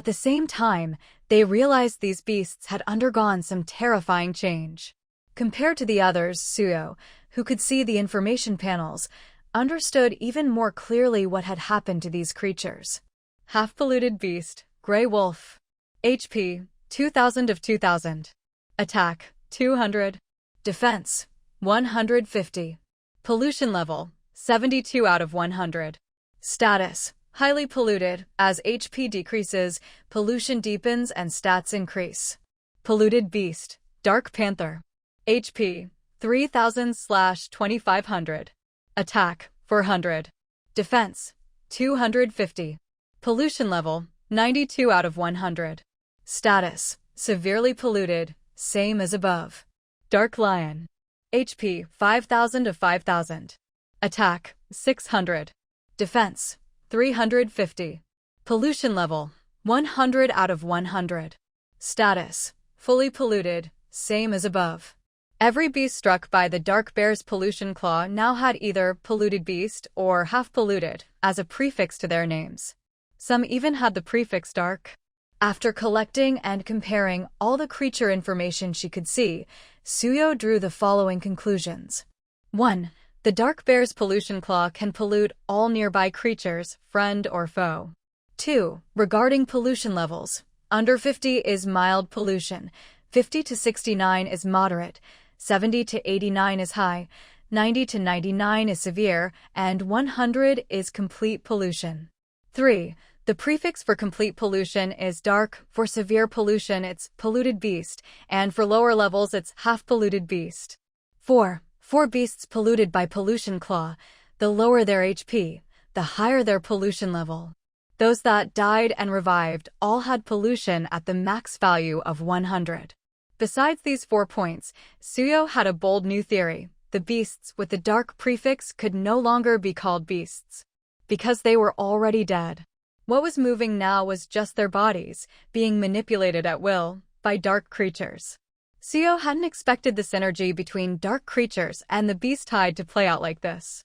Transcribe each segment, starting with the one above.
At the same time, they realized these beasts had undergone some terrifying change. Compared to the others, Suyo, who could see the information panels, understood even more clearly what had happened to these creatures. Half-polluted beast, Grey Wolf. HP, 2000 of 2000. Attack, 200. Defense, 150. Pollution level, 72 out of 100. Status, highly polluted. As HP decreases, pollution deepens and stats increase. Polluted beast, Dark Panther. HP, 3000/2500. Attack, 400. Defense, 250. Pollution level, 92 out of 100. Status, severely polluted, same as above. Dark Lion. HP, 5000 of 5000. Attack, 600. Defense, 350. Pollution level, 100 out of 100. Status, fully polluted, same as above. Every beast struck by the Dark Bear's pollution claw now had either polluted beast or half-polluted as a prefix to their names. Some even had the prefix dark. After collecting and comparing all the creature information she could see, Suyo drew the following conclusions. 1. The Dark Bear's pollution claw can pollute all nearby creatures, friend or foe. 2. Regarding pollution levels, under 50 is mild pollution, 50 to 69 is moderate, 70 to 89 is high, 90 to 99 is severe, and 100 is complete pollution. 3. The prefix for complete pollution is dark, for severe pollution it's polluted beast, and for lower levels it's half-polluted beast. 4. For beasts polluted by pollution claw, the lower their HP, the higher their pollution level. Those that died and revived all had pollution at the max value of 100. Besides these 4 points, Suyo had a bold new theory. The beasts with the dark prefix could no longer be called beasts, because they were already dead. What was moving now was just their bodies, being manipulated at will by dark creatures. Suyo hadn't expected the synergy between dark creatures and the beast tide to play out like this.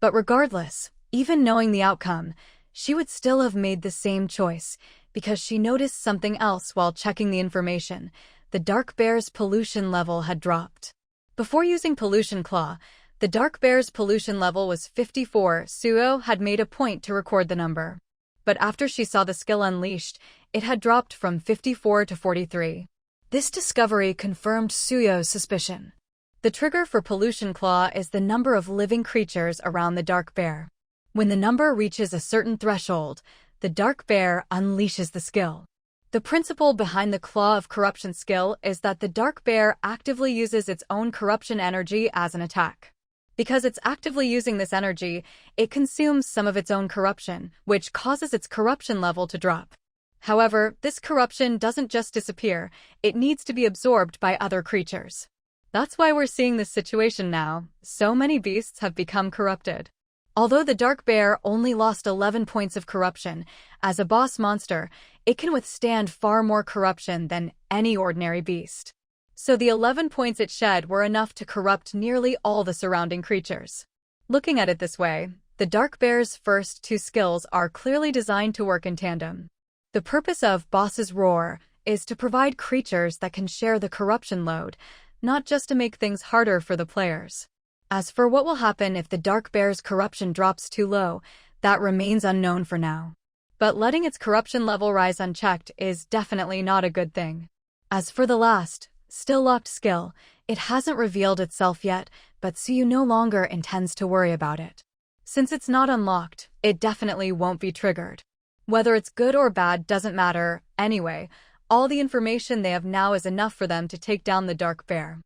But regardless, even knowing the outcome, she would still have made the same choice, because she noticed something else while checking the information. The Dark Bear's pollution level had dropped. Before using Pollution Claw, the Dark Bear's pollution level was 54. Suyo had made a point to record the number. But after she saw the skill unleashed, it had dropped from 54 to 43. This discovery confirmed Suyo's suspicion. The trigger for Pollution Claw is the number of living creatures around the Dark Bear. When the number reaches a certain threshold, the Dark Bear unleashes the skill. The principle behind the Claw of Corruption skill is that the Dark Bear actively uses its own corruption energy as an attack. Because it's actively using this energy, it consumes some of its own corruption, which causes its corruption level to drop. However, this corruption doesn't just disappear, it needs to be absorbed by other creatures. That's why we're seeing this situation now. So many beasts have become corrupted. Although the Dark Bear only lost 11 points of corruption, as a boss monster, it can withstand far more corruption than any ordinary beast. So the 11 points it shed were enough to corrupt nearly all the surrounding creatures. Looking at it this way, the Dark Bear's first 2 skills are clearly designed to work in tandem. The purpose of Boss's Roar is to provide creatures that can share the corruption load, not just to make things harder for the players. As for what will happen if the Dark Bear's corruption drops too low, that remains unknown for now. But letting its corruption level rise unchecked is definitely not a good thing. As for the last, still locked skill, it hasn't revealed itself yet, but Suyu no longer intends to worry about it. Since it's not unlocked, it definitely won't be triggered. Whether it's good or bad doesn't matter, anyway, all the information they have now is enough for them to take down the Dark Bear.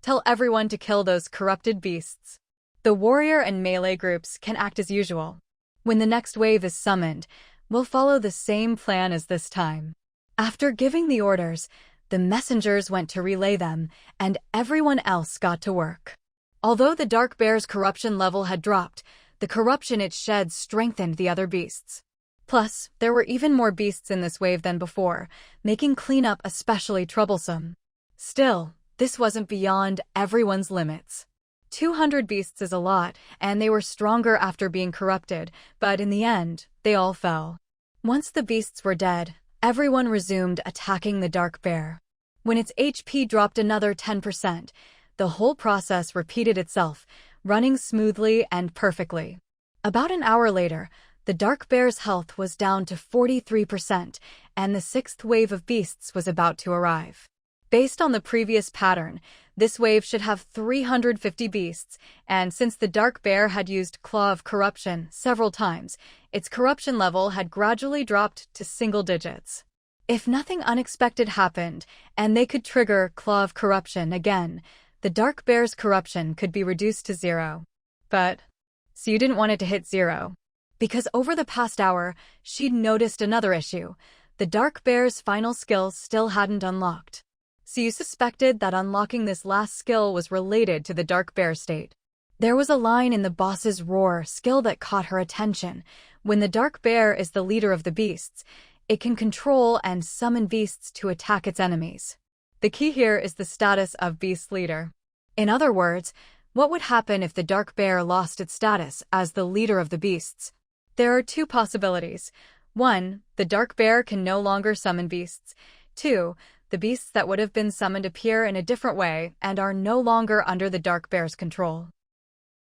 Tell everyone to kill those corrupted beasts. The warrior and melee groups can act as usual. When the next wave is summoned, we'll follow the same plan as this time. After giving the orders, the messengers went to relay them, and everyone else got to work. Although the Dark Bear's corruption level had dropped, the corruption it shed strengthened the other beasts. Plus, there were even more beasts in this wave than before, making cleanup especially troublesome. Still, this wasn't beyond everyone's limits. 200 beasts is a lot, and they were stronger after being corrupted, but in the end, they all fell. Once the beasts were dead, everyone resumed attacking the dark bear. When its HP dropped another 10%, the whole process repeated itself, running smoothly and perfectly. About an hour later, the dark bear's health was down to 43%, and the sixth wave of beasts was about to arrive. Based on the previous pattern, this wave should have 350 beasts, and since the dark bear had used Claw of Corruption several times, its corruption level had gradually dropped to single digits. If nothing unexpected happened, and they could trigger Claw of Corruption again, the dark bear's corruption could be reduced to 0. So you didn't want it to hit 0. Because over the past hour, she'd noticed another issue. The dark bear's final skill still hadn't unlocked. So you suspected that unlocking this last skill was related to the dark bear state. There was a line in the boss's roar skill that caught her attention. When the dark bear is the leader of the beasts, it can control and summon beasts to attack its enemies. The key here is the status of beast leader. In other words, what would happen if the dark bear lost its status as the leader of the beasts? There are two possibilities. 1, the dark bear can no longer summon beasts. 2, the beasts that would have been summoned appear in a different way and are no longer under the dark bear's control.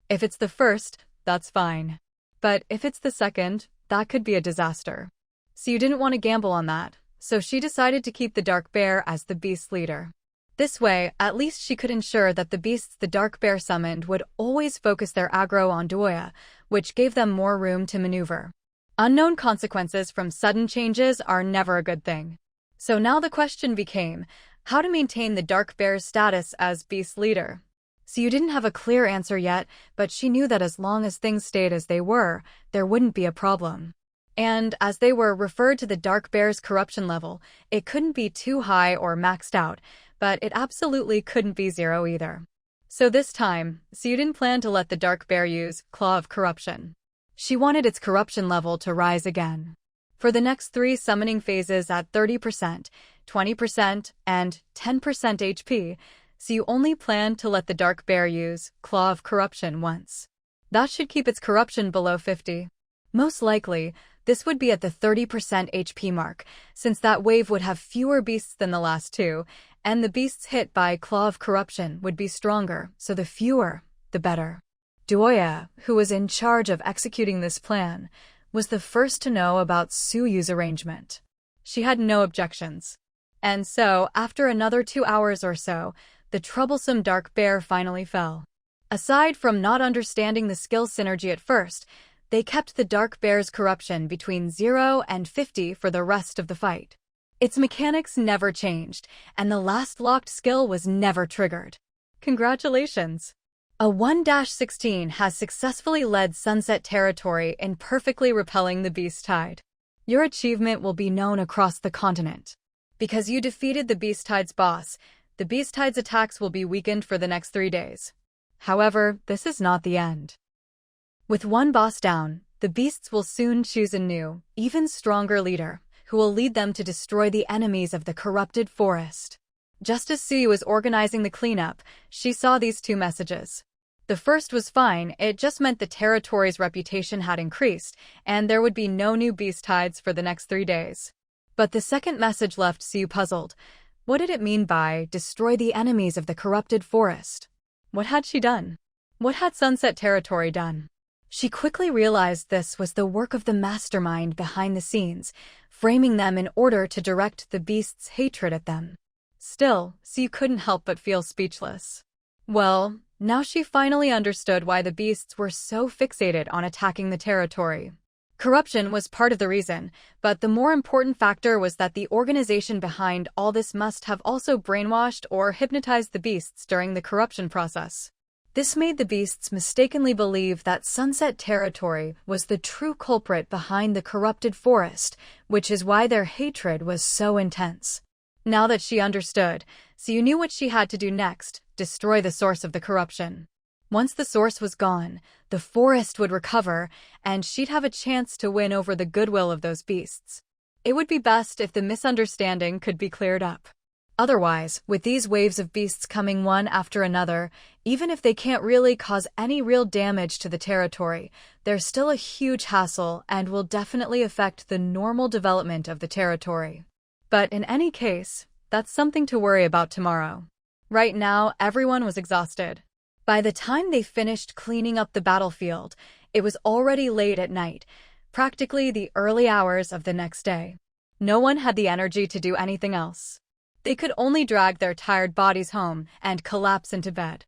If it's the first, that's fine. But if it's the second, that could be a disaster. So you didn't want to gamble on that, so she decided to keep the dark bear as the beast leader. This way, at least she could ensure that the beasts the dark bear summoned would always focus their aggro on Doya, which gave them more room to maneuver. Unknown consequences from sudden changes are never a good thing. So now the question became, how to maintain the dark bear's status as beast leader. So you didn't have a clear answer yet, but she knew that as long as things stayed as they were, there wouldn't be a problem. And as they were referred to the dark bear's corruption level, it couldn't be too high or maxed out, but it absolutely couldn't be 0 either. So this time, you didn't plan to let the dark bear use Claw of Corruption. She wanted its corruption level to rise again. For the next 3 summoning phases at 30%, 20%, and 10% HP, so you only plan to let the dark bear use Claw of Corruption once. That should keep its corruption below 50. Most likely, this would be at the 30% HP mark, since that wave would have fewer beasts than the last 2, and the beasts hit by Claw of Corruption would be stronger, so the fewer, the better. Doya, who was in charge of executing this plan, was the first to know about Suyu's arrangement. She had no objections. And so, after another 2 hours or so, the troublesome dark bear finally fell. Aside from not understanding the skill synergy at first, they kept the dark bear's corruption between 0 and 50 for the rest of the fight. Its mechanics never changed, and the last locked skill was never triggered. Congratulations! A 1-16 has successfully led Sunset Territory in perfectly repelling the Beast Tide. Your achievement will be known across the continent. Because you defeated the Beast Tide's boss, the Beast Tide's attacks will be weakened for the next 3 days. However, this is not the end. With one boss down, the beasts will soon choose a new, even stronger leader, who will lead them to destroy the enemies of the corrupted forest. Just as Suyu was organizing the cleanup, she saw these 2 messages. The first was fine, it just meant the territory's reputation had increased, and there would be no new beast tides for the next 3 days. But the second message left Suyu puzzled. What did it mean by destroy the enemies of the corrupted forest? What had she done? What had Sunset Territory done? She quickly realized this was the work of the mastermind behind the scenes, framing them in order to direct the beast's hatred at them. Still, Suyu couldn't help but feel speechless. Well, now she finally understood why the beasts were so fixated on attacking the territory. Corruption was part of the reason, but the more important factor was that the organization behind all this must have also brainwashed or hypnotized the beasts during the corruption process. This made the beasts mistakenly believe that Sunset Territory was the true culprit behind the corrupted forest, which is why their hatred was so intense. Now that she understood, Suyu knew what she had to do next: destroy the source of the corruption. Once the source was gone, the forest would recover, and she'd have a chance to win over the goodwill of those beasts. It would be best if the misunderstanding could be cleared up. Otherwise, with these waves of beasts coming one after another, even if they can't really cause any real damage to the territory, they're still a huge hassle and will definitely affect the normal development of the territory. But in any case, that's something to worry about tomorrow. Right now, everyone was exhausted. By the time they finished cleaning up the battlefield, it was already late at night, practically the early hours of the next day. No one had the energy to do anything else. They could only drag their tired bodies home and collapse into bed.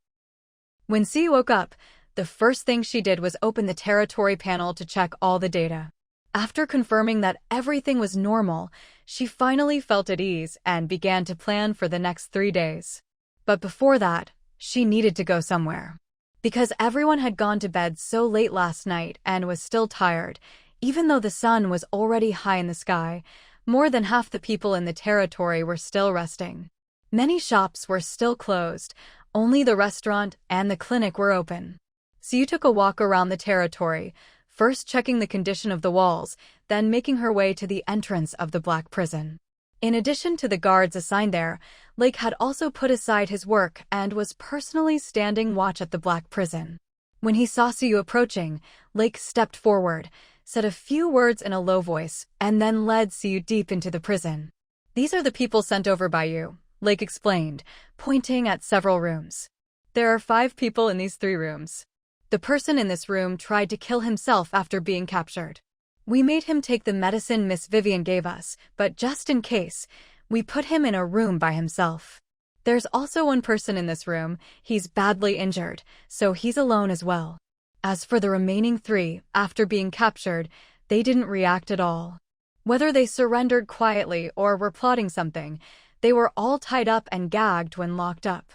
When C woke up, the first thing she did was open the territory panel to check all the data. After confirming that everything was normal, she finally felt at ease and began to plan for the next 3 days. But before that, she needed to go somewhere. Because everyone had gone to bed so late last night and was still tired, even though the sun was already high in the sky, more than half the people in the territory were still resting. Many shops were still closed, only the restaurant and the clinic were open. So you took a walk around the territory, first checking the condition of the walls, then making her way to the entrance of the Black Prison. In addition to the guards assigned there, Lake had also put aside his work and was personally standing watch at the Black Prison. When he saw Siyu approaching, Lake stepped forward, said a few words in a low voice, and then led Siyu deep into the prison. "These are the people sent over by you," Lake explained, pointing at several rooms. "There are 5 people in these 3 rooms. The person in this room tried to kill himself after being captured. We made him take the medicine Miss Vivian gave us, but just in case, we put him in a room by himself. There's also 1 person in this room, he's badly injured, so he's alone as well. As for the remaining 3, after being captured, they didn't react at all. Whether they surrendered quietly or were plotting something, they were all tied up and gagged when locked up."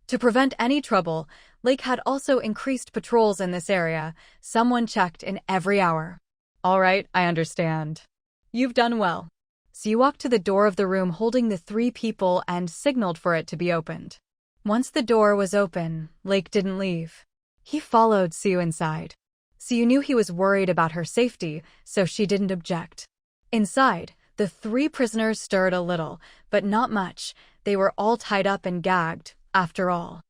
To prevent any trouble, Lake had also increased patrols in this area, someone checked in every hour. "All right, I understand. You've done well." So you walked to the door of the room holding the 3 people and signaled for it to be opened. Once the door was open, Lake didn't leave. He followed Siyu inside. Siyu knew he was worried about her safety, so she didn't object. Inside, the 3 prisoners stirred a little, but not much. They were all tied up and gagged, after all.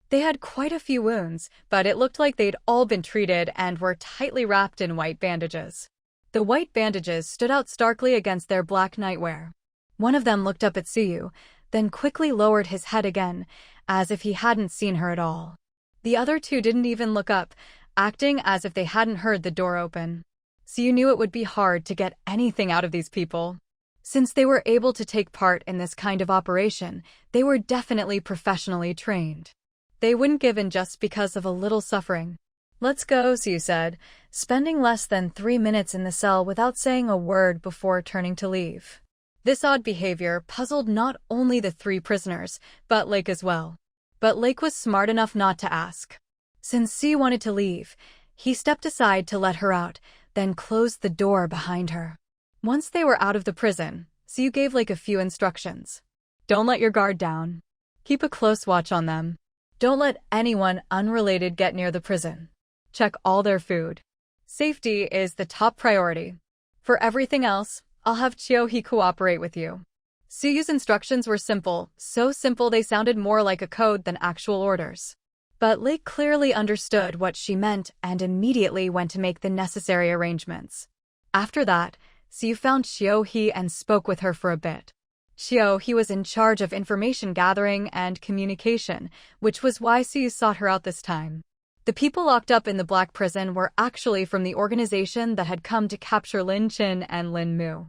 They had quite a few wounds, but it looked like they'd all been treated and were tightly wrapped in white bandages. The white bandages stood out starkly against their black nightwear. One of them looked up at Siyu, then quickly lowered his head again, as if he hadn't seen her at all. The other 2 didn't even look up, acting as if they hadn't heard the door open. Siyu knew it would be hard to get anything out of these people. Since they were able to take part in this kind of operation, they were definitely professionally trained. They wouldn't give in just because of a little suffering. "Let's go," Siyu said, spending less than 3 minutes in the cell without saying a word before turning to leave. This odd behavior puzzled not only the 3 prisoners, but Lake as well. But Lake was smart enough not to ask. Since Siyu wanted to leave, he stepped aside to let her out, then closed the door behind her. Once they were out of the prison, Siyu gave Lake a few instructions. "Don't let your guard down. Keep a close watch on them. Don't let anyone unrelated get near the prison. Check all their food. Safety is the top priority. For everything else, I'll have Chiohi cooperate with you." Suyu's instructions were simple, so simple they sounded more like a code than actual orders. But Lake clearly understood what she meant and immediately went to make the necessary arrangements. After that, Siyu found Chiohi and spoke with her for a bit. Chiohi was in charge of information gathering and communication, which was why Siyu sought her out this time. The people locked up in the Black Prison were actually from the organization that had come to capture Lin Chin and Lin Mu.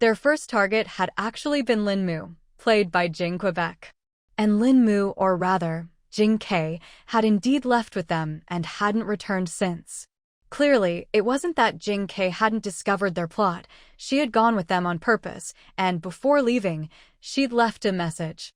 Their first target had actually been Lin Mu, played by Jing Quebec. And Lin Mu, or rather, Jing K, had indeed left with them and hadn't returned since. Clearly, it wasn't that Jing K hadn't discovered their plot. She had gone with them on purpose, and before leaving, she'd left a message.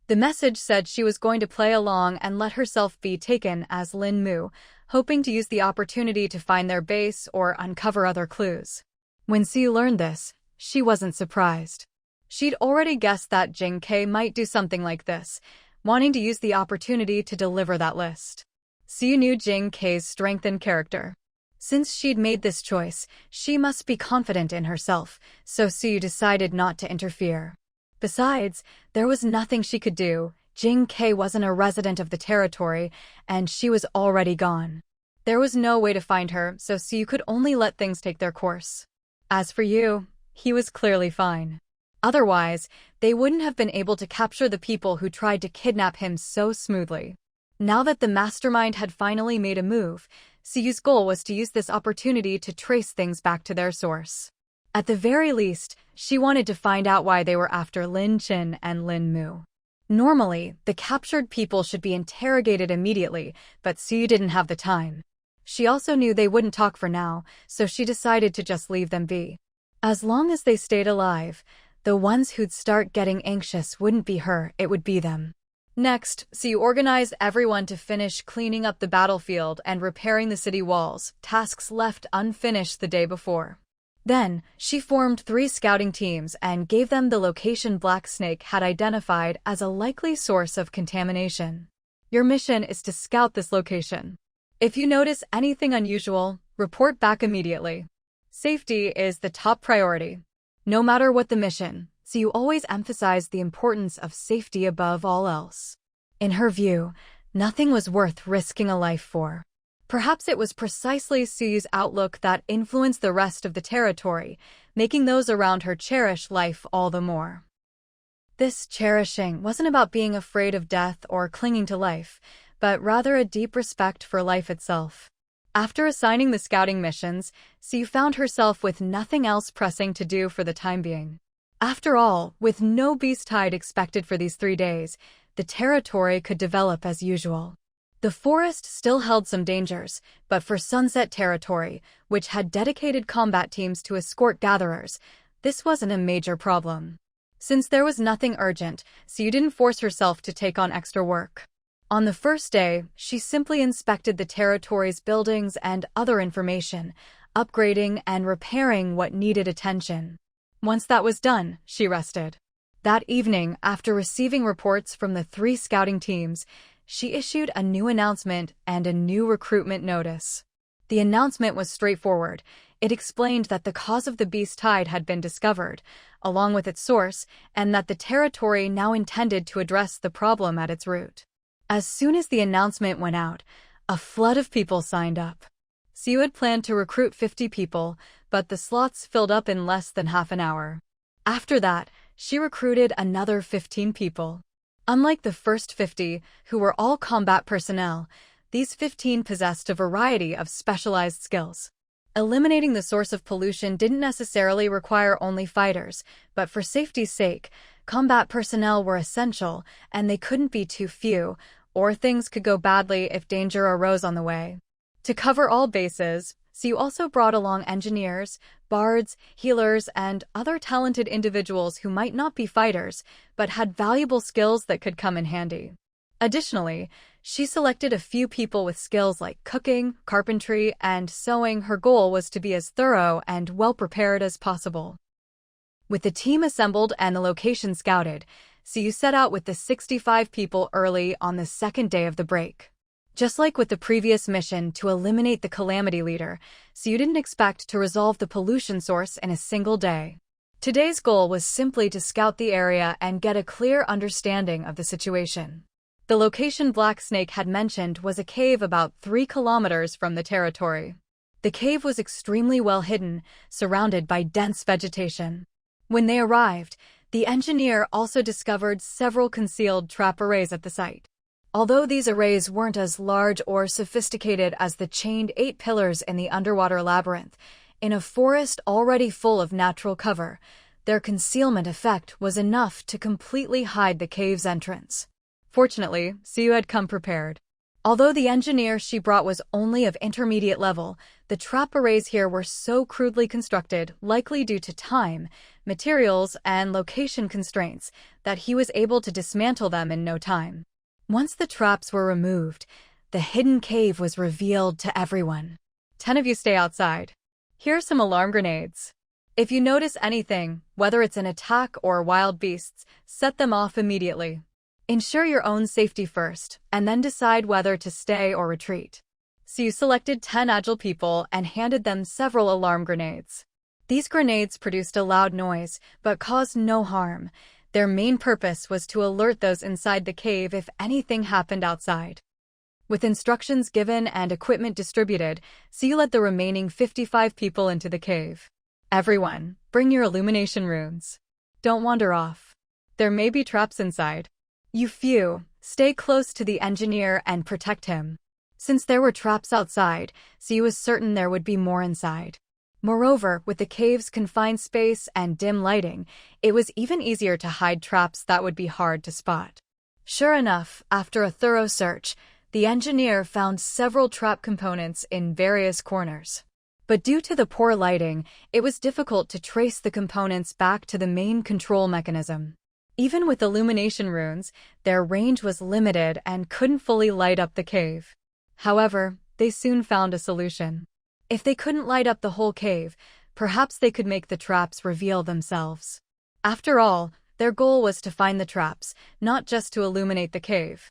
The message said she was going to play along and let herself be taken as Lin Mu, hoping to use the opportunity to find their base or uncover other clues. When Siyu learned this, she wasn't surprised. She'd already guessed that Jing K might do something like this, wanting to use the opportunity to deliver that list. Siyu knew Jing K's strength and character. Since she'd made this choice, she must be confident in herself, so Siyu decided not to interfere. Besides, there was nothing she could do. Jing Kei wasn't a resident of the territory, and she was already gone. There was no way to find her, so Siyu could only let things take their course. As for Yu, he was clearly fine. Otherwise, they wouldn't have been able to capture the people who tried to kidnap him so smoothly. Now that the mastermind had finally made a move, Siyu's goal was to use this opportunity to trace things back to their source. At the very least, she wanted to find out why they were after Lin Qin and Lin Mu. Normally, the captured people should be interrogated immediately, but Siyu didn't have the time. She also knew they wouldn't talk for now, so she decided to just leave them be. As long as they stayed alive, the ones who'd start getting anxious wouldn't be her, it would be them. Next, Siyu organized everyone to finish cleaning up the battlefield and repairing the city walls, tasks left unfinished the day before. Then, she formed 3 scouting teams and gave them the location Black Snake had identified as a likely source of contamination. Your mission is to scout this location. If you notice anything unusual, report back immediately. Safety is the top priority. No matter what the mission, Siyu always emphasized the importance of safety above all else. In her view, nothing was worth risking a life for. Perhaps it was precisely Siyu's outlook that influenced the rest of the territory, making those around her cherish life all the more. This cherishing wasn't about being afraid of death or clinging to life, but rather a deep respect for life itself. After assigning the scouting missions, Siyu found herself with nothing else pressing to do for the time being. After all, with no beast tide expected for these 3 days, the territory could develop as usual. The forest still held some dangers, but for Sunset Territory, which had dedicated combat teams to escort gatherers, this wasn't a major problem. Since there was nothing urgent, Siyu didn't force herself to take on extra work. On the first day, she simply inspected the territory's buildings and other information, upgrading and repairing what needed attention. Once that was done, she rested. That evening, after receiving reports from the 3 scouting teams, she issued a new announcement and a new recruitment notice. The announcement was straightforward. It explained that the cause of the beast tide had been discovered, along with its source, and that the territory now intended to address the problem at its root. As soon as the announcement went out, a flood of people signed up. Siyu had planned to recruit 50 people, but the slots filled up in less than half an hour. After that, she recruited another 15 people. Unlike the first 50, who were all combat personnel, these 15 possessed a variety of specialized skills. Eliminating the source of pollution didn't necessarily require only fighters, but for safety's sake, combat personnel were essential, and they couldn't be too few, or things could go badly if danger arose on the way. To cover all bases, Siyu also brought along engineers, bards, healers, and other talented individuals who might not be fighters, but had valuable skills that could come in handy. Additionally, she selected a few people with skills like cooking, carpentry, and sewing. Her goal was to be as thorough and well-prepared as possible. With the team assembled and the location scouted, Siyu set out with the 65 people early on the second day of the break. Just like with the previous mission to eliminate the Calamity Leader, Siyu didn't expect to resolve the pollution source in a single day. Today's goal was simply to scout the area and get a clear understanding of the situation. The location Black Snake had mentioned was a cave about 3 kilometers from the territory. The cave was extremely well hidden, surrounded by dense vegetation. When they arrived, the engineer also discovered several concealed trap arrays at the site. Although these arrays weren't as large or sophisticated as the chained 8 pillars in the underwater labyrinth, in a forest already full of natural cover, their concealment effect was enough to completely hide the cave's entrance. Fortunately, Siyu had come prepared. Although the engineer she brought was only of intermediate level, the trap arrays here were so crudely constructed, likely due to time, materials, and location constraints, that he was able to dismantle them in no time. Once the traps were removed, the hidden cave was revealed to everyone. 10 of you stay outside. Here are some alarm grenades. If you notice anything, whether it's an attack or wild beasts, set them off immediately. Ensure your own safety first, and then decide whether to stay or retreat. Siyu selected 10 agile people and handed them several alarm grenades. These grenades produced a loud noise, but caused no harm. Their main purpose was to alert those inside the cave if anything happened outside. With instructions given and equipment distributed, Siu led the remaining 55 people into the cave. Everyone, bring your illumination runes. Don't wander off. There may be traps inside. You few, stay close to the engineer and protect him. Since there were traps outside, Siu was certain there would be more inside. Moreover, with the cave's confined space and dim lighting, it was even easier to hide traps that would be hard to spot. Sure enough, after a thorough search, the engineer found several trap components in various corners. But due to the poor lighting, it was difficult to trace the components back to the main control mechanism. Even with illumination runes, their range was limited and couldn't fully light up the cave. However, they soon found a solution. If they couldn't light up the whole cave, perhaps they could make the traps reveal themselves. After all, their goal was to find the traps, not just to illuminate the cave.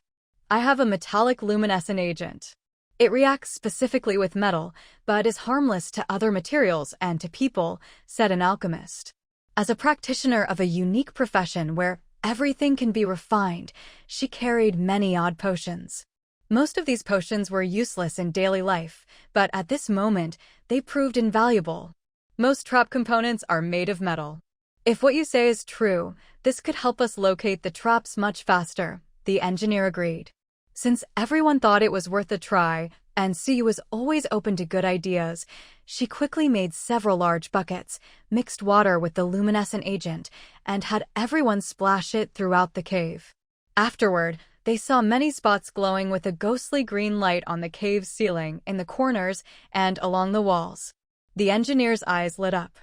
I have a metallic luminescent agent. It reacts specifically with metal, but is harmless to other materials and to people, said an alchemist. As a practitioner of a unique profession where everything can be refined, she carried many odd potions. Most of these potions were useless in daily life, but at this moment, they proved invaluable. Most trap components are made of metal. If what you say is true, this could help us locate the traps much faster, the engineer agreed. Since everyone thought it was worth a try, and Siu was always open to good ideas, she quickly made several large buckets, mixed water with the luminescent agent, and had everyone splash it throughout the cave. Afterward, they saw many spots glowing with a ghostly green light on the cave's ceiling, in the corners, and along the walls. The engineer's eyes lit up.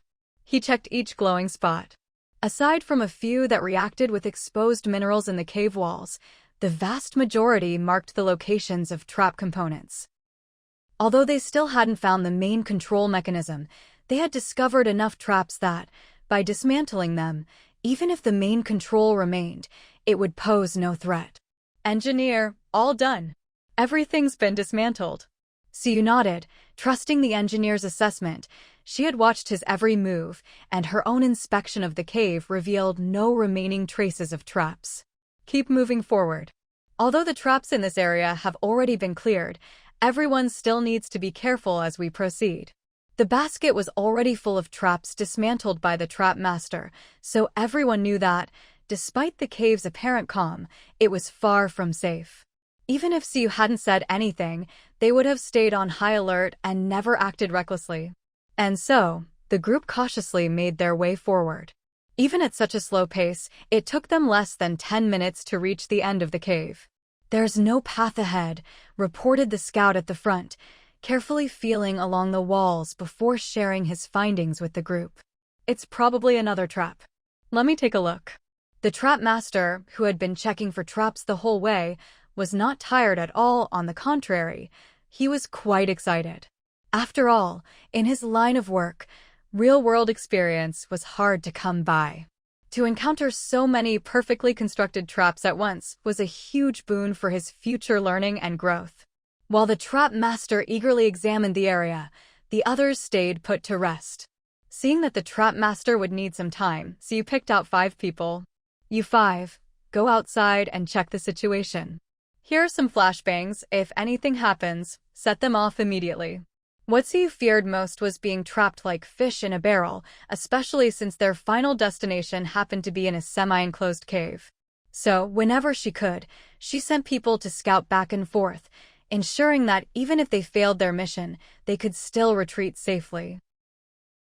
He checked each glowing spot. Aside from a few that reacted with exposed minerals in the cave walls, the vast majority marked the locations of trap components. Although they still hadn't found the main control mechanism, they had discovered enough traps that, by dismantling them, even if the main control remained, it would pose no threat. Engineer, all done. Everything's been dismantled. Siu nodded, trusting the engineer's assessment. She had watched his every move, and her own inspection of the cave revealed no remaining traces of traps. Keep moving forward. Although the traps in this area have already been cleared, everyone still needs to be careful as we proceed. The basket was already full of traps dismantled by the trap master, so everyone knew that, despite the cave's apparent calm, it was far from safe. Even if Siu hadn't said anything, they would have stayed on high alert and never acted recklessly. And so, the group cautiously made their way forward. Even at such a slow pace, it took them less than 10 minutes to reach the end of the cave. There's no path ahead, reported the scout at the front, carefully feeling along the walls before sharing his findings with the group. It's probably another trap. Let me take a look. The trap master, who had been checking for traps the whole way, was not tired at all. On the contrary, he was quite excited. After all, in his line of work, real-world experience was hard to come by. To encounter so many perfectly constructed traps at once was a huge boon for his future learning and growth. While the trap master eagerly examined the area, the others stayed put to rest. Seeing that the trap master would need some time, Siu picked out 5 people. You 5, go outside and check the situation. Here are some flashbangs. If anything happens, set them off immediately. What Siu feared most was being trapped like fish in a barrel, especially since their final destination happened to be in a semi-enclosed cave. So, whenever she could, she sent people to scout back and forth, ensuring that even if they failed their mission, they could still retreat safely.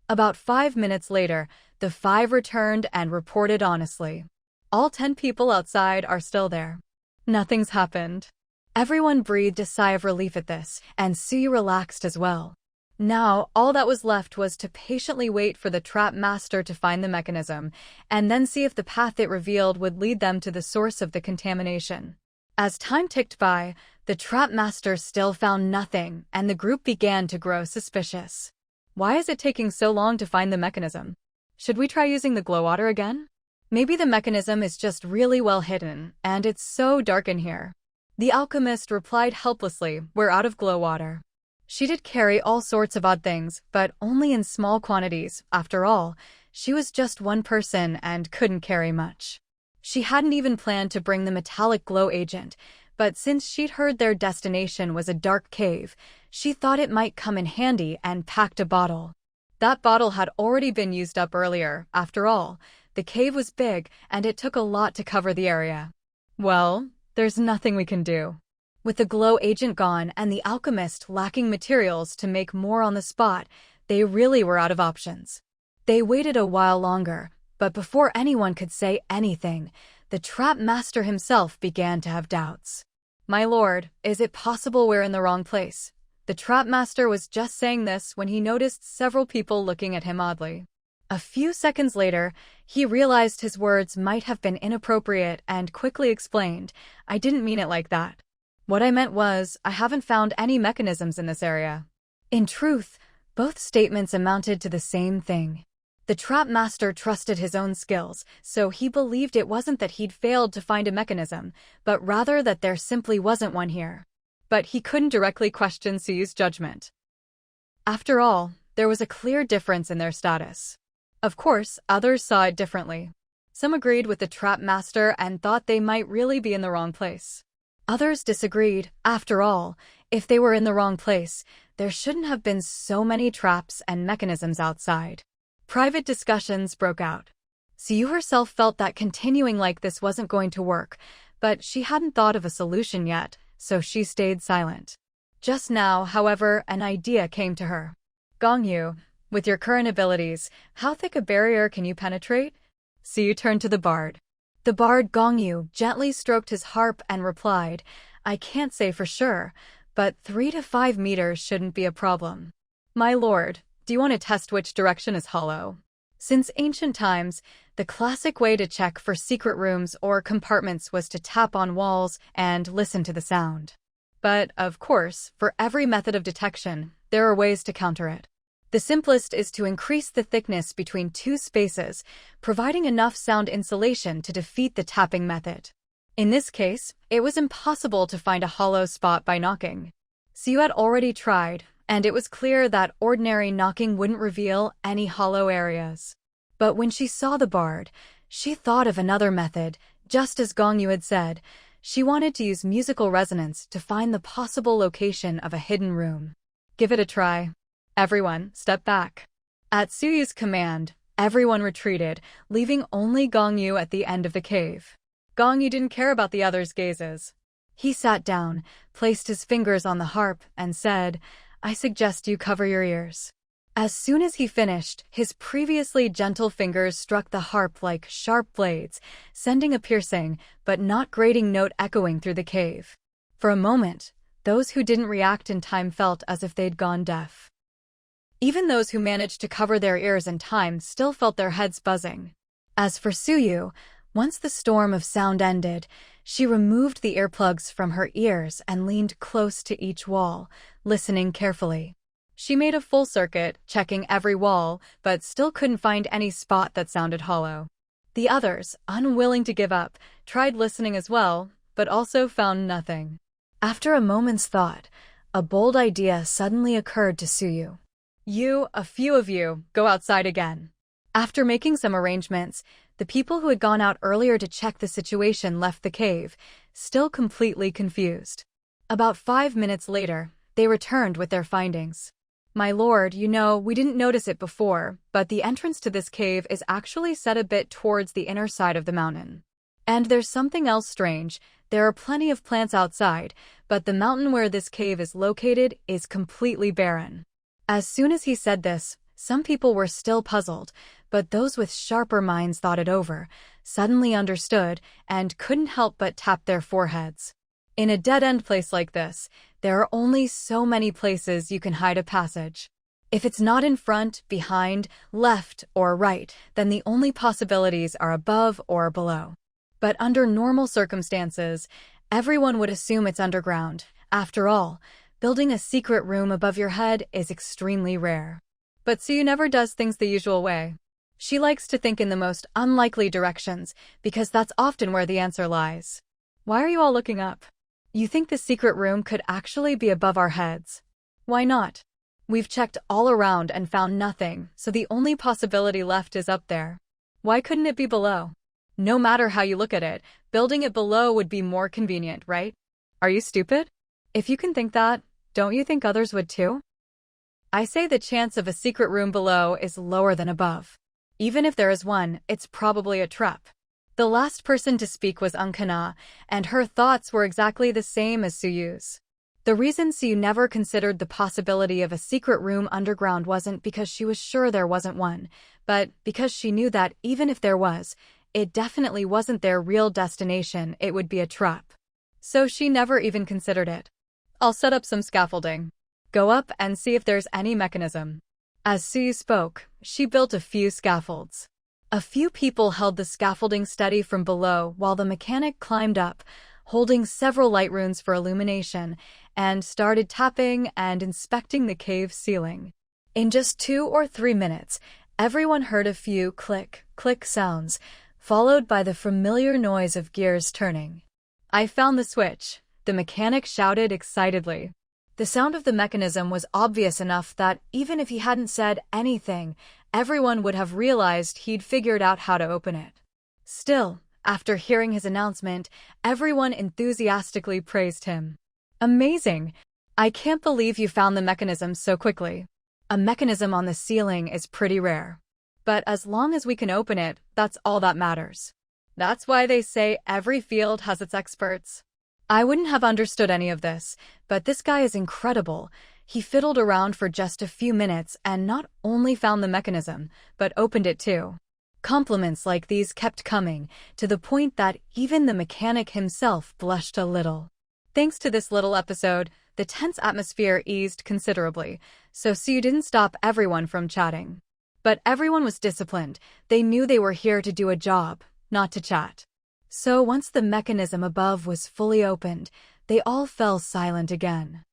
About 5 minutes later, the 5 returned and reported honestly. All 10 people outside are still there. Nothing's happened. Everyone breathed a sigh of relief at this, and Siu relaxed as well. Now, all that was left was to patiently wait for the trap master to find the mechanism, and then see if the path it revealed would lead them to the source of the contamination. As time ticked by, the trap master still found nothing, and the group began to grow suspicious. Why is it taking so long to find the mechanism? Should we try using the glow water again? Maybe the mechanism is just really well hidden, and it's so dark in here. The alchemist replied helplessly, "We're out of glow water." She did carry all sorts of odd things, but only in small quantities. After all, she was just one person and couldn't carry much. She hadn't even planned to bring the metallic glow agent, but since she'd heard their destination was a dark cave, she thought it might come in handy and packed a bottle. That bottle had already been used up earlier, after all. The cave was big, and it took a lot to cover the area. Well, there's nothing we can do. With the glow agent gone and the alchemist lacking materials to make more on the spot, they really were out of options. They waited a while longer, but before anyone could say anything, the trap master himself began to have doubts. "My lord, is it possible we're in the wrong place?" The trap master was just saying this when he noticed several people looking at him oddly. A few seconds later, he realized his words might have been inappropriate and quickly explained, "I didn't mean it like that. What I meant was, I haven't found any mechanisms in this area." In truth, both statements amounted to the same thing. The trap master trusted his own skills, so he believed it wasn't that he'd failed to find a mechanism, but rather that there simply wasn't one here. But he couldn't directly question Suyu's judgment. After all, there was a clear difference in their status. Of course, others saw it differently. Some agreed with the trap master and thought they might really be in the wrong place. Others disagreed. After all, if they were in the wrong place, there shouldn't have been so many traps and mechanisms outside. Private discussions broke out. Suyu herself felt that continuing like this wasn't going to work, but she hadn't thought of a solution yet, so she stayed silent. Just now, however, an idea came to her. "Gongyu, with your current abilities, how thick a barrier can you penetrate?" Suyu turned to the bard. The bard Gongyu gently stroked his harp and replied, "I can't say for sure, but 3 to 5 meters shouldn't be a problem." "My lord, do you want to test which direction is hollow?" Since ancient times, the classic way to check for secret rooms or compartments was to tap on walls and listen to the sound. But, of course, for every method of detection, there are ways to counter it. The simplest is to increase the thickness between two spaces, providing enough sound insulation to defeat the tapping method. In this case, it was impossible to find a hollow spot by knocking. Suyu had already tried, and it was clear that ordinary knocking wouldn't reveal any hollow areas. But when she saw the bard, she thought of another method. Just as Gongyu had said, she wanted to use musical resonance to find the possible location of a hidden room. "Give it a try. Everyone, step back." At Suyu's command, everyone retreated, leaving only Gongyu at the end of the cave. Gongyu didn't care about the others' gazes. He sat down, placed his fingers on the harp, and said, "I suggest you cover your ears." As soon as he finished, his previously gentle fingers struck the harp like sharp blades, sending a piercing, but not grating note echoing through the cave. For a moment, those who didn't react in time felt as if they'd gone deaf. Even those who managed to cover their ears in time still felt their heads buzzing. As for Suyu, once the storm of sound ended, she removed the earplugs from her ears and leaned close to each wall, listening carefully. She made a full circuit, checking every wall, but still couldn't find any spot that sounded hollow. The others, unwilling to give up, tried listening as well, but also found nothing. After a moment's thought, a bold idea suddenly occurred to Suyu. A few of you, go outside again." After making some arrangements, the people who had gone out earlier to check the situation left the cave, still completely confused. About 5 minutes later, they returned with their findings. "My lord, we didn't notice it before, but the entrance to this cave is actually set a bit towards the inner side of the mountain. And there's something else strange. There are plenty of plants outside, but the mountain where this cave is located is completely barren." As soon as he said this, some people were still puzzled, but those with sharper minds thought it over, suddenly understood, and couldn't help but tap their foreheads. In a dead-end place like this, there are only so many places you can hide a passage. If it's not in front, behind, left, or right, then the only possibilities are above or below. But under normal circumstances, everyone would assume it's underground. After all, building a secret room above your head is extremely rare. But Suyu never does things the usual way. She likes to think in the most unlikely directions, because that's often where the answer lies. "Why are you all looking up? You think the secret room could actually be above our heads? Why not? We've checked all around and found nothing, so the only possibility left is up there. Why couldn't it be below?" No matter how you look at it, building it below would be more convenient, right? Are you stupid? If you can think that, don't you think others would too? I say the chance of a secret room below is lower than above. Even if there is one, it's probably a trap. The last person to speak was Ankana, and her thoughts were exactly the same as Suyu's. The reason Suyu never considered the possibility of a secret room underground wasn't because she was sure there wasn't one, but because she knew that even if there was, it definitely wasn't their real destination, it would be a trap. So she never even considered it. I'll set up some scaffolding. Go up and see if there's any mechanism. As Suyu spoke, she built a few scaffolds. A few people held the scaffolding steady from below while the mechanic climbed up, holding several light runes for illumination, and started tapping and inspecting the cave ceiling. In just 2 or 3 minutes, everyone heard a few click, click sounds, followed by the familiar noise of gears turning. I found the switch, the mechanic shouted excitedly. The sound of the mechanism was obvious enough that even if he hadn't said anything, everyone would have realized he'd figured out how to open it. Still, after hearing his announcement, everyone enthusiastically praised him. Amazing! I can't believe you found the mechanism so quickly. A mechanism on the ceiling is pretty rare. But as long as we can open it, that's all that matters. That's why they say every field has its experts. I wouldn't have understood any of this, but this guy is incredible. He fiddled around for just a few minutes and not only found the mechanism, but opened it too. Compliments like these kept coming, to the point that even the mechanic himself blushed a little. Thanks to this little episode, the tense atmosphere eased considerably, so Suyu didn't stop everyone from chatting. But everyone was disciplined. They knew they were here to do a job, not to chat. So once the mechanism above was fully opened, they all fell silent again.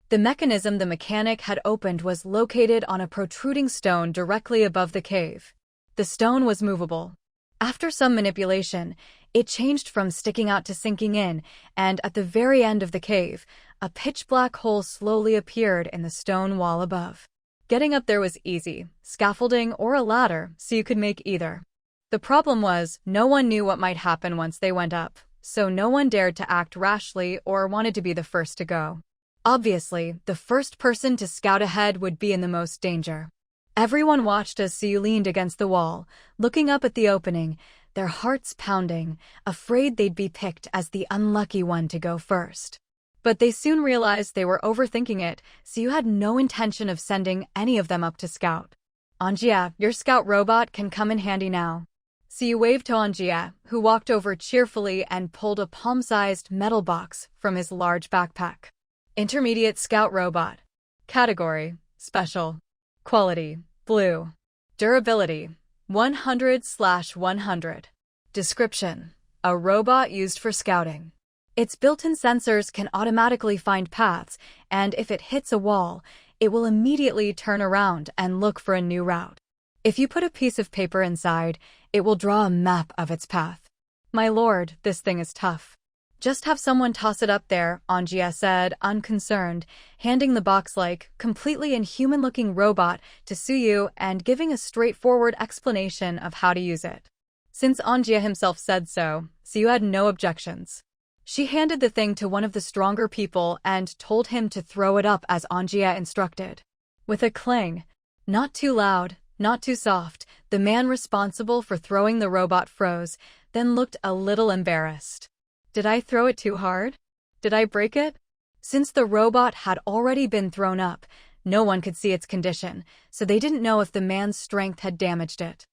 The mechanism the mechanic had opened was located on a protruding stone directly above the cave. The stone was movable. After some manipulation, it changed from sticking out to sinking in, and at the very end of the cave, a pitch-black hole slowly appeared in the stone wall above. Getting up there was easy, scaffolding or a ladder, so you could make either. The problem was, no one knew what might happen once they went up, so no one dared to act rashly or wanted to be the first to go. Obviously, the first person to scout ahead would be in the most danger. Everyone watched as Suyu leaned against the wall, looking up at the opening, their hearts pounding, afraid they'd be picked as the unlucky one to go first. But they soon realized they were overthinking it, Suyu had no intention of sending any of them up to scout. Anjia, your scout robot can come in handy now. Suyu waved to Anjia, who walked over cheerfully and pulled a palm-sized metal box from his large backpack. Intermediate Scout Robot. Category: Special. Quality: Blue. Durability: 100/100. Description: a robot used for scouting. Its built-in sensors can automatically find paths, and if it hits a wall, it will immediately turn around and look for a new route. If you put a piece of paper inside, it will draw a map of its path. My lord, this thing is tough. Just have someone toss it up there, Anjia said, unconcerned, handing the box-like, completely inhuman-looking robot to Suyu and giving a straightforward explanation of how to use it. Since Anjia himself said so, Suyu had no objections. She handed the thing to one of the stronger people and told him to throw it up as Anjia instructed. With a clang, not too loud, not too soft, the man responsible for throwing the robot froze, then looked a little embarrassed. Did I throw it too hard? Did I break it? Since the robot had already been thrown up, no one could see its condition, so they didn't know if the man's strength had damaged it.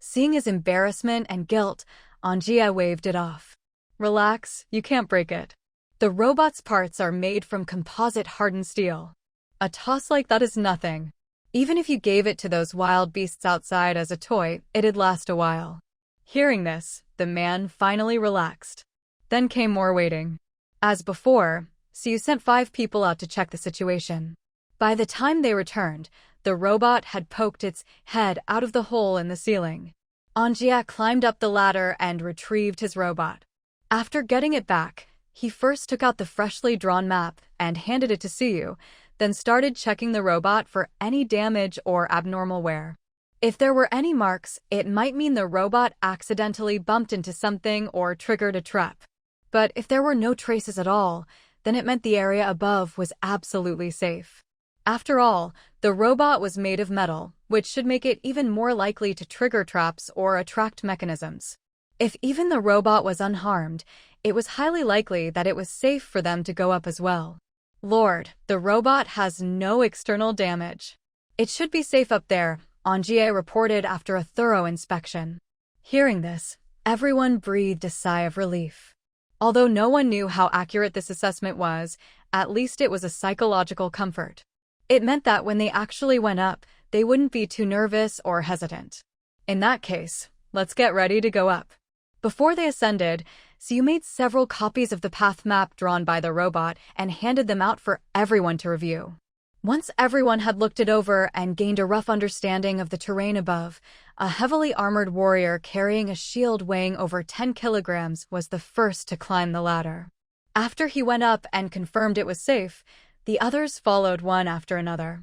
Seeing his embarrassment and guilt, Anjia waved it off. Relax, you can't break it. The robot's parts are made from composite hardened steel. A toss like that is nothing. Even if you gave it to those wild beasts outside as a toy, it'd last a while. Hearing this, the man finally relaxed. Then came more waiting. As before, Suyu sent 5 people out to check the situation. By the time they returned, the robot had poked its head out of the hole in the ceiling. Anjia climbed up the ladder and retrieved his robot. After getting it back, he first took out the freshly drawn map and handed it to Suyu, then started checking the robot for any damage or abnormal wear. If there were any marks, it might mean the robot accidentally bumped into something or triggered a trap. But if there were no traces at all, then it meant the area above was absolutely safe. After all, the robot was made of metal, which should make it even more likely to trigger traps or attract mechanisms. If even the robot was unharmed, it was highly likely that it was safe for them to go up as well. Lord, the robot has no external damage. It should be safe up there, Angie reported after a thorough inspection. Hearing this, everyone breathed a sigh of relief. Although no one knew how accurate this assessment was, at least it was a psychological comfort. It meant that when they actually went up, they wouldn't be too nervous or hesitant. In that case, let's get ready to go up. Before they ascended, Siu made several copies of the path map drawn by the robot and handed them out for everyone to review. Once everyone had looked it over and gained a rough understanding of the terrain above, a heavily armored warrior carrying a shield weighing over 10 kilograms was the first to climb the ladder. After he went up and confirmed it was safe, the others followed one after another.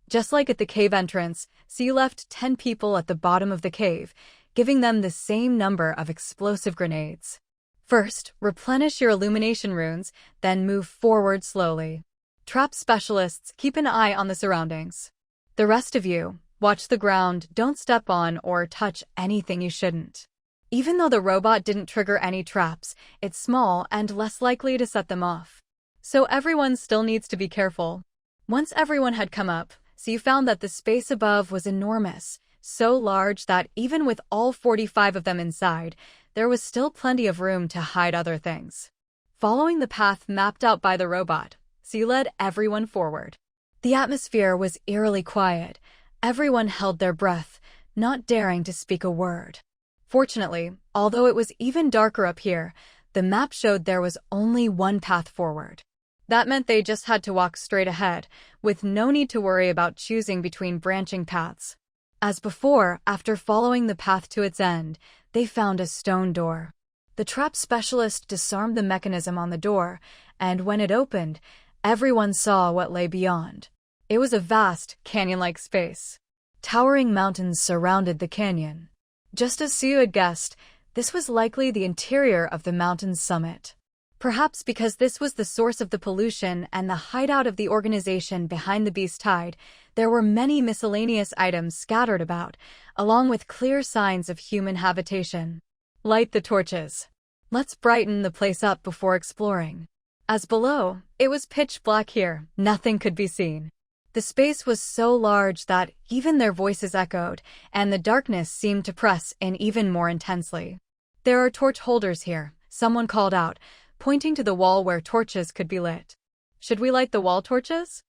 Just like at the cave entrance, Siu left 10 people at the bottom of the cave, giving them the same number of explosive grenades. First, replenish your illumination runes, then move forward slowly. Trap specialists, keep an eye on the surroundings. The rest of you, watch the ground, don't step on or touch anything you shouldn't. Even though the robot didn't trigger any traps, it's small and less likely to set them off. So everyone still needs to be careful. Once everyone had come up, Siu found that the space above was enormous, so large that even with all 45 of them inside, there was still plenty of room to hide other things. Following the path mapped out by the robot, Siu led everyone forward. The atmosphere was eerily quiet. Everyone held their breath, not daring to speak a word. Fortunately, although it was even darker up here, the map showed there was only one path forward. That meant they just had to walk straight ahead, with no need to worry about choosing between branching paths. As before, after following the path to its end, they found a stone door. The trap specialist disarmed the mechanism on the door, and when it opened, everyone saw what lay beyond. It was a vast, canyon-like space. Towering mountains surrounded the canyon. Just as Siu had guessed, this was likely the interior of the mountain's summit. Perhaps because this was the source of the pollution and the hideout of the organization behind the beast tide, there were many miscellaneous items scattered about, along with clear signs of human habitation. Light the torches. Let's brighten the place up before exploring. As below, it was pitch black here, nothing could be seen. The space was so large that even their voices echoed, and the darkness seemed to press in even more intensely. There are torch holders here, someone called out, pointing to the wall where torches could be lit. Should we light the wall torches?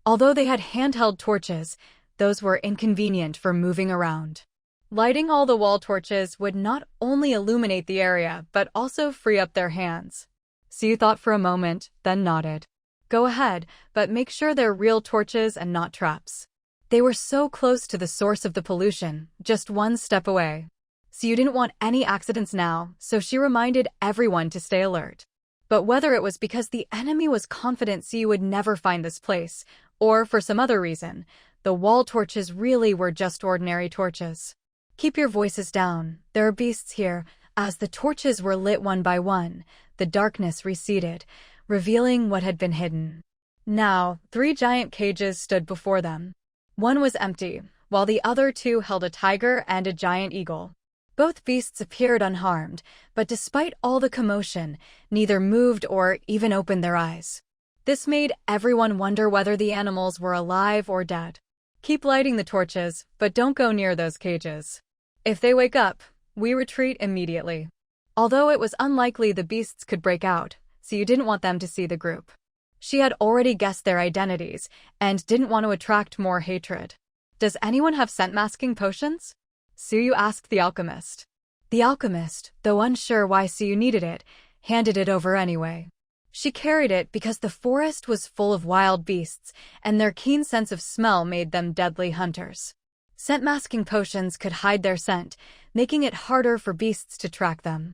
Although they had handheld torches, those were inconvenient for moving around. Lighting all the wall torches would not only illuminate the area, but also free up their hands. Siu thought for a moment, then nodded. Go ahead, but make sure they're real torches and not traps. They were so close to the source of the pollution, just one step away. Siu didn't want any accidents now, so she reminded everyone to stay alert. But whether it was because the enemy was confident Siu would never find this place, or for some other reason, the wall torches really were just ordinary torches. Keep your voices down, there are beasts here. As the torches were lit one by one, the darkness receded, revealing what had been hidden. Now, 3 giant cages stood before them. One was empty, while the other 2 held a tiger and a giant eagle. Both beasts appeared unharmed, but despite all the commotion, neither moved or even opened their eyes. This made everyone wonder whether the animals were alive or dead. Keep lighting the torches, but don't go near those cages. If they wake up, we retreat immediately. Although it was unlikely the beasts could break out, Siu didn't want them to see the group. She had already guessed their identities, and didn't want to attract more hatred. Does anyone have scent-masking potions? Siu asked the alchemist. The alchemist, though unsure why Siu needed it, handed it over anyway. She carried it because the forest was full of wild beasts, and their keen sense of smell made them deadly hunters. Scent-masking potions could hide their scent, making it harder for beasts to track them.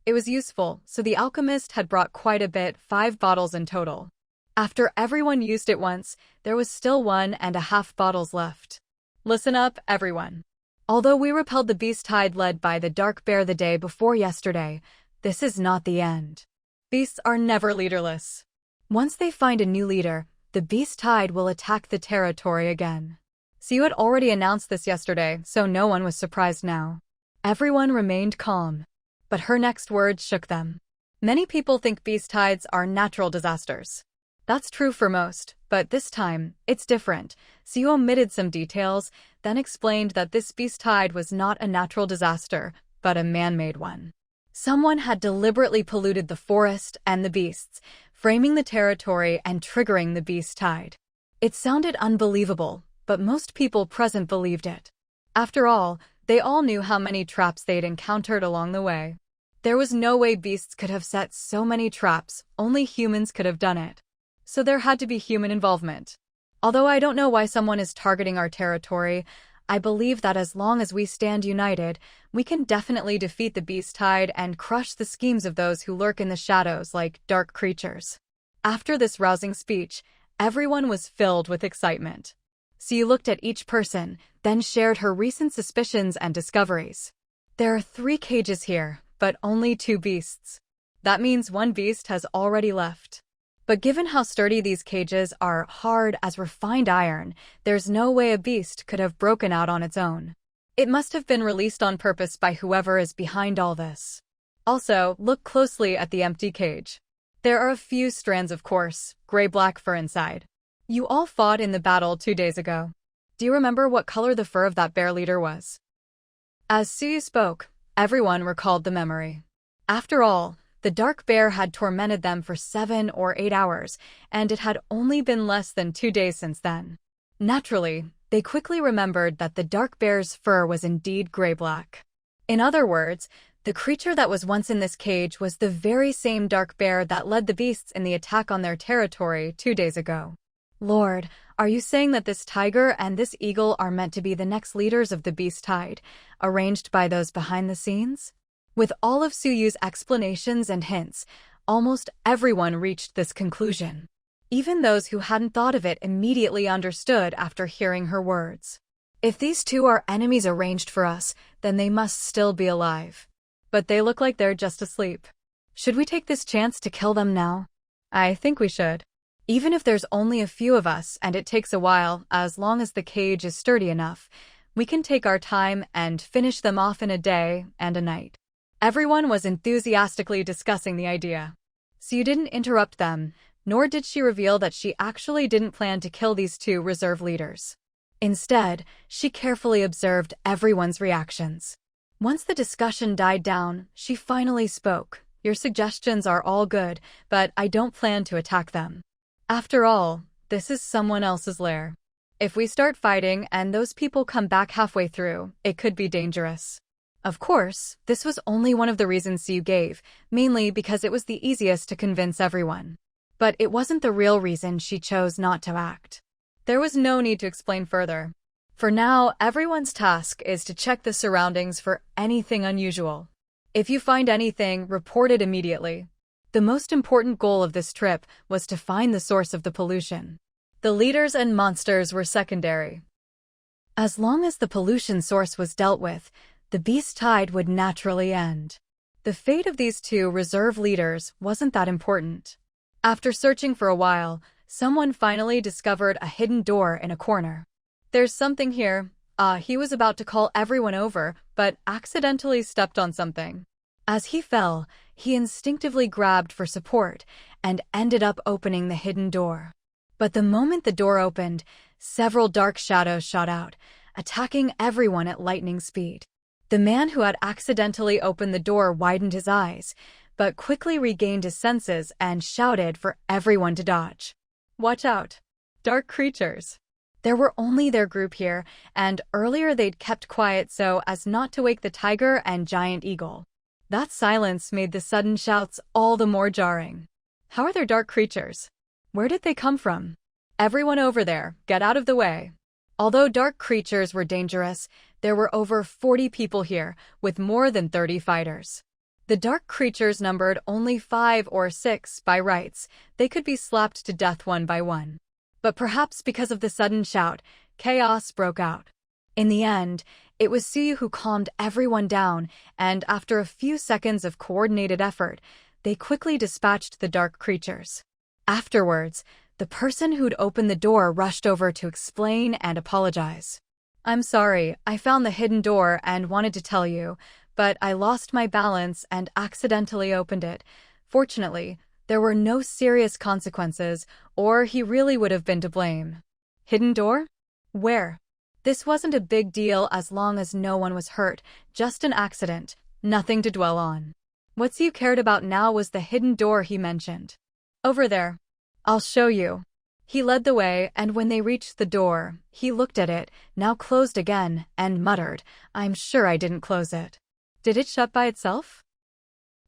It was useful, so the alchemist had brought quite a bit, 5 bottles in total. After everyone used it once, there was still 1.5 bottles left. Listen up, everyone. Although we repelled the beast tide led by the dark bear the day before yesterday, this is not the end. Beasts are never leaderless. Once they find a new leader, the beast tide will attack the territory again. So you had already announced this yesterday, so no one was surprised now. Everyone remained calm. But her next words shook them. Many people think beast tides are natural disasters. That's true for most, but this time, it's different. So you omitted some details, then explained that this beast tide was not a natural disaster, but a man-made one. Someone had deliberately polluted the forest and the beasts, framing the territory and triggering the beast tide. It sounded unbelievable, but most people present believed it. After all, they all knew how many traps they'd encountered along the way. There was no way beasts could have set so many traps, only humans could have done it. So there had to be human involvement. Although I don't know why someone is targeting our territory, I believe that as long as we stand united, we can definitely defeat the beast tide and crush the schemes of those who lurk in the shadows like dark creatures. After this rousing speech, everyone was filled with excitement. So you looked at each person, then shared her recent suspicions and discoveries. There are 3 cages here, but only 2 beasts. That means 1 beast has already left. But given how sturdy these cages are, hard as refined iron, there's no way a beast could have broken out on its own. It must have been released on purpose by whoever is behind all this. Also, look closely at the empty cage. There are a few strands of coarse, gray-black fur inside. You all fought in the battle 2 days ago. Do you remember what color the fur of that bear leader was? As Suyu spoke, everyone recalled the memory. After all, the dark bear had tormented them for 7 or 8 hours, and it had only been less than 2 days since then. Naturally, they quickly remembered that the dark bear's fur was indeed gray-black. In other words, the creature that was once in this cage was the very same dark bear that led the beasts in the attack on their territory 2 days ago. Lord, are you saying that this tiger and this eagle are meant to be the next leaders of the beast tide, arranged by those behind the scenes? With all of Suyu's explanations and hints, almost everyone reached this conclusion. Even those who hadn't thought of it immediately understood after hearing her words. If these 2 are enemies arranged for us, then they must still be alive. But they look like they're just asleep. Should we take this chance to kill them now? I think we should. Even if there's only a few of us and it takes a while, as long as the cage is sturdy enough, we can take our time and finish them off in a day and a night. Everyone was enthusiastically discussing the idea. So you didn't interrupt them, nor did she reveal that she actually didn't plan to kill these 2 reserve leaders. Instead, she carefully observed everyone's reactions. Once the discussion died down, she finally spoke. Your suggestions are all good, but I don't plan to attack them. After all, this is someone else's lair. If we start fighting and those people come back halfway through, it could be dangerous. Of course, this was only one of the reasons you gave, mainly because it was the easiest to convince everyone. But it wasn't the real reason she chose not to act. There was no need to explain further. For now, everyone's task is to check the surroundings for anything unusual. If you find anything, report it immediately. The most important goal of this trip was to find the source of the pollution. The leaders and monsters were secondary. As long as the pollution source was dealt with, the beast tide would naturally end. The fate of these 2 reserve leaders wasn't that important. After searching for a while, someone finally discovered a hidden door in a corner. There's something here. He was about to call everyone over, but accidentally stepped on something. As he fell, he instinctively grabbed for support and ended up opening the hidden door. But the moment the door opened, several dark shadows shot out, attacking everyone at lightning speed. The man who had accidentally opened the door widened his eyes, but quickly regained his senses and shouted for everyone to dodge. Watch out! Dark creatures! There were only their group here, and earlier they'd kept quiet so as not to wake the tiger and giant eagle. That silence made the sudden shouts all the more jarring. How are there dark creatures? Where did they come from? Everyone over there, get out of the way. Although dark creatures were dangerous, there were over 40 people here, with more than 30 fighters. The dark creatures numbered only 5 or 6 by rights. They could be slapped to death one by one. But perhaps because of the sudden shout, chaos broke out. In the end, it was Suyu who calmed everyone down, and after a few seconds of coordinated effort, they quickly dispatched the dark creatures. Afterwards, the person who'd opened the door rushed over to explain and apologize. "I'm sorry, I found the hidden door and wanted to tell you, but I lost my balance and accidentally opened it. Fortunately, there were no serious consequences, or he really would have been to blame." Hidden door? Where? This wasn't a big deal as long as no one was hurt, just an accident, nothing to dwell on. What Suyu cared about now was the hidden door he mentioned. "Over there. I'll show you." He led the way, and when they reached the door, he looked at it, now closed again, and muttered, "I'm sure I didn't close it. Did it shut by itself?"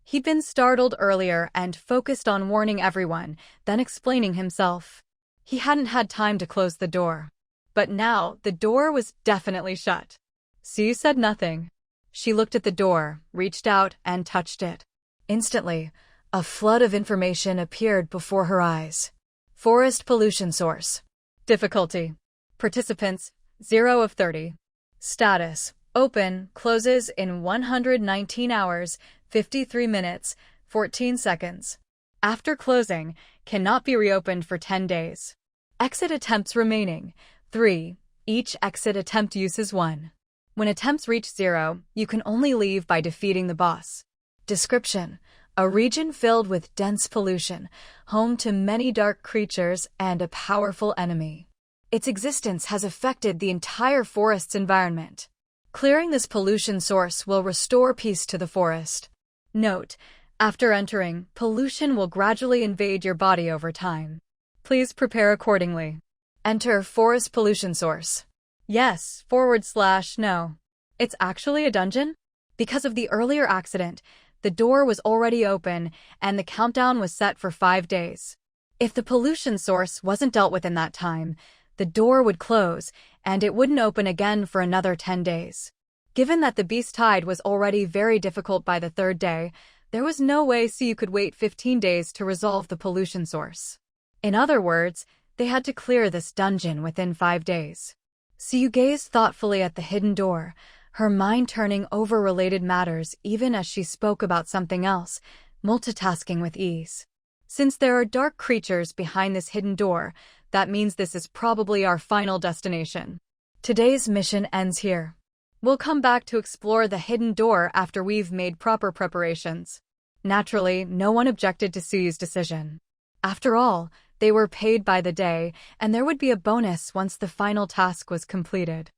He'd been startled earlier and focused on warning everyone, then explaining himself. He hadn't had time to close the door. But now, the door was definitely shut. Suyu said nothing. She looked at the door, reached out, and touched it. Instantly, a flood of information appeared before her eyes. Forest pollution source. Difficulty. Participants, 0 of 30. Status. Open, closes in 119 hours, 53 minutes, 14 seconds. After closing, cannot be reopened for 10 days. Exit attempts remaining, 3. Each exit attempt uses 1. When attempts reach 0, you can only leave by defeating the boss. Description. A region filled with dense pollution, home to many dark creatures and a powerful enemy. Its existence has affected the entire forest's environment. Clearing this pollution source will restore peace to the forest. Note: after entering, pollution will gradually invade your body over time. Please prepare accordingly. Enter forest pollution source. Yes, /no. It's actually a dungeon? Because of the earlier accident, the door was already open and the countdown was set for 5 days. If the pollution source wasn't dealt with in that time, the door would close and it wouldn't open again for another 10 days. Given that the beast tide was already very difficult by the 3rd day, there was no way Suyu could wait 15 days to resolve the pollution source. In other words, they had to clear this dungeon within 5 days. Suyu gazed thoughtfully at the hidden door, her mind turning over related matters even as she spoke about something else, multitasking with ease. Since there are dark creatures behind this hidden door, that means this is probably our final destination. Today's mission ends here. We'll come back to explore the hidden door after we've made proper preparations. Naturally, no one objected to Suyu's decision. After all, they were paid by the day, and there would be a bonus once the final task was completed.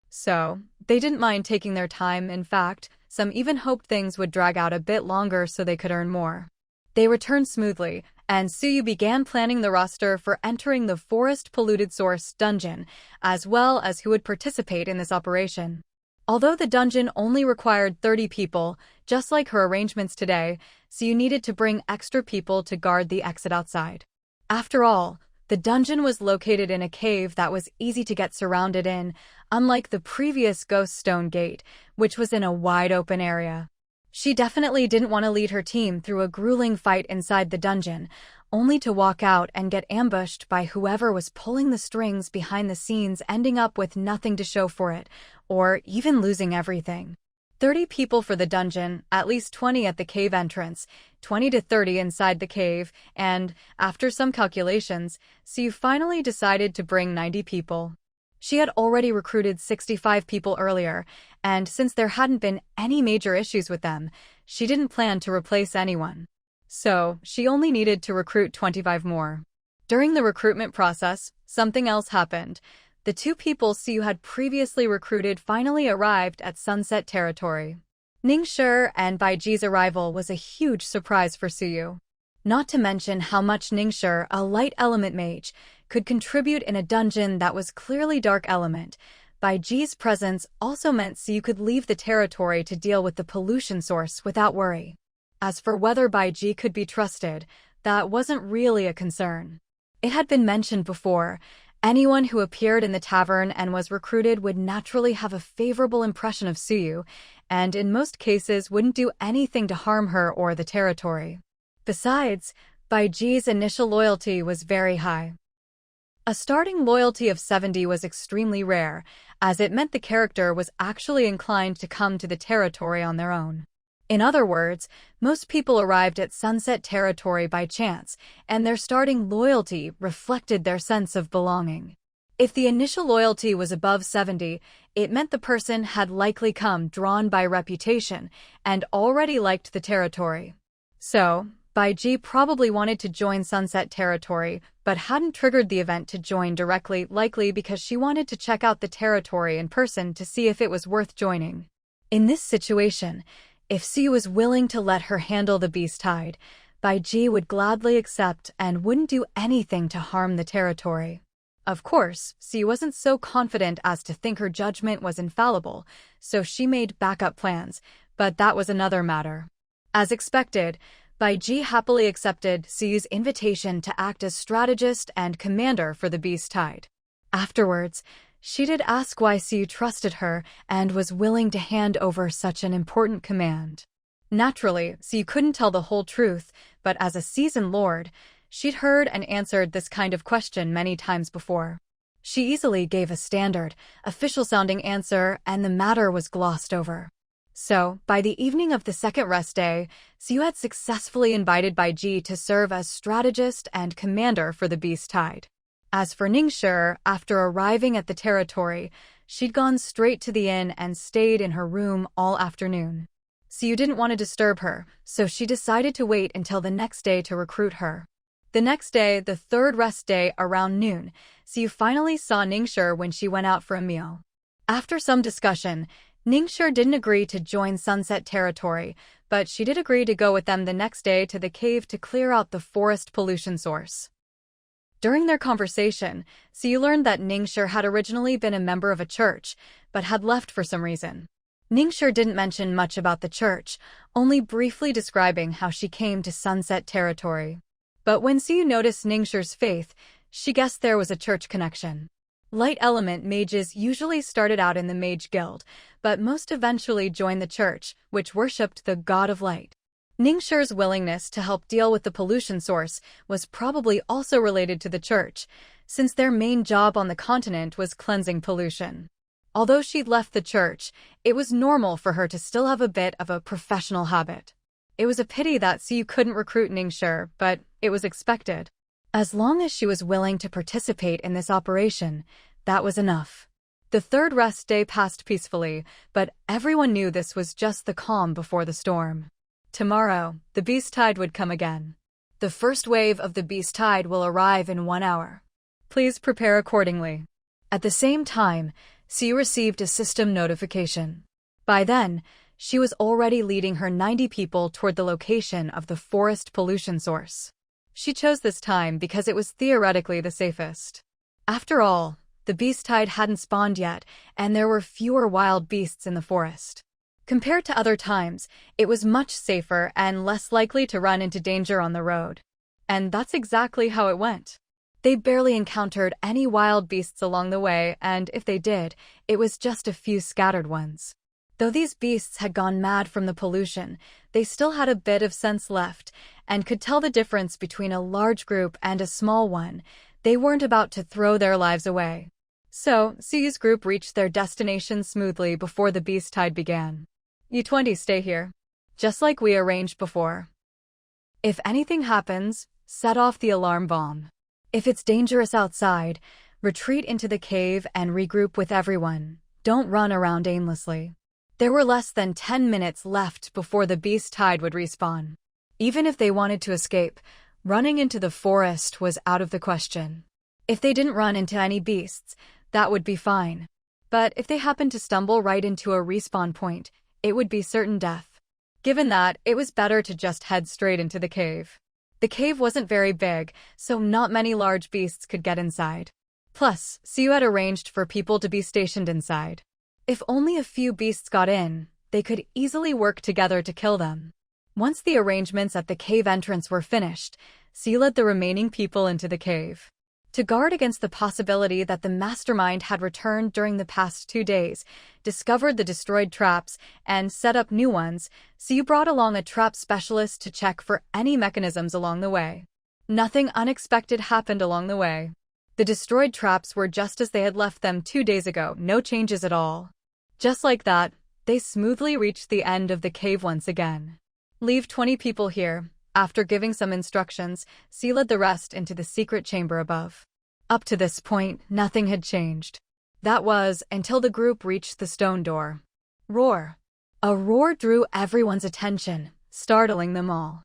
So, they didn't mind taking their time. In fact, some even hoped things would drag out a bit longer so they could earn more. They returned smoothly, and Suyu began planning the roster for entering the Forest Polluted Source dungeon, as well as who would participate in this operation. Although the dungeon only required 30 people, just like her arrangements today, Suyu needed to bring extra people to guard the exit outside. After all, the dungeon was located in a cave that was easy to get surrounded in, unlike the previous ghost stone gate, which was in a wide-open area. She definitely didn't want to lead her team through a grueling fight inside the dungeon, only to walk out and get ambushed by whoever was pulling the strings behind the scenes, ending up with nothing to show for it, or even losing everything. 30 people for the dungeon, at least 20 at the cave entrance, 20 to 30 inside the cave, and, after some calculations, Suyu finally decided to bring 90 people. She had already recruited 65 people earlier, and since there hadn't been any major issues with them, she didn't plan to replace anyone. So, she only needed to recruit 25 more. During the recruitment process, something else happened. The 2 people Suyu had previously recruited finally arrived at Sunset Territory. Ningshi and Baiji's arrival was a huge surprise for Suyu. Not to mention how much Ningshi, a light element mage, could contribute in a dungeon that was clearly dark element. Baiji's presence also meant Suyu could leave the territory to deal with the pollution source without worry. As for whether Baiji could be trusted, that wasn't really a concern. It had been mentioned before. Anyone who appeared in the tavern and was recruited would naturally have a favorable impression of Suyu, and in most cases wouldn't do anything to harm her or the territory. Besides, Baiji's initial loyalty was very high. A starting loyalty of 70 was extremely rare, as it meant the character was actually inclined to come to the territory on their own. In other words, most people arrived at Sunset Territory by chance, and their starting loyalty reflected their sense of belonging. If the initial loyalty was above 70, it meant the person had likely come drawn by reputation and already liked the territory. So, Bai Ji probably wanted to join Sunset Territory, but hadn't triggered the event to join directly, likely because she wanted to check out the territory in person to see if it was worth joining. In this situation, if Siyu was willing to let her handle the beast tide, Bai Ji would gladly accept and wouldn't do anything to harm the territory. Of course, Siyu wasn't so confident as to think her judgment was infallible, so she made backup plans, but that was another matter. As expected, Bai Ji happily accepted Siyu's invitation to act as strategist and commander for the beast tide. Afterwards, she did ask why Siyu trusted her and was willing to hand over such an important command. Naturally, Siyu couldn't tell the whole truth, but as a seasoned lord, she'd heard and answered this kind of question many times before. She easily gave a standard, official-sounding answer, and the matter was glossed over. So, by the evening of the second rest day, Siyu had successfully invited Bai Ji to serve as strategist and commander for the beast tide. As for Ningshi, after arriving at the territory, she'd gone straight to the inn and stayed in her room all afternoon. Siyu didn't want to disturb her, so she decided to wait until the next day to recruit her. The next day, the third rest day, around noon, Siyu finally saw Ningshi when she went out for a meal. After some discussion, Ningshi didn't agree to join Sunset Territory, but she did agree to go with them the next day to the cave to clear out the forest pollution source. During their conversation, Siyu learned that Ningshi had originally been a member of a church, but had left for some reason. Ningshi didn't mention much about the church, only briefly describing how she came to Sunset Territory. But when Siyu noticed Ningshi's faith, she guessed there was a church connection. Light element mages usually started out in the mage guild, but most eventually joined the church, which worshipped the god of light. Ningxi's willingness to help deal with the pollution source was probably also related to the church, since their main job on the continent was cleansing pollution. Although she'd left the church, it was normal for her to still have a bit of a professional habit. It was a pity that Siyu couldn't recruit Ningxi, but it was expected. As long as she was willing to participate in this operation, that was enough. The third rest day passed peacefully, but everyone knew this was just the calm before the storm. Tomorrow, the beast tide would come again. The first wave of the beast tide will arrive in 1 hour. Please prepare accordingly. At the same time, Siyu received a system notification. By then, she was already leading her 90 people toward the location of the forest pollution source. She chose this time because it was theoretically the safest. After all, the beast tide hadn't spawned yet, and there were fewer wild beasts in the forest. Compared to other times, it was much safer and less likely to run into danger on the road. And that's exactly how it went. They barely encountered any wild beasts along the way, and if they did, it was just a few scattered ones. Though these beasts had gone mad from the pollution, they still had a bit of sense left, and could tell the difference between a large group and a small one. They weren't about to throw their lives away. So, Siyu's group reached their destination smoothly before the beast tide began. You 20 stay here. Just like we arranged before. If anything happens, set off the alarm bomb. If it's dangerous outside, retreat into the cave and regroup with everyone. Don't run around aimlessly. There were less than 10 minutes left before the beast tide would respawn. Even if they wanted to escape, running into the forest was out of the question. If they didn't run into any beasts, that would be fine. But if they happened to stumble right into a respawn point, it would be certain death. Given that, it was better to just head straight into the cave. The cave wasn't very big, so not many large beasts could get inside. Plus, Siyu had arranged for people to be stationed inside. If only a few beasts got in, they could easily work together to kill them. Once the arrangements at the cave entrance were finished, Siyu led the remaining people into the cave. To guard against the possibility that the mastermind had returned during the past 2 days, discovered the destroyed traps, and set up new ones, Siyu brought along a trap specialist to check for any mechanisms along the way. Nothing unexpected happened along the way. The destroyed traps were just as they had left them 2 days ago, no changes at all. Just like that, they smoothly reached the end of the cave once again. Leave 20 people here. After giving some instructions, C led the rest into the secret chamber above. Up to this point, nothing had changed. That was, until the group reached the stone door. Roar! A roar drew everyone's attention, startling them all.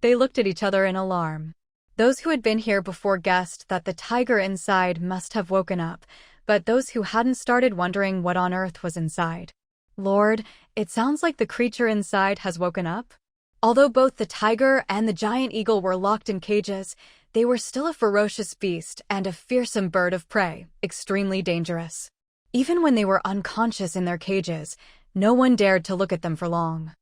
They looked at each other in alarm. Those who had been here before guessed that the tiger inside must have woken up, but those who hadn't started wondering what on earth was inside. Lord, it sounds like the creature inside has woken up? Although both the tiger and the giant eagle were locked in cages, they were still a ferocious beast and a fearsome bird of prey, extremely dangerous. Even when they were unconscious in their cages, no one dared to look at them for long.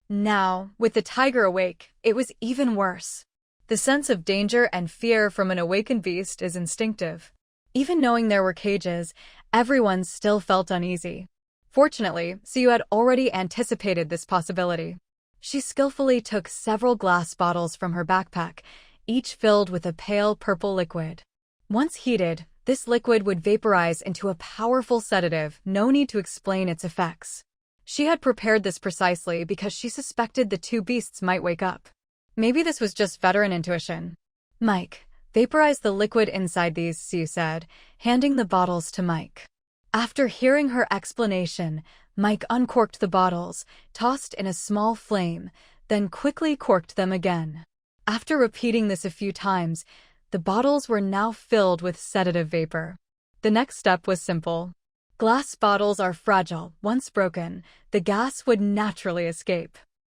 Now, with the tiger awake, it was even worse. The sense of danger and fear from an awakened beast is instinctive. Even knowing there were cages, everyone still felt uneasy. Fortunately, Siyu had already anticipated this possibility. She skillfully took several glass bottles from her backpack, each filled with a pale purple liquid. Once heated, this liquid would vaporize into a powerful sedative, no need to explain its effects. She had prepared this precisely because she suspected the two beasts might wake up. Maybe this was just veteran intuition. Mike, vaporize the liquid inside these, Siyu said, handing the bottles to Mike. After hearing her explanation, Mike uncorked the bottles, tossed in a small flame, then quickly corked them again. After repeating this a few times, the bottles were now filled with sedative vapor. The next step was simple. Glass bottles are fragile. Once broken, the gas would naturally escape.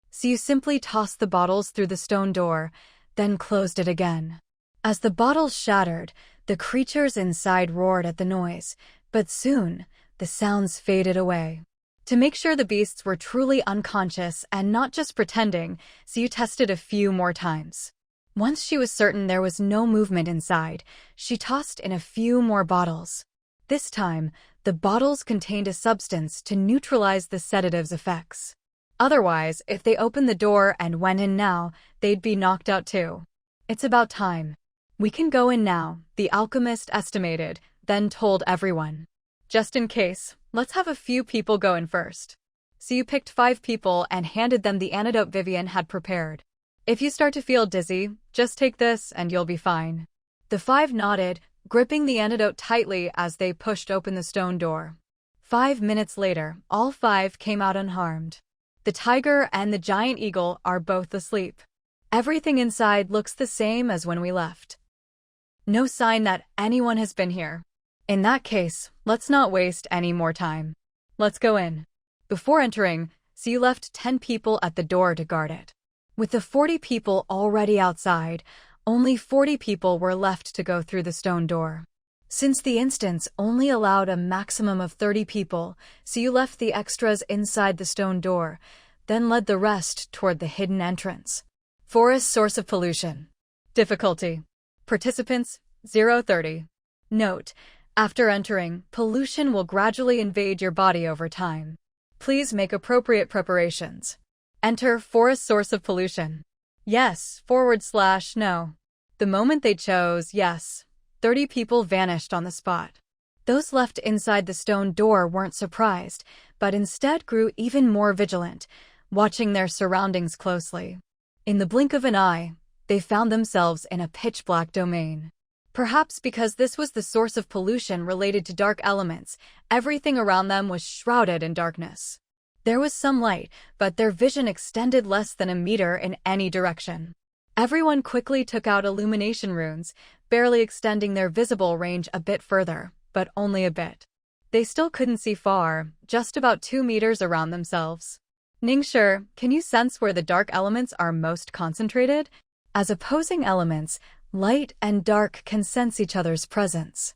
So you simply tossed the bottles through the stone door, then closed it again. As the bottles shattered, the creatures inside roared at the noise, but soon, the sounds faded away. To make sure the beasts were truly unconscious and not just pretending, Siyu tested a few more times. Once she was certain there was no movement inside, she tossed in a few more bottles. This time, the bottles contained a substance to neutralize the sedative's effects. Otherwise, if they opened the door and went in now, they'd be knocked out too. It's about time. We can go in now, the alchemist estimated, then told everyone. Just in case, let's have a few people go in first. So you picked 5 people and handed them the antidote Vivian had prepared. If you start to feel dizzy, just take this and you'll be fine. The 5 nodded, gripping the antidote tightly as they pushed open the stone door. 5 minutes later, all 5 came out unharmed. The tiger and the giant eagle are both asleep. Everything inside looks the same as when we left. No sign that anyone has been here. In that case, let's not waste any more time. Let's go in. Before entering, Siyu left 10 people at the door to guard it. With the 40 people already outside, only 40 people were left to go through the stone door. Since the instance only allowed a maximum of 30 people, Siyu left the extras inside the stone door, then led the rest toward the hidden entrance. Forest source of pollution. Difficulty. Participants, 030. Note: after entering, pollution will gradually invade your body over time. Please make appropriate preparations. Enter forest source of pollution. Yes, /no. The moment they chose yes, 30 people vanished on the spot. Those left inside the stone door weren't surprised, but instead grew even more vigilant, watching their surroundings closely. In the blink of an eye, they found themselves in a pitch-black domain. Perhaps because this was the source of pollution related to dark elements, everything around them was shrouded in darkness. There was some light, but their vision extended less than a meter in any direction. Everyone quickly took out illumination runes, barely extending their visible range a bit further, but only a bit. They still couldn't see far, just about 2 meters around themselves. Ningshi, can you sense where the dark elements are most concentrated? As opposing elements, light and dark can sense each other's presence.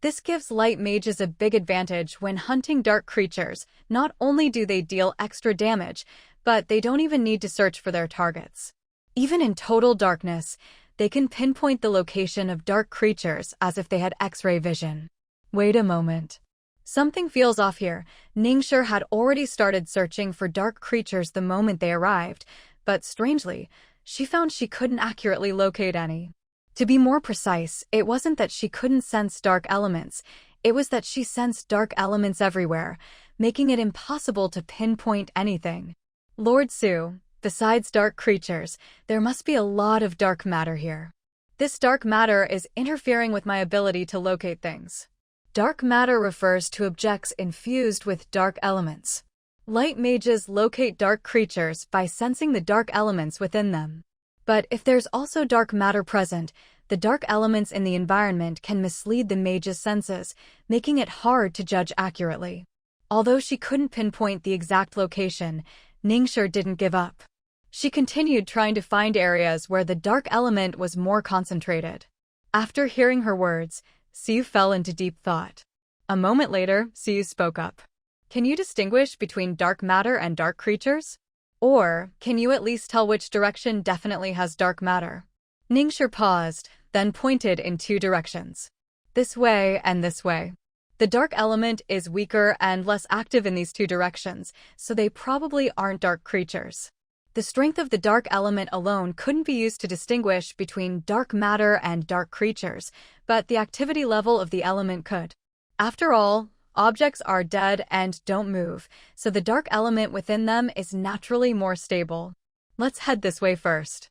This gives light mages a big advantage when hunting dark creatures. Not only do they deal extra damage, but they don't even need to search for their targets. Even in total darkness, they can pinpoint the location of dark creatures as if they had X-ray vision. Wait a moment. Something feels off here. Ningshi had already started searching for dark creatures the moment they arrived, but strangely, she found she couldn't accurately locate any. To be more precise, it wasn't that she couldn't sense dark elements, it was that she sensed dark elements everywhere, making it impossible to pinpoint anything. Lord Sue, besides dark creatures, there must be a lot of dark matter here. This dark matter is interfering with my ability to locate things. Dark matter refers to objects infused with dark elements. Light mages locate dark creatures by sensing the dark elements within them. But if there's also dark matter present, the dark elements in the environment can mislead the mage's senses, making it hard to judge accurately. Although she couldn't pinpoint the exact location, Ningxia didn't give up. She continued trying to find areas where the dark element was more concentrated. After hearing her words, Siyu fell into deep thought. A moment later, Siyu spoke up. Can you distinguish between dark matter and dark creatures? Or, can you at least tell which direction definitely has dark matter? Ningxia paused, then pointed in two directions. This way and this way. The dark element is weaker and less active in these two directions, so they probably aren't dark creatures. The strength of the dark element alone couldn't be used to distinguish between dark matter and dark creatures, but the activity level of the element could. After all, objects are dead and don't move, so the dark element within them is naturally more stable. Let's head this way first.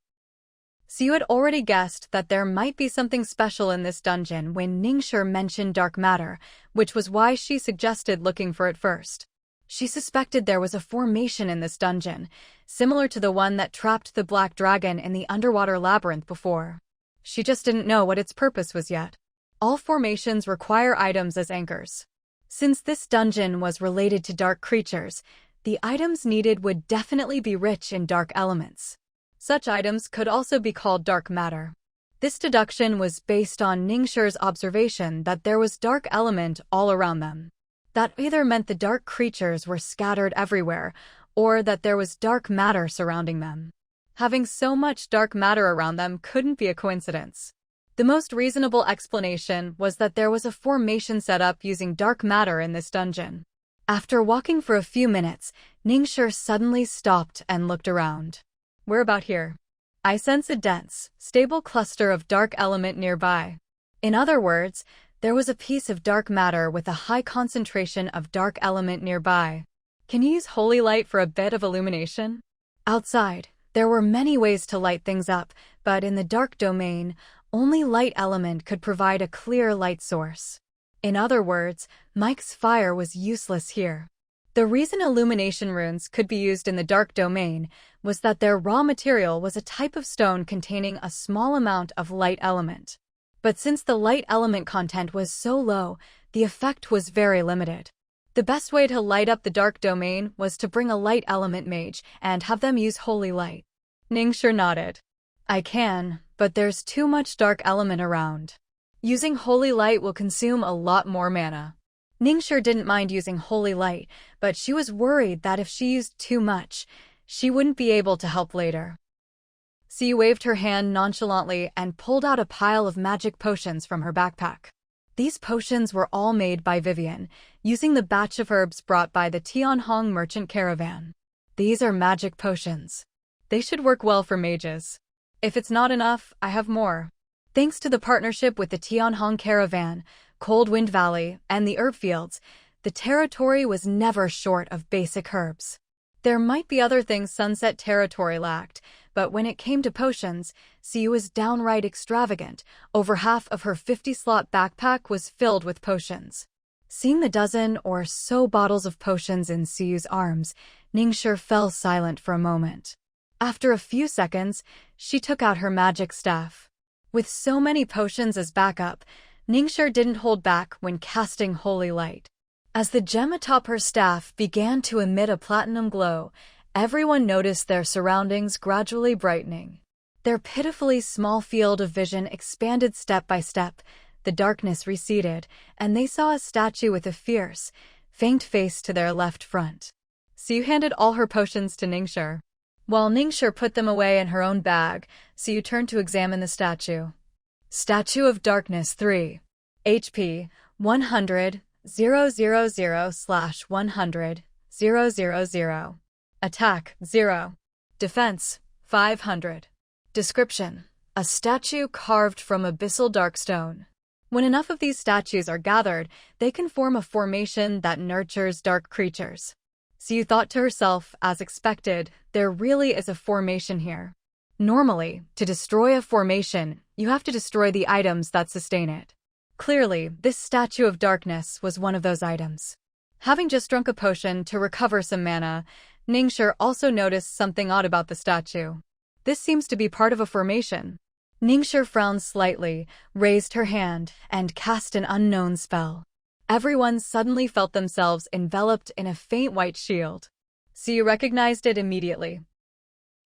Siyu had already guessed that there might be something special in this dungeon when Ningxia mentioned dark matter, which was why she suggested looking for it first. She suspected there was a formation in this dungeon, similar to the one that trapped the black dragon in the underwater labyrinth before. She just didn't know what its purpose was yet. All formations require items as anchors. Since this dungeon was related to dark creatures, the items needed would definitely be rich in dark elements. Such items could also be called dark matter. This deduction was based on Ningxia's observation that there was dark element all around them. That either meant the dark creatures were scattered everywhere, or that there was dark matter surrounding them. Having so much dark matter around them couldn't be a coincidence. The most reasonable explanation was that there was a formation set up using dark matter in this dungeon. After walking for a few minutes, Ningxia suddenly stopped and looked around. We're about here. I sense a dense, stable cluster of dark element nearby. In other words, there was a piece of dark matter with a high concentration of dark element nearby. Can you use holy light for a bit of illumination? Outside, there were many ways to light things up, but in the dark domain, only light element could provide a clear light source. In other words, Mike's fire was useless here. The reason illumination runes could be used in the dark domain was that their raw material was a type of stone containing a small amount of light element. But since the light element content was so low, the effect was very limited. The best way to light up the dark domain was to bring a light element mage and have them use holy light. Ningxia nodded. I can, but there's too much dark element around. Using holy light will consume a lot more mana. Ningxia didn't mind using holy light, but she was worried that if she used too much, she wouldn't be able to help later. Siyu waved her hand nonchalantly and pulled out a pile of magic potions from her backpack. These potions were all made by Vivian, using the batch of herbs brought by the Tianhong merchant caravan. These are magic potions. They should work well for mages. If it's not enough, I have more. Thanks to the partnership with the Tianhong caravan, Cold Wind Valley, and the herb fields, the territory was never short of basic herbs. There might be other things Sunset Territory lacked, but when it came to potions, Siyu was downright extravagant. Over half of her 50-slot backpack was filled with potions. Seeing the dozen or so bottles of potions in Siyu's arms, Ningxia fell silent for a moment. After a few seconds, she took out her magic staff. With so many potions as backup, Ningxia didn't hold back when casting holy light. As the gem atop her staff began to emit a platinum glow, everyone noticed their surroundings gradually brightening. Their pitifully small field of vision expanded step by step, the darkness receded, and they saw a statue with a fierce, faint face to their left front. Siyu handed all her potions to Ningxia. While Ningxia put them away in her own bag, Siyu turned to examine the statue. Statue of Darkness 3. HP 100 000/100 000. Attack 0. Defense 500. Description: a statue carved from abyssal dark stone. When enough of these statues are gathered, they can form a formation that nurtures dark creatures. Siyu thought to herself, as expected, there really is a formation here. Normally, to destroy a formation, you have to destroy the items that sustain it. Clearly, this statue of darkness was one of those items. Having just drunk a potion to recover some mana, Ningxia also noticed something odd about the statue. This seems to be part of a formation. Ningxia frowned slightly, raised her hand, and cast an unknown spell. Everyone suddenly felt themselves enveloped in a faint white shield. Siyu recognized it immediately.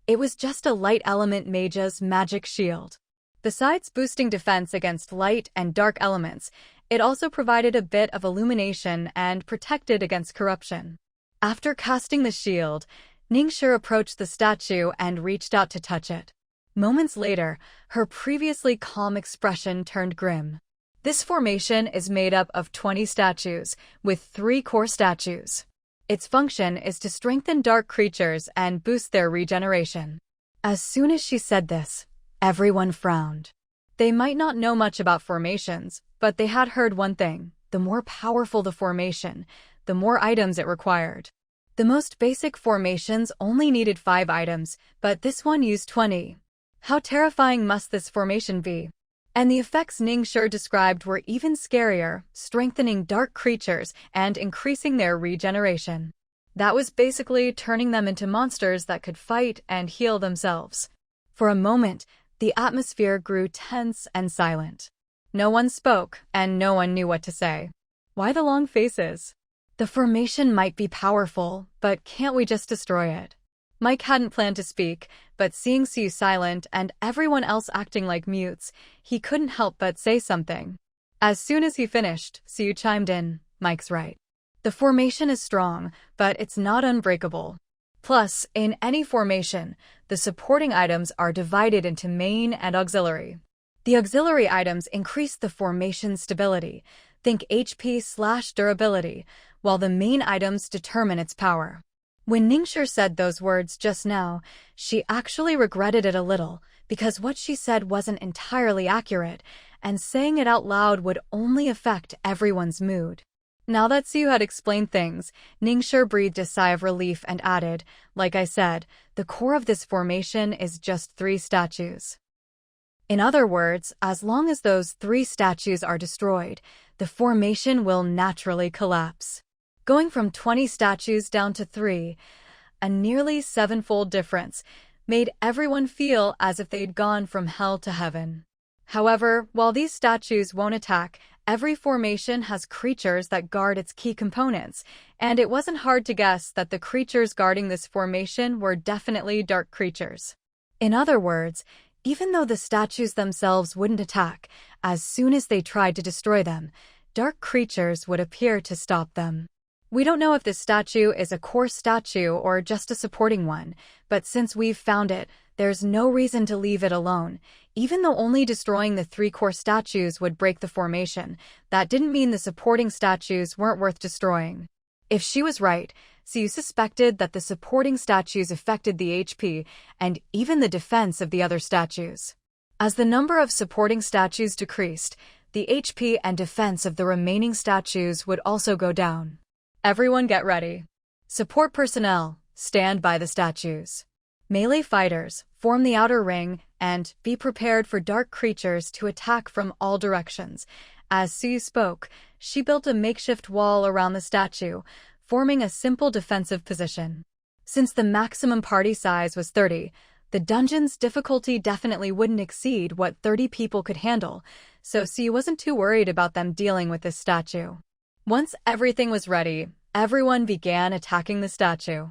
It was just a light element mage's magic shield. Besides boosting defense against light and dark elements, it also provided a bit of illumination and protected against corruption. After casting the shield, Ningxia approached the statue and reached out to touch it. Moments later, her previously calm expression turned grim. This formation is made up of 20 statues, with 3 core statues. Its function is to strengthen dark creatures and boost their regeneration. As soon as she said this, everyone frowned. They might not know much about formations, but they had heard one thing: the more powerful the formation, the more items it required. The most basic formations only needed 5 items, but this one used 20. How terrifying must this formation be? And the effects Ningxia described were even scarier, strengthening dark creatures and increasing their regeneration. That was basically turning them into monsters that could fight and heal themselves. For a moment, the atmosphere grew tense and silent. No one spoke, and no one knew what to say. Why the long faces? The formation might be powerful, but can't we just destroy it? Mike hadn't planned to speak, but seeing Siyu silent and everyone else acting like mutes, he couldn't help but say something. As soon as he finished, Siyu chimed in, "Mike's right. The formation is strong, but it's not unbreakable. Plus, in any formation, the supporting items are divided into main and auxiliary. The auxiliary items increase the formation's stability, think HP/durability, while the main items determine its power." When Ningxia said those words just now, she actually regretted it a little, because what she said wasn't entirely accurate, and saying it out loud would only affect everyone's mood. Now that Siyu had explained things, Ningxia breathed a sigh of relief and added, "Like I said, the core of this formation is just 3 statues. In other words, as long as those 3 statues are destroyed, the formation will naturally collapse." Going from 20 statues down to 3, a nearly 7-fold difference, made everyone feel as if they'd gone from hell to heaven. However, while these statues won't attack, every formation has creatures that guard its key components, and it wasn't hard to guess that the creatures guarding this formation were definitely dark creatures. In other words, even though the statues themselves wouldn't attack, as soon as they tried to destroy them, dark creatures would appear to stop them. We don't know if this statue is a core statue or just a supporting one, but since we've found it, there's no reason to leave it alone. Even though only destroying the 3 core statues would break the formation, that didn't mean the supporting statues weren't worth destroying. If she was right, Siyu suspected that the supporting statues affected the HP and even the defense of the other statues. As the number of supporting statues decreased, the HP and defense of the remaining statues would also go down. Everyone get ready. Support personnel, stand by the statues. Melee fighters, form the outer ring, and be prepared for dark creatures to attack from all directions. As Siyu spoke, she built a makeshift wall around the statue, forming a simple defensive position. Since the maximum party size was 30, the dungeon's difficulty definitely wouldn't exceed what 30 people could handle, so Siyu wasn't too worried about them dealing with this statue. Once everything was ready, everyone began attacking the statue.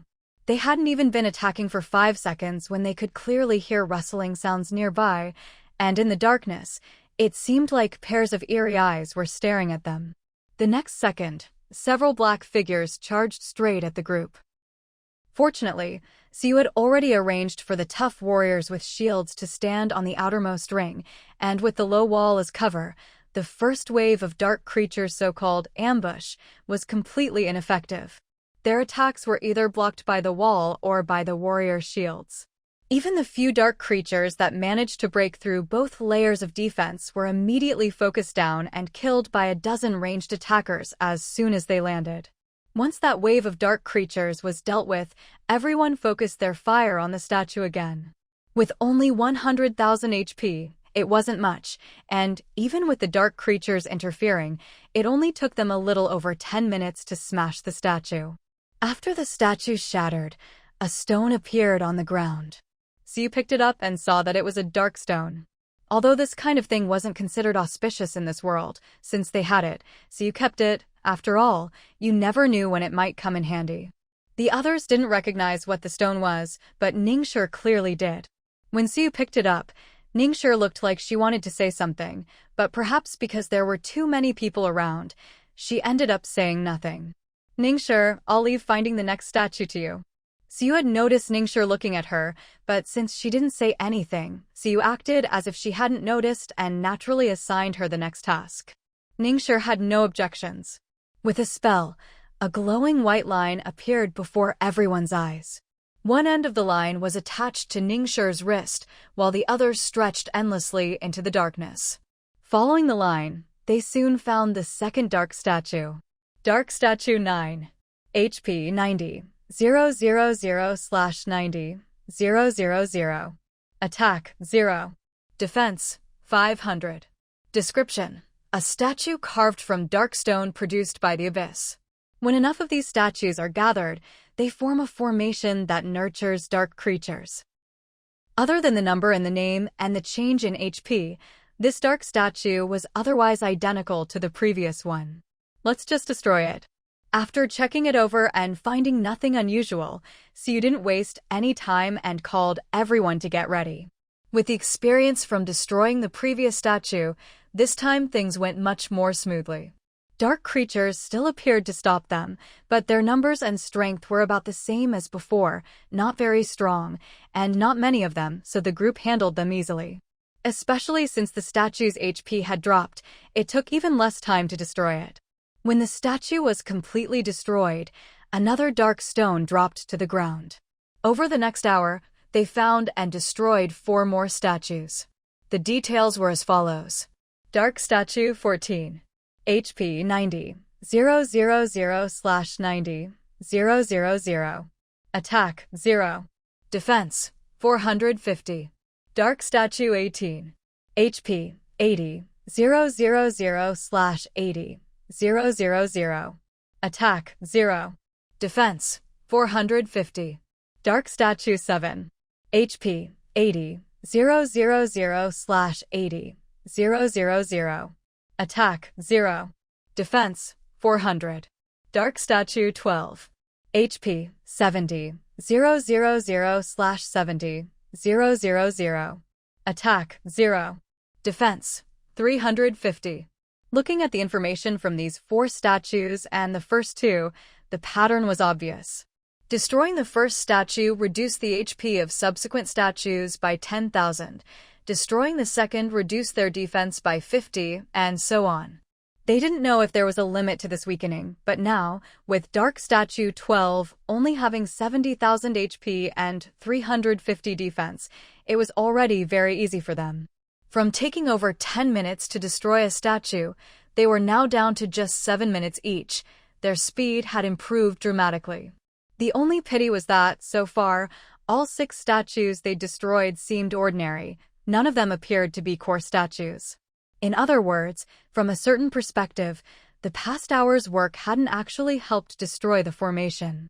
They hadn't even been attacking for 5 seconds when they could clearly hear rustling sounds nearby, and in the darkness, it seemed like pairs of eerie eyes were staring at them. The next second, several black figures charged straight at the group. Fortunately, Siyu had already arranged for the tough warriors with shields to stand on the outermost ring, and with the low wall as cover, the first wave of dark creatures' so-called ambush was completely ineffective. Their attacks were either blocked by the wall or by the warrior shields. Even the few dark creatures that managed to break through both layers of defense were immediately focused down and killed by a dozen ranged attackers as soon as they landed. Once that wave of dark creatures was dealt with, everyone focused their fire on the statue again. With only 100,000 HP, it wasn't much, and even with the dark creatures interfering, it only took them a little over 10 minutes to smash the statue. After the statue shattered, a stone appeared on the ground. So you picked it up and saw that it was a dark stone. Although this kind of thing wasn't considered auspicious in this world, since they had it, so you kept it. After all, you never knew when it might come in handy. The others didn't recognize what the stone was, but Ningxue clearly did. When Siyu picked it up, Ningxue looked like she wanted to say something, but perhaps because there were too many people around, she ended up saying nothing. Ningxue, I'll leave finding the next statue to you. Siyu had noticed Ningxue looking at her, but since she didn't say anything, Siyu acted as if she hadn't noticed and naturally assigned her the next task. Ningxue had no objections. With a spell, a glowing white line appeared before everyone's eyes. One end of the line was attached to Ningxue's wrist, while the other stretched endlessly into the darkness. Following the line, they soon found the second dark statue. Dark Statue 9. HP 90. 000/90. 000. Attack 0. Defense 500. Description: a statue carved from dark stone produced by the abyss. When enough of these statues are gathered, they form a formation that nurtures dark creatures. Other than the number in the name and the change in HP, this dark statue was otherwise identical to the previous one. Let's just destroy it. After checking it over and finding nothing unusual, Siyu didn't waste any time and called everyone to get ready. With the experience from destroying the previous statue, this time things went much more smoothly. Dark creatures still appeared to stop them, but their numbers and strength were about the same as before, not very strong, and not many of them, so the group handled them easily. Especially since the statue's HP had dropped, it took even less time to destroy it. When the statue was completely destroyed, another dark stone dropped to the ground. Over the next hour, they found and destroyed 4 more statues. The details were as follows. Dark Statue 14. HP 90. 000/90. 000. Attack 0. Defense 450. Dark Statue 18. HP 80. 000/80. 000. Attack 0. Defense 450. Dark Statue 7. HP 80. 000/80. 000. Attack 0. Defense 400. Dark Statue 12. HP 70. 000/70. 000. Attack 0. Defense 350. Looking at the information from these 4 statues and the first 2, the pattern was obvious. Destroying the first statue reduced the HP of subsequent statues by 10,000. Destroying the second reduced their defense by 50, and so on. They didn't know if there was a limit to this weakening, but now, with Dark Statue 12 only having 70,000 HP and 350 defense, it was already very easy for them. From taking over 10 minutes to destroy a statue, they were now down to just 7 minutes each. Their speed had improved dramatically. The only pity was that, so far, all 6 statues they destroyed seemed ordinary. None of them appeared to be core statues. In other words, from a certain perspective, the past hour's work hadn't actually helped destroy the formation.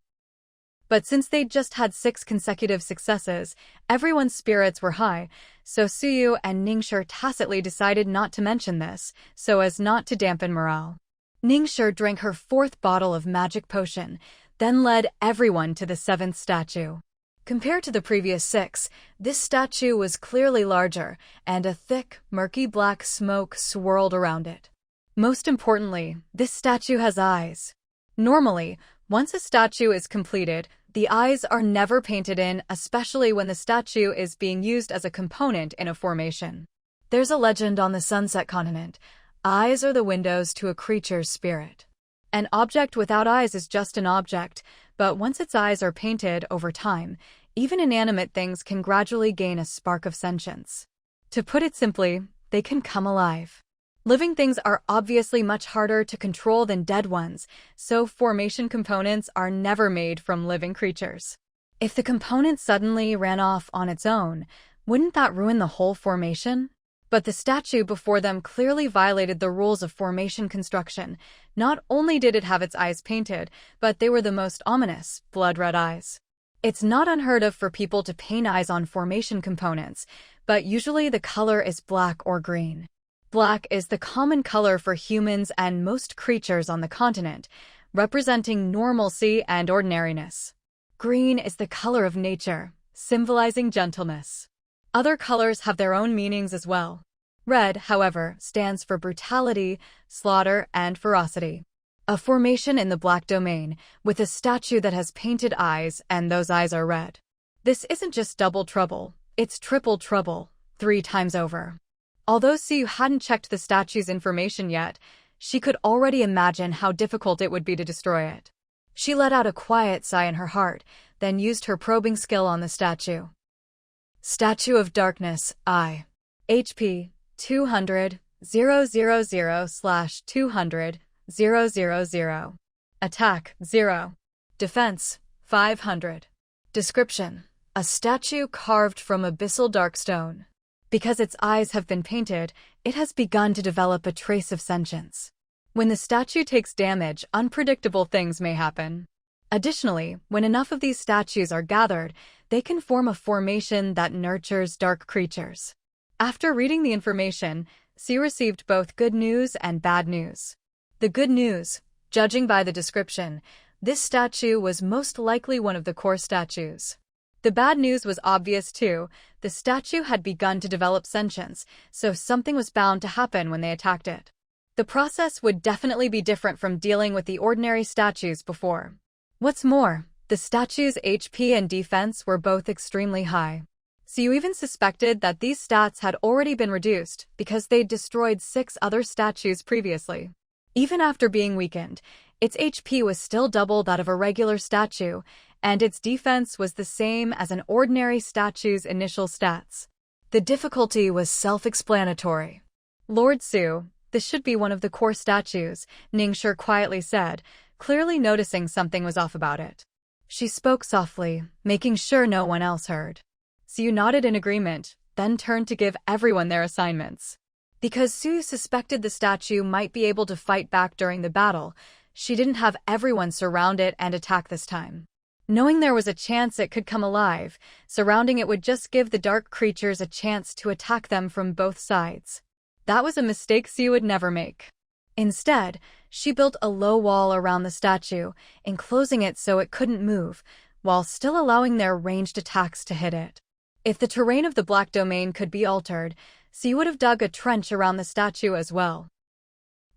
But since they'd just had 6 consecutive successes, everyone's spirits were high, so Siyu and Ningxue tacitly decided not to mention this, so as not to dampen morale. Ningxue drank her 4th bottle of magic potion, then led everyone to the 7th statue. Compared to the previous 6, this statue was clearly larger, and a thick, murky black smoke swirled around it. Most importantly, this statue has eyes. Normally, once a statue is completed, the eyes are never painted in, especially when the statue is being used as a component in a formation. There's a legend on the Sunset Continent: eyes are the windows to a creature's spirit. An object without eyes is just an object, but once its eyes are painted over time, even inanimate things can gradually gain a spark of sentience. To put it simply, they can come alive. Living things are obviously much harder to control than dead ones, so formation components are never made from living creatures. If the component suddenly ran off on its own, wouldn't that ruin the whole formation? But the statue before them clearly violated the rules of formation construction. Not only did it have its eyes painted, but they were the most ominous, blood-red eyes. It's not unheard of for people to paint eyes on formation components, but usually the color is black or green. Black is the common color for humans and most creatures on the continent, representing normalcy and ordinariness. Green is the color of nature, symbolizing gentleness. Other colors have their own meanings as well. Red, however, stands for brutality, slaughter, and ferocity. A formation in the black domain, with a statue that has painted eyes, and those eyes are red. This isn't just double trouble, it's triple trouble, 3 times over. Although Siu hadn't checked the statue's information yet, she could already imagine how difficult it would be to destroy it. She let out a quiet sigh in her heart, then used her probing skill on the statue. Statue of Darkness, I. HP 200 000/200 000. Attack 0. Defense 500. Description: a statue carved from abyssal dark stone. Because its eyes have been painted, it has begun to develop a trace of sentience. When the statue takes damage, unpredictable things may happen. Additionally, when enough of these statues are gathered, they can form a formation that nurtures dark creatures. After reading the information, Siu received both good news and bad news. The good news: judging by the description, this statue was most likely one of the core statues. The bad news was obvious too. The statue had begun to develop sentience, so something was bound to happen when they attacked it. The process would definitely be different from dealing with the ordinary statues before. What's more, the statue's HP and defense were both extremely high. Siu even suspected that these stats had already been reduced because they'd destroyed 6 other statues previously. Even after being weakened, its HP was still double that of a regular statue, and its defense was the same as an ordinary statue's initial stats. The difficulty was self-explanatory. Lord Siu, this should be one of the core statues, Ningshi quietly said, clearly noticing something was off about it. She spoke softly, making sure no one else heard. Siu nodded in agreement, then turned to give everyone their assignments. Because Siu suspected the statue might be able to fight back during the battle, she didn't have everyone surround it and attack this time. Knowing there was a chance it could come alive, surrounding it would just give the dark creatures a chance to attack them from both sides. That was a mistake Siu would never make. Instead, she built a low wall around the statue, enclosing it so it couldn't move, while still allowing their ranged attacks to hit it. If the terrain of the Black Domain could be altered, Siu would have dug a trench around the statue as well.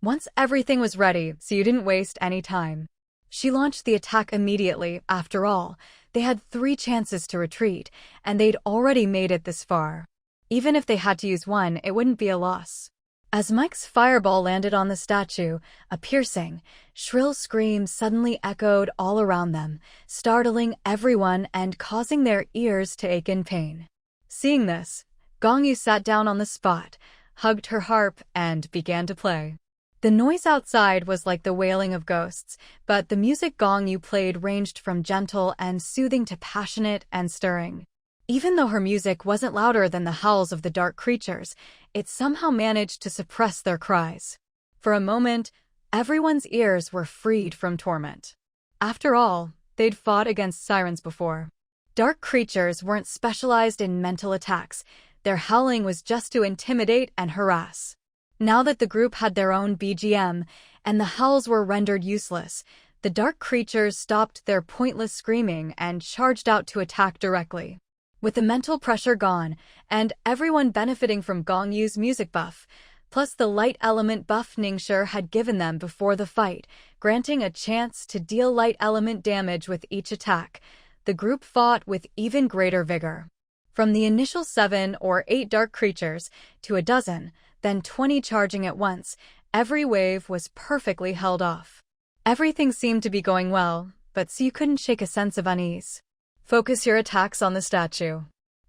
Once everything was ready, Siu didn't waste any time. She launched the attack immediately. After all, they had 3 chances to retreat, and they'd already made it this far. Even if they had to use one, it wouldn't be a loss. As Mike's fireball landed on the statue, a piercing, shrill scream suddenly echoed all around them, startling everyone and causing their ears to ache in pain. Seeing this, Gongyu sat down on the spot, hugged her harp, and began to play. The noise outside was like the wailing of ghosts, but the music Gongyu played ranged from gentle and soothing to passionate and stirring. Even though her music wasn't louder than the howls of the dark creatures, it somehow managed to suppress their cries. For a moment, everyone's ears were freed from torment. After all, they'd fought against sirens before. Dark creatures weren't specialized in mental attacks. Their howling was just to intimidate and harass. Now that the group had their own BGM, and the howls were rendered useless, the dark creatures stopped their pointless screaming and charged out to attack directly. With the mental pressure gone, and everyone benefiting from Gongyu's music buff, plus the light element buff Ningshi had given them before the fight, granting a chance to deal light element damage with each attack, the group fought with even greater vigor. From the initial 7 or 8 dark creatures to a dozen, then 20 charging at once, every wave was perfectly held off. Everything seemed to be going well, but Siu couldn't shake a sense of unease. Focus your attacks on the statue.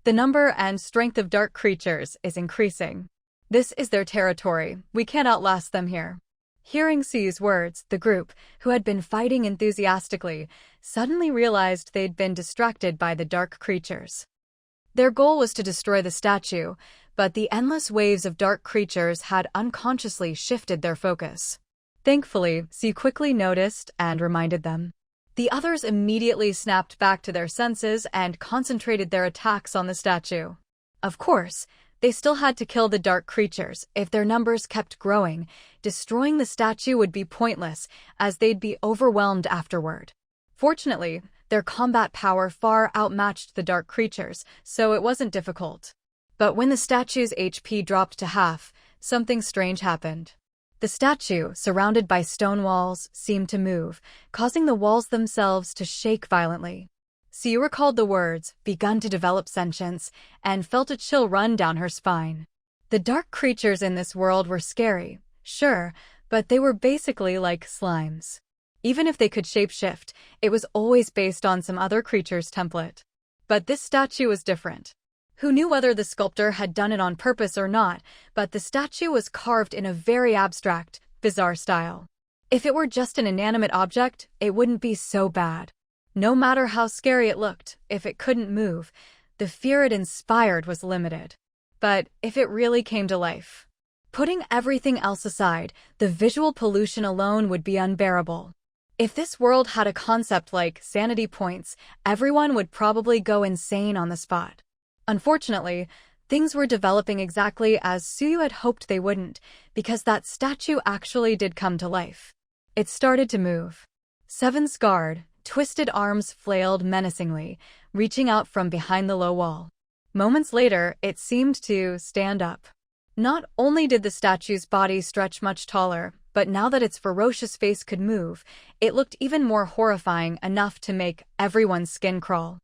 The number and strength of dark creatures is increasing. This is their territory. We can't outlast them here. Hearing Siu's words, the group, who had been fighting enthusiastically, suddenly realized they'd been distracted by the dark creatures. Their goal was to destroy the statue, but the endless waves of dark creatures had unconsciously shifted their focus. Thankfully, Siu quickly noticed and reminded them. The others immediately snapped back to their senses and concentrated their attacks on the statue. Of course, they still had to kill the dark creatures. If their numbers kept growing, destroying the statue would be pointless, as they'd be overwhelmed afterward. Fortunately, their combat power far outmatched the dark creatures, so it wasn't difficult. But when the statue's HP dropped to half, something strange happened. The statue, surrounded by stone walls, seemed to move, causing the walls themselves to shake violently. Siu recalled the words, begun to develop sentience, and felt a chill run down her spine. The dark creatures in this world were scary, sure, but they were basically like slimes. Even if they could shapeshift, it was always based on some other creature's template. But this statue was different. Who knew whether the sculptor had done it on purpose or not, but the statue was carved in a very abstract, bizarre style. If it were just an inanimate object, it wouldn't be so bad. No matter how scary it looked, if it couldn't move, the fear it inspired was limited. But if it really came to life, putting everything else aside, the visual pollution alone would be unbearable. If this world had a concept like sanity points, everyone would probably go insane on the spot. Unfortunately, things were developing exactly as Siu had hoped they wouldn't, because that statue actually did come to life. It started to move. 7 scarred, twisted arms flailed menacingly, reaching out from behind the low wall. Moments later, it seemed to stand up. Not only did the statue's body stretch much taller, but now that its ferocious face could move, it looked even more horrifying, enough to make everyone's skin crawl.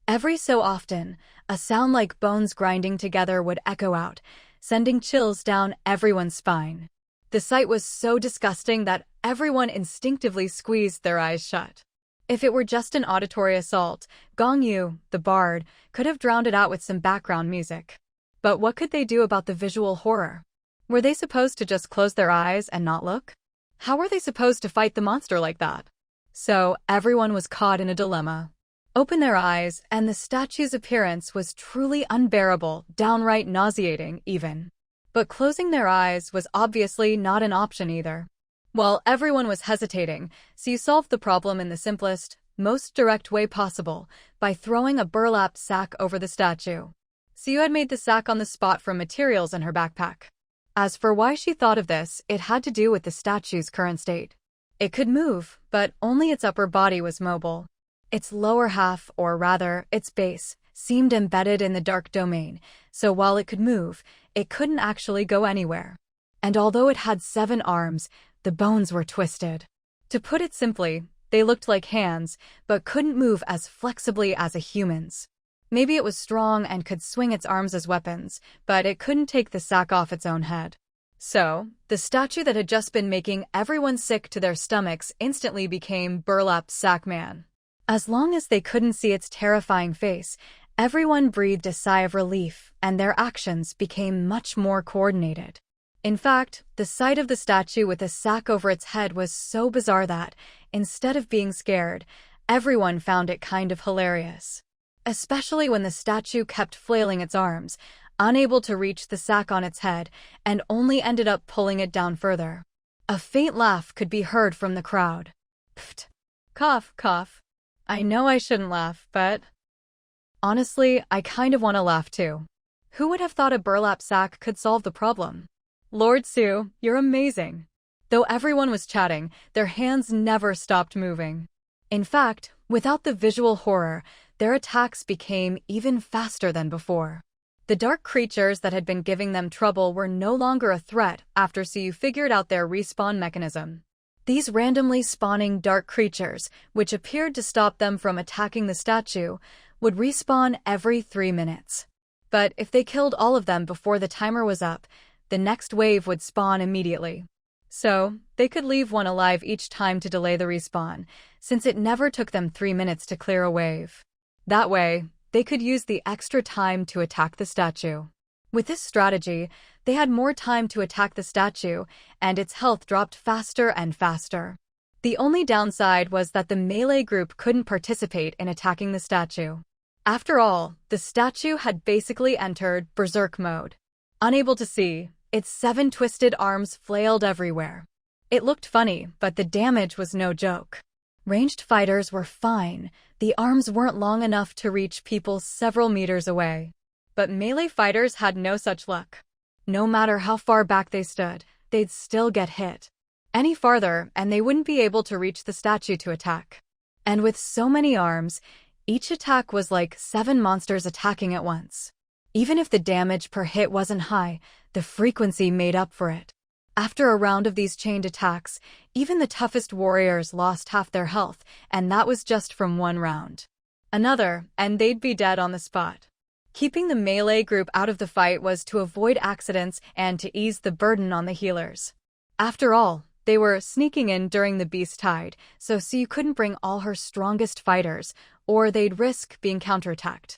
Every so often, a sound like bones grinding together would echo out, sending chills down everyone's spine. The sight was so disgusting that everyone instinctively squeezed their eyes shut. If it were just an auditory assault, Gong Yu, the bard, could have drowned it out with some background music. But what could they do about the visual horror? Were they supposed to just close their eyes and not look? How were they supposed to fight the monster like that? So, everyone was caught in a dilemma. Open their eyes, and the statue's appearance was truly unbearable, downright nauseating, even. But closing their eyes was obviously not an option either. While everyone was hesitating, Siu solved the problem in the simplest, most direct way possible, by throwing a burlap sack over the statue. Siu had made the sack on the spot from materials in her backpack. As for why she thought of this, it had to do with the statue's current state. It could move, but only its upper body was mobile. Its lower half, or rather, its base, seemed embedded in the dark domain, so while it could move, it couldn't actually go anywhere. And although it had 7 arms, the bones were twisted. To put it simply, they looked like hands, but couldn't move as flexibly as a human's. Maybe it was strong and could swing its arms as weapons, but it couldn't take the sack off its own head. So, the statue that had just been making everyone sick to their stomachs instantly became Burlap Sack Man. As long as they couldn't see its terrifying face, everyone breathed a sigh of relief, and their actions became much more coordinated. In fact, the sight of the statue with a sack over its head was so bizarre that, instead of being scared, everyone found it kind of hilarious. Especially when the statue kept flailing its arms, unable to reach the sack on its head, and only ended up pulling it down further. A faint laugh could be heard from the crowd. Pfft. Cough, cough. I know I shouldn't laugh, but honestly, I kind of want to laugh too. Who would have thought a burlap sack could solve the problem? Lord Siu, you're amazing. Though everyone was chatting, their hands never stopped moving. In fact, without the visual horror, their attacks became even faster than before. The dark creatures that had been giving them trouble were no longer a threat after Siu figured out their respawn mechanism. These randomly spawning dark creatures, which appeared to stop them from attacking the statue, would respawn every 3 minutes. But if they killed all of them before the timer was up, the next wave would spawn immediately. So, they could leave one alive each time to delay the respawn, since it never took them 3 minutes to clear a wave. That way, they could use the extra time to attack the statue. With this strategy, they had more time to attack the statue, and its health dropped faster and faster. The only downside was that the melee group couldn't participate in attacking the statue. After all, the statue had basically entered berserk mode. Unable to see, its 7 twisted arms flailed everywhere. It looked funny, but the damage was no joke. Ranged fighters were fine. The arms weren't long enough to reach people several meters away. But melee fighters had no such luck. No matter how far back they stood, they'd still get hit. Any farther, and they wouldn't be able to reach the statue to attack. And with so many arms, each attack was like 7 monsters attacking at once. Even if the damage per hit wasn't high, the frequency made up for it. After a round of these chained attacks, even the toughest warriors lost half their health, and that was just from one round. Another, and they'd be dead on the spot. Keeping the melee group out of the fight was to avoid accidents and to ease the burden on the healers. After all, they were sneaking in during the beast tide, so Siyu couldn't bring all her strongest fighters, or they'd risk being counterattacked.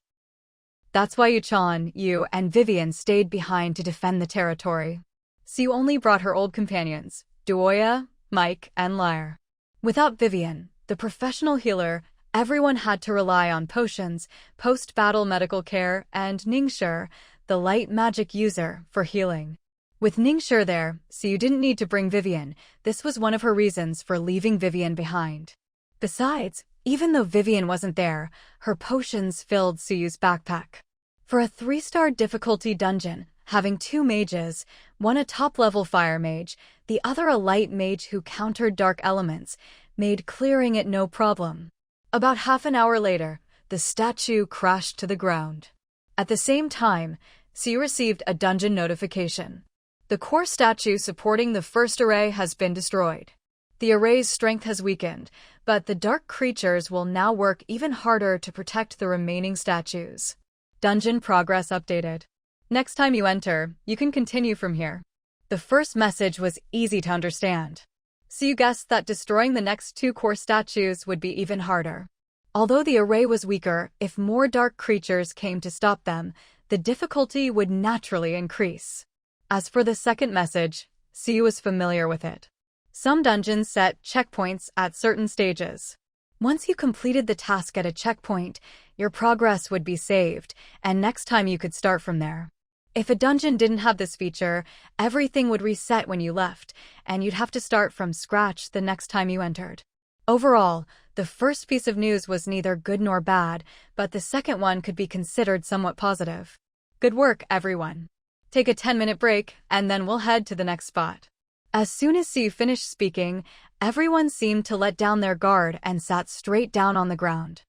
That's why Yuchan, Yu, and Vivian stayed behind to defend the territory. Siyu only brought her old companions, Duoya, Mike, and Lyre. Without Vivian, the professional healer, everyone had to rely on potions, post-battle medical care, and Ningxue, the light magic user, for healing. With Ningxue there, Siyu didn't need to bring Vivian. This was one of her reasons for leaving Vivian behind. Besides, even though Vivian wasn't there, her potions filled Siyu's backpack. For a 3-star difficulty dungeon, having 2 mages, one a top-level fire mage, the other a light mage who countered dark elements, made clearing it no problem. About half an hour later, the statue crashed to the ground. At the same time, Siyu received a dungeon notification. The core statue supporting the first array has been destroyed. The array's strength has weakened, but the dark creatures will now work even harder to protect the remaining statues. Dungeon progress updated. Next time you enter, you can continue from here. The first message was easy to understand. Siyu guessed that destroying the next 2 core statues would be even harder. Although the array was weaker, if more dark creatures came to stop them, the difficulty would naturally increase. As for the second message, Siyu was familiar with it. Some dungeons set checkpoints at certain stages. Once you completed the task at a checkpoint, your progress would be saved, and next time you could start from there. If a dungeon didn't have this feature, everything would reset when you left, and you'd have to start from scratch the next time you entered. Overall, the first piece of news was neither good nor bad, but the second one could be considered somewhat positive. Good work, everyone. Take a 10-minute break, and then we'll head to the next spot. As soon as Siyu finished speaking, everyone seemed to let down their guard and sat straight down on the ground.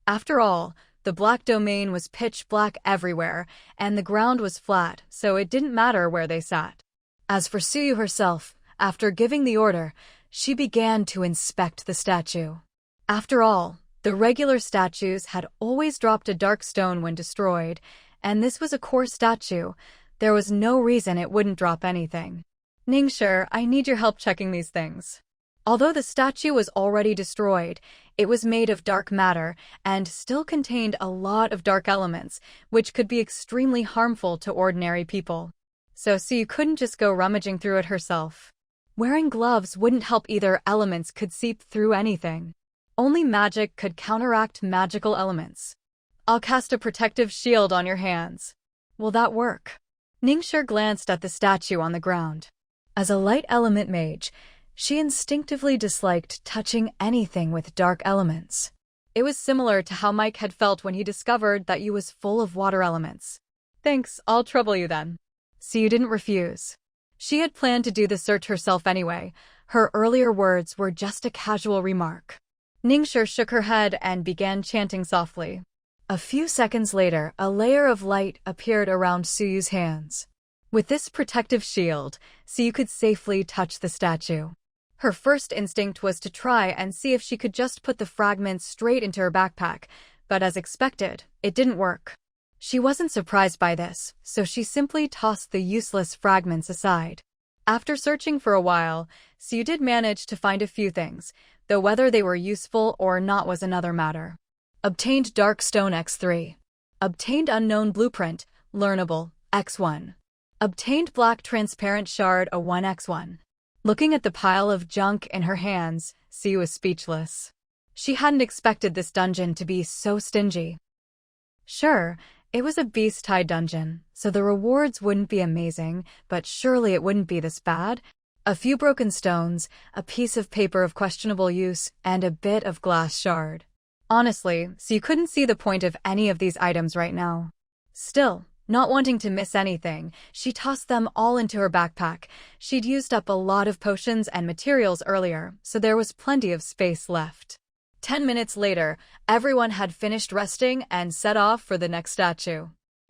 After all, the black domain was pitch black everywhere, and the ground was flat, so it didn't matter where they sat. As for Siyu herself, after giving the order, she began to inspect the statue. After all, the regular statues had always dropped a dark stone when destroyed, and this was a core statue. There was no reason it wouldn't drop anything. Ningxue, I need your help checking these things. Although the statue was already destroyed, it was made of dark matter and still contained a lot of dark elements, which could be extremely harmful to ordinary people. So Siyu couldn't just go rummaging through it herself. Wearing gloves wouldn't help either. Elements could seep through anything. Only magic could counteract magical elements. I'll cast a protective shield on your hands. Will that work? Ningxue glanced at the statue on the ground. As a light element mage, she instinctively disliked touching anything with dark elements. It was similar to how Mike had felt when he discovered that Yu was full of water elements. Thanks, I'll trouble you then. Siyu didn't refuse. She had planned to do the search herself anyway. Her earlier words were just a casual remark. Ningxue shook her head and began chanting softly. A few seconds later, a layer of light appeared around Suyu's hands. With this protective shield, Siyu could safely touch the statue. Her first instinct was to try and see if she could just put the fragments straight into her backpack, but as expected, it didn't work. She wasn't surprised by this, so she simply tossed the useless fragments aside. After searching for a while, Siyu did manage to find a few things, though whether they were useful or not was another matter. Obtained dark stone x3. Obtained unknown blueprint, learnable, x1. Obtained black transparent shard a1 x1. Looking at the pile of junk in her hands, Siu was speechless. She hadn't expected this dungeon to be so stingy. Sure, it was a beast-tied dungeon, so the rewards wouldn't be amazing, but surely it wouldn't be this bad. A few broken stones, a piece of paper of questionable use, and a bit of glass shard. Honestly, Siu couldn't see the point of any of these items right now. Still, not wanting to miss anything, she tossed them all into her backpack. She'd used up a lot of potions and materials earlier, so there was plenty of space left. 10 minutes later, everyone had finished resting and set off for the next statue.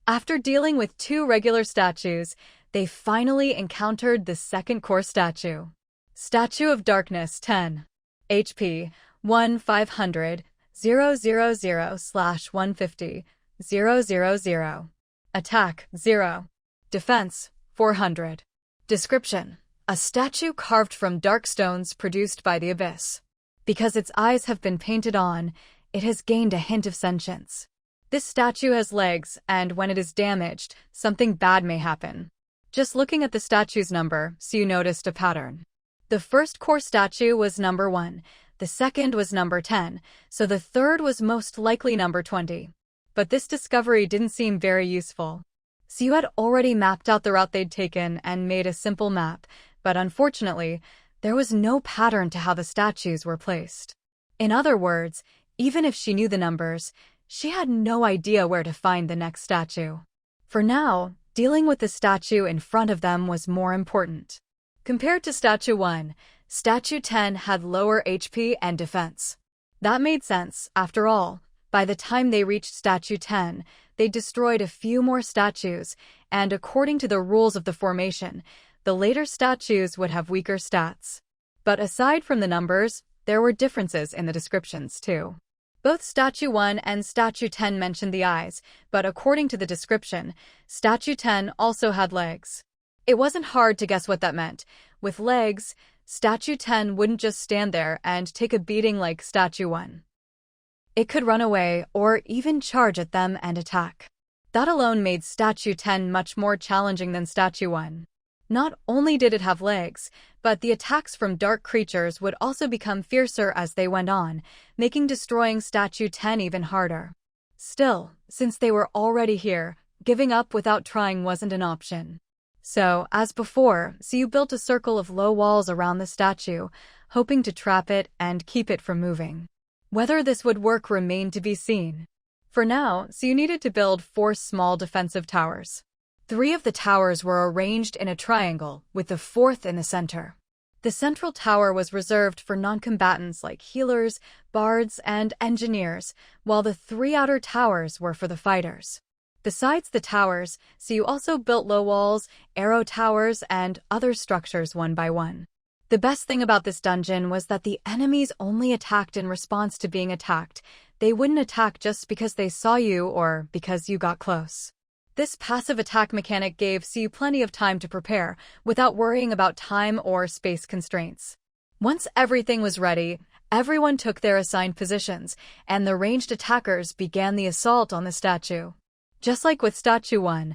After dealing with 2 regular statues, they finally encountered the second core statue. Statue of Darkness 10. HP 1,500, 000/150, 000. Attack 0. Defense 400. Description: a statue carved from dark stones produced by the abyss. Because its eyes have been painted on, it has gained a hint of sentience. This statue has legs, and when it is damaged, something bad may happen. Just looking at the statue's number, Siu noticed a pattern. The first core statue was number 1, the second was number 10, so the third was most likely number 20. But this discovery didn't seem very useful. Siu had already mapped out the route they'd taken and made a simple map, but unfortunately, there was no pattern to how the statues were placed. In other words, even if she knew the numbers, she had no idea where to find the next statue. For now, dealing with the statue in front of them was more important. Compared to Statue 1, Statue 10 had lower HP and defense. That made sense, after all. By the time they reached Statue 10, they destroyed a few more statues, and according to the rules of the formation, the later statues would have weaker stats. But aside from the numbers, there were differences in the descriptions too. Both Statue 1 and Statue 10 mentioned the eyes, but according to the description, Statue 10 also had legs. It wasn't hard to guess what that meant. With legs, Statue 10 wouldn't just stand there and take a beating like Statue 1. It could run away or even charge at them and attack. That alone made Statue 10 much more challenging than Statue 1. Not only did it have legs, but the attacks from dark creatures would also become fiercer as they went on, making destroying Statue 10 even harder. Still, since they were already here, giving up without trying wasn't an option. So, as before, Siu built a circle of low walls around the statue, hoping to trap it and keep it from moving. Whether this would work remained to be seen. For now, Siu needed to build 4 small defensive towers. 3 of the towers were arranged in a triangle, with the 4th in the center. The central tower was reserved for non-combatants like healers, bards, and engineers, while the 3 outer towers were for the fighters. Besides the towers, Siu also built low walls, arrow towers, and other structures one by one. The best thing about this dungeon was that the enemies only attacked in response to being attacked. They wouldn't attack just because they saw you or because you got close. This passive attack mechanic gave Siu plenty of time to prepare, without worrying about time or space constraints. Once everything was ready, everyone took their assigned positions, and the ranged attackers began the assault on the statue. Just like with Statue 1,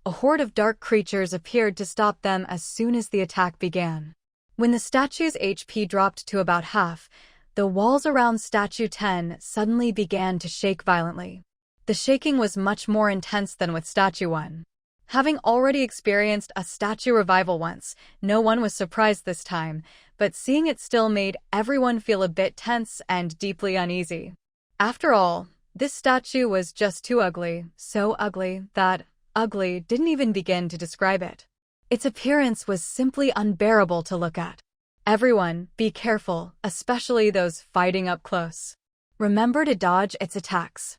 a horde of dark creatures appeared to stop them as soon as the attack began. When the statue's HP dropped to about half, the walls around Statue 10 suddenly began to shake violently. The shaking was much more intense than with Statue 1. Having already experienced a statue revival once, no one was surprised this time, but seeing it still made everyone feel a bit tense and deeply uneasy. After all, this statue was just too ugly, so ugly that ugly didn't even begin to describe it. Its appearance was simply unbearable to look at. Everyone, be careful, especially those fighting up close. Remember to dodge its attacks.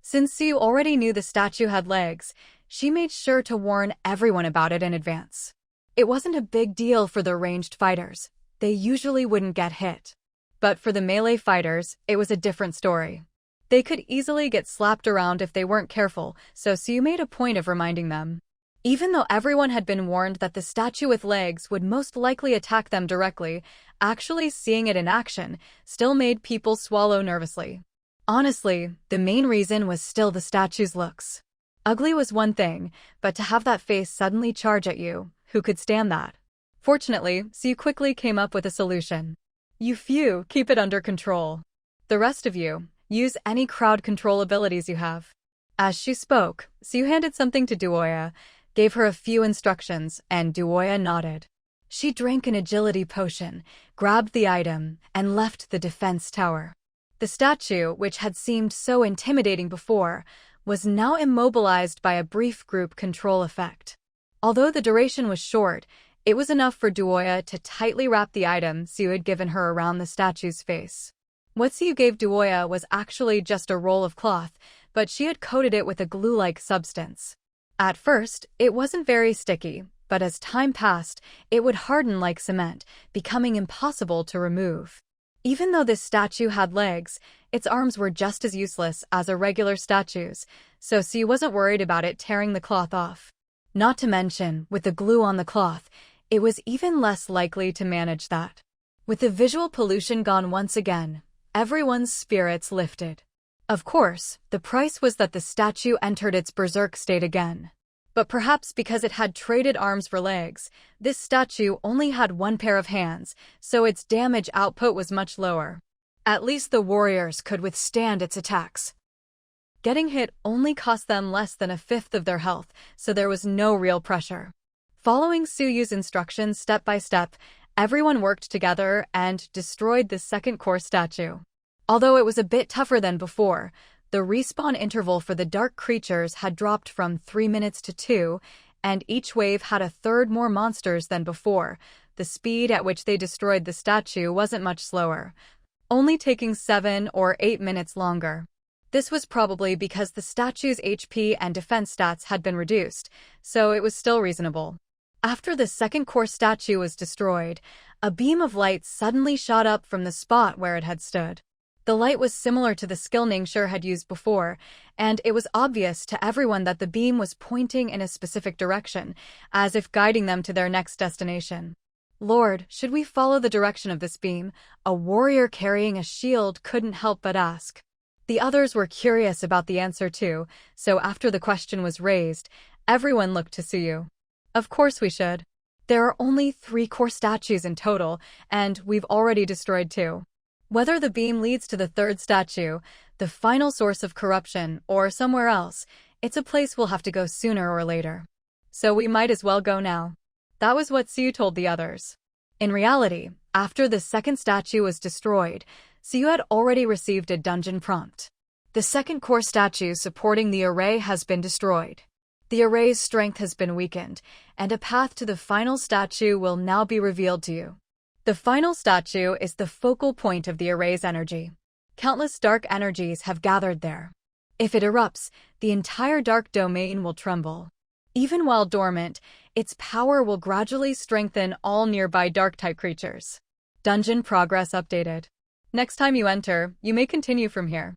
Since Siu already knew the statue had legs, she made sure to warn everyone about it in advance. It wasn't a big deal for the ranged fighters. They usually wouldn't get hit. But for the melee fighters, it was a different story. They could easily get slapped around if they weren't careful, so Siu made a point of reminding them. Even though everyone had been warned that the statue with legs would most likely attack them directly, actually seeing it in action still made people swallow nervously. Honestly, the main reason was still the statue's looks. Ugly was one thing, but to have that face suddenly charge at you, who could stand that? Fortunately, Siu quickly came up with a solution. You few, keep it under control. The rest of you, use any crowd control abilities you have. As she spoke, Siu handed something to Duoya, gave her a few instructions, and Duoya nodded. She drank an agility potion, grabbed the item, and left the defense tower. The statue, which had seemed so intimidating before, was now immobilized by a brief group control effect. Although the duration was short, it was enough for Duoya to tightly wrap the item Siu had given her around the statue's face. What Siu gave Duoya was actually just a roll of cloth, but she had coated it with a glue-like substance. At first, it wasn't very sticky, but as time passed, it would harden like cement, becoming impossible to remove. Even though this statue had legs, its arms were just as useless as a regular statue's, so Siu wasn't worried about it tearing the cloth off. Not to mention, with the glue on the cloth, it was even less likely to manage that. With the visual pollution gone once again, everyone's spirits lifted. Of course, the price was that the statue entered its berserk state again. But perhaps because it had traded arms for legs, this statue only had one pair of hands, so its damage output was much lower. At least the warriors could withstand its attacks. Getting hit only cost them less than a fifth of their health, so there was no real pressure. Following Suyu's instructions step by step, everyone worked together and destroyed the second core statue. Although it was a bit tougher than before, the respawn interval for the dark creatures had dropped from 3 minutes to 2, and each wave had a third more monsters than before. The speed at which they destroyed the statue wasn't much slower, only taking 7 or 8 minutes longer. This was probably because the statue's HP and defense stats had been reduced, so it was still reasonable. After the second core statue was destroyed, a beam of light suddenly shot up from the spot where it had stood. The light was similar to the skill Ningxue had used before, and it was obvious to everyone that the beam was pointing in a specific direction, as if guiding them to their next destination. Lord, should we follow the direction of this beam? A warrior carrying a shield couldn't help but ask. The others were curious about the answer too, so after the question was raised, everyone looked to Suyu. Of course we should. There are only 3 core statues in total, and we've already destroyed 2. Whether the beam leads to the third statue, the final source of corruption, or somewhere else, it's a place we'll have to go sooner or later. So we might as well go now. That was what Siu told the others. In reality, after the second statue was destroyed, Siu had already received a dungeon prompt. The second core statue supporting the array has been destroyed. The array's strength has been weakened, and a path to the final statue will now be revealed to you. The final statue is the focal point of the array's energy. Countless dark energies have gathered there. If it erupts, the entire dark domain will tremble. Even while dormant, its power will gradually strengthen all nearby dark-type creatures. Dungeon progress updated. Next time you enter, you may continue from here.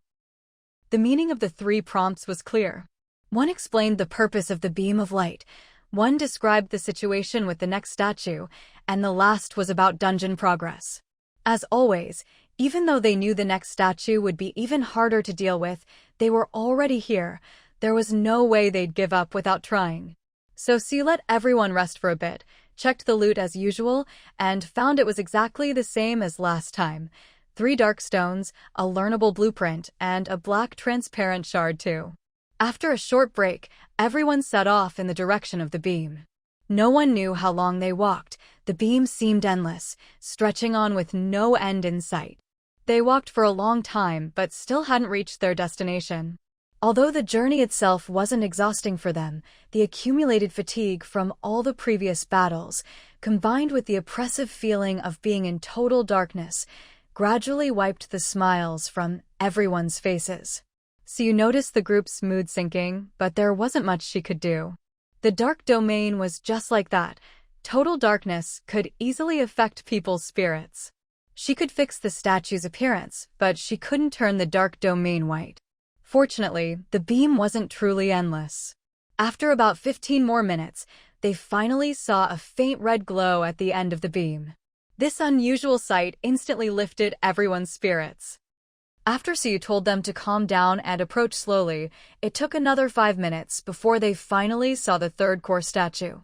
The meaning of the 3 prompts was clear. One explained the purpose of the beam of light, one described the situation with the next statue, and the last was about dungeon progress. As always, even though they knew the next statue would be even harder to deal with, they were already here. There was no way they'd give up without trying. So Siu let everyone rest for a bit, checked the loot as usual, and found it was exactly the same as last time. 3 dark stones, a learnable blueprint, and a black transparent shard too. After a short break, everyone set off in the direction of the beam. No one knew how long they walked. The beam seemed endless, stretching on with no end in sight. They walked for a long time but still hadn't reached their destination. Although the journey itself wasn't exhausting for them, the accumulated fatigue from all the previous battles, combined with the oppressive feeling of being in total darkness, gradually wiped the smiles from everyone's faces. Siu noticed the group's mood sinking, but there wasn't much she could do. The dark domain was just like that. Total darkness could easily affect people's spirits. She could fix the statue's appearance, but she couldn't turn the dark domain white. Fortunately, the beam wasn't truly endless. After about 15 more minutes, they finally saw a faint red glow at the end of the beam. This unusual sight instantly lifted everyone's spirits. After Siyu told them to calm down and approach slowly, it took another 5 minutes before they finally saw the third core statue.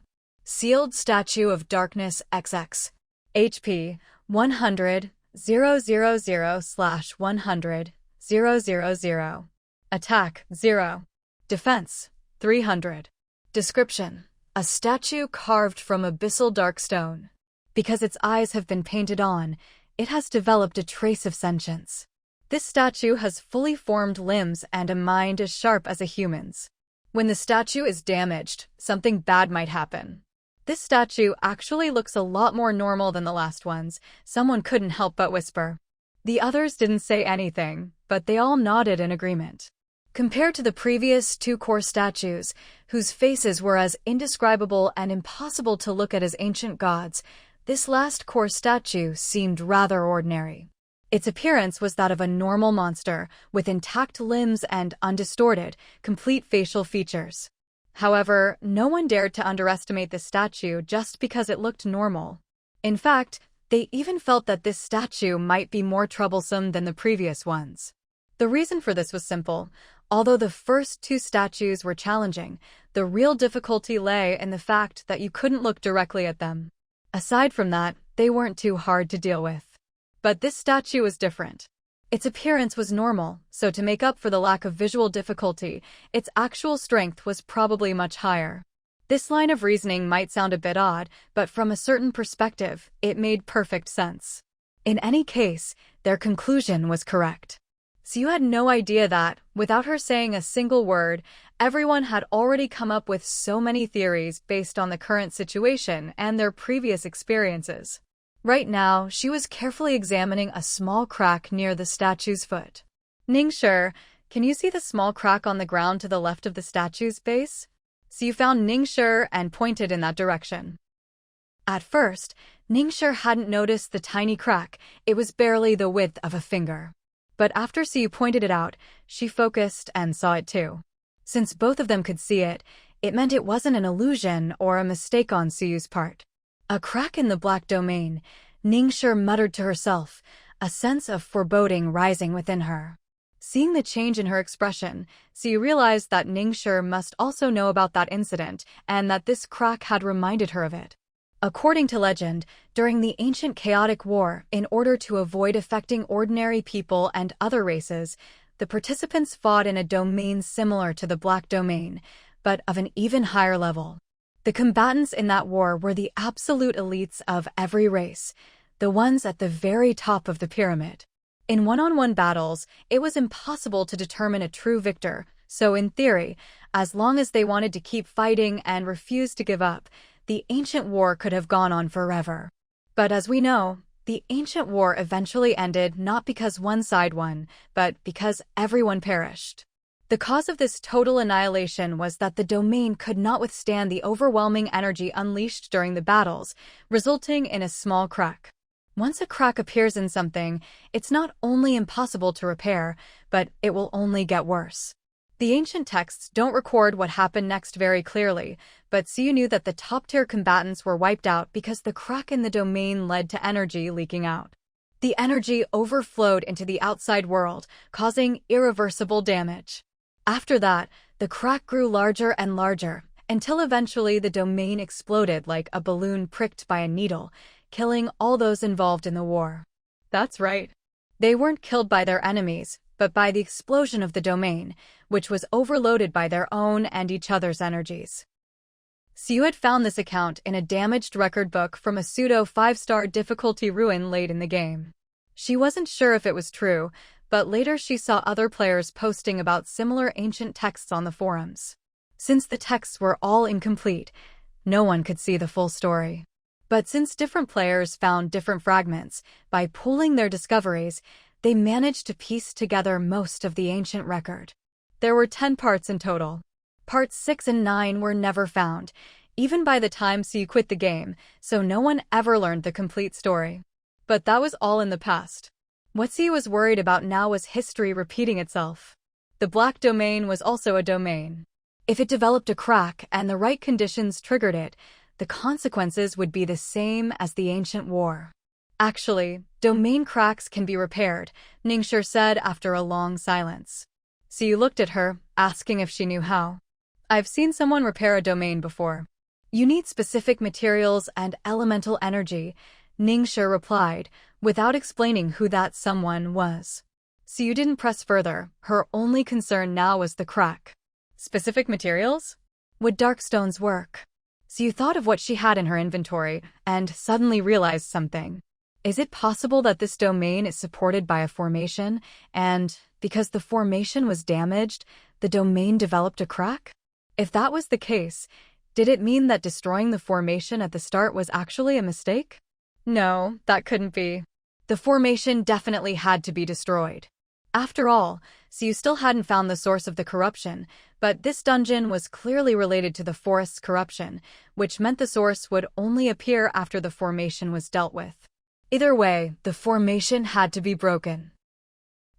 Sealed Statue of Darkness XX. HP 100 000/100 000. Attack 0. Defense 300. Description: a statue carved from abyssal dark stone. Because its eyes have been painted on, it has developed a trace of sentience. This statue has fully formed limbs and a mind as sharp as a human's. When the statue is damaged, something bad might happen. This statue actually looks a lot more normal than the last ones, someone couldn't help but whisper. The others didn't say anything, but they all nodded in agreement. Compared to the previous 2 core statues, whose faces were as indescribable and impossible to look at as ancient gods, this last core statue seemed rather ordinary. Its appearance was that of a normal monster, with intact limbs and undistorted, complete facial features. However, no one dared to underestimate the statue just because it looked normal. In fact, they even felt that this statue might be more troublesome than the previous ones. The reason for this was simple. Although the first 2 statues were challenging, the real difficulty lay in the fact that you couldn't look directly at them. Aside from that, they weren't too hard to deal with. But this statue was different. Its appearance was normal, so to make up for the lack of visual difficulty, its actual strength was probably much higher. This line of reasoning might sound a bit odd, but from a certain perspective, it made perfect sense. In any case, their conclusion was correct. So you had no idea that, without her saying a single word, everyone had already come up with so many theories based on the current situation and their previous experiences. Right now, she was carefully examining a small crack near the statue's foot. Ningshi, can you see the small crack on the ground to the left of the statue's base? So you found Ningshi and pointed in that direction. At first, Ningshi hadn't noticed the tiny crack. It was barely the width of a finger. But after Siyu pointed it out, she focused and saw it too. Since both of them could see it, it meant it wasn't an illusion or a mistake on Siyu's part. A crack in the black domain, Ningshi muttered to herself, a sense of foreboding rising within her. Seeing the change in her expression, Siyu realized that Ningshi must also know about that incident and that this crack had reminded her of it. According to legend, during the ancient chaotic war, in order to avoid affecting ordinary people and other races, the participants fought in a domain similar to the Black Domain, but of an even higher level. The combatants in that war were the absolute elites of every race, the ones at the very top of the pyramid. In one-on-one battles, it was impossible to determine a true victor, so in theory, as long as they wanted to keep fighting and refused to give up, the ancient war could have gone on forever. But as we know, the ancient war eventually ended not because one side won, but because everyone perished. The cause of this total annihilation was that the domain could not withstand the overwhelming energy unleashed during the battles, resulting in a small crack. Once a crack appears in something, it's not only impossible to repair, but it will only get worse. The ancient texts don't record what happened next very clearly, but Siyu knew that the top-tier combatants were wiped out because the crack in the domain led to energy leaking out. The energy overflowed into the outside world, causing irreversible damage. After that, the crack grew larger and larger, until eventually the domain exploded like a balloon pricked by a needle, killing all those involved in the war. That's right. They weren't killed by their enemies, but by the explosion of the domain, which was overloaded by their own and each other's energies. Siyu had found this account in a damaged record book from a pseudo 5-star difficulty ruin late in the game. She wasn't sure if it was true, but later she saw other players posting about similar ancient texts on the forums. Since the texts were all incomplete, no one could see the full story. But since different players found different fragments, by pooling their discoveries, they managed to piece together most of the ancient record. There were 10 parts in total. Parts 6 and 9 were never found, even by the time Siyu quit the game, so no one ever learned the complete story. But that was all in the past. What Siyu was worried about now was history repeating itself. The Black Domain was also a domain. If it developed a crack and the right conditions triggered it, the consequences would be the same as the ancient war. Actually, Domain cracks can be repaired, Ningxue said after a long silence. Siyu looked at her, asking if she knew how. I've seen someone repair a domain before. You need specific materials and elemental energy, Ningxue replied, without explaining who that someone was. Siyu didn't press further, her only concern now was the crack. Specific materials? Would dark stones work? Siyu thought of what she had in her inventory, and suddenly realized something. Is it possible that this domain is supported by a formation, and, because the formation was damaged, the domain developed a crack? If that was the case, did it mean that destroying the formation at the start was actually a mistake? No, that couldn't be. The formation definitely had to be destroyed. After all, Siyu still hadn't found the source of the corruption, but this dungeon was clearly related to the forest's corruption, which meant the source would only appear after the formation was dealt with. Either way, the formation had to be broken.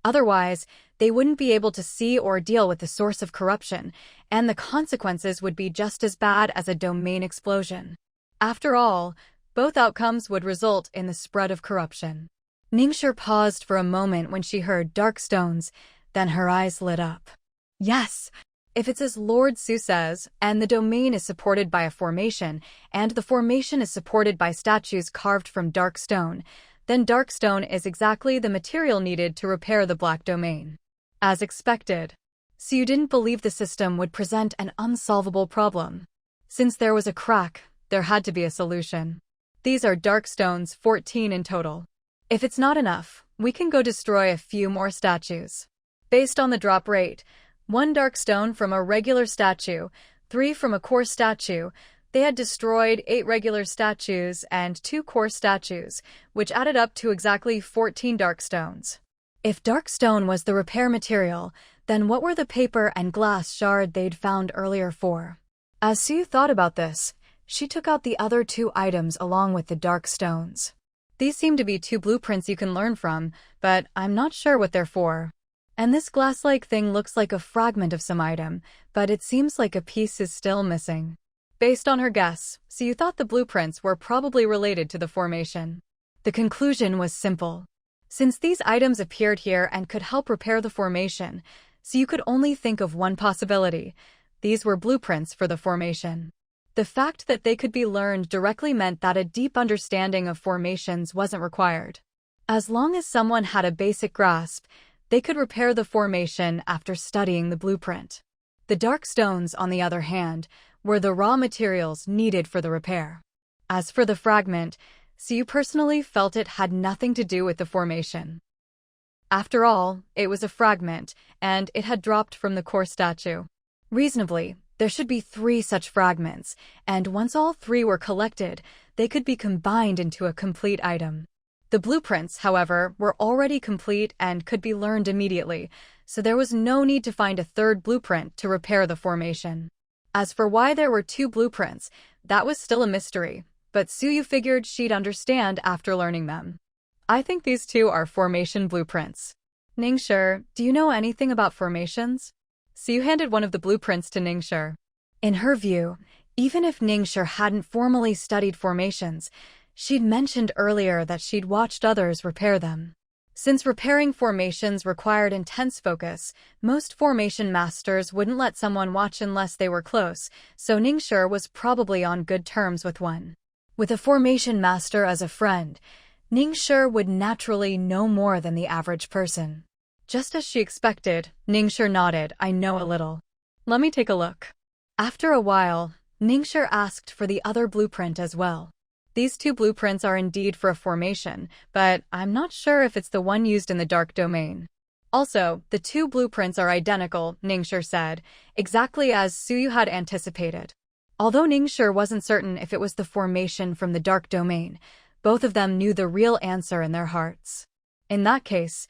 Otherwise, they wouldn't be able to see or deal with the source of corruption, and the consequences would be just as bad as a domain explosion. After all, both outcomes would result in the spread of corruption. Ningxue paused for a moment when she heard dark stones, then her eyes lit up. Yes! If it's as Lord Su says, and the domain is supported by a formation, and the formation is supported by statues carved from dark stone, then dark stone is exactly the material needed to repair the black domain. As expected, Siyu didn't believe the system would present an unsolvable problem. Since there was a crack, there had to be a solution. These are dark stones, 14 in total. If it's not enough, we can go destroy a few more statues. Based on the drop rate, 1 dark stone from a regular statue, 3 from a core statue, they had destroyed 8 regular statues and 2 core statues, which added up to exactly 14 dark stones. If dark stone was the repair material, then what were the paper and glass shard they'd found earlier for? As Siyu thought about this, she took out the other 2 items along with the dark stones. These seem to be 2 blueprints you can learn from, but I'm not sure what they're for. And this glass-like thing looks like a fragment of some item, but it seems like a piece is still missing. Based on her guess, Siyu thought the blueprints were probably related to the formation. The conclusion was simple. Since these items appeared here and could help repair the formation, Siyu could only think of one possibility. These were blueprints for the formation. The fact that they could be learned directly meant that a deep understanding of formations wasn't required. As long as someone had a basic grasp, they could repair the formation after studying the blueprint. The dark stones, on the other hand, were the raw materials needed for the repair. As for the fragment, Siyu personally felt it had nothing to do with the formation. After all, it was a fragment, and it had dropped from the core statue. Reasonably, there should be 3 such fragments, and once all 3 were collected, they could be combined into a complete item. The blueprints, however, were already complete and could be learned immediately, so there was no need to find a 3rd blueprint to repair the formation. As for why there were 2 blueprints, that was still a mystery, but Siyu figured she'd understand after learning them. I think these 2 are formation blueprints. Ningxue, do you know anything about formations? Siyu handed one of the blueprints to Ningxue. In her view, even if Ningxue hadn't formally studied formations, she'd mentioned earlier that she'd watched others repair them. Since repairing formations required intense focus, most formation masters wouldn't let someone watch unless they were close, so Ningxue was probably on good terms with one. With a formation master as a friend, Ningxue would naturally know more than the average person. Just as she expected, Ningxue nodded. I know a little. Let me take a look. After a while, Ningxue asked for the other blueprint as well. These 2 blueprints are indeed for a formation, but I'm not sure if it's the one used in the dark domain. Also, the 2 blueprints are identical, Ningxue said, exactly as Siyu had anticipated. Although Ningxue wasn't certain if it was the formation from the dark domain, both of them knew the real answer in their hearts. In that case,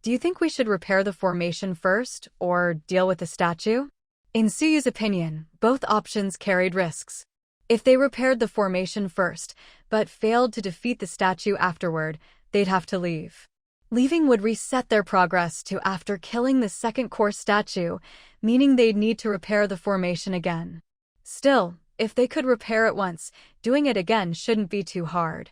do you think we should repair the formation first, or deal with the statue? In Suyu's opinion, both options carried risks. If they repaired the formation first, but failed to defeat the statue afterward, they'd have to leave. Leaving would reset their progress to after killing the 2nd core statue, meaning they'd need to repair the formation again. Still, if they could repair it once, doing it again shouldn't be too hard.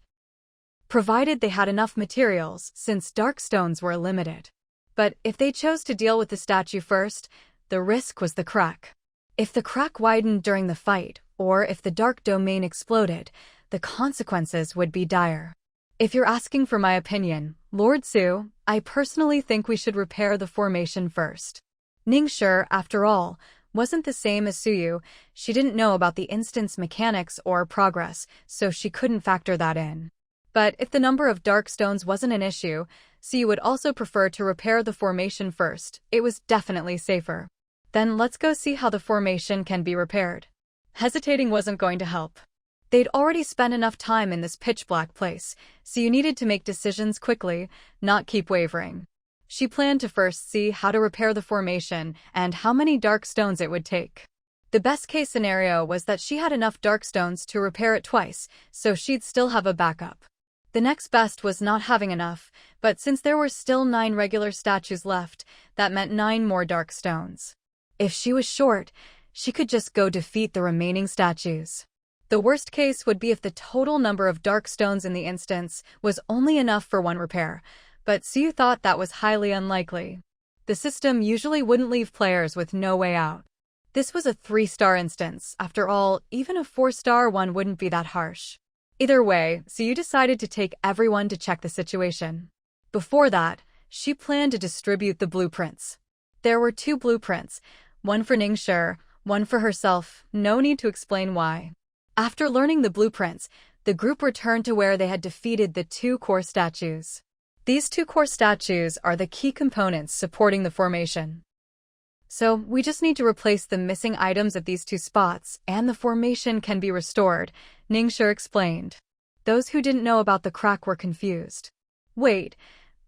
provided they had enough materials, since dark stones were limited. But if they chose to deal with the statue first, the risk was the crack. If the crack widened during the fight, or if the dark domain exploded, the consequences would be dire. If you're asking for my opinion, Lord Su, I personally think we should repair the formation first. Ningshi, after all, wasn't the same as Suyu. She didn't know about the instant's mechanics or progress, so she couldn't factor that in. But if the number of dark stones wasn't an issue, Suyu would also prefer to repair the formation first. It was definitely safer. Then let's go see how the formation can be repaired. Hesitating wasn't going to help. They'd already spent enough time in this pitch-black place, so you needed to make decisions quickly, not keep wavering. She planned to first see how to repair the formation and how many dark stones it would take. The best-case scenario was that she had enough dark stones to repair it twice, so she'd still have a backup. The next best was not having enough, but since there were still 9 regular statues left, that meant 9 more dark stones. If she was short, she could just go defeat the remaining statues. The worst case would be if the total number of dark stones in the instance was only enough for 1 repair, but Suyu thought that was highly unlikely. The system usually wouldn't leave players with no way out. This was a 3-star instance. After all, even a 4-star one wouldn't be that harsh. Either way, Suyu decided to take everyone to check the situation. Before that, she planned to distribute the blueprints. There were 2 blueprints, one for Ningshi, one for herself. No need to explain why. After learning the blueprints, the group returned to where they had defeated the 2 core statues. These 2 core statues are the key components supporting the formation. So, we just need to replace the missing items at these 2 spots, and the formation can be restored, Ningshi explained. Those who didn't know about the crack were confused. Wait,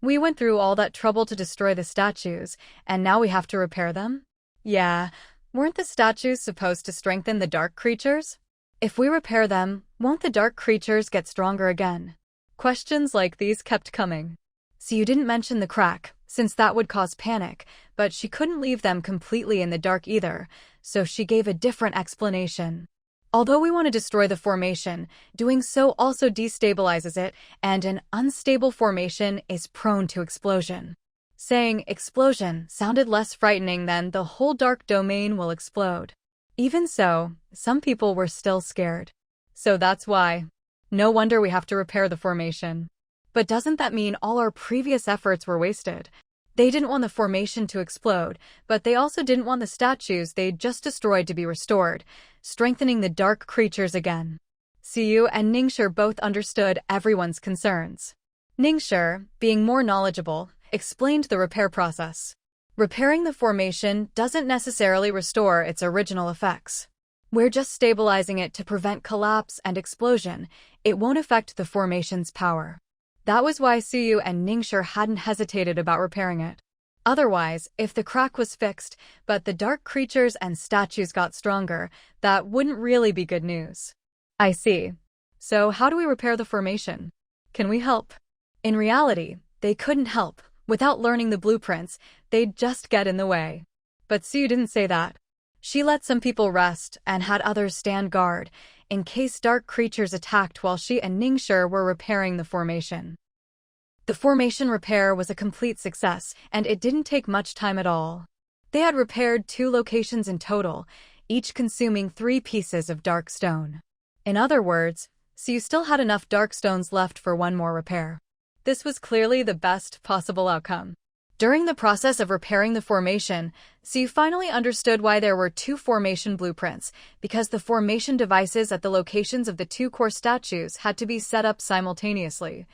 we went through all that trouble to destroy the statues, and now we have to repair them? Yeah, weren't the statues supposed to strengthen the dark creatures? If we repair them, won't the dark creatures get stronger again? Questions like these kept coming. So you didn't mention the crack, since that would cause panic, but she couldn't leave them completely in the dark either, so she gave a different explanation. Although we want to destroy the formation, doing so also destabilizes it, and an unstable formation is prone to explosion. Saying explosion sounded less frightening than the whole dark domain will explode. Even so, some people were still scared. So that's why. No wonder we have to repair the formation. But doesn't that mean all our previous efforts were wasted? They didn't want the formation to explode, but they also didn't want the statues they'd just destroyed to be restored, strengthening the dark creatures again. Suyu and Ningshi both understood everyone's concerns. Ningshi, being more knowledgeable, explained the repair process. Repairing the formation doesn't necessarily restore its original effects. We're just stabilizing it to prevent collapse and explosion. It won't affect the formation's power. That was why Suyu and Ningshi hadn't hesitated about repairing it. Otherwise, if the crack was fixed, but the dark creatures and statues got stronger, that wouldn't really be good news. I see. So how do we repair the formation? Can we help? In reality, they couldn't help. Without learning the blueprints, they'd just get in the way. But Suyu didn't say that. She let some people rest and had others stand guard, in case dark creatures attacked while she and Ningshi were repairing the formation. The formation repair was a complete success, and it didn't take much time at all. They had repaired 2 locations in total, each consuming 3 pieces of dark stone. In other words, Suyu still had enough dark stones left for 1 more repair. This was clearly the best possible outcome. During the process of repairing the formation, Suyu finally understood why there were 2 formation blueprints, because the formation devices at the locations of the 2 core statues had to be set up simultaneously,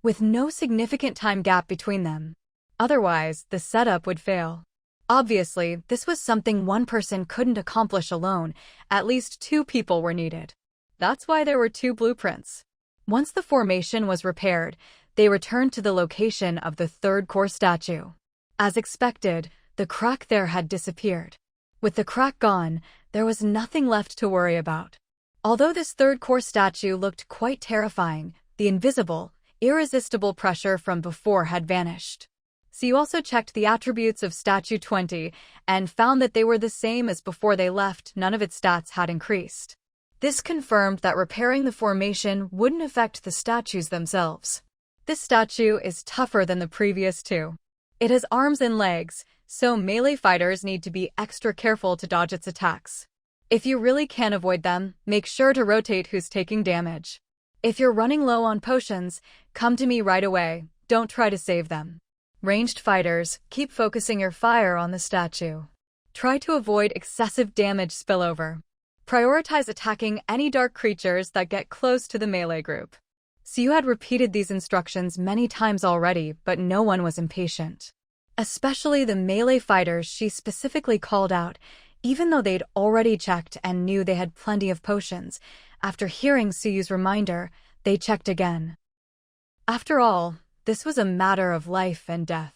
with no significant time gap between them. Otherwise, the setup would fail. Obviously, this was something one person couldn't accomplish alone. At least 2 people were needed. That's why there were 2 blueprints. Once the formation was repaired, they returned to the location of the 3rd core statue. As expected, the crack there had disappeared. With the crack gone, there was nothing left to worry about. Although this 3rd core statue looked quite terrifying, the invisible, irresistible pressure from before had vanished. Suyu also checked the attributes of Statue 20 and found that they were the same as before they left. None of its stats had increased. This confirmed that repairing the formation wouldn't affect the statues themselves. This statue is tougher than the previous two. It has arms and legs, so melee fighters need to be extra careful to dodge its attacks. If you really can avoid them, make sure to rotate who's taking damage. If you're running low on potions, come to me right away, don't try to save them. Ranged fighters, keep focusing your fire on the statue. Try to avoid excessive damage spillover. Prioritize attacking any dark creatures that get close to the melee group. So you had repeated these instructions many times already, but no one was impatient. Especially the melee fighters she specifically called out, even though they'd already checked and knew they had plenty of potions. After hearing Suyu's reminder, they checked again. After all, this was a matter of life and death.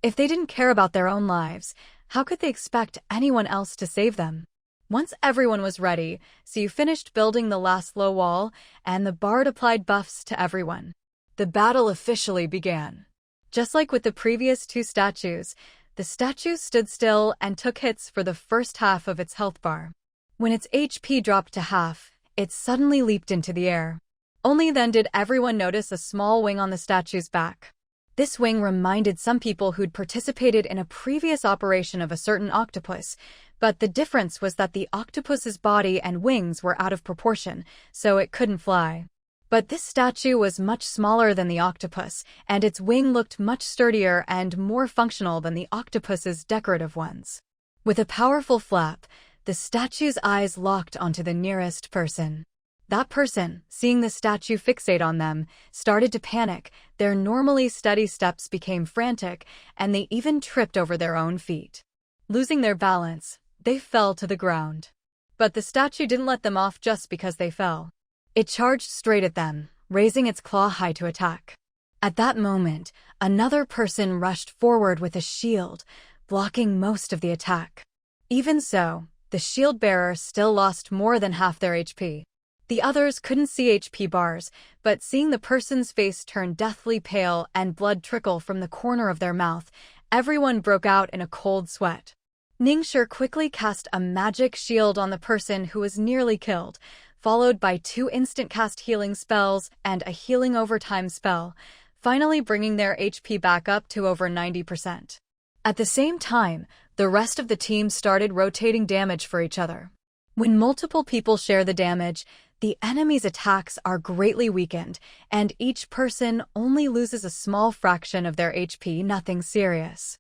If they didn't care about their own lives, how could they expect anyone else to save them? Once everyone was ready, Suyu finished building the last low wall, and the bard applied buffs to everyone. The battle officially began. Just like with the previous two statues, the statue stood still and took hits for the first half of its health bar. When its HP dropped to half, it suddenly leaped into the air. Only then did everyone notice a small wing on the statue's back. This wing reminded some people who'd participated in a previous operation of a certain octopus, but the difference was that the octopus's body and wings were out of proportion, so it couldn't fly. But this statue was much smaller than the octopus, and its wing looked much sturdier and more functional than the octopus's decorative ones. With a powerful flap, the statue's eyes locked onto the nearest person. That person, seeing the statue fixate on them, started to panic. Their normally steady steps became frantic, and they even tripped over their own feet. Losing their balance, they fell to the ground. But the statue didn't let them off just because they fell. It charged straight at them, raising its claw high to attack. At that moment, another person rushed forward with a shield, blocking most of the attack. Even so, the shield bearer still lost more than half their HP. The others couldn't see HP bars, but seeing the person's face turn deathly pale and blood trickle from the corner of their mouth, everyone broke out in a cold sweat. Ningxue quickly cast a magic shield on the person who was nearly killed, followed by 2 instant-cast healing spells and a healing overtime spell, finally bringing their HP back up to over 90%. At the same time, the rest of the team started rotating damage for each other. When multiple people share the damage, the enemy's attacks are greatly weakened, and each person only loses a small fraction of their HP, nothing serious.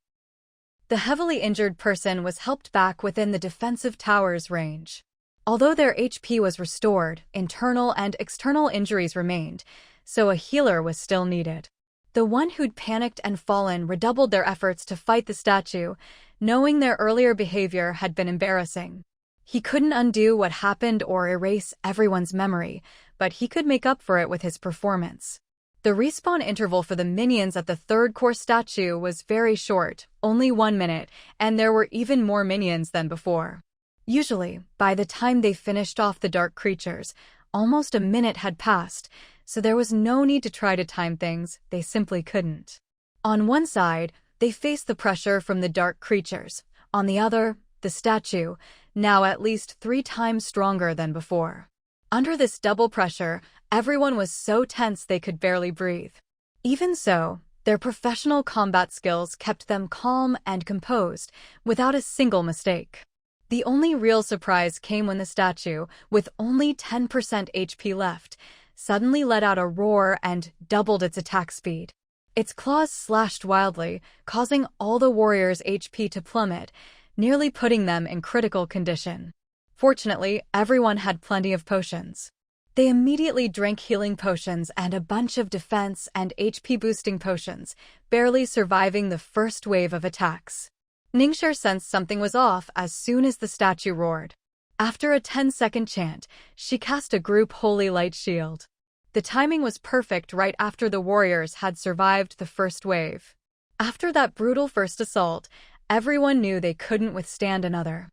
The heavily injured person was helped back within the defensive tower's range. Although their HP was restored, internal and external injuries remained, so a healer was still needed. The one who'd panicked and fallen redoubled their efforts to fight the statue, knowing their earlier behavior had been embarrassing. He couldn't undo what happened or erase everyone's memory, but he could make up for it with his performance. The respawn interval for the minions at the third core statue was very short, only 1 minute, and there were even more minions than before. Usually, by the time they finished off the dark creatures, almost a minute had passed, so there was no need to try to time things, they simply couldn't. On one side, they faced the pressure from the dark creatures. On the other, the statue, now at least 3 times stronger than before. Under this double pressure, everyone was so tense they could barely breathe. Even so, their professional combat skills kept them calm and composed, without a single mistake. The only real surprise came when the statue, with only 10% HP left, suddenly let out a roar and doubled its attack speed. Its claws slashed wildly, causing all the warriors' HP to plummet, nearly putting them in critical condition. Fortunately, everyone had plenty of potions. They immediately drank healing potions and a bunch of defense and HP boosting potions, barely surviving the first wave of attacks. Ningxue sensed something was off as soon as the statue roared. After a 10-second chant, she cast a group holy light shield. The timing was perfect right after the warriors had survived the first wave. After that brutal first assault, everyone knew they couldn't withstand another.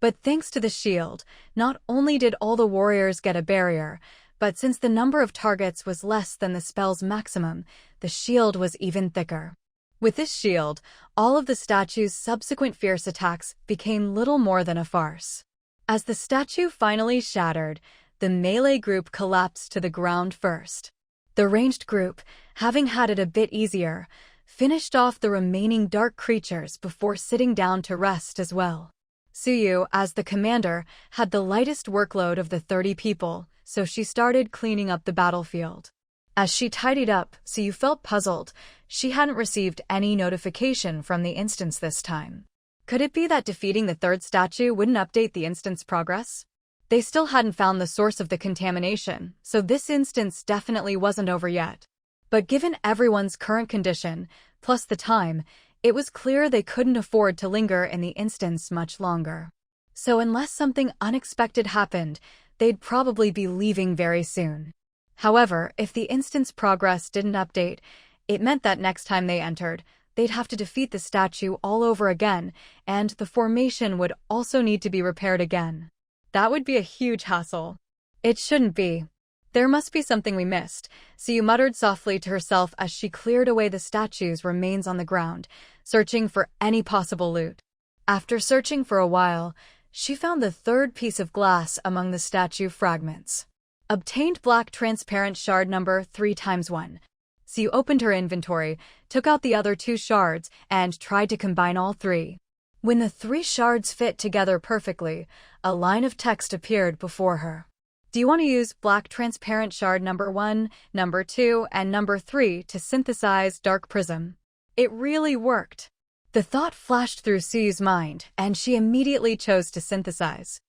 But thanks to the shield, not only did all the warriors get a barrier, but since the number of targets was less than the spell's maximum, the shield was even thicker. With this shield, all of the statue's subsequent fierce attacks became little more than a farce. As the statue finally shattered, the melee group collapsed to the ground first. The ranged group, having had it a bit easier, finished off the remaining dark creatures before sitting down to rest as well. Suyu, as the commander, had the lightest workload of the 30 people, so she started cleaning up the battlefield. As she tidied up, Suyu felt puzzled. She hadn't received any notification from the instance this time. Could it be that defeating the third statue wouldn't update the instance progress? They still hadn't found the source of the contamination, so this instance definitely wasn't over yet. But given everyone's current condition, plus the time, it was clear they couldn't afford to linger in the instance much longer. So unless something unexpected happened, they'd probably be leaving very soon. However, if the instance progress didn't update, it meant that next time they entered, they'd have to defeat the statue all over again, and the formation would also need to be repaired again. That would be a huge hassle. It shouldn't be. There must be something we missed, Suyu muttered softly to herself as she cleared away the statue's remains on the ground, searching for any possible loot. After searching for a while, she found the third piece of glass among the statue fragments. Obtained black transparent shard number 3x1. Suyu opened her inventory, took out the other 2 shards, and tried to combine all 3. When the 3 shards fit together perfectly, a line of text appeared before her. Do you want to use black transparent shard number 1, number 2, and number 3 to synthesize dark prism? It really worked. The thought flashed through Suyu's mind, and she immediately chose to synthesize.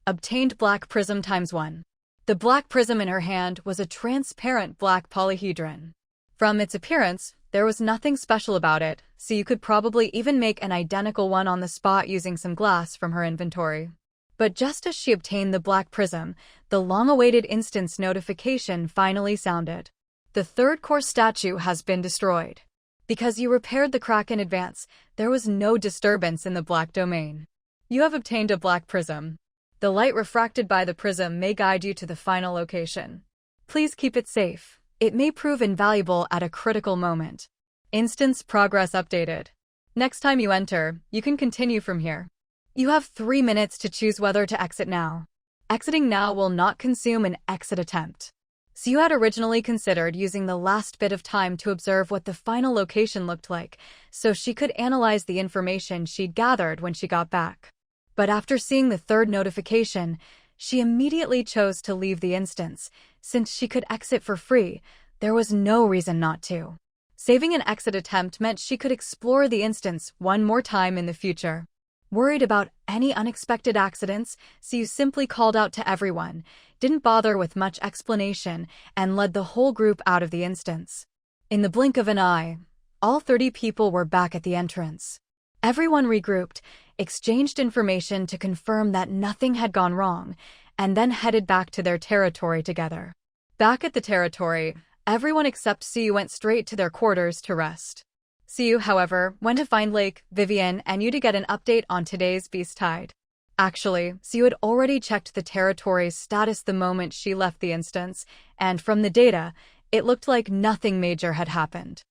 Obtained black prism ×1. The black prism in her hand was a transparent black polyhedron. From its appearance, there was nothing special about it, so you could probably even make an identical one on the spot using some glass from her inventory. But just as she obtained the black prism, the long-awaited instance notification finally sounded. The third core statue has been destroyed. Because you repaired the crack in advance, there was no disturbance in the black domain. You have obtained a black prism. The light refracted by the prism may guide you to the final location. Please keep it safe. It may prove invaluable at a critical moment. Instance progress updated. Next time you enter, you can continue from here. You have 3 minutes to choose whether to exit now. Exiting now will not consume an exit attempt. So you had originally considered using the last bit of time to observe what the final location looked like, so she could analyze the information she'd gathered when she got back. But after seeing the third notification, she immediately chose to leave the instance. Since she could exit for free, there was no reason not to. Saving an exit attempt meant she could explore the instance one more time in the future. Worried about any unexpected accidents, Suyu simply called out to everyone, didn't bother with much explanation, and led the whole group out of the instance. In the blink of an eye, all 30 people were back at the entrance. Everyone regrouped, exchanged information to confirm that nothing had gone wrong, and then headed back to their territory together. Back at the territory, everyone except Suyu went straight to their quarters to rest. Suyu, however, went to find Lake, Vivian, and Yu to get an update on today's beast tide. Actually, Suyu had already checked the territory's status the moment she left the instance, and from the data, it looked like nothing major had happened.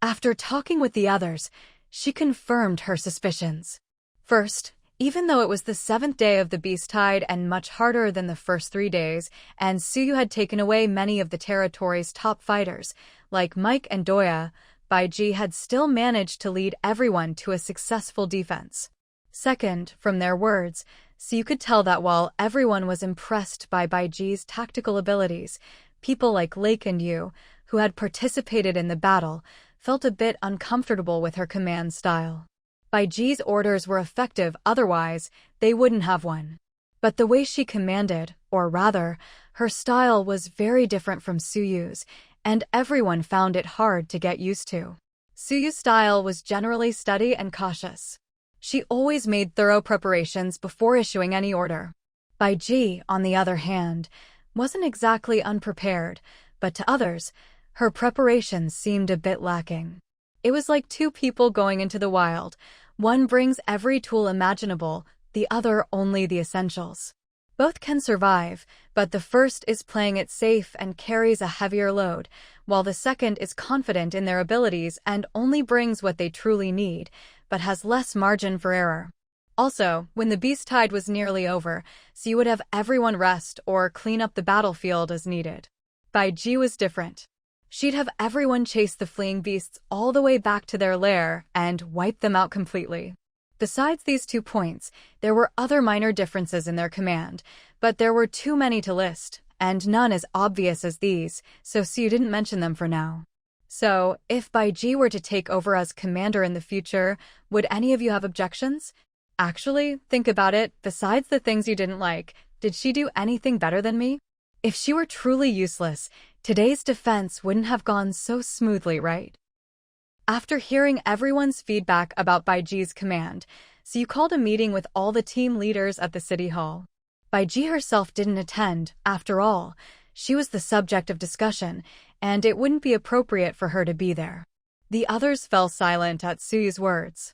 After talking with the others, she confirmed her suspicions. First, even though it was the 7th day of the beast tide and much harder than the first 3 days, and Suyu had taken away many of the territory's top fighters, like Mike and Doya, Baiji had still managed to lead everyone to a successful defense. Second, from their words, Suyu could tell that while everyone was impressed by Baiji's tactical abilities, people like Lake and Yu, who had participated in the battle, felt a bit uncomfortable with her command style. Baiji's orders were effective, otherwise, they wouldn't have one. But the way she commanded, or rather, her style was very different from Suyu's, and everyone found it hard to get used to. Suyu's style was generally steady and cautious. She always made thorough preparations before issuing any order. Baiji, on the other hand, wasn't exactly unprepared, but to others, her preparations seemed a bit lacking. It was like 2 people going into the wild. One brings every tool imaginable, the other only the essentials. Both can survive, but the first is playing it safe and carries a heavier load, while the second is confident in their abilities and only brings what they truly need, but has less margin for error. Also, when the beast tide was nearly over, Siyu would have everyone rest or clean up the battlefield as needed. Bai Ji was different. She'd have everyone chase the fleeing beasts all the way back to their lair and wipe them out completely. Besides these 2 points, there were other minor differences in their command, but there were too many to list, and none as obvious as these, so Siyu didn't mention them for now. So, if Bai Ji were to take over as commander in the future, would any of you have objections? Actually, think about it, besides the things you didn't like, did she do anything better than me? If she were truly useless, today's defense wouldn't have gone so smoothly, right? After hearing everyone's feedback about Bai Ji's command, Siyu called a meeting with all the team leaders at the city hall. Bai Ji herself didn't attend, after all. She was the subject of discussion, and it wouldn't be appropriate for her to be there. The others fell silent at Suyu's words.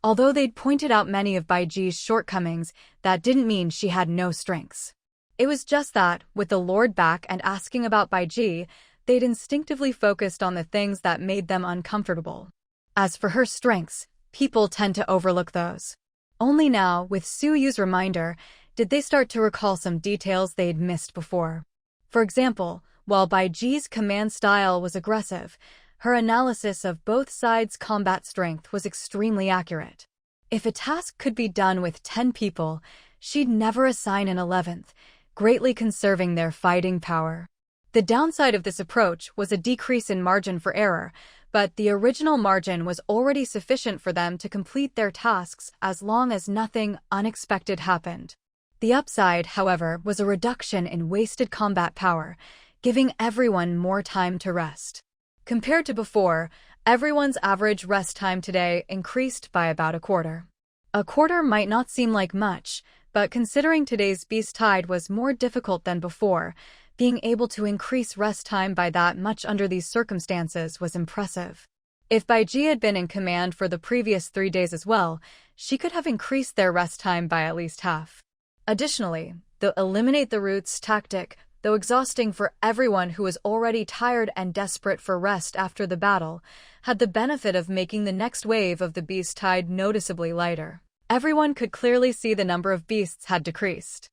Although they'd pointed out many of Bai Ji's shortcomings, that didn't mean she had no strengths. It was just that, with the Lord back and asking about Bai Ji, they'd instinctively focused on the things that made them uncomfortable. As for her strengths, people tend to overlook those. Only now, with Suyu's reminder, did they start to recall some details they'd missed before. For example, while Bai Ji's command style was aggressive, her analysis of both sides' combat strength was extremely accurate. If a task could be done with 10 people, she'd never assign an 11th, greatly conserving their fighting power. The downside of this approach was a decrease in margin for error, but the original margin was already sufficient for them to complete their tasks as long as nothing unexpected happened. The upside, however, was a reduction in wasted combat power, giving everyone more time to rest. Compared to before, everyone's average rest time today increased by about a quarter. A quarter might not seem like much, but considering today's beast tide was more difficult than before, being able to increase rest time by that much under these circumstances was impressive. If Bai Ji had been in command for the previous 3 days as well, she could have increased their rest time by at least half. Additionally, the eliminate the roots tactic, though exhausting for everyone who was already tired and desperate for rest after the battle, had the benefit of making the next wave of the beast tide noticeably lighter. Everyone could clearly see the number of beasts had decreased.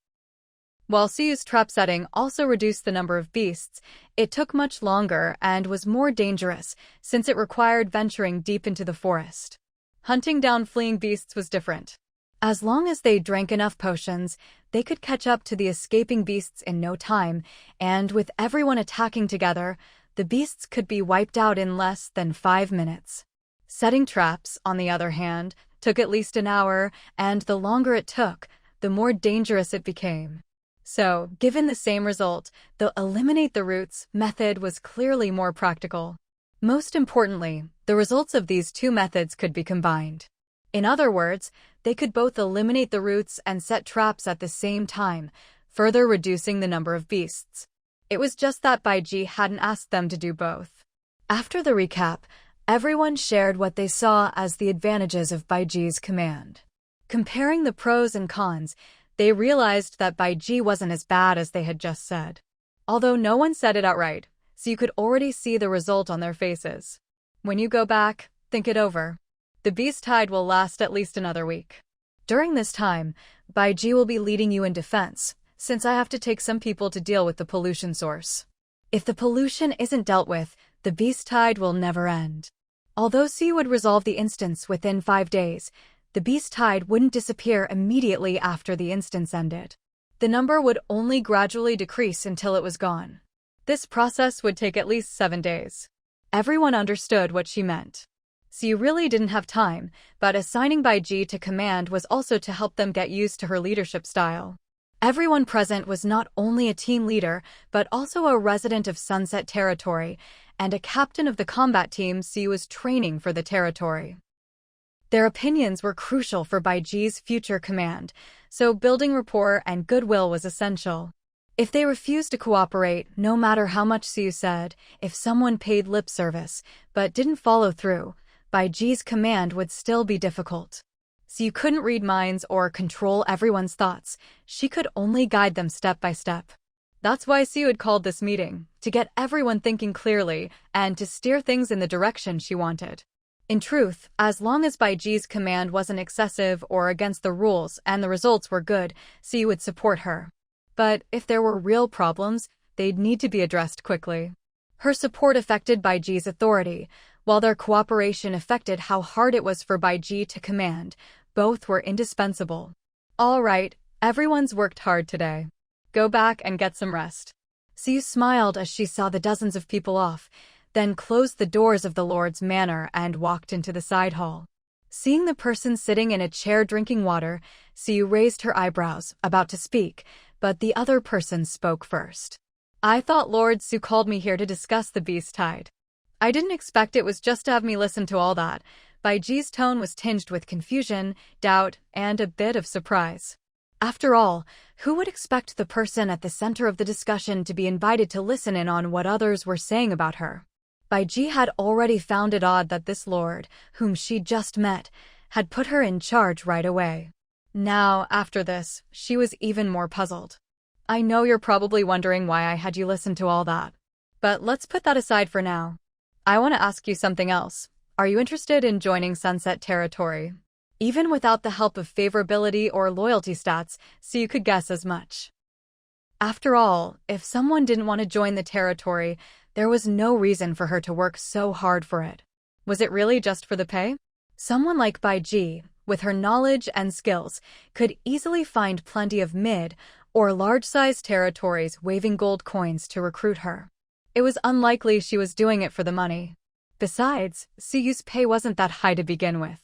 While Suyu's trap setting also reduced the number of beasts, it took much longer and was more dangerous since it required venturing deep into the forest. Hunting down fleeing beasts was different. As long as they drank enough potions, they could catch up to the escaping beasts in no time, and with everyone attacking together, the beasts could be wiped out in less than 5 minutes. Setting traps, on the other hand, took at least an hour, and the longer it took, the more dangerous it became. So, given the same result, the eliminate the roots method was clearly more practical. Most importantly, the results of these 2 methods could be combined. In other words, they could both eliminate the roots and set traps at the same time, further reducing the number of beasts. It was just that Bai Ji hadn't asked them to do both. After the recap, everyone shared what they saw as the advantages of Bai Ji's command. Comparing the pros and cons, they realized that Bai Ji wasn't as bad as they had just said. Although no one said it outright, so you could already see the result on their faces. When you go back, think it over. The beast tide will last at least another week. During this time, Bai Ji will be leading you in defense, since I have to take some people to deal with the pollution source. If the pollution isn't dealt with, the beast tide will never end. Although Siyu would resolve the instance within 5 days, the beast tide wouldn't disappear immediately after the instance ended. The number would only gradually decrease until it was gone. This process would take at least 7 days. Everyone understood what she meant. Siyu really didn't have time, but assigning Bai Ji to command was also to help them get used to her leadership style. Everyone present was not only a team leader, but also a resident of Sunset Territory, and a captain of the combat team Siyu was training for the territory. Their opinions were crucial for Bai Ji's future command, so building rapport and goodwill was essential. If they refused to cooperate, no matter how much Siyu said, if someone paid lip service, but didn't follow through, Bai Ji's command would still be difficult. Siyu couldn't read minds or control everyone's thoughts, she could only guide them step by step. That's why Siyu had called this meeting, to get everyone thinking clearly and to steer things in the direction she wanted. In truth, as long as Baiji's command wasn't excessive or against the rules and the results were good, Siyu would support her. But if there were real problems, they'd need to be addressed quickly. Her support affected Baiji's authority, while their cooperation affected how hard it was for Baiji to command. Both were indispensable. All right, everyone's worked hard today. Go back and get some rest. Siyu smiled as she saw the dozens of people off, then closed the doors of the Lord's manor and walked into the side hall. Seeing the person sitting in a chair drinking water, Siyu raised her eyebrows, about to speak, but the other person spoke first. I thought Lord Su called me here to discuss the beast tide. I didn't expect it was just to have me listen to all that. Baiji's tone was tinged with confusion, doubt, and a bit of surprise. After all, who would expect the person at the center of the discussion to be invited to listen in on what others were saying about her? Baiji had already found it odd that this lord, whom she'd just met, had put her in charge right away. Now, after this, she was even more puzzled. I know you're probably wondering why I had you listen to all that. But let's put that aside for now. I want to ask you something else. Are you interested in joining Sunset Territory? Even without the help of favorability or loyalty stats, so you could guess as much. After all, if someone didn't want to join the territory, there was no reason for her to work so hard for it. Was it really just for the pay? Someone like Baiji, with her knowledge and skills, could easily find plenty of mid- or large-sized territories waving gold coins to recruit her. It was unlikely she was doing it for the money. Besides, Suyu's pay wasn't that high to begin with.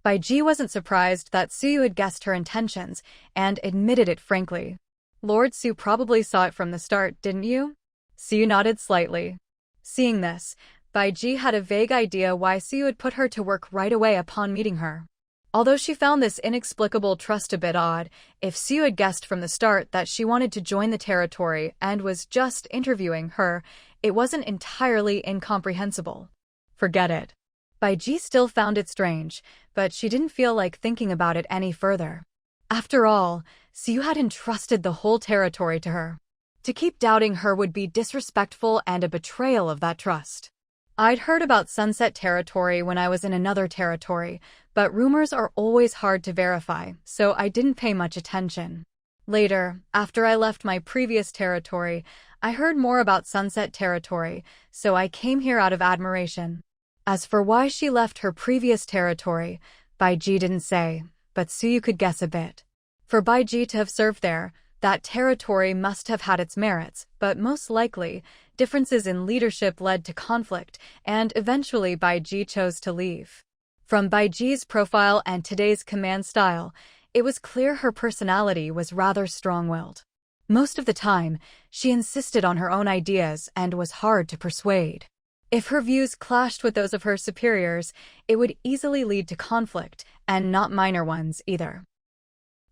Baiji wasn't surprised that Suyu had guessed her intentions, and admitted it frankly. Lord Su probably saw it from the start, didn't you? Siyu nodded slightly. Seeing this, Baiji had a vague idea why Siyu had put her to work right away upon meeting her. Although she found this inexplicable trust a bit odd, if Siyu had guessed from the start that she wanted to join the territory and was just interviewing her, it wasn't entirely incomprehensible. Forget it. Baiji still found it strange, but she didn't feel like thinking about it any further. After all, Siyu had entrusted the whole territory to her. To keep doubting her would be disrespectful and a betrayal of that trust. I'd heard about Sunset Territory when I was in another territory, but rumors are always hard to verify, so I didn't pay much attention. Later, after I left my previous territory, I heard more about Sunset Territory, so I came here out of admiration. As for why she left her previous territory, Baiji didn't say, but Suyu could guess a bit. For Baiji to have served there, that territory must have had its merits, but most likely, differences in leadership led to conflict, and eventually Baiji chose to leave. From Baiji's profile and today's command style, it was clear her personality was rather strong-willed. Most of the time, she insisted on her own ideas and was hard to persuade. If her views clashed with those of her superiors, it would easily lead to conflict, and not minor ones either.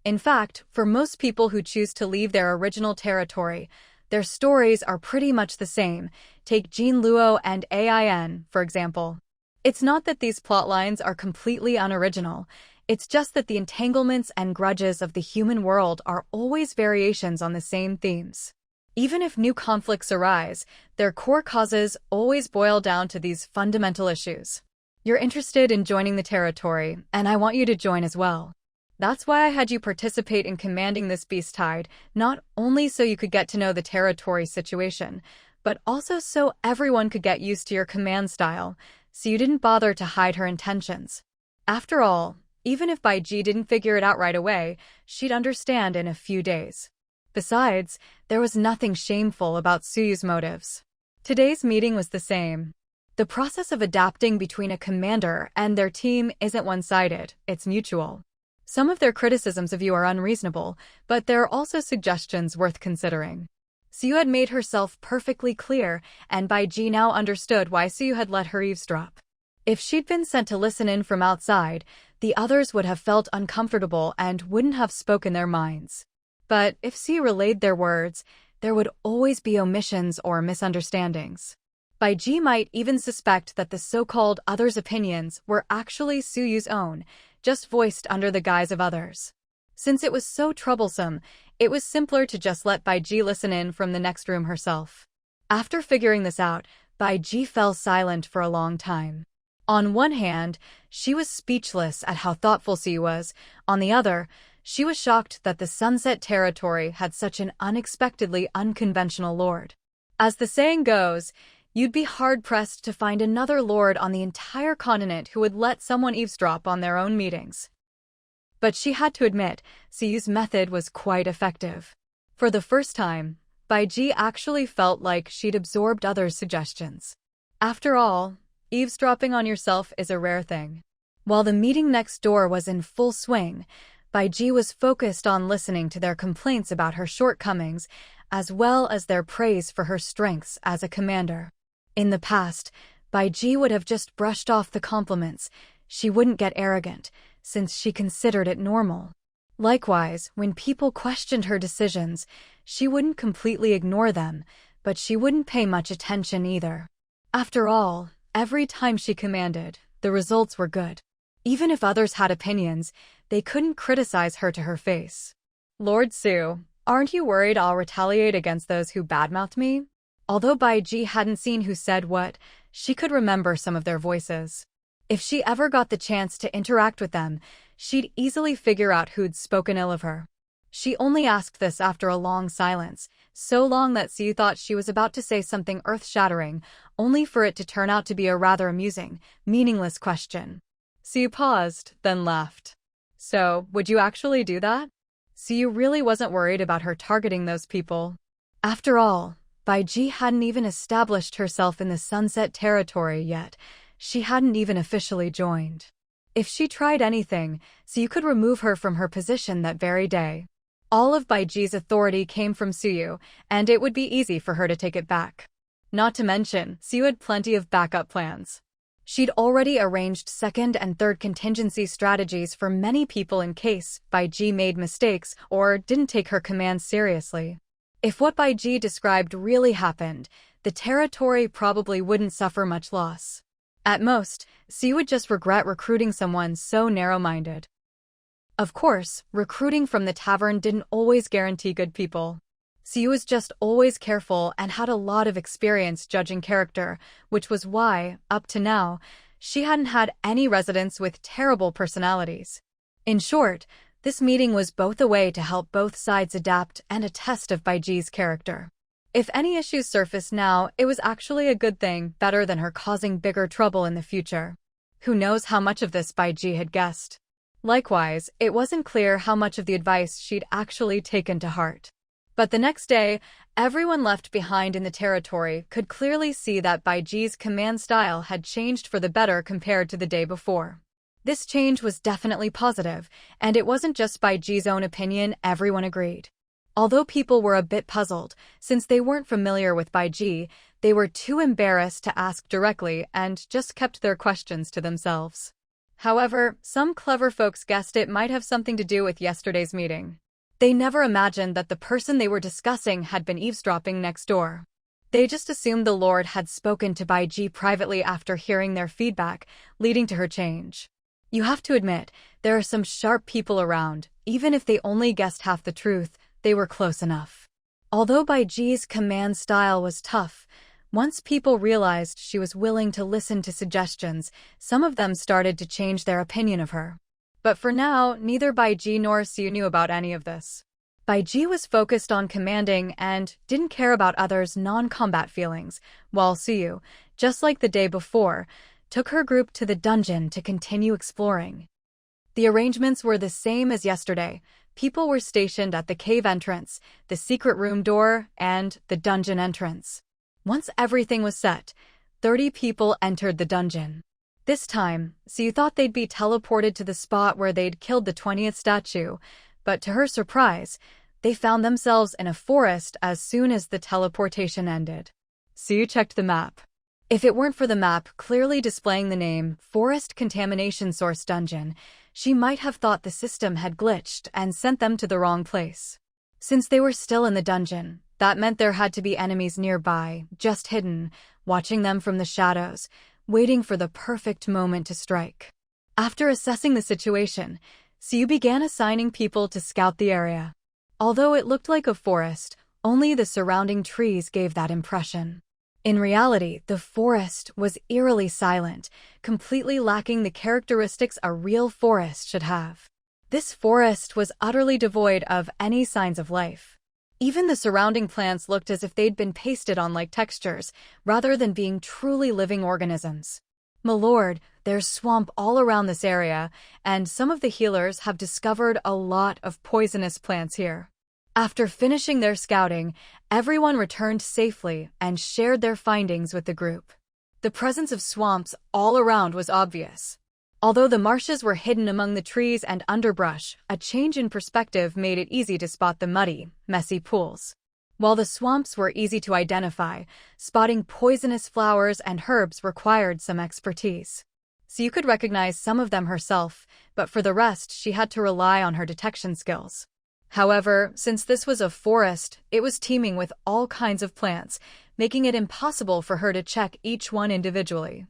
In fact, for most people who choose to leave their original territory, their stories are pretty much the same. Take Jean Luo and AIN, for example. It's not that these plotlines are completely unoriginal, it's just that the entanglements and grudges of the human world are always variations on the same themes. Even if new conflicts arise, their core causes always boil down to these fundamental issues. You're interested in joining the territory, and I want you to join as well. That's why I had you participate in commanding this beast tide, not only so you could get to know the territory situation, but also so everyone could get used to your command style, so you didn't bother to hide her intentions. After all, even if Baiji didn't figure it out right away, she'd understand in a few days. Besides, there was nothing shameful about Suyu's motives. Today's meeting was the same. The process of adapting between a commander and their team isn't one-sided, it's mutual. Some of their criticisms of you are unreasonable, but there are also suggestions worth considering. Siyu had made herself perfectly clear, and Baiji now understood why Siyu had let her eavesdrop. If she'd been sent to listen in from outside, the others would have felt uncomfortable and wouldn't have spoken their minds. But if Siyu relayed their words, there would always be omissions or misunderstandings. Baiji might even suspect that the so-called others' opinions were actually Suyu's own, just voiced under the guise of others. Since it was so troublesome, it was simpler to just let Baiji listen in from the next room herself. After figuring this out, Baiji fell silent for a long time. On one hand, she was speechless at how thoughtful Siyu was. On the other, she was shocked that the Sunset Territory had such an unexpectedly unconventional lord. As the saying goes, you'd be hard-pressed to find another lord on the entire continent who would let someone eavesdrop on their own meetings. But she had to admit, Siyu's method was quite effective. For the first time, Baiji actually felt like she'd absorbed others' suggestions. After all, eavesdropping on yourself is a rare thing. While the meeting next door was in full swing, Baiji was focused on listening to their complaints about her shortcomings, as well as their praise for her strengths as a commander. In the past, Baiji would have just brushed off the compliments. She wouldn't get arrogant, since she considered it normal. Likewise, when people questioned her decisions, she wouldn't completely ignore them, but she wouldn't pay much attention either. After all, every time she commanded, the results were good. Even if others had opinions, they couldn't criticize her to her face. Lord Su, aren't you worried I'll retaliate against those who badmouthed me? Although Baiji hadn't seen who said what, she could remember some of their voices. If she ever got the chance to interact with them, she'd easily figure out who'd spoken ill of her. She only asked this after a long silence, so long that Siyu thought she was about to say something earth-shattering, only for it to turn out to be a rather amusing, meaningless question. Siyu paused, then laughed. So, would you actually do that? Siyu really wasn't worried about her targeting those people. After all, Baiji hadn't even established herself in the Sunset Territory yet. She hadn't even officially joined. If she tried anything, Siyu could remove her from her position that very day. All of Baiji's authority came from Siyu, and it would be easy for her to take it back. Not to mention, Siyu had plenty of backup plans. She'd already arranged second and third contingency strategies for many people in case Baiji made mistakes or didn't take her commands seriously. If what Baiji described really happened, the territory probably wouldn't suffer much loss. At most, Siyu would just regret recruiting someone so narrow-minded. Of course, recruiting from the tavern didn't always guarantee good people. Siyu was just always careful and had a lot of experience judging character, which was why, up to now, she hadn't had any residents with terrible personalities. In short, this meeting was both a way to help both sides adapt and a test of Baiji's character. If any issues surfaced now, it was actually a good thing, better than her causing bigger trouble in the future. Who knows how much of this Baiji had guessed. Likewise, it wasn't clear how much of the advice she'd actually taken to heart. But the next day, everyone left behind in the territory could clearly see that Baiji's command style had changed for the better compared to the day before. This change was definitely positive, and it wasn't just Baiji's own opinion, everyone agreed. Although people were a bit puzzled, since they weren't familiar with Baiji, they were too embarrassed to ask directly and just kept their questions to themselves. However, some clever folks guessed it might have something to do with yesterday's meeting. They never imagined that the person they were discussing had been eavesdropping next door. They just assumed the Lord had spoken to Baiji privately after hearing their feedback, leading to her change. You have to admit, there are some sharp people around. Even if they only guessed half the truth, they were close enough. Although Baiji's command style was tough, once people realized she was willing to listen to suggestions, some of them started to change their opinion of her. But for now, neither Baiji nor Siyu knew about any of this. Baiji was focused on commanding and didn't care about others' non-combat feelings, while Siyu, just like the day before, took her group to the dungeon to continue exploring. The arrangements were the same as yesterday. People were stationed at the cave entrance, the secret room door, and the dungeon entrance. Once everything was set, 30 people entered the dungeon. This time, Siyu thought they'd be teleported to the spot where they'd killed the 20th statue, but to her surprise, they found themselves in a forest as soon as the teleportation ended. Siyu checked the map. If it weren't for the map clearly displaying the name Forest Contamination Source Dungeon, she might have thought the system had glitched and sent them to the wrong place. Since they were still in the dungeon, that meant there had to be enemies nearby, just hidden, watching them from the shadows, waiting for the perfect moment to strike. After assessing the situation, Siyu began assigning people to scout the area. Although it looked like a forest, only the surrounding trees gave that impression. In reality, the forest was eerily silent, completely lacking the characteristics a real forest should have. This forest was utterly devoid of any signs of life. Even the surrounding plants looked as if they'd been pasted on like textures, rather than being truly living organisms. My lord, there's swamp all around this area, and some of the healers have discovered a lot of poisonous plants here. After finishing their scouting, everyone returned safely and shared their findings with the group. The presence of swamps all around was obvious. Although the marshes were hidden among the trees and underbrush, a change in perspective made it easy to spot the muddy, messy pools. While the swamps were easy to identify, spotting poisonous flowers and herbs required some expertise. So you could recognize some of them herself, but for the rest she had to rely on her detection skills. However, since this was a forest, it was teeming with all kinds of plants, making it impossible for her to check each one individually.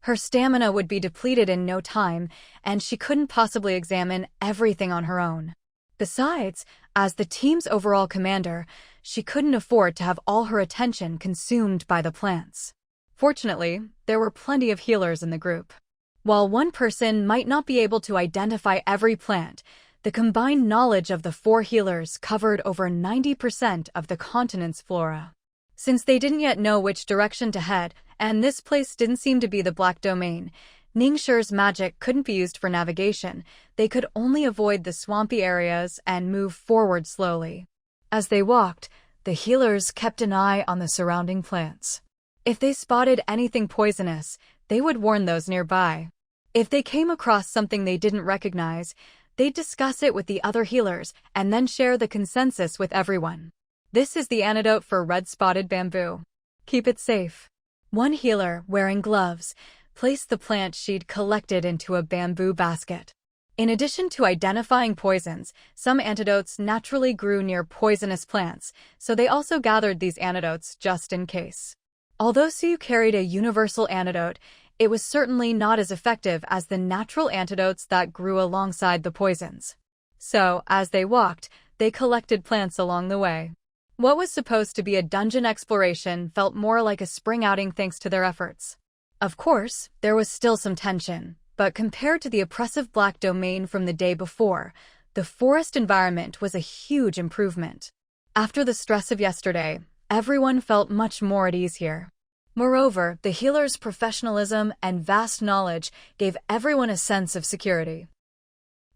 Her stamina would be depleted in no time, and she couldn't possibly examine everything on her own. Besides, as the team's overall commander, she couldn't afford to have all her attention consumed by the plants. Fortunately, there were plenty of healers in the group. While one person might not be able to identify every plant, the combined knowledge of the 4 healers covered over 90% of the continent's flora. Since they didn't yet know which direction to head, and this place didn't seem to be the Black Domain, Ningxi's magic couldn't be used for navigation. They could only avoid the swampy areas and move forward slowly. As they walked, the healers kept an eye on the surrounding plants. If they spotted anything poisonous, they would warn those nearby. If they came across something they didn't recognize, they'd discuss it with the other healers and then share the consensus with everyone. This is the antidote for red-spotted bamboo. Keep it safe. One healer, wearing gloves, placed the plant she'd collected into a bamboo basket. In addition to identifying poisons, some antidotes naturally grew near poisonous plants, so they also gathered these antidotes just in case. Although Suyu carried a universal antidote, it was certainly not as effective as the natural antidotes that grew alongside the poisons. So, as they walked, they collected plants along the way. What was supposed to be a dungeon exploration felt more like a spring outing thanks to their efforts. Of course, there was still some tension, but compared to the oppressive Black Domain from the day before, the forest environment was a huge improvement. After the stress of yesterday, everyone felt much more at ease here. Moreover, the healer's professionalism and vast knowledge gave everyone a sense of security.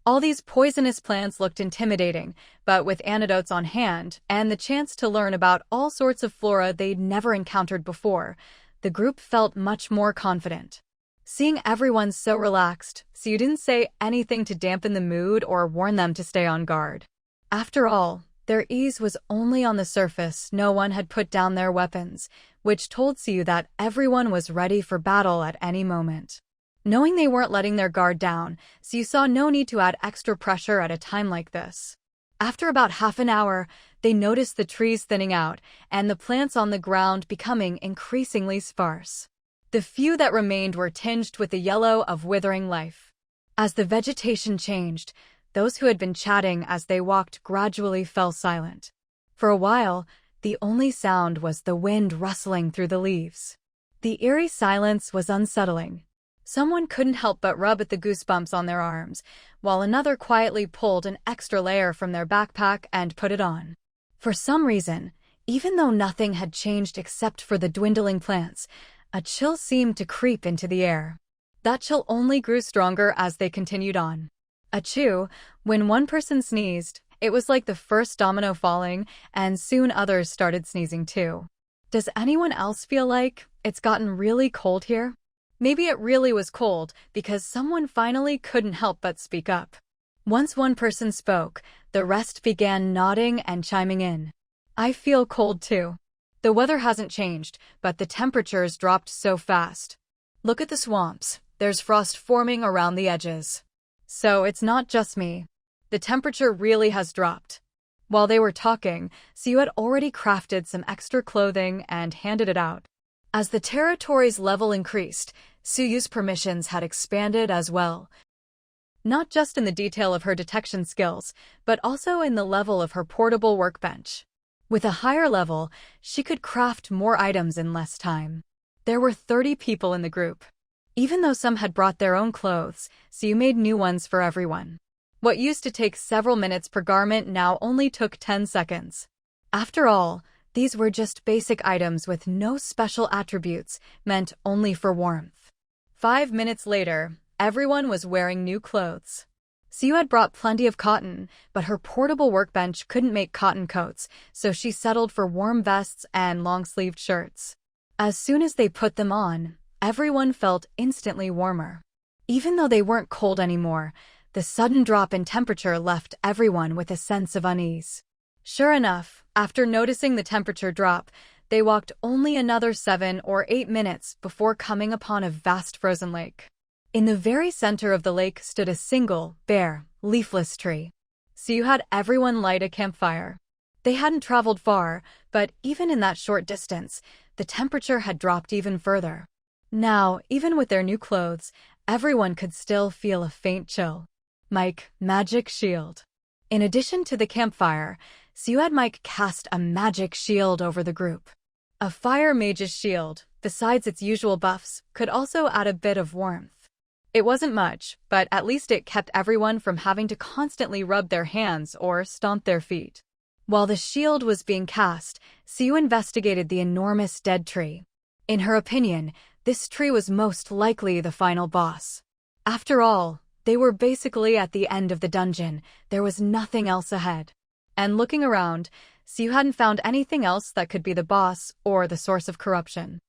All these poisonous plants looked intimidating, but with antidotes on hand and the chance to learn about all sorts of flora they'd never encountered before, the group felt much more confident. Seeing everyone so relaxed, Suyu didn't say anything to dampen the mood or warn them to stay on guard. After all, their ease was only on the surface. No one had put down their weapons, which told Suyu that everyone was ready for battle at any moment. Knowing they weren't letting their guard down, Suyu saw no need to add extra pressure at a time like this. After about half an hour, they noticed the trees thinning out and the plants on the ground becoming increasingly sparse. The few that remained were tinged with the yellow of withering life. As the vegetation changed, those who had been chatting as they walked gradually fell silent. For a while, the only sound was the wind rustling through the leaves. The eerie silence was unsettling. Someone couldn't help but rub at the goosebumps on their arms, while another quietly pulled an extra layer from their backpack and put it on. For some reason, even though nothing had changed except for the dwindling plants, a chill seemed to creep into the air. That chill only grew stronger as they continued on. Achoo, when one person sneezed, it was like the first domino falling, and soon others started sneezing too. Does anyone else feel like it's gotten really cold here? Maybe it really was cold because someone finally couldn't help but speak up. Once one person spoke, the rest began nodding and chiming in. I feel cold too. The weather hasn't changed, but the temperatures dropped so fast. Look at the swamps. There's frost forming around the edges. So it's not just me. The temperature really has dropped. While they were talking, Suyu had already crafted some extra clothing and handed it out. As the territory's level increased, Suyu's permissions had expanded as well. Not just in the detail of her detection skills, but also in the level of her portable workbench. With a higher level, she could craft more items in less time. There were 30 people in the group. Even though some had brought their own clothes, Siu made new ones for everyone. What used to take several minutes per garment now only took 10 seconds. After all, these were just basic items with no special attributes, meant only for warmth. 5 minutes later, everyone was wearing new clothes. Siu had brought plenty of cotton, but her portable workbench couldn't make cotton coats, so she settled for warm vests and long-sleeved shirts. As soon as they put them on, everyone felt instantly warmer. Even though they weren't cold anymore, the sudden drop in temperature left everyone with a sense of unease. Sure enough, after noticing the temperature drop, they walked only another 7 or 8 minutes before coming upon a vast frozen lake. In the very center of the lake stood a single, bare, leafless tree. Siu had everyone light a campfire. They hadn't traveled far, but even in that short distance, the temperature had dropped even further. Now, even with their new clothes, everyone could still feel a faint chill. Mike, magic shield. In addition to the campfire, Siu had Mike cast a magic shield over the group. A fire mage's shield, besides its usual buffs, could also add a bit of warmth. It wasn't much, but at least it kept everyone from having to constantly rub their hands or stomp their feet. While the shield was being cast, Siu investigated the enormous dead tree. In her opinion, this tree was most likely the final boss. After all, they were basically at the end of the dungeon. There was nothing else ahead. And looking around, Siu hadn't found anything else that could be the boss or the source of corruption.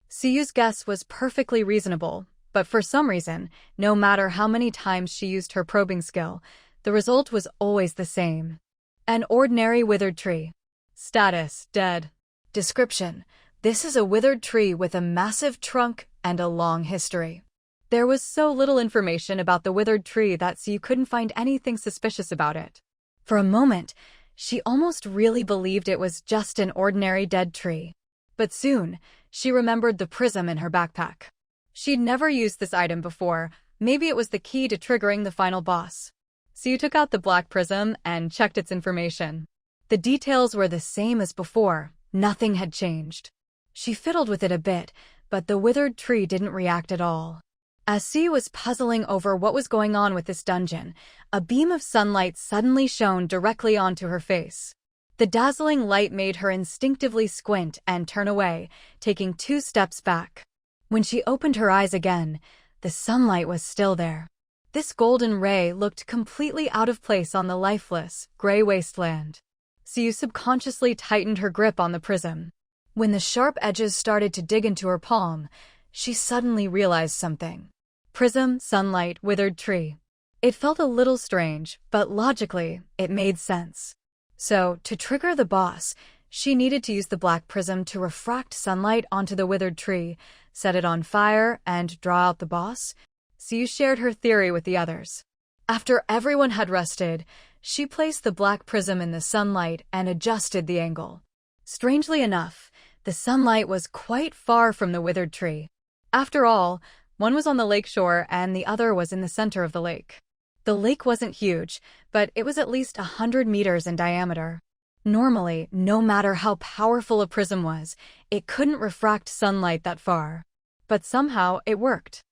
Siu's guess was perfectly reasonable, but for some reason, no matter how many times she used her probing skill, the result was always the same. An ordinary withered tree. Status: dead. Description: this is a withered tree with a massive trunk and a long history. There was so little information about the withered tree that Siu couldn't find anything suspicious about it. For a moment, she almost really believed it was just an ordinary dead tree. But soon, she remembered the prism in her backpack. She'd never used this item before. Maybe it was the key to triggering the final boss. Siu took out the black prism and checked its information. The details were the same as before. Nothing had changed. She fiddled with it a bit, but the withered tree didn't react at all. As Siu was puzzling over what was going on with this dungeon, a beam of sunlight suddenly shone directly onto her face. The dazzling light made her instinctively squint and turn away, taking 2 steps back. When she opened her eyes again, the sunlight was still there. This golden ray looked completely out of place on the lifeless, gray wasteland. Siu subconsciously tightened her grip on the prism. When the sharp edges started to dig into her palm, she suddenly realized something. Prism, sunlight, withered tree. It felt a little strange, but logically, it made sense. So, to trigger the boss, she needed to use the black prism to refract sunlight onto the withered tree, set it on fire, and draw out the boss. Siu shared her theory with the others. After everyone had rested, she placed the black prism in the sunlight and adjusted the angle. Strangely enough, the sunlight was quite far from the withered tree. After all, one was on the lakeshore and the other was in the center of the lake. The lake wasn't huge, but it was at least 100 meters in diameter. Normally, no matter how powerful a prism was, it couldn't refract sunlight that far. But somehow it worked.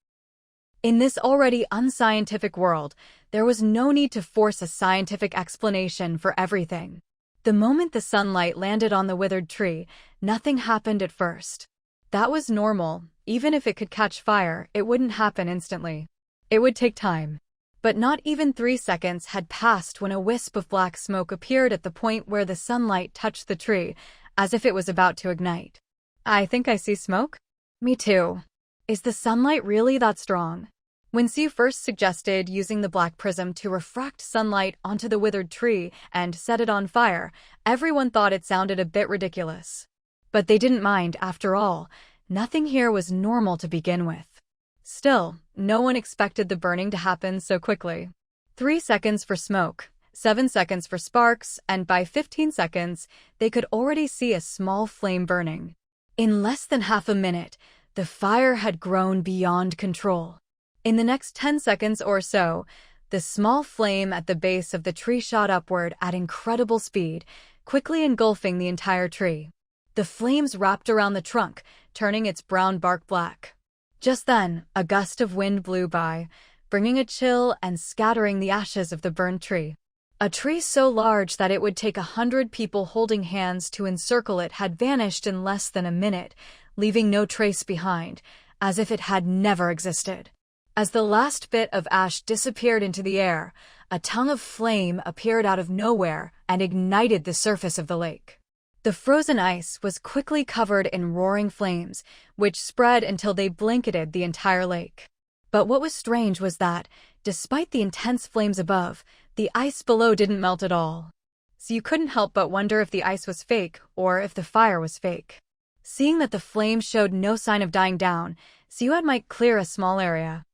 In this already unscientific world, there was no need to force a scientific explanation for everything. The moment the sunlight landed on the withered tree, nothing happened at first. That was normal. Even if it could catch fire, it wouldn't happen instantly. It would take time. But not even 3 seconds had passed when a wisp of black smoke appeared at the point where the sunlight touched the tree, as if it was about to ignite. I think I see smoke? Me too. Is the sunlight really that strong? When Siu first suggested using the black prism to refract sunlight onto the withered tree and set it on fire, everyone thought it sounded a bit ridiculous. But they didn't mind, after all. Nothing here was normal to begin with. Still, no one expected the burning to happen so quickly. 3 seconds for smoke, 7 seconds for sparks, and by 15 seconds, they could already see a small flame burning. In less than half a minute, the fire had grown beyond control. In the next 10 seconds or so, the small flame at the base of the tree shot upward at incredible speed, quickly engulfing the entire tree. The flames wrapped around the trunk, turning its brown bark black. Just then, a gust of wind blew by, bringing a chill and scattering the ashes of the burned tree. A tree so large that it would take 100 people holding hands to encircle it had vanished in less than a minute, leaving no trace behind, as if it had never existed. As the last bit of ash disappeared into the air, a tongue of flame appeared out of nowhere and ignited the surface of the lake. The frozen ice was quickly covered in roaring flames, which spread until they blanketed the entire lake. But what was strange was that, despite the intense flames above, the ice below didn't melt at all. So you couldn't help but wonder if the ice was fake or if the fire was fake. Seeing that the flames showed no sign of dying down, Siuad might clear a small area.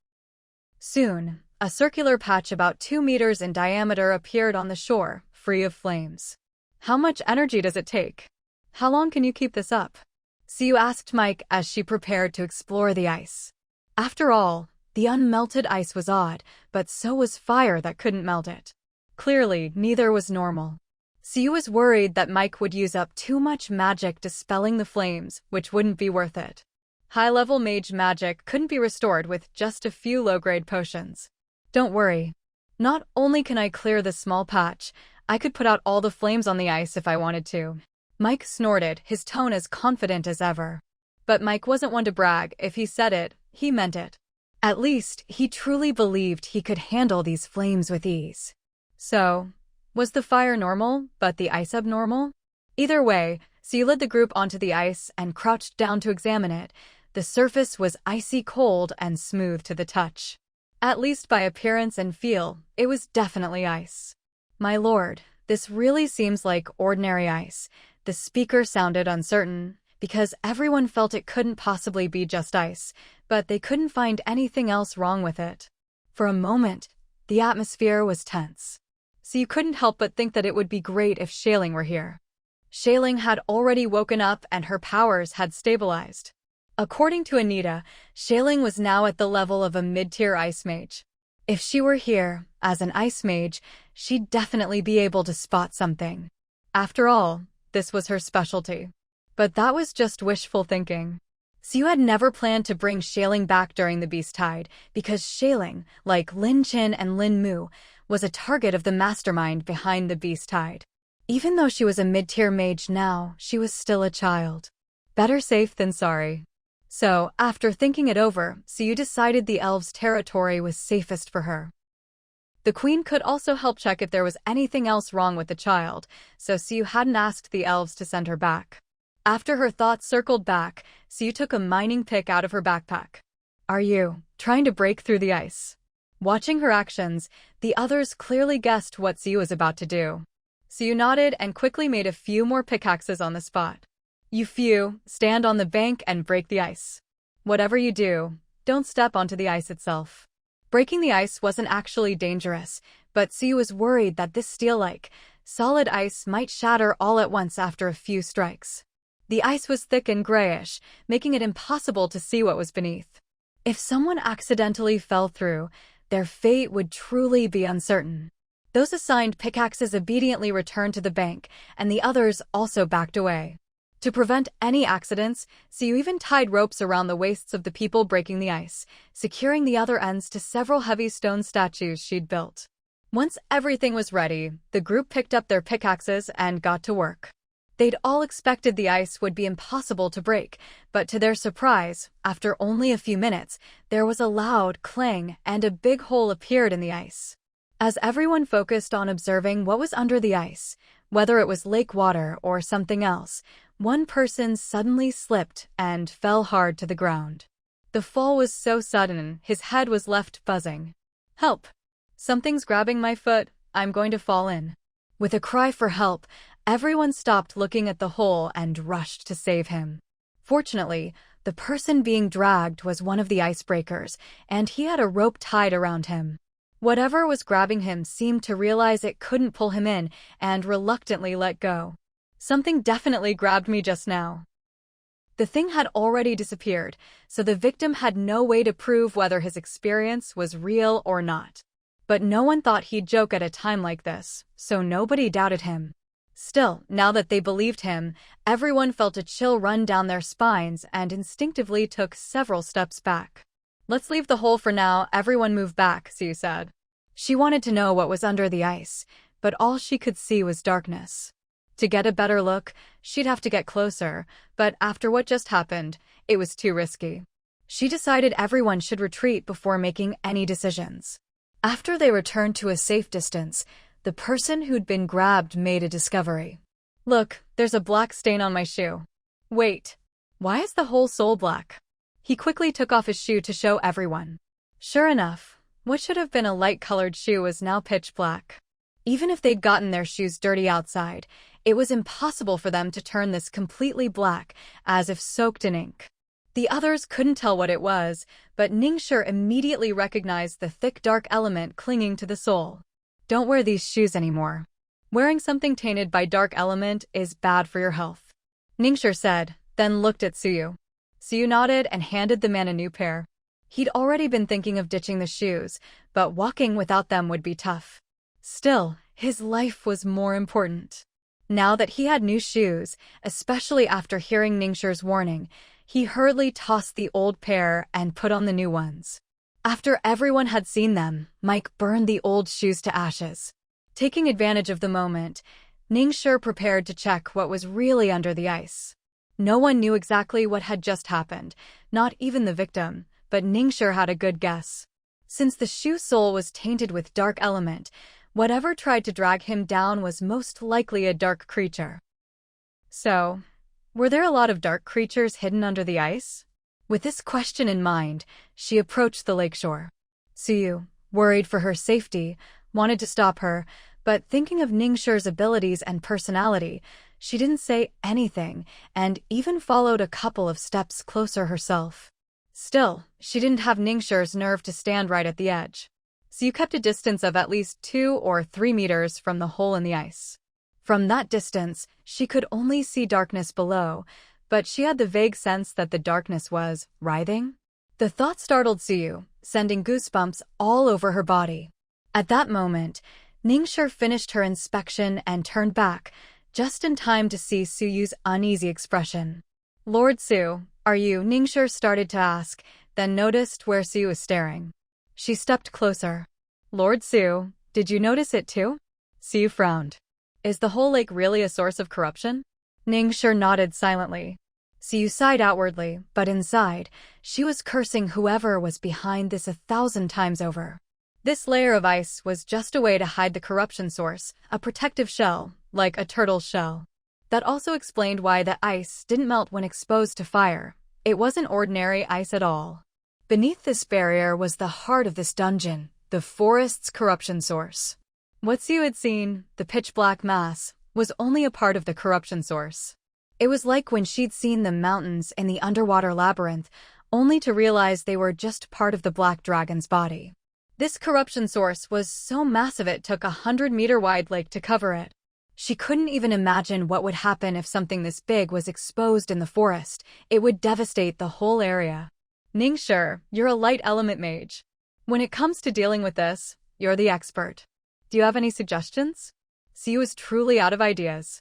Soon, a circular patch about 2 meters in diameter appeared on the shore, free of flames. How much energy does it take? How long can you keep this up? Siu asked Mike as she prepared to explore the ice. After all, the unmelted ice was odd, but so was fire that couldn't melt it. Clearly, neither was normal. Siu was worried that Mike would use up too much magic dispelling the flames, which wouldn't be worth it. High-level mage magic couldn't be restored with just a few low-grade potions. Don't worry. Not only can I clear this small patch, I could put out all the flames on the ice if I wanted to. Mike snorted, his tone as confident as ever. But Mike wasn't one to brag. If he said it, he meant it. At least, he truly believed he could handle these flames with ease. So, was the fire normal, but the ice abnormal? Either way, Siu led the group onto the ice and crouched down to examine it. The surface was icy cold and smooth to the touch. At least by appearance and feel, it was definitely ice. My lord, this really seems like ordinary ice. The speaker sounded uncertain, because everyone felt it couldn't possibly be just ice, but they couldn't find anything else wrong with it. For a moment, the atmosphere was tense. So you couldn't help but think that it would be great if Shailing were here. Shailing had already woken up and her powers had stabilized. According to Anita, Shailing was now at the level of a mid-tier ice mage. If she were here, as an ice mage, she'd definitely be able to spot something. After all, this was her specialty. But that was just wishful thinking. Siu had never planned to bring Shailing back during the Beast Tide, because Shailing, like Lin Chin and Lin Mu, was a target of the mastermind behind the Beast Tide. Even though she was a mid-tier mage now, she was still a child. Better safe than sorry. So, after thinking it over, Siu decided the elves' territory was safest for her. The queen could also help check if there was anything else wrong with the child, so Siu hadn't asked the elves to send her back. After her thoughts circled back, Siu took a mining pick out of her backpack. Are you trying to break through the ice? Watching her actions, the others clearly guessed what Siu was about to do. Siu nodded and quickly made a few more pickaxes on the spot. You few, stand on the bank and break the ice. Whatever you do, don't step onto the ice itself. Breaking the ice wasn't actually dangerous, but Siu was worried that this steel-like, solid ice might shatter all at once after a few strikes. The ice was thick and grayish, making it impossible to see what was beneath. If someone accidentally fell through, their fate would truly be uncertain. Those assigned pickaxes obediently returned to the bank, and the others also backed away. To prevent any accidents, Siu even tied ropes around the waists of the people breaking the ice, securing the other ends to several heavy stone statues she'd built. Once everything was ready, the group picked up their pickaxes and got to work. They'd all expected the ice would be impossible to break, but to their surprise, after only a few minutes, there was a loud clang and a big hole appeared in the ice. As everyone focused on observing what was under the ice, whether it was lake water or something else, one person suddenly slipped and fell hard to the ground. The fall was so sudden, his head was left buzzing. Help! Something's grabbing my foot, I'm going to fall in. With a cry for help, everyone stopped looking at the hole and rushed to save him. Fortunately, the person being dragged was one of the icebreakers, and he had a rope tied around him. Whatever was grabbing him seemed to realize it couldn't pull him in and reluctantly let go. Something definitely grabbed me just now. The thing had already disappeared, so the victim had no way to prove whether his experience was real or not. But no one thought he'd joke at a time like this, so nobody doubted him. Still, now that they believed him, everyone felt a chill run down their spines and instinctively took several steps back. Let's leave the hole for now, everyone move back, Sue said. She wanted to know what was under the ice, but all she could see was darkness. To get a better look, she'd have to get closer, but after what just happened, it was too risky. She decided everyone should retreat before making any decisions. After they returned to a safe distance, the person who'd been grabbed made a discovery. Look, there's a black stain on my shoe. Wait, why is the whole sole black? He quickly took off his shoe to show everyone. Sure enough, what should have been a light-colored shoe was now pitch black. Even if they'd gotten their shoes dirty outside, it was impossible for them to turn this completely black, as if soaked in ink. The others couldn't tell what it was, but Ningxia immediately recognized the thick dark element clinging to the sole. Don't wear these shoes anymore. Wearing something tainted by dark element is bad for your health, Ningxia said, then looked at Suyu. Suyu nodded and handed the man a new pair. He'd already been thinking of ditching the shoes, but walking without them would be tough. Still, his life was more important. Now that he had new shoes, especially after hearing Ningxia's warning, he hurriedly tossed the old pair and put on the new ones. After everyone had seen them, Mike burned the old shoes to ashes. Taking advantage of the moment, Ningxia prepared to check what was really under the ice. No one knew exactly what had just happened, not even the victim, but Ningxia had a good guess. Since the shoe sole was tainted with dark element, whatever tried to drag him down was most likely a dark creature. So, were there a lot of dark creatures hidden under the ice? With this question in mind, she approached the lakeshore. Suyu, worried for her safety, wanted to stop her, but thinking of Ningxia's abilities and personality, she didn't say anything and even followed a couple of steps closer herself. Still, she didn't have Ningxia's nerve to stand right at the edge. Suyu kept a distance of at least 2 or 3 meters from the hole in the ice. From that distance, she could only see darkness below, but she had the vague sense that the darkness was writhing. The thought startled Suyu, sending goosebumps all over her body. At that moment, Ningxia finished her inspection and turned back, just in time to see Suyu's uneasy expression. Lord Su, are you? Ningxia started to ask, then noticed where Suyu was staring. She stepped closer. Lord Su, did you notice it too? Suyu frowned. Is the whole lake really a source of corruption? Ningxia nodded silently. Suyu sighed outwardly, but inside, she was cursing whoever was behind this 1,000 times over. This layer of ice was just a way to hide the corruption source, a protective shell, like a turtle's shell. That also explained why the ice didn't melt when exposed to fire. It wasn't ordinary ice at all. Beneath this barrier was the heart of this dungeon, the forest's corruption source. What Suyu had seen, the pitch-black mass, was only a part of the corruption source. It was like when she'd seen the mountains in the underwater labyrinth, only to realize they were just part of the black dragon's body. This corruption source was so massive it took a 100-meter-wide lake to cover it. She couldn't even imagine what would happen if something this big was exposed in the forest. It would devastate the whole area. Ningxia, you're a light element mage. When it comes to dealing with this, you're the expert. Do you have any suggestions? Suyu was truly out of ideas.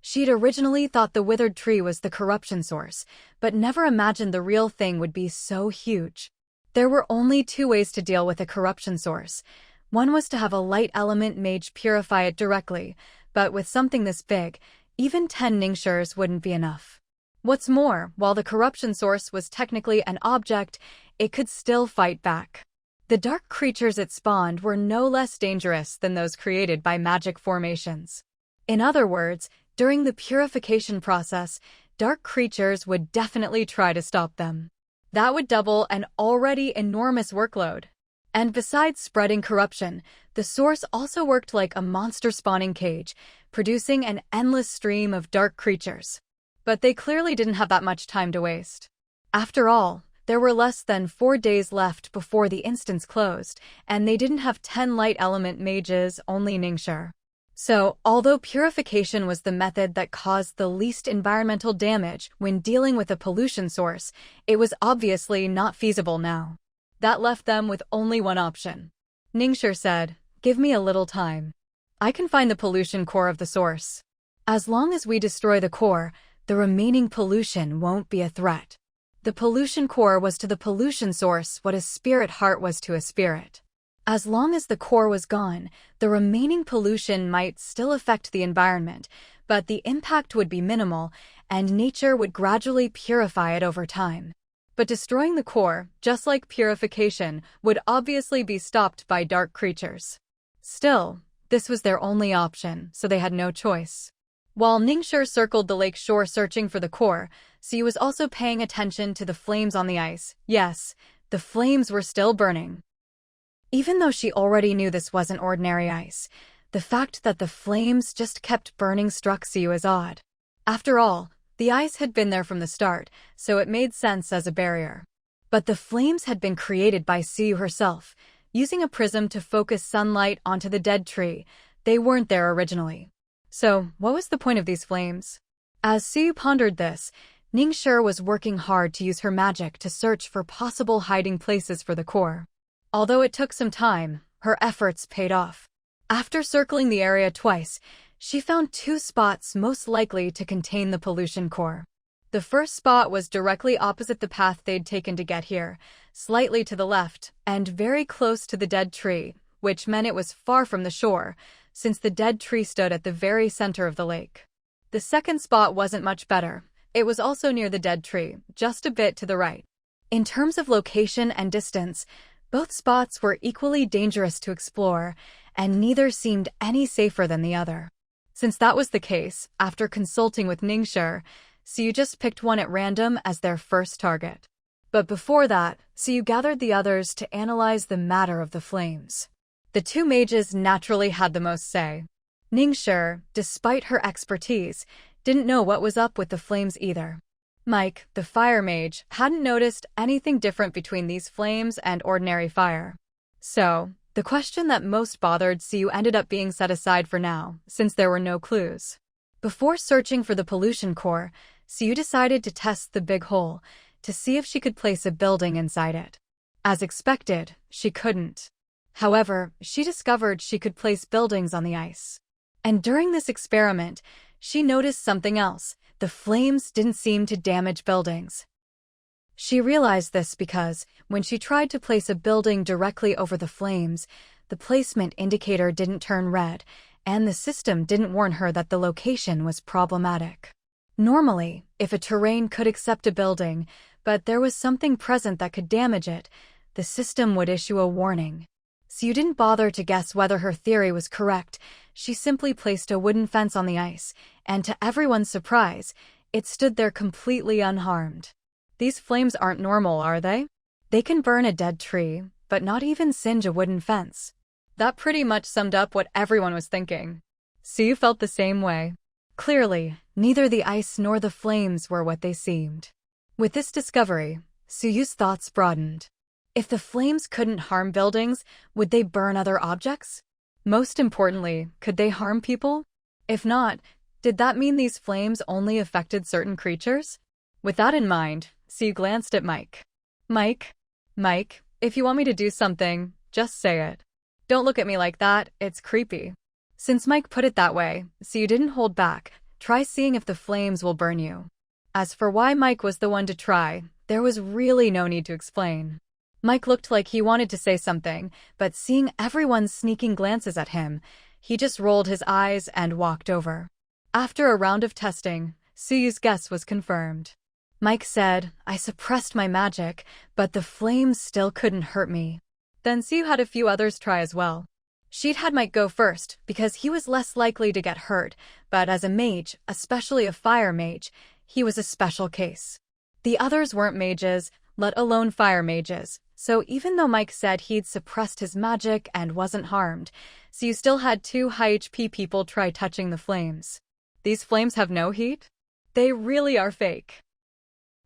She'd originally thought the withered tree was the corruption source, but never imagined the real thing would be so huge. There were only 2 ways to deal with a corruption source. One was to have a light element mage purify it directly, but with something this big, even 10 Ningxias wouldn't be enough. What's more, while the corruption source was technically an object, it could still fight back. The dark creatures it spawned were no less dangerous than those created by magic formations. In other words, during the purification process, dark creatures would definitely try to stop them. That would double an already enormous workload. And besides spreading corruption, the source also worked like a monster-spawning cage, producing an endless stream of dark creatures. But they clearly didn't have that much time to waste. After all, there were less than 4 days left before the instance closed, and they didn't have 10 light element mages, only Ningxia. So, although purification was the method that caused the least environmental damage when dealing with a pollution source, it was obviously not feasible now. That left them with only one option. Ningxia said, "Give me a little time. I can find the pollution core of the source." As long as we destroy the core, the remaining pollution won't be a threat. The pollution core was to the pollution source what a spirit heart was to a spirit. As long as the core was gone, the remaining pollution might still affect the environment, but the impact would be minimal, and nature would gradually purify it over time. But destroying the core, just like purification, would obviously be stopped by dark creatures. Still, this was their only option, so they had no choice. While Ningxia circled the lake shore searching for the core, Siyu was also paying attention to the flames on the ice. Yes, the flames were still burning. Even though she already knew this wasn't ordinary ice, the fact that the flames just kept burning struck Siyu as odd. After all, the ice had been there from the start, so it made sense as a barrier. But the flames had been created by Siyu herself, using a prism to focus sunlight onto the dead tree. They weren't there originally. So, what was the point of these flames? As Siyu pondered this, Ningxia was working hard to use her magic to search for possible hiding places for the core. Although it took some time, her efforts paid off. After circling the area twice, she found 2 spots most likely to contain the pollution core. The first spot was directly opposite the path they'd taken to get here, slightly to the left, and very close to the dead tree, which meant it was far from the shore, since the dead tree stood at the very center of the lake. The second spot wasn't much better. It was also near the dead tree, just a bit to the right. In terms of location and distance, both spots were equally dangerous to explore, and neither seemed any safer than the other. Since that was the case, after consulting with Ningxia, Siyu just picked one at random as their first target. But before that, Siyu gathered the others to analyze the matter of the flames. The 2 mages naturally had the most say. Ningxia, despite her expertise, didn't know what was up with the flames either. Mike, the fire mage, hadn't noticed anything different between these flames and ordinary fire. So, the question that most bothered Siyu ended up being set aside for now, since there were no clues. Before searching for the pollution core, Siyu decided to test the big hole, to see if she could place a building inside it. As expected, she couldn't. However, she discovered she could place buildings on the ice. And during this experiment, she noticed something else. The flames didn't seem to damage buildings. She realized this because, when she tried to place a building directly over the flames, the placement indicator didn't turn red, and the system didn't warn her that the location was problematic. Normally, if a terrain could accept a building, but there was something present that could damage it, the system would issue a warning. Siyu didn't bother to guess whether her theory was correct. She simply placed a wooden fence on the ice, and to everyone's surprise, it stood there completely unharmed. These flames aren't normal, are they? They can burn a dead tree, but not even singe a wooden fence. That pretty much summed up what everyone was thinking. Siyu felt the same way. Clearly, neither the ice nor the flames were what they seemed. With this discovery, Siyu's thoughts broadened. If the flames couldn't harm buildings, would they burn other objects? Most importantly, could they harm people? If not, did that mean these flames only affected certain creatures? With that in mind, Siyu glanced at Mike. Mike, if you want me to do something, just say it. Don't look at me like that, it's creepy. Since Mike put it that way, Siyu didn't hold back. Try seeing if the flames will burn you. As for why Mike was the one to try, there was really no need to explain. Mike looked like he wanted to say something, but seeing everyone's sneaking glances at him, he just rolled his eyes and walked over. After a round of testing, Siyu's guess was confirmed. Mike said, "I suppressed my magic, but the flames still couldn't hurt me." Then Siyu had a few others try as well. She'd had Mike go first, because he was less likely to get hurt, but as a mage, especially a fire mage, he was a special case. The others weren't mages, let alone fire mages, so even though Mike said he'd suppressed his magic and wasn't harmed, Siyu still had 2 high HP people try touching the flames. These flames have no heat? They really are fake.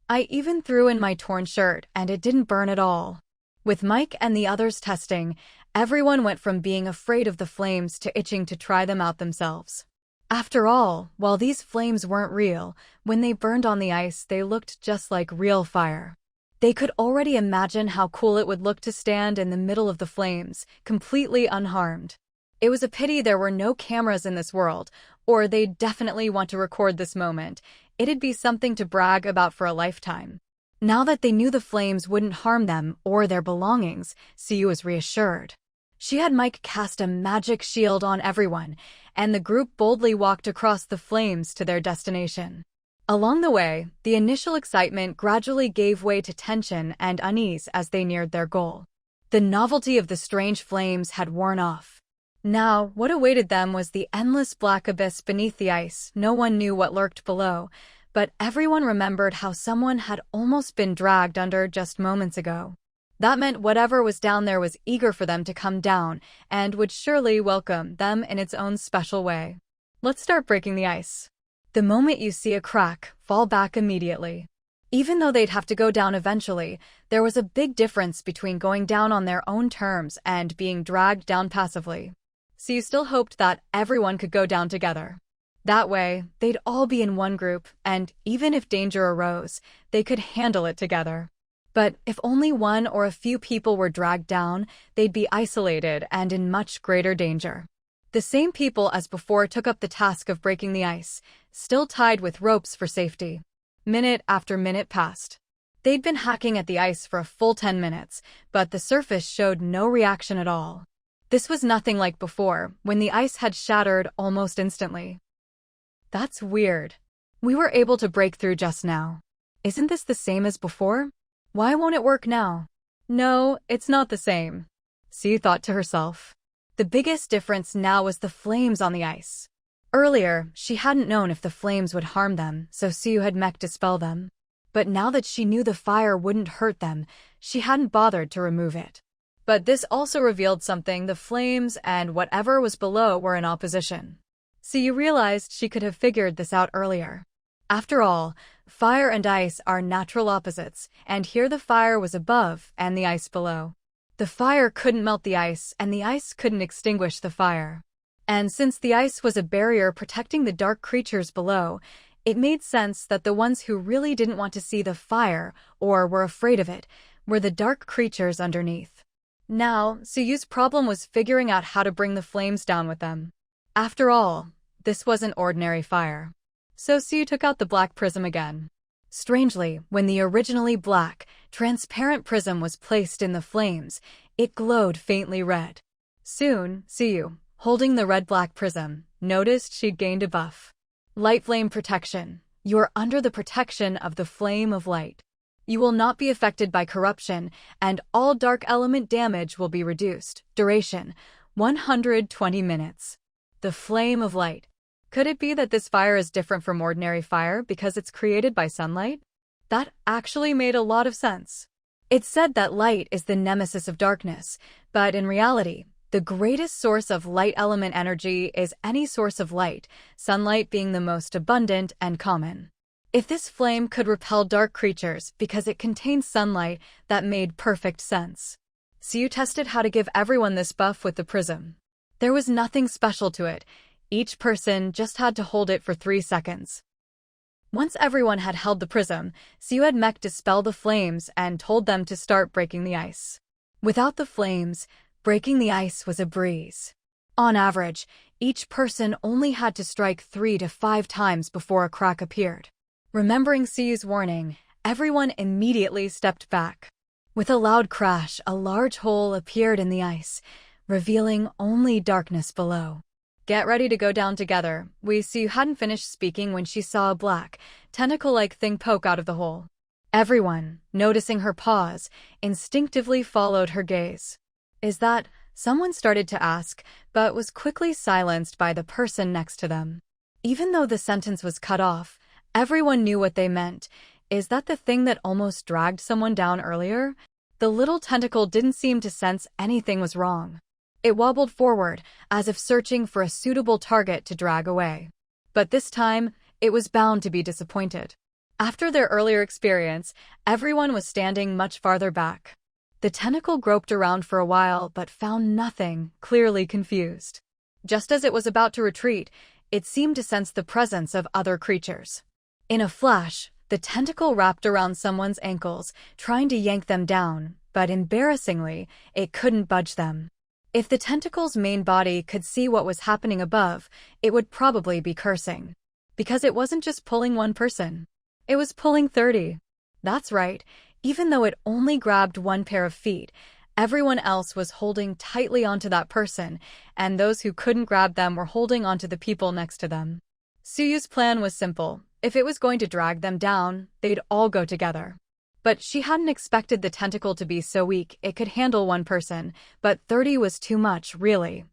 I even threw in my torn shirt and it didn't burn at all. With Mike and the others testing, everyone went from being afraid of the flames to itching to try them out themselves. After all, while these flames weren't real, when they burned on the ice, they looked just like real fire. They could already imagine how cool it would look to stand in the middle of the flames, completely unharmed. It was a pity there were no cameras in this world, Or they'd definitely want to record this moment. It'd be something to brag about for a lifetime. Now that they knew the flames wouldn't harm them or their belongings, Siyu was reassured. She had Mike cast a magic shield on everyone, and the group boldly walked across the flames to their destination. Along the way, the initial excitement gradually gave way to tension and unease as they neared their goal. The novelty of the strange flames had worn off. Now, what awaited them was the endless black abyss beneath the ice. No one knew what lurked below, but everyone remembered how someone had almost been dragged under just moments ago. That meant whatever was down there was eager for them to come down and would surely welcome them in its own special way. Let's start breaking the ice. The moment you see a crack, fall back immediately. Even though they'd have to go down eventually, there was a big difference between going down on their own terms and being dragged down passively. So you still hoped that everyone could go down together. That way, they'd all be in one group, and even if danger arose, they could handle it together. But if only one or a few people were dragged down, they'd be isolated and in much greater danger. The same people as before took up the task of breaking the ice, still tied with ropes for safety. Minute after minute passed. They'd been hacking at the ice for a full 10 minutes, but the surface showed no reaction at all. This was nothing like before, when the ice had shattered almost instantly. That's weird. We were able to break through just now. Isn't this the same as before? Why won't it work now? No, it's not the same. Siyu thought to herself. The biggest difference now was the flames on the ice. Earlier, she hadn't known if the flames would harm them, so Siyu had mech dispel them. But now that she knew the fire wouldn't hurt them, she hadn't bothered to remove it. But this also revealed something: the flames and whatever was below were in opposition. Siyu realized she could have figured this out earlier. After all, fire and ice are natural opposites, and here the fire was above and the ice below. The fire couldn't melt the ice, and the ice couldn't extinguish the fire. And since the ice was a barrier protecting the dark creatures below, it made sense that the ones who really didn't want to see the fire, or were afraid of it, were the dark creatures underneath. Now, Siyu's problem was figuring out how to bring the flames down with them. After all, this wasn't ordinary fire. So Siyu took out the black prism again. Strangely, when the originally black, transparent prism was placed in the flames, it glowed faintly red. Soon, Siyu, holding the red-black prism, noticed she'd gained a buff. Light flame protection. You're under the protection of the flame of light. You will not be affected by corruption, and all dark element damage will be reduced. Duration: 120 minutes. The flame of light. Could it be that this fire is different from ordinary fire because it's created by sunlight? That actually made a lot of sense. It's said that light is the nemesis of darkness, but in reality, the greatest source of light element energy is any source of light, sunlight being the most abundant and common. If this flame could repel dark creatures because it contains sunlight, that made perfect sense. Siyu tested how to give everyone this buff with the prism. There was nothing special to it. Each person just had to hold it for 3 seconds. Once everyone had held the prism, Siyu had mech dispel the flames and told them to start breaking the ice. Without the flames, breaking the ice was a breeze. On average, each person only had to strike 3 to 5 times before a crack appeared. Remembering Siyu's warning, everyone immediately stepped back. With a loud crash, a large hole appeared in the ice, revealing only darkness below. Get ready to go down together. Siyu hadn't finished speaking when she saw a black, tentacle-like thing poke out of the hole. Everyone, noticing her pause, instinctively followed her gaze. Is that? Someone started to ask, but was quickly silenced by the person next to them. Even though the sentence was cut off, everyone knew what they meant. Is that the thing that almost dragged someone down earlier? The little tentacle didn't seem to sense anything was wrong. It wobbled forward, as if searching for a suitable target to drag away. But this time, it was bound to be disappointed. After their earlier experience, everyone was standing much farther back. The tentacle groped around for a while but found nothing, clearly confused. Just as it was about to retreat, it seemed to sense the presence of other creatures. In a flash, the tentacle wrapped around someone's ankles, trying to yank them down, but embarrassingly, it couldn't budge them. If the tentacle's main body could see what was happening above, it would probably be cursing. Because it wasn't just pulling one person. It was pulling 30. That's right, even though it only grabbed one pair of feet, everyone else was holding tightly onto that person, and those who couldn't grab them were holding onto the people next to them. Suyu's plan was simple. If it was going to drag them down, they'd all go together. But she hadn't expected the tentacle to be so weak it could handle one person, but 30 was too much, really.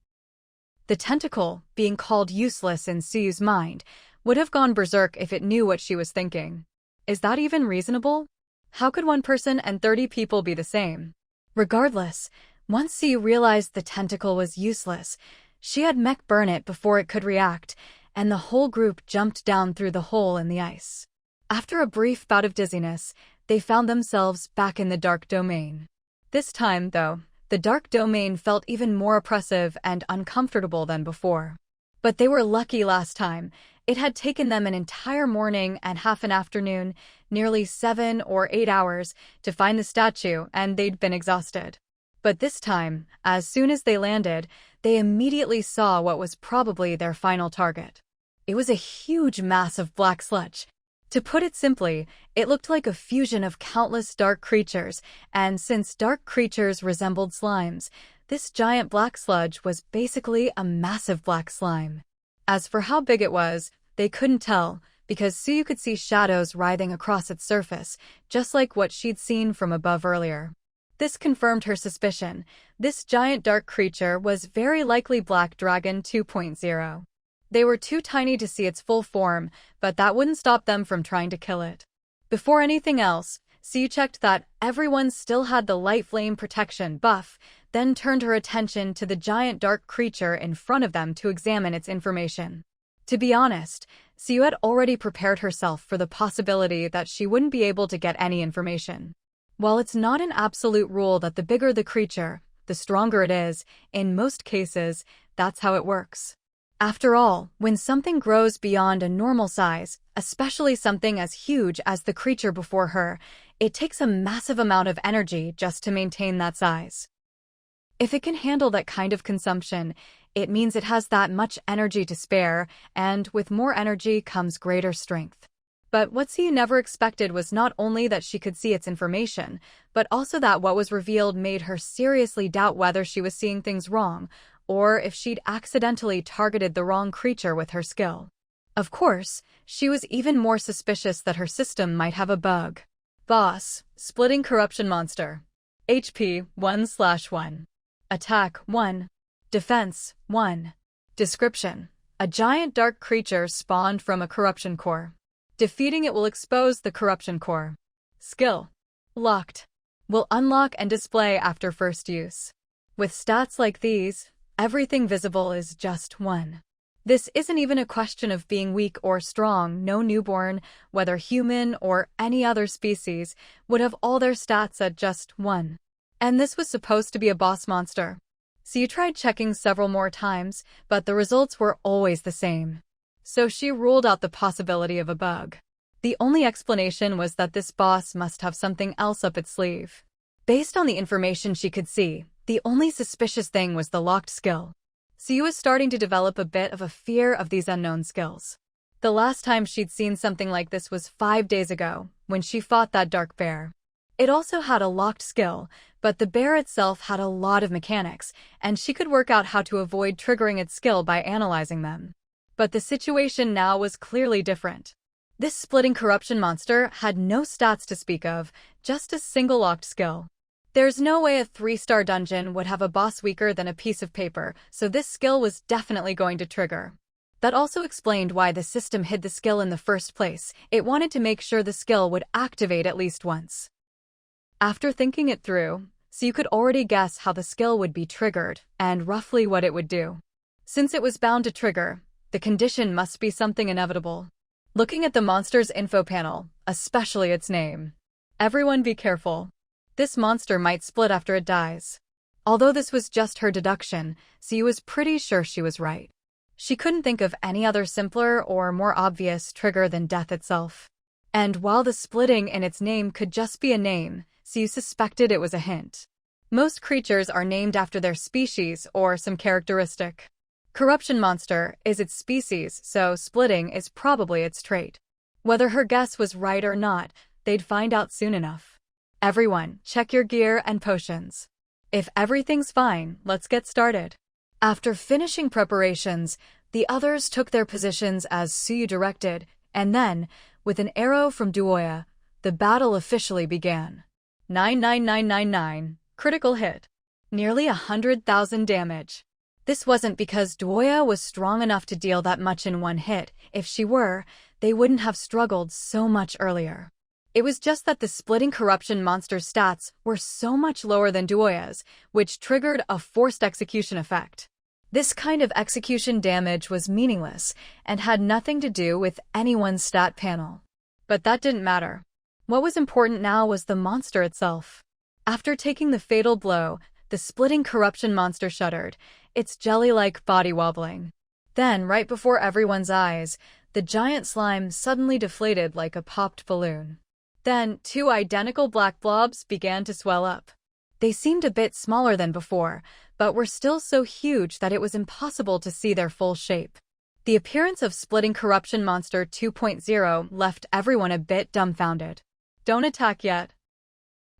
The tentacle, being called useless in Suyu's mind, would have gone berserk if it knew what she was thinking. Is that even reasonable? How could one person and 30 people be the same? Regardless, once Suyu realized the tentacle was useless, she had mech burn it before it could react, and the whole group jumped down through the hole in the ice. After a brief bout of dizziness, they found themselves back in the dark domain. This time, though, the dark domain felt even more oppressive and uncomfortable than before. But they were lucky last time. It had taken them an entire morning and half an afternoon, nearly 7 or 8 hours, to find the statue, and they'd been exhausted. But this time, as soon as they landed, they immediately saw what was probably their final target. It was a huge mass of black sludge. To put it simply, it looked like a fusion of countless dark creatures, and since dark creatures resembled slimes, this giant black sludge was basically a massive black slime. As for how big it was, they couldn't tell, because Suyu could see shadows writhing across its surface, just like what she'd seen from above earlier. This confirmed her suspicion. This giant dark creature was very likely Black Dragon 2.0. They were too tiny to see its full form, but that wouldn't stop them from trying to kill it. Before anything else, Suyu checked that everyone still had the light flame protection buff, then turned her attention to the giant dark creature in front of them to examine its information. To be honest, Suyu had already prepared herself for the possibility that she wouldn't be able to get any information. While it's not an absolute rule that the bigger the creature, the stronger it is, in most cases, that's how it works. After all, when something grows beyond a normal size, especially something as huge as the creature before her, it takes a massive amount of energy just to maintain that size. If it can handle that kind of consumption, it means it has that much energy to spare, and with more energy comes greater strength. But what Suyu never expected was not only that she could see its information, but also that what was revealed made her seriously doubt whether she was seeing things wrong, or if she'd accidentally targeted the wrong creature with her skill. Of course, she was even more suspicious that her system might have a bug. Boss, Splitting Corruption Monster. HP 1/1. Attack 1. Defense 1. Description: a giant dark creature spawned from a corruption core. Defeating it will expose the corruption core. Skill: locked. Will unlock and display after first use. With stats like these, everything visible is just 1. This isn't even a question of being weak or strong. No newborn, whether human or any other species, would have all their stats at just 1. And this was supposed to be a boss monster. So you tried checking several more times, but the results were always the same. So she ruled out the possibility of a bug. The only explanation was that this boss must have something else up its sleeve. Based on the information she could see, the only suspicious thing was the locked skill. Suyu was starting to develop a bit of a fear of these unknown skills. The last time she'd seen something like this was 5 days ago, when she fought that dark bear. It also had a locked skill, but the bear itself had a lot of mechanics, and she could work out how to avoid triggering its skill by analyzing them. But the situation now was clearly different. This splitting corruption monster had no stats to speak of, just a single locked skill. There's no way a 3-star dungeon would have a boss weaker than a piece of paper, so this skill was definitely going to trigger. That also explained why the system hid the skill in the first place. It wanted to make sure the skill would activate at least once. After thinking it through, so you could already guess how the skill would be triggered, and roughly what it would do. Since it was bound to trigger, the condition must be something inevitable. Looking at the monster's info panel, especially its name. Everyone be careful. This monster might split after it dies. Although this was just her deduction, Suyu was pretty sure she was right. She couldn't think of any other simpler or more obvious trigger than death itself. And while the splitting in its name could just be a name, Suyu suspected it was a hint. Most creatures are named after their species or some characteristic. Corruption monster is its species, so splitting is probably its trait. Whether her guess was right or not, they'd find out soon enough. Everyone, check your gear and potions. If everything's fine, let's get started. After finishing preparations, the others took their positions as Suyu directed, and then, with an arrow from Duoya, the battle officially began. 99999, critical hit. Nearly 100,000 damage. This wasn't because Duoya was strong enough to deal that much in one hit. If she were, they wouldn't have struggled so much earlier. It was just that the splitting corruption monster's stats were so much lower than Duoya's, which triggered a forced execution effect. This kind of execution damage was meaningless and had nothing to do with anyone's stat panel. But that didn't matter. What was important now was the monster itself. After taking the fatal blow, the splitting corruption monster shuddered, its jelly-like body wobbling. Then, right before everyone's eyes, the giant slime suddenly deflated like a popped balloon. Then, two identical black blobs began to swell up. They seemed a bit smaller than before, but were still so huge that it was impossible to see their full shape. The appearance of Splitting Corruption Monster 2.0 left everyone a bit dumbfounded. Don't attack yet.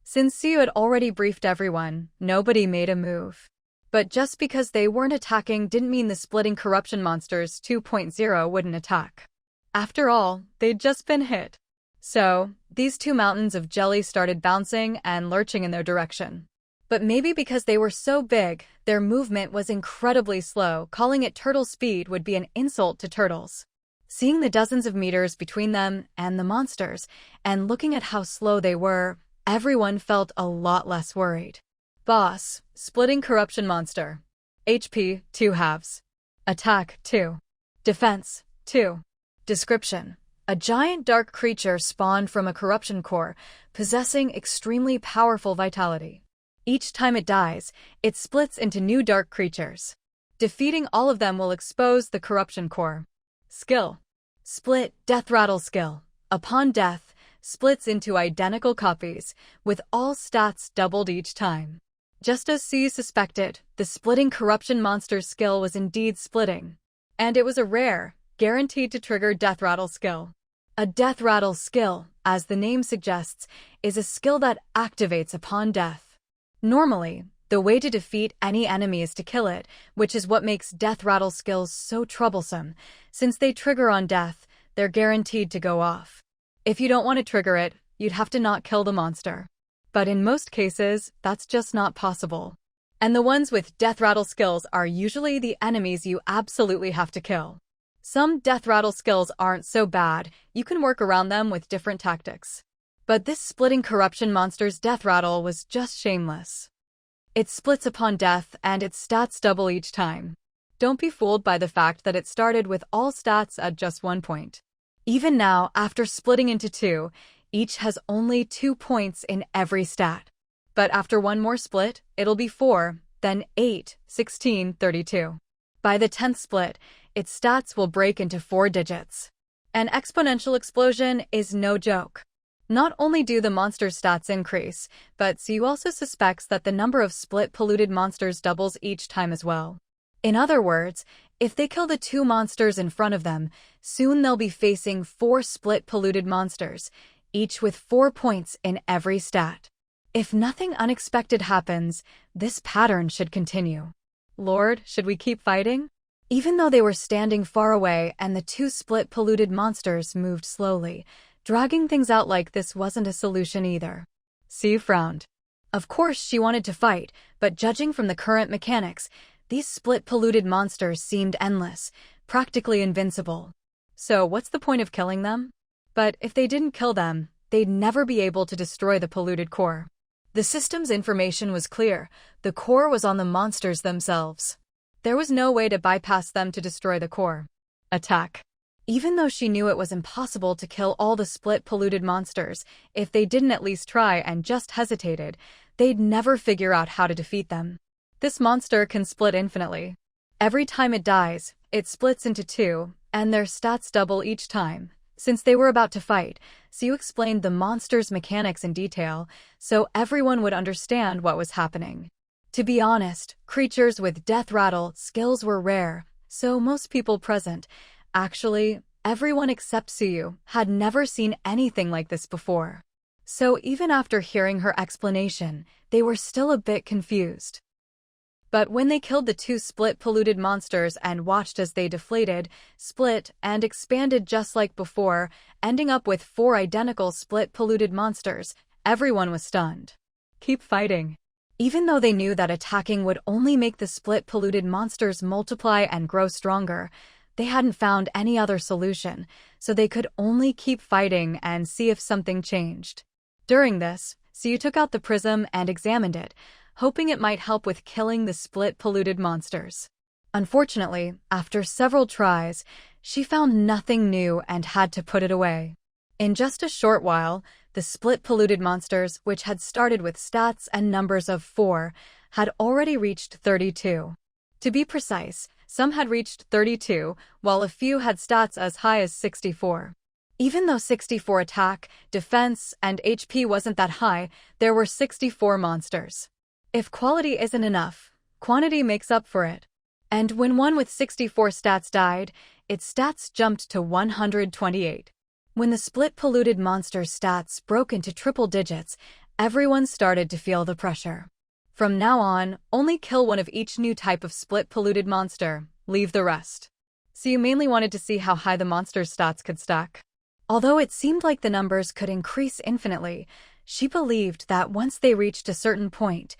Since Suyu had already briefed everyone, nobody made a move. But just because they weren't attacking didn't mean the Splitting Corruption Monsters 2.0 wouldn't attack. After all, they'd just been hit. So, these two mountains of jelly started bouncing and lurching in their direction. But maybe because they were so big, their movement was incredibly slow. Calling it turtle speed would be an insult to turtles. Seeing the dozens of meters between them and the monsters, and looking at how slow they were, everyone felt a lot less worried. Boss, Splitting Corruption Monster. HP, 2 halves. Attack, 2. Defense, 2. Description. A giant dark creature spawned from a corruption core, possessing extremely powerful vitality. Each time it dies, it splits into new dark creatures. Defeating all of them will expose the corruption core. Skill. Split Death Rattle skill. Upon death, splits into identical copies, with all stats doubled each time. Just as Suyu suspected, the Splitting Corruption Monster's skill was indeed splitting. And it was a rare, guaranteed to trigger Death Rattle skill. A Death Rattle skill, as the name suggests, is a skill that activates upon death. Normally, the way to defeat any enemy is to kill it, which is what makes Death Rattle skills so troublesome. Since they trigger on death, they're guaranteed to go off. If you don't want to trigger it, you'd have to not kill the monster. But in most cases, that's just not possible. And the ones with Death Rattle skills are usually the enemies you absolutely have to kill. Some Death Rattle skills aren't so bad, you can work around them with different tactics. But this Splitting Corruption Monster's Death Rattle was just shameless. It splits upon death and its stats double each time. Don't be fooled by the fact that it started with all stats at just 1 point. Even now, after splitting into 2, each has only 2 points in every stat. But after one more split, it'll be 4, then 8, 16, 32. By the 10th split, its stats will break into 4 digits. An exponential explosion is no joke. Not only do the monster's stats increase, but Suyu also suspects that the number of split-polluted monsters doubles each time as well. In other words, if they kill the 2 monsters in front of them, soon they'll be facing 4 split-polluted monsters, each with 4 points in every stat. If nothing unexpected happens, this pattern should continue. Lord, should we keep fighting? Even though they were standing far away and the 2 split-polluted monsters moved slowly, dragging things out like this wasn't a solution either. Suyu frowned. Of course she wanted to fight, but judging from the current mechanics, these split-polluted monsters seemed endless, practically invincible. So what's the point of killing them? But if they didn't kill them, they'd never be able to destroy the polluted core. The system's information was clear. The core was on the monsters themselves. There was no way to bypass them to destroy the core. Attack. Even though she knew it was impossible to kill all the split-polluted monsters, if they didn't at least try and just hesitated, they'd never figure out how to defeat them. This monster can split infinitely. Every time it dies, it splits into 2, and their stats double each time. Since they were about to fight, Siu explained the monster's mechanics in detail, so everyone would understand what was happening. To be honest, creatures with death rattle skills were rare, so most people present, actually, everyone except Siu, had never seen anything like this before. So even after hearing her explanation, they were still a bit confused. But when they killed the two split-polluted monsters and watched as they deflated, split, and expanded just like before, ending up with 4 identical split-polluted monsters, everyone was stunned. Keep fighting. Even though they knew that attacking would only make the split-polluted monsters multiply and grow stronger, they hadn't found any other solution, so they could only keep fighting and see if something changed. During this, Siu took out the prism and examined it, hoping it might help with killing the split-polluted monsters. Unfortunately, after several tries, she found nothing new and had to put it away. In just a short while, the split-polluted monsters, which had started with stats and numbers of 4, had already reached 32. To be precise, some had reached 32, while a few had stats as high as 64. Even though 64 attack, defense, and HP wasn't that high, there were 64 monsters. If quality isn't enough, quantity makes up for it. And when one with 64 stats died, its stats jumped to 128. When the split-polluted monster's stats broke into triple digits, everyone started to feel the pressure. From now on, only kill one of each new type of split-polluted monster, leave the rest. So you mainly wanted to see how high the monster's stats could stack. Although it seemed like the numbers could increase infinitely, she believed that once they reached a certain point,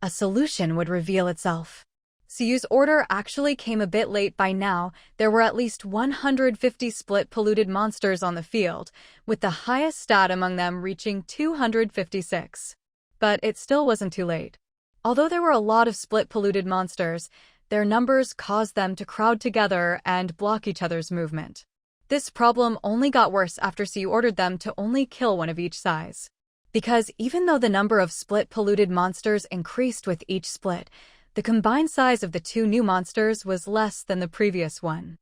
a solution would reveal itself. Siu's order actually came a bit late. By now. There were at least 150 split-polluted monsters on the field, with the highest stat among them reaching 256. But it still wasn't too late. Although there were a lot of split-polluted monsters, their numbers caused them to crowd together and block each other's movement. This problem only got worse after Siu ordered them to only kill one of each size. Because even though the number of split-polluted monsters increased with each split, the combined size of the 2 new monsters was less than the previous one.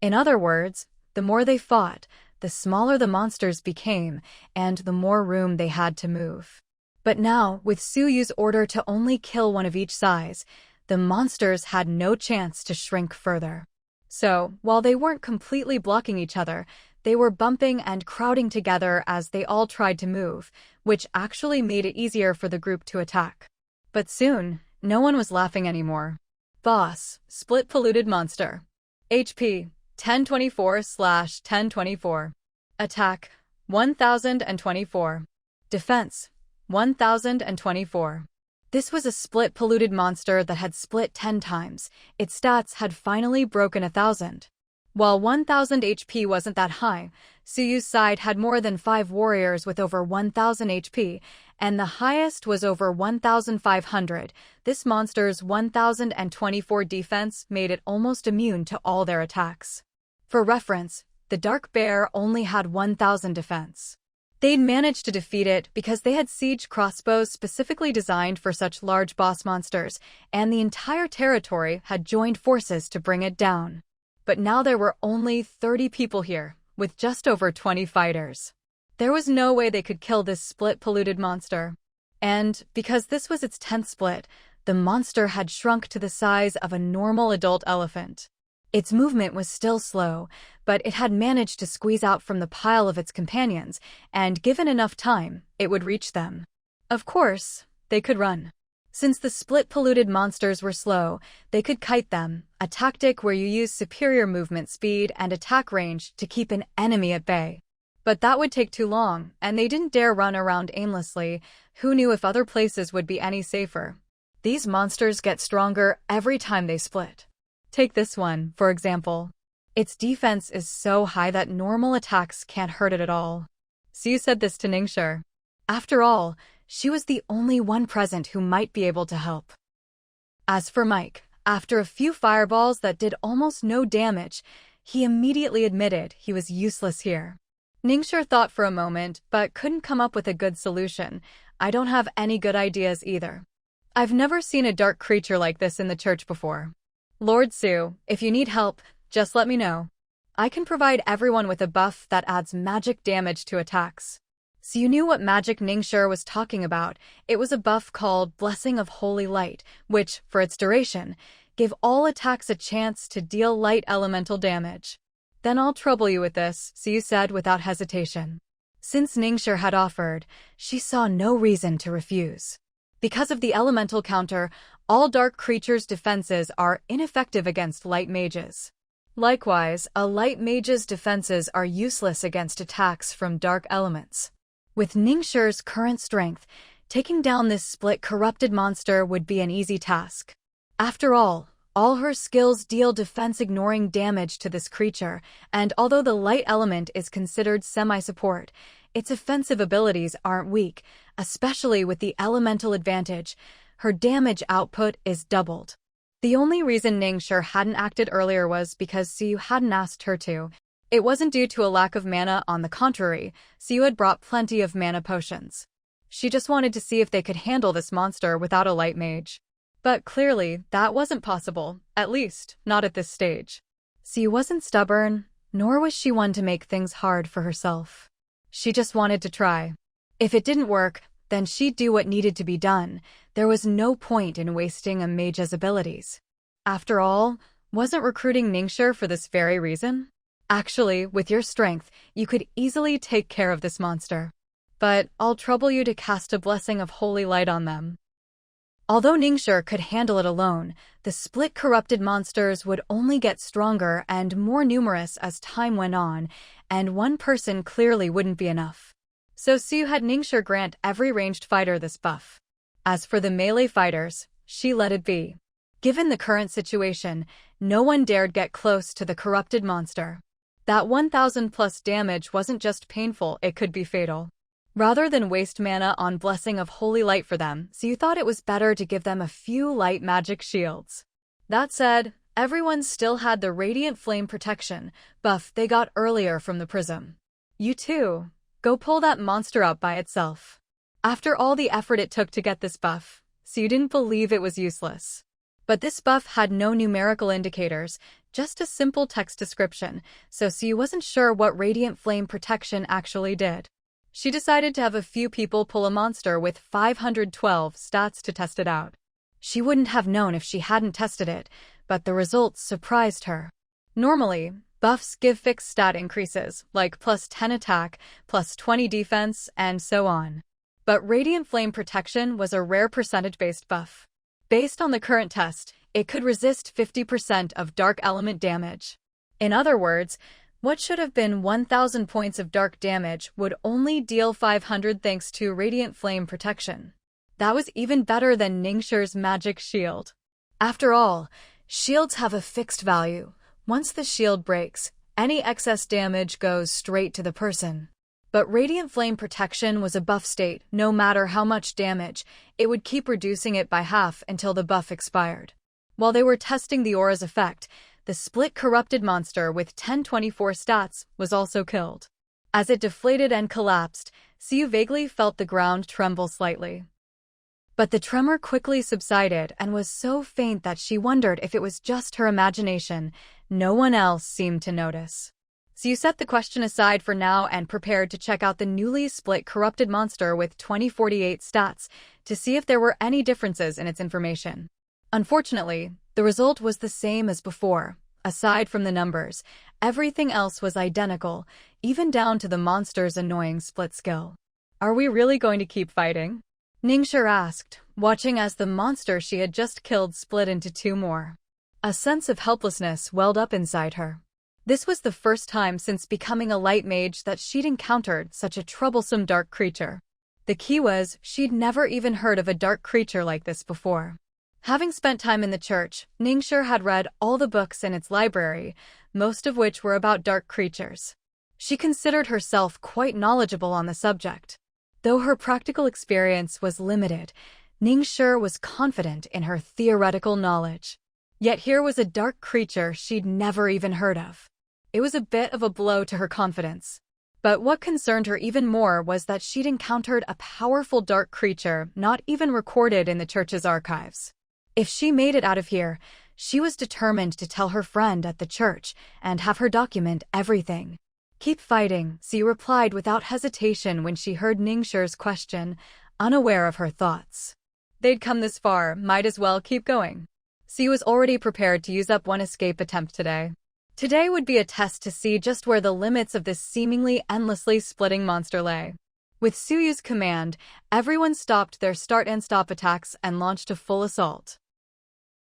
In other words, the more they fought, the smaller the monsters became, and the more room they had to move. But now, with Suyu's order to only kill one of each size, the monsters had no chance to shrink further. So, while they weren't completely blocking each other, they were bumping and crowding together as they all tried to move, which actually made it easier for the group to attack. But soon, no one was laughing anymore. Boss, split-polluted monster. HP, 1024/1024. Attack, 1024. Defense, 1024. This was a split-polluted monster that had split 10 times. Its stats had finally broken 1,000. While 1,000 HP wasn't that high, Suyu's side had more than 5 warriors with over 1,000 HP, and the highest was over 1,500. This monster's 1,024 defense made it almost immune to all their attacks. For reference, the Dark Bear only had 1,000 defense. They'd managed to defeat it because they had siege crossbows specifically designed for such large boss monsters, and the entire territory had joined forces to bring it down. But now there were only 30 people here, with just over 20 fighters. There was no way they could kill this split-polluted monster. And, because this was its 10th split, the monster had shrunk to the size of a normal adult elephant. Its movement was still slow, but it had managed to squeeze out from the pile of its companions, and given enough time, it would reach them. Of course, they could run. Since the split-polluted monsters were slow, they could kite them, a tactic where you use superior movement speed and attack range to keep an enemy at bay. But that would take too long, and they didn't dare run around aimlessly. Who knew if other places would be any safer? These monsters get stronger every time they split. Take this one, for example. Its defense is so high that normal attacks can't hurt it at all. Siu said this to Ningxia. After all, she was the only one present who might be able to help. As for Mike, after a few fireballs that did almost no damage, he immediately admitted he was useless here. Ningxia thought for a moment, but couldn't come up with a good solution. I don't have any good ideas either. I've never seen a dark creature like this in the church before. Lord Su, if you need help, just let me know. I can provide everyone with a buff that adds magic damage to attacks. So you knew what magic Ningxia was talking about. It was a buff called Blessing of Holy Light, which, for its duration, gave all attacks a chance to deal light elemental damage. Then I'll trouble you with this, Siyu said without hesitation. Since Ningxia had offered, she saw no reason to refuse. Because of the elemental counter, all dark creatures' defenses are ineffective against light mages. Likewise, a light mage's defenses are useless against attacks from dark elements. With Ningxia's current strength, taking down this split corrupted monster would be an easy task. After all her skills deal defense-ignoring damage to this creature, and although the light element is considered semi-support, its offensive abilities aren't weak, especially with the elemental advantage. Her damage output is doubled. The only reason Ningxia hadn't acted earlier was because Siyu hadn't asked her to. It wasn't due to a lack of mana, on the contrary, Siyu had brought plenty of mana potions. She just wanted to see if they could handle this monster without a light mage. But clearly, that wasn't possible, at least, not at this stage. Siyu wasn't stubborn, nor was she one to make things hard for herself. She just wanted to try. If it didn't work, then she'd do what needed to be done. There was no point in wasting a mage's abilities. After all, wasn't recruiting Ningxia for this very reason? Actually, with your strength, you could easily take care of this monster. But I'll trouble you to cast a Blessing of Holy Light on them. Although Ningxia could handle it alone, the split corrupted monsters would only get stronger and more numerous as time went on, and one person clearly wouldn't be enough. So Siyu had Ningxia grant every ranged fighter this buff. As for the melee fighters, she let it be. Given the current situation, no one dared get close to the corrupted monster. That 1,000 plus damage wasn't just painful, it could be fatal. Rather than waste mana on Blessing of Holy Light for them, Siyu thought it was better to give them a few light magic shields. That said, everyone still had the Radiant Flame Protection buff they got earlier from the prism. You too, go pull that monster up by itself. After all the effort it took to get this buff, Siyu didn't believe it was useless. But this buff had no numerical indicators, just a simple text description, so Siyu wasn't sure what Radiant Flame Protection actually did. She decided to have a few people pull a monster with 512 stats to test it out. She wouldn't have known if she hadn't tested it, but the results surprised her. Normally, buffs give fixed stat increases, like plus 10 attack, plus 20 defense, and so on. But Radiant Flame Protection was a rare percentage-based buff. Based on the current test, it could resist 50% of dark element damage. In other words, what should have been 1,000 points of dark damage would only deal 500 thanks to Radiant Flame Protection. That was even better than Ningxia's magic shield. After all, shields have a fixed value. Once the shield breaks, any excess damage goes straight to the person. But Radiant Flame Protection was a buff state. No matter how much damage, it would keep reducing it by half until the buff expired. While they were testing the aura's effect, the split corrupted monster with 1024 stats was also killed. As it deflated and collapsed, Siyu vaguely felt the ground tremble slightly. But the tremor quickly subsided and was so faint that she wondered if it was just her imagination. No one else seemed to notice. Siyu set the question aside for now and prepared to check out the newly split corrupted monster with 2048 stats to see if there were any differences in its information. Unfortunately, the result was the same as before. Aside from the numbers, everything else was identical, even down to the monster's annoying split skill. Are we really going to keep fighting? Ningxia asked, watching as the monster she had just killed split into two more. A sense of helplessness welled up inside her. This was the first time since becoming a light mage that she'd encountered such a troublesome dark creature. The key was, she'd never even heard of a dark creature like this before. Having spent time in the church, Ningxia had read all the books in its library, most of which were about dark creatures. She considered herself quite knowledgeable on the subject. Though her practical experience was limited, Ningxia was confident in her theoretical knowledge. Yet here was a dark creature she'd never even heard of. It was a bit of a blow to her confidence. But what concerned her even more was that she'd encountered a powerful dark creature not even recorded in the church's archives. If she made it out of here, She was determined to tell her friend at the church and have her document everything. Keep fighting, Siyu replied without hesitation when she heard Ningxu's question, unaware of her thoughts. They'd come this far, might as well keep going. Siyu was already prepared to use up one escape attempt today. Today would be a test to see just where the limits of this seemingly endlessly splitting monster lay. With Suyu's command, everyone stopped their start and stop attacks and launched a full assault.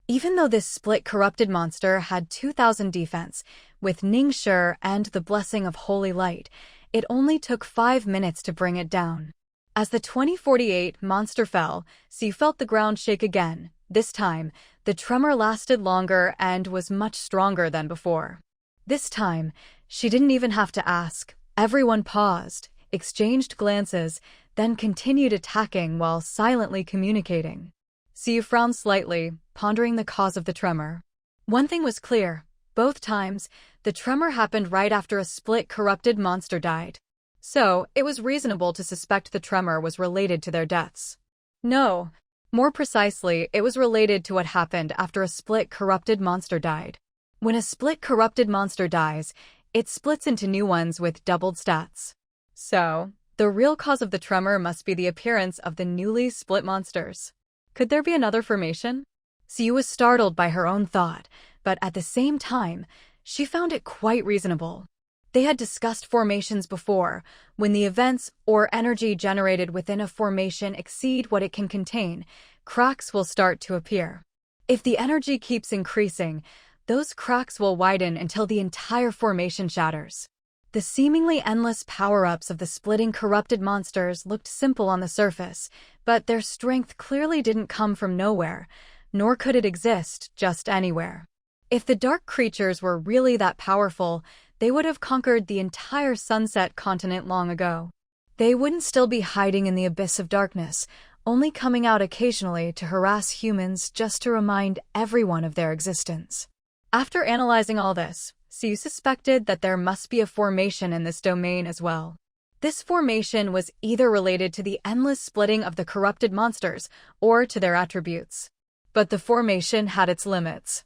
Even though this split corrupted monster had 2,000 defense, with Ningxu and the blessing of holy light, it only took 5 minutes to bring it down. As the 2048 monster fell, Siyu felt the ground shake again. This time, the tremor lasted longer and was much stronger than before. This time, she didn't even have to ask. Everyone paused, exchanged glances, then continued attacking while silently communicating. Siyu frowned slightly, pondering the cause of the tremor. One thing was clear. Both times, the tremor happened right after a split corrupted monster died. So, it was reasonable to suspect the tremor was related to their deaths. No. More precisely, it was related to what happened after a split corrupted monster died. When a split corrupted monster dies, it splits into new ones with doubled stats. So, the real cause of the tremor must be the appearance of the newly split monsters. Could there be another formation? Siyu was startled by her own thought, but at the same time, she found it quite reasonable. They had discussed formations before. When the events or energy generated within a formation exceed what it can contain, cracks will start to appear. If the energy keeps increasing, those cracks will widen until the entire formation shatters. The seemingly endless power-ups of the splitting corrupted monsters looked simple on the surface, but their strength clearly didn't come from nowhere, nor could it exist just anywhere. If the dark creatures were really that powerful, they would have conquered the entire Sunset continent long ago. They wouldn't still be hiding in the abyss of darkness, only coming out occasionally to harass humans just to remind everyone of their existence. After analyzing all this, Siyu suspected that there must be a formation in this domain as well. This formation was either related to the endless splitting of the corrupted monsters or to their attributes. But the formation had its limits.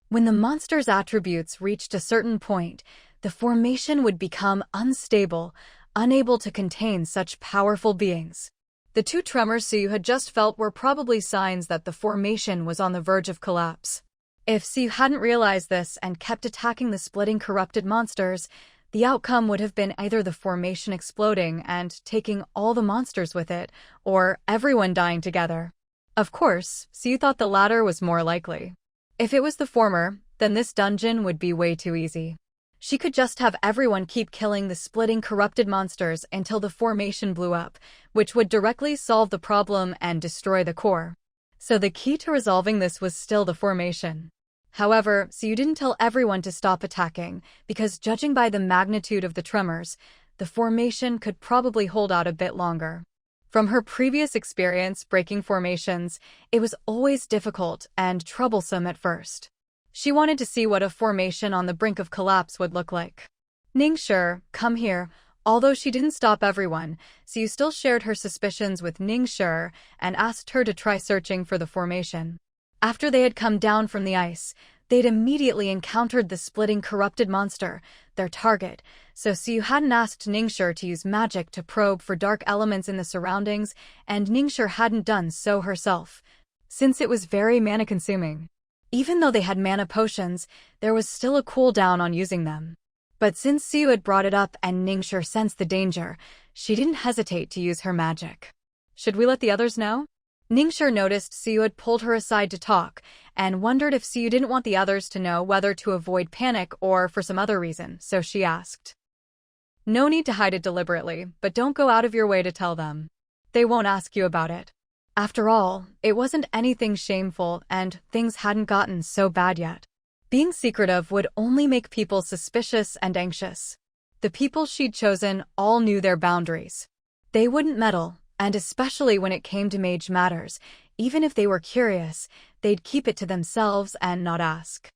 When the monster's attributes reached a certain point, the formation would become unstable, unable to contain such powerful beings. The two tremors Siyu had just felt were probably signs that the formation was on the verge of collapse. If Siyu hadn't realized this and kept attacking the splitting corrupted monsters, the outcome would have been either the formation exploding and taking all the monsters with it, or everyone dying together. Of course, Siyu thought the latter was more likely. If it was the former, then this dungeon would be way too easy. She could just have everyone keep killing the splitting corrupted monsters until the formation blew up, which would directly solve the problem and destroy the core. So the key to resolving this was still the formation. However, Siyu didn't tell everyone to stop attacking, because judging by the magnitude of the tremors, the formation could probably hold out a bit longer. From her previous experience breaking formations, it was always difficult and troublesome at first. She wanted to see what a formation on the brink of collapse would look like. Ningxu, come here. Although she didn't stop everyone, Siyu still shared her suspicions with Ningxu and asked her to try searching for the formation. After they had come down from the ice, they'd immediately encountered the splitting corrupted monster, their target, so Siyu hadn't asked Ningxu to use magic to probe for dark elements in the surroundings, and Ningxu hadn't done so herself, since it was very mana-consuming. Even though they had mana potions, there was still a cooldown on using them. But since Siyu had brought it up and Ningxu sensed the danger, she didn't hesitate to use her magic. Should we let the others know? Ningxu noticed Siyu had pulled her aside to talk, and wondered if Siyu didn't want the others to know whether to avoid panic or for some other reason, so she asked. No need to hide it deliberately, but don't go out of your way to tell them. They won't ask you about it. After all, it wasn't anything shameful and things hadn't gotten so bad yet. Being secretive would only make people suspicious and anxious. The people she'd chosen all knew their boundaries. They wouldn't meddle, and especially when it came to mage matters, even if they were curious, they'd keep it to themselves and not ask.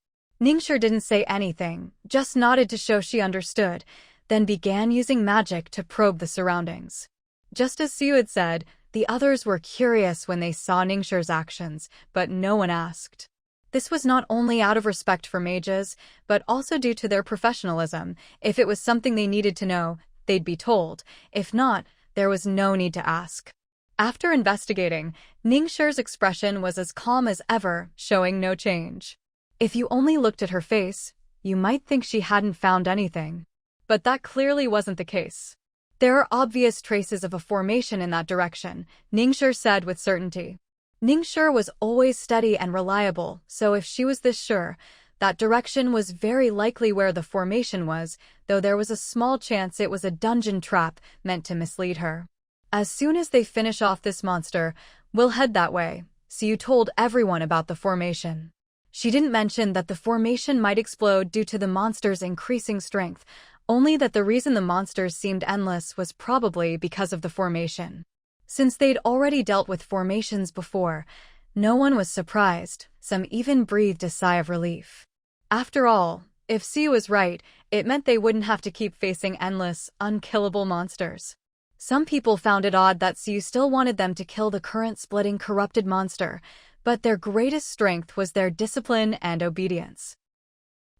Ningxu didn't say anything, just nodded to show she understood, then began using magic to probe the surroundings. Just as Siyu had said, the others were curious when they saw Ningxu's actions, but no one asked. This was not only out of respect for mages, but also due to their professionalism. If it was something they needed to know, they'd be told. If not, there was no need to ask. After investigating, Ningxi's expression was as calm as ever, showing no change. If you only looked at her face, you might think she hadn't found anything. But that clearly wasn't the case. There are obvious traces of a formation in that direction, Ningxi said with certainty. Ningxi was always steady and reliable, so if she was this sure, that direction was very likely where the formation was, though there was a small chance it was a dungeon trap meant to mislead her. As soon as they finish off this monster, we'll head that way, so you told everyone about the formation. She didn't mention that the formation might explode due to the monster's increasing strength, only that the reason the monsters seemed endless was probably because of the formation. Since they'd already dealt with formations before, no one was surprised, some even breathed a sigh of relief. After all, if C was right, it meant they wouldn't have to keep facing endless, unkillable monsters. Some people found it odd that Siu still wanted them to kill the current splitting corrupted monster, but their greatest strength was their discipline and obedience.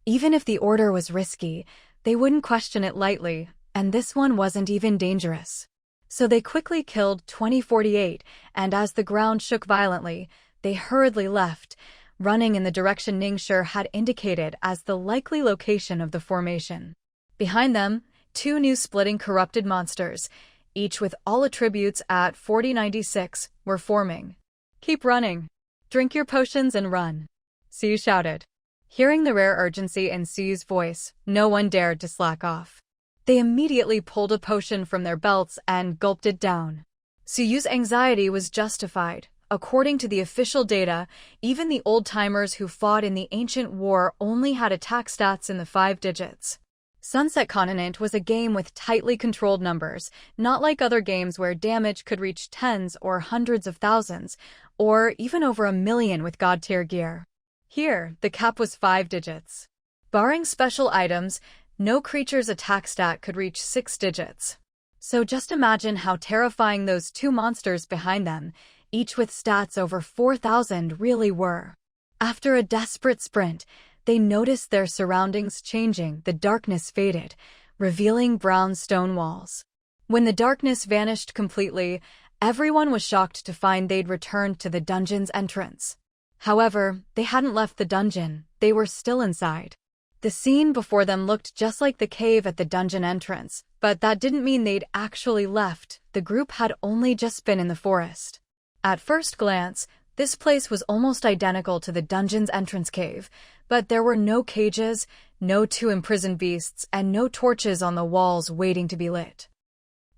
Even if the order was risky, they wouldn't question it lightly, and this one wasn't even dangerous. So they quickly killed 2048, and as the ground shook violently, they hurriedly left, running in the direction Ningxi had indicated as the likely location of the formation. Behind them, two new splitting corrupted monsters, each with all attributes at 4096, were forming. "Keep running. Drink your potions and run," Siu shouted. Hearing the rare urgency in Siu's voice, no one dared to slack off. They immediately pulled a potion from their belts and gulped it down. Siu's anxiety was justified. According to the official data, even the old-timers who fought in the ancient war only had attack stats in the 5 digits. Sunset Continent was a game with tightly controlled numbers, not like other games where damage could reach tens or hundreds of thousands, or even over 1,000,000 with god-tier gear. Here, the cap was 5 digits. Barring special items, no creature's attack stat could reach 6 digits. So just imagine how terrifying those two monsters behind them, each with stats over 4,000, really were. After a desperate sprint, they noticed their surroundings changing. The darkness faded, revealing brown stone walls. When the darkness vanished completely, everyone was shocked to find they'd returned to the dungeon's entrance. However, they hadn't left the dungeon, they were still inside. The scene before them looked just like the cave at the dungeon entrance, but that didn't mean they'd actually left. The group had only just been in the forest. At first glance, this place was almost identical to the dungeon's entrance cave, but there were no cages, no two imprisoned beasts, and no torches on the walls waiting to be lit.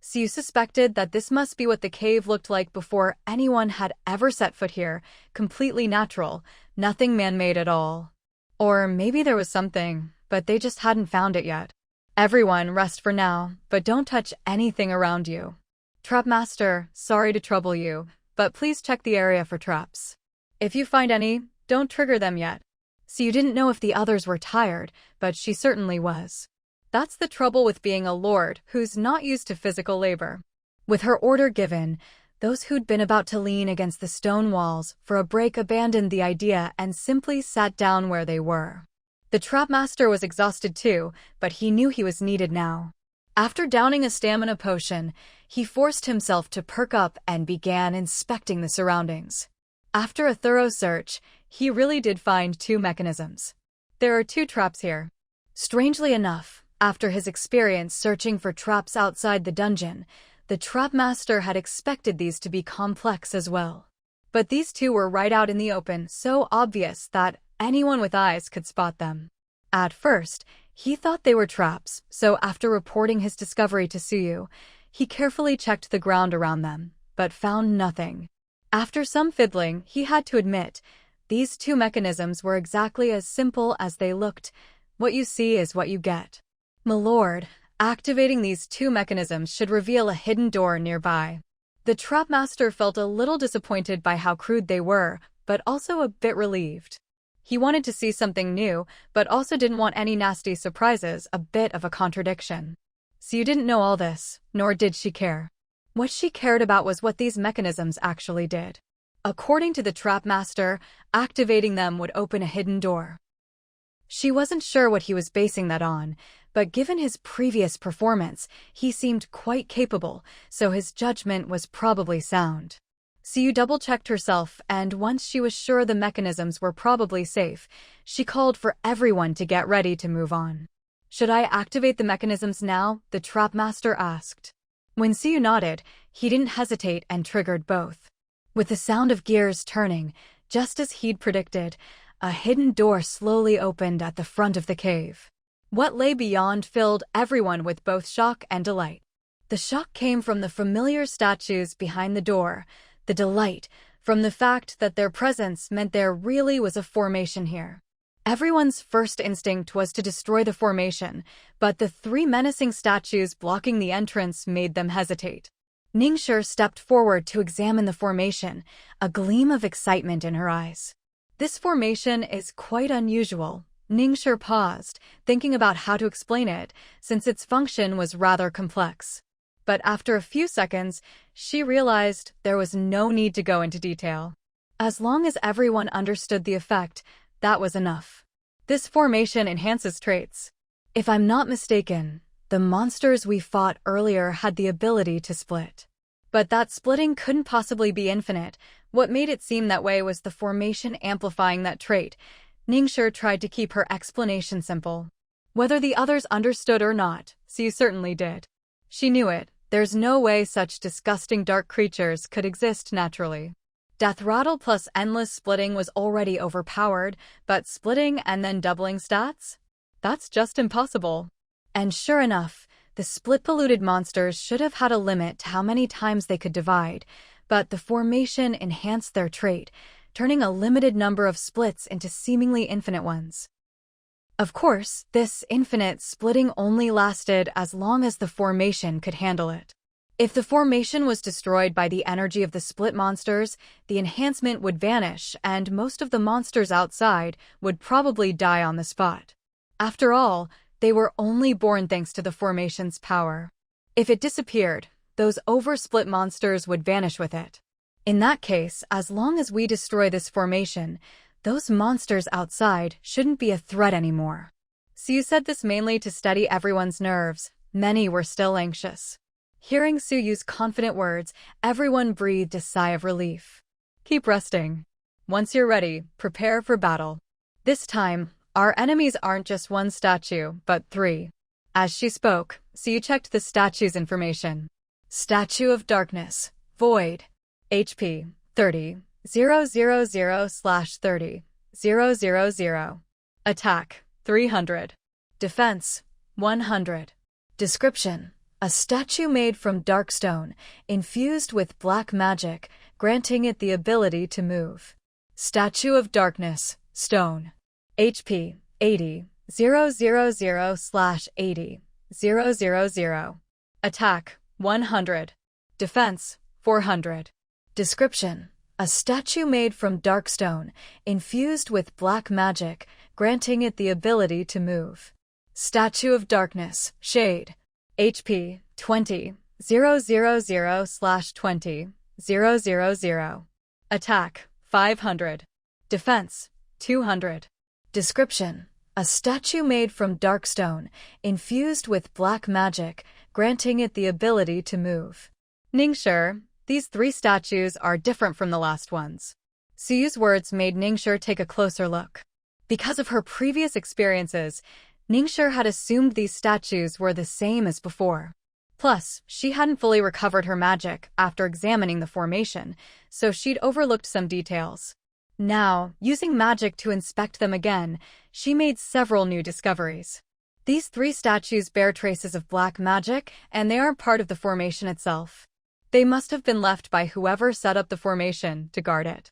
Siu suspected that this must be what the cave looked like before anyone had ever set foot here, completely natural, nothing man-made at all. Or maybe there was something, but they just hadn't found it yet. "Everyone, rest for now, but don't touch anything around you. Trapmaster, sorry to trouble you, but please check the area for traps. If you find any, don't trigger them yet." So you didn't know if the others were tired, but she certainly was. That's the trouble with being a lord who's not used to physical labor. With her order given, those who'd been about to lean against the stone walls for a break abandoned the idea and simply sat down where they were. The trapmaster was exhausted too, but he knew he was needed now. After downing a stamina potion, he forced himself to perk up and began inspecting the surroundings. After a thorough search, he really did find 2 mechanisms. There are 2 traps here. Strangely enough, after his experience searching for traps outside the dungeon, the trapmaster had expected these to be complex as well. But these 2 were right out in the open, so obvious that anyone with eyes could spot them. At first, he thought they were traps, so after reporting his discovery to Suyu, he carefully checked the ground around them, but found nothing. After some fiddling, he had to admit, these 2 mechanisms were exactly as simple as they looked. What you see is what you get. "Milord, activating these 2 mechanisms should reveal a hidden door nearby." The trapmaster felt a little disappointed by how crude they were, but also a bit relieved. He wanted to see something new, but also didn't want any nasty surprises, a bit of a contradiction. So you didn't know all this, nor did she care. What she cared about was what these mechanisms actually did. According to the trap master, activating them would open a hidden door. She wasn't sure what he was basing that on, but given his previous performance, he seemed quite capable, so his judgment was probably sound. Siyu double-checked herself, and once she was sure the mechanisms were probably safe, she called for everyone to get ready to move on. "Should I activate the mechanisms now?" the trap master asked. When Siyu nodded, he didn't hesitate and triggered both. With the sound of gears turning, just as he'd predicted, a hidden door slowly opened at the front of the cave. What lay beyond filled everyone with both shock and delight. The shock came from the familiar statues behind the door, the delight from the fact that their presence meant there really was a formation here. Everyone's first instinct was to destroy the formation, but the three menacing statues blocking the entrance made them hesitate. Ningshi stepped forward to examine the formation, a gleam of excitement in her eyes. "This formation is quite unusual." Ningshi paused, thinking about how to explain it, since its function was rather complex. But after a few seconds, she realized there was no need to go into detail. As long as everyone understood the effect, that was enough. "This formation enhances traits. If I'm not mistaken, the monsters we fought earlier had the ability to split. But that splitting couldn't possibly be infinite. What made it seem that way was the formation amplifying that trait." Ningshi tried to keep her explanation simple. Whether the others understood or not, Siyu certainly did. She knew it. There's no way such disgusting dark creatures could exist naturally. Death rattle plus endless splitting was already overpowered, but splitting and then doubling stats? That's just impossible. And sure enough, the split-polluted monsters should have had a limit to how many times they could divide, but the formation enhanced their trait, turning a limited number of splits into seemingly infinite ones. Of course, this infinite splitting only lasted as long as the formation could handle it. If the formation was destroyed by the energy of the split monsters, the enhancement would vanish and most of the monsters outside would probably die on the spot. After all, they were only born thanks to the formation's power. If it disappeared, those oversplit monsters would vanish with it. In that case, as long as we destroy this formation, those monsters outside shouldn't be a threat anymore. Siyu said this mainly to steady everyone's nerves. Many were still anxious. Hearing Suyu's confident words, everyone breathed a sigh of relief. "Keep resting. Once you're ready, prepare for battle. This time, our enemies aren't just one statue, but three." As she spoke, Siyu checked the statue's information. Statue of Darkness, Void. HP, 30, 000/30, 000. Attack, 300. Defense, 100. Description: a statue made from dark stone, infused with black magic, granting it the ability to move. Statue of Darkness, Stone. HP, 80, 000/80, 000. Attack, 100. Defense, 400. Description: a statue made from dark stone, infused with black magic, granting it the ability to move. Statue of Darkness, Shade. HP, 20, 000/20, 000. Attack, 500. Defense, 200. Description: a statue made from dark stone, infused with black magic, granting it the ability to move. Ningshi, these three statues are different from the last ones. Suyu's words made Ningshi take a closer look. Because of her previous experiences, Ningshi had assumed these statues were the same as before. Plus, she hadn't fully recovered her magic after examining the formation, so she'd overlooked some details. Now, using magic to inspect them again, she made several new discoveries. These three statues bear traces of black magic, and they aren't part of the formation itself. They must have been left by whoever set up the formation to guard it.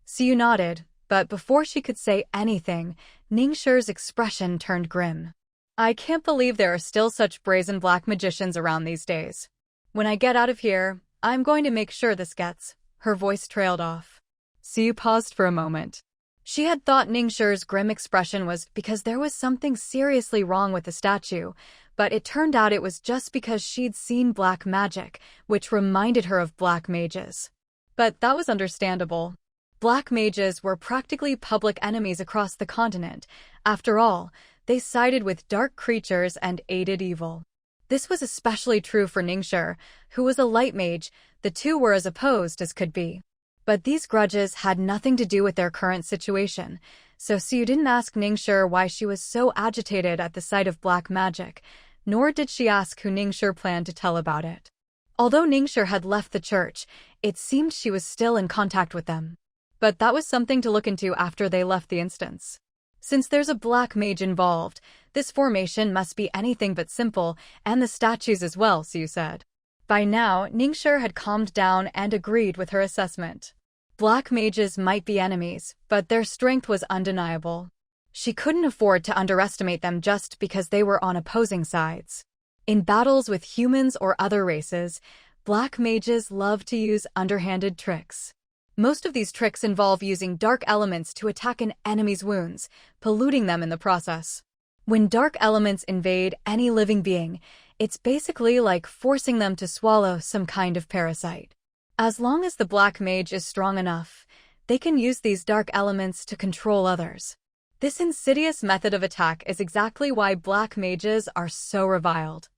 Siyu nodded, but before she could say anything, Ningxi's expression turned grim. "I can't believe there are still such brazen black magicians around these days. When I get out of here, I'm going to make sure this gets..." Her voice trailed off. Siyu paused for a moment. She had thought Ningxi's grim expression was because there was something seriously wrong with the statue, but it turned out it was just because she'd seen black magic, which reminded her of black mages. But that was understandable. Black mages were practically public enemies across the continent. After all, they sided with dark creatures and aided evil. This was especially true for Ningxia, who was a light mage. The two were as opposed as could be. But these grudges had nothing to do with their current situation, so Siyu didn't ask Ningxia why she was so agitated at the sight of black magic, nor did she ask who Ningxia planned to tell about it. Although Ningxia had left the church, it seemed she was still in contact with them. But that was something to look into after they left the instance. Since there's a black mage involved, this formation must be anything but simple, and the statues as well, Siyu said. By now, Ningxia had calmed down and agreed with her assessment. Black mages might be enemies, but their strength was undeniable. She couldn't afford to underestimate them just because they were on opposing sides. In battles with humans or other races, black mages love to use underhanded tricks. Most of these tricks involve using dark elements to attack an enemy's wounds, polluting them in the process. When dark elements invade any living being, it's basically like forcing them to swallow some kind of parasite. As long as the black mage is strong enough, they can use these dark elements to control others. This insidious method of attack is exactly why black mages are so reviled.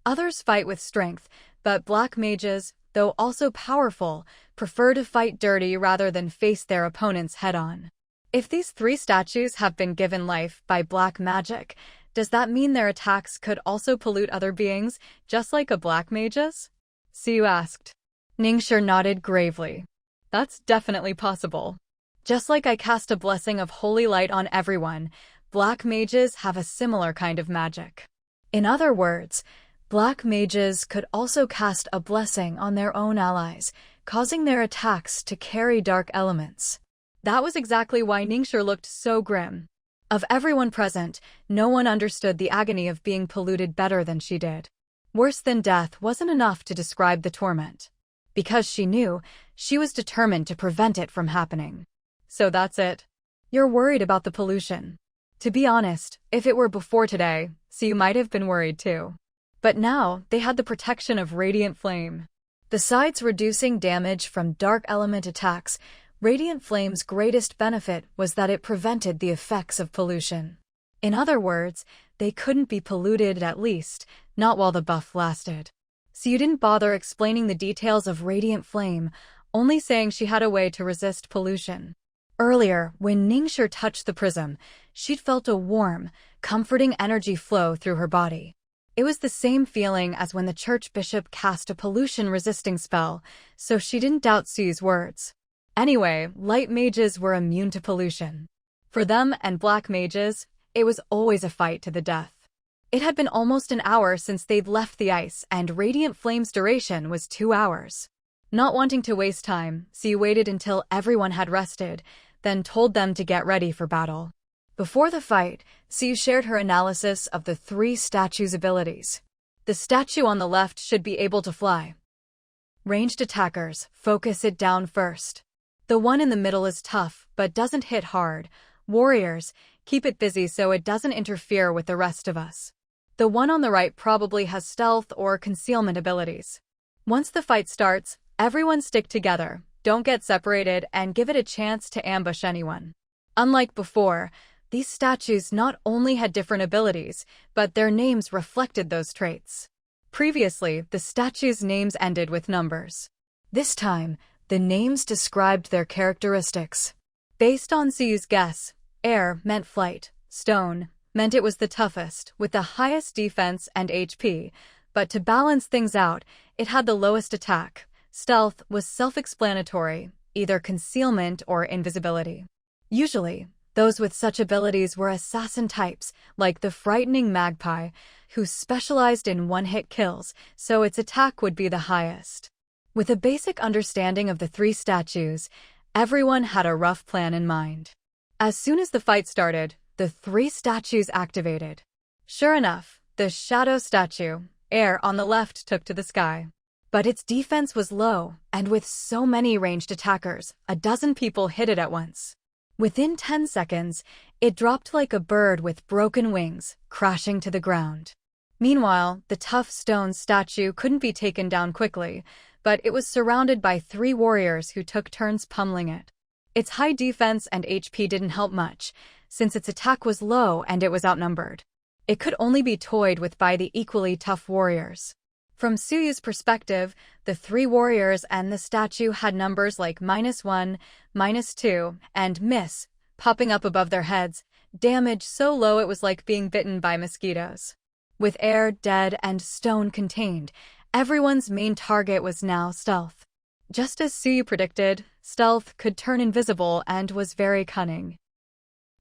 Others fight with strength, but black mages, though also powerful, prefer to fight dirty rather than face their opponents head-on. If these three statues have been given life by black magic, does that mean their attacks could also pollute other beings, just like a black mage's? Siyu asked. Ningxia nodded gravely. That's definitely possible. Just like I cast a blessing of holy light on everyone, black mages have a similar kind of magic. In other words, black mages could also cast a blessing on their own allies, causing their attacks to carry dark elements. That was exactly why Ningxia looked so grim. Of everyone present, no one understood the agony of being polluted better than she did. Worse than death wasn't enough to describe the torment. Because she knew, she was determined to prevent it from happening. So that's it. You're worried about the pollution. To be honest, if it were before today, so you might have been worried too. But now, they had the protection of Radiant Flame. Besides reducing damage from dark element attacks, Radiant Flame's greatest benefit was that it prevented the effects of pollution. In other words, they couldn't be polluted, at least, not while the buff lasted. So you didn't bother explaining the details of Radiant Flame, only saying she had a way to resist pollution. Earlier, when Ningxia touched the prism, she'd felt a warm, comforting energy flow through her body. It was the same feeling as when the church bishop cast a pollution-resisting spell, so she didn't doubt Suyu's words. Anyway, light mages were immune to pollution. For them and black mages, it was always a fight to the death. It had been almost an hour since they'd left the ice, and Radiant Flame's duration was 2 hours. Not wanting to waste time, Siyu waited until everyone had rested, then told them to get ready for battle. Before the fight, Siyu shared her analysis of the three statues' abilities. The statue on the left should be able to fly. Ranged attackers, focus it down first. The one in the middle is tough, but doesn't hit hard. Warriors, keep it busy so it doesn't interfere with the rest of us. The one on the right probably has stealth or concealment abilities. Once the fight starts, everyone stick together, don't get separated, and give it a chance to ambush anyone. Unlike before, these statues not only had different abilities, but their names reflected those traits. Previously, the statues' names ended with numbers. This time, the names described their characteristics. Based on Suyu's guess, air meant flight, stone meant it was the toughest, with the highest defense and HP, but to balance things out, it had the lowest attack. Stealth was self-explanatory, either concealment or invisibility. Usually, those with such abilities were assassin types, like the frightening magpie, who specialized in one-hit kills, so its attack would be the highest. With a basic understanding of the three statues, everyone had a rough plan in mind. As soon as the fight started, the three statues activated. Sure enough, the shadow statue, air on the left, took to the sky. But its defense was low, and with so many ranged attackers, 12 people hit it at once. Within 10 seconds, it dropped like a bird with broken wings, crashing to the ground. Meanwhile, the tough stone statue couldn't be taken down quickly, but it was surrounded by 3 warriors who took turns pummeling it. Its high defense and HP didn't help much, since its attack was low and it was outnumbered. It could only be toyed with by the equally tough warriors. From Suyu's perspective, the 3 warriors and the statue had numbers like -1, -2, and miss, popping up above their heads, damage so low it was like being bitten by mosquitoes. With air, dead, and stone contained, everyone's main target was now stealth. Just as Suyu predicted, stealth could turn invisible and was very cunning.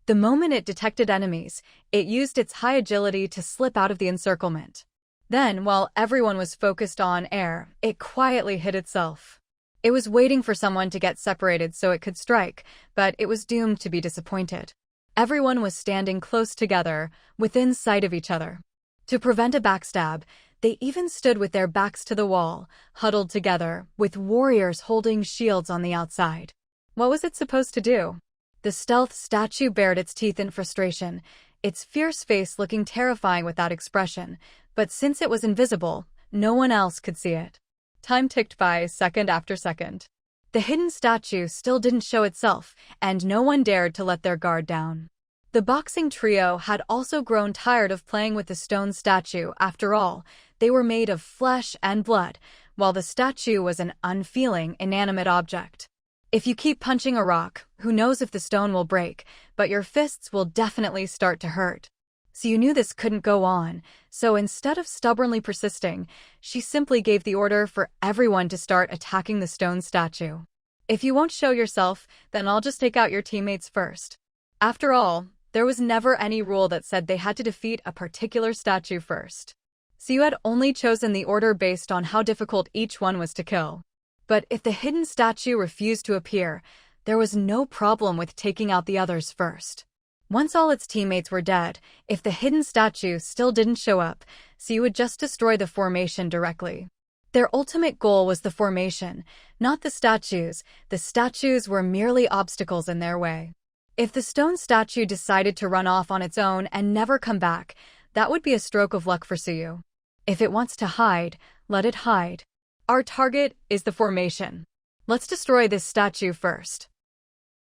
The moment it detected enemies, it used its high agility to slip out of the encirclement. Then, while everyone was focused on air, it quietly hid itself. It was waiting for someone to get separated so it could strike, but it was doomed to be disappointed. Everyone was standing close together, within sight of each other. To prevent a backstab, they even stood with their backs to the wall, huddled together, with warriors holding shields on the outside. What was it supposed to do? The stealth statue bared its teeth in frustration, its fierce face looking terrifying without expression, but since it was invisible, no one else could see it. Time ticked by second after second. The hidden statue still didn't show itself, and no one dared to let their guard down. The boxing trio had also grown tired of playing with the stone statue. After all, they were made of flesh and blood, while the statue was an unfeeling, inanimate object. If you keep punching a rock, who knows if the stone will break, but your fists will definitely start to hurt. So you knew this couldn't go on, so instead of stubbornly persisting, she simply gave the order for everyone to start attacking the stone statue. If you won't show yourself, then I'll just take out your teammates first. After all, there was never any rule that said they had to defeat a particular statue first. So you had only chosen the order based on how difficult each one was to kill. But if the hidden statue refused to appear, there was no problem with taking out the others first. Once all its teammates were dead, if the hidden statue still didn't show up, so you would just destroy the formation directly. Their ultimate goal was the formation, not the statues. The statues were merely obstacles in their way. If the stone statue decided to run off on its own and never come back, that would be a stroke of luck for Suyu. If it wants to hide, let it hide. Our target is the formation. Let's destroy this statue first.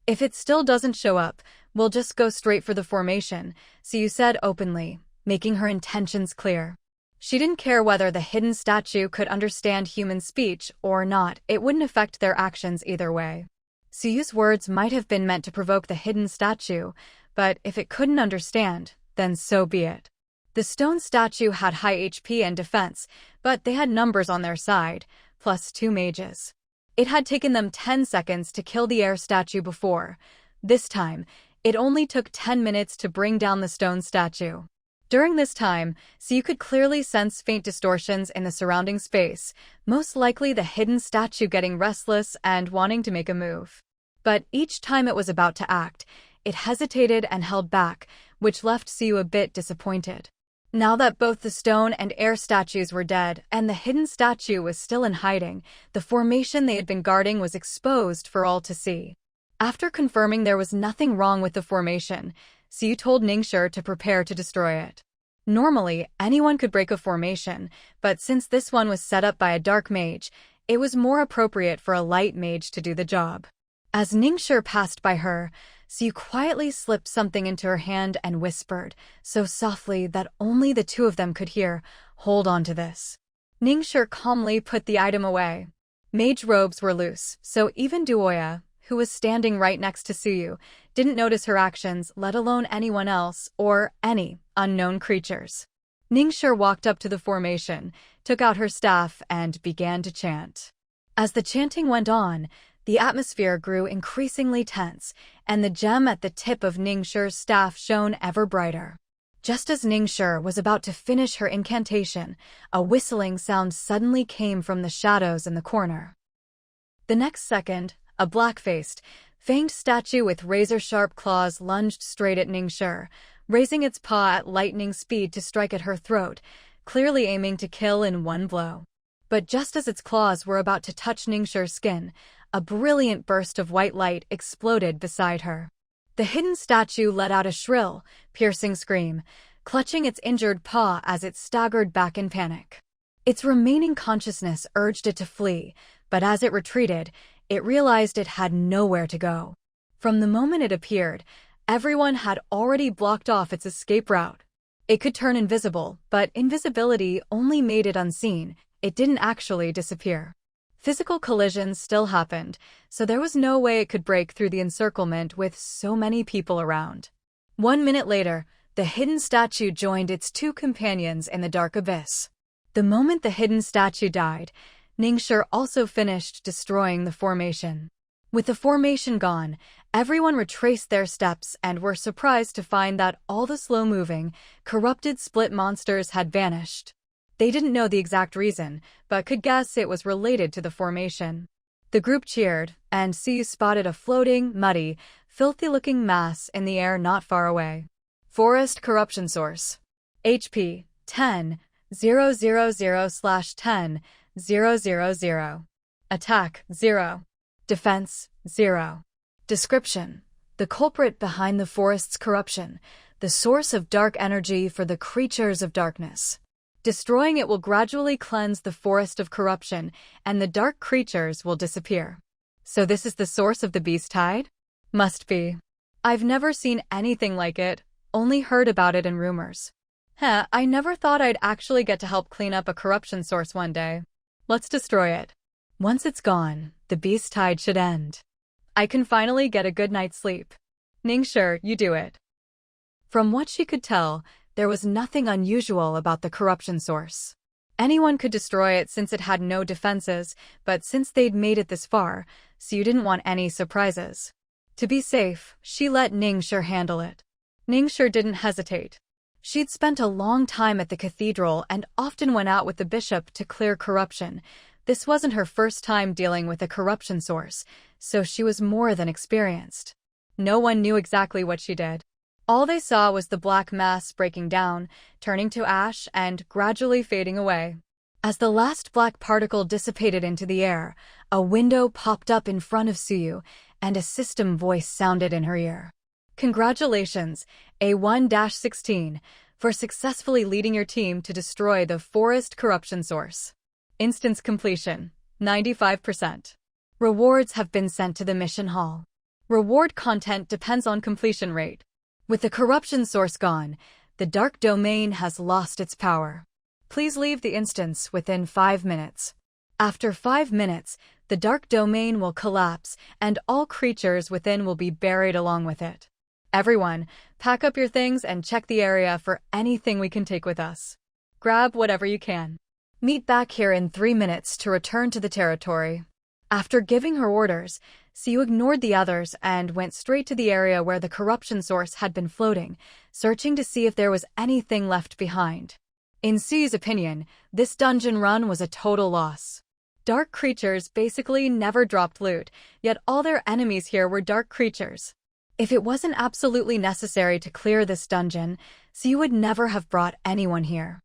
If it still doesn't show up, we'll just go straight for the formation, Suyu said openly, making her intentions clear. She didn't care whether the hidden statue could understand human speech or not, it wouldn't affect their actions either way. Suyu's words might have been meant to provoke the hidden statue, but if it couldn't understand, then so be it. The stone statue had high HP and defense, but they had numbers on their side, plus 2 mages. It had taken them 10 seconds to kill the air statue before. This time, it only took 10 minutes to bring down the stone statue. During this time, Suyu could clearly sense faint distortions in the surrounding space, most likely the hidden statue getting restless and wanting to make a move. But each time it was about to act, it hesitated and held back, which left Suyu a bit disappointed. Now that both the stone and air statues were dead and the hidden statue was still in hiding, the formation they had been guarding was exposed for all to see. After confirming there was nothing wrong with the formation, Suyu told Ningxue to prepare to destroy it. Normally, anyone could break a formation, but since this one was set up by a dark mage, it was more appropriate for a light mage to do the job. As Ningxue passed by her, Suyu quietly slipped something into her hand and whispered, so softly that only the 2 of them could hear, "Hold on to this." Ningxue calmly put the item away. Mage robes were loose, so even Duoya, who was standing right next to Suyu, didn't notice her actions, let alone anyone else or any unknown creatures. Ningxue walked up to the formation, took out her staff, and began to chant. As the chanting went on, the atmosphere grew increasingly tense, and the gem at the tip of Ningxue's staff shone ever brighter. Just as Ningxue was about to finish her incantation, a whistling sound suddenly came from the shadows in the corner. The next second, a black-faced, fanged statue with razor-sharp claws lunged straight at Ningxue, raising its paw at lightning speed to strike at her throat, clearly aiming to kill in one blow. But just as its claws were about to touch Ningxue's skin, a brilliant burst of white light exploded beside her. The hidden statue let out a shrill, piercing scream, clutching its injured paw as it staggered back in panic. Its remaining consciousness urged it to flee, but as it retreated, it realized it had nowhere to go. From the moment it appeared, everyone had already blocked off its escape route. It could turn invisible, but invisibility only made it unseen. It didn't actually disappear. Physical collisions still happened, so there was no way it could break through the encirclement with so many people around. 1 minute later, the hidden statue joined its two companions in the dark abyss. The moment the hidden statue died, Ningxia also finished destroying the formation. With the formation gone, everyone retraced their steps and were surprised to find that all the slow-moving, corrupted split monsters had vanished. They didn't know the exact reason, but could guess it was related to the formation. The group cheered, and Siyu spotted a floating, muddy, filthy-looking mass in the air not far away. Forest corruption source. HP 10,000/10,000. Attack 0. Defense 0. Description: the culprit behind the forest's corruption, the source of dark energy for the creatures of darkness. Destroying it will gradually cleanse the forest of corruption, and the dark creatures will disappear. So this is the source of the beast tide? Must be. I've never seen anything like it, only heard about it in rumors. I never thought I'd actually get to help clean up a corruption source one day. Let's destroy it. Once it's gone, the beast tide should end. I can finally get a good night's sleep. Ningxia, you do it. From what she could tell, there was nothing unusual about the corruption source. Anyone could destroy it since it had no defenses, but since they'd made it this far, Siyu didn't want any surprises. To be safe, she let Ningxia handle it. Ningxia didn't hesitate. She'd spent a long time at the cathedral and often went out with the bishop to clear corruption. This wasn't her first time dealing with a corruption source, so she was more than experienced. No one knew exactly what she did. All they saw was the black mass breaking down, turning to ash, and gradually fading away. As the last black particle dissipated into the air, a window popped up in front of Siyu, and a system voice sounded in her ear. Congratulations, A1-16, for successfully leading your team to destroy the forest corruption source. Instance completion, 95%. Rewards have been sent to the mission hall. Reward content depends on completion rate. With the corruption source gone, the dark domain has lost its power. Please leave the instance within 5 minutes. After 5 minutes, the dark domain will collapse, and all creatures within will be buried along with it. Everyone, pack up your things and check the area for anything we can take with us. Grab whatever you can. Meet back here in 3 minutes to return to the territory. After giving her orders, Siyu ignored the others and went straight to the area where the corruption source had been floating, searching to see if there was anything left behind. In Siyu's opinion, this dungeon run was a total loss. Dark creatures basically never dropped loot, yet all their enemies here were dark creatures. If it wasn't absolutely necessary to clear this dungeon, Siyu would never have brought anyone here.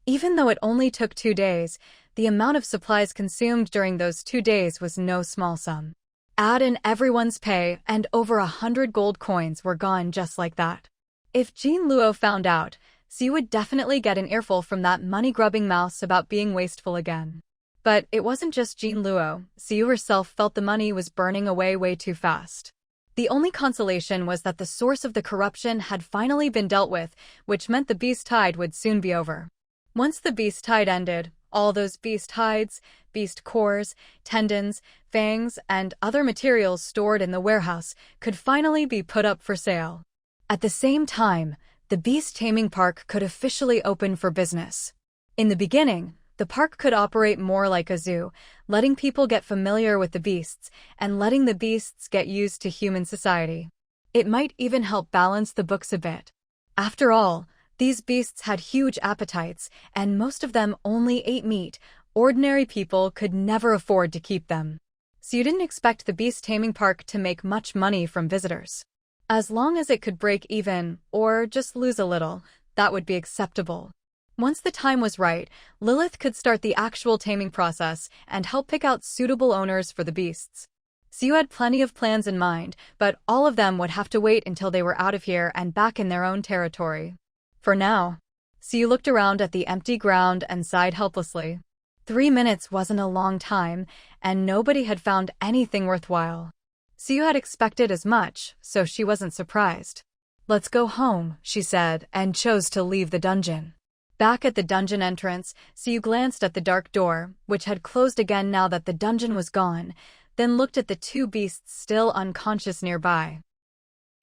Even though it only took 2 days, the amount of supplies consumed during those 2 days was no small sum. Add in everyone's pay, and over 100 gold coins were gone just like that. If Jean Luo found out, Siyu would definitely get an earful from that money-grubbing mouse about being wasteful again. But it wasn't just Jean Luo. Siyu herself felt the money was burning away way too fast. The only consolation was that the source of the corruption had finally been dealt with, which meant the beast tide would soon be over. Once the beast tide ended, all those beast hides, beast cores, tendons, fangs, and other materials stored in the warehouse could finally be put up for sale. At the same time, the beast taming park could officially open for business. In the beginning, the park could operate more like a zoo, letting people get familiar with the beasts and letting the beasts get used to human society. It might even help balance the books a bit. After all, these beasts had huge appetites, and most of them only ate meat. Ordinary people could never afford to keep them. So you didn't expect the beast taming park to make much money from visitors. As long as it could break even, or just lose a little, that would be acceptable. Once the time was right, Lilith could start the actual taming process and help pick out suitable owners for the beasts. Siyu had plenty of plans in mind, but all of them would have to wait until they were out of here and back in their own territory. For now. So you looked around at the empty ground and sighed helplessly. 3 minutes wasn't a long time, and nobody had found anything worthwhile. So you had expected as much, so she wasn't surprised. "Let's go home," she said, and chose to leave the dungeon. Back at the dungeon entrance, so you glanced at the dark door, which had closed again now that the dungeon was gone, then looked at the two beasts still unconscious nearby.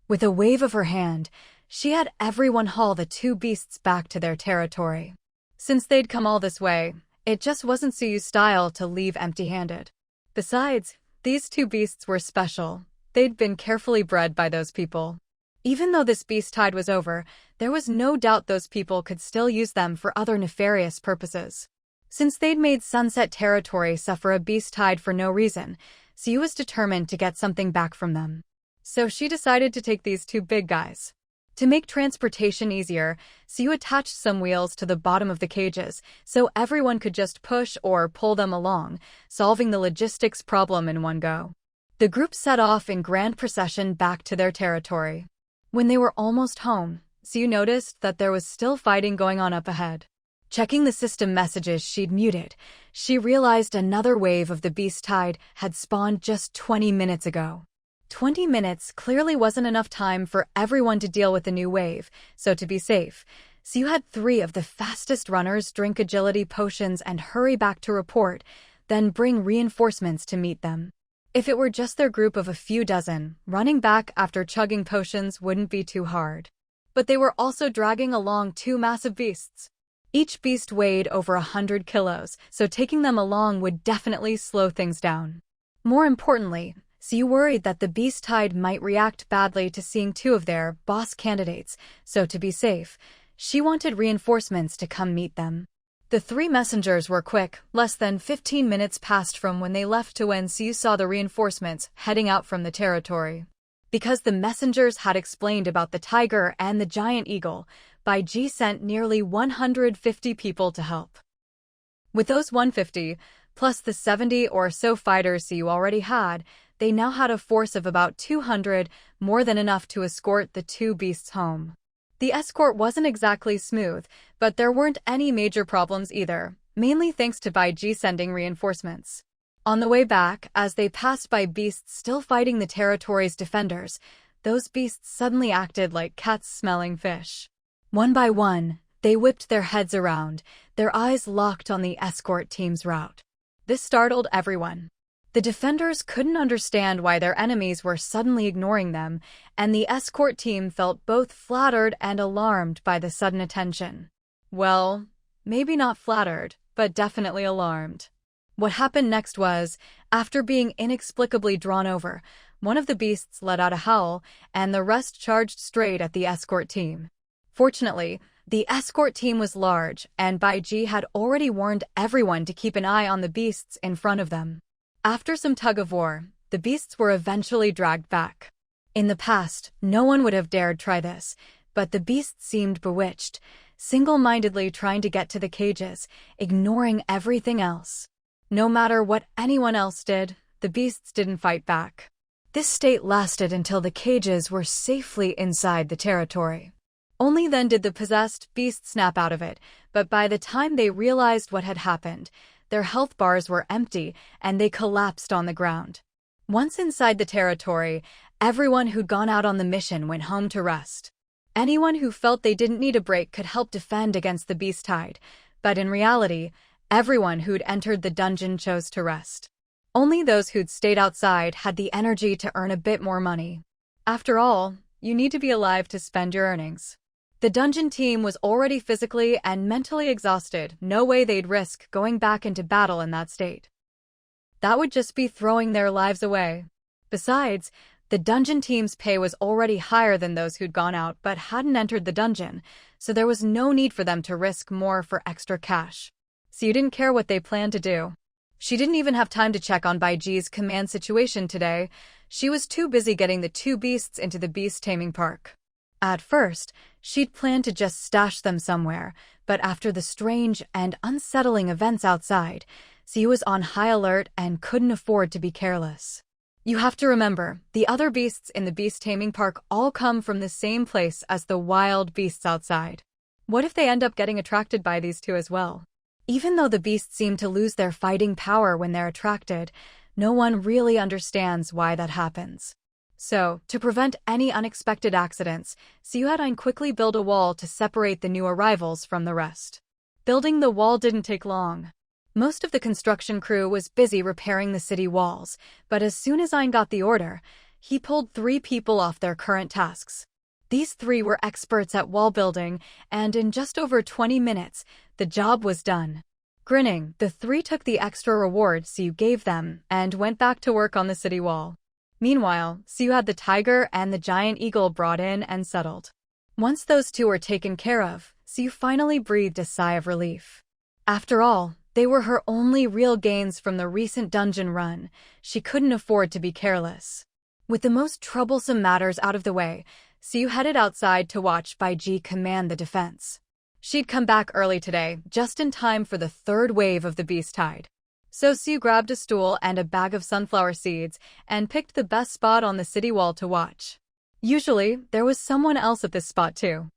With a wave of her hand, she had everyone haul the two beasts back to their territory. Since they'd come all this way, it just wasn't Suyu's style to leave empty-handed. Besides, these two beasts were special. They'd been carefully bred by those people. Even though this beast tide was over, there was no doubt those people could still use them for other nefarious purposes. Since they'd made Sunset Territory suffer a beast tide for no reason, Siyu was determined to get something back from them. So she decided to take these two big guys. To make transportation easier, Siyu attached some wheels to the bottom of the cages, so everyone could just push or pull them along, solving the logistics problem in one go. The group set off in grand procession back to their territory. When they were almost home, Siyu noticed that there was still fighting going on up ahead. Checking the system messages she'd muted, she realized another wave of the beast tide had spawned just 20 minutes ago. 20 minutes clearly wasn't enough time for everyone to deal with the new wave, so to be safe, Siyu had 3 of the fastest runners drink agility potions and hurry back to report, then bring reinforcements to meet them. If it were just their group of a few dozen, running back after chugging potions wouldn't be too hard. But they were also dragging along 2 massive beasts. Each beast weighed over 100 kilos, so taking them along would definitely slow things down. More importantly, Siyu worried that the beast tide might react badly to seeing 2 of their boss candidates, so to be safe, she wanted reinforcements to come meet them. The 3 messengers were quick. Less than 15 minutes passed from when they left to when Siyu saw the reinforcements heading out from the territory. Because the messengers had explained about the tiger and the giant eagle, Bai Ji sent nearly 150 people to help. With those 150, plus the 70 or so fighters Siyu already had, they now had a force of about 200, more than enough to escort the 2 beasts home. The escort wasn't exactly smooth, but there weren't any major problems either, mainly thanks to Bai Ji sending reinforcements. On the way back, as they passed by beasts still fighting the territory's defenders, those beasts suddenly acted like cats smelling fish. One by one, they whipped their heads around, their eyes locked on the escort team's route. This startled everyone. The defenders couldn't understand why their enemies were suddenly ignoring them, and the escort team felt both flattered and alarmed by the sudden attention. Well, maybe not flattered, but definitely alarmed. What happened next was, after being inexplicably drawn over, one of the beasts let out a howl, and the rest charged straight at the escort team. Fortunately, the escort team was large, and Bai Ji had already warned everyone to keep an eye on the beasts in front of them. After some tug-of-war, the beasts were eventually dragged back. In the past, no one would have dared try this, but the beasts seemed bewitched, single-mindedly trying to get to the cages, ignoring everything else. No matter what anyone else did, the beasts didn't fight back. This state lasted until the cages were safely inside the territory. Only then did the possessed beast snap out of it, but by the time they realized what had happened, their health bars were empty and they collapsed on the ground. Once inside the territory, everyone who'd gone out on the mission went home to rest. Anyone who felt they didn't need a break could help defend against the beast tide, but in reality, everyone who'd entered the dungeon chose to rest. Only those who'd stayed outside had the energy to earn a bit more money. After all, you need to be alive to spend your earnings. The dungeon team was already physically and mentally exhausted. No way they'd risk going back into battle in that state. That would just be throwing their lives away. Besides, the dungeon team's pay was already higher than those who'd gone out but hadn't entered the dungeon, so there was no need for them to risk more for extra cash. So you didn't care what they planned to do. She didn't even have time to check on Bai Ji's command situation today. She was too busy getting the 2 beasts into the beast taming park. At first, she'd planned to just stash them somewhere, but after the strange and unsettling events outside, Siyu was on high alert and couldn't afford to be careless. You have to remember, the other beasts in the beast taming park all come from the same place as the wild beasts outside. What if they end up getting attracted by these two as well? Even though the beasts seem to lose their fighting power when they're attracted, no one really understands why that happens. So, to prevent any unexpected accidents, Suhadine quickly built a wall to separate the new arrivals from the rest. Building the wall didn't take long. Most of the construction crew was busy repairing the city walls, but as soon as Ayn got the order, he pulled 3 people off their current tasks. These 3 were experts at wall building, and in just over 20 minutes, the job was done. Grinning, the 3 took the extra reward Siu gave them and went back to work on the city wall. Meanwhile, Siu had the tiger and the giant eagle brought in and settled. Once those 2 were taken care of, Siu finally breathed a sigh of relief. After all, they were her only real gains from the recent dungeon run. She couldn't afford to be careless. With the most troublesome matters out of the way, Siu headed outside to watch Baiji command the defense. She'd come back early today, just in time for the 3rd wave of the beast tide. So Siu grabbed a stool and a bag of sunflower seeds and picked the best spot on the city wall to watch. Usually, there was someone else at this spot too.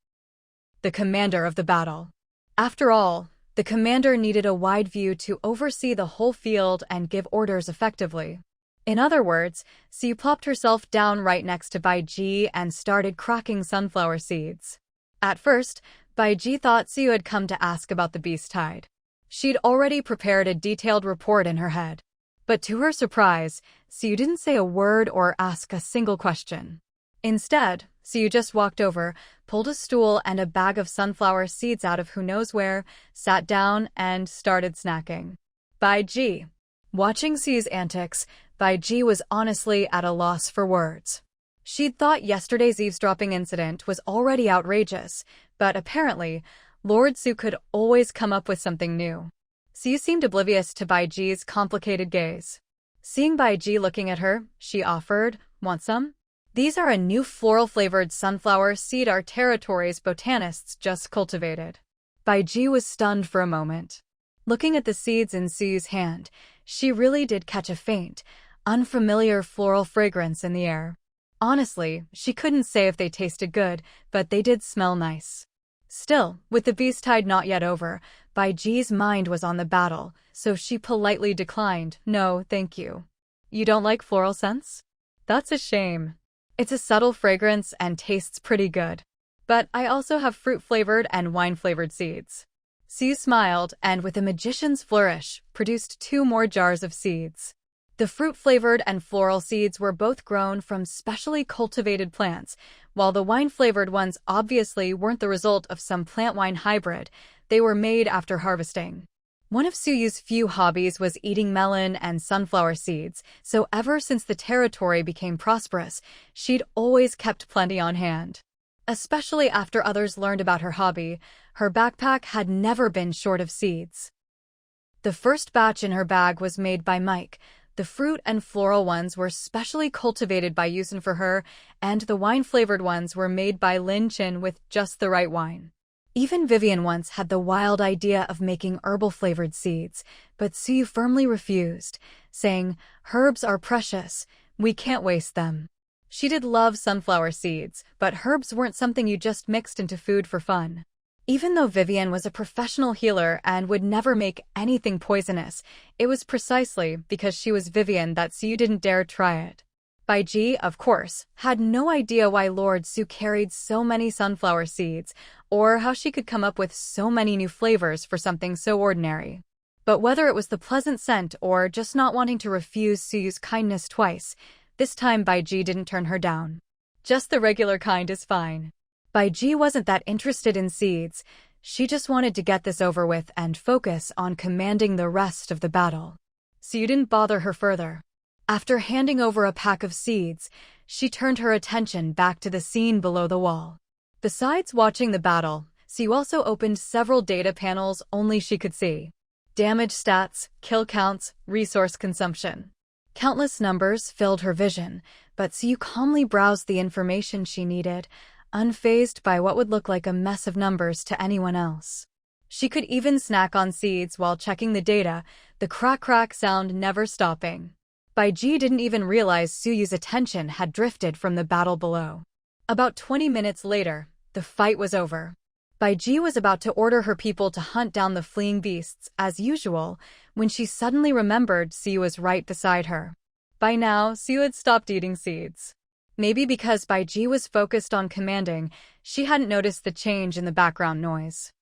The commander of the battle. After all, the commander needed a wide view to oversee the whole field and give orders effectively. In other words, Siu plopped herself down right next to Baiji and started cracking sunflower seeds. At first, Baiji thought Siu had come to ask about the beast tide. She'd already prepared a detailed report in her head. But to her surprise, Siu didn't say a word or ask a single question. Instead, Siu just walked over, pulled a stool and a bag of sunflower seeds out of who knows where, sat down, and started snacking. Baiji. Watching Siu's antics, Baiji was honestly at a loss for words. She'd thought yesterday's eavesdropping incident was already outrageous, but apparently, Lord Su could always come up with something new. Siu seemed oblivious to Baiji's complicated gaze. Seeing Baiji looking at her, she offered, "Want some? These are a new floral-flavored sunflower seed our territory's botanists just cultivated." Baiji was stunned for a moment. Looking at the seeds in Siu's hand, she really did catch a faint, unfamiliar floral fragrance in the air. Honestly, she couldn't say if they tasted good, but they did smell nice. Still, with the beast tide not yet over, Baiji's mind was on the battle, so she politely declined, "No, thank you." "You don't like floral scents?" "That's a shame. It's a subtle fragrance and tastes pretty good. But I also have fruit-flavored and wine-flavored seeds." Siu smiled and, with a magician's flourish, produced 2 more jars of seeds. The fruit-flavored and floral seeds were both grown from specially cultivated plants, while the wine-flavored ones obviously weren't the result of some plant-wine hybrid. They were made after harvesting. One of Suyu's few hobbies was eating melon and sunflower seeds, so ever since the territory became prosperous, she'd always kept plenty on hand. Especially after others learned about her hobby, her backpack had never been short of seeds. The first batch in her bag was made by Mike. The fruit and floral ones were specially cultivated by Yusin for her, and the wine-flavored ones were made by Lin Chin with just the right wine. Even Vivian once had the wild idea of making herbal-flavored seeds, but Siu firmly refused, saying, "Herbs are precious, we can't waste them." She did love sunflower seeds, but herbs weren't something you just mixed into food for fun. Even though Vivian was a professional healer and would never make anything poisonous, it was precisely because she was Vivian that Siu didn't dare try it. Baiji, of course, had no idea why Lord Su carried so many sunflower seeds, or how she could come up with so many new flavors for something so ordinary. But whether it was the pleasant scent or just not wanting to refuse Suyu's kindness twice, this time Baiji didn't turn her down. "Just the regular kind is fine." Baiji wasn't that interested in seeds. She just wanted to get this over with and focus on commanding the rest of the battle. Siu didn't bother her further. After handing over a pack of seeds, she turned her attention back to the scene below the wall. Besides watching the battle, Siu also opened several data panels only she could see. Damage stats, kill counts, resource consumption. Countless numbers filled her vision, but Siu calmly browsed the information she needed, unfazed by what would look like a mess of numbers to anyone else. She could even snack on seeds while checking the data, the crack-crack sound never stopping. Baiji didn't even realize Suyu's attention had drifted from the battle below. About 20 minutes later, the fight was over. Bai Ji was about to order her people to hunt down the fleeing beasts, as usual, when she suddenly remembered Siyu was right beside her. By now, Siyu had stopped eating seeds. Maybe because Bai Ji was focused on commanding, she hadn't noticed the change in the background noise.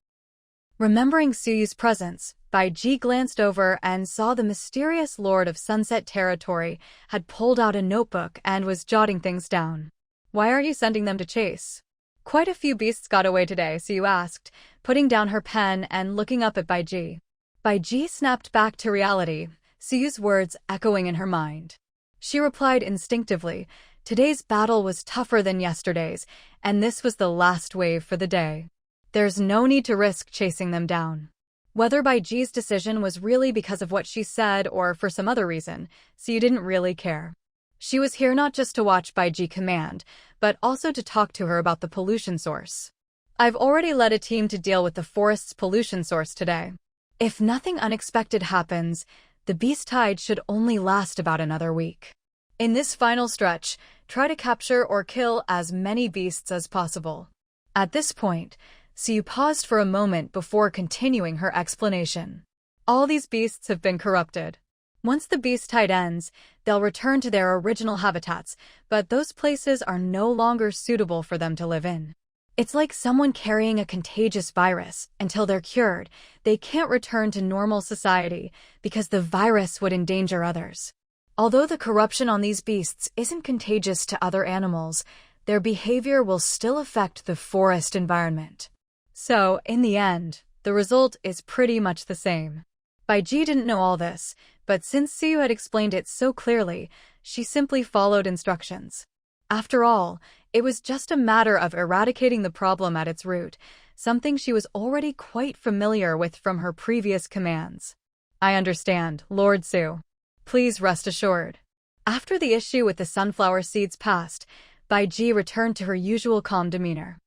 Remembering Suyu's presence, Bai Ji glanced over and saw the mysterious Lord of Sunset Territory had pulled out a notebook and was jotting things down. "Why are you sending them to chase?" "Quite a few beasts got away today," Siyu asked, putting down her pen and looking up at Bai Ji. Bai Ji snapped back to reality, Suyu's words echoing in her mind. She replied instinctively, "Today's battle was tougher than yesterday's, and this was the last wave for the day. There's no need to risk chasing them down." Whether Bai Ji's decision was really because of what she said or for some other reason, Siyu didn't really care. She was here not just to watch Bai Ji command, but also to talk to her about the pollution source. "I've already led a team to deal with the forest's pollution source today. If nothing unexpected happens, the beast tide should only last about another week. In this final stretch, try to capture or kill as many beasts as possible." At this point, Siyu paused for a moment before continuing her explanation. "All these beasts have been corrupted. Once the beast tide ends, they'll return to their original habitats, but those places are no longer suitable for them to live in. It's like someone carrying a contagious virus. Until they're cured, they can't return to normal society because the virus would endanger others. Although the corruption on these beasts isn't contagious to other animals, their behavior will still affect the forest environment. So, in the end, the result is pretty much the same." Bai Ji didn't know all this, but since Siyu had explained it so clearly, she simply followed instructions. After all, it was just a matter of eradicating the problem at its root, something she was already quite familiar with from her previous commands. "I understand, Lord Siyu. Please rest assured." After the issue with the sunflower seeds passed, Bai Ji returned to her usual calm demeanor.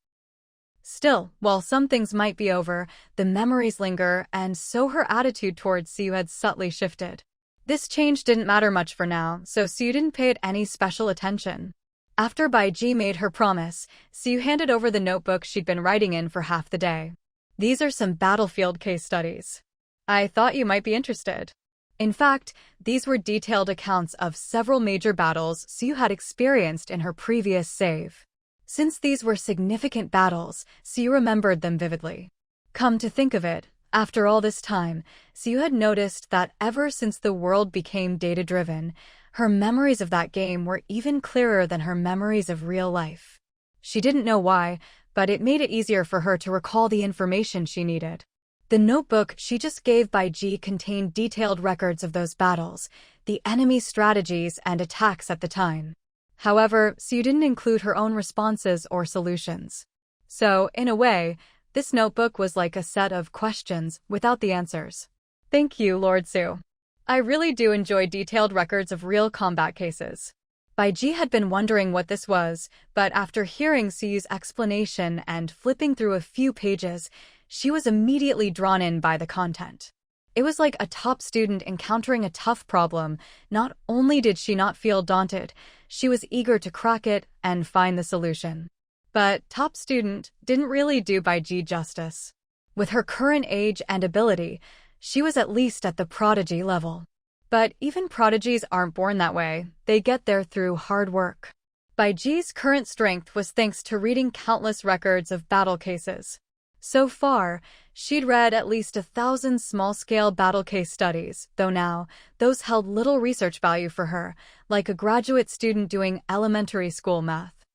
Still, while some things might be over, the memories linger, and so her attitude towards Siyu had subtly shifted. This change didn't matter much for now, so Siyu didn't pay it any special attention. After Bai Ji made her promise, Siyu handed over the notebook she'd been writing in for half the day. "These are some battlefield case studies. I thought you might be interested." In fact, these were detailed accounts of several major battles Siyu had experienced in her previous save. Since these were significant battles, Siyu remembered them vividly. Come to think of it, after all this time, Siyu had noticed that ever since the world became data-driven, her memories of that game were even clearer than her memories of real life. She didn't know why, but it made it easier for her to recall the information she needed. The notebook she just gave Bai Ji contained detailed records of those battles, the enemy's strategies and attacks at the time. However, Siyu didn't include her own responses or solutions. So, in a way, this notebook was like a set of questions without the answers. "Thank you, Lord Siyu. I really do enjoy detailed records of real combat cases." Bai Ji had been wondering what this was, but after hearing Siyu's explanation and flipping through a few pages, she was immediately drawn in by the content. It was like a top student encountering a tough problem. Not only did she not feel daunted, she was eager to crack it and find the solution. But top student didn't really do Bai Ji justice. With her current age and ability, she was at least at the prodigy level. But even prodigies aren't born that way, they get there through hard work. Bai Ji's current strength was thanks to reading countless records of battle cases. So far, she'd read at least 1,000 small-scale battle case studies, though now, those held little research value for her, like a graduate student doing elementary school math.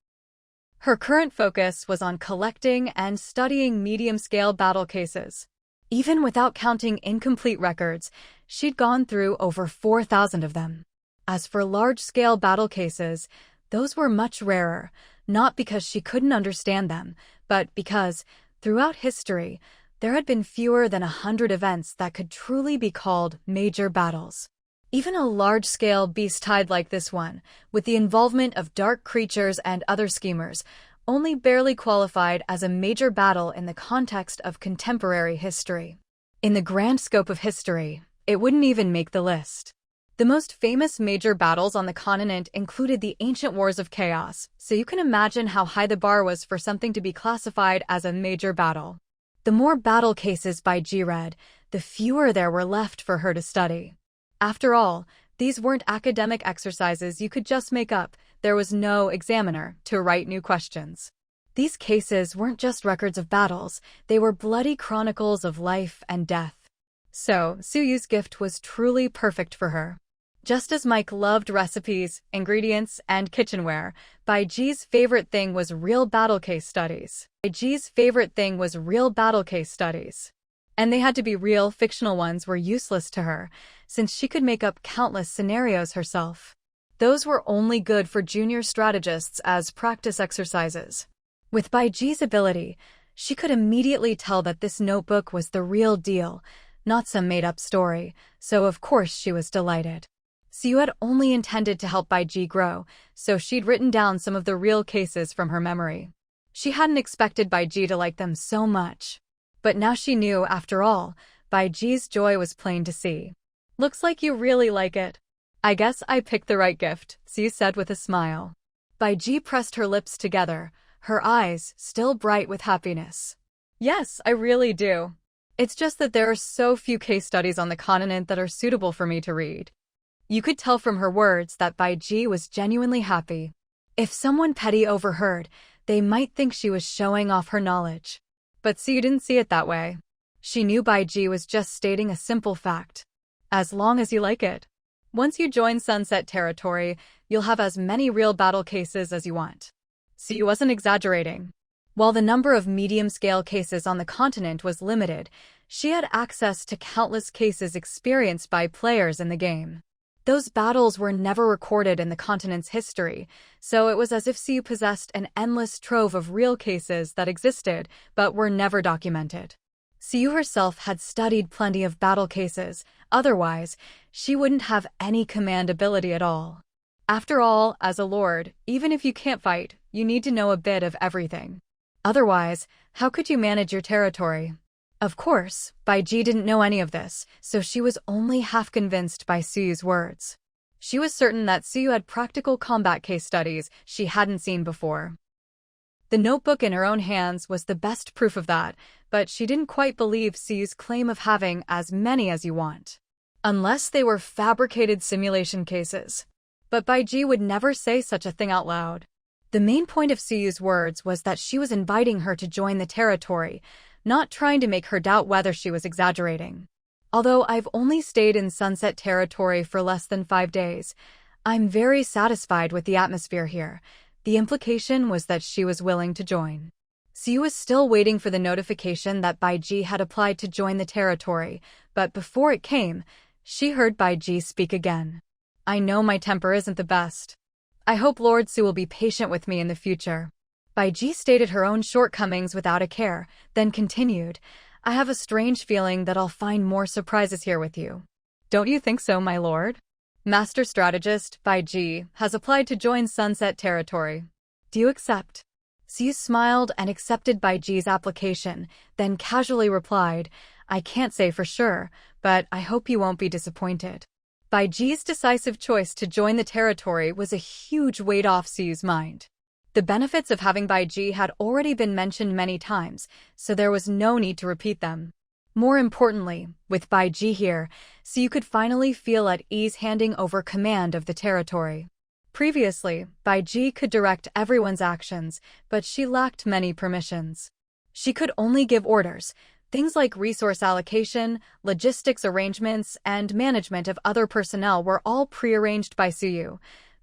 Her current focus was on collecting and studying medium-scale battle cases. Even without counting incomplete records, she'd gone through over 4,000 of them. As for large-scale battle cases, those were much rarer, not because she couldn't understand them, but because, throughout history, there had been fewer than 100 events that could truly be called major battles. Even a large-scale beast tide like this one, with the involvement of dark creatures and other schemers, only barely qualified as a major battle in the context of contemporary history. In the grand scope of history, it wouldn't even make the list. The most famous major battles on the continent included the ancient wars of chaos, so you can imagine how high the bar was for something to be classified as a major battle. The more battle cases Baiji read, the fewer there were left for her to study. After all, these weren't academic exercises you could just make up. There was no examiner to write new questions. These cases weren't just records of battles, they were bloody chronicles of life and death. So, Suyu's gift was truly perfect for her. Just as Mike loved recipes, ingredients, and kitchenware, Baiji's favorite thing was real battle case studies. And they had to be real, fictional ones were useless to her, since she could make up countless scenarios herself. Those were only good for junior strategists as practice exercises. With Baiji's ability, she could immediately tell that this notebook was the real deal, not some made-up story, so of course she was delighted. Suyu had only intended to help Baiji grow, so she'd written down some of the real cases from her memory. She hadn't expected Baiji to like them so much. But now she knew, after all, Baiji's joy was plain to see. "Looks like you really like it." "I guess I picked the right gift," Suyu said with a smile. Baiji pressed her lips together, her eyes still bright with happiness. "Yes, I really do. It's just that there are so few case studies on the continent that are suitable for me to read." You could tell from her words that Baiji was genuinely happy. If someone petty overheard, they might think she was showing off her knowledge. But Suyu didn't see it that way. She knew Baiji was just stating a simple fact. As long as you like it. Once you join Sunset Territory, you'll have as many real battle cases as you want. Suyu wasn't exaggerating. While the number of medium-scale cases on the continent was limited, she had access to countless cases experienced by players in the game. Those battles were never recorded in the continent's history, so it was as if Suyu possessed an endless trove of real cases that existed but were never documented. Suyu herself had studied plenty of battle cases, otherwise, she wouldn't have any command ability at all. After all, as a lord, even if you can't fight, you need to know a bit of everything. Otherwise, how could you manage your territory? Of course, Baiji didn't know any of this, so she was only half convinced by Suyu's words. She was certain that Suyu had practical combat case studies she hadn't seen before. The notebook in her own hands was the best proof of that, but she didn't quite believe Suyu's claim of having as many as you want. Unless they were fabricated simulation cases. But Baiji would never say such a thing out loud. The main point of Suyu's words was that she was inviting her to join the territory, not trying to make her doubt whether she was exaggerating. "Although I've only stayed in Sunset Territory for less than 5 days, I'm very satisfied with the atmosphere here." The implication was that she was willing to join. Suyu was still waiting for the notification that Baiji had applied to join the territory, but before it came, she heard Baiji speak again. "I know my temper isn't the best. I hope Lord Su will be patient with me in the future." Baiji stated her own shortcomings without a care, then continued, "I have a strange feeling that I'll find more surprises here with you." "Don't you think so, my lord?" Master Strategist, Baiji, has applied to join Sunset Territory. "Do you accept?" Suyu smiled and accepted Baiji's application, then casually replied, "I can't say for sure, but I hope you won't be disappointed." Baiji's decisive choice to join the territory was a huge weight off Suyu's mind. The benefits of having Baiji had already been mentioned many times, so there was no need to repeat them. More importantly, with Baiji here, Suyu could finally feel at ease handing over command of the territory. Previously, Baiji could direct everyone's actions, but she lacked many permissions. She could only give orders, things like resource allocation, logistics arrangements, and management of other personnel were all prearranged by Suyu.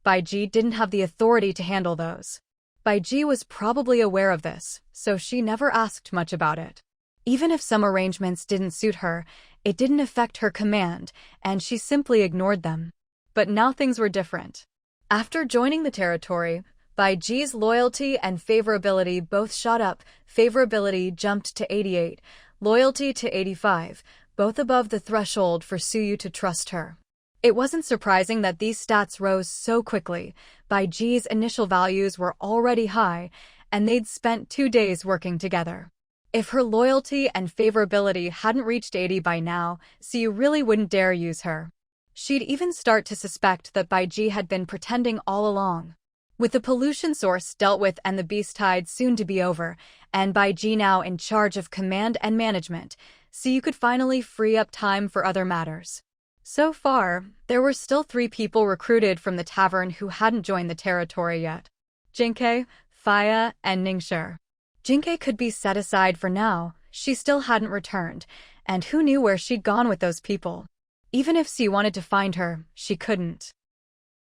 Baiji didn't have the authority to handle those. Baiji was probably aware of this, so she never asked much about it. Even if some arrangements didn't suit her, it didn't affect her command, and she simply ignored them. But now things were different. After joining the territory, Baiji's loyalty and favorability both shot up. Favorability jumped to 88, loyalty to 85, both above the threshold for Suyu to trust her. It wasn't surprising that these stats rose so quickly. Baiji's initial values were already high, and they'd spent 2 days working together. If her loyalty and favorability hadn't reached 80 by now, Suyu really wouldn't dare use her. She'd even start to suspect that Baiji had been pretending all along. With the pollution source dealt with and the beast tide soon to be over, and by G now in charge of command and management, so you could finally free up time for other matters. So far, there were still 3 people recruited from the tavern who hadn't joined the territory yet. Jinkei, Faya, and Ningxue. Jinkei could be set aside for now, she still hadn't returned, and who knew where she'd gone with those people. Even if she wanted to find her, she couldn't.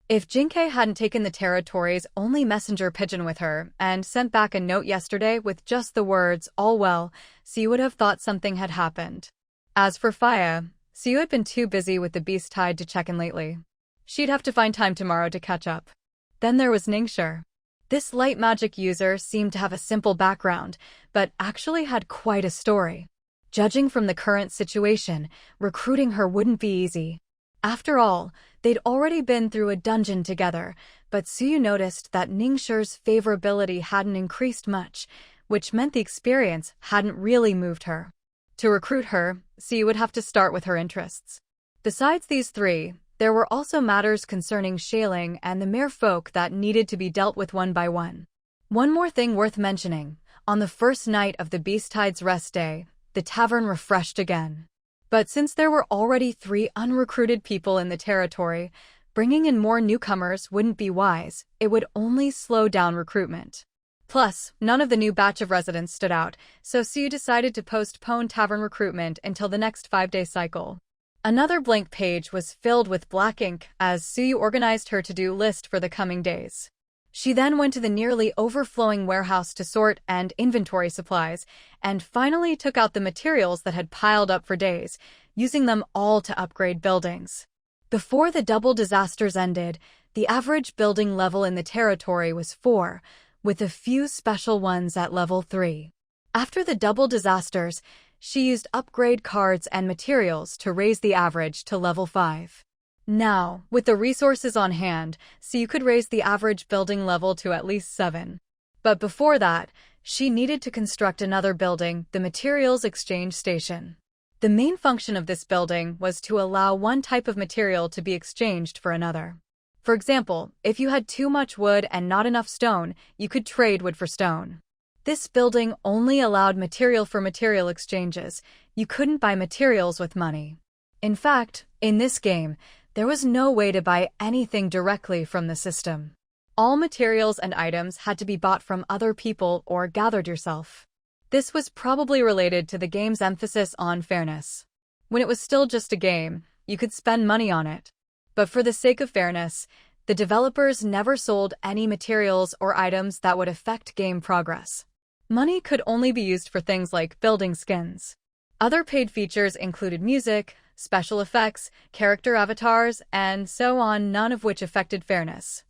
If Jinkei hadn't taken the territory's only messenger pigeon with her and sent back a note yesterday with just the words, "all well," she would have thought something had happened. As for Faya, she had been too busy with the beast tide to check in lately. She'd have to find time tomorrow to catch up. Then there was Ningxue. This light magic user seemed to have a simple background, but actually had quite a story. Judging from the current situation, recruiting her wouldn't be easy. After all, they'd already been through a dungeon together, but Suyu noticed that Ningxue's favorability hadn't increased much, which meant the experience hadn't really moved her. To recruit her, Suyu would have to start with her interests. Besides these 3, there were also matters concerning Shaling and the mere folk that needed to be dealt with one by one. One more thing worth mentioning, on the first night of the Beast Tide's rest day, the tavern refreshed again. But since there were already 3 unrecruited people in the territory, bringing in more newcomers wouldn't be wise, it would only slow down recruitment. Plus, none of the new batch of residents stood out, so Suyu decided to postpone tavern recruitment until the next 5-day cycle. Another blank page was filled with black ink as Suyu organized her to-do list for the coming days. She then went to the nearly overflowing warehouse to sort and inventory supplies, and finally took out the materials that had piled up for days, using them all to upgrade buildings. Before the double disasters ended, the average building level in the territory was 4, with a few special ones at level 3. After the double disasters, she used upgrade cards and materials to raise the average to level 5. Now, with the resources on hand, you could raise the average building level to at least 7. But before that, she needed to construct another building, the Materials Exchange Station. The main function of this building was to allow one type of material to be exchanged for another. For example, if you had too much wood and not enough stone, you could trade wood for stone. This building only allowed material for material exchanges. You couldn't buy materials with money. In fact, in this game, there was no way to buy anything directly from the system. All materials and items had to be bought from other people or gathered yourself. This was probably related to the game's emphasis on fairness. When it was still just a game, you could spend money on it. But for the sake of fairness, the developers never sold any materials or items that would affect game progress. Money could only be used for things like building skins. Other paid features included music, special effects, character avatars, and so on, none of which affected fairness.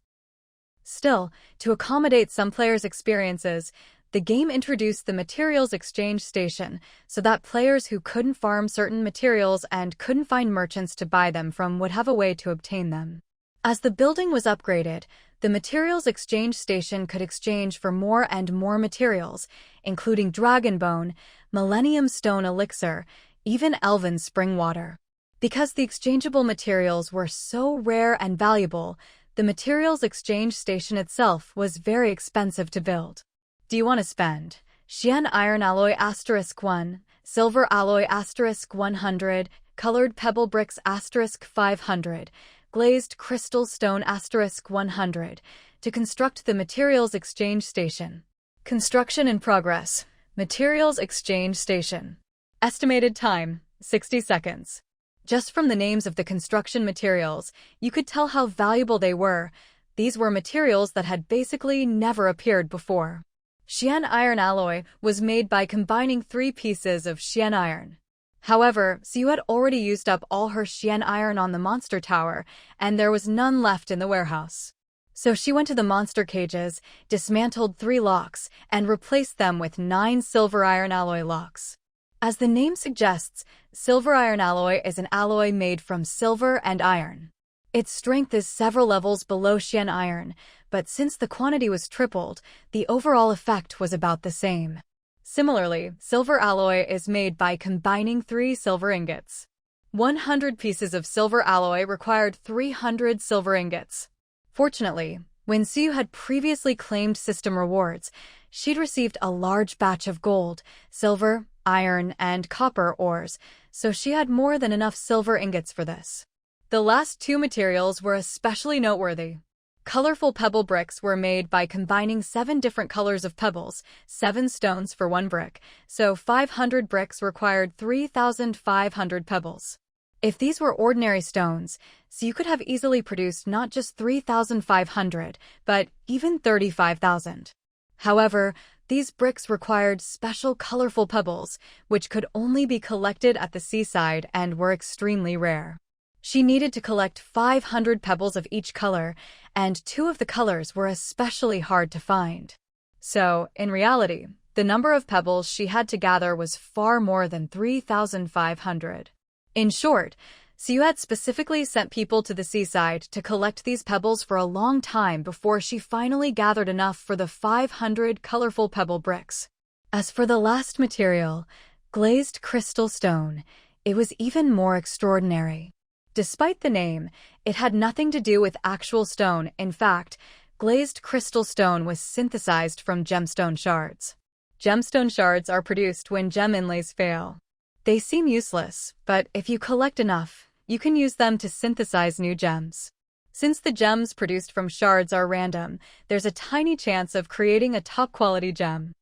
Still, to accommodate some players' experiences, the game introduced the Materials Exchange Station so that players who couldn't farm certain materials and couldn't find merchants to buy them from would have a way to obtain them. As the building was upgraded, the Materials Exchange Station could exchange for more and more materials, including Dragon Bone, Millennium Stone Elixir, even Elven Spring Water. Because the exchangeable materials were so rare and valuable, the Materials Exchange Station itself was very expensive to build. Do you want to spend Xian Iron Alloy *1, Silver Alloy *100, Colored Pebble Bricks *500, Glazed Crystal Stone *100 to construct the Materials Exchange Station? Construction in progress. Materials Exchange Station. Estimated time, 60 seconds. Just from the names of the construction materials, you could tell how valuable they were. These were materials that had basically never appeared before. Xian Iron Alloy was made by combining 3 pieces of Xian Iron. However, Siu had already used up all her Xian Iron on the monster tower, and there was none left in the warehouse. So she went to the monster cages, dismantled 3 locks, and replaced them with 9 Silver Iron Alloy locks. As the name suggests, Silver Iron Alloy is an alloy made from silver and iron. Its strength is several levels below Xian Iron, but since the quantity was tripled, the overall effect was about the same. Similarly, silver alloy is made by combining 3 silver ingots. 100 pieces of silver alloy required 300 silver ingots. Fortunately, When Siu had previously claimed system rewards, she'd received a large batch of gold, silver, iron, and copper ores, so she had more than enough silver ingots for this. The last two materials were especially noteworthy. Colorful pebble bricks were made by combining 7 different colors of pebbles, 7 stones for 1 brick, so 500 bricks required 3,500 pebbles. If these were ordinary stones, so you could have easily produced not just 3,500, but even 35,000. However, these bricks required special colorful pebbles, which could only be collected at the seaside and were extremely rare. She needed to collect 500 pebbles of each color, and 2 of the colors were especially hard to find. So, in reality, the number of pebbles she had to gather was far more than 3,500. In short, Siu had specifically sent people to the seaside to collect these pebbles for a long time before she finally gathered enough for the 500 colorful pebble bricks. As for the last material, glazed crystal stone, it was even more extraordinary. Despite the name, it had nothing to do with actual stone. In fact, glazed crystal stone was synthesized from gemstone shards. Gemstone shards are produced when gem inlays fail. They seem useless, but if you collect enough, you can use them to synthesize new gems. Since the gems produced from shards are random, there's a tiny chance of creating a top-quality gem.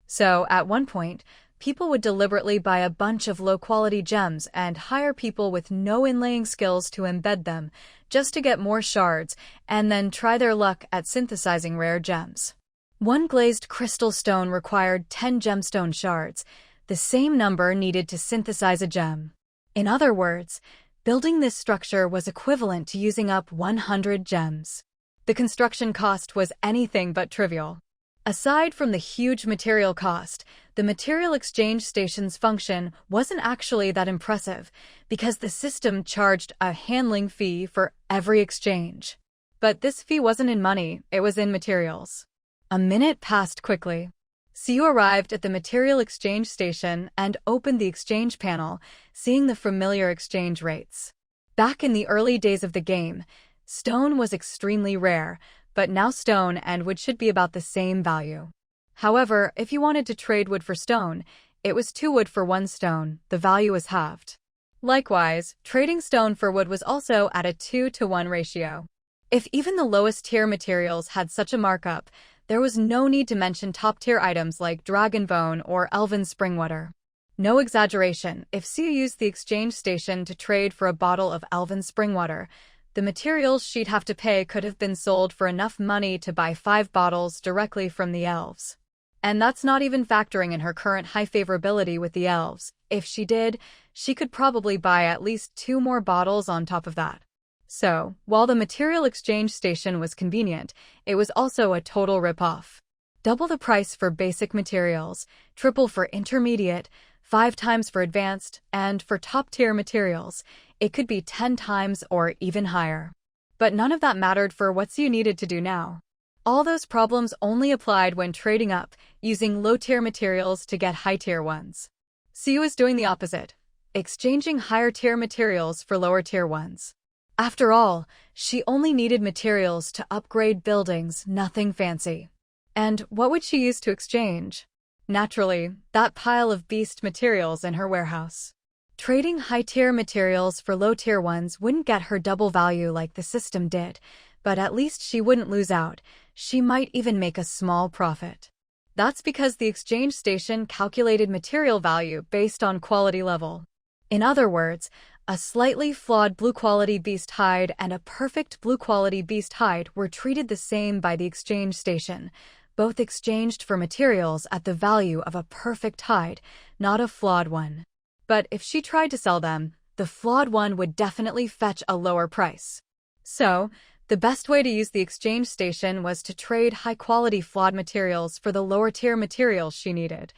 So, at one point, people would deliberately buy a bunch of low-quality gems and hire people with no inlaying skills to embed them, just to get more shards, and then try their luck at synthesizing rare gems. 1 glazed crystal stone required 10 gemstone shards, the same number needed to synthesize a gem. In other words, building this structure was equivalent to using up 100 gems. The construction cost was anything but trivial. Aside from the huge material cost, the material exchange station's function wasn't actually that impressive because the system charged a handling fee for every exchange. But this fee wasn't in money, it was in materials. A minute passed quickly. Siu arrived at the material exchange station and opened the exchange panel, seeing the familiar exchange rates. Back in the early days of the game, stone was extremely rare, but now stone and wood should be about the same value. However, if you wanted to trade wood for stone, it was 2 wood for 1 stone, the value was halved. Likewise, trading stone for wood was also at a 2-to-1 ratio. If even the lowest tier materials had such a markup, there was no need to mention top-tier items like dragon bone or elven springwater. No exaggeration, if Siu used the exchange station to trade for a bottle of elven springwater, the materials she'd have to pay could have been sold for enough money to buy 5 bottles directly from the elves. And that's not even factoring in her current high favorability with the elves. If she did, she could probably buy at least 2 more bottles on top of that. So, while the material exchange station was convenient, it was also a total rip-off. Double the price for basic materials, triple for intermediate, 5 times for advanced, and for top-tier materials, it could be 10 times or even higher. But none of that mattered for what Siu needed to do now. All those problems only applied when trading up, using low-tier materials to get high-tier ones. Siu is doing the opposite, exchanging higher-tier materials for lower-tier ones. After all, she only needed materials to upgrade buildings, nothing fancy. And what would she use to exchange? Naturally, that pile of beast materials in her warehouse. Trading high-tier materials for low-tier ones wouldn't get her double value like the system did, but at least she wouldn't lose out. She might even make a small profit. That's because the exchange station calculated material value based on quality level. In other words, a slightly flawed blue-quality beast hide and a perfect blue-quality beast hide were treated the same by the exchange station, both exchanged for materials at the value of a perfect hide, not a flawed one. But if she tried to sell them, the flawed one would definitely fetch a lower price. So, the best way to use the exchange station was to trade high-quality flawed materials for the lower-tier materials she needed.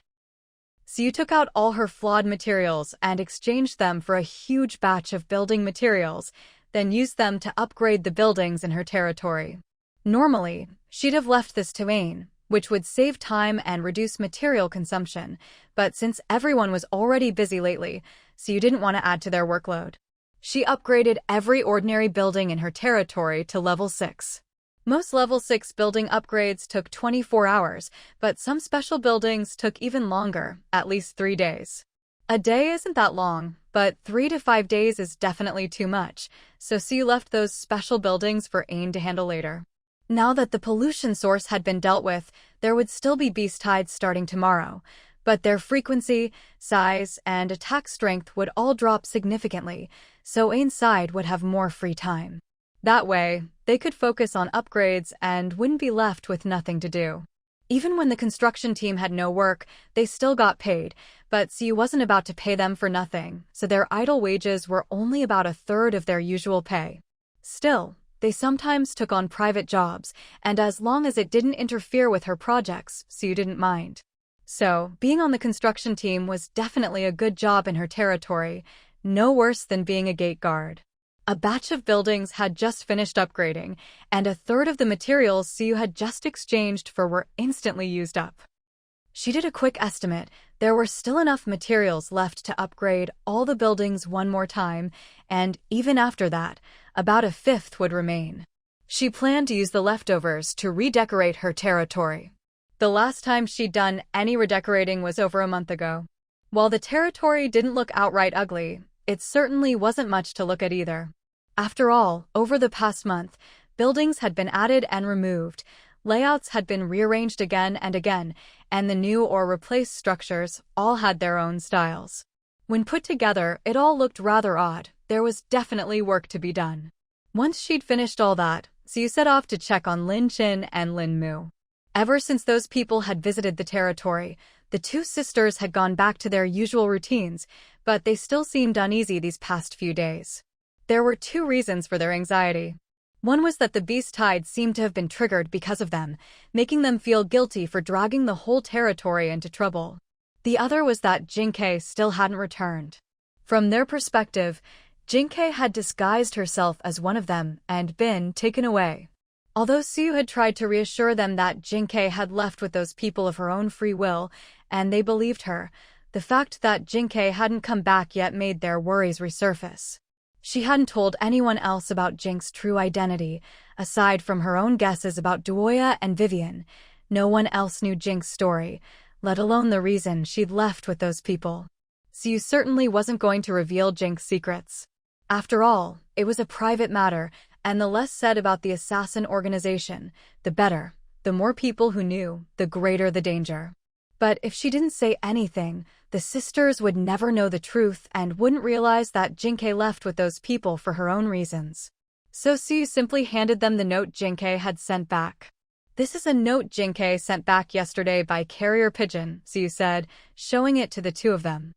Siu took out all her flawed materials and exchanged them for a huge batch of building materials, then used them to upgrade the buildings in her territory. Normally, she'd have left this to Ain, which would save time and reduce material consumption, but since everyone was already busy lately, Siu didn't want to add to their workload. She upgraded every ordinary building in her territory to level 6. Most level 6 building upgrades took 24 hours, but some special buildings took even longer, at least 3 days. A day isn't that long, but 3 to 5 days is definitely too much, so Siyu left those special buildings for Ain to handle later. Now that the pollution source had been dealt with, there would still be beast tides starting tomorrow, but their frequency, size, and attack strength would all drop significantly, so Ain's side would have more free time. That way, they could focus on upgrades and wouldn't be left with nothing to do. Even when the construction team had no work, they still got paid, but Siyu wasn't about to pay them for nothing, so their idle wages were only about a third of their usual pay. Still, they sometimes took on private jobs, and as long as it didn't interfere with her projects, Siyu didn't mind. So, being on the construction team was definitely a good job in her territory, no worse than being a gate guard. A batch of buildings had just finished upgrading, and a third of the materials Siyu had just exchanged for were instantly used up. She did a quick estimate. There were still enough materials left to upgrade all the buildings one more time, and even after that, about a fifth would remain. She planned to use the leftovers to redecorate her territory. The last time she'd done any redecorating was over a month ago. While the territory didn't look outright ugly, it certainly wasn't much to look at either. After all, over the past month, buildings had been added and removed, layouts had been rearranged again and again, and the new or replaced structures all had their own styles. When put together, it all looked rather odd. There was definitely work to be done. Once she'd finished all that, Siyu set off to check on Lin Chin and Lin Mu. Ever since those people had visited the territory, the two sisters had gone back to their usual routines, but they still seemed uneasy these past few days. There were 2 reasons for their anxiety. One was that the beast tide seemed to have been triggered because of them, making them feel guilty for dragging the whole territory into trouble. The other was that Jinkei still hadn't returned. From their perspective, Jinkei had disguised herself as one of them and been taken away. Although Siyu had tried to reassure them that Jinkei had left with those people of her own free will, and they believed her, the fact that Jinkei hadn't come back yet made their worries resurface. She hadn't told anyone else about Jink's true identity, aside from her own guesses about Duoya and Vivian. No one else knew Jink's story, let alone the reason she'd left with those people. Siyu certainly wasn't going to reveal Jink's secrets. After all, it was a private matter, and the less said about the assassin organization, the better. The more people who knew, the greater the danger. But if she didn't say anything, the sisters would never know the truth and wouldn't realize that Jinkei left with those people for her own reasons. So Siyu simply handed them the note Jinkei had sent back. "This is a note Jinkei sent back yesterday by carrier pigeon," Siyu said, showing it to the 2 of them.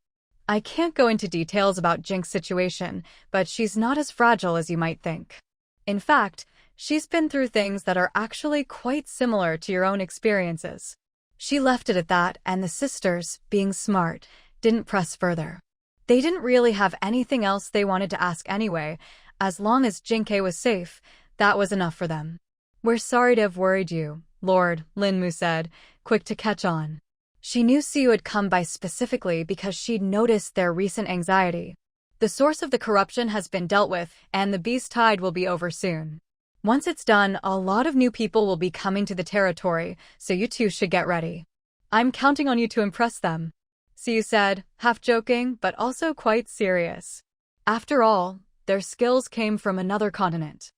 "I can't go into details about Jink's situation, but she's not as fragile as you might think. In fact, she's been through things that are actually quite similar to your own experiences." She left it at that, and the sisters, being smart, didn't press further. They didn't really have anything else they wanted to ask anyway. As long as Jinkei was safe, that was enough for them. "We're sorry to have worried you, Lord," Lin Mu said, quick to catch on. She knew Siyu had come by specifically because she'd noticed their recent anxiety. "The source of the corruption has been dealt with, and the beast tide will be over soon. Once it's done, a lot of new people will be coming to the territory, so you 2 should get ready. I'm counting on you to impress them," Siyu said, half joking but also quite serious. After all, their skills came from another continent.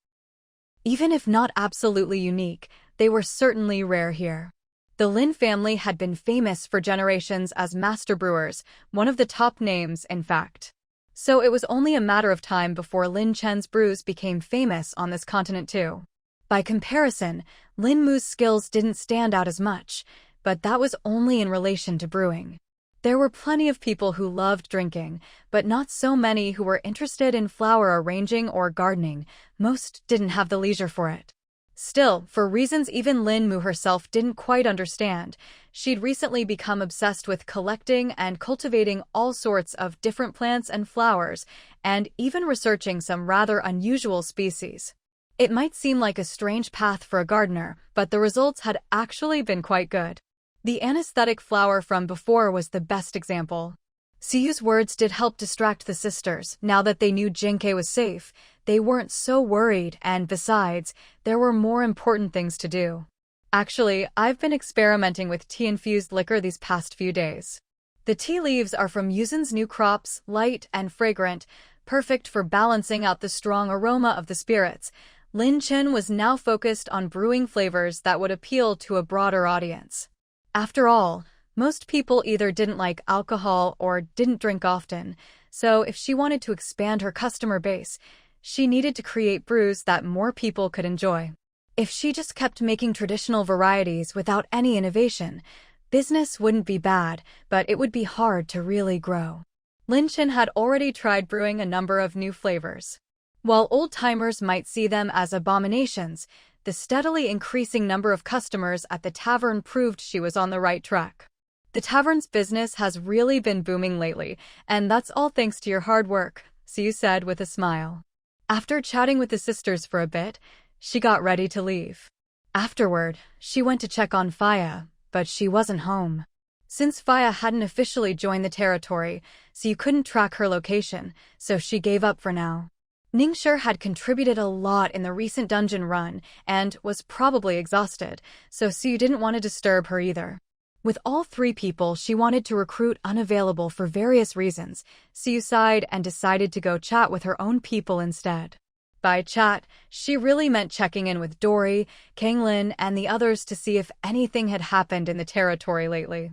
Even if not absolutely unique, they were certainly rare here. The Lin family had been famous for generations as master brewers, one of the top names, in fact. So it was only a matter of time before Lin Chen's brews became famous on this continent too. By comparison, Lin Mu's skills didn't stand out as much, but that was only in relation to brewing. There were plenty of people who loved drinking, but not so many who were interested in flower arranging or gardening. Most didn't have the leisure for it. Still, for reasons even Lin Mu herself didn't quite understand, she'd recently become obsessed with collecting and cultivating all sorts of different plants and flowers, and even researching some rather unusual species. It might seem like a strange path for a gardener, but the results had actually been quite good. The anesthetic flower from before was the best example. Siyu's words did help distract the sisters. Now that they knew Jinkei was safe, they weren't so worried, and besides, there were more important things to do. Actually, I've been experimenting with tea-infused liquor these past few days. The tea leaves are from Yuzin's new crops, light and fragrant, perfect for balancing out the strong aroma of the spirits. Lin Chen was now focused on brewing flavors that would appeal to a broader audience. After all, most people either didn't like alcohol or didn't drink often, so if she wanted to expand her customer base, she needed to create brews that more people could enjoy. If she just kept making traditional varieties without any innovation, business wouldn't be bad, but it would be hard to really grow. Lin Chen had already tried brewing a number of new flavors. While old-timers might see them as abominations, the steadily increasing number of customers at the tavern proved she was on the right track. The tavern's business has really been booming lately, and that's all thanks to your hard work, Siu said with a smile. After chatting with the sisters for a bit, she got ready to leave. Afterward, she went to check on Faya, but she wasn't home. Since Faya hadn't officially joined the territory, Siu couldn't track her location, so she gave up for now. Ningshi had contributed a lot in the recent dungeon run and was probably exhausted, so Siu didn't want to disturb her either. With all three people she wanted to recruit unavailable for various reasons, Siu sighed and decided to go chat with her own people instead. By chat, she really meant checking in with Dory, Kanglin, and the others to see if anything had happened in the territory lately.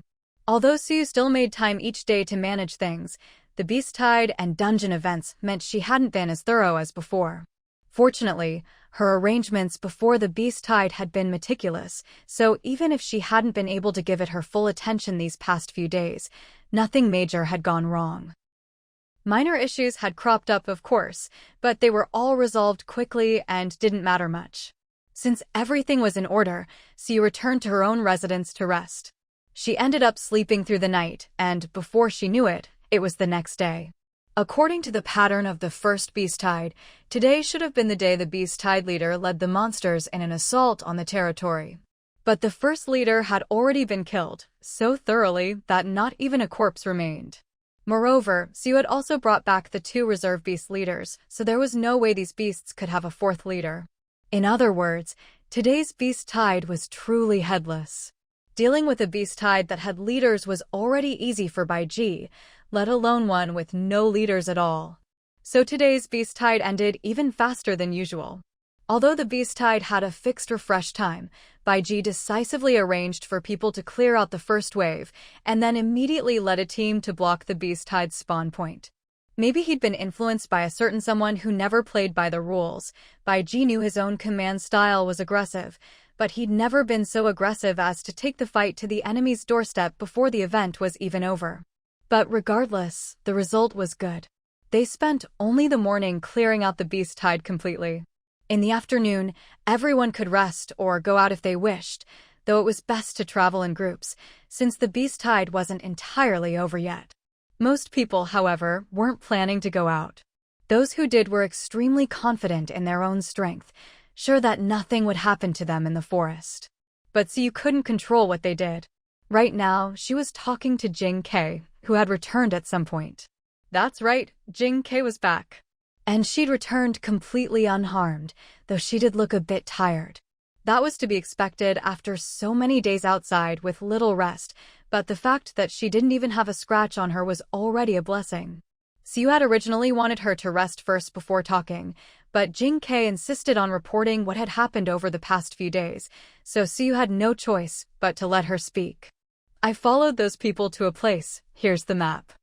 Although Siu still made time each day to manage things, the Beast Tide and dungeon events meant she hadn't been as thorough as before. Fortunately, her arrangements before the Beast Tide had been meticulous, so even if she hadn't been able to give it her full attention these past few days, nothing major had gone wrong. Minor issues had cropped up, of course, but they were all resolved quickly and didn't matter much. Since everything was in order, Siu returned to her own residence to rest. She ended up sleeping through the night, and before she knew it, it was the next day. According to the pattern of the first Beast Tide, today should have been the day the Beast Tide leader led the monsters in an assault on the territory. But the first leader had already been killed, so thoroughly that not even a corpse remained. Moreover, Siu had also brought back the two reserve beast leaders, so there was no way these beasts could have a fourth leader. In other words, today's Beast Tide was truly headless. Dealing with a Beast Tide that had leaders was already easy for Bai Ji, let alone one with no leaders at all. So today's Beast Tide ended even faster than usual. Although the Beast Tide had a fixed refresh time, Bai Ji decisively arranged for people to clear out the first wave, and then immediately led a team to block the Beast Tide's spawn point. Maybe he'd been influenced by a certain someone who never played by the rules. Bai Ji knew his own command style was aggressive, but he'd never been so aggressive as to take the fight to the enemy's doorstep before the event was even over. But regardless, the result was good. They spent only the morning clearing out the Beast Tide completely. In the afternoon, everyone could rest or go out if they wished, though it was best to travel in groups, since the Beast Tide wasn't entirely over yet. Most people, however, weren't planning to go out. Those who did were extremely confident in their own strength, sure that nothing would happen to them in the forest. But Siu couldn't control what they did. Right now, she was talking to Jing Ke, who had returned at some point. That's right, Jing Ke was back. And she'd returned completely unharmed, though she did look a bit tired. That was to be expected after so many days outside with little rest, but the fact that she didn't even have a scratch on her was already a blessing. Siu had originally wanted her to rest first before talking, but Jing Ke insisted on reporting what had happened over the past few days, so Siu had no choice but to let her speak. I followed those people to a place, here's the map.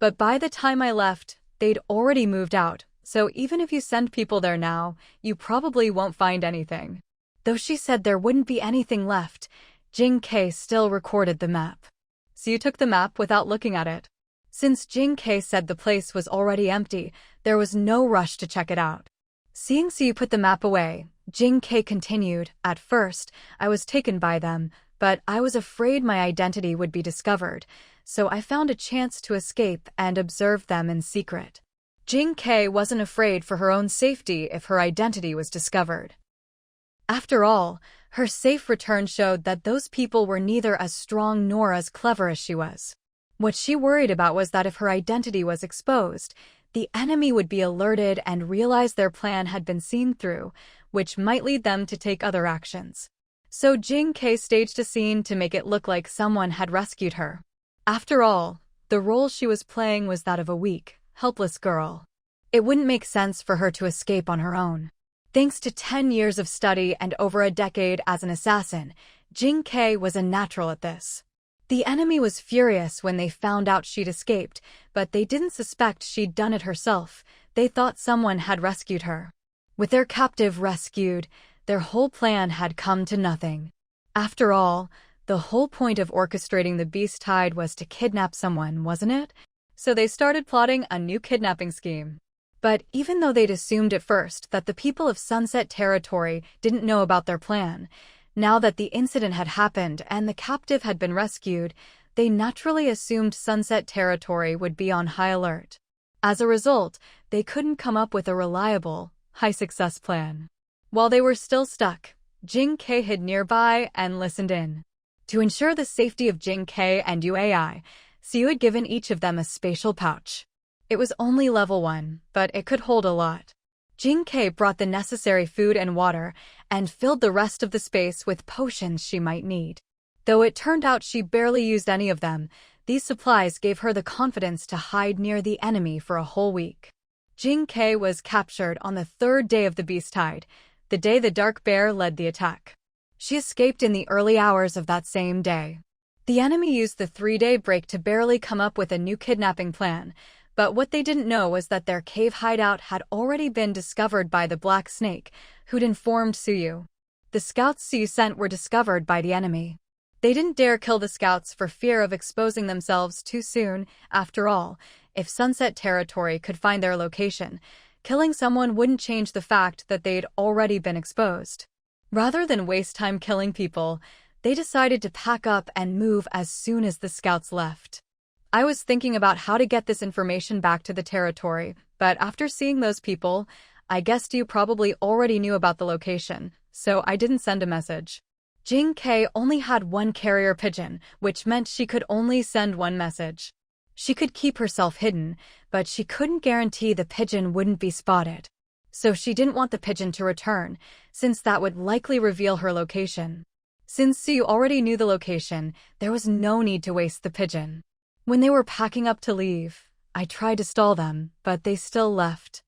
But by the time I left, they'd already moved out, so even if you send people there now, you probably won't find anything. Though she said there wouldn't be anything left, Jing Ke still recorded the map. Siu took the map without looking at it. Since Jing Ke said the place was already empty, there was no rush to check it out. Seeing Siu put the map away, Jing Ke continued, "At first, I was taken by them, but I was afraid my identity would be discovered, so I found a chance to escape and observe them in secret." Jing Ke wasn't afraid for her own safety if her identity was discovered. After all, her safe return showed that those people were neither as strong nor as clever as she was. What she worried about was that if her identity was exposed, the enemy would be alerted and realize their plan had been seen through, which might lead them to take other actions. So Jing Kei staged a scene to make it look like someone had rescued her. After all, the role she was playing was that of a weak, helpless girl. It wouldn't make sense for her to escape on her own. Thanks to 10 years of study and over a decade as an assassin, Jing Kei was a natural at this. The enemy was furious when they found out she'd escaped, but they didn't suspect she'd done it herself. They thought someone had rescued her. With their captive rescued, their whole plan had come to nothing. After all, the whole point of orchestrating the beast tide was to kidnap someone, wasn't it? So they started plotting a new kidnapping scheme. But even though they'd assumed at first that the people of Sunset Territory didn't know about their plan, now that the incident had happened and the captive had been rescued, they naturally assumed Sunset Territory would be on high alert. As a result, they couldn't come up with a reliable, high-success plan. While they were still stuck, Jing Kei hid nearby and listened in. To ensure the safety of Jing Kei and UAI, Siu had given each of them a spatial pouch. It was only level 1, but it could hold a lot. Jing Kei brought the necessary food and water and filled the rest of the space with potions she might need. Though it turned out she barely used any of them, these supplies gave her the confidence to hide near the enemy for a whole week. Jing Kei was captured on the 3rd day of the beast tide, the day the Dark Bear led the attack. She escaped in the early hours of that same day. The enemy used the 3-day break to barely come up with a new kidnapping plan, but what they didn't know was that their cave hideout had already been discovered by the Black Snake, who'd informed Suyu. The scouts Suyu sent were discovered by the enemy. They didn't dare kill the scouts for fear of exposing themselves too soon. After all, if Sunset Territory could find their location, killing someone wouldn't change the fact that they'd already been exposed. Rather than waste time killing people, they decided to pack up and move as soon as the scouts left. I was thinking about how to get this information back to the territory, but after seeing those people, I guessed you probably already knew about the location, so I didn't send a message. Jing Kei only had one carrier pigeon, which meant she could only send one message. She could keep herself hidden, but she couldn't guarantee the pigeon wouldn't be spotted. So she didn't want the pigeon to return, since that would likely reveal her location. Since Siu already knew the location, there was no need to waste the pigeon. When they were packing up to leave, I tried to stall them, but they still left.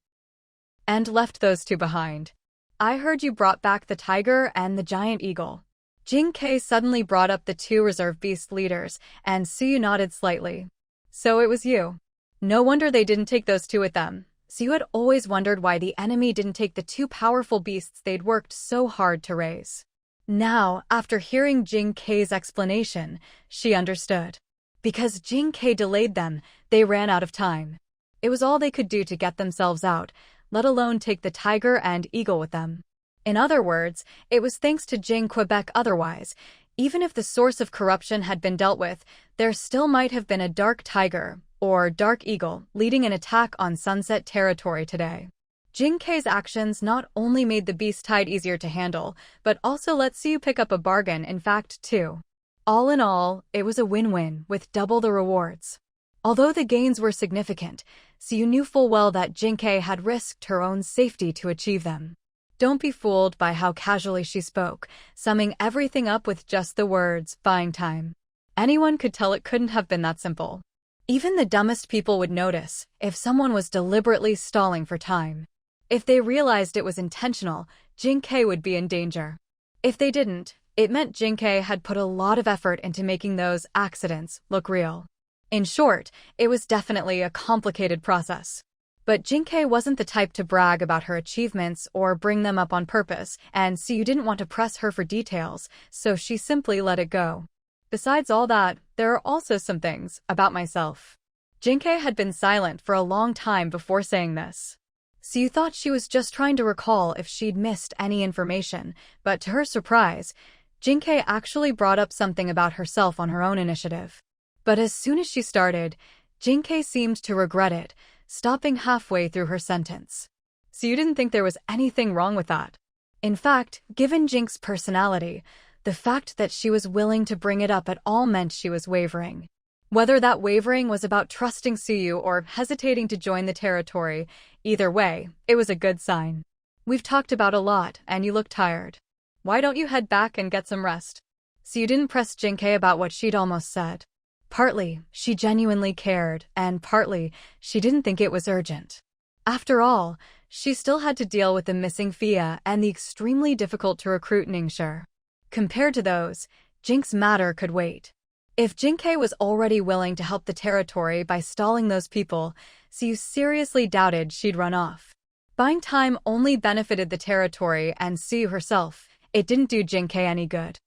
And left those two behind. I heard you brought back the tiger and the giant eagle. Jing Kei suddenly brought up the 2 reserve beast leaders, and Siu nodded slightly. So it was you. No wonder they didn't take those 2 with them. Siu had always wondered why the enemy didn't take the 2 powerful beasts they'd worked so hard to raise. Now, after hearing Jing Kei's explanation, she understood. Because Jing Kei delayed them, they ran out of time. It was all they could do to get themselves out, let alone take the tiger and eagle with them. In other words, it was thanks to Jing Quebec otherwise. Even if the source of corruption had been dealt with, there still might have been a dark tiger, or dark eagle, leading an attack on Sunset Territory today. Jing Kei's actions not only made the beast tide easier to handle, but also let Siu pick up a bargain, in fact, too. All in all, it was a win-win, with double the rewards. Although the gains were significant, Siu knew full well that Jing Kei had risked her own safety to achieve them. Don't be fooled by how casually she spoke, summing everything up with just the words, buying time. Anyone could tell it couldn't have been that simple. Even the dumbest people would notice if someone was deliberately stalling for time. If they realized it was intentional, Jing Kei would be in danger. If they didn't, it meant Jing Kei had put a lot of effort into making those accidents look real. In short, it was definitely a complicated process. But Jing Kei wasn't the type to brag about her achievements or bring them up on purpose, and Siu didn't want to press her for details, so she simply let it go. Besides all that, there are also some things about myself. Jing Kei had been silent for a long time before saying this. Siu thought she was just trying to recall if she'd missed any information, but to her surprise, Jing Kei actually brought up something about herself on her own initiative. But as soon as she started, Jing Kei seemed to regret it, stopping halfway through her sentence. Siu didn't think there was anything wrong with that. In fact, given Jing's personality, the fact that she was willing to bring it up at all meant she was wavering. Whether that wavering was about trusting Suyu or hesitating to join the territory, either way, it was a good sign. We've talked about a lot, and you look tired. Why don't you head back and get some rest? Suyu didn't press Jinkei about what she'd almost said. Partly, she genuinely cared, and partly, she didn't think it was urgent. After all, she still had to deal with the missing Fia and the extremely difficult-to-recruit Ningxue. Compared to those, Jink's matter could wait. If Jinkei was already willing to help the territory by stalling those people, Suyu seriously doubted she'd run off. Buying time only benefited the territory and Suyu herself. It didn't do Jinkei any good.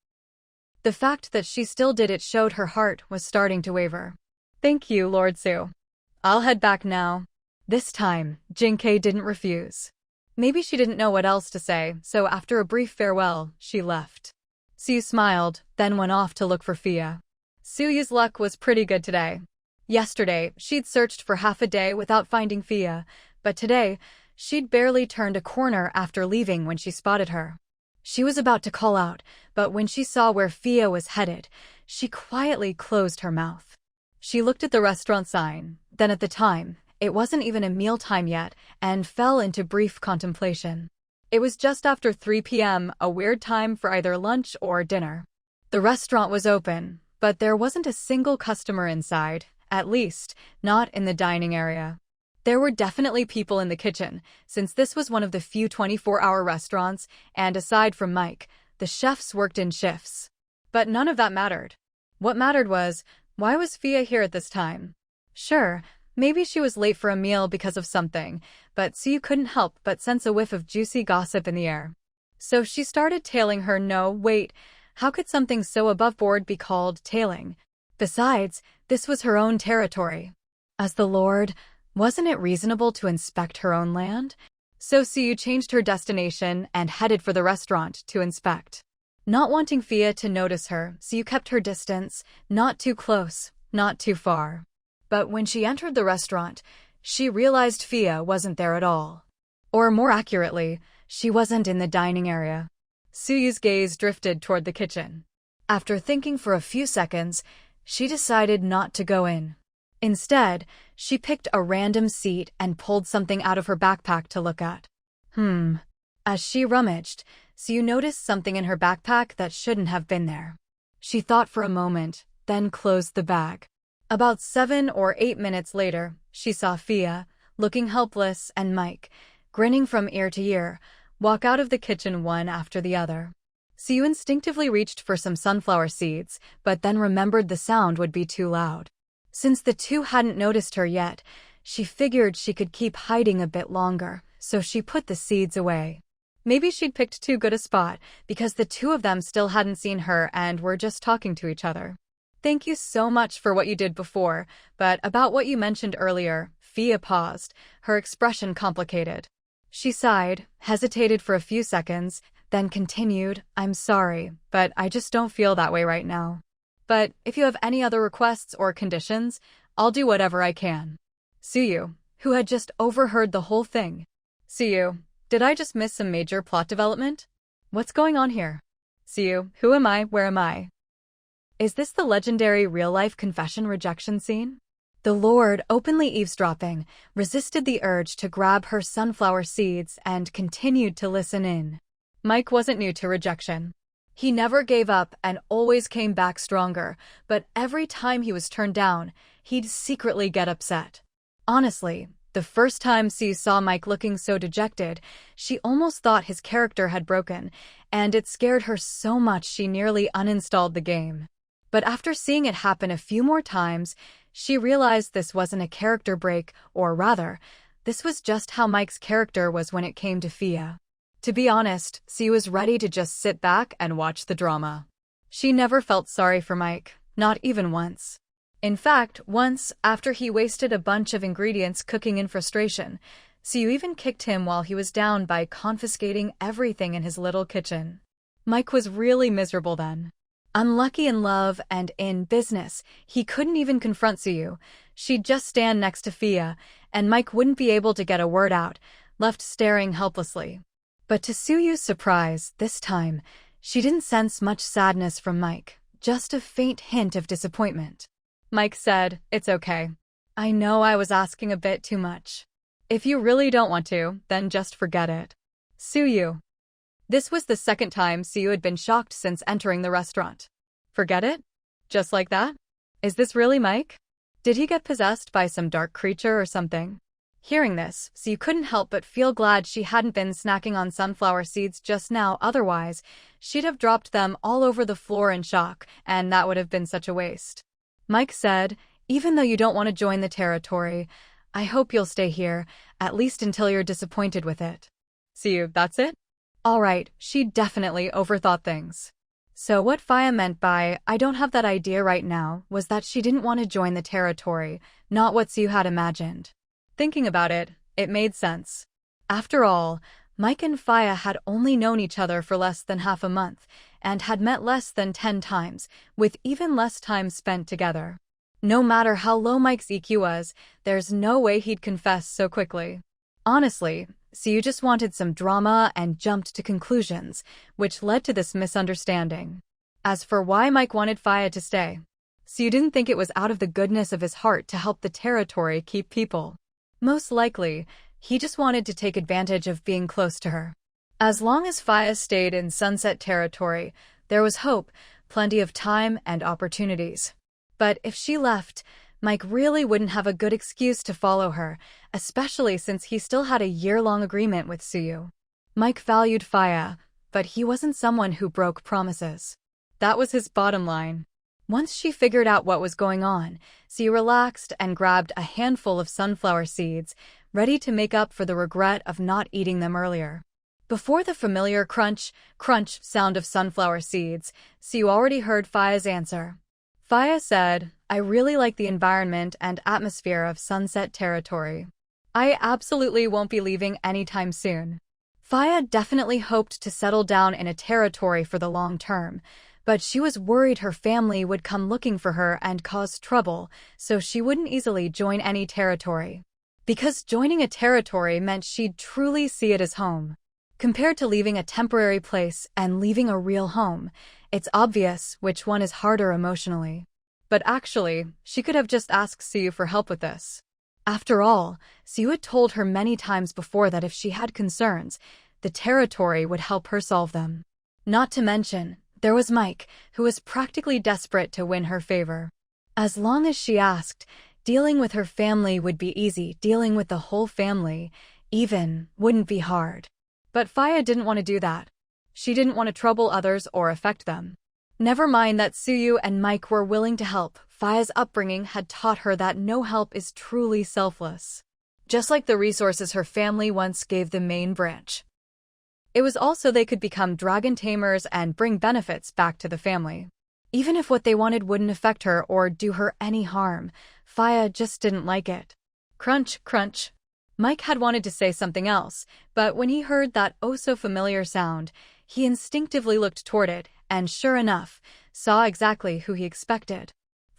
The fact that she still did it showed her heart was starting to waver. Thank you, Lord Su. I'll head back now. This time, Jinkei didn't refuse. Maybe she didn't know what else to say, so after a brief farewell, she left. Suyu smiled, then went off to look for Fia. Suyu's luck was pretty good today. Yesterday, she'd searched for half a day without finding Fia, but today, she'd barely turned a corner after leaving when she spotted her. She was about to call out, but when she saw where Fia was headed, she quietly closed her mouth. She looked at the restaurant sign, then at the time, it wasn't even a mealtime yet, and fell into brief contemplation. It was just after 3 p.m., a weird time for either lunch or dinner. The restaurant was open, but there wasn't a single customer inside, at least, not in the dining area. There were definitely people in the kitchen, since this was one of the few 24-hour restaurants, and aside from Mike, the chefs worked in shifts. But none of that mattered. What mattered was, why was Fia here at this time? Sure, maybe she was late for a meal because of something, but Suyu couldn't help but sense a whiff of juicy gossip in the air. So she started tailing her. No, wait, how could something so above-board be called tailing? Besides, this was her own territory. As the Lord, wasn't it reasonable to inspect her own land? So Suyu changed her destination and headed for the restaurant to inspect. Not wanting Fia to notice her, Suyu kept her distance, not too close, not too far. But when she entered the restaurant, she realized Fia wasn't there at all. Or more accurately, she wasn't in the dining area. Suyu's gaze drifted toward the kitchen. After thinking for a few seconds, she decided not to go in. Instead, she picked a random seat and pulled something out of her backpack to look at. As she rummaged, Suyu noticed something in her backpack that shouldn't have been there. She thought for a moment, then closed the bag. About 7 or 8 minutes later, she saw Fia, looking helpless, and Mike, grinning from ear to ear, walk out of the kitchen one after the other. Suyu instinctively reached for some sunflower seeds, but then remembered the sound would be too loud. Since the two hadn't noticed her yet, she figured she could keep hiding a bit longer, so she put the seeds away. Maybe she'd picked too good a spot, because the two of them still hadn't seen her and were just talking to each other. Thank you so much for what you did before, but about what you mentioned earlier, Fia paused, her expression complicated. She sighed, hesitated for a few seconds, then continued, I'm sorry, but I just don't feel that way right now. But if you have any other requests or conditions, I'll do whatever I can. Suyu, who had just overheard the whole thing. Suyu, did I just miss some major plot development? What's going on here? Suyu, who am I? Where am I? Is this the legendary real-life confession rejection scene? The Lord, openly eavesdropping, resisted the urge to grab her sunflower seeds and continued to listen in. Mike wasn't new to rejection. He never gave up and always came back stronger, but every time he was turned down, he'd secretly get upset. Honestly, the first time Suyu saw Mike looking so dejected, she almost thought his character had broken, and it scared her so much she nearly uninstalled the game. But after seeing it happen a few more times, she realized this wasn't a character break, or rather, this was just how Mike's character was when it came to Fia. To be honest, Suyu was ready to just sit back and watch the drama. She never felt sorry for Mike, not even once. In fact, once, after he wasted a bunch of ingredients cooking in frustration, Suyu even kicked him while he was down by confiscating everything in his little kitchen. Mike was really miserable then. Unlucky in love and in business, he couldn't even confront Suyu. She'd just stand next to Fia, and Mike wouldn't be able to get a word out, left staring helplessly. But to Suyu's surprise, this time, she didn't sense much sadness from Mike, just a faint hint of disappointment. Mike said, "It's okay. I know I was asking a bit too much. If you really don't want to, then just forget it. Suyu." This was the second time Suyu had been shocked since entering the restaurant. Forget it? Just like that? Is this really Mike? Did he get possessed by some dark creature or something? Hearing this, Suyu couldn't help but feel glad she hadn't been snacking on sunflower seeds just now, otherwise, she'd have dropped them all over the floor in shock, and that would have been such a waste. Mike said, "Even though you don't want to join the territory, I hope you'll stay here, at least until you're disappointed with it." "Suyu, that's it?" Alright, she definitely overthought things. So what Faya meant by, "I don't have that idea right now," was that she didn't want to join the territory, not what Suyu had imagined. Thinking about it, it made sense. After all, Mike and Faya had only known each other for less than half a month, and had met less than 10 times, with even less time spent together. No matter how low Mike's EQ was, there's no way he'd confess so quickly. Honestly, Suyu just wanted some drama and jumped to conclusions, which led to this misunderstanding. As for why Mike wanted Faya to stay, Suyu didn't think it was out of the goodness of his heart to help the territory keep people. Most likely, he just wanted to take advantage of being close to her. As long as Faya stayed in Sunset Territory, there was hope, plenty of time and opportunities. But if she left, Mike really wouldn't have a good excuse to follow her, especially since he still had a year-long agreement with Suyu. Mike valued Faya, but he wasn't someone who broke promises. That was his bottom line. Once she figured out what was going on, Suyu relaxed and grabbed a handful of sunflower seeds, ready to make up for the regret of not eating them earlier. Before the familiar crunch, crunch sound of sunflower seeds, Suyu already heard Faya's answer. Faya said, "I really like the environment and atmosphere of Sunset Territory. I absolutely won't be leaving anytime soon." Faya definitely hoped to settle down in a territory for the long term, but she was worried her family would come looking for her and cause trouble, so she wouldn't easily join any territory. Because joining a territory meant she'd truly see it as home. Compared to leaving a temporary place and leaving a real home, it's obvious which one is harder emotionally. But actually, she could have just asked Suyu for help with this. After all, Suyu had told her many times before that if she had concerns, the territory would help her solve them. Not to mention, there was Mike, who was practically desperate to win her favor. As long as she asked, dealing with her family would be easy, dealing with the whole family, even, wouldn't be hard. But Faya didn't want to do that. She didn't want to trouble others or affect them. Never mind that Suyu and Mike were willing to help, Faya's upbringing had taught her that no help is truly selfless. Just like the resources her family once gave the main branch. It was also they could become dragon tamers and bring benefits back to the family. Even if what they wanted wouldn't affect her or do her any harm, Faya just didn't like it. Crunch, crunch. Mike had wanted to say something else, but when he heard that oh-so-familiar sound, he instinctively looked toward it, and sure enough, saw exactly who he expected.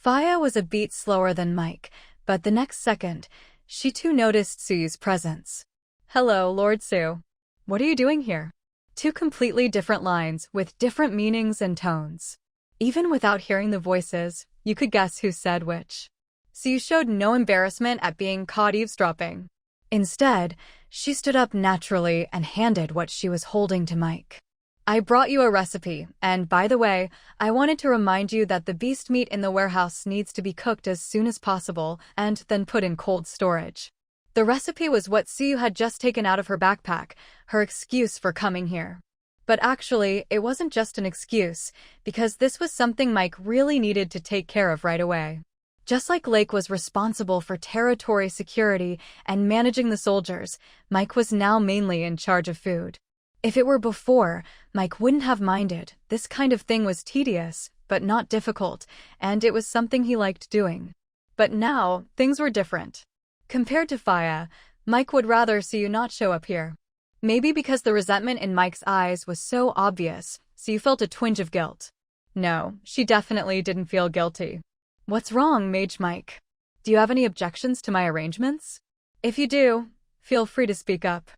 Faya was a beat slower than Mike, but the next second, she too noticed Suyu's presence. "Hello, Lord Su. What are you doing here?" Two completely different lines with different meanings and tones. Even without hearing the voices, you could guess who said which. Suyu showed no embarrassment at being caught eavesdropping. Instead, she stood up naturally and handed what she was holding to Mike. "I brought you a recipe, and by the way, I wanted to remind you that the beast meat in the warehouse needs to be cooked as soon as possible and then put in cold storage." The recipe was what Suyu had just taken out of her backpack, her excuse for coming here. But actually, it wasn't just an excuse, because this was something Mike really needed to take care of right away. Just like Lake was responsible for territory security and managing the soldiers, Mike was now mainly in charge of food. If it were before, Mike wouldn't have minded. This kind of thing was tedious, but not difficult, and it was something he liked doing. But now, things were different. Compared to Faya, Mike would rather Suyu not show up here. Maybe because the resentment in Mike's eyes was so obvious, Suyu felt a twinge of guilt. No, she definitely didn't feel guilty. "What's wrong, Mage Mike? Do you have any objections to my arrangements? If you do, feel free to speak up."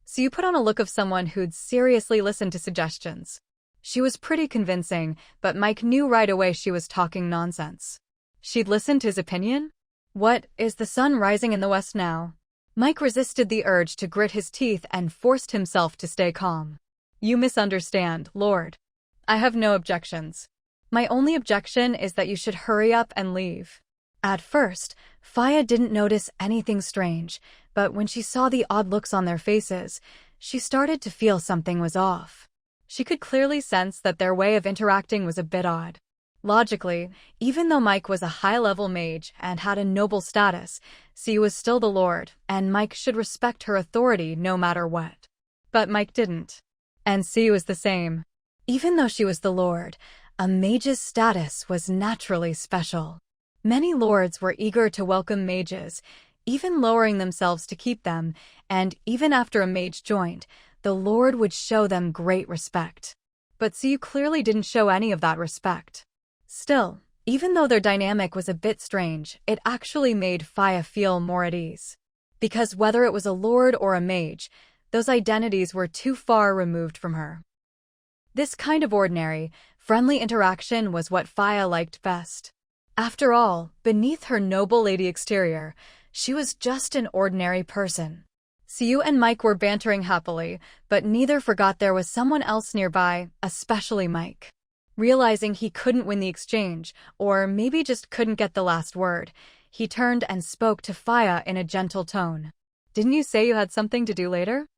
Suyu put on a look of someone who'd seriously listened to suggestions. She was pretty convincing, but Mike knew right away she was talking nonsense. She'd listened to his opinion? What, is the sun rising in the west now? Mike resisted the urge to grit his teeth and forced himself to stay calm. You misunderstand, Lord. I have no objections. My only objection is that you should hurry up and leave. At first, Faya didn't notice anything strange, but when she saw the odd looks on their faces, she started to feel something was off. She could clearly sense that their way of interacting was a bit odd. Logically, even though Mike was a high-level mage and had a noble status, she was still the Lord, and Mike should respect her authority no matter what. But Mike didn't. And Siu was the same. Even though she was the Lord, a mage's status was naturally special. Many lords were eager to welcome mages, even lowering themselves to keep them, and even after a mage joined, the lord would show them great respect. But Siu clearly didn't show any of that respect. Still, even though their dynamic was a bit strange, it actually made Faya feel more at ease. Because whether it was a lord or a mage, those identities were too far removed from her. This kind of ordinary, friendly interaction was what Faya liked best. After all, beneath her noble lady exterior, she was just an ordinary person. Siu and Mike were bantering happily, but neither forgot there was someone else nearby, especially Mike. Realizing he couldn't win the exchange, or maybe just couldn't get the last word, he turned and spoke to Faya in a gentle tone. Didn't you say you had something to do later?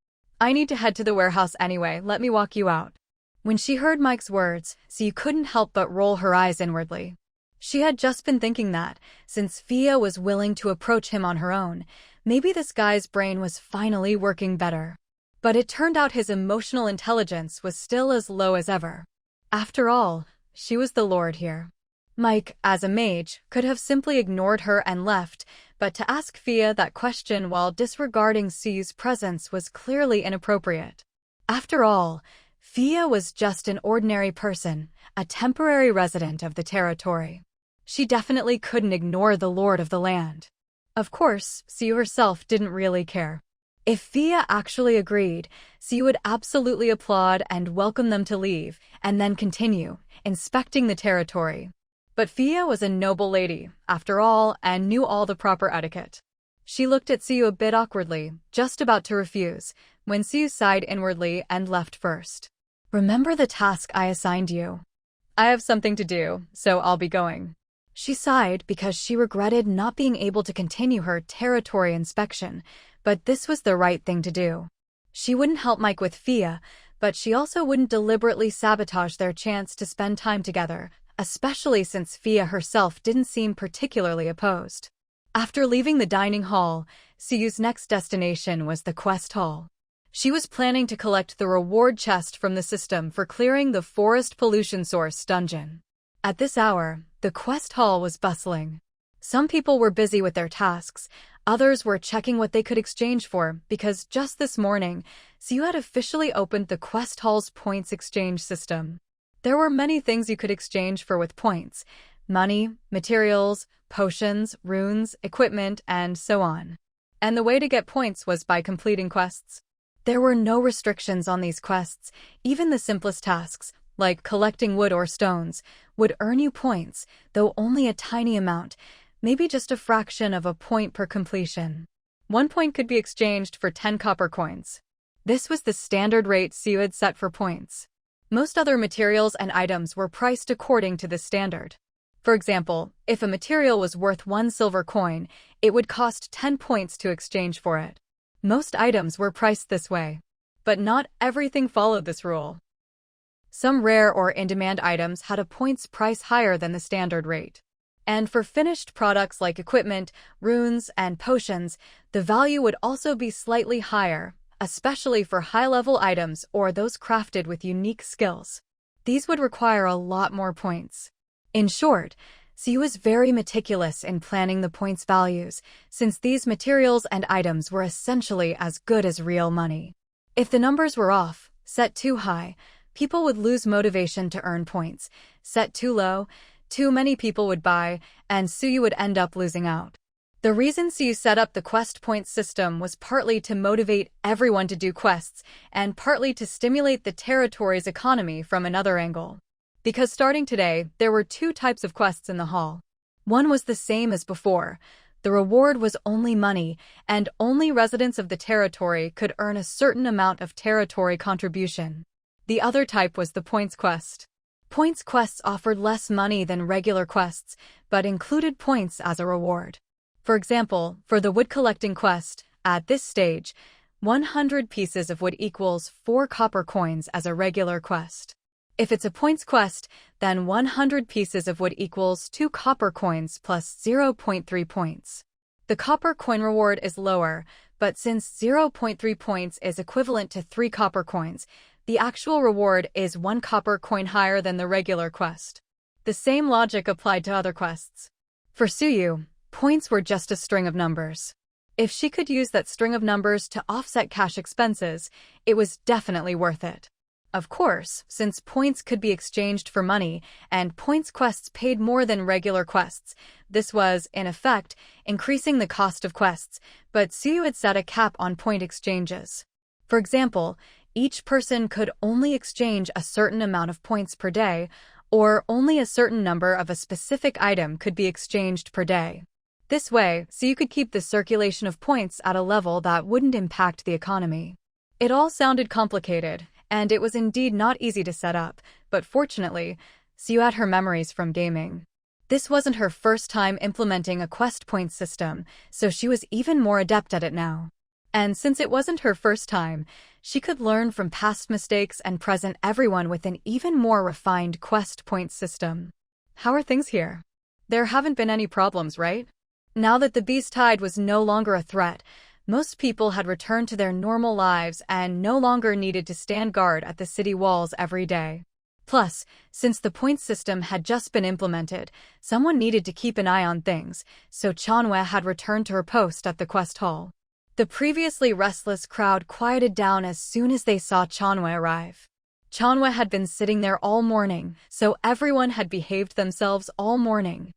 I need to head to the warehouse anyway, let me walk you out. When she heard Mike's words, Siu couldn't help but roll her eyes inwardly. She had just been thinking that, since Fia was willing to approach him on her own, maybe this guy's brain was finally working better. But it turned out his emotional intelligence was still as low as ever. After all, she was the Lord here. Mike, as a mage, could have simply ignored her and left, but to ask Fia that question while disregarding Siu's presence was clearly inappropriate. After all, Fia was just an ordinary person, a temporary resident of the territory. She definitely couldn't ignore the lord of the land. Of course, Siu herself didn't really care. If Fia actually agreed, Siu would absolutely applaud and welcome them to leave, and then continue, inspecting the territory. But Fia was a noble lady, after all, and knew all the proper etiquette. She looked at Siu a bit awkwardly, just about to refuse, when Siu sighed inwardly and left first. Remember the task I assigned you. I have something to do, so I'll be going. She sighed because she regretted not being able to continue her territory inspection, but this was the right thing to do. She wouldn't help Mike with Fia, but she also wouldn't deliberately sabotage their chance to spend time together, especially since Fia herself didn't seem particularly opposed. After leaving the dining hall, Siu's next destination was the quest hall. She was planning to collect the reward chest from the system for clearing the forest pollution source dungeon. At this hour, the quest hall was bustling. Some people were busy with their tasks, others were checking what they could exchange for, because just this morning, Siu had officially opened the quest hall's points exchange system. There were many things you could exchange for with points: money, materials, potions, runes, equipment, and so on. And the way to get points was by completing quests. There were no restrictions on these quests. Even the simplest tasks, like collecting wood or stones, would earn you points, though only a tiny amount, maybe just a fraction of a point per completion. 1 point could be exchanged for 10 copper coins. This was the standard rate Siu had set for points. Most other materials and items were priced according to this standard. For example, if a material was worth 1 silver coin, it would cost 10 points to exchange for it. Most items were priced this way. But not everything followed this rule. Some rare or in-demand items had a points price higher than the standard rate. And for finished products like equipment, runes, and potions, the value would also be slightly higher, especially for high-level items or those crafted with unique skills. These would require a lot more points. In short, Siu was very meticulous in planning the points values, since these materials and items were essentially as good as real money. If the numbers were off, set too high, people would lose motivation to earn points. Set too low, too many people would buy, and Siu would end up losing out. The reason Siu set up the quest points system was partly to motivate everyone to do quests, and partly to stimulate the territory's economy from another angle. Because starting today, there were 2 types of quests in the hall. One was the same as before. The reward was only money, and only residents of the territory could earn a certain amount of territory contribution. The other type was the points quest. Points quests offered less money than regular quests, but included points as a reward. For example, for the wood collecting quest, at this stage, 100 pieces of wood equals 4 copper coins as a regular quest. If it's a points quest, then 100 pieces of wood equals 2 copper coins plus 0.3 points. The copper coin reward is lower, but since 0.3 points is equivalent to 3 copper coins, the actual reward is 1 copper coin higher than the regular quest. The same logic applied to other quests. For Suyu, points were just a string of numbers. If she could use that string of numbers to offset cash expenses, it was definitely worth it. Of course, since points could be exchanged for money, and points quests paid more than regular quests, this was, in effect, increasing the cost of quests, but Suyu had set a cap on point exchanges. For example, each person could only exchange a certain amount of points per day, or only a certain number of a specific item could be exchanged per day. This way, Suyu could keep the circulation of points at a level that wouldn't impact the economy. It all sounded complicated, and it was indeed not easy to set up, but fortunately, Suyu had her memories from gaming. This wasn't her first time implementing a quest point system, so she was even more adept at it now. And since it wasn't her first time, she could learn from past mistakes and present everyone with an even more refined quest point system. How are things here? There haven't been any problems, right? Now that the beast tide was no longer a threat, most people had returned to their normal lives and no longer needed to stand guard at the city walls every day. Plus, since the point system had just been implemented, someone needed to keep an eye on things, so Chanwe had returned to her post at the quest hall. The previously restless crowd quieted down as soon as they saw Chanwe arrive. Chanwe had been sitting there all morning, so everyone had behaved themselves all morning.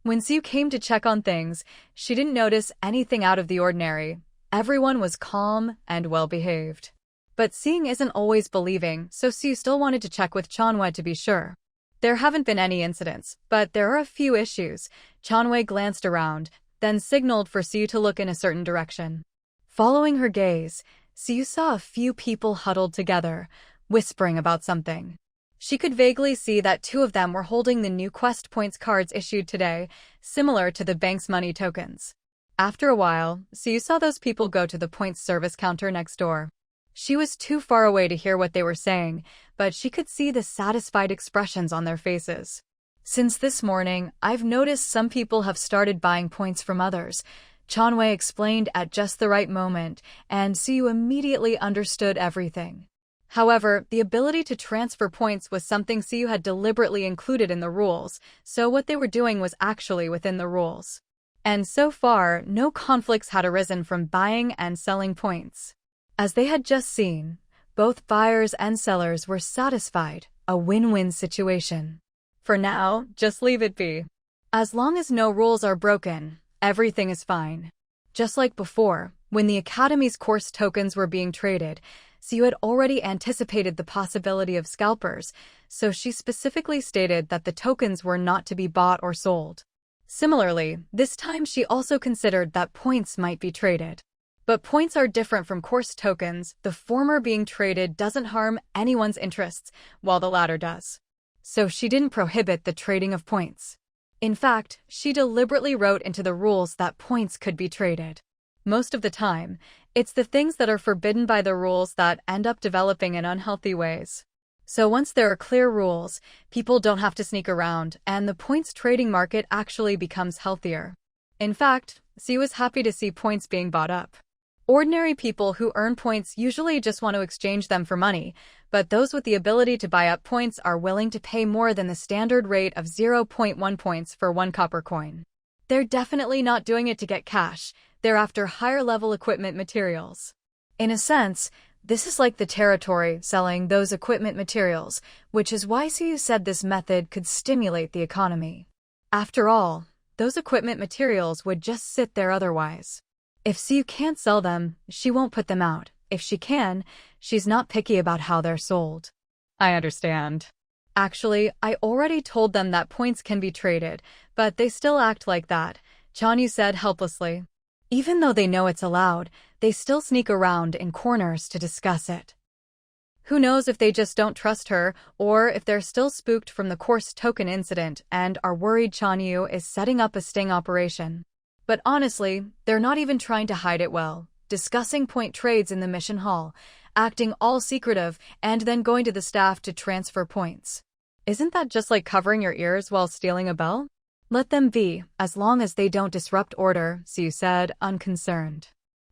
When Suyu came to check on things, she didn't notice anything out of the ordinary. Everyone was calm and well-behaved. But seeing isn't always believing, so Suyu still wanted to check with Chanwe to be sure. There haven't been any incidents, but there are a few issues. Chanwe glanced around, then signaled for Suyu to look in a certain direction. Following her gaze, Suyu saw a few people huddled together, whispering about something. She could vaguely see that 2 of them were holding the new quest points cards issued today, similar to the bank's money tokens. After a while, Suyu saw those people go to the points service counter next door. She was too far away to hear what they were saying, but she could see the satisfied expressions on their faces. Since this morning, I've noticed some people have started buying points from others, Chanwe explained at just the right moment, and Suyu immediately understood everything. However, the ability to transfer points was something Suyu had deliberately included in the rules, so what they were doing was actually within the rules. And so far, no conflicts had arisen from buying and selling points. As they had just seen, both buyers and sellers were satisfied, a win-win situation. For now, just leave it be. As long as no rules are broken, everything is fine. Just like before, when the Academy's course tokens were being traded, Suyu had already anticipated the possibility of scalpers, so she specifically stated that the tokens were not to be bought or sold. Similarly, this time she also considered that points might be traded. But points are different from course tokens. The former being traded doesn't harm anyone's interests, while the latter does. So she didn't prohibit the trading of points. In fact, she deliberately wrote into the rules that points could be traded. Most of the time, it's the things that are forbidden by the rules that end up developing in unhealthy ways. So once there are clear rules, people don't have to sneak around, and the points trading market actually becomes healthier. In fact, Suyu was happy to see points being bought up. Ordinary people who earn points usually just want to exchange them for money, but those with the ability to buy up points are willing to pay more than the standard rate of 0.1 points for 1 copper coin. They're definitely not doing it to get cash. They're after higher-level equipment materials. In a sense, this is like the territory selling those equipment materials, which is why Suyu said this method could stimulate the economy. After all, those equipment materials would just sit there otherwise. If Suyu can't sell them, she won't put them out. If she can, she's not picky about how they're sold. I understand. Actually, I already told them that points can be traded, but they still act like that, Chanyu said helplessly. Even though they know it's allowed, they still sneak around in corners to discuss it. Who knows if they just don't trust her, or if they're still spooked from the course token incident and are worried Chanyu is setting up a sting operation. But honestly, they're not even trying to hide it well, discussing point trades in the mission hall, acting all secretive, and then going to the staff to transfer points. Isn't that just like covering your ears while stealing a bell? Let them be, as long as they don't disrupt order, Siu said, unconcerned.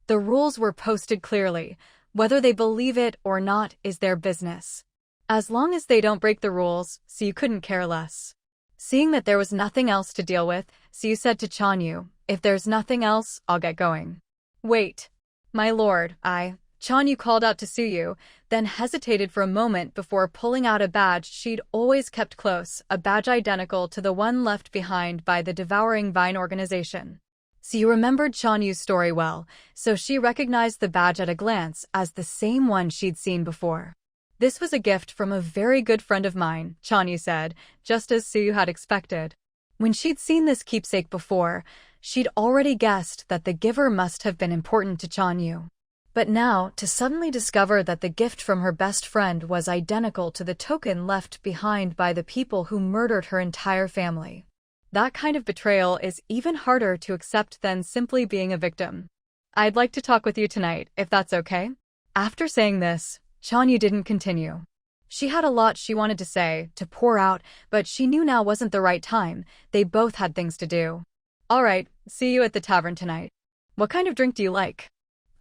The rules were posted clearly. Whether they believe it or not is their business. As long as they don't break the rules, Siu couldn't care less. Seeing that there was nothing else to deal with, Siu said to Chanyu, "If there's nothing else, I'll get going." "Wait. My lord, Chanyu called out to Suyu, then hesitated for a moment before pulling out a badge she'd always kept close, a badge identical to the one left behind by the Devouring Vine organization. Suyu remembered Chanyu's story well, so she recognized the badge at a glance as the same one she'd seen before. "This was a gift from a very good friend of mine," Chanyu said, just as Suyu had expected. When she'd seen this keepsake before, she'd already guessed that the giver must have been important to Chanyu. But now, to suddenly discover that the gift from her best friend was identical to the token left behind by the people who murdered her entire family. That kind of betrayal is even harder to accept than simply being a victim. "I'd like to talk with you tonight, if that's okay?" After saying this, Chanyu didn't continue. She had a lot she wanted to say, to pour out, but she knew now wasn't the right time. They both had things to do. "All right, see you at the tavern tonight. What kind of drink do you like?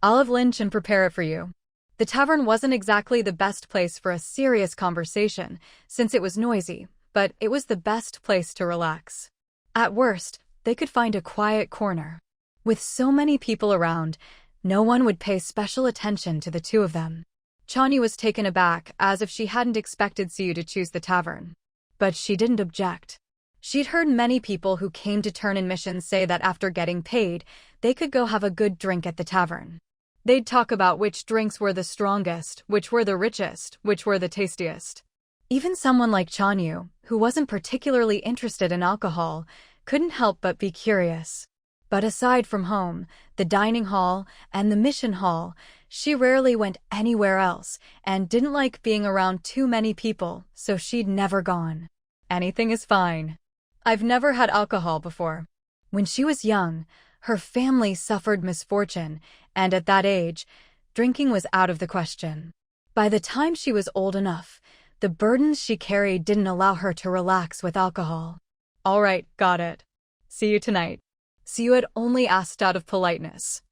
I'll have lunch and prepare it for you." The tavern wasn't exactly the best place for a serious conversation, since it was noisy, but it was the best place to relax. At worst, they could find a quiet corner. With so many people around, no one would pay special attention to the two of them. Chanyu was taken aback, as if she hadn't expected Siu to choose the tavern. But she didn't object. She'd heard many people who came to turn in missions say that after getting paid, they could go have a good drink at the tavern. They'd talk about which drinks were the strongest, which were the richest, which were the tastiest. Even someone like Chanyu, who wasn't particularly interested in alcohol, couldn't help but be curious. But aside from home, the dining hall, and the mission hall, she rarely went anywhere else, and didn't like being around too many people, so she'd never gone. "Anything is fine. I've never had alcohol before." When she was young, her family suffered misfortune, and at that age, drinking was out of the question. By the time she was old enough, the burdens she carried didn't allow her to relax with alcohol. "All right, got it. See you tonight." Siu had only asked out of politeness.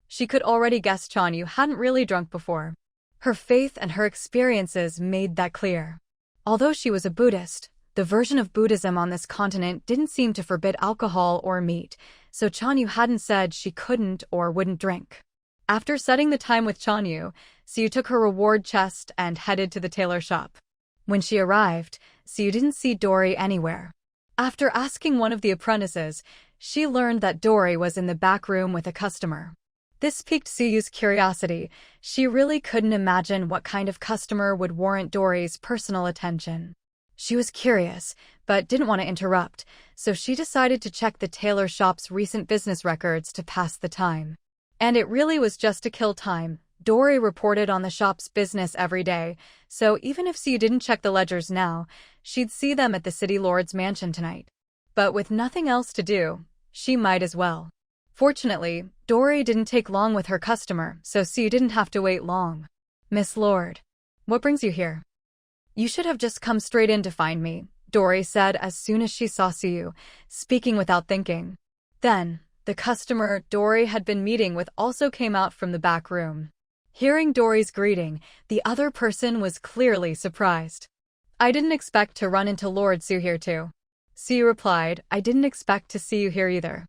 She could already guess Chanyu hadn't really drunk before. Her faith and her experiences made that clear. Although she was a Buddhist, the version of Buddhism on this continent didn't seem to forbid alcohol or meat, so Chanyu hadn't said she couldn't or wouldn't drink. After setting the time with Chanyu, Siu took her reward chest and headed to the tailor shop. When she arrived, Siu didn't see Dory anywhere. After asking one of the apprentices, she learned that Dory was in the back room with a customer. This piqued Siyu's curiosity. She really couldn't imagine what kind of customer would warrant Dory's personal attention. She was curious, but didn't want to interrupt, so she decided to check the tailor shop's recent business records to pass the time. And it really was just to kill time. Dory reported on the shop's business every day, so even if Siu didn't check the ledgers now, she'd see them at the city lord's mansion tonight. But with nothing else to do, she might as well. Fortunately, Dory didn't take long with her customer, so Siu didn't have to wait long. "Miss Lord, what brings you here?" "You should have just come straight in to find me," Dory said as soon as she saw Siu, speaking without thinking. Then, the customer Dory had been meeting with also came out from the back room. Hearing Dory's greeting, the other person was clearly surprised. "I didn't expect to run into Lord Siu here too." Siu replied, "I didn't expect to see you here either."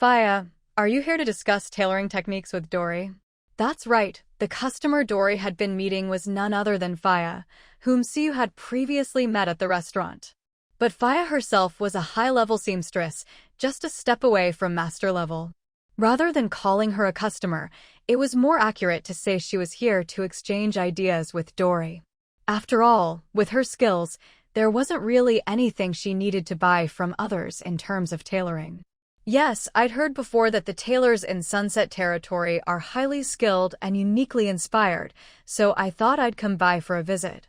"Faya, are you here to discuss tailoring techniques with Dory?" That's right, the customer Dory had been meeting was none other than Faya, whom Siu had previously met at the restaurant. But Faya herself was a high-level seamstress, just a step away from master level. Rather than calling her a customer, it was more accurate to say she was here to exchange ideas with Dory. After all, with her skills, there wasn't really anything she needed to buy from others in terms of tailoring. Yes, I'd heard before that the tailors in Sunset Territory are highly skilled and uniquely inspired, so I thought I'd come by for a visit.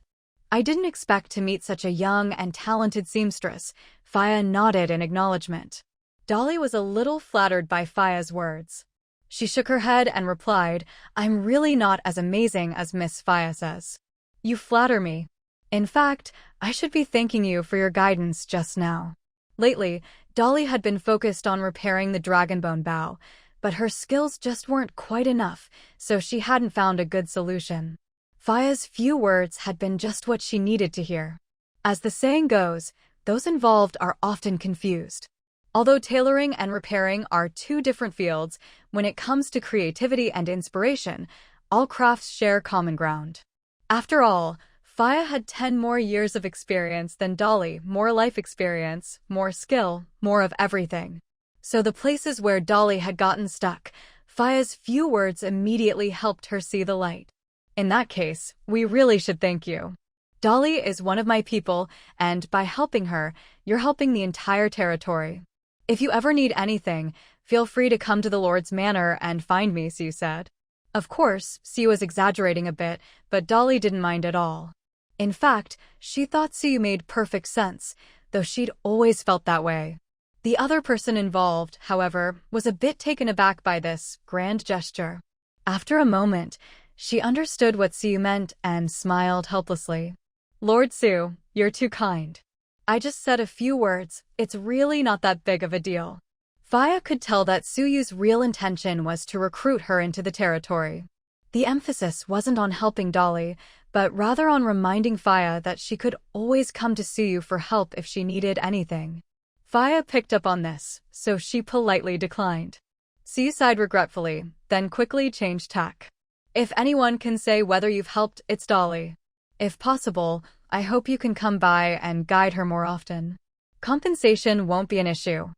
I didn't expect to meet such a young and talented seamstress. Faya nodded in acknowledgement. Dolly was a little flattered by Faya's words. She shook her head and replied, "I'm really not as amazing as Miss Faya says. You flatter me. In fact, I should be thanking you for your guidance just now." Lately, Dolly had been focused on repairing the dragonbone bow, but her skills just weren't quite enough, so she hadn't found a good solution. Faya's few words had been just what she needed to hear. As the saying goes, those involved are often confused. Although tailoring and repairing are two different fields, when it comes to creativity and inspiration, all crafts share common ground. After all, Faya had 10 more years of experience than Dolly, more life experience, more skill, more of everything. So the places where Dolly had gotten stuck, Faya's few words immediately helped her see the light. In that case, we really should thank you. Dolly is one of my people, and by helping her, you're helping the entire territory. If you ever need anything, feel free to come to the Lord's Manor and find me, Siu said. Of course, Siu was exaggerating a bit, but Dolly didn't mind at all. In fact, she thought Siu made perfect sense, though she'd always felt that way. The other person involved, however, was a bit taken aback by this grand gesture. After a moment, she understood what Siu meant and smiled helplessly. "Lord Siu, you're too kind. I just said a few words, it's really not that big of a deal." Faya could tell that Suyu's real intention was to recruit her into the territory. The emphasis wasn't on helping Dolly, but rather on reminding Faya that she could always come to Suyu for help if she needed anything. Faya picked up on this, so she politely declined. Suyu sighed regretfully, then quickly changed tack. "If anyone can say whether you've helped, it's Dolly. If possible, I hope you can come by and guide her more often. Compensation won't be an issue."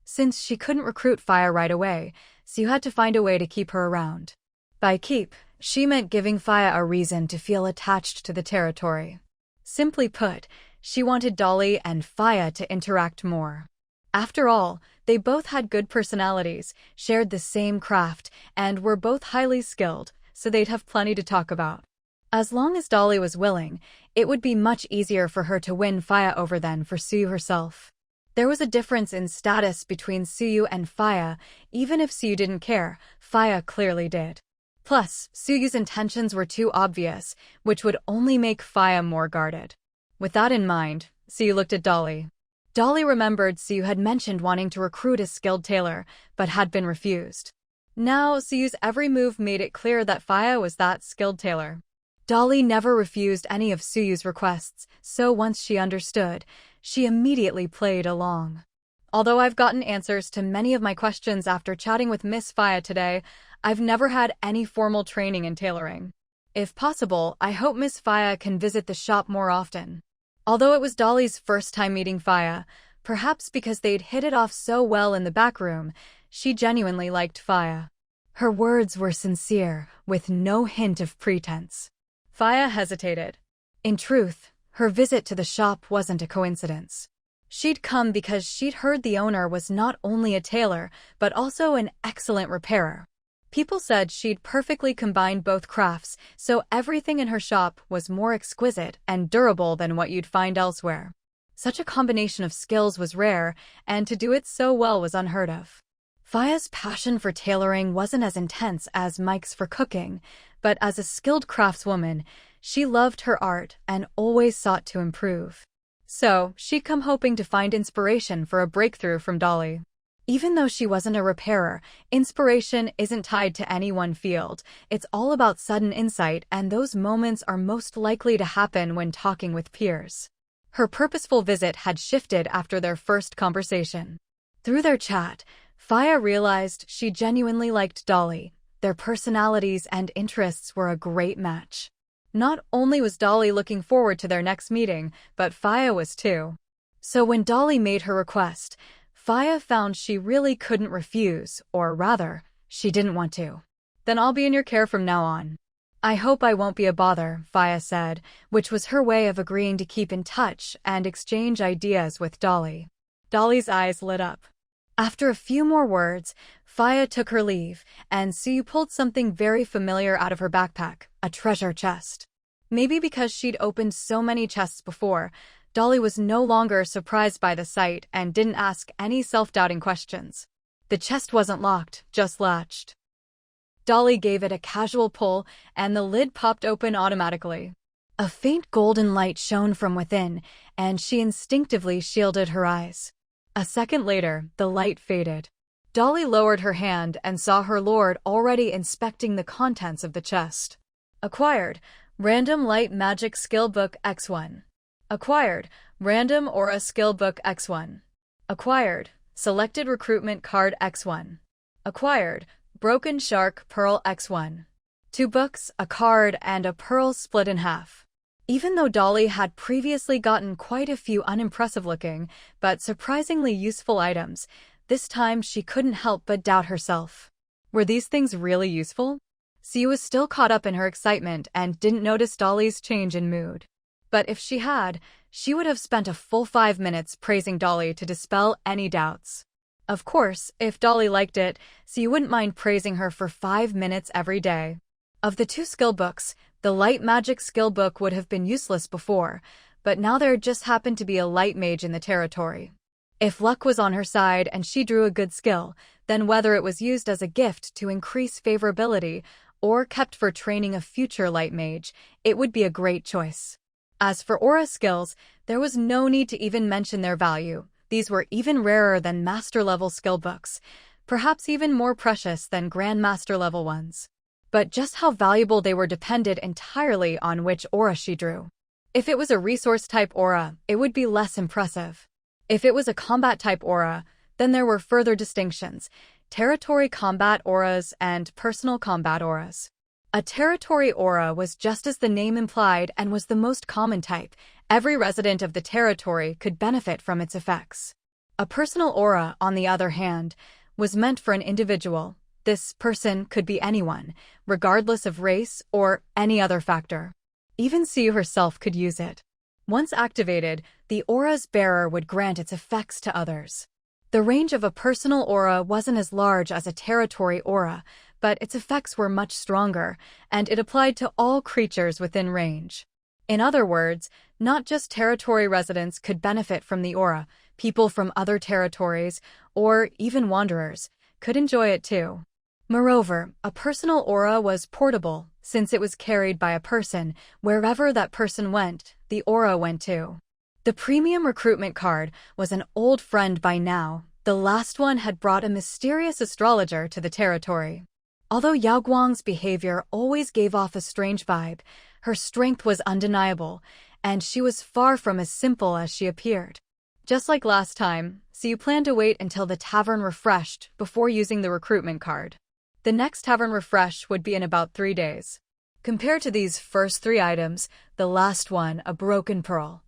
Since she couldn't recruit Faya right away, Suyu had to find a way to keep her around. By keep, she meant giving Faya a reason to feel attached to the territory. Simply put, she wanted Dolly and Faya to interact more. After all, they both had good personalities, shared the same craft, and were both highly skilled, so they'd have plenty to talk about. As long as Dolly was willing, it would be much easier for her to win Faya over than for Suyu herself. There was a difference in status between Suyu and Faya. Even if Suyu didn't care, Faya clearly did. Plus, Suyu's intentions were too obvious, which would only make Faya more guarded. With that in mind, Suyu looked at Dolly. Dolly remembered Suyu had mentioned wanting to recruit a skilled tailor, but had been refused. Now, Suyu's every move made it clear that Faya was that skilled tailor. Dolly never refused any of Suyu's requests, so once she understood, she immediately played along. Although I've gotten answers to many of my questions after chatting with Miss Faya today, I've never had any formal training in tailoring. If possible, I hope Miss Faya can visit the shop more often. Although it was Dolly's first time meeting Faya, perhaps because they'd hit it off so well in the back room, she genuinely liked Faya. Her words were sincere, with no hint of pretense. Faya hesitated. In truth, her visit to the shop wasn't a coincidence. She'd come because she'd heard the owner was not only a tailor, but also an excellent repairer. People said she'd perfectly combined both crafts, so everything in her shop was more exquisite and durable than what you'd find elsewhere. Such a combination of skills was rare, and to do it so well was unheard of. Faya's passion for tailoring wasn't as intense as Mike's for cooking, but as a skilled craftswoman, she loved her art and always sought to improve. So, she'd come hoping to find inspiration for a breakthrough from Dolly. Even though she wasn't a repairer, inspiration isn't tied to any one field. It's all about sudden insight, and those moments are most likely to happen when talking with peers. Her purposeful visit had shifted after their first conversation. Through their chat, Faya realized she genuinely liked Dolly. Their personalities and interests were a great match. Not only was Dolly looking forward to their next meeting, but Faya was too. So when Dolly made her request, Faya found she really couldn't refuse, or rather, she didn't want to. "Then I'll be in your care from now on." I hope I won't be a bother, Faya said, which was her way of agreeing to keep in touch and exchange ideas with Dolly. Dolly's eyes lit up. After a few more words, Faya took her leave, and Siyu pulled something very familiar out of her backpack, a treasure chest. Maybe because she'd opened so many chests before, Dolly was no longer surprised by the sight and didn't ask any self-doubting questions. The chest wasn't locked, just latched. Dolly gave it a casual pull, and the lid popped open automatically. A faint golden light shone from within, and she instinctively shielded her eyes. A second later, the light faded. Dolly lowered her hand and saw her lord already inspecting the contents of the chest. Acquired, Random Light Magic Skill Book X1. Acquired, Random Aura Skill Book X1. Acquired, Selected Recruitment Card X1. Acquired, Broken Shark Pearl X1. 2 books, a card, and a pearl split in half. Even though Dolly had previously gotten quite a few unimpressive-looking, but surprisingly useful items, this time she couldn't help but doubt herself. Were these things really useful? Siyu was still caught up in her excitement and didn't notice Dolly's change in mood. But if she had, she would have spent a full 5 minutes praising Dolly to dispel any doubts. Of course, if Dolly liked it, Siyu wouldn't mind praising her for 5 minutes every day. Of the 2 skill books, the Light Magic skill book would have been useless before, but now there just happened to be a light mage in the territory. If luck was on her side and she drew a good skill, then whether it was used as a gift to increase favorability or kept for training a future light mage, it would be a great choice. As for aura skills, there was no need to even mention their value. These were even rarer than master-level skill books, perhaps even more precious than grandmaster-level ones. But just how valuable they were depended entirely on which aura she drew. If it was a resource-type aura, it would be less impressive. If it was a combat-type aura, then there were further distinctions: territory combat auras and personal combat auras. A territory aura was just as the name implied and was the most common type. Every resident of the territory could benefit from its effects. A personal aura, on the other hand, was meant for an individual. This person could be anyone, regardless of race or any other factor. Even Siyu herself could use it. Once activated, the aura's bearer would grant its effects to others. The range of a personal aura wasn't as large as a territory aura, but its effects were much stronger, and it applied to all creatures within range. In other words, not just territory residents could benefit from the aura, people from other territories, or even wanderers, could enjoy it too. Moreover, a personal aura was portable. Since it was carried by a person, wherever that person went, the aura went too. The premium recruitment card was an old friend by now. The last one had brought a mysterious astrologer to the territory. Although Yao Guang's behavior always gave off a strange vibe, her strength was undeniable, and she was far from as simple as she appeared. Just like last time, Siyu planned to wait until the tavern refreshed before using the recruitment card. The next tavern refresh would be in about 3 days. Compared to these first 3 items, the last one, a broken pearl,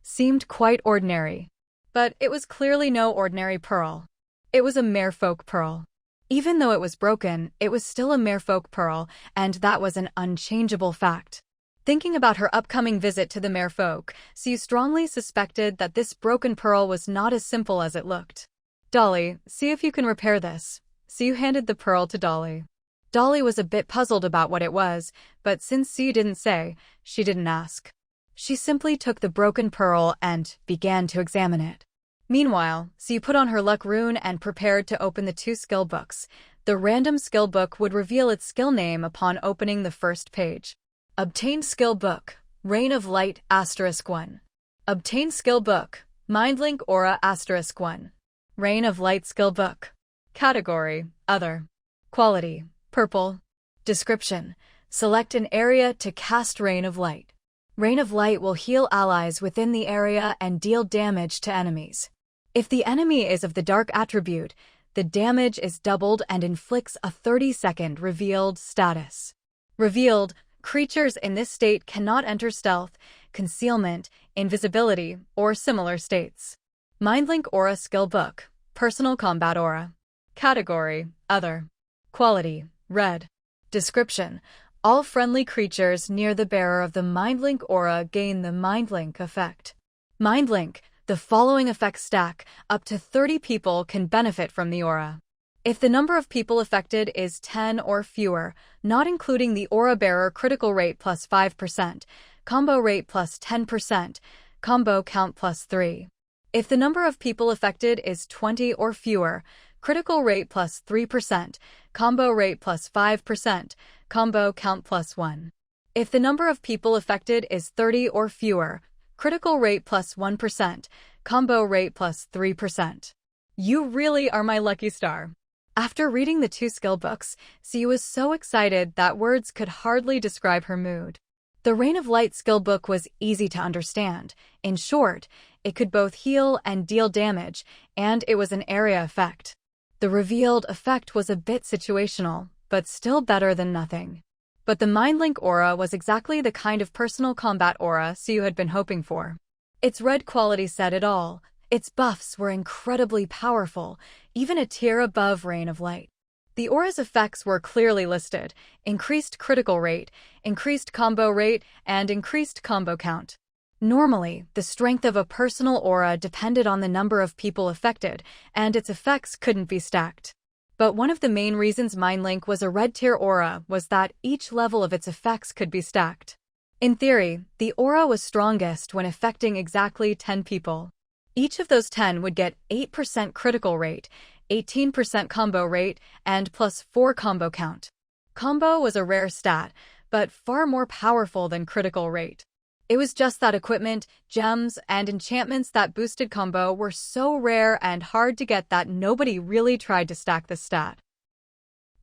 seemed quite ordinary. But it was clearly no ordinary pearl. It was a merfolk pearl. Even though it was broken, it was still a merfolk pearl, and that was an unchangeable fact. Thinking about her upcoming visit to the merfolk, Siyu strongly suspected that this broken pearl was not as simple as it looked. "Dolly, see if you can repair this." Siyu handed the pearl to Dolly. Dolly was a bit puzzled about what it was, but since Siyu didn't say, she didn't ask. She simply took the broken pearl and began to examine it. Meanwhile, Siyu put on her luck rune and prepared to open the 2 skill books. The random skill book would reveal its skill name upon opening the first page. Obtained skill book, Reign of Light *1. Obtained skill book, Mindlink Aura *1. Reign of Light skill book. Category, Other. Quality, Purple. Description: select an area to cast Reign of Light. Reign of Light will heal allies within the area and deal damage to enemies. If the enemy is of the dark attribute, the damage is doubled and inflicts a 30-second revealed status. Revealed: creatures in this state cannot enter stealth, concealment, invisibility, or similar states. Mindlink Aura skill book, Personal combat aura. Category, Other. Quality, Red. Description: All friendly creatures near the bearer of the MindLink aura gain the MindLink effect. MindLink, the following effects stack, up to 30 people can benefit from the aura. If the number of people affected is 10 or fewer, not including the aura bearer, critical rate plus 5%, combo rate plus 10%, combo count plus 3. If the number of people affected is 20 or fewer, critical rate plus 3%, combo rate plus 5%, combo count plus 1. If the number of people affected is 30 or fewer, critical rate plus 1%, combo rate plus 3%. You really are my lucky star. After reading the 2 skill books, C was so excited that words could hardly describe her mood. The Rain of Light skill book was easy to understand. In short, it could both heal and deal damage, and it was an area effect. The revealed effect was a bit situational, but still better than nothing. But the MindLink aura was exactly the kind of personal combat aura Siu had been hoping for. Its red quality said it all. Its buffs were incredibly powerful, even a tier above Rain of Light. The aura's effects were clearly listed: increased critical rate, increased combo rate, and increased combo count. Normally, the strength of a personal aura depended on the number of people affected, and its effects couldn't be stacked. But one of the main reasons MindLink was a red tier aura was that each level of its effects could be stacked. In theory, the aura was strongest when affecting exactly 10 people. Each of those 10 would get 8% critical rate, 18% combo rate, and plus 4 combo count. Combo was a rare stat, but far more powerful than critical rate. It was just that equipment, gems, and enchantments that boosted combo were so rare and hard to get that nobody really tried to stack the stat.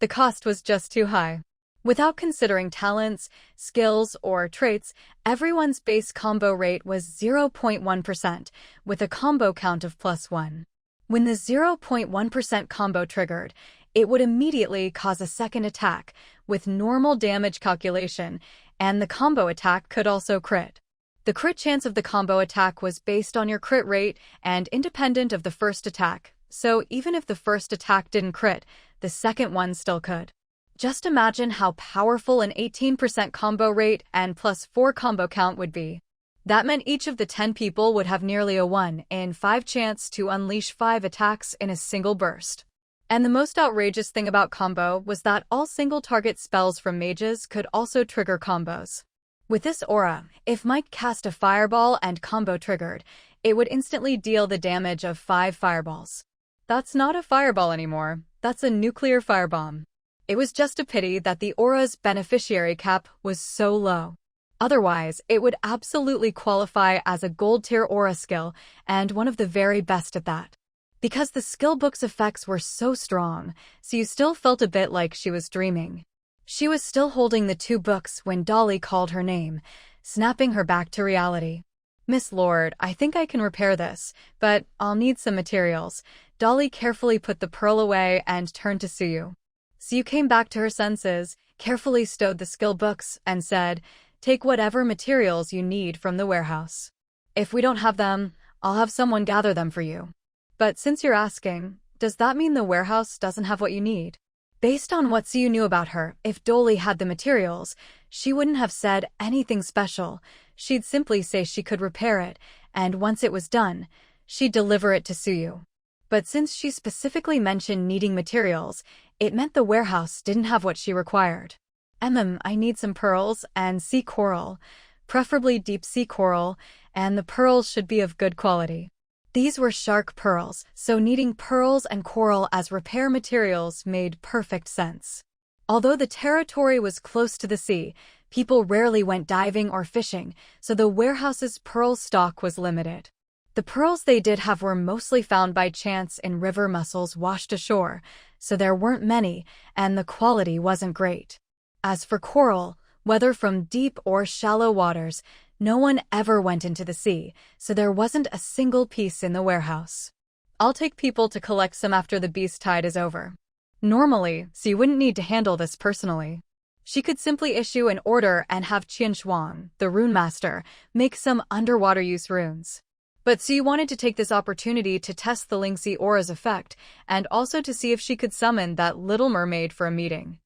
The cost was just too high. Without considering talents, skills, or traits, everyone's base combo rate was 0.1%, with a combo count of plus 1. When the 0.1% combo triggered, it would immediately cause a second attack, with normal damage calculation, and the combo attack could also crit. The crit chance of the combo attack was based on your crit rate and independent of the first attack, so even if the first attack didn't crit, the second one still could. Just imagine how powerful an 18% combo rate and plus 4 combo count would be. That meant each of the 10 people would have nearly a 1 in 5 chance to unleash 5 attacks in a single burst. And the most outrageous thing about combo was that all single-target spells from mages could also trigger combos. With this aura, if Mike cast a fireball and combo triggered, it would instantly deal the damage of 5 fireballs. That's not a fireball anymore, that's a nuclear firebomb. It was just a pity that the aura's beneficiary cap was so low. Otherwise, it would absolutely qualify as a gold-tier aura skill, and one of the very best at that. Because the skill book's effects were so strong, Siu still felt a bit like she was dreaming. She was still holding the 2 books when Dolly called her name, snapping her back to reality. "Miss Lord, I think I can repair this, but I'll need some materials." Dolly carefully put the pearl away and turned to Siu. Siu came back to her senses, carefully stowed the skill books, and said, "Take whatever materials you need from the warehouse. If we don't have them, I'll have someone gather them for you. But since you're asking, does that mean the warehouse doesn't have what you need?" Based on what Siu knew about her, if Dolly had the materials, she wouldn't have said anything special. She'd simply say she could repair it, and once it was done, she'd deliver it to Siu. But since she specifically mentioned needing materials, it meant the warehouse didn't have what she required. I need some pearls and sea coral, preferably deep sea coral, and the pearls should be of good quality." These were shark pearls, so needing pearls and coral as repair materials made perfect sense. Although the territory was close to the sea, people rarely went diving or fishing, so the warehouse's pearl stock was limited. The pearls they did have were mostly found by chance in river mussels washed ashore, so there weren't many, and the quality wasn't great. As for coral, whether from deep or shallow waters, no one ever went into the sea, so there wasn't a single piece in the warehouse. "I'll take people to collect some after the beast tide is over." Normally, Xi wouldn't need to handle this personally. She could simply issue an order and have Qian Shuang, the rune master, make some underwater use runes. But Xi wanted to take this opportunity to test the Lingxi aura's effect, and also to see if she could summon that little mermaid for a meeting.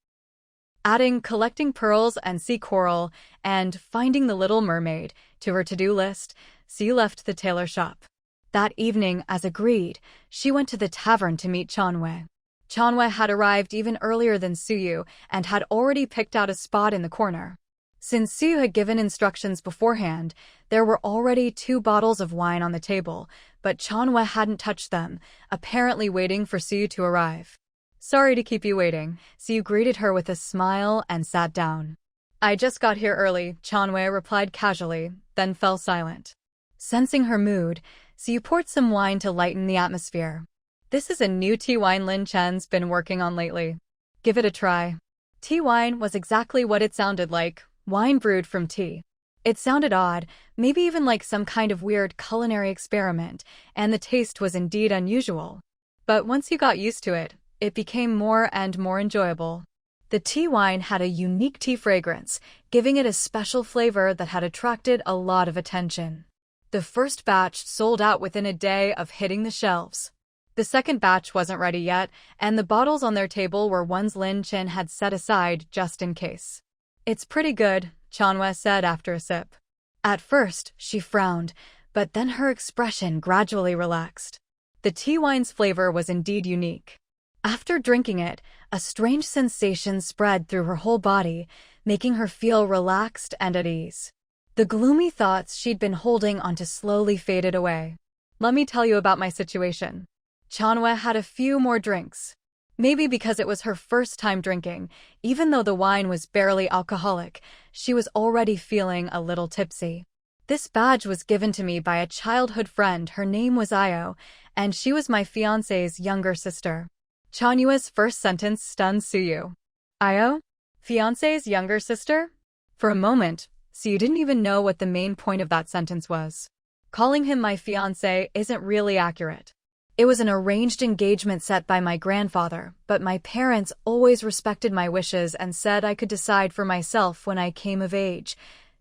adding collecting pearls and sea coral and finding the Little Mermaid to her to-do list. Siyu left the tailor shop. That evening, as agreed, she went to the tavern to meet Chanwei. Chanwei had arrived even earlier than Siyu and had already picked out a spot in the corner. Since Siyu had given instructions beforehand, there were already 2 bottles of wine on the table, but Chanwei hadn't touched them, apparently waiting for Siyu to arrive. "Sorry to keep you waiting." Siyu greeted her with a smile and sat down. "I just got here early," Chanwei replied casually, then fell silent. Sensing her mood, Siyu poured some wine to lighten the atmosphere. "This is a new tea wine Lin Chen's been working on lately. Give it a try." Tea wine was exactly what it sounded like, wine brewed from tea. It sounded odd, maybe even like some kind of weird culinary experiment, and the taste was indeed unusual. But once you got used to it, it became more and more enjoyable. The tea wine had a unique tea fragrance, giving it a special flavor that had attracted a lot of attention. The first batch sold out within a day of hitting the shelves. The second batch wasn't ready yet, and the bottles on their table were ones Lin Chen had set aside just in case. "It's pretty good," Chanwei said after a sip. At first, she frowned, but then her expression gradually relaxed. The tea wine's flavor was indeed unique. After drinking it, a strange sensation spread through her whole body, making her feel relaxed and at ease. The gloomy thoughts she'd been holding onto slowly faded away. "Let me tell you about my situation." Chanwei had a few more drinks. Maybe because it was her first time drinking, even though the wine was barely alcoholic, she was already feeling a little tipsy. "This badge was given to me by a childhood friend. Her name was Io, and she was my fiancé's younger sister." Chanwei's first sentence stunned Siyu. "Io? Fiancé's younger sister?" For a moment, Siyu didn't even know what the main point of that sentence was. "Calling him my fiancé isn't really accurate. It was an arranged engagement set by my grandfather, but my parents always respected my wishes and said I could decide for myself when I came of age.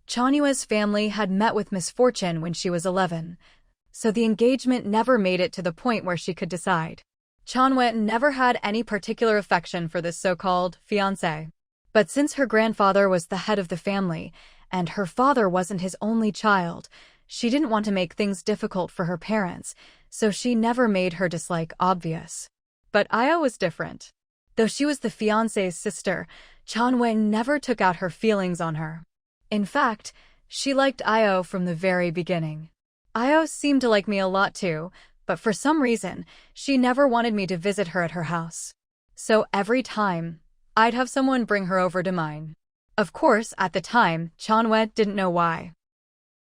Chanwei's family had met with misfortune when she was 11, so the engagement never made it to the point where she could decide. Chanwei never had any particular affection for this so-called fiancé. But since her grandfather was the head of the family, and her father wasn't his only child, she didn't want to make things difficult for her parents, so she never made her dislike obvious. But Io was different. Though she was the fiancé's sister, Chanwei never took out her feelings on her. In fact, she liked Io from the very beginning. Io seemed to like me a lot too, but for some reason, she never wanted me to visit her at her house. So every time, I'd have someone bring her over to mine. Of course, at the time, Chanwei didn't know why.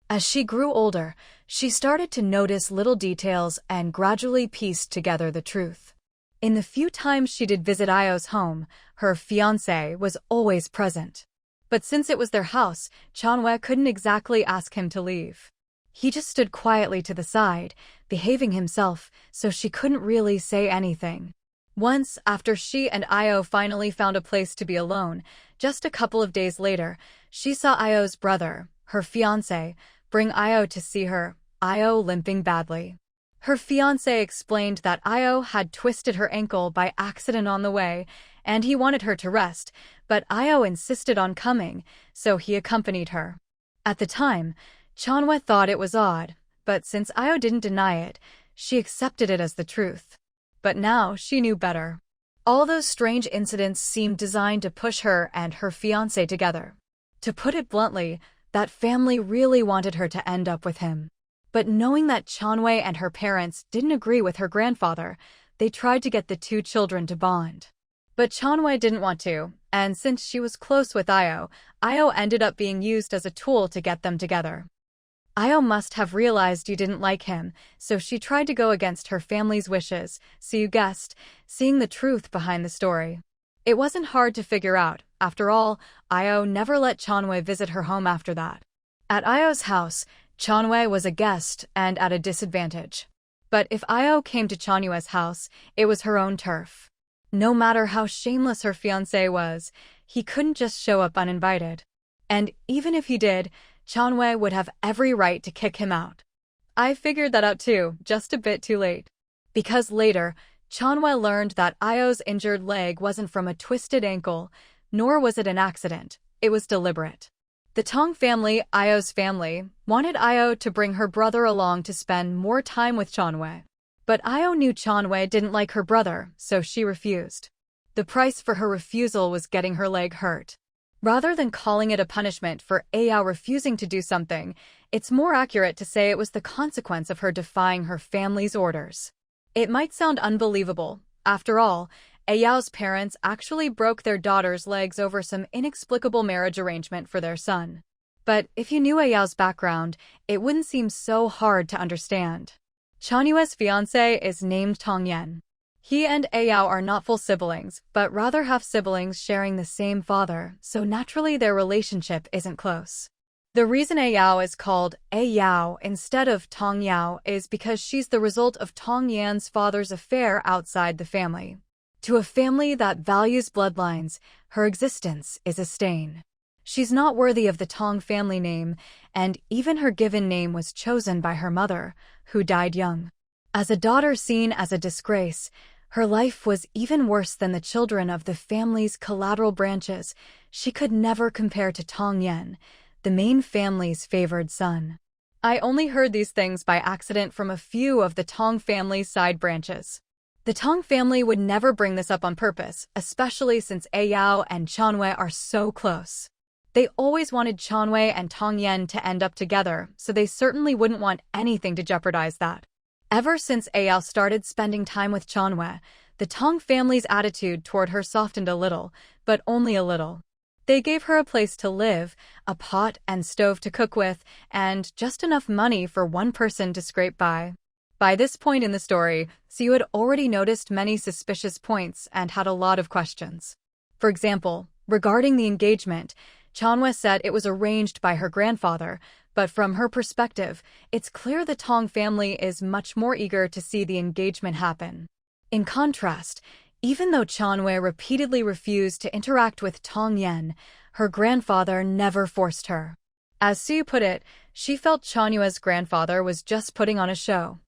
As she grew older, she started to notice little details and gradually pieced together the truth. In the few times she did visit Io's home, her fiancé was always present. But since it was their house, Chanwei couldn't exactly ask him to leave. He just stood quietly to the side, behaving himself, so she couldn't really say anything. Once, after she and Io finally found a place to be alone, just a couple of days later, she saw Io's brother, her fiancé, bring Io to see her, Io limping badly. Her fiancé explained that Io had twisted her ankle by accident on the way, and he wanted her to rest, but Io insisted on coming, so he accompanied her. At the time, Chanwei thought it was odd, but since Io didn't deny it, she accepted it as the truth. But now she knew better. All those strange incidents seemed designed to push her and her fiancé together. To put it bluntly, that family really wanted her to end up with him. But knowing that Chanwei and her parents didn't agree with her grandfather, they tried to get the two children to bond. But Chanwei didn't want to, and since she was close with Io ended up being used as a tool to get them together. Io must have realized you didn't like him, so she tried to go against her family's wishes, so you guessed, seeing the truth behind the story. It wasn't hard to figure out. After all, Io never let Chanwei visit her home after that. At Io's house, Chanwei was a guest and at a disadvantage. But if Io came to Chanwei's house, it was her own turf. No matter how shameless her fiancé was, he couldn't just show up uninvited. And even if he did, Chanwei would have every right to kick him out. I figured that out too, just a bit too late. Because later, Chanwei learned that Io's injured leg wasn't from a twisted ankle, Nor was it an accident, it was deliberate. The Tong family, Io's family, wanted Io to bring her brother along to spend more time with Chanwei. But Io knew Chanwei didn't like her brother, so she refused. The price for her refusal was getting her leg hurt. Rather than calling it a punishment for Ao refusing to do something, it's more accurate to say it was the consequence of her defying her family's orders. It might sound unbelievable. After all, Ao's parents actually broke their daughter's legs over some inexplicable marriage arrangement for their son. But if you knew Ao's background, it wouldn't seem so hard to understand. Chanwei's fiancé is named Tong Yan. He and Ao are not full siblings, but rather half-siblings sharing the same father, so naturally their relationship isn't close. The reason Ao is called Ao instead of Tong Yao is because she's the result of Tong Yan's father's affair outside the family. To a family that values bloodlines, her existence is a stain. She's not worthy of the Tong family name, and even her given name was chosen by her mother, who died young. As a daughter seen as a disgrace, her life was even worse than the children of the family's collateral branches. She could never compare to Tong Yan, the main family's favored son. I only heard these things by accident from a few of the Tong family's side branches. The Tong family would never bring this up on purpose, especially since Ao and Chanwei are so close. They always wanted Chanwei and Tong Yan to end up together, so they certainly wouldn't want anything to jeopardize that. Ever since Ao started spending time with Chanwei, the Tong family's attitude toward her softened a little, but only a little. They gave her a place to live, a pot and stove to cook with, and just enough money for one person to scrape by. By this point in the story, Siu had already noticed many suspicious points and had a lot of questions. For example, regarding the engagement, Chanwei said it was arranged by her grandfather, but from her perspective, it's clear the Tong family is much more eager to see the engagement happen. In contrast, even though Chanwei repeatedly refused to interact with Tong Yan, her grandfather never forced her. As Siu put it, she felt Chanwei's grandfather was just putting on a show.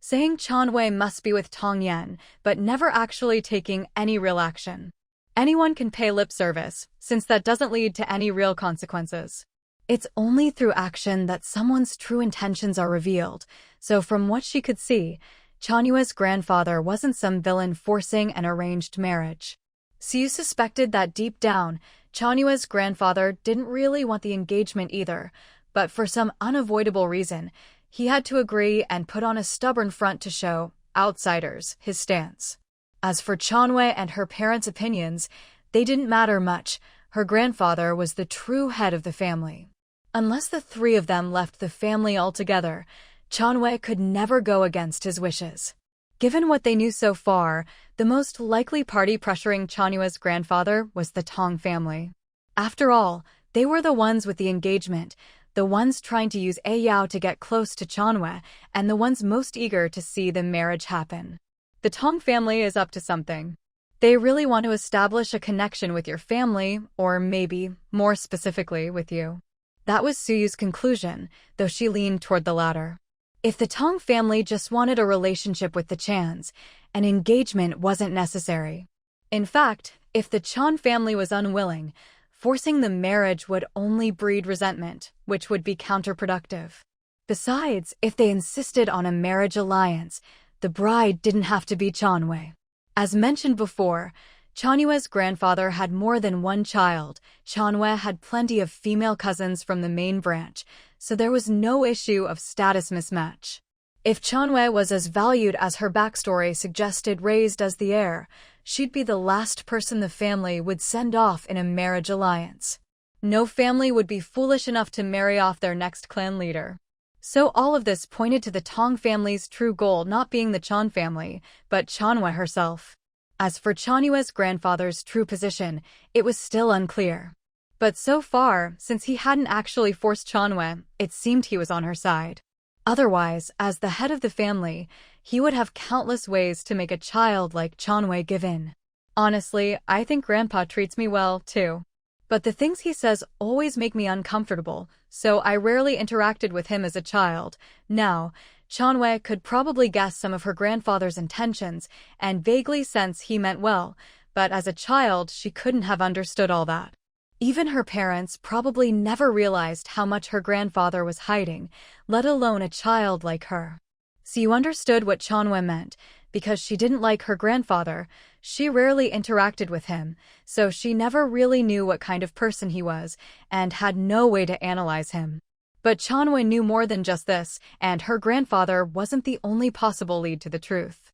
Saying Chanwei must be with Tong Yan, but never actually taking any real action. Anyone can pay lip service, since that doesn't lead to any real consequences. It's only through action that someone's true intentions are revealed, so from what she could see, Chanwei's grandfather wasn't some villain forcing an arranged marriage. Siu suspected that deep down, Chanwei's grandfather didn't really want the engagement either, but for some unavoidable reason, he had to agree and put on a stubborn front to show outsiders his stance. As for Chanwei and her parents' opinions, they didn't matter much. Her grandfather was the true head of the family. Unless the three of them left the family altogether, Chanwei could never go against his wishes. Given what they knew so far, the most likely party pressuring Chanwei's grandfather was the Tong family. After all, they were the ones with the engagement, the ones trying to use Ao to get close to Chanwei, and the ones most eager to see the marriage happen. The Tong family is up to something. They really want to establish a connection with your family, or maybe, more specifically, with you. That was Suyu's conclusion, though she leaned toward the latter. If the Tong family just wanted a relationship with the Chans, an engagement wasn't necessary. In fact, if the Chan family was unwilling, forcing the marriage would only breed resentment, which would be counterproductive. Besides, if they insisted on a marriage alliance, the bride didn't have to be Chanwei. As mentioned before, Chanwei's grandfather had more than one child. Chanwei had plenty of female cousins from the main branch, so there was no issue of status mismatch. If Chanwei was as valued as her backstory suggested, raised as the heir, she'd be the last person the family would send off in a marriage alliance. No family would be foolish enough to marry off their next clan leader. So all of this pointed to the Tong family's true goal not being the Chan family, but Chanwei herself. As for Chanwei's grandfather's true position, it was still unclear. But so far, since he hadn't actually forced Chanwei, it seemed he was on her side. Otherwise, as the head of the family, he would have countless ways to make a child like Chanwei give in. Honestly, I think Grandpa treats me well, too. But the things he says always make me uncomfortable, so I rarely interacted with him as a child. Now, Chanwei could probably guess some of her grandfather's intentions and vaguely sense he meant well, but as a child, she couldn't have understood all that. Even her parents probably never realized how much her grandfather was hiding, let alone a child like her. So you understood what Chanwe meant. Because she didn't like her grandfather, she rarely interacted with him, so she never really knew what kind of person he was, and had no way to analyze him. But Chanwe knew more than just this, and her grandfather wasn't the only possible lead to the truth.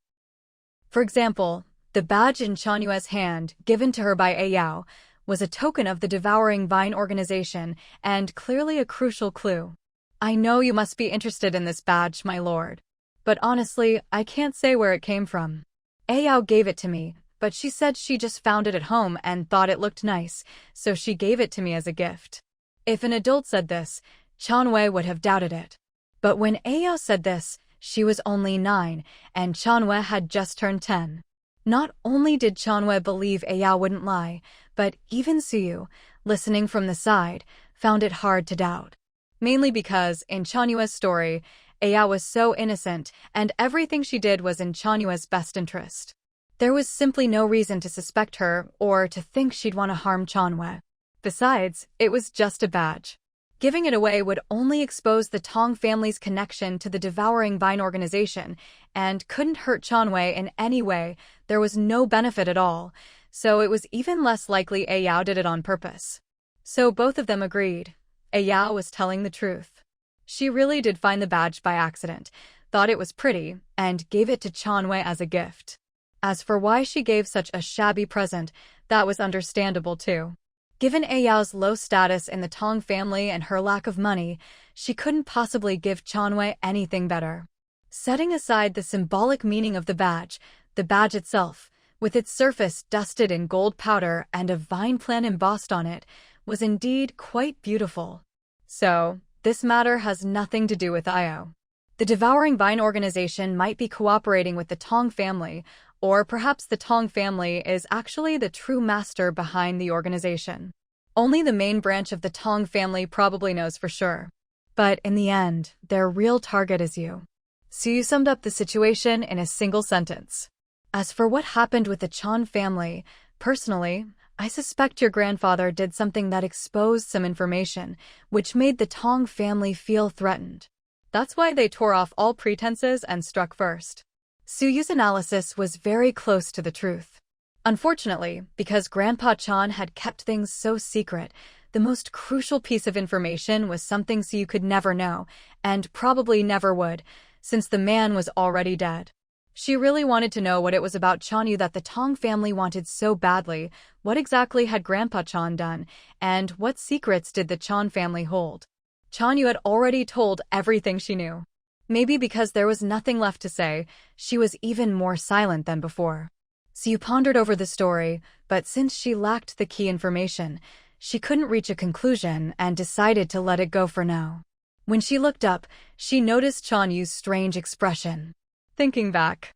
For example, the badge in Chanwe's hand, given to her by Ayao, was a token of the Devouring Vine organization, and clearly a crucial clue. I know you must be interested in this badge, my lord. But honestly, I can't say where it came from. Ayao gave it to me, but she said she just found it at home and thought it looked nice, so she gave it to me as a gift. If an adult said this, Chanwe would have doubted it. But when Ayao said this, she was only 9, and Chanwe had just turned 10. Not only did Chanwe believe Ayao wouldn't lie, but even Suyu, listening from the side, found it hard to doubt. Mainly because, in Chanwe's story, Ayao was so innocent, and everything she did was in Chanwe's best interest. There was simply no reason to suspect her or to think she'd want to harm Chanwe. Besides, it was just a badge. Giving it away would only expose the Tong family's connection to the Devouring Vine organization, and couldn't hurt Chanwe in any way. There was no benefit at all, so it was even less likely Ayao did it on purpose. So both of them agreed. Ayao was telling the truth. She really did find the badge by accident, thought it was pretty, and gave it to Chanwe as a gift. As for why she gave such a shabby present, that was understandable too. Given Ayao's low status in the Tong family and her lack of money, she couldn't possibly give Chanwe anything better. Setting aside the symbolic meaning of the badge itself, with its surface dusted in gold powder and a vine plant embossed on it, was indeed quite beautiful. So, this matter has nothing to do with Ayao. The Devouring Vine organization might be cooperating with the Tong family, or perhaps the Tong family is actually the true master behind the organization. Only the main branch of the Tong family probably knows for sure. But in the end, their real target is you. So you summed up the situation in a single sentence. As for what happened with the Chan family, personally, I suspect your grandfather did something that exposed some information, which made the Tong family feel threatened. That's why they tore off all pretenses and struck first. Suyu's analysis was very close to the truth. Unfortunately, because Grandpa Chan had kept things so secret, the most crucial piece of information was something Suyu could never know, and probably never would, since the man was already dead. She really wanted to know what it was about Chanyu that the Tong family wanted so badly. What exactly had Grandpa Chan done, and what secrets did the Chan family hold? Chanyu had already told everything she knew. Maybe because there was nothing left to say, she was even more silent than before. Suyu pondered over the story, but since she lacked the key information, she couldn't reach a conclusion and decided to let it go for now. When she looked up, she noticed Chanyu's strange expression. Thinking back.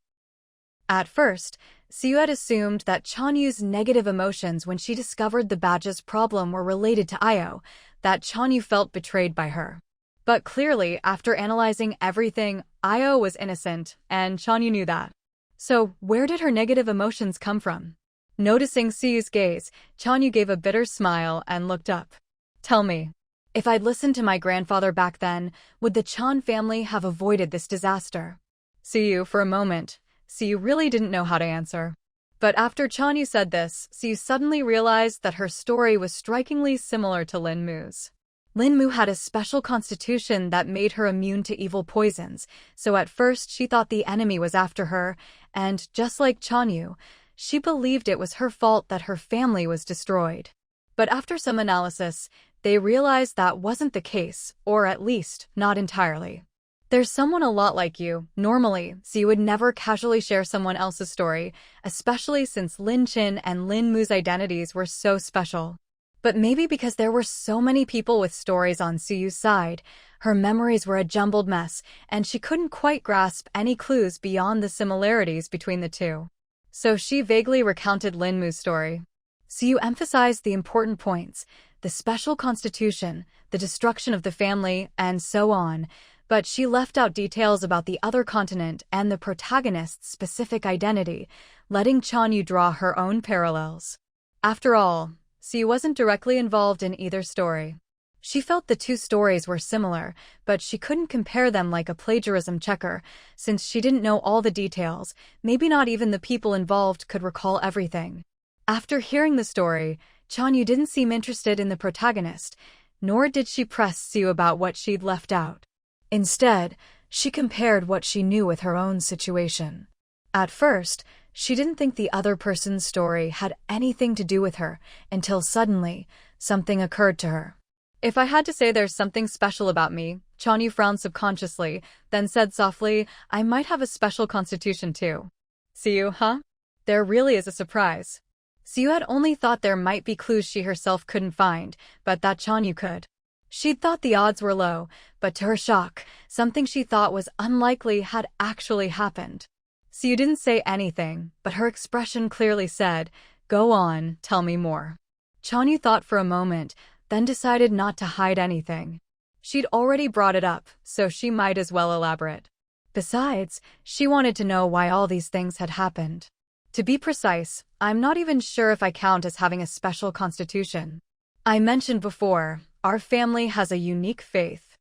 At first, Suyu had assumed that Chanyu's negative emotions when she discovered the badge's problem were related to Io, that Chanyu felt betrayed by her. But clearly, after analyzing everything, Io was innocent, and Chanyu knew that. So, where did her negative emotions come from? Noticing Suyu's gaze, Chanyu gave a bitter smile and looked up. Tell me, if I'd listened to my grandfather back then, would the Chan family have avoided this disaster? Suyu, for a moment, Suyu really didn't know how to answer. But after Chanyu said this, Suyu suddenly realized that her story was strikingly similar to Lin Mu's. Lin Mu had a special constitution that made her immune to evil poisons, so at first she thought the enemy was after her, and just like Chanyu, she believed it was her fault that her family was destroyed. But after some analysis, they realized that wasn't the case, or at least, not entirely. There's someone a lot like you, normally, so you would never casually share someone else's story, especially since Lin Chin and Lin Mu's identities were so special. But maybe because there were so many people with stories on Suyu's side, her memories were a jumbled mess, and she couldn't quite grasp any clues beyond the similarities between the two. So she vaguely recounted Lin Mu's story. Suyu emphasized the important points, the special constitution, the destruction of the family, and so on, but she left out details about the other continent and the protagonist's specific identity, letting Chanyu draw her own parallels. After all, Siu wasn't directly involved in either story. She felt the two stories were similar, but she couldn't compare them like a plagiarism checker, since she didn't know all the details. Maybe not even the people involved could recall everything. After hearing the story, Chanyu didn't seem interested in the protagonist, nor did she press Siu about what she'd left out. Instead, she compared what she knew with her own situation. At first, she didn't think the other person's story had anything to do with her, until suddenly, something occurred to her. If I had to say there's something special about me, Chanyu frowned subconsciously, then said softly, I might have a special constitution too. Siu, huh? There really is a surprise. Siu had only thought there might be clues she herself couldn't find, but that Chanyu could. She'd thought the odds were low, but to her shock, something she thought was unlikely had actually happened. Siu didn't say anything, but her expression clearly said, Go on, tell me more. Chanyu thought for a moment, then decided not to hide anything. She'd already brought it up, so she might as well elaborate. Besides, she wanted to know why all these things had happened. To be precise, I'm not even sure if I count as having a special constitution. I mentioned before, our family has a unique faith.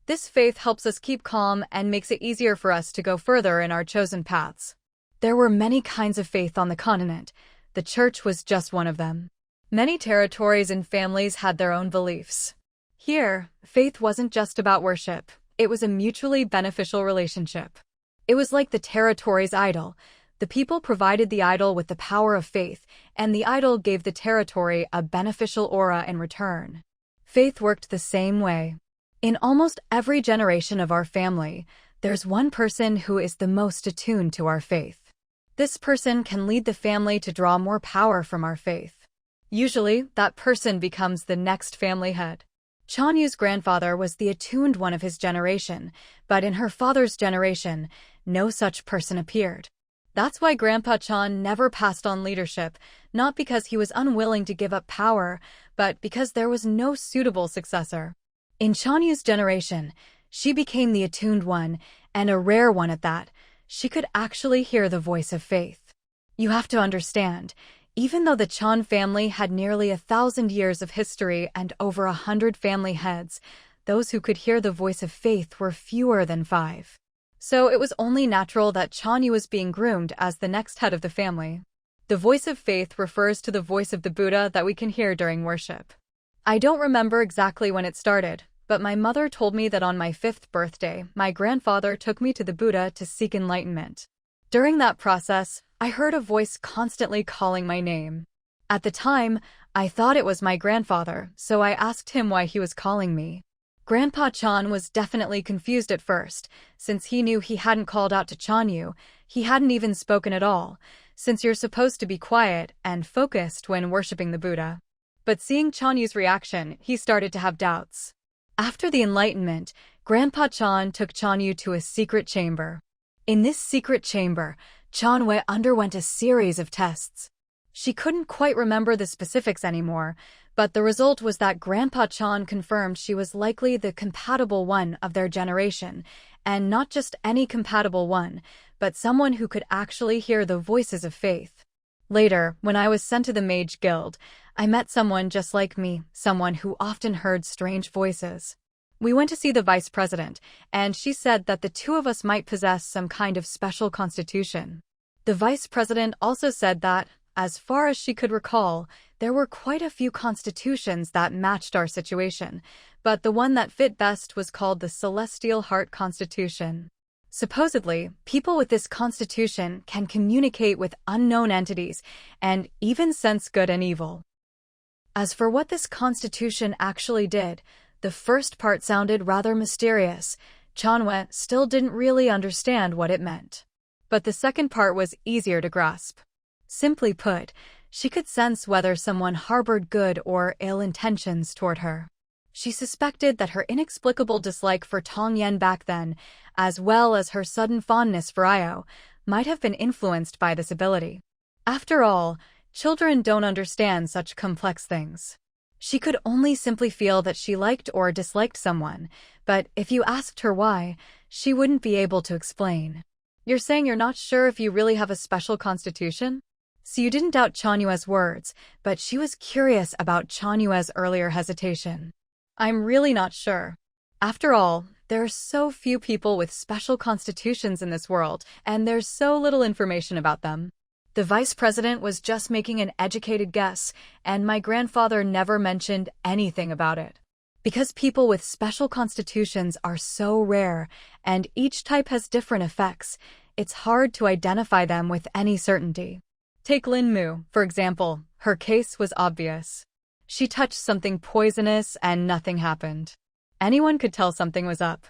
This faith helps us keep calm and makes it easier for us to go further in our chosen paths. There were many kinds of faith on the continent. The church was just one of them. Many territories and families had their own beliefs. Here, faith wasn't just about worship. It was a mutually beneficial relationship. It was like the territory's idol. The people provided the idol with the power of faith, and the idol gave the territory a beneficial aura in return. Faith worked the same way. In almost every generation of our family, there's one person who is the most attuned to our faith. This person can lead the family to draw more power from our faith. Usually, that person becomes the next family head. Chanyu's grandfather was the attuned one of his generation, but in her father's generation, no such person appeared. That's why Grandpa Chan never passed on leadership, not because he was unwilling to give up power, but because there was no suitable successor. In Chanyu's generation, she became the attuned one, and a rare one at that. She could actually hear the voice of faith. You have to understand, even though the Chan family had nearly 1,000 years of history and over 100 family heads, those who could hear the voice of faith were fewer than 5. So it was only natural that Chanyu was being groomed as the next head of the family. The voice of faith refers to the voice of the Buddha that we can hear during worship. I don't remember exactly when it started, but my mother told me that on my 5th birthday, my grandfather took me to the Buddha to seek enlightenment. During that process, I heard a voice constantly calling my name. At the time, I thought it was my grandfather, so I asked him why he was calling me. Grandpa Chan was definitely confused at first, since he knew he hadn't called out to Chanyu. He hadn't even spoken at all, since you're supposed to be quiet and focused when worshipping the Buddha. But seeing Chanyu's reaction, he started to have doubts. After the enlightenment, Grandpa Chan took Chanyu to a secret chamber. In this secret chamber, Chanwei underwent a series of tests. She couldn't quite remember the specifics anymore, but the result was that Grandpa Chan confirmed she was likely the compatible one of their generation, and not just any compatible one, but someone who could actually hear the voices of faith. Later, when I was sent to the Mage Guild, I met someone just like me, someone who often heard strange voices. We went to see the vice president, and she said that the two of us might possess some kind of special constitution. The vice president also said that, as far as she could recall, there were quite a few constitutions that matched our situation, but the one that fit best was called the Celestial Heart Constitution. Supposedly, people with this constitution can communicate with unknown entities and even sense good and evil. As for what this constitution actually did, the first part sounded rather mysterious. Chanwei still didn't really understand what it meant. But the second part was easier to grasp. Simply put, she could sense whether someone harbored good or ill intentions toward her. She suspected that her inexplicable dislike for Tong Yen back then, as well as her sudden fondness for Io, might have been influenced by this ability. After all, children don't understand such complex things. She could only simply feel that she liked or disliked someone, but if you asked her why, she wouldn't be able to explain. You're saying you're not sure if you really have a special constitution? So you didn't doubt Chanyue's words, but she was curious about Chanyue's earlier hesitation. I'm really not sure. After all, there are so few people with special constitutions in this world, and there's so little information about them. The vice president was just making an educated guess, and my grandfather never mentioned anything about it. Because people with special constitutions are so rare, and each type has different effects, it's hard to identify them with any certainty. Take Lin Mu, for example. Her case was obvious. She touched something poisonous and nothing happened. Anyone could tell something was up.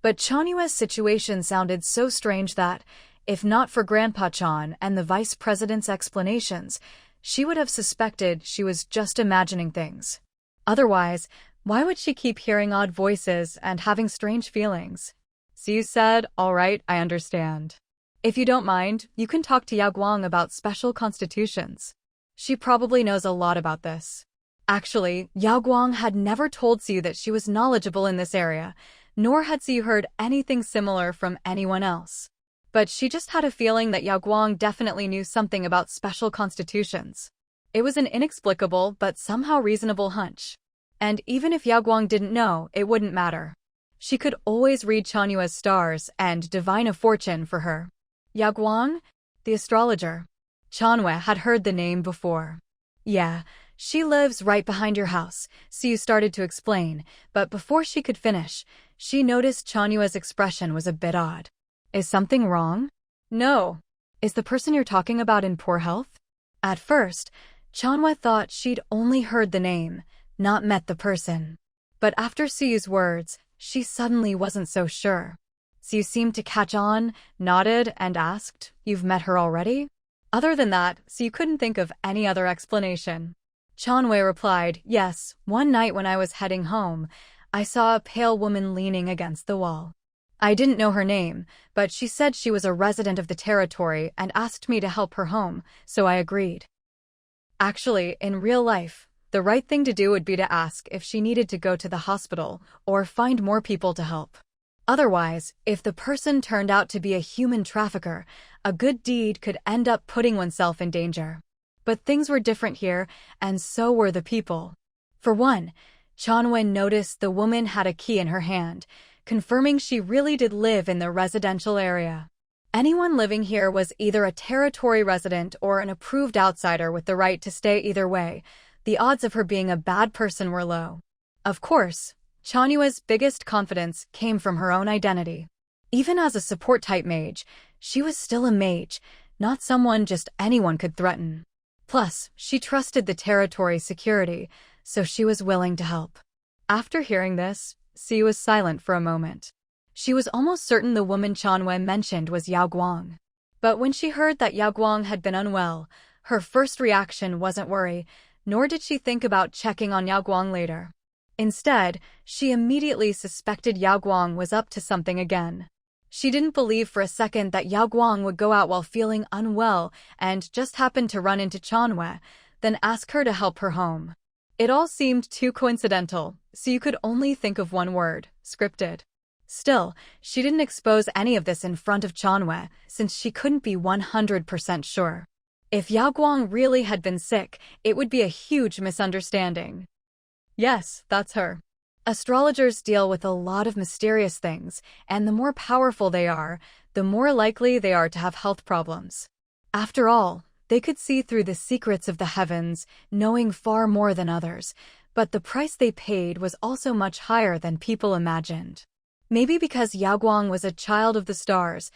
But Chanyue's situation sounded so strange that, if not for Grandpa Chan and the vice president's explanations, she would have suspected she was just imagining things. Otherwise, why would she keep hearing odd voices and having strange feelings? So you said, all right, I understand. If you don't mind, you can talk to Yao Guang about special constitutions. She probably knows a lot about this. Actually, Yao Guang had never told Siyu that she was knowledgeable in this area, nor had Siyu heard anything similar from anyone else. But she just had a feeling that Yao Guang definitely knew something about special constitutions. It was an inexplicable but somehow reasonable hunch. And even if Yao Guang didn't know, it wouldn't matter. She could always read Chanyue's stars and divine a fortune for her. Yao Guang? The astrologer. Chanyue had heard the name before. Yeah, she lives right behind your house, Siyu started to explain, but before she could finish, she noticed Chanyue's expression was a bit odd. Is something wrong? No. Is the person you're talking about in poor health? At first, Chanyue thought she'd only heard the name, not met the person. But after Siyu's words, she suddenly wasn't so sure. Siyu seemed to catch on, nodded, and asked, "You've met her already?" Other than that, Siyu couldn't think of any other explanation. Chanyue replied, "Yes, one night when I was heading home, I saw a pale woman leaning against the wall. I didn't know her name, but she said she was a resident of the territory and asked me to help her home, so I agreed." Actually, in real life, the right thing to do would be to ask if she needed to go to the hospital or find more people to help. Otherwise, if the person turned out to be a human trafficker, a good deed could end up putting oneself in danger. But things were different here, and so were the people. For one, Chanyue noticed the woman had a key in her hand, confirming she really did live in the residential area. Anyone living here was either a territory resident or an approved outsider with the right to stay either way. The odds of her being a bad person were low. Of course, Chanyue's biggest confidence came from her own identity. Even as a support-type mage, she was still a mage, not someone just anyone could threaten. Plus, she trusted the territory's security, so she was willing to help. After hearing this, Siyu was silent for a moment. She was almost certain the woman Chanyue mentioned was Yao Guang. But when she heard that Yao Guang had been unwell, her first reaction wasn't worry, nor did she think about checking on Yao Guang later. Instead, she immediately suspected Yao Guang was up to something again. She didn't believe for a second that Yao Guang would go out while feeling unwell and just happen to run into Chanyue, then ask her to help her home. It all seemed too coincidental, so you could only think of one word: scripted. Still, she didn't expose any of this in front of Chanyue, since she couldn't be 100% sure. If Yao Guang really had been sick, it would be a huge misunderstanding. Yes, that's her. Astrologers deal with a lot of mysterious things, and the more powerful they are, the more likely they are to have health problems. After all, they could see through the secrets of the heavens, knowing far more than others, but the price they paid was also much higher than people imagined. Maybe because Yao Guang was a child of the stars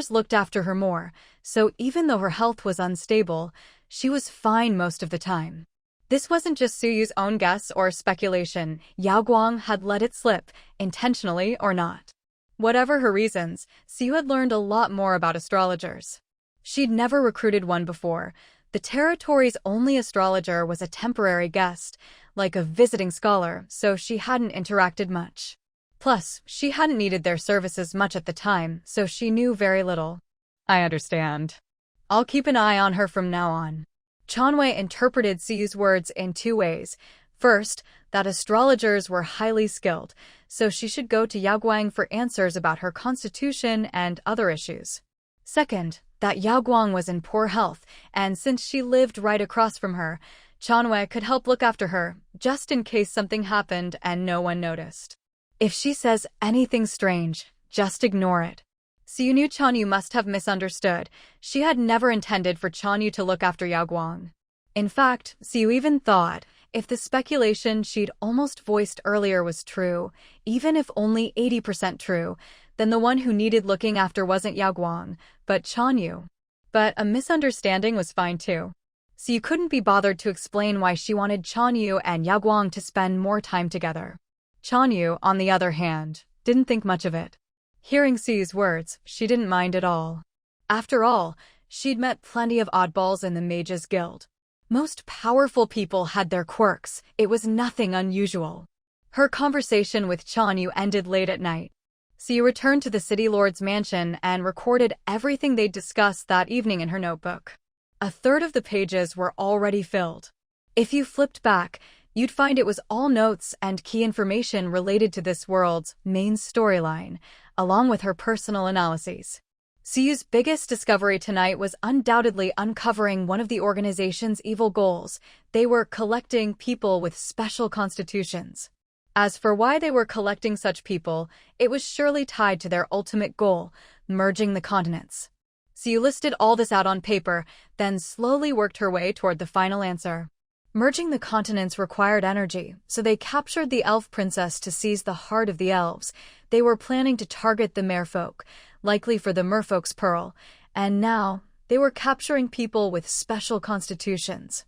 looked after her more, so even though her health was unstable, she was fine most of the time. This wasn't just Suyu's own guess or speculation. Yao Guang had let it slip, intentionally or not. Whatever her reasons, Siyu had learned a lot more about astrologers. She'd never recruited one before. The territory's only astrologer was a temporary guest, like a visiting scholar, so she hadn't interacted much. Plus, she hadn't needed their services much at the time, so she knew very little. I understand. I'll keep an eye on her from now on. Chanyue interpreted Siyu's words in two ways. First, that astrologers were highly skilled, so she should go to Yaoguang for answers about her constitution and other issues. Second, that Yaoguang was in poor health, and since she lived right across from her, Chanwei could help look after her, just in case something happened and no one noticed. If she says anything strange, just ignore it. Siyu knew Chanyu must have misunderstood. She had never intended for Chanyu to look after Yaoguang. In fact, Siyu even thought, if the speculation she'd almost voiced earlier was true, even if only 80% true, then the one who needed looking after wasn't Yaoguang, but Chanyu. But a misunderstanding was fine too. Siyu couldn't be bothered to explain why she wanted Chanyu and Yaoguang to spend more time together. Chanyu, on the other hand, didn't think much of it. Hearing Siyu's words, she didn't mind at all. After all, she'd met plenty of oddballs in the Mages Guild. Most powerful people had their quirks. It was nothing unusual. Her conversation with Chanyu ended late at night. Siyu returned to the city lord's mansion and recorded everything they'd discussed that evening in her notebook. A third of the pages were already filled. If you flipped back, you'd find it was all notes and key information related to this world's main storyline, along with her personal analyses. Siyu's biggest discovery tonight was undoubtedly uncovering one of the organization's evil goals. They were collecting people with special constitutions. As for why they were collecting such people, it was surely tied to their ultimate goal, merging the continents. Siyu listed all this out on paper, then slowly worked her way toward the final answer. Merging the continents required energy, so they captured the elf princess to seize the heart of the elves. They were planning to target the merfolk, likely for the merfolk's pearl, and now they were capturing people with special constitutions.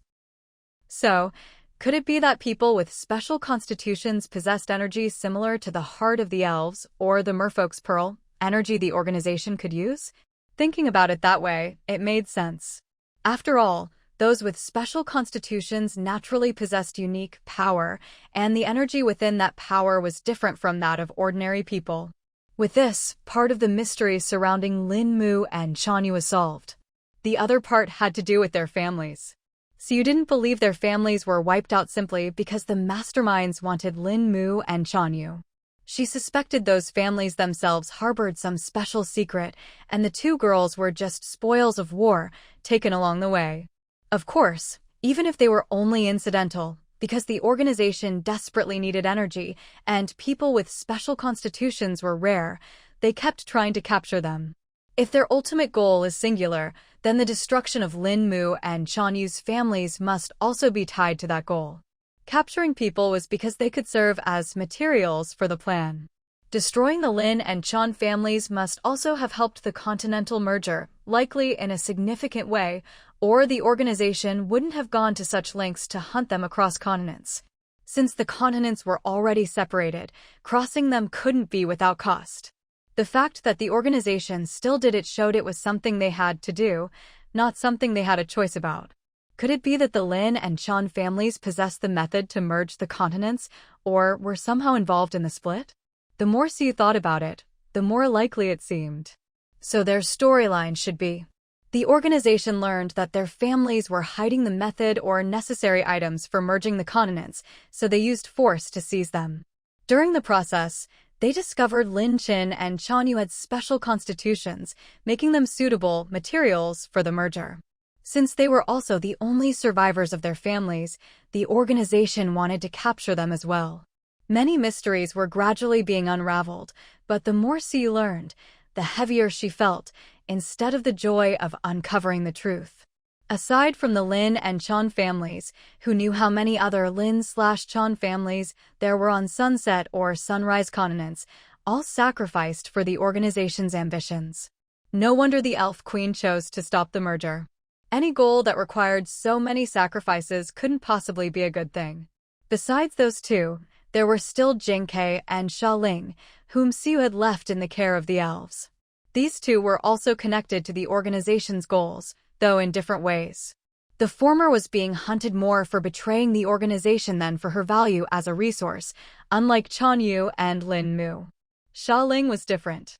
So, could it be that people with special constitutions possessed energy similar to the heart of the elves or the merfolk's pearl, energy the organization could use? Thinking about it that way, it made sense. After all, those with special constitutions naturally possessed unique power, and the energy within that power was different from that of ordinary people. With this, part of the mystery surrounding Lin Mu and Chanyu was solved. The other part had to do with their families. Siyu didn't believe their families were wiped out simply because the masterminds wanted Lin Mu and Chanyu. She suspected those families themselves harbored some special secret, and the two girls were just spoils of war, taken along the way. Of course, even if they were only incidental, because the organization desperately needed energy, and people with special constitutions were rare, they kept trying to capture them. If their ultimate goal is singular, then the destruction of Lin Mu and Chanyu's families must also be tied to that goal. Capturing people was because they could serve as materials for the plan. Destroying the Lin and Chan families must also have helped the continental merger, likely in a significant way, or the organization wouldn't have gone to such lengths to hunt them across continents. Since the continents were already separated, crossing them couldn't be without cost. The fact that the organization still did it showed it was something they had to do, not something they had a choice about. Could it be that the Lin and Chan families possessed the method to merge the continents, or were somehow involved in the split? The more Siyu thought about it, the more likely it seemed. So their storyline should be: the organization learned that their families were hiding the method or necessary items for merging the continents, so they used force to seize them. During the process, they discovered Lin Qin and Chanyu had special constitutions, making them suitable materials for the merger. Since they were also the only survivors of their families, the organization wanted to capture them as well. Many mysteries were gradually being unraveled, but the more Siyu learned, the heavier she felt, instead of the joy of uncovering the truth. Aside from the Lin and Chan families, who knew how many other Lin/Chan families there were on Sunset or Sunrise continents, all sacrificed for the organization's ambitions. No wonder the Elf Queen chose to stop the merger. Any goal that required so many sacrifices couldn't possibly be a good thing. Besides those two, there were still Jingke and Xiaoling, whom Siyu had left in the care of the elves. These two were also connected to the organization's goals, though in different ways. The former was being hunted more for betraying the organization than for her value as a resource, unlike Chanyu and Lin Mu. Xiaoling was different.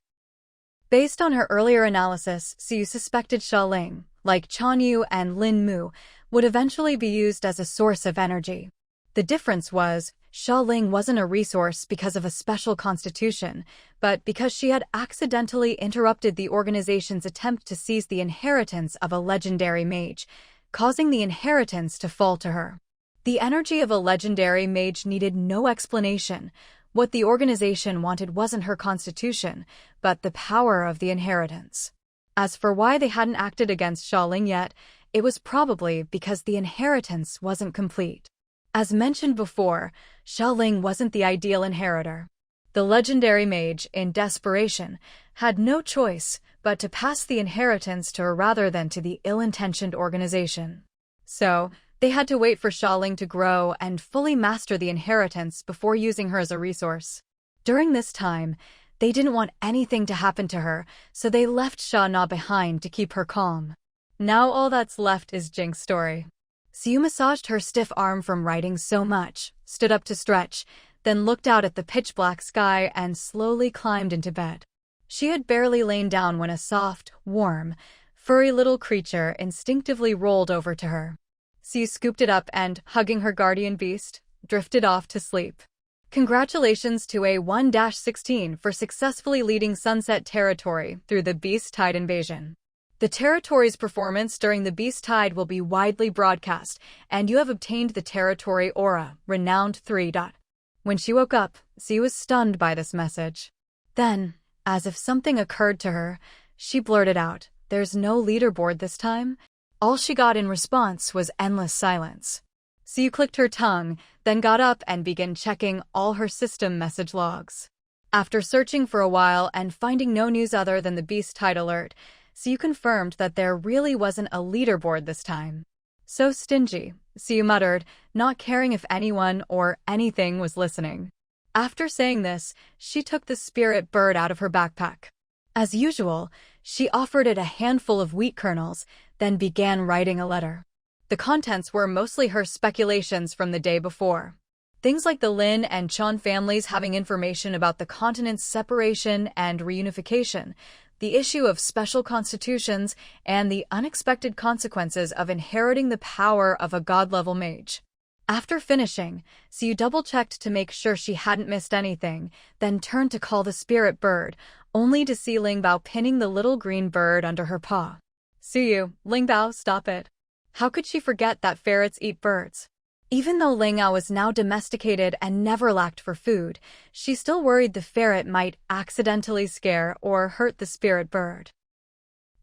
Based on her earlier analysis, Siyu suspected Xiaoling, like Chanyu and Lin Mu, would eventually be used as a source of energy. The difference was, Xiaoling wasn't a resource because of a special constitution, but because she had accidentally interrupted the organization's attempt to seize the inheritance of a legendary mage, causing the inheritance to fall to her. The energy of a legendary mage needed no explanation. What the organization wanted wasn't her constitution, but the power of the inheritance. As for why they hadn't acted against Xiaoling yet, it was probably because the inheritance wasn't complete. As mentioned before, Xiaoling wasn't the ideal inheritor. The legendary mage, in desperation, had no choice but to pass the inheritance to her rather than to the ill-intentioned organization. So, they had to wait for Xiaoling to grow and fully master the inheritance before using her as a resource. During this time, they didn't want anything to happen to her, so they left Sha Na behind to keep her calm. Now all that's left is Jing's story. Xiu massaged her stiff arm from writing so much, stood up to stretch, then looked out at the pitch-black sky and slowly climbed into bed. She had barely lain down when a soft, warm, furry little creature instinctively rolled over to her. Xiu scooped it up and, hugging her guardian beast, drifted off to sleep. Congratulations to A1-16 for successfully leading Sunset Territory through the Beast Tide invasion. The territory's performance during the Beast Tide will be widely broadcast, and you have obtained the Territory Aura, Renowned 3. When she woke up, Xiu was stunned by this message. Then, as if something occurred to her, she blurted out, "There's no leaderboard this time?" All she got in response was endless silence. Xiu clicked her tongue, then got up and began checking all her system message logs. After searching for a while and finding no news other than the Beast Tide alert, Xiu confirmed that there really wasn't a leaderboard this time. So stingy, Xiu muttered, not caring if anyone or anything was listening. After saying this, she took the spirit bird out of her backpack. As usual, she offered it a handful of wheat kernels, then began writing a letter. The contents were mostly her speculations from the day before. Things like the Lin and Chan families having information about the continent's separation and reunification, the issue of special constitutions, and the unexpected consequences of inheriting the power of a god-level mage. After finishing, Xiu double-checked to make sure she hadn't missed anything, then turned to call the spirit bird, only to see Ling Bao pinning the little green bird under her paw. "Xiu, Ling Bao, stop it." How could she forget that ferrets eat birds? Even though Ling Bao was now domesticated and never lacked for food, she still worried the ferret might accidentally scare or hurt the spirit bird.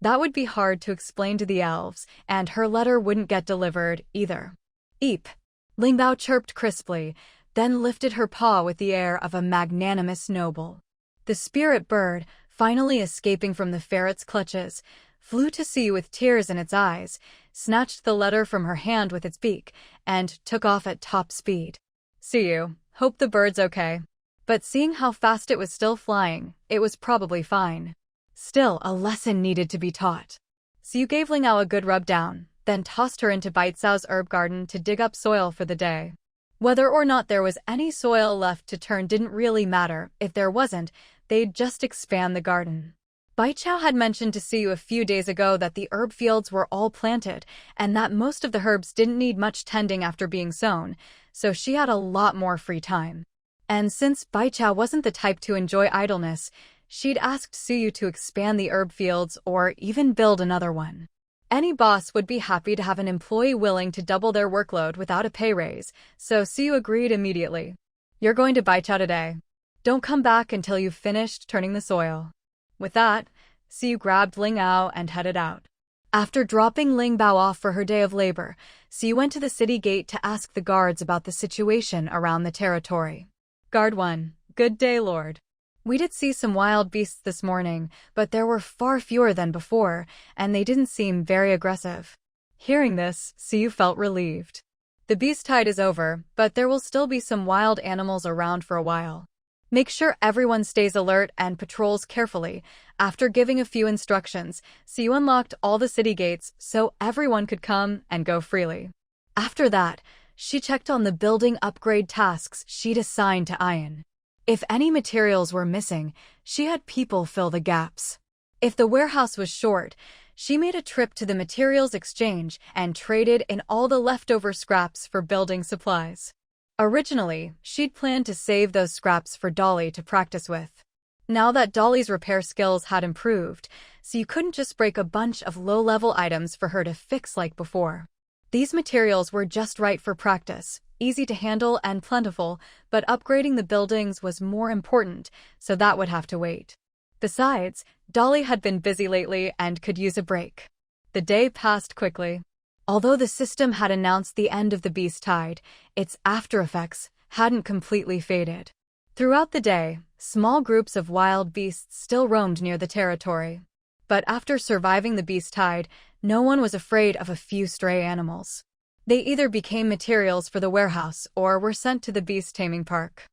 That would be hard to explain to the elves, and her letter wouldn't get delivered either. "Eep," Ling Bao chirped crisply, then lifted her paw with the air of a magnanimous noble. The spirit bird, finally escaping from the ferret's clutches, flew to Xiu with tears in its eyes, snatched the letter from her hand with its beak, and took off at top speed. "Xiu, hope the bird's okay." But seeing how fast it was still flying, it was probably fine. Still, a lesson needed to be taught. Xiu gave Ling Bao a good rub down, then tossed her into Baitsao's herb garden to dig up soil for the day. Whether or not there was any soil left to turn didn't really matter. If there wasn't, they'd just expand the garden. Baichao had mentioned to Xiu a few days ago that the herb fields were all planted, and that most of the herbs didn't need much tending after being sown, so she had a lot more free time. And since Baichao wasn't the type to enjoy idleness, she'd asked Xiu to expand the herb fields or even build another one. Any boss would be happy to have an employee willing to double their workload without a pay raise, so Xiu agreed immediately. "You're going to Baichao today. Don't come back until you've finished turning the soil." With that, Xiu grabbed Ling Bao and headed out. After dropping Ling Bao off for her day of labor, Xiu went to the city gate to ask the guards about the situation around the territory. "Guard 1, good day, Lord. We did see some wild beasts this morning, but there were far fewer than before, and they didn't seem very aggressive." Hearing this, Xiu felt relieved. The beast tide is over, but there will still be some wild animals around for a while. Make sure everyone stays alert and patrols carefully. After giving a few instructions, Xiu unlocked all the city gates so everyone could come and go freely. After that, she checked on the building upgrade tasks she'd assigned to Ian. If any materials were missing, she had people fill the gaps. If the warehouse was short, she made a trip to the materials exchange and traded in all the leftover scraps for building supplies. Originally, she'd planned to save those scraps for Dolly to practice with. Now that Dolly's repair skills had improved, so you couldn't just break a bunch of low-level items for her to fix like before. These materials were just right for practice, easy to handle and plentiful, but upgrading the buildings was more important, so that would have to wait. Besides, Dolly had been busy lately and could use a break. The day passed quickly. Although the system had announced the end of the beast tide, its after effects hadn't completely faded. Throughout the day, small groups of wild beasts still roamed near the territory. But after surviving the beast tide, no one was afraid of a few stray animals. They either became materials for the warehouse or were sent to the beast taming park.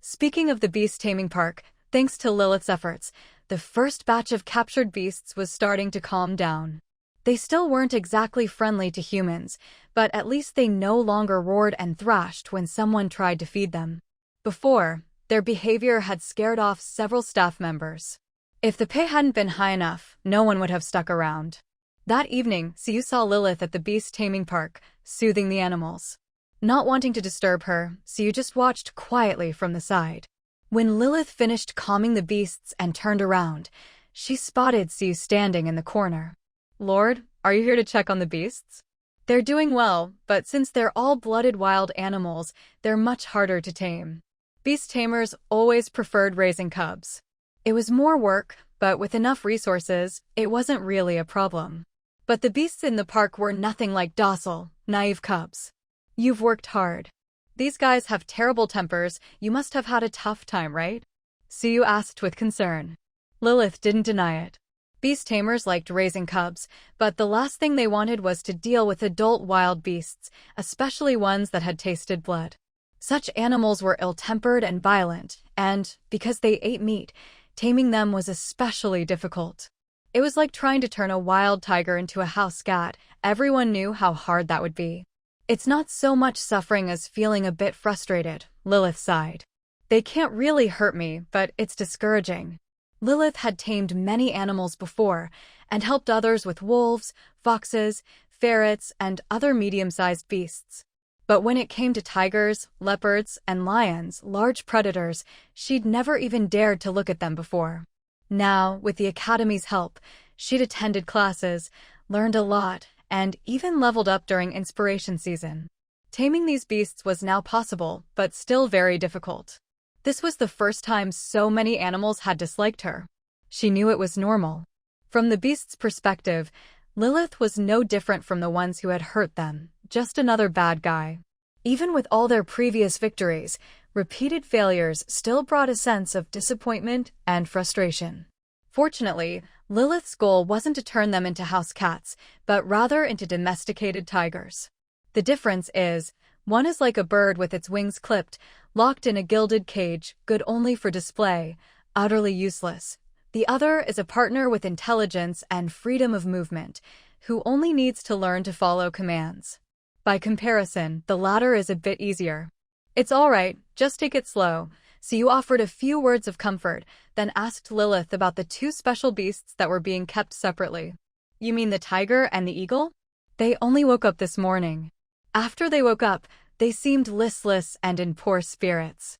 Speaking of the beast taming park, thanks to Lilith's efforts, the first batch of captured beasts was starting to calm down. They still weren't exactly friendly to humans, but at least they no longer roared and thrashed when someone tried to feed them. Before, their behavior had scared off several staff members. If the pay hadn't been high enough, no one would have stuck around. That evening, Siu saw Lilith at the beast taming park, soothing the animals. Not wanting to disturb her, Siu just watched quietly from the side. When Lilith finished calming the beasts and turned around, she spotted Siu standing in the corner. "Lord, are you here to check on the beasts?" "They're doing well, but since they're all blooded wild animals, they're much harder to tame. Beast tamers always preferred raising cubs. It was more work, but with enough resources, it wasn't really a problem. But the beasts in the park were nothing like docile, naive cubs. You've worked hard. These guys have terrible tempers, you must have had a tough time, right?" Siu asked with concern. Lilith didn't deny it. Beast tamers liked raising cubs, but the last thing they wanted was to deal with adult wild beasts, especially ones that had tasted blood. Such animals were ill-tempered and violent, and, because they ate meat, taming them was especially difficult. It was like trying to turn a wild tiger into a house cat. Everyone knew how hard that would be. "It's not so much suffering as feeling a bit frustrated," Lilith sighed. "They can't really hurt me, but it's discouraging." Lilith had tamed many animals before and helped others with wolves, foxes, ferrets, and other medium-sized beasts. But when it came to tigers, leopards, and lions, large predators, she'd never even dared to look at them before. Now, with the Academy's help, she'd attended classes, learned a lot, and even leveled up during inspiration season. Taming these beasts was now possible, but still very difficult. This was the first time so many animals had disliked her. She knew it was normal. From the beast's perspective, Lilith was no different from the ones who had hurt them, just another bad guy. Even with all their previous victories, repeated failures still brought a sense of disappointment and frustration. Fortunately, Lilith's goal wasn't to turn them into house cats, but rather into domesticated tigers. The difference is, one is like a bird with its wings clipped, locked in a gilded cage, good only for display, utterly useless. The other is a partner with intelligence and freedom of movement, who only needs to learn to follow commands. By comparison, the latter is a bit easier. "It's all right, just take it slow." Siu offered a few words of comfort, then asked Lilith about the two special beasts that were being kept separately. "You mean the tiger and the eagle?" "They only woke up this morning." After they woke up, they seemed listless and in poor spirits.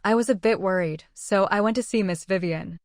"I was a bit worried, so I went to see Miss Vivian."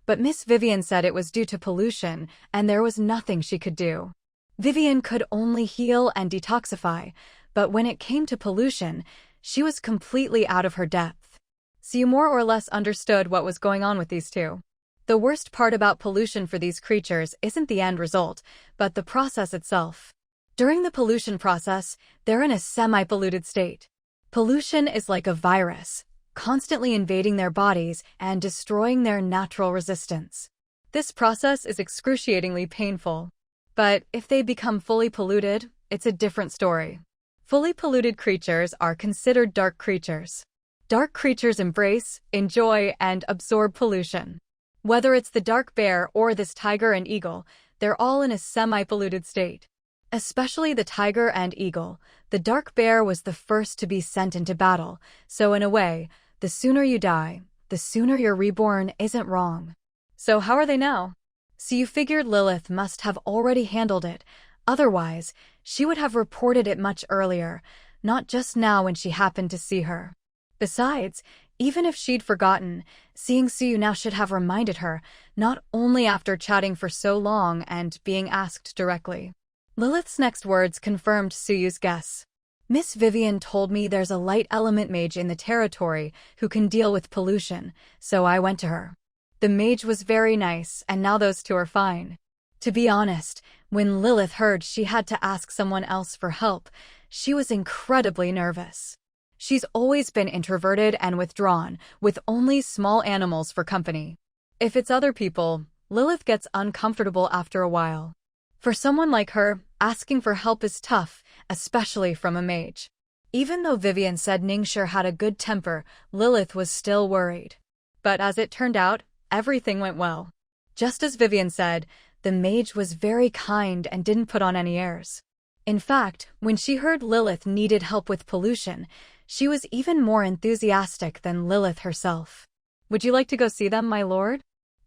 But Miss Vivian said it was due to pollution, and there was nothing she could do. Vivian could only heal and detoxify, but when it came to pollution, she was completely out of her depth. Siu more or less understood what was going on with these two. The worst part about pollution for these creatures isn't the end result, but the process itself. During the pollution process, they're in a semi-polluted state. Pollution is like a virus, constantly invading their bodies and destroying their natural resistance. This process is excruciatingly painful. But if they become fully polluted, it's a different story. Fully polluted creatures are considered dark creatures. Dark creatures embrace, enjoy, and absorb pollution. Whether it's the dark bear or this tiger and eagle, they're all in a semi-polluted state. Especially the tiger and eagle, the dark bear was the first to be sent into battle, so in a way, the sooner you die, the sooner you're reborn isn't wrong. So how are they now? So you figured Lilith must have already handled it, otherwise, she would have reported it much earlier. not just now when she happened to see her. Besides, even if she'd forgotten, seeing Suyu now should have reminded her, not only after chatting for so long and being asked directly. Lilith's next words confirmed Suyu's guess. Miss Vivian told me there's a light element mage in the territory who can deal with pollution, so I went to her. The mage was very nice, and now those two are fine. To be honest, when Lilith heard she had to ask someone else for help, she was incredibly nervous. She's always been introverted and withdrawn, with only small animals for company. If it's other people, Lilith gets uncomfortable after a while. For someone like her, asking for help is tough, especially from a mage. Even though Vivian said Ningxia had a good temper, Lilith was still worried. But as it turned out, everything went well. Just as Vivian said, the mage was very kind and didn't put on any airs. In fact, when she heard Lilith needed help with pollution, she was even more enthusiastic than Lilith herself. Would you like to go see them, my lord?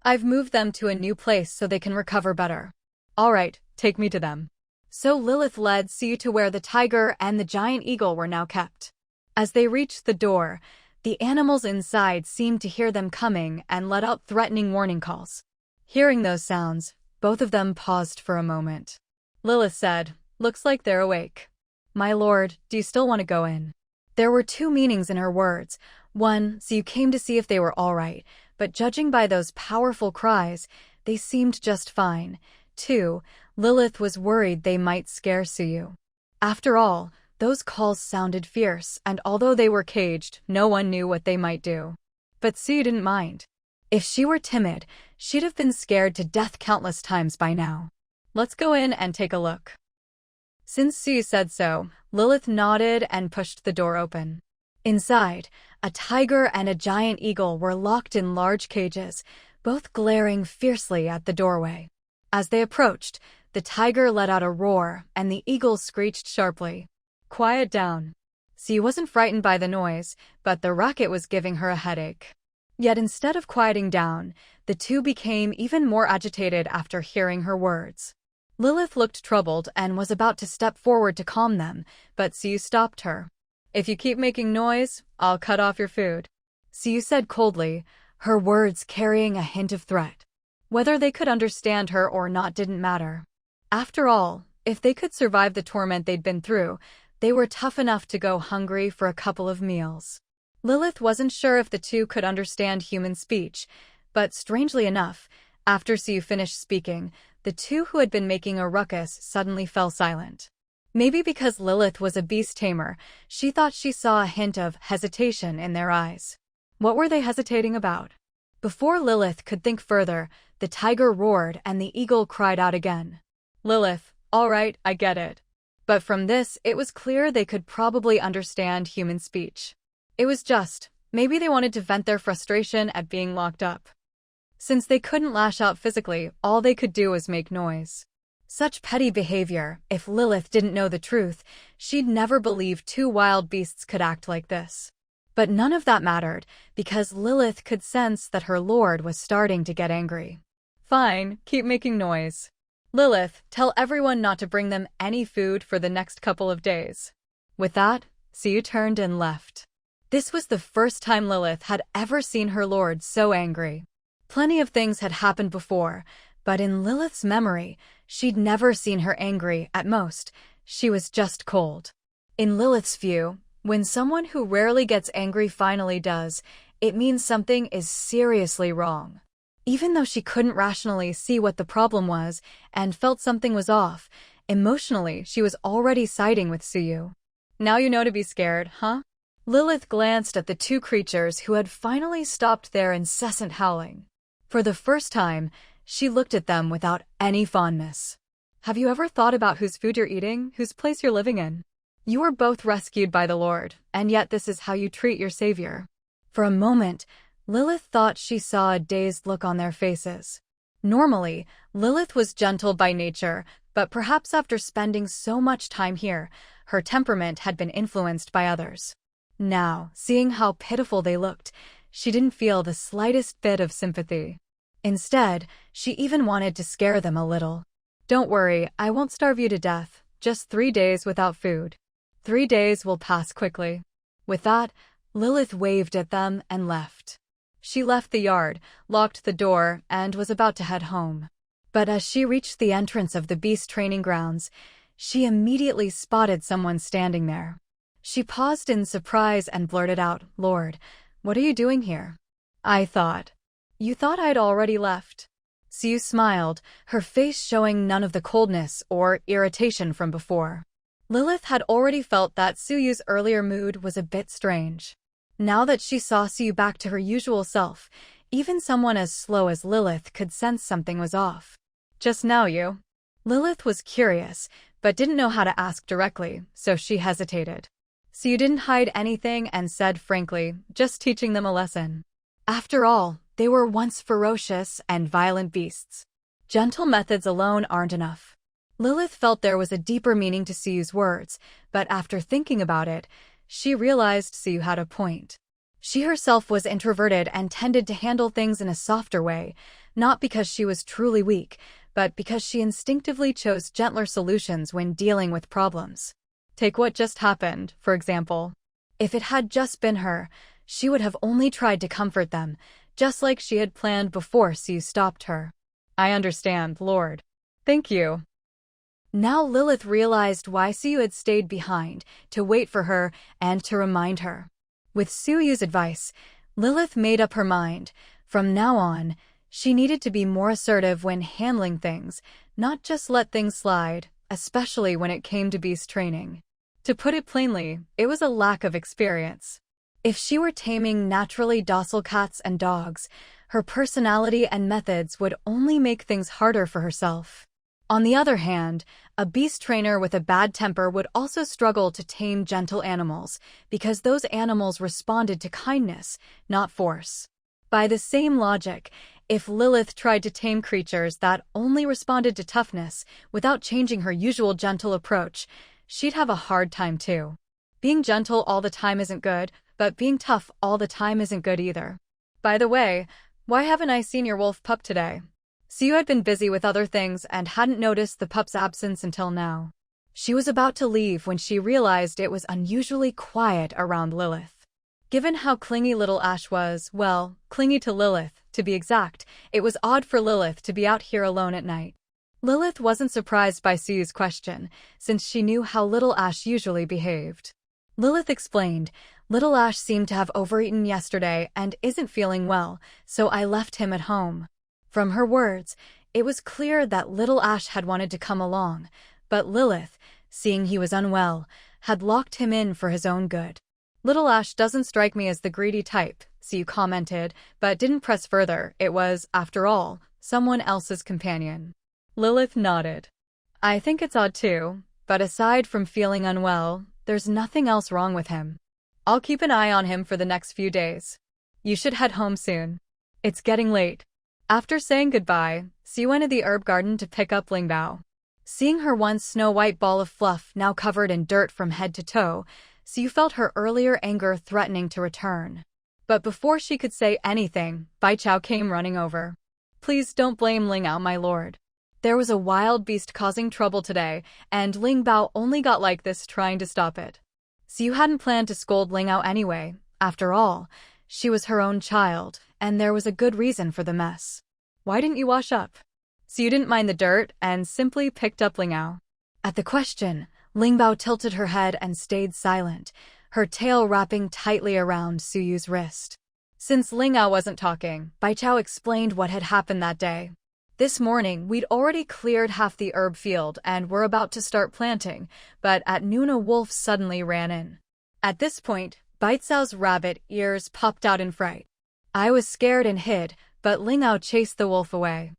I've moved them to a new place so they can recover better. All right, take me to them. So Lilith led Suyu to where the tiger and the giant eagle were now kept. As they reached the door, the animals inside seemed to hear them coming and let out threatening warning calls. Hearing those sounds, both of them paused for a moment. Lilith said, "Looks like they're awake. My lord, do you still want to go in?" There were two meanings in her words. One, Suyu came to see if they were all right, but judging by those powerful cries, they seemed just fine. Two, Lilith was worried they might scare Suyu. After all, those calls sounded fierce, and although they were caged, no one knew what they might do. But Suyu didn't mind. If she were timid, she'd have been scared to death countless times by now. Let's go in and take a look. Since Suyu said so, Lilith nodded and pushed the door open. Inside, a tiger and a giant eagle were locked in large cages, both glaring fiercely at the doorway. As they approached, the tiger let out a roar and the eagle screeched sharply. Quiet down. Suyu wasn't frightened by the noise, but the racket was giving her a headache. Yet instead of quieting down, the two became even more agitated after hearing her words. Lilith looked troubled and was about to step forward to calm them, but Suyu stopped her. If you keep making noise, I'll cut off your food. Suyu said coldly, her words carrying a hint of threat. Whether they could understand her or not didn't matter. After all, if they could survive the torment they'd been through, they were tough enough to go hungry for a couple of meals. Lilith wasn't sure if the two could understand human speech, but strangely enough, after Suyu finished speaking, the two who had been making a ruckus suddenly fell silent. Maybe because Lilith was a beast tamer, she thought she saw a hint of hesitation in their eyes. What were they hesitating about? Before Lilith could think further, the tiger roared and the eagle cried out again. Lilith, all right, I get it. But from this, it was clear they could probably understand human speech. It was just, maybe they wanted to vent their frustration at being locked up. Since they couldn't lash out physically, all they could do was make noise. Such petty behavior, if Lilith didn't know the truth, she'd never believe two wild beasts could act like this. But none of that mattered, because Lilith could sense that her lord was starting to get angry. Fine, keep making noise. Lilith, tell everyone not to bring them any food for the next couple of days. With that, Suyu turned and left. This was the first time Lilith had ever seen her lord so angry. Plenty of things had happened before, but in Lilith's memory, she'd never seen her angry. At most, she was just cold. In Lilith's view, when someone who rarely gets angry finally does, it means something is seriously wrong. Even though she couldn't rationally see what the problem was and felt something was off, emotionally she was already siding with Suyu. Now you know to be scared, huh? Lilith glanced at the two creatures who had finally stopped their incessant howling. For the first time, she looked at them without any fondness. Have you ever thought about whose food you're eating, whose place you're living in? You were both rescued by the Lord, and yet this is how you treat your savior. For a moment, Lilith thought she saw a dazed look on their faces. Normally, Lilith was gentle by nature, but perhaps after spending so much time here, her temperament had been influenced by others. Now, seeing how pitiful they looked, she didn't feel the slightest bit of sympathy. Instead, she even wanted to scare them a little. Don't worry, I won't starve you to death, just 3 days without food. 3 days will pass quickly." With that, Lilith waved at them and left. She left the yard, locked the door, and was about to head home. But as she reached the entrance of the beast training grounds, she immediately spotted someone standing there. She paused in surprise and blurted out, "Lord, what are you doing here?" You thought I'd already left." Siu smiled, her face showing none of the coldness or irritation from before. Lilith had already felt that Suyu's earlier mood was a bit strange. Now that she saw Siu back to her usual self, even someone as slow as Lilith could sense something was off. "Just now you?" Lilith was curious, but didn't know how to ask directly, so she hesitated. Siu didn't hide anything and said frankly, "Just teaching them a lesson." After all, they were once ferocious and violent beasts. Gentle methods alone aren't enough. Lilith felt there was a deeper meaning to Siu's words, but after thinking about it, she realized Siu had a point. She herself was introverted and tended to handle things in a softer way, not because she was truly weak, but because she instinctively chose gentler solutions when dealing with problems. Take what just happened, for example. If it had just been her, she would have only tried to comfort them, just like she had planned before Siu stopped her. "I understand, Lord. Thank you." Now Lilith realized why Siu had stayed behind, to wait for her and to remind her. With Suyu's advice, Lilith made up her mind. From now on, she needed to be more assertive when handling things, not just let things slide, especially when it came to beast training. To put it plainly, it was a lack of experience. If she were taming naturally docile cats and dogs, her personality and methods would only make things harder for herself. On the other hand, a beast trainer with a bad temper would also struggle to tame gentle animals, because those animals responded to kindness, not force. By the same logic, if Lilith tried to tame creatures that only responded to toughness without changing her usual gentle approach, she'd have a hard time too. Being gentle all the time isn't good, but being tough all the time isn't good either. By the way, why haven't I seen your wolf pup today? Siu had been busy with other things and hadn't noticed the pup's absence until now. She was about to leave when she realized it was unusually quiet around Lilith. Given how clingy little Ash was, well, clingy to Lilith, to be exact, it was odd for Lilith to be out here alone at night. Lilith wasn't surprised by Siu's question, since she knew how little Ash usually behaved. Lilith explained, "Little Ash seemed to have overeaten yesterday and isn't feeling well, so I left him at home." From her words, it was clear that little Ash had wanted to come along, but Lilith, seeing he was unwell, had locked him in for his own good. "Little Ash doesn't strike me as the greedy type," Siu commented, but didn't press further. It was, after all, someone else's companion. Lilith nodded. "I think it's odd too, but aside from feeling unwell, there's nothing else wrong with him. I'll keep an eye on him for the next few days. You should head home soon. It's getting late." After saying goodbye, Siu went to the herb garden to pick up Lingbao. Seeing her once snow-white ball of fluff now covered in dirt from head to toe, Siu felt her earlier anger threatening to return. But before she could say anything, Baichao came running over. "Please don't blame Lingbao, my lord. There was a wild beast causing trouble today, and Lingbao only got like this trying to stop it." Siu hadn't planned to scold Lingbao anyway. After all, she was her own child, and there was a good reason for the mess. "Why didn't you wash up?" Siu didn't mind the dirt and simply picked up Lingbao. At the question, Lingbao tilted her head and stayed silent, her tail wrapping tightly around Suyu's wrist. Since Lingbao wasn't talking, Baichao explained what had happened that day. "This morning, we'd already cleared half the herb field and were about to start planting, but at noon a wolf suddenly ran in. At this point, Baichao's rabbit ears popped out in fright. I was scared and hid, but Lingbao chased the wolf away.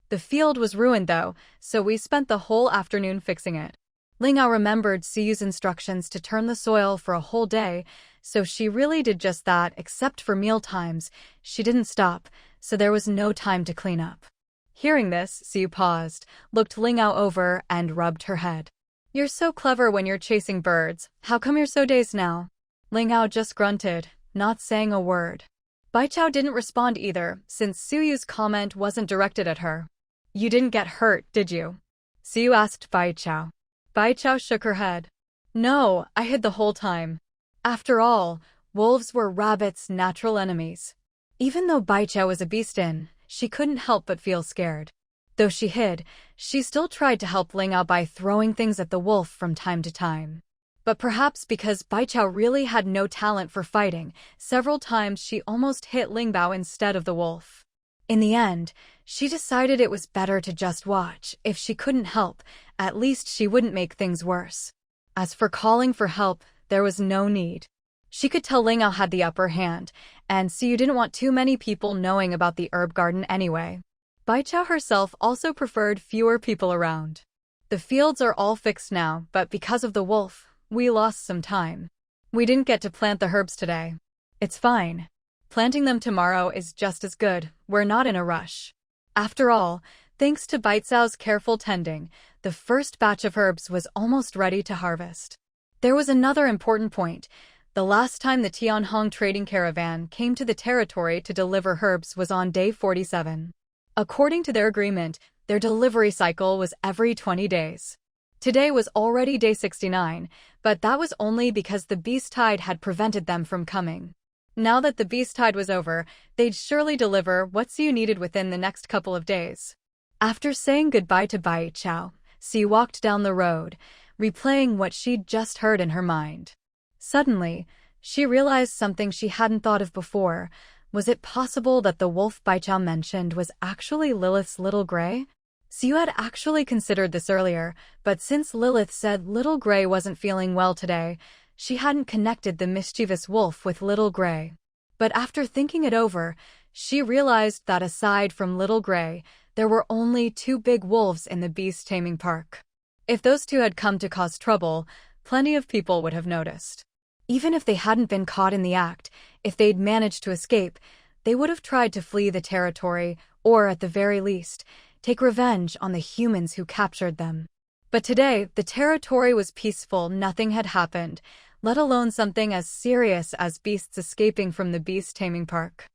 The field was ruined though, so we spent the whole afternoon fixing it." Lingbao remembered Suyu's instructions to turn the soil for a whole day, so she really did just that. Except for meal times, she didn't stop, so there was no time to clean up. Hearing this, Siu paused, looked Lingbao over, and rubbed her head. "You're so clever when you're chasing birds. How come you're so dazed now?" Lingbao just grunted, not saying a word. Baichao didn't respond either, since Suyu's comment wasn't directed at her. "You didn't get hurt, did you?" Siu asked Baichao. Baichao shook her head. No, I hid the whole time. After all, wolves were rabbits' natural enemies. Even though Baichao was a beast-in, she couldn't help but feel scared. Though she hid, she still tried to help Lingao by throwing things at the wolf from time to time. But perhaps because Baichao really had no talent for fighting, several times she almost hit Lingbao instead of the wolf. In the end, she decided it was better to just watch. If she couldn't help, at least she wouldn't make things worse. As for calling for help, there was no need. She could tell Lingao had the upper hand, and Siyu didn't want too many people knowing about the herb garden anyway. Baichao herself also preferred fewer people around. The fields are all fixed now, but because of the wolf, we lost some time. We didn't get to plant the herbs today. It's fine. Planting them tomorrow is just as good. We're not in a rush. After all, thanks to Baichao's careful tending, the first batch of herbs was almost ready to harvest. There was another important point. The last time the Tianhong trading caravan came to the territory to deliver herbs was on day 47. According to their agreement, their delivery cycle was every 20 days. Today was already day 69, but that was only because the beast tide had prevented them from coming. Now that the beast tide was over, they'd surely deliver what Siyu needed within the next couple of days. After saying goodbye to Baichao, Siyu walked down the road, replaying what she'd just heard in her mind. Suddenly, she realized something she hadn't thought of before. Was it possible that the wolf Baichao mentioned was actually Lilith's Little Gray? Siyu had actually considered this earlier, but since Lilith said Little Gray wasn't feeling well today, she hadn't connected the mischievous wolf with Little Gray. But after thinking it over, she realized that aside from Little Gray, there were only two big wolves in the beast taming park. If those two had come to cause trouble, plenty of people would have noticed. Even if they hadn't been caught in the act, if they'd managed to escape, they would have tried to flee the territory, or at the very least, take revenge on the humans who captured them. But today, the territory was peaceful, nothing had happened, let alone something as serious as beasts escaping from the beast taming park.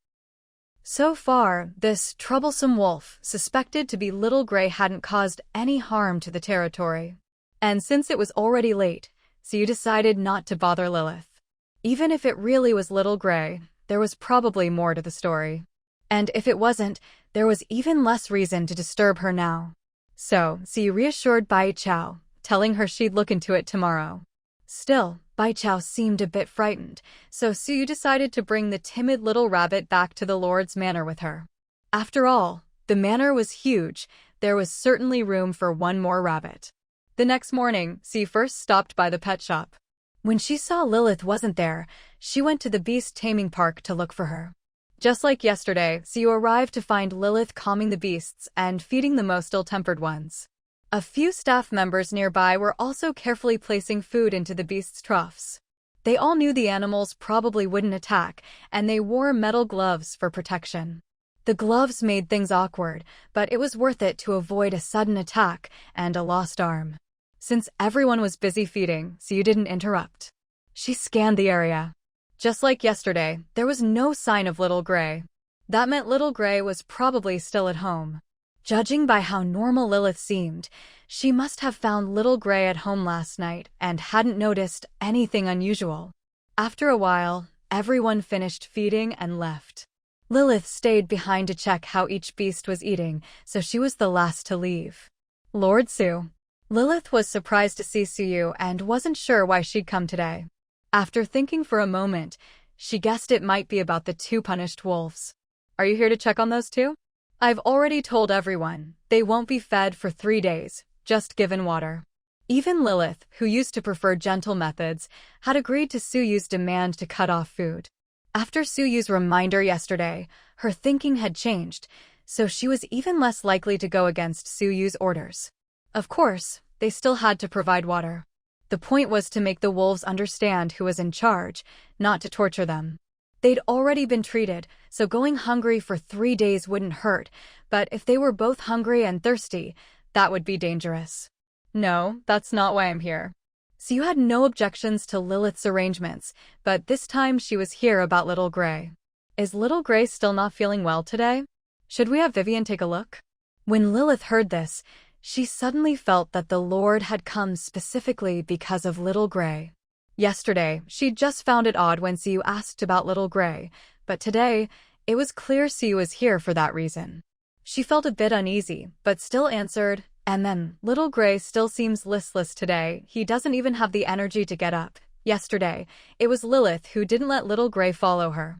So far, this troublesome wolf, suspected to be Little Gray, hadn't caused any harm to the territory. And since it was already late, Siyu decided not to bother Lilith. Even if it really was Little Gray, there was probably more to the story. And if it wasn't, there was even less reason to disturb her now. So, Siyu reassured Baichao, telling her she'd look into it tomorrow. Still, Baichao seemed a bit frightened, so Siyu decided to bring the timid little rabbit back to the Lord's manor with her. After all, the manor was huge, there was certainly room for one more rabbit. The next morning, Siyu first stopped by the pet shop. When she saw Lilith wasn't there, she went to the beast taming park to look for her. Just like yesterday, Siyu arrived to find Lilith calming the beasts and feeding the most ill-tempered ones. A few staff members nearby were also carefully placing food into the beasts' troughs. They all knew the animals probably wouldn't attack, and they wore metal gloves for protection. The gloves made things awkward, but it was worth it to avoid a sudden attack and a lost arm. Since everyone was busy feeding, Siyu didn't interrupt. She scanned the area. Just like yesterday, there was no sign of Little Gray. That meant Little Gray was probably still at home. Judging by how normal Lilith seemed, she must have found Little Gray at home last night and hadn't noticed anything unusual. After a while, everyone finished feeding and left. Lilith stayed behind to check how each beast was eating, so she was the last to leave. Lord Siyu. Lilith was surprised to see Siyu and wasn't sure why she'd come today. After thinking for a moment, she guessed it might be about the two punished wolves. Are you here to check on those two? I've already told everyone, they won't be fed for 3 days, just given water. Even Lilith, who used to prefer gentle methods, had agreed to Suyu's demand to cut off food. After Suyu's reminder yesterday, her thinking had changed, so she was even less likely to go against Suyu's orders. Of course, they still had to provide water. The point was to make the wolves understand who was in charge, not to torture them. They'd already been treated, so going hungry for 3 days wouldn't hurt, but if they were both hungry and thirsty, that would be dangerous. No, that's not why I'm here. Siyu had no objections to Lilith's arrangements, but this time she was here about Little Gray. Is Little Gray still not feeling well today? Should we have Vivian take a look? When Lilith heard this, she suddenly felt that the Lord had come specifically because of Little Gray. Yesterday, she'd just found it odd when Siu asked about Little Gray, but today, it was clear Siu was here for that reason. She felt a bit uneasy, but still answered, "And then, Little Gray still seems listless today. He doesn't even have the energy to get up. Yesterday, it was Lilith who didn't let Little Gray follow her.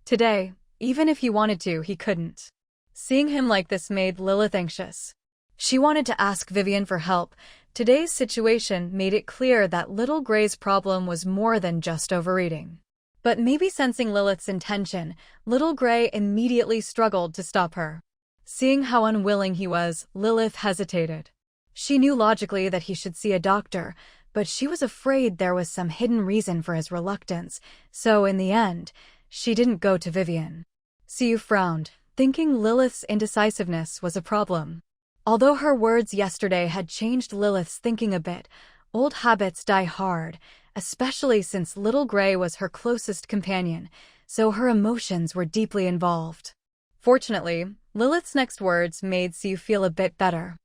Today, even if he wanted to, he couldn't." Seeing him like this made Lilith anxious. She wanted to ask Vivian for help. Today's situation made it clear that Little Gray's problem was more than just overeating. But maybe sensing Lilith's intention, Little Gray immediately struggled to stop her. Seeing how unwilling he was, Lilith hesitated. She knew logically that he should see a doctor, but she was afraid there was some hidden reason for his reluctance, so in the end, she didn't go to Vivian. Siu frowned, thinking Lilith's indecisiveness was a problem. Although her words yesterday had changed Lilith's thinking a bit, old habits die hard, especially since Little Gray was her closest companion, so her emotions were deeply involved. Fortunately, Lilith's next words made Siu feel a bit better.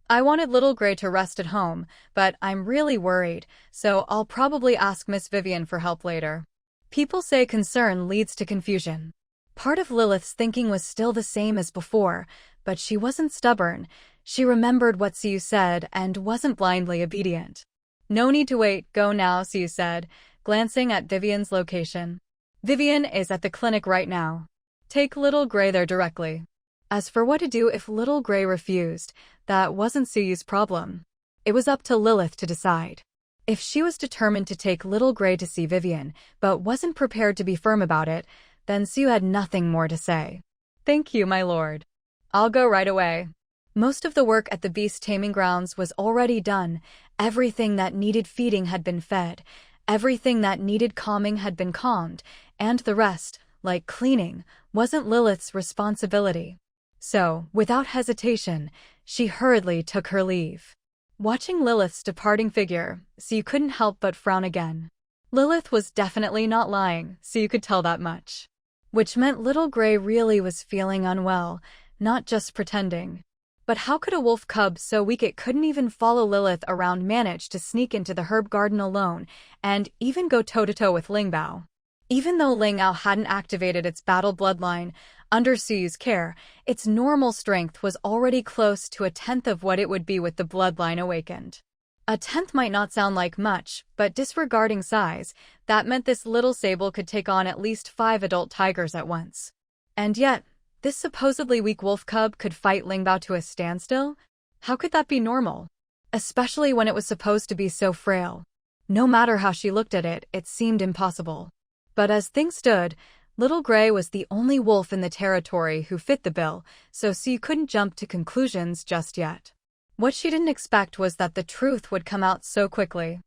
"I wanted Little Gray to rest at home, but I'm really worried, so I'll probably ask Miss Vivian for help later." People say concern leads to confusion. Part of Lilith's thinking was still the same as before, but she wasn't stubborn. She remembered what Siu said and wasn't blindly obedient. "No need to wait, go now," Siu said, glancing at Vivian's location. "Vivian is at the clinic right now. Take Little Gray there directly." As for what to do if Little Gray refused, that wasn't Siu's problem. It was up to Lilith to decide. If she was determined to take Little Gray to see Vivian, but wasn't prepared to be firm about it, then Siu had nothing more to say. "Thank you, my lord. I'll go right away." Most of the work at the beast taming grounds was already done. Everything that needed feeding had been fed, everything that needed calming had been calmed, and the rest, like cleaning, wasn't Lilith's responsibility. So, without hesitation, she hurriedly took her leave. Watching Lilith's departing figure, Siu couldn't help but frown again. Lilith was definitely not lying, Siu could tell that much. Which meant Little Gray really was feeling unwell, not just pretending. But how could a wolf cub so weak it couldn't even follow Lilith around manage to sneak into the herb garden alone, and even go toe-to-toe with Lingbao? Even though Lingbao hadn't activated its battle bloodline, under Siu's care, its normal strength was already close to 1/10 of what it would be with the bloodline awakened. 1/10 might not sound like much, but disregarding size, that meant this little sable could take on at least 5 adult tigers at once. And yet, this supposedly weak wolf cub could fight Lingbao to a standstill? How could that be normal? Especially when it was supposed to be so frail. No matter how she looked at it, it seemed impossible. But as things stood, Little Gray was the only wolf in the territory who fit the bill, so Siu couldn't jump to conclusions just yet. What she didn't expect was that the truth would come out so quickly.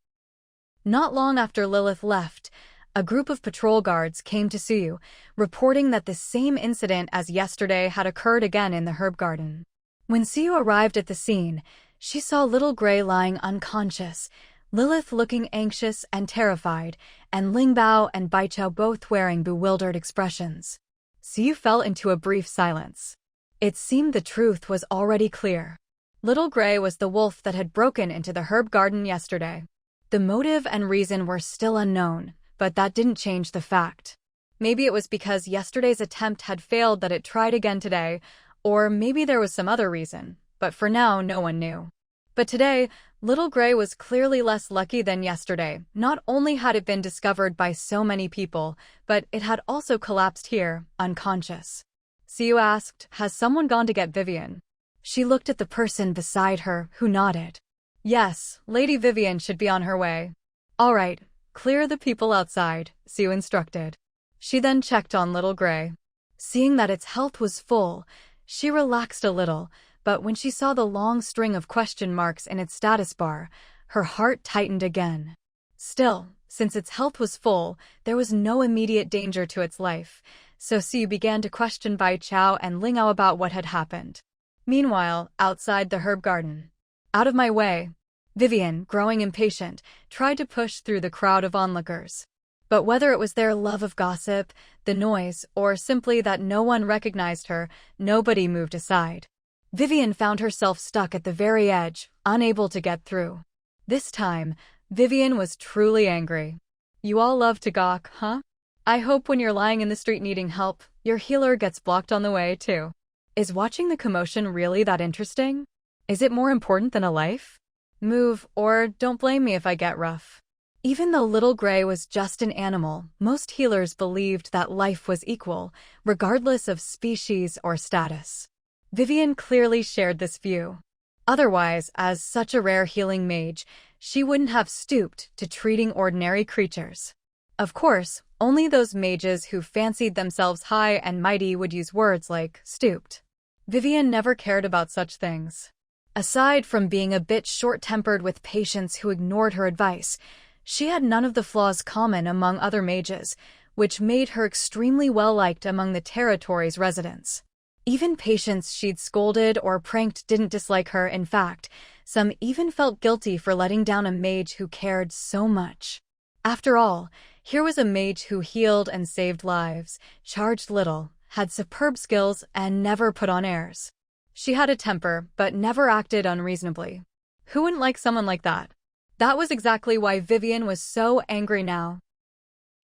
Not long after Lilith left, a group of patrol guards came to Siu, reporting that the same incident as yesterday had occurred again in the herb garden. When Siu arrived at the scene, she saw Little Gray lying unconscious, Lilith looking anxious and terrified, and Lingbao and Baichao both wearing bewildered expressions. Siu fell into a brief silence. It seemed the truth was already clear. Little Gray was the wolf that had broken into the herb garden yesterday. The motive and reason were still unknown, but that didn't change the fact. Maybe it was because yesterday's attempt had failed that it tried again today, or maybe there was some other reason, but for now no one knew. But today, Little Gray was clearly less lucky than yesterday. Not only had it been discovered by so many people, but it had also collapsed here, unconscious. Siu asked, "Has someone gone to get Vivian?" She looked at the person beside her, who nodded. "Yes, Lady Vivian should be on her way." "All right, clear the people outside," Siu instructed. She then checked on Little Gray. Seeing that its health was full, she relaxed a little, but when she saw the long string of question marks in its status bar, her heart tightened again. Still, since its health was full, there was no immediate danger to its life, so Siu began to question Baichao and Lingbao about what had happened. Meanwhile, outside the herb garden. "Out of my way." Vivian, growing impatient, tried to push through the crowd of onlookers. But whether it was their love of gossip, the noise, or simply that no one recognized her, nobody moved aside. Vivian found herself stuck at the very edge, unable to get through. This time, Vivian was truly angry. You all love to gawk, huh? I hope when you're lying in the street needing help, your healer gets blocked on the way, too. Is watching the commotion really that interesting? Is it more important than a life? Move, or don't blame me if I get rough. Even though Little Gray was just an animal, most healers believed that life was equal, regardless of species or status. Vivian clearly shared this view. Otherwise, as such a rare healing mage, she wouldn't have stooped to treating ordinary creatures. Of course, only those mages who fancied themselves high and mighty would use words like stooped. Vivian never cared about such things. Aside from being a bit short-tempered with patients who ignored her advice, she had none of the flaws common among other mages, which made her extremely well-liked among the territory's residents. Even patients she'd scolded or pranked didn't dislike her. In fact, some even felt guilty for letting down a mage who cared so much. After all, here was a mage who healed and saved lives, charged little, had superb skills, and never put on airs. She had a temper, but never acted unreasonably. Who wouldn't like someone like that? That was exactly why Vivian was so angry now.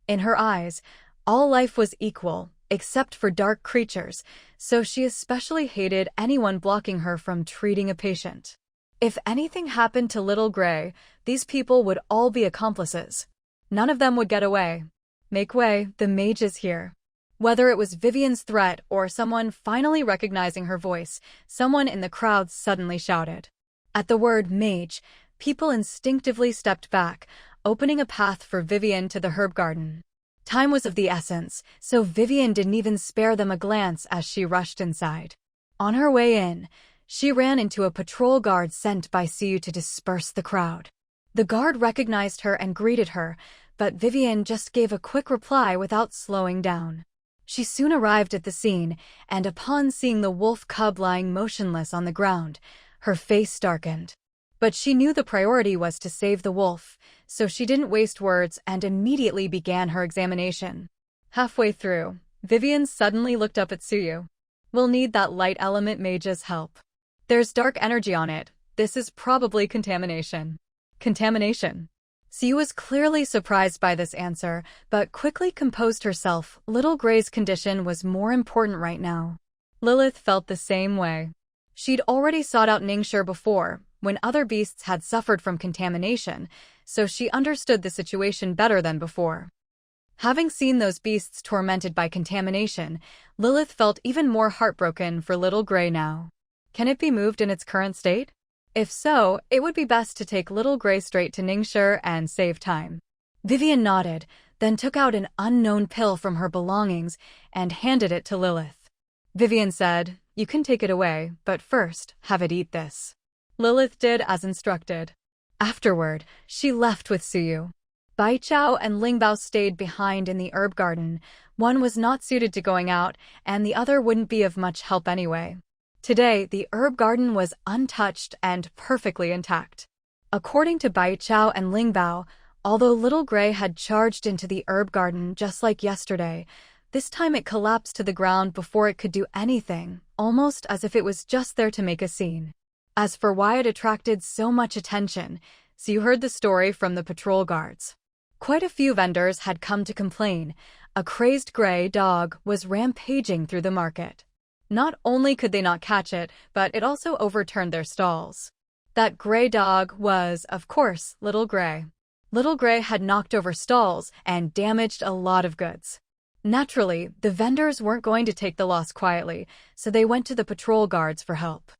In her eyes, all life was equal, except for dark creatures, so she especially hated anyone blocking her from treating a patient. If anything happened to Little Gray, these people would all be accomplices. None of them would get away. Make way, the mage is here. Whether it was Vivian's threat or someone finally recognizing her voice, someone in the crowd suddenly shouted. At the word mage, people instinctively stepped back, opening a path for Vivian to the herb garden. Time was of the essence, so Vivian didn't even spare them a glance as she rushed inside. On her way in, she ran into a patrol guard sent by Siu to disperse the crowd. The guard recognized her and greeted her, but Vivian just gave a quick reply without slowing down. She soon arrived at the scene, and upon seeing the wolf cub lying motionless on the ground, her face darkened. But she knew the priority was to save the wolf, so she didn't waste words and immediately began her examination. Halfway through, Vivian suddenly looked up at Suyu. We'll need that light element mage's help. There's dark energy on it. This is probably contamination. Contamination. Siu was clearly surprised by this answer, but quickly composed herself. Little Gray's condition was more important right now. Lilith felt the same way. She'd already sought out Ningxue before, when other beasts had suffered from contamination, so she understood the situation better than before. Having seen those beasts tormented by contamination, Lilith felt even more heartbroken for Little Gray now. Can it be moved in its current state? If so, it would be best to take Little Gray straight to Ningxue and save time. Vivian nodded, then took out an unknown pill from her belongings and handed it to Lilith. Vivian said, "You can take it away, but first, have it eat this." Lilith did as instructed. Afterward, she left with Suyu. Baichao and Lingbao stayed behind in the herb garden. One was not suited to going out, and the other wouldn't be of much help anyway. Today, the herb garden was untouched and perfectly intact. According to Baichao and Lingbao, although Little Gray had charged into the herb garden just like yesterday, this time it collapsed to the ground before it could do anything, almost as if it was just there to make a scene. As for why it attracted so much attention, so you heard the story from the patrol guards. Quite a few vendors had come to complain. A crazed gray dog was rampaging through the market. Not only could they not catch it, but it also overturned their stalls. That gray dog was, of course, Little Gray. Little Gray had knocked over stalls and damaged a lot of goods. Naturally, the vendors weren't going to take the loss quietly, so they went to the patrol guards for help.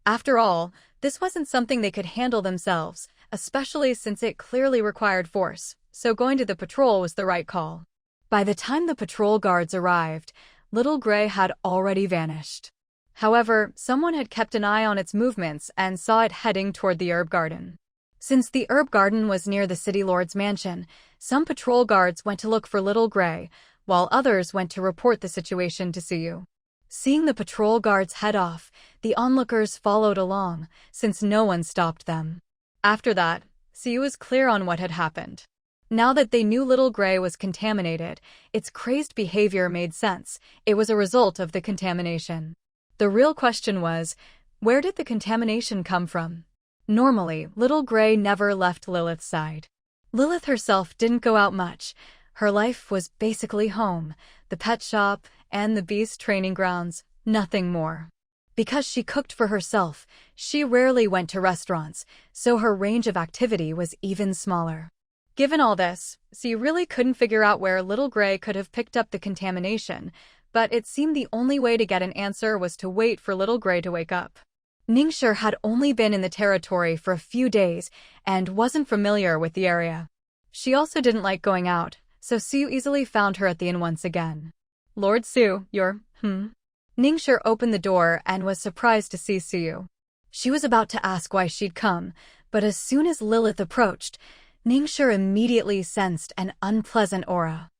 After all, this wasn't something they could handle themselves, especially since it clearly required force, so going to the patrol was the right call. By the time the patrol guards arrived, Little Gray had already vanished. However, someone had kept an eye on its movements and saw it heading toward the herb garden. Since the herb garden was near the city lord's mansion, some patrol guards went to look for Little Gray, while others went to report the situation to Suyu. Seeing the patrol guards head off, the onlookers followed along, since no one stopped them. After that, Siu was clear on what had happened. Now that they knew Little Gray was contaminated, its crazed behavior made sense. It was a result of the contamination. The real question was, Where did the contamination come from? Normally, Little Gray never left Lilith's side. Lilith herself didn't go out much. Her life was basically home, the pet shop, and the beast training grounds, nothing more. Because she cooked for herself, she rarely went to restaurants, so her range of activity was even smaller. Given all this, she really couldn't figure out where Little Gray could have picked up the contamination, but it seemed the only way to get an answer was to wait for Little Gray to wake up. Ningxia had only been in the territory for a few days and wasn't familiar with the area. She also didn't like going out, so Su easily found her at the inn once again. Lord Su, you're, Ningxia opened the door and was surprised to see Su. She was about to ask why she'd come, but as soon as Lilith approached, Ningxia immediately sensed an unpleasant aura.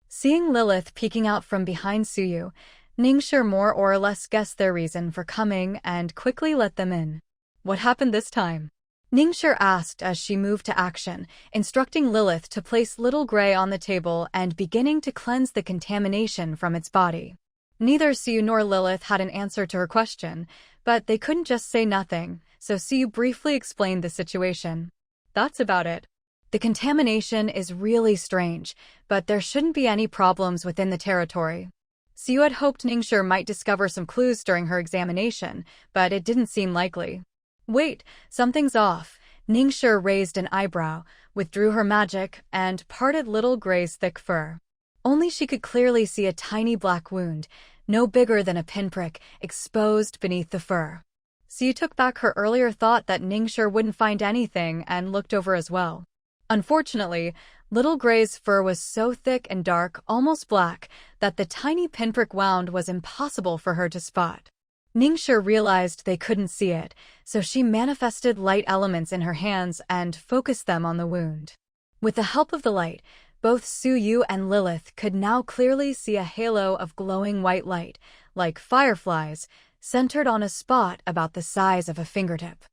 Seeing Lilith peeking out from behind Suyu, Ningxia more or less guessed their reason for coming and quickly let them in. What happened this time? Ningxia asked as she moved to action, instructing Lilith to place Little Gray on the table and beginning to cleanse the contamination from its body. Neither Suyu nor Lilith had an answer to her question, but they couldn't just say nothing, so Suyu briefly explained the situation. That's about it. The contamination is really strange, but there shouldn't be any problems within the territory. Suyu had hoped Ningxia might discover some clues during her examination, but it didn't seem likely. Wait, something's off. Ningxia raised an eyebrow, withdrew her magic, and parted Little Gray's thick fur. Only she could clearly see a tiny black wound, no bigger than a pinprick, exposed beneath the fur. Suyu took back her earlier thought that Ningxia wouldn't find anything and looked over as well. Unfortunately, Little Gray's fur was so thick and dark, almost black, that the tiny pinprick wound was impossible for her to spot. Ningxia realized they couldn't see it, so she manifested light elements in her hands and focused them on the wound. With the help of the light, both Suyu and Lilith could now clearly see a halo of glowing white light, like fireflies, centered on a spot about the size of a fingertip.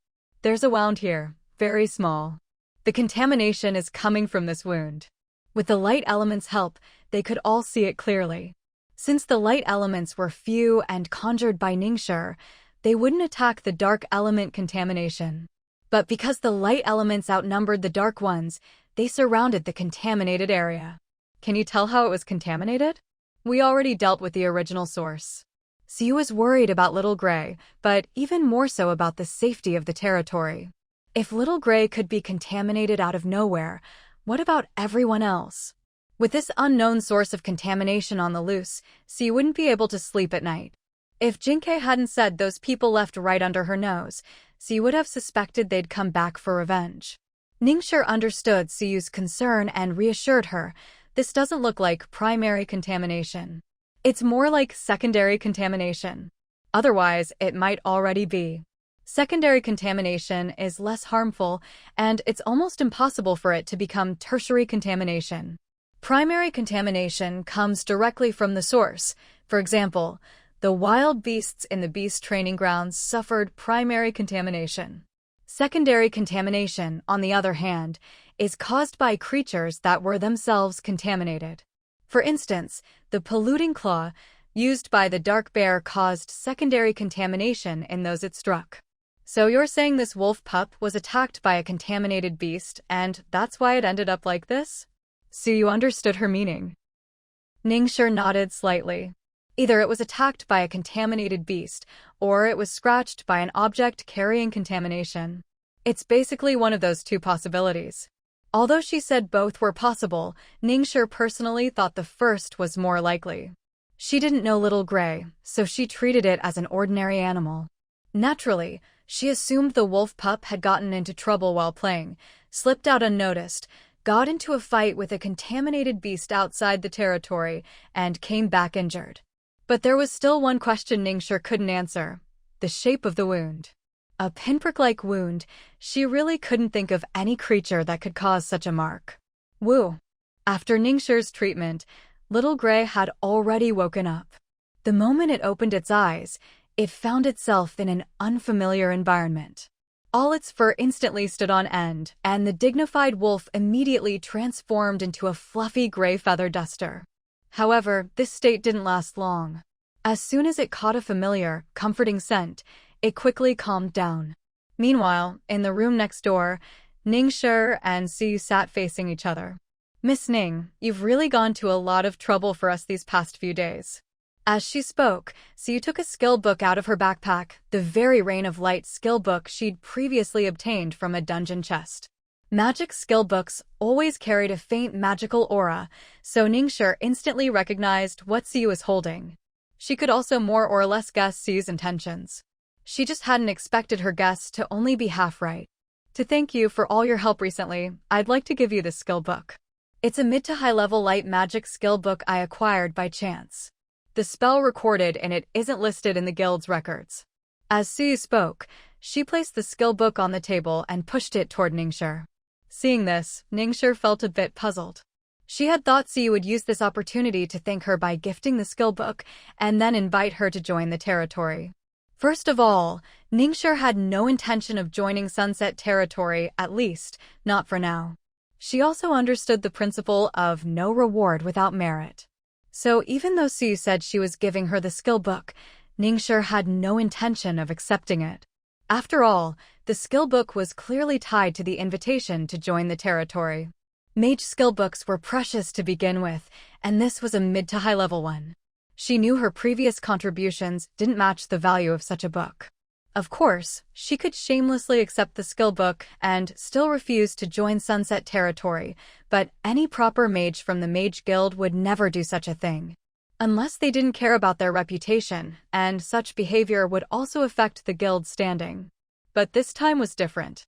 There's a wound here, very small. The contamination is coming from this wound. With the light element's help, they could all see it clearly. Since the light elements were few and conjured by Ningxia, they wouldn't attack the dark element contamination. But because the light elements outnumbered the dark ones, they surrounded the contaminated area. Can you tell how it was contaminated? We already dealt with the original source. Suyu was worried about Little Gray, but even more so about the safety of the territory. If Little Gray could be contaminated out of nowhere, what about everyone else? With this unknown source of contamination on the loose, Suyu wouldn't be able to sleep at night. If Jinkei hadn't said those people left right under her nose, Suyu would have suspected they'd come back for revenge. Ningxia understood Suyu's concern and reassured her, this doesn't look like primary contamination. It's more like secondary contamination. Otherwise, it might already be. Secondary contamination is less harmful, and it's almost impossible for it to become tertiary contamination. Primary contamination comes directly from the source. For example, the wild beasts in the beast training grounds suffered primary contamination. Secondary contamination, on the other hand, is caused by creatures that were themselves contaminated. For instance, the polluting claw used by the dark bear caused secondary contamination in those it struck. So you're saying this wolf pup was attacked by a contaminated beast, and that's why it ended up like this? Suyu understood her meaning. Ningxia nodded slightly. Either it was attacked by a contaminated beast, or it was scratched by an object carrying contamination. It's basically one of those two possibilities. Although she said both were possible, Ningxia personally thought the first was more likely. She didn't know Little Gray, so she treated it as an ordinary animal. Naturally, she assumed the wolf pup had gotten into trouble while playing, slipped out unnoticed, got into a fight with a contaminated beast outside the territory, and came back injured. But there was still one question Ningxia couldn't answer: the shape of the wound. A pinprick-like wound, she really couldn't think of any creature that could cause such a mark. Woo! After Ningxia's treatment, Little Gray had already woken up. The moment it opened its eyes, it found itself in an unfamiliar environment. All its fur instantly stood on end, and the dignified wolf immediately transformed into a fluffy gray feather duster. However, this state didn't last long. As soon as it caught a familiar, comforting scent, it quickly calmed down. Meanwhile, in the room next door, Ningshi and Siyu sat facing each other. "Miss Ning, you've really gone to a lot of trouble for us these past few days." As she spoke, Siyu took a skill book out of her backpack, the very Rain of Light skill book she'd previously obtained from a dungeon chest. Magic skill books always carried a faint magical aura, so Ningshi instantly recognized what Siyu was holding. She could also more or less guess Siyu's intentions. She just hadn't expected her guess to only be half right. "To thank you for all your help recently, I'd like to give you this skill book. It's a mid to high level light magic skill book I acquired by chance. The spell recorded in it isn't listed in the guild's records." As Siyu spoke, she placed the skill book on the table and pushed it toward Ningshi. Seeing this, Ningshi felt a bit puzzled. She had thought Siyu would use this opportunity to thank her by gifting the skill book and then invite her to join the territory. First of all, Ningshi had no intention of joining Sunset Territory, at least, not for now. She also understood the principle of no reward without merit. So even though Siyu said she was giving her the skill book, Ningshi had no intention of accepting it. After all, the skill book was clearly tied to the invitation to join the territory. Mage skill books were precious to begin with, and this was a mid to high level one. She knew her previous contributions didn't match the value of such a book. Of course, she could shamelessly accept the skill book and still refuse to join Sunset Territory, but any proper mage from the Mage Guild would never do such a thing. Unless they didn't care about their reputation, and such behavior would also affect the guild's standing. But this time was different.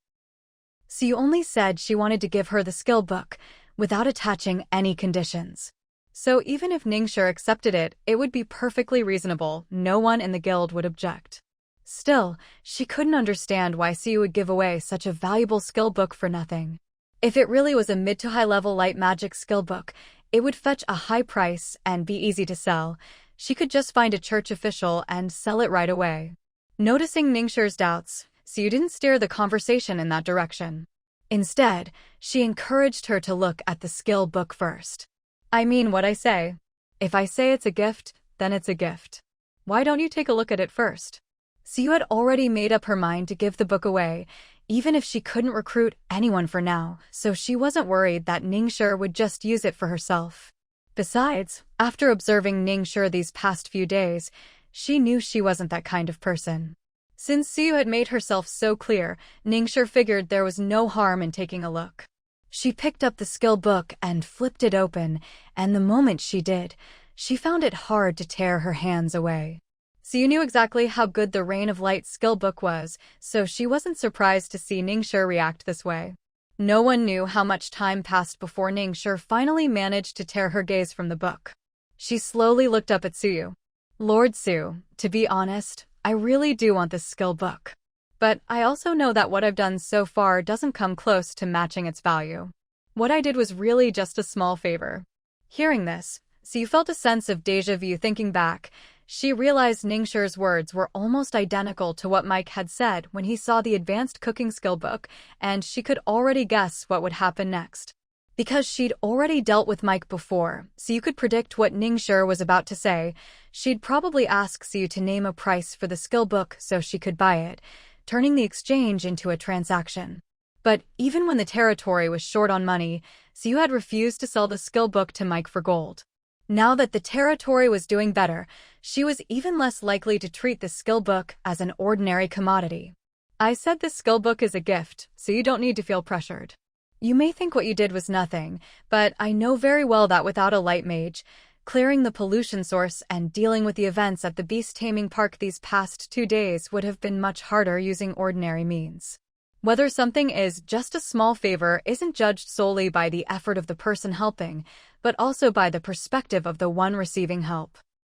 Siyu only said she wanted to give her the skill book, without attaching any conditions. So even if Ningshi accepted it, it would be perfectly reasonable, no one in the guild would object. Still, she couldn't understand why Siyu would give away such a valuable skill book for nothing. If it really was a mid to high level light magic skill book, it would fetch a high price and be easy to sell. She could just find a church official and sell it right away. Noticing Ningxi's doubts, Siyu didn't steer the conversation in that direction. Instead, she encouraged her to look at the skill book first. "I mean what I say. If I say it's a gift, then it's a gift. Why don't you take a look at it first?" Siyu had already made up her mind to give the book away, even if she couldn't recruit anyone for now, so she wasn't worried that Ningshi would just use it for herself. Besides, after observing Ningshi these past few days, she knew she wasn't that kind of person. Since Siyu had made herself so clear, Ningshi figured there was no harm in taking a look. She picked up the skill book and flipped it open, and the moment she did, she found it hard to tear her hands away. Siyu knew exactly how good the Rain of Light skill book was, so she wasn't surprised to see Ningshi react this way. No one knew how much time passed before Ningshi finally managed to tear her gaze from the book. She slowly looked up at Siyu. "Lord Siyu, to be honest, I really do want this skill book. But I also know that what I've done so far doesn't come close to matching its value. What I did was really just a small favor." Hearing this, Siyu felt a sense of déjà vu. Thinking back, she realized Ningxi's words were almost identical to what Mike had said when he saw the advanced cooking skill book, and she could already guess what would happen next. Because she'd already dealt with Mike before, Siyu could predict what Ningxi was about to say. She'd probably ask Siyu to name a price for the skill book so she could buy it, turning the exchange into a transaction. But even when the territory was short on money, Siyu had refused to sell the skill book to Mike for gold. Now that the territory was doing better, she was even less likely to treat the skill book as an ordinary commodity. "I said this skill book is a gift, so you don't need to feel pressured. You may think what you did was nothing, but I know very well that without a light mage, clearing the pollution source and dealing with the events at the beast taming park these past 2 days would have been much harder using ordinary means. Whether something is just a small favor isn't judged solely by the effort of the person helping, but also by the perspective of the one receiving help.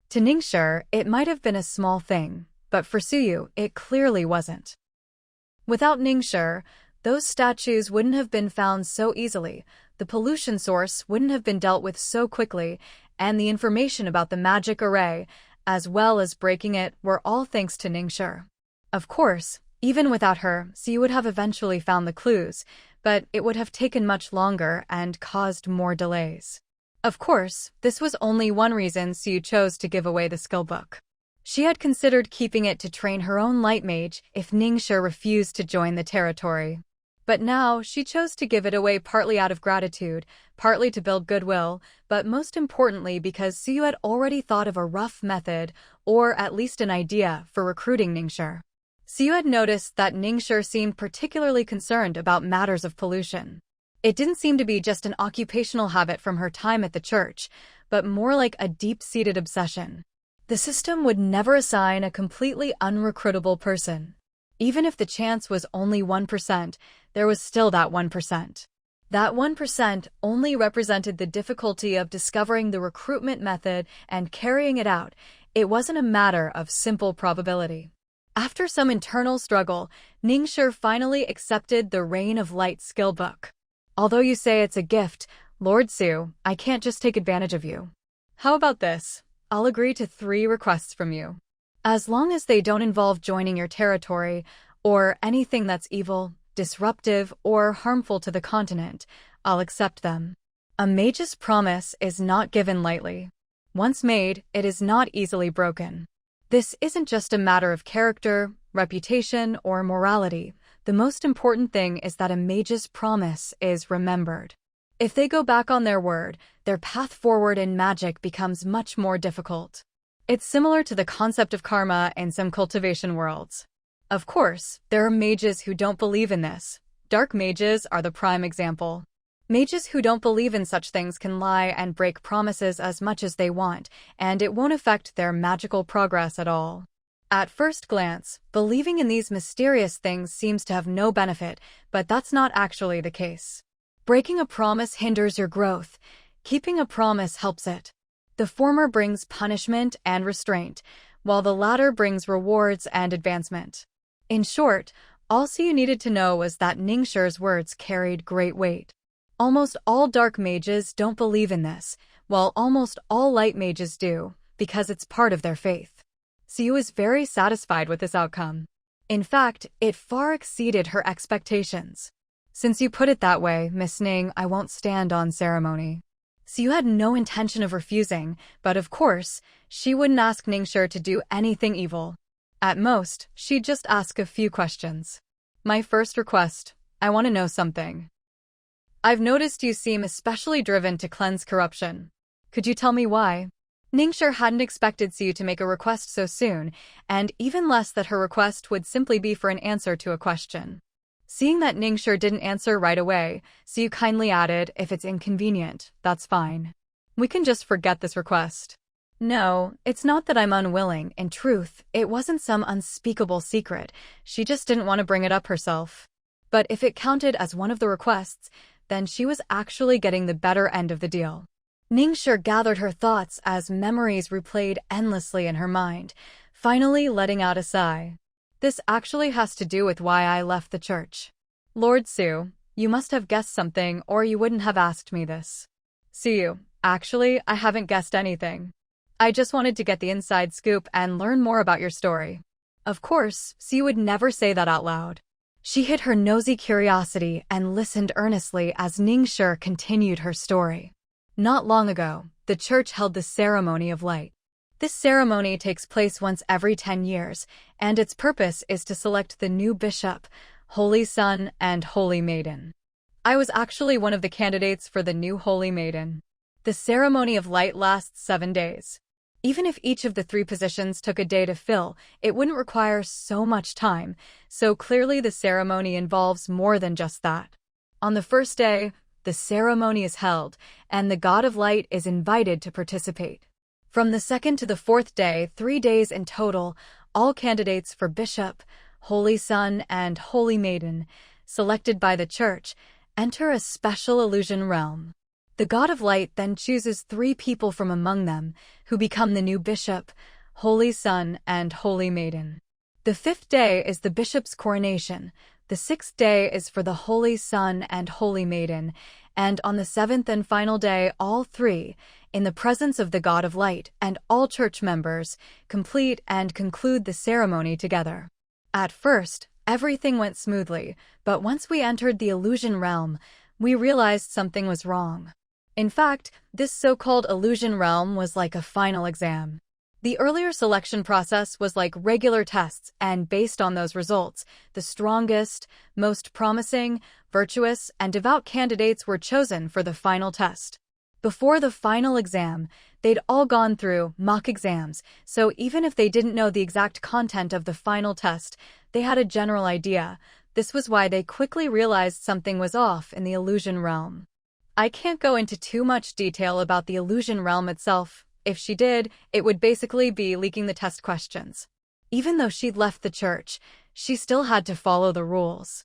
To Ningxi, it might have been a small thing, but for Siyu, it clearly wasn't. Without Ningxi, those statues wouldn't have been found so easily, the pollution source wouldn't have been dealt with so quickly, and the information about the magic array, as well as breaking it, were all thanks to Ningxi. Of course, even without her, Siyu would have eventually found the clues, but it would have taken much longer and caused more delays. Of course, this was only one reason Siyu chose to give away the skill book. She had considered keeping it to train her own light mage if Ningxia refused to join the territory. But now she chose to give it away partly out of gratitude, partly to build goodwill, but most importantly because Suyu had already thought of a rough method, or at least an idea, for recruiting Ningxia. Suyu had noticed that Ningxia seemed particularly concerned about matters of pollution. It didn't seem to be just an occupational habit from her time at the church, but more like a deep-seated obsession. The system would never assign a completely unrecruitable person. Even if the chance was only 1%, there was still that 1%. That 1% only represented the difficulty of discovering the recruitment method and carrying it out. It wasn't a matter of simple probability. After some internal struggle, Ningxia finally accepted the Reign of Light skill book. Although you say it's a gift, Lord Su, I can't just take advantage of you. How about this? I'll agree to 3 requests from you. As long as they don't involve joining your territory, or anything that's evil, disruptive, or harmful to the continent, I'll accept them. A mage's promise is not given lightly. Once made, it is not easily broken. This isn't just a matter of character, reputation, or morality. The most important thing is that a mage's promise is remembered. If they go back on their word, their path forward in magic becomes much more difficult. It's similar to the concept of karma in some cultivation worlds. Of course, there are mages who don't believe in this. Dark mages are the prime example. Mages who don't believe in such things can lie and break promises as much as they want, and it won't affect their magical progress at all. At first glance, believing in these mysterious things seems to have no benefit, but that's not actually the case. Breaking a promise hinders your growth. Keeping a promise helps it. The former brings punishment and restraint, while the latter brings rewards and advancement. In short, all Suyu needed to know was that Ningxia's words carried great weight. Almost all dark mages don't believe in this, while almost all light mages do, because it's part of their faith. Suyu is very satisfied with this outcome. In fact, it far exceeded her expectations. Since you put it that way, Miss Ning, I won't stand on ceremony. Suyu had no intention of refusing, but of course, she wouldn't ask Ningxia to do anything evil. At most, she'd just ask a few questions. My first request, I want to know something. I've noticed you seem especially driven to cleanse corruption. Could you tell me why? Ningxia hadn't expected Suyu to make a request so soon, and even less that her request would simply be for an answer to a question. Seeing that Ningxia didn't answer right away, Suyu kindly added, if it's inconvenient, that's fine. We can just forget this request. No, it's not that I'm unwilling. In truth, it wasn't some unspeakable secret. She just didn't want to bring it up herself. But if it counted as one of the requests, then she was actually getting the better end of the deal. Ningxia gathered her thoughts as memories replayed endlessly in her mind, finally letting out a sigh. This actually has to do with why I left the church. Lord Su, you must have guessed something or you wouldn't have asked me this. Suyu, actually, I haven't guessed anything. I just wanted to get the inside scoop and learn more about your story. Of course, Suyu would never say that out loud. She hid her nosy curiosity and listened earnestly as Ningxia continued her story. Not long ago, the church held the Ceremony of Light. This ceremony takes place once every 10 years, and its purpose is to select the new bishop, Holy Sun, and Holy Maiden. I was actually one of the candidates for the new Holy Maiden. The Ceremony of Light lasts 7 days. Even if each of the 3 positions took a day to fill, it wouldn't require so much time, so clearly the ceremony involves more than just that. On the first day, the ceremony is held, and the God of Light is invited to participate. From the 2nd to the 4th day, 3 days in total, all candidates for Bishop, Holy Sun, and Holy Maiden, selected by the Church, enter a special illusion realm. The God of Light then chooses 3 people from among them, who become the new Bishop, Holy Sun, and Holy Maiden. The 5th day is the Bishop's coronation, the 6th day is for the Holy Sun and Holy Maiden, and on the 7th and final day, all 3, in the presence of the God of Light and all church members, complete and conclude the ceremony together. At first, everything went smoothly, but once we entered the illusion realm, we realized something was wrong. In fact, this so-called illusion realm was like a final exam. The earlier selection process was like regular tests, and based on those results, the strongest, most promising, virtuous, and devout candidates were chosen for the final test. Before the final exam, they'd all gone through mock exams, so even if they didn't know the exact content of the final test, they had a general idea. This was why they quickly realized something was off in the illusion realm. I can't go into too much detail about the illusion realm itself. If she did, it would basically be leaking the test questions. Even though she'd left the church, she still had to follow the rules.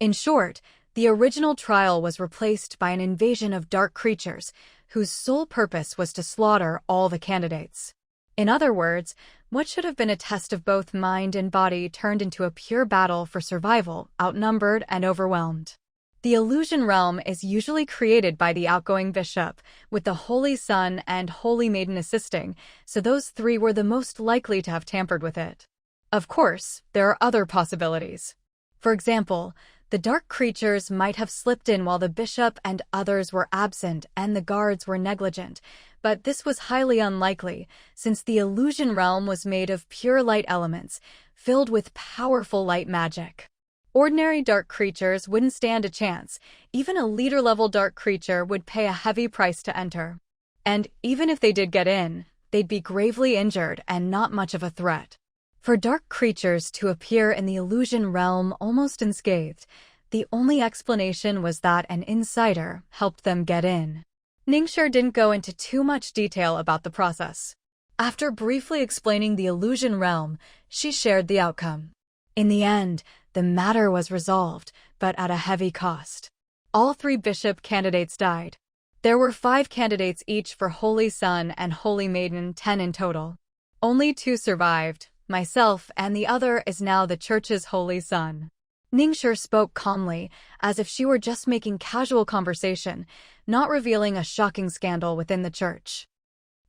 In short, the original trial was replaced by an invasion of dark creatures whose sole purpose was to slaughter all the candidates. In other words, what should have been a test of both mind and body turned into a pure battle for survival, outnumbered and overwhelmed. The illusion realm is usually created by the outgoing bishop, with the Holy Son and Holy Maiden assisting, so those three were the most likely to have tampered with it. Of course, there are other possibilities. For example, the dark creatures might have slipped in while the bishop and others were absent and the guards were negligent, but this was highly unlikely, since the illusion realm was made of pure light elements, filled with powerful light magic. Ordinary dark creatures wouldn't stand a chance. Even a leader-level dark creature would pay a heavy price to enter. And even if they did get in, they'd be gravely injured and not much of a threat. For dark creatures to appear in the illusion realm almost unscathed, the only explanation was that an insider helped them get in. Ningxia didn't go into too much detail about the process. After briefly explaining the illusion realm, she shared the outcome. In the end, the matter was resolved, but at a heavy cost. All three bishop candidates died. There were 5 candidates each for Holy Son and Holy Maiden, 10 in total. Only 2 survived, myself, and the other is now the church's Holy Son. Ningxia spoke calmly, as if she were just making casual conversation, not revealing a shocking scandal within the church.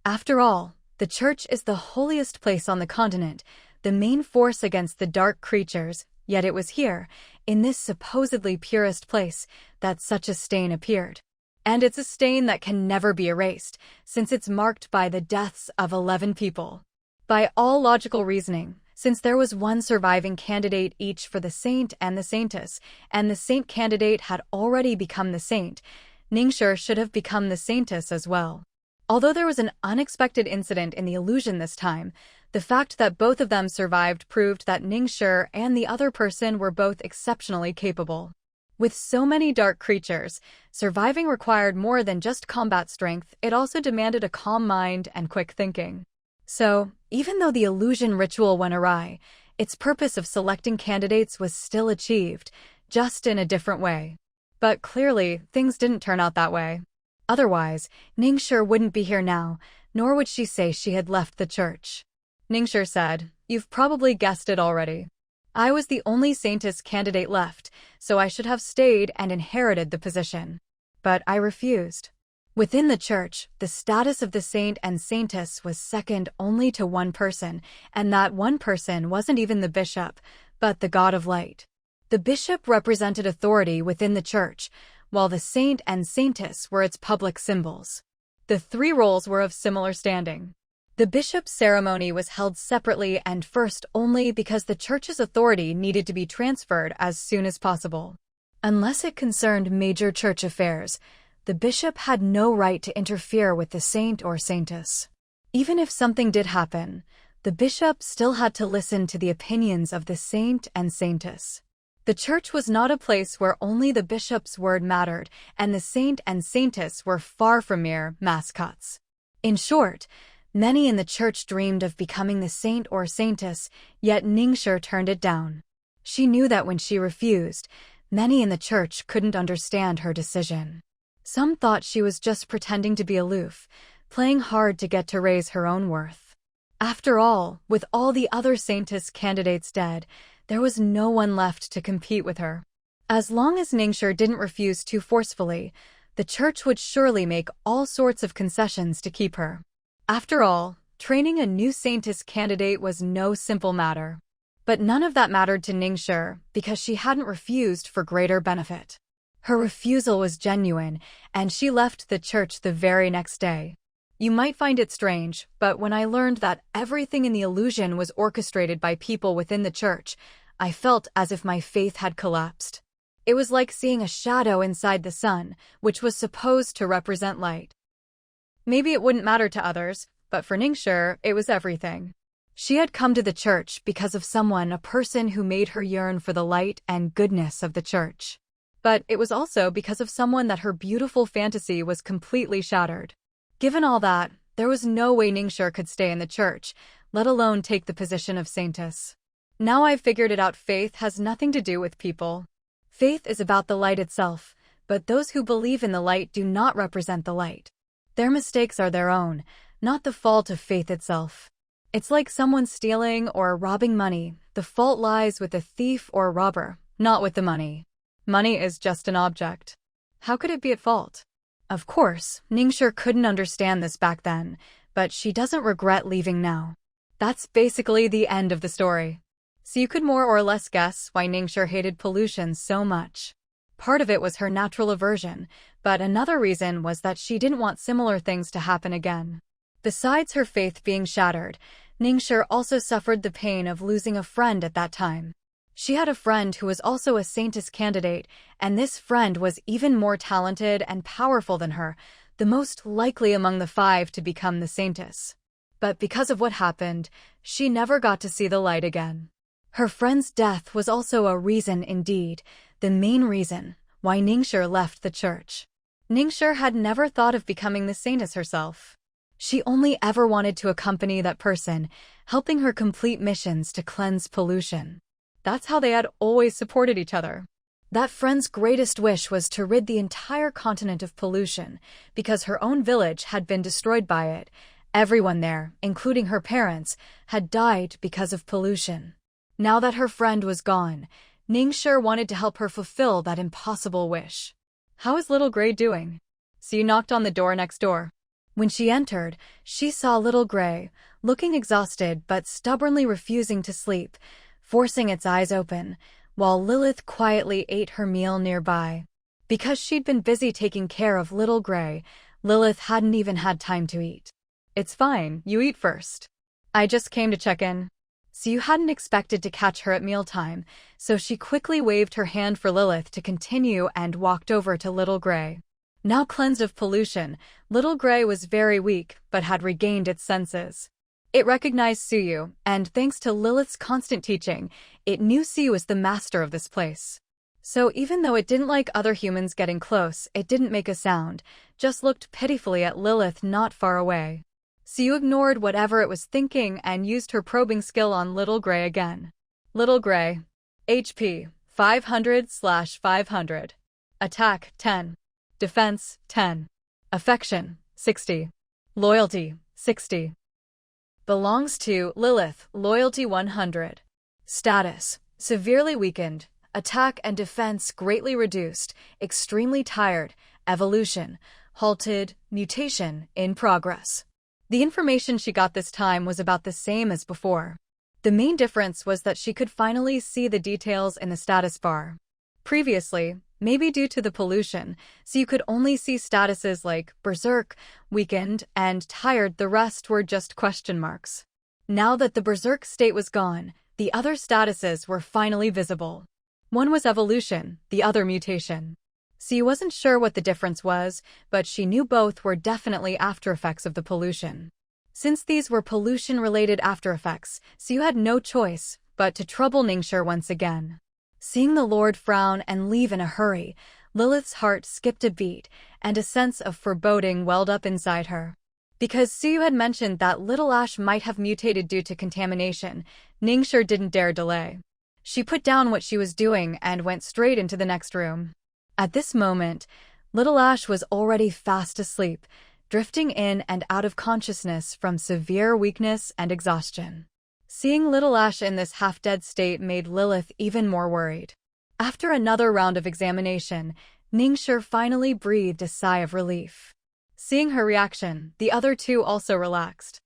After all, the church is the holiest place on the continent, the main force against the dark creatures, yet it was here, in this supposedly purest place, that such a stain appeared. And it's a stain that can never be erased, since it's marked by the deaths of 11 people. By all logical reasoning, since there was 1 surviving candidate each for the saint and the saintess, and the saint candidate had already become the saint, Ningxia should have become the saintess as well. Although there was an unexpected incident in the illusion this time, the fact that both of them survived proved that Ningxia and the other person were both exceptionally capable. With so many dark creatures, surviving required more than just combat strength, it also demanded a calm mind and quick thinking. So, even though the illusion ritual went awry, its purpose of selecting candidates was still achieved, just in a different way. But clearly, things didn't turn out that way. Otherwise, Ningxia wouldn't be here now, nor would she say she had left the church. Ningxia said, "You've probably guessed it already. I was the only saintess candidate left, so I should have stayed and inherited the position. But I refused. Within the church, the status of the saint and saintess was second only to one person, and that one person wasn't even the bishop, but the god of light. The bishop represented authority within the church, while the saint and saintess were its public symbols. The 3 roles were of similar standing. The bishop's ceremony was held separately and first only because the church's authority needed to be transferred as soon as possible. Unless it concerned major church affairs, the bishop had no right to interfere with the saint or saintess. Even if something did happen, the bishop still had to listen to the opinions of the saint and saintess. The church was not a place where only the bishop's word mattered, and the saint and saintess were far from mere mascots. In short, many in the church dreamed of becoming the saint or saintess, yet Ningxia turned it down. She knew that when she refused, many in the church couldn't understand her decision. Some thought she was just pretending to be aloof, playing hard to get to raise her own worth. After all, with all the other saintess candidates dead, there was no one left to compete with her. As long as Ningxia didn't refuse too forcefully, the church would surely make all sorts of concessions to keep her. After all, training a new saintess candidate was no simple matter. But none of that mattered to Ningxia because she hadn't refused for greater benefit. Her refusal was genuine, and she left the church the very next day. You might find it strange, but when I learned that everything in the illusion was orchestrated by people within the church, I felt as if my faith had collapsed. It was like seeing a shadow inside the sun, which was supposed to represent light. Maybe it wouldn't matter to others, but for Ningxia, it was everything. She had come to the church because of someone, a person who made her yearn for the light and goodness of the church. But it was also because of someone that her beautiful fantasy was completely shattered. Given all that, there was no way Ningxia could stay in the church, let alone take the position of saintess. Now I've figured it out, faith has nothing to do with people. Faith is about the light itself, but those who believe in the light do not represent the light. Their mistakes are their own, not the fault of faith itself. It's like someone stealing or robbing money. The fault lies with the thief or robber, not with the money. Money is just an object. How could it be at fault? Of course, Ningxia couldn't understand this back then, but she doesn't regret leaving now. That's basically the end of the story. So you could more or less guess why Ningxia hated pollution so much. Part of it was her natural aversion, but another reason was that she didn't want similar things to happen again. Besides her faith being shattered, Ningxia also suffered the pain of losing a friend at that time. She had a friend who was also a saintess candidate, and this friend was even more talented and powerful than her, the most likely among the 5 to become the saintess. But because of what happened, she never got to see the light again. Her friend's death was also a reason, indeed, the main reason, why Ningxia left the church. Ningxia had never thought of becoming the saintess herself. She only ever wanted to accompany that person, helping her complete missions to cleanse pollution. That's how they had always supported each other. That friend's greatest wish was to rid the entire continent of pollution, because her own village had been destroyed by it. Everyone there, including her parents, had died because of pollution. Now that her friend was gone, Ningxia wanted to help her fulfill that impossible wish. How is little Gray doing? So you knocked on the door next door. When she entered, she saw little Gray, looking exhausted but stubbornly refusing to sleep, forcing its eyes open, while Lilith quietly ate her meal nearby. Because she'd been busy taking care of little Gray, Lilith hadn't even had time to eat. It's fine, you eat first. I just came to check in. So you hadn't expected to catch her at mealtime, so she quickly waved her hand for Lilith to continue and walked over to little Gray. Now cleansed of pollution, little Gray was very weak but had regained its senses. It recognized Suyu, and thanks to Lilith's constant teaching, it knew Suyu was the master of this place. So even though it didn't like other humans getting close, it didn't make a sound, just looked pitifully at Lilith not far away. Suyu ignored whatever it was thinking and used her probing skill on little Gray again. Little Gray. HP 500/500. Attack 10. Defense 10. Affection 60. Loyalty 60. Belongs to Lilith, loyalty 100. Status: severely weakened, attack and defense greatly reduced, extremely tired, evolution, halted, mutation, in progress. The information she got this time was about the same as before. The main difference was that she could finally see the details in the status bar. Previously, maybe due to the pollution, so you could only see statuses like berserk, weakened, and tired. The rest were just question marks. Now that the berserk state was gone, the other statuses were finally visible. One was evolution, the other mutation. She wasn't sure what the difference was, but she knew both were definitely after effects of the pollution. Since these were pollution-related after effects, Su had no choice but to trouble Ningxia once again. Seeing the Lord frown and leave in a hurry, Lilith's heart skipped a beat, and a sense of foreboding welled up inside her. Because Su had mentioned that little Ash might have mutated due to contamination, Ningxia didn't dare delay. She put down what she was doing and went straight into the next room. At this moment, little Ash was already fast asleep, drifting in and out of consciousness from severe weakness and exhaustion. Seeing little Ash in this half-dead state made Lilith even more worried. After another round of examination, Ningxia finally breathed a sigh of relief. Seeing her reaction, the other two also relaxed.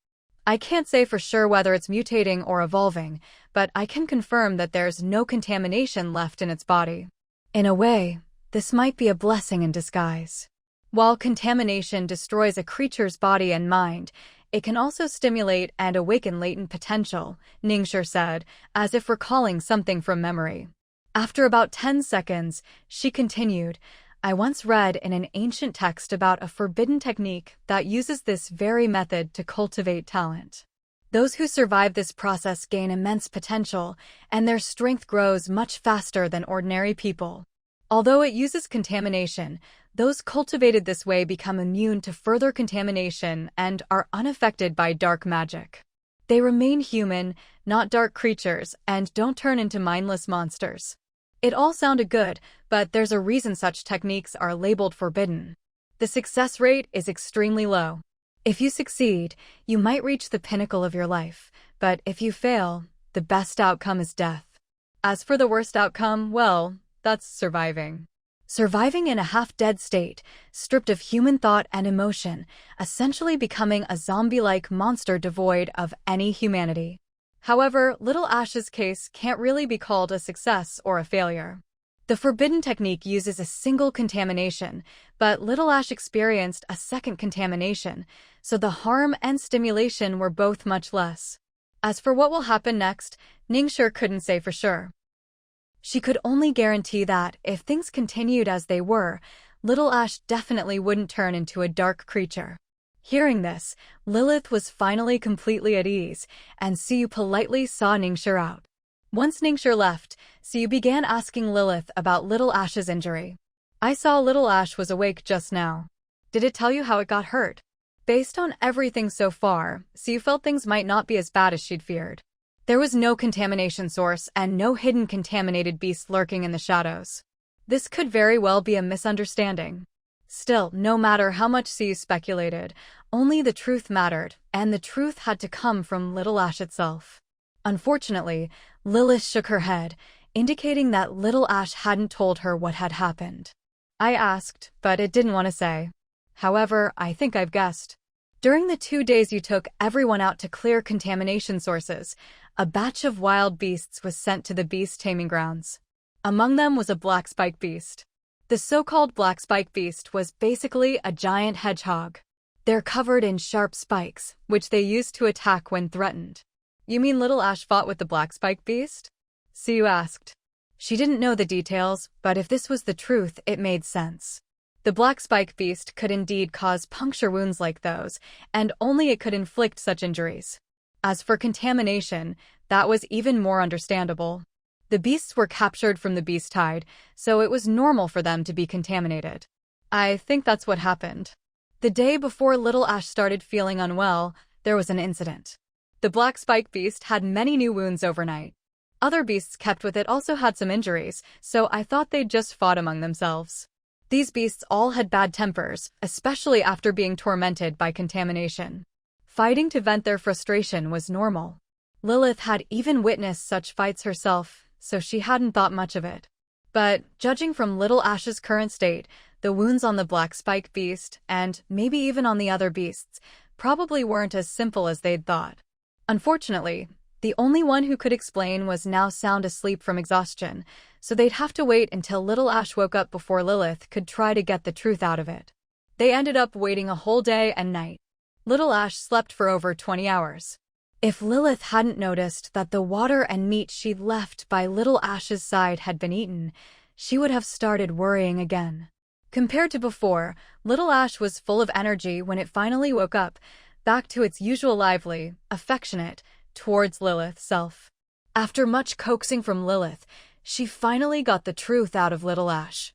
I can't say for sure whether it's mutating or evolving, but I can confirm that there's no contamination left in its body. In a way, this might be a blessing in disguise. While contamination destroys a creature's body and mind, it can also stimulate and awaken latent potential, Ningxue said, as if recalling something from memory. After about 10 seconds, she continued, I once read in an ancient text about a forbidden technique that uses this very method to cultivate talent. Those who survive this process gain immense potential, and their strength grows much faster than ordinary people. Although it uses contamination, those cultivated this way become immune to further contamination and are unaffected by dark magic. They remain human, not dark creatures, and don't turn into mindless monsters. It all sounded good, but there's a reason such techniques are labeled forbidden. The success rate is extremely low. If you succeed, you might reach the pinnacle of your life, but if you fail, the best outcome is death. As for the worst outcome, well, that's surviving. Surviving in a half-dead state, stripped of human thought and emotion, essentially becoming a zombie-like monster devoid of any humanity. However, Little Ash's case can't really be called a success or a failure. The forbidden technique uses a single contamination, but Little Ash experienced a second contamination, so the harm and stimulation were both much less. As for what will happen next, Ningxue couldn't say for sure. She could only guarantee that, if things continued as they were, Little Ash definitely wouldn't turn into a dark creature. Hearing this, Lilith was finally completely at ease, and Siyu politely saw Ningxue out. Once Ningxue left, Siyu began asking Lilith about Little Ash's injury. I saw Little Ash was awake just now. Did it tell you how it got hurt? Based on everything so far, Siyu felt things might not be as bad as she'd feared. There was no contamination source and no hidden contaminated beast lurking in the shadows. This could very well be a misunderstanding. Still, no matter how much Siyu speculated, only the truth mattered, and the truth had to come from Little Ash itself. Unfortunately, Lilith shook her head, indicating that Little Ash hadn't told her what had happened. I asked, but it didn't want to say. However, I think I've guessed. During the 2 days you took everyone out to clear contamination sources, a batch of wild beasts was sent to the beast taming grounds. Among them was a black spike beast. The so-called black spike beast was basically a giant hedgehog. They're covered in sharp spikes, which they use to attack when threatened. You mean Little Ash fought with the black spike beast? Siyu asked. She didn't know the details, but if this was the truth, it made sense. The black spike beast could indeed cause puncture wounds like those, and only it could inflict such injuries. As for contamination, that was even more understandable. The beasts were captured from the beast tide, so it was normal for them to be contaminated. I think that's what happened. The day before Little Ash started feeling unwell, there was an incident. The black spike beast had many new wounds overnight. Other beasts kept with it also had some injuries, so I thought they'd just fought among themselves. These beasts all had bad tempers, especially after being tormented by contamination. Fighting to vent their frustration was normal. Lilith had even witnessed such fights herself, so she hadn't thought much of it. But, judging from Little Ash's current state, the wounds on the black spike beast, and maybe even on the other beasts, probably weren't as simple as they'd thought. Unfortunately, the only one who could explain was now sound asleep from exhaustion, so they'd have to wait until Little Ash woke up before Lilith could try to get the truth out of it. They ended up waiting a whole day and night. Little Ash slept for over 20 hours. If Lilith hadn't noticed that the water and meat she'd left by Little Ash's side had been eaten, she would have started worrying again. Compared to before, Little Ash was full of energy when it finally woke up, back to its usual lively, affectionate, towards Lilith's self. After much coaxing from Lilith, she finally got the truth out of Little Ash.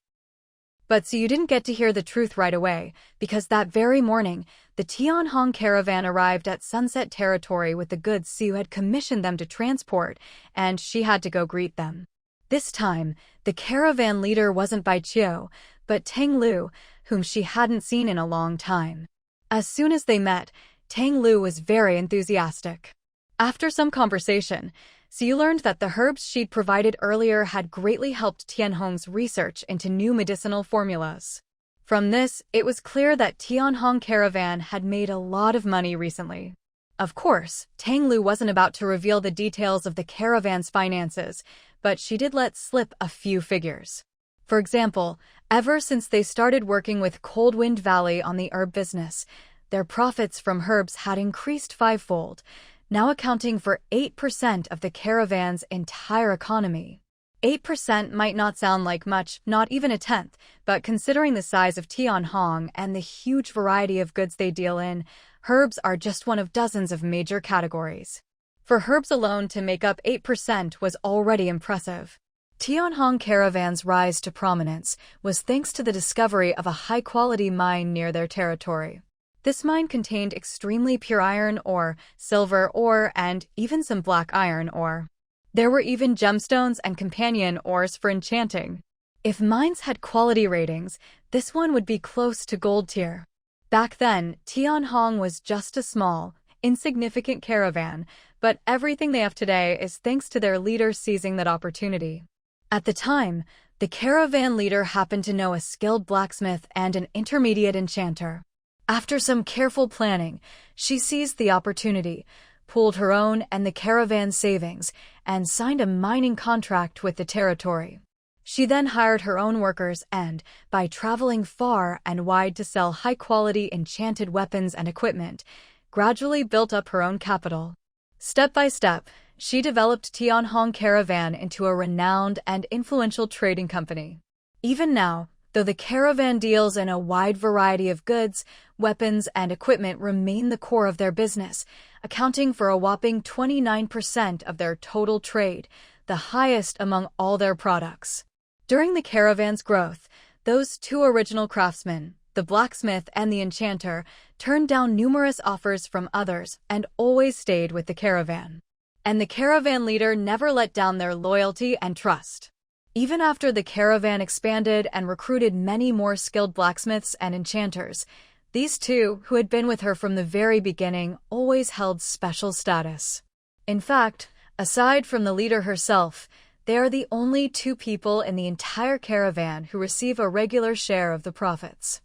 But Siyu didn't get to hear the truth right away, because that very morning, the Tianhong caravan arrived at Sunset Territory with the goods Siyu had commissioned them to transport, and she had to go greet them. This time, the caravan leader wasn't Bai Qiu, but Tang Lu, whom she hadn't seen in a long time. As soon as they met, Tang Lu was very enthusiastic. After some conversation, Siyu learned that the herbs she'd provided earlier had greatly helped Tianhong's research into new medicinal formulas. From this, it was clear that Tianhong Caravan had made a lot of money recently. Of course, Tang Lu wasn't about to reveal the details of the caravan's finances, but she did let slip a few figures. For example, ever since they started working with Coldwind Valley on the herb business, their profits from herbs had increased fivefold, now accounting for 8% of the caravan's entire economy. 8% might not sound like much, not even a tenth, but considering the size of Tianhong and the huge variety of goods they deal in, herbs are just one of dozens of major categories. For herbs alone to make up 8% was already impressive. Tianhong Caravan's rise to prominence was thanks to the discovery of a high-quality mine near their territory. This mine contained extremely pure iron ore, silver ore, and even some black iron ore. There were even gemstones and companion ores for enchanting. If mines had quality ratings, this one would be close to gold tier. Back then, Tianhong was just a small, insignificant caravan, but everything they have today is thanks to their leader seizing that opportunity. At the time, the caravan leader happened to know a skilled blacksmith and an intermediate enchanter. After some careful planning, she seized the opportunity, pooled her own and the caravan's savings, and signed a mining contract with the territory. She then hired her own workers and, by traveling far and wide to sell high-quality enchanted weapons and equipment, gradually built up her own capital. Step by step, she developed Tianhong Caravan into a renowned and influential trading company. Even now, though the caravan deals in a wide variety of goods, weapons, and equipment remain the core of their business, accounting for a whopping 29% of their total trade, the highest among all their products. During the caravan's growth, those two original craftsmen, the blacksmith and the enchanter, turned down numerous offers from others and always stayed with the caravan. And the caravan leader never let down their loyalty and trust. Even after the caravan expanded and recruited many more skilled blacksmiths and enchanters, these two, who had been with her from the very beginning, always held special status. In fact, aside from the leader herself, they are the only two people in the entire caravan who receive a regular share of the profits.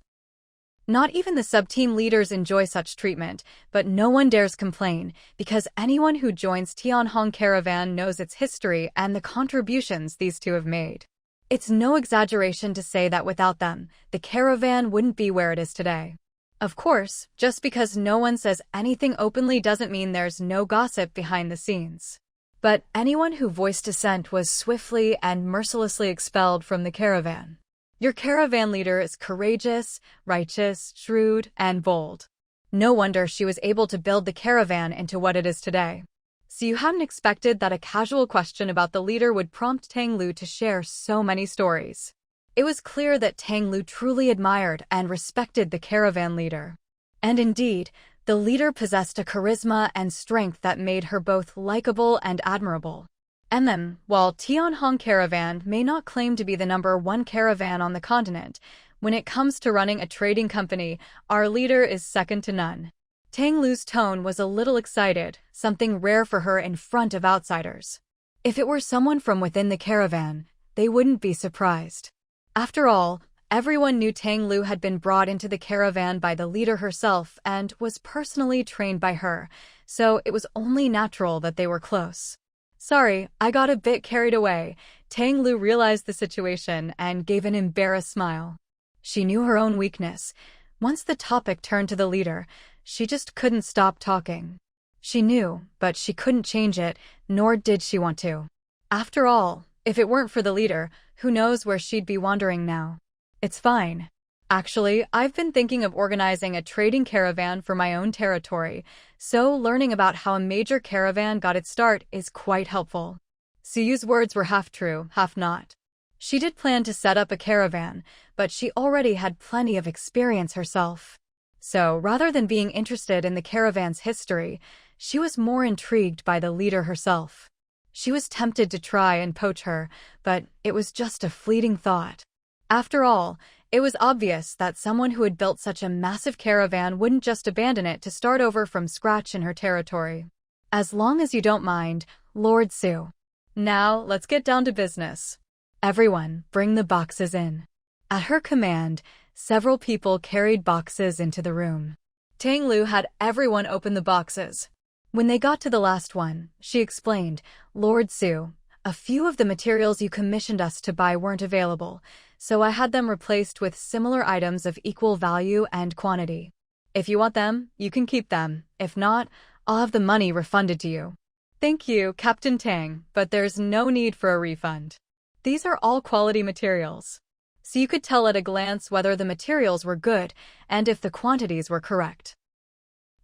Not even the sub-team leaders enjoy such treatment, but no one dares complain, because anyone who joins Tianhong Caravan knows its history and the contributions these two have made. It's no exaggeration to say that without them, the caravan wouldn't be where it is today. Of course, just because no one says anything openly doesn't mean there's no gossip behind the scenes. But anyone who voiced dissent was swiftly and mercilessly expelled from the caravan. Your caravan leader is courageous, righteous, shrewd, and bold. No wonder she was able to build the caravan into what it is today. So you hadn't expected that a casual question about the leader would prompt Tang Lu to share so many stories. It was clear that Tang Lu truly admired and respected the caravan leader. And indeed, the leader possessed a charisma and strength that made her both likable and admirable. And then, while Tianhong Caravan may not claim to be the #1 caravan on the continent, when it comes to running a trading company, our leader is second to none. Tang Lu's tone was a little excited, something rare for her in front of outsiders. If it were someone from within the caravan, they wouldn't be surprised. After all, everyone knew Tang Lu had been brought into the caravan by the leader herself and was personally trained by her, so it was only natural that they were close. Sorry, I got a bit carried away. Tang Lu realized the situation and gave an embarrassed smile. She knew her own weakness. Once the topic turned to the leader, she just couldn't stop talking. She knew, but she couldn't change it, nor did she want to. After all, if it weren't for the leader, who knows where she'd be wandering now. It's fine. Actually, I've been thinking of organizing a trading caravan for my own territory, so learning about how a major caravan got its start is quite helpful. Suyu's words were half true, half not. She did plan to set up a caravan, but she already had plenty of experience herself. So, rather than being interested in the caravan's history, she was more intrigued by the leader herself. She was tempted to try and poach her, but it was just a fleeting thought. After all, it was obvious that someone who had built such a massive caravan wouldn't just abandon it to start over from scratch in her territory. As long as you don't mind, Lord Su. Now, let's get down to business. Everyone, bring the boxes in. At her command, several people carried boxes into the room. Tang Lu had everyone open the boxes. When they got to the last one, she explained, "Lord Su, A few of the materials you commissioned us to buy weren't available, so I had them replaced with similar items of equal value and quantity. If you want them, you can keep them. If not, I'll have the money refunded to you. Thank you, Captain Tang, but there's no need for a refund. These are all quality materials. So you could tell at a glance whether the materials were good and if the quantities were correct.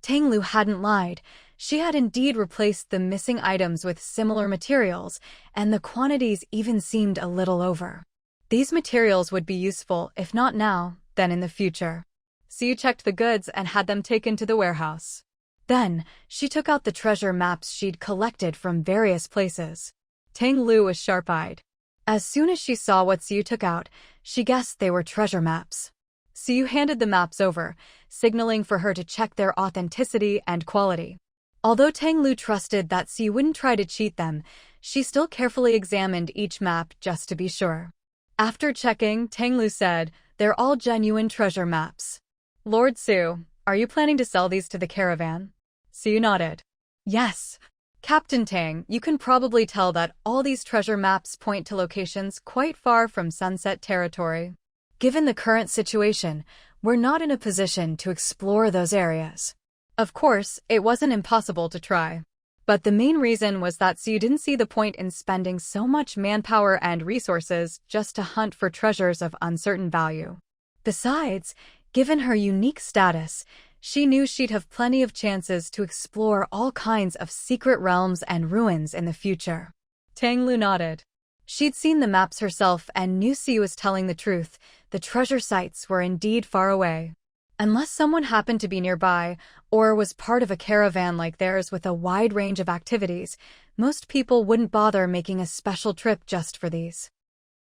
Tang Lu hadn't lied. She had indeed replaced the missing items with similar materials, and the quantities even seemed a little over. These materials would be useful, if not now, then in the future. So you checked the goods and had them taken to the warehouse. Then, she took out the treasure maps she'd collected from various places. Tang Lu was sharp-eyed. As soon as she saw what Siu took out, she guessed they were treasure maps. Siu handed the maps over, signaling for her to check their authenticity and quality. Although Tang Lu trusted that Siu wouldn't try to cheat them, she still carefully examined each map just to be sure. After checking, Tang Lu said, "They're all genuine treasure maps." "Lord Siu, are you planning to sell these to the caravan?" Siu nodded. "Yes. Captain Tang, you can probably tell that all these treasure maps point to locations quite far from Sunset Territory. Given the current situation, we're not in a position to explore those areas." Of course, it wasn't impossible to try. But the main reason was that Siu didn't see the point in spending so much manpower and resources just to hunt for treasures of uncertain value. Besides, given her unique status, she knew she'd have plenty of chances to explore all kinds of secret realms and ruins in the future. Tang Lu nodded. She'd seen the maps herself and knew Siu was telling the truth. The treasure sites were indeed far away. Unless someone happened to be nearby, or was part of a caravan like theirs with a wide range of activities, most people wouldn't bother making a special trip just for these.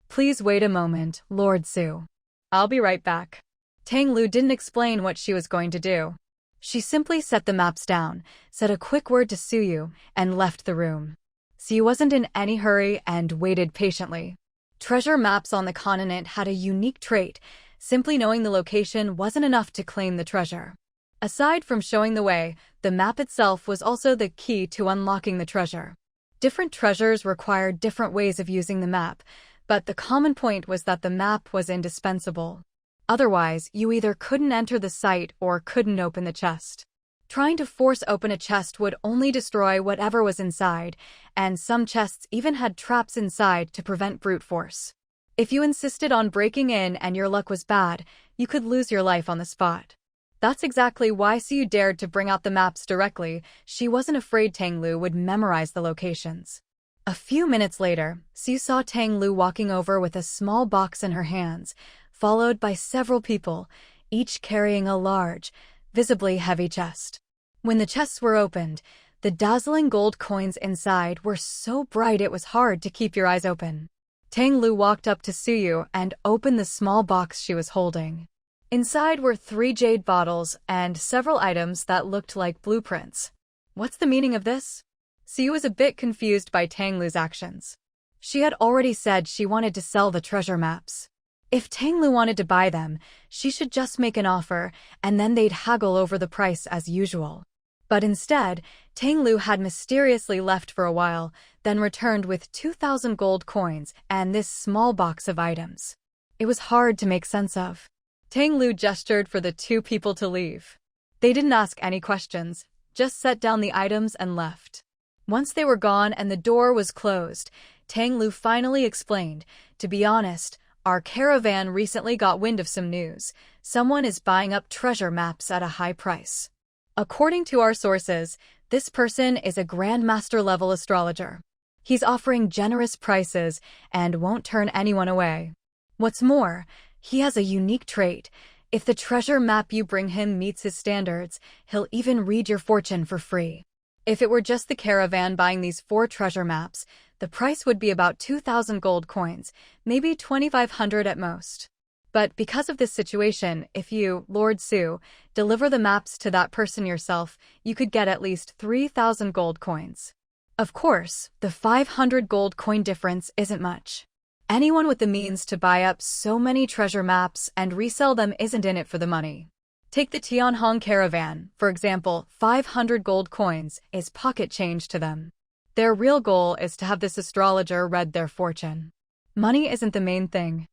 "Please wait a moment, Lord Siu. I'll be right back." Tang Lu didn't explain what she was going to do. She simply set the maps down, said a quick word to Suyu, and left the room. Siu wasn't in any hurry and waited patiently. Treasure maps on the continent had a unique trait. Simply knowing the location wasn't enough to claim the treasure. Aside from showing the way, the map itself was also the key to unlocking the treasure. Different treasures required different ways of using the map, but the common point was that the map was indispensable. Otherwise, you either couldn't enter the site or couldn't open the chest. Trying to force open a chest would only destroy whatever was inside, and some chests even had traps inside to prevent brute force. If you insisted on breaking in and your luck was bad, you could lose your life on the spot. That's exactly why Siu dared to bring out the maps directly. She wasn't afraid Tang Lu would memorize the locations. A few minutes later, Siu saw Tang Lu walking over with a small box in her hands, followed by several people, each carrying a large, visibly heavy chest. When the chests were opened, the dazzling gold coins inside were so bright it was hard to keep your eyes open. Tang Lu walked up to Suyu and opened the small box she was holding. Inside were 3 jade bottles and several items that looked like blueprints. What's the meaning of this? Suyu was a bit confused by Tang Lu's actions. She had already said she wanted to sell the treasure maps. If Tang Lu wanted to buy them, she should just make an offer, and then they'd haggle over the price as usual. But instead, Tang Lu had mysteriously left for a while, then returned with 2,000 gold coins and this small box of items. It was hard to make sense of. Tang Lu gestured for the 2 people to leave. They didn't ask any questions, just set down the items and left. Once they were gone and the door was closed, Tang Lu finally explained, "To be honest, our caravan recently got wind of some news. Someone is buying up treasure maps at a high price. According to our sources, this person is a Grandmaster-level astrologer. He's offering generous prices and won't turn anyone away. What's more, he has a unique trait. If the treasure map you bring him meets his standards, he'll even read your fortune for free. If it were just the caravan buying these 4 treasure maps, the price would be about 2,000 gold coins, maybe 2,500 at most. But because of this situation, if you, Lord Su, deliver the maps to that person yourself, you could get at least 3,000 gold coins. Of course, the 500 gold coin difference isn't much. Anyone with the means to buy up so many treasure maps and resell them isn't in it for the money. Take the Tianhong caravan, for example, 500 gold coins is pocket change to them. Their real goal is to have this astrologer read their fortune. Money isn't the main thing.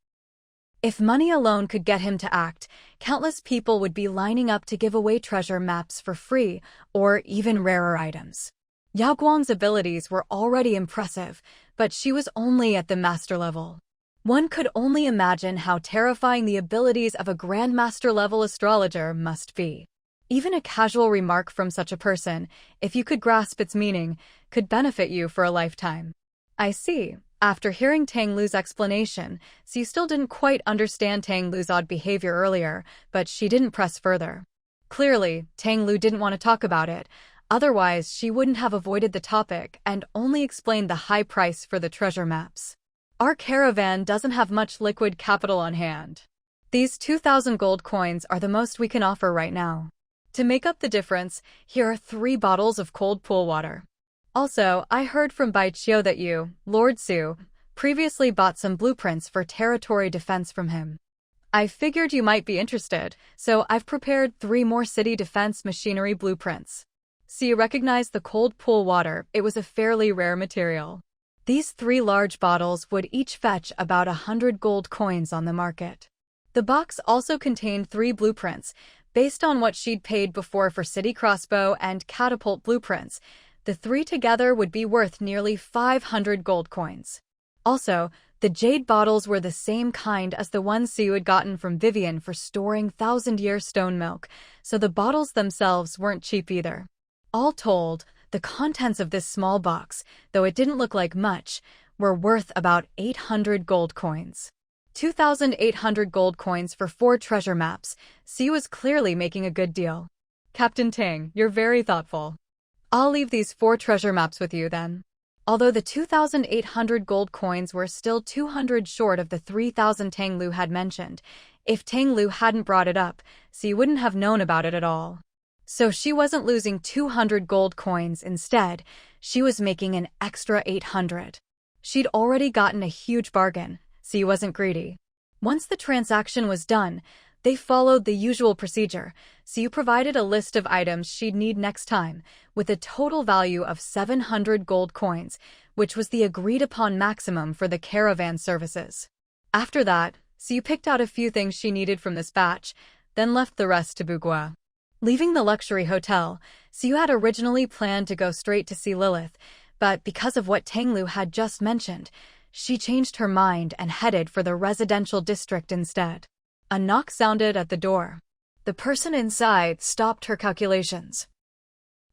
If money alone could get him to act, countless people would be lining up to give away treasure maps for free, or even rarer items. Yao Guang's abilities were already impressive, but she was only at the master level. One could only imagine how terrifying the abilities of a grandmaster-level astrologer must be. Even a casual remark from such a person, if you could grasp its meaning, could benefit you for a lifetime. I see. After hearing Tang Lu's explanation, Siu still didn't quite understand Tang Lu's odd behavior earlier, but she didn't press further. Clearly, Tang Lu didn't want to talk about it, otherwise she wouldn't have avoided the topic and only explained the high price for the treasure maps. Our caravan doesn't have much liquid capital on hand. These 2,000 gold coins are the most we can offer right now. To make up the difference, here are 3 bottles of cold pool water. Also, I heard from Bai Qiu that you, Lord Su, previously bought some blueprints for territory defense from him. I figured you might be interested, so I've prepared 3 more city defense machinery blueprints. Siu recognized the cold pool water. It was a fairly rare material. These 3 large bottles would each fetch about 100 gold coins on the market. The box also contained 3 blueprints, based on what she'd paid before for city crossbow and catapult blueprints. The 3 together would be worth nearly 500 gold coins. Also, the jade bottles were the same kind as the ones Siu had gotten from Vivian for storing 1,000-year stone milk, so the bottles themselves weren't cheap either. All told, the contents of this small box, though it didn't look like much, were worth about 800 gold coins. 2,800 gold coins for 4 treasure maps. Siu was clearly making a good deal. Captain Tang, you're very thoughtful. I'll leave these 4 treasure maps with you then. Although the 2,800 gold coins were still 200 short of the 3,000 Tang Lu had mentioned, if Tang Lu hadn't brought it up, Siu wouldn't have known about it at all. So she wasn't losing 200 gold coins. Instead, she was making an extra 800. She'd already gotten a huge bargain. Siu wasn't greedy. Once the transaction was done, they followed the usual procedure. Siu provided a list of items she'd need next time, with a total value of 700 gold coins, which was the agreed-upon maximum for the caravan services. After that, Siu picked out a few things she needed from this batch, then left the rest to Bugua. Leaving the luxury hotel, Siu had originally planned to go straight to see Lilith, but because of what Tang Lu had just mentioned, she changed her mind and headed for the residential district instead. A knock sounded at the door. The person inside stopped her calculations.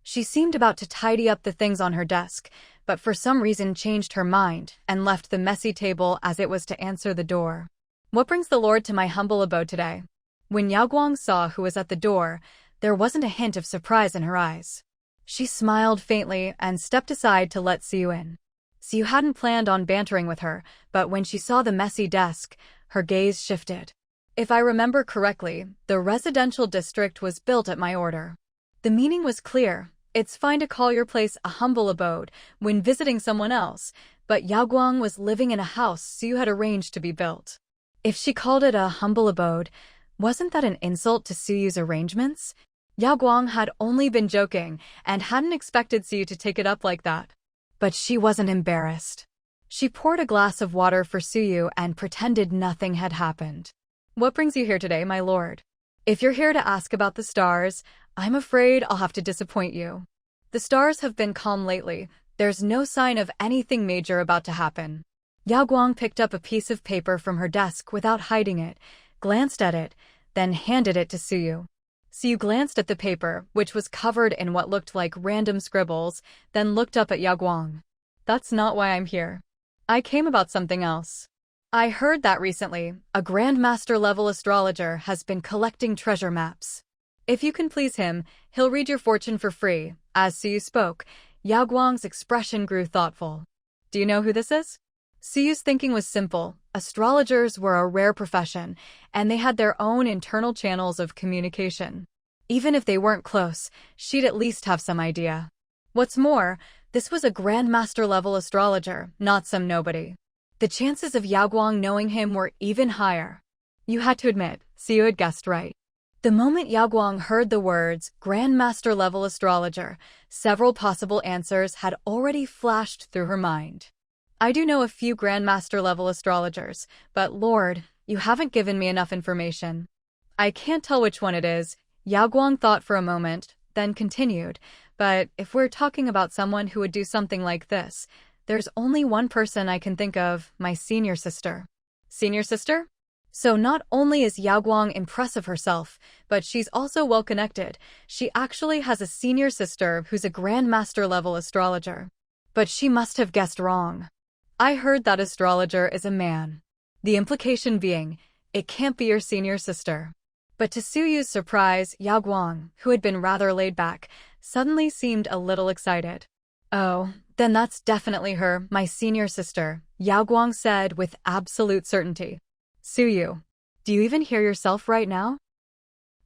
She seemed about to tidy up the things on her desk, but for some reason changed her mind and left the messy table as it was to answer the door. What brings the Lord to my humble abode today? When Yao Guang saw who was at the door, there wasn't a hint of surprise in her eyes. She smiled faintly and stepped aside to let Siu in. Siu hadn't planned on bantering with her, but when she saw the messy desk, her gaze shifted. If I remember correctly, the residential district was built at my order. The meaning was clear. It's fine to call your place a humble abode when visiting someone else, but Yao Guang was living in a house Siu had arranged to be built. If she called it a humble abode, wasn't that an insult to Suyu's arrangements? Yao Guang had only been joking and hadn't expected Siu to take it up like that. But she wasn't embarrassed. She poured a glass of water for Suyu and pretended nothing had happened. What brings you here today, my lord? If you're here to ask about the stars, I'm afraid I'll have to disappoint you. The stars have been calm lately. There's no sign of anything major about to happen. Yao Guang picked up a piece of paper from her desk without hiding it, glanced at it, then handed it to Suyu. Siu glanced at the paper, which was covered in what looked like random scribbles, then looked up at Yao Guang. That's not why I'm here. I came about something else. I heard that recently, a Grandmaster-level astrologer has been collecting treasure maps. If you can please him, he'll read your fortune for free. As Siu spoke, Yao Guang's expression grew thoughtful. Do you know who this is? Siyu's thinking was simple. Astrologers were a rare profession, and they had their own internal channels of communication. Even if they weren't close, she'd at least have some idea. What's more, this was a Grandmaster-level astrologer, not some nobody. The chances of Yao Guang knowing him were even higher. You had to admit, Siu had guessed right. The moment Yao Guang heard the words Grandmaster level astrologer, several possible answers had already flashed through her mind. I do know a few Grandmaster level astrologers, but Lord, you haven't given me enough information. I can't tell which one it is. Yao Guang thought for a moment, then continued, but if we're talking about someone who would do something like this, there's only one person I can think of, my senior sister. Senior sister? So not only is Yao Guang impressive herself, but she's also well-connected. She actually has a senior sister who's a Grandmaster-level astrologer. But she must have guessed wrong. I heard that astrologer is a man. The implication being, it can't be your senior sister. But to Su Yu's surprise, Yao Guang, who had been rather laid back, suddenly seemed a little excited. Oh, then that's definitely her, my senior sister, Yao Guang said with absolute certainty. Su Yu, do you even hear yourself right now?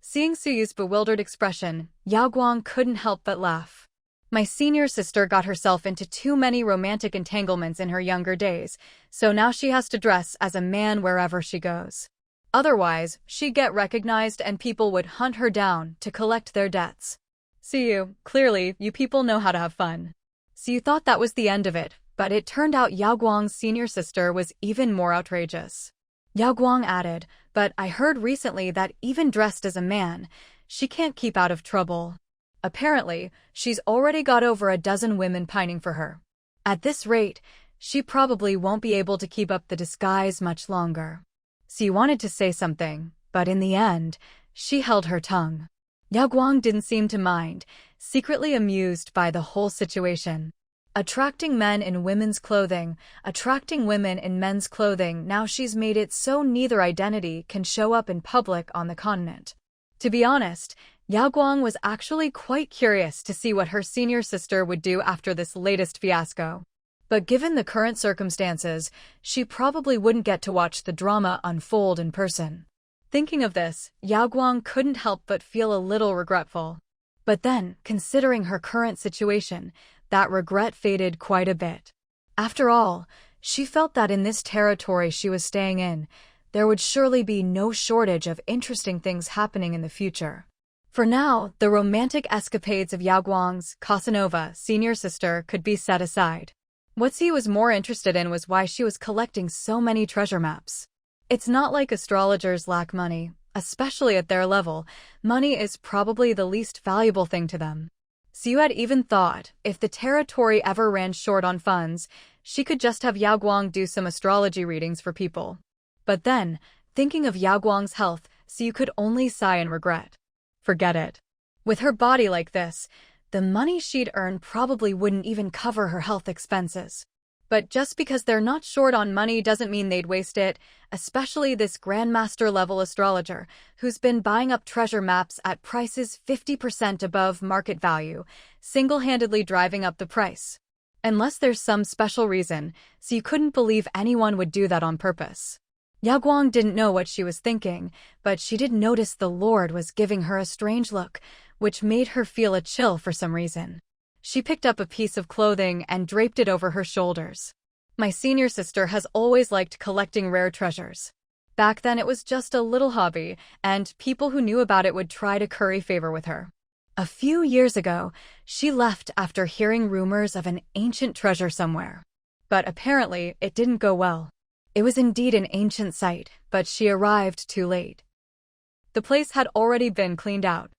Seeing Su Yu's bewildered expression, Yao Guang couldn't help but laugh. My senior sister got herself into too many romantic entanglements in her younger days, so now she has to dress as a man wherever she goes. Otherwise, she'd get recognized and people would hunt her down to collect their debts. Su Yu, clearly, you people know how to have fun. So you thought that was the end of it, but it turned out Yao Guang's senior sister was even more outrageous. Yao Guang added, but I heard recently that even dressed as a man, she can't keep out of trouble. Apparently, she's already got over a dozen women pining for her. At this rate, she probably won't be able to keep up the disguise much longer. She wanted to say something, but in the end, she held her tongue. Yao Guang didn't seem to mind, secretly amused by the whole situation. Attracting men in women's clothing, attracting women in men's clothing, now she's made it so neither identity can show up in public on the continent. To be honest, Yao Guang was actually quite curious to see what her senior sister would do after this latest fiasco. But given the current circumstances, she probably wouldn't get to watch the drama unfold in person. Thinking of this, Yao Guang couldn't help but feel a little regretful. But then, considering her current situation, that regret faded quite a bit. After all, she felt that in this territory she was staying in, there would surely be no shortage of interesting things happening in the future. For now, the romantic escapades of Yao Guang's Casanova senior sister could be set aside. What he was more interested in was why she was collecting so many treasure maps. It's not like astrologers lack money, especially at their level. Money is probably the least valuable thing to them. Su had even thought, if the territory ever ran short on funds, she could just have Yao Guang do some astrology readings for people. But then, thinking of Yao Guang's health, Su could only sigh in regret. Forget it. With her body like this, the money she'd earn probably wouldn't even cover her health expenses. But just because they're not short on money doesn't mean they'd waste it, especially this Grandmaster-level astrologer, who's been buying up treasure maps at prices 50% above market value, single-handedly driving up the price. Unless there's some special reason, so you couldn't believe anyone would do that on purpose. Yao Guang didn't know what she was thinking, but she did notice the Lord was giving her a strange look, which made her feel a chill for some reason. She picked up a piece of clothing and draped it over her shoulders. My senior sister has always liked collecting rare treasures. Back then it was just a little hobby, and people who knew about it would try to curry favor with her. A few years ago, she left after hearing rumors of an ancient treasure somewhere. But apparently, it didn't go well. It was indeed an ancient site, but she arrived too late. The place had already been cleaned out.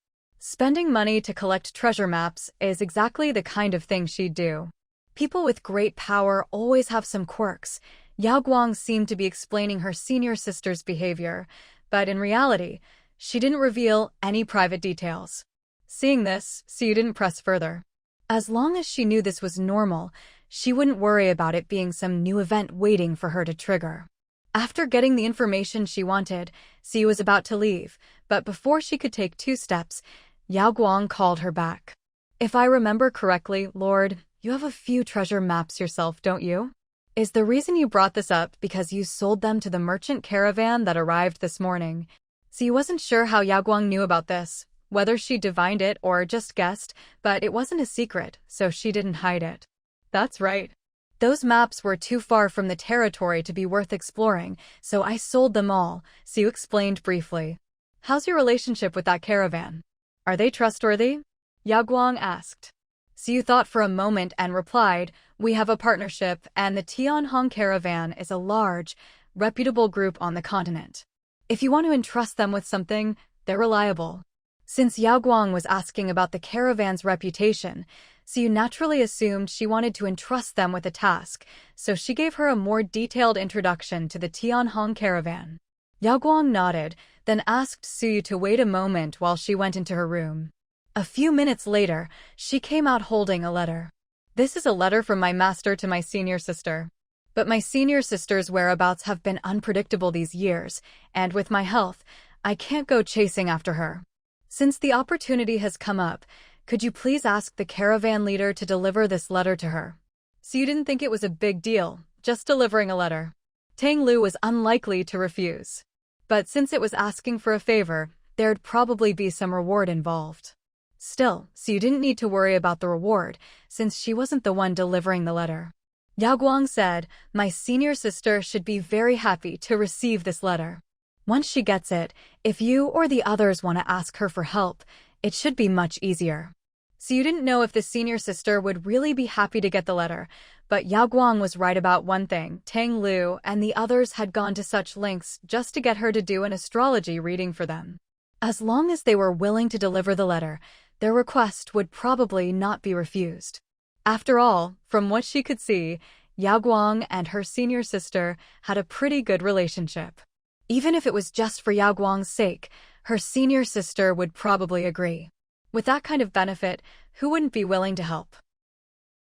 Spending money to collect treasure maps is exactly the kind of thing she'd do. People with great power always have some quirks. Yao Guang seemed to be explaining her senior sister's behavior, but in reality, she didn't reveal any private details. Seeing this, Su didn't press further. As long as she knew this was normal, she wouldn't worry about it being some new event waiting for her to trigger. After getting the information she wanted, Su was about to leave, but before she could take 2 steps, Yao Guang called her back. If I remember correctly, Lord, you have a few treasure maps yourself, don't you? Is the reason you brought this up because you sold them to the merchant caravan that arrived this morning? Su wasn't sure how Yao Guang knew about this, whether she divined it or just guessed, but it wasn't a secret, so she didn't hide it. That's right. Those maps were too far from the territory to be worth exploring, so I sold them all, Su explained briefly. How's your relationship with that caravan? Are they trustworthy? Yao Guang asked. Siyu thought for a moment and replied, we have a partnership, and the Tianhong Caravan is a large, reputable group on the continent. If you want to entrust them with something, they're reliable. Since Yao Guang was asking about the caravan's reputation, Siyu naturally assumed she wanted to entrust them with a task, so she gave her a more detailed introduction to the Tianhong Caravan. Yao Guang nodded, then asked Siyu to wait a moment while she went into her room. A few minutes later, she came out holding a letter. This is a letter from my master to my senior sister. But my senior sister's whereabouts have been unpredictable these years, and with my health, I can't go chasing after her. Since the opportunity has come up, could you please ask the caravan leader to deliver this letter to her? So you didn't think it was a big deal, just delivering a letter. Tang Lu was unlikely to refuse. But since it was asking for a favor, there'd probably be some reward involved. Still, so you didn't need to worry about the reward, since she wasn't the one delivering the letter. Yao Guang said, my senior sister should be very happy to receive this letter. Once she gets it, if you or the others want to ask her for help, it should be much easier. So you didn't know if the senior sister would really be happy to get the letter, but Yao Guang was right about one thing. Tang Lu and the others had gone to such lengths just to get her to do an astrology reading for them. As long as they were willing to deliver the letter, their request would probably not be refused. After all, from what she could see, Yao Guang and her senior sister had a pretty good relationship. Even if it was just for Yao Guang's sake, her senior sister would probably agree. With that kind of benefit, who wouldn't be willing to help?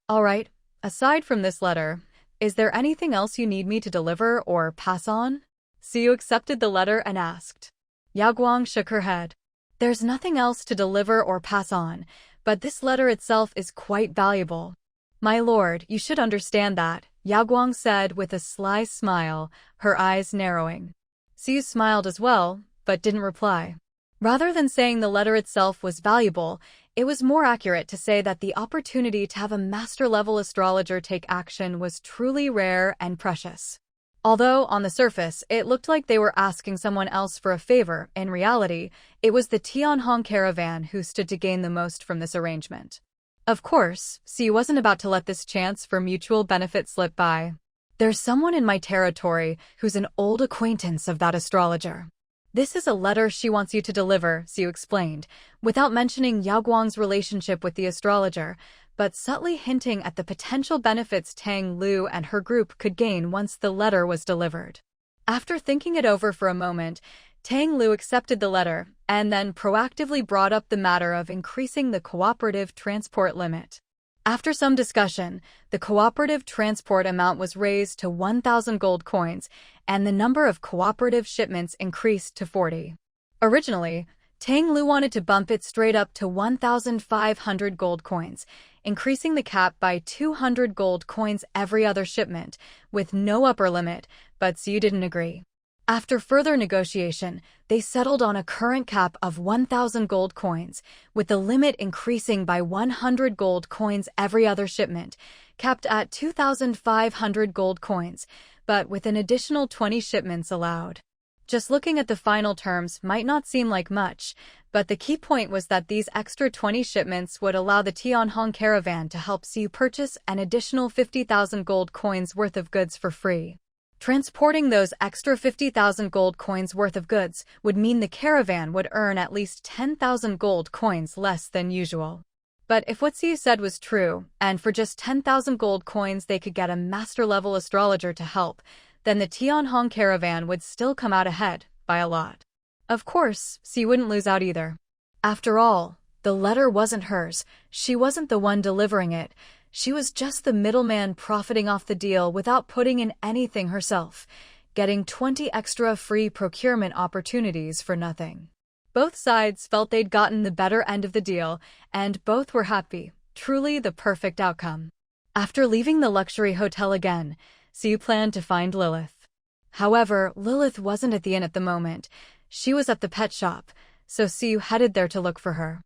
All right, aside from this letter, is there anything else you need me to deliver or pass on? Siyu accepted the letter and asked. Yao Guang shook her head. There's nothing else to deliver or pass on, but this letter itself is quite valuable. My lord, you should understand that, Yao Guang said with a sly smile, her eyes narrowing. Siyu smiled as well, but didn't reply. Rather than saying the letter itself was valuable, it was more accurate to say that the opportunity to have a master-level astrologer take action was truly rare and precious. Although, on the surface, it looked like they were asking someone else for a favor, in reality, it was the Tianhong Caravan who stood to gain the most from this arrangement. Of course, Siyu wasn't about to let this chance for mutual benefit slip by. There's someone in my territory who's an old acquaintance of that astrologer. This is a letter she wants you to deliver, Siyu explained, without mentioning Yao Guang's relationship with the astrologer, but subtly hinting at the potential benefits Tang Lu and her group could gain once the letter was delivered. After thinking it over for a moment, Tang Lu accepted the letter and then proactively brought up the matter of increasing the cooperative transport limit. After some discussion, the cooperative transport amount was raised to 1,000 gold coins, and the number of cooperative shipments increased to 40. Originally, Tang Lu wanted to bump it straight up to 1,500 gold coins, increasing the cap by 200 gold coins every other shipment, with no upper limit, but Siyu didn't agree. After further negotiation, they settled on a current cap of 1,000 gold coins, with the limit increasing by 100 gold coins every other shipment, capped at 2,500 gold coins, but with an additional 20 shipments allowed. Just looking at the final terms might not seem like much, but the key point was that these extra 20 shipments would allow the Tianhong Caravan to help Siyu purchase an additional 50,000 gold coins worth of goods for free. Transporting those extra 50,000 gold coins worth of goods would mean the caravan would earn at least 10,000 gold coins less than usual. But if what Siyu said was true, and for just 10,000 gold coins they could get a master-level astrologer to help, then the Tianhong Caravan would still come out ahead, by a lot. Of course, Siyu wouldn't lose out either. After all, the letter wasn't hers, she wasn't the one delivering it, she was just the middleman profiting off the deal without putting in anything herself, getting 20 extra free procurement opportunities for nothing. Both sides felt they'd gotten the better end of the deal, and both were happy, truly the perfect outcome. After leaving the luxury hotel again, Siyu planned to find Lilith. However, Lilith wasn't at the inn at the moment, she was at the pet shop, so Siyu headed there to look for her.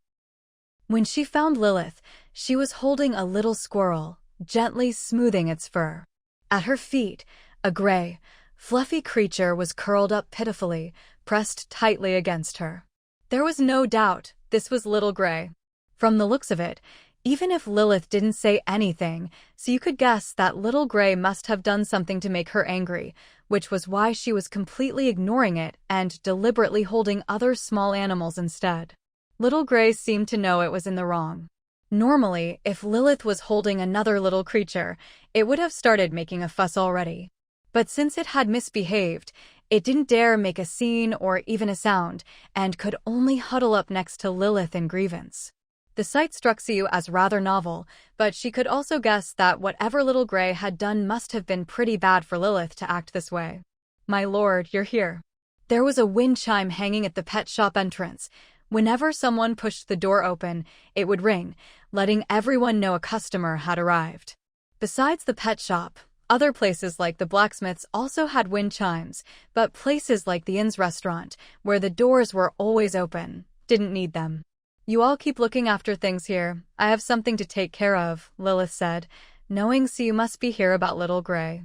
When she found Lilith, she was holding a little squirrel, gently smoothing its fur. At her feet, a gray, fluffy creature was curled up pitifully, pressed tightly against her. There was no doubt this was Little Gray. From the looks of it, even if Lilith didn't say anything, so you could guess that Little Gray must have done something to make her angry, which was why she was completely ignoring it and deliberately holding other small animals instead. Little Gray seemed to know it was in the wrong. Normally, if Lilith was holding another little creature, it would have started making a fuss already. But since it had misbehaved, it didn't dare make a scene or even a sound, and could only huddle up next to Lilith in grievance. The sight struck Siyu as rather novel, but she could also guess that whatever Little Gray had done must have been pretty bad for Lilith to act this way. "My lord, you're here." There was a wind chime hanging at the pet shop entrance. Whenever someone pushed the door open, it would ring, letting everyone know a customer had arrived. Besides the pet shop, other places like the blacksmiths also had wind chimes, but places like the inn's restaurant, where the doors were always open, didn't need them. "You all keep looking after things here. I have something to take care of," Lilith said, knowing Siyu must be here about Little Gray.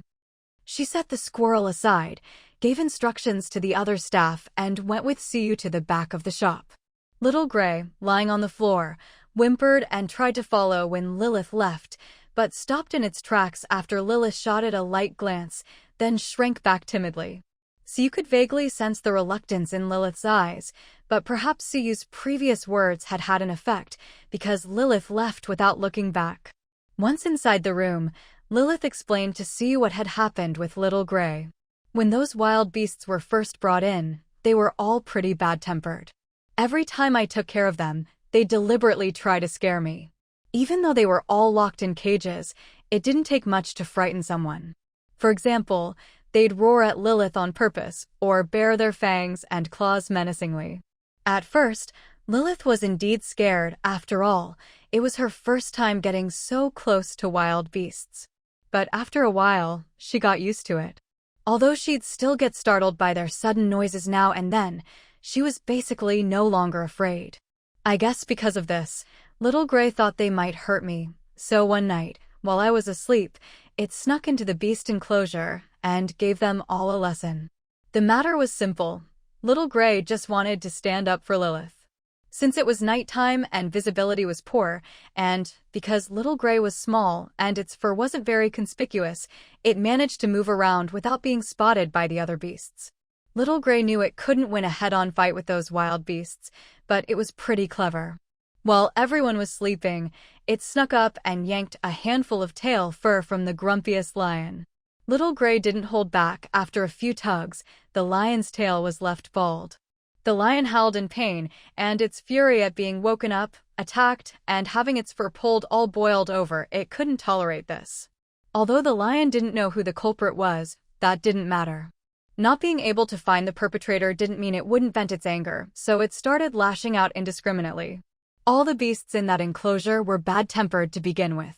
She set the squirrel aside, gave instructions to the other staff, and went with Siyu to the back of the shop. Little Gray, lying on the floor, whimpered and tried to follow when Lilith left, but stopped in its tracks after Lilith shot it a light glance, then shrank back timidly. Siyu could vaguely sense the reluctance in Lilith's eyes, but perhaps Siyu's previous words had had an effect, because Lilith left without looking back. Once inside the room, Lilith explained to Siyu what had happened with Little Gray. When those wild beasts were first brought in, they were all pretty bad-tempered. Every time I took care of them, they deliberately tried to scare me. Even though they were all locked in cages, it didn't take much to frighten someone. For example, they'd roar at Lilith on purpose, or bare their fangs and claws menacingly. At first, Lilith was indeed scared. After all, it was her first time getting so close to wild beasts. But after a while, she got used to it. Although she'd still get startled by their sudden noises now and then, she was basically no longer afraid. I guess because of this, Little Gray thought they might hurt me, so one night, while I was asleep, it snuck into the beast enclosure and gave them all a lesson. The matter was simple. Little Gray just wanted to stand up for Lilith. Since it was nighttime and visibility was poor, and because Little Gray was small and its fur wasn't very conspicuous, it managed to move around without being spotted by the other beasts. Little Gray knew it couldn't win a head-on fight with those wild beasts, but it was pretty clever. While everyone was sleeping, it snuck up and yanked a handful of tail fur from the grumpiest lion. Little Gray didn't hold back. After a few tugs, the lion's tail was left bald. The lion howled in pain, and its fury at being woken up, attacked, and having its fur pulled all boiled over. It couldn't tolerate this. Although the lion didn't know who the culprit was, that didn't matter. Not being able to find the perpetrator didn't mean it wouldn't vent its anger, so it started lashing out indiscriminately. All the beasts in that enclosure were bad-tempered to begin with.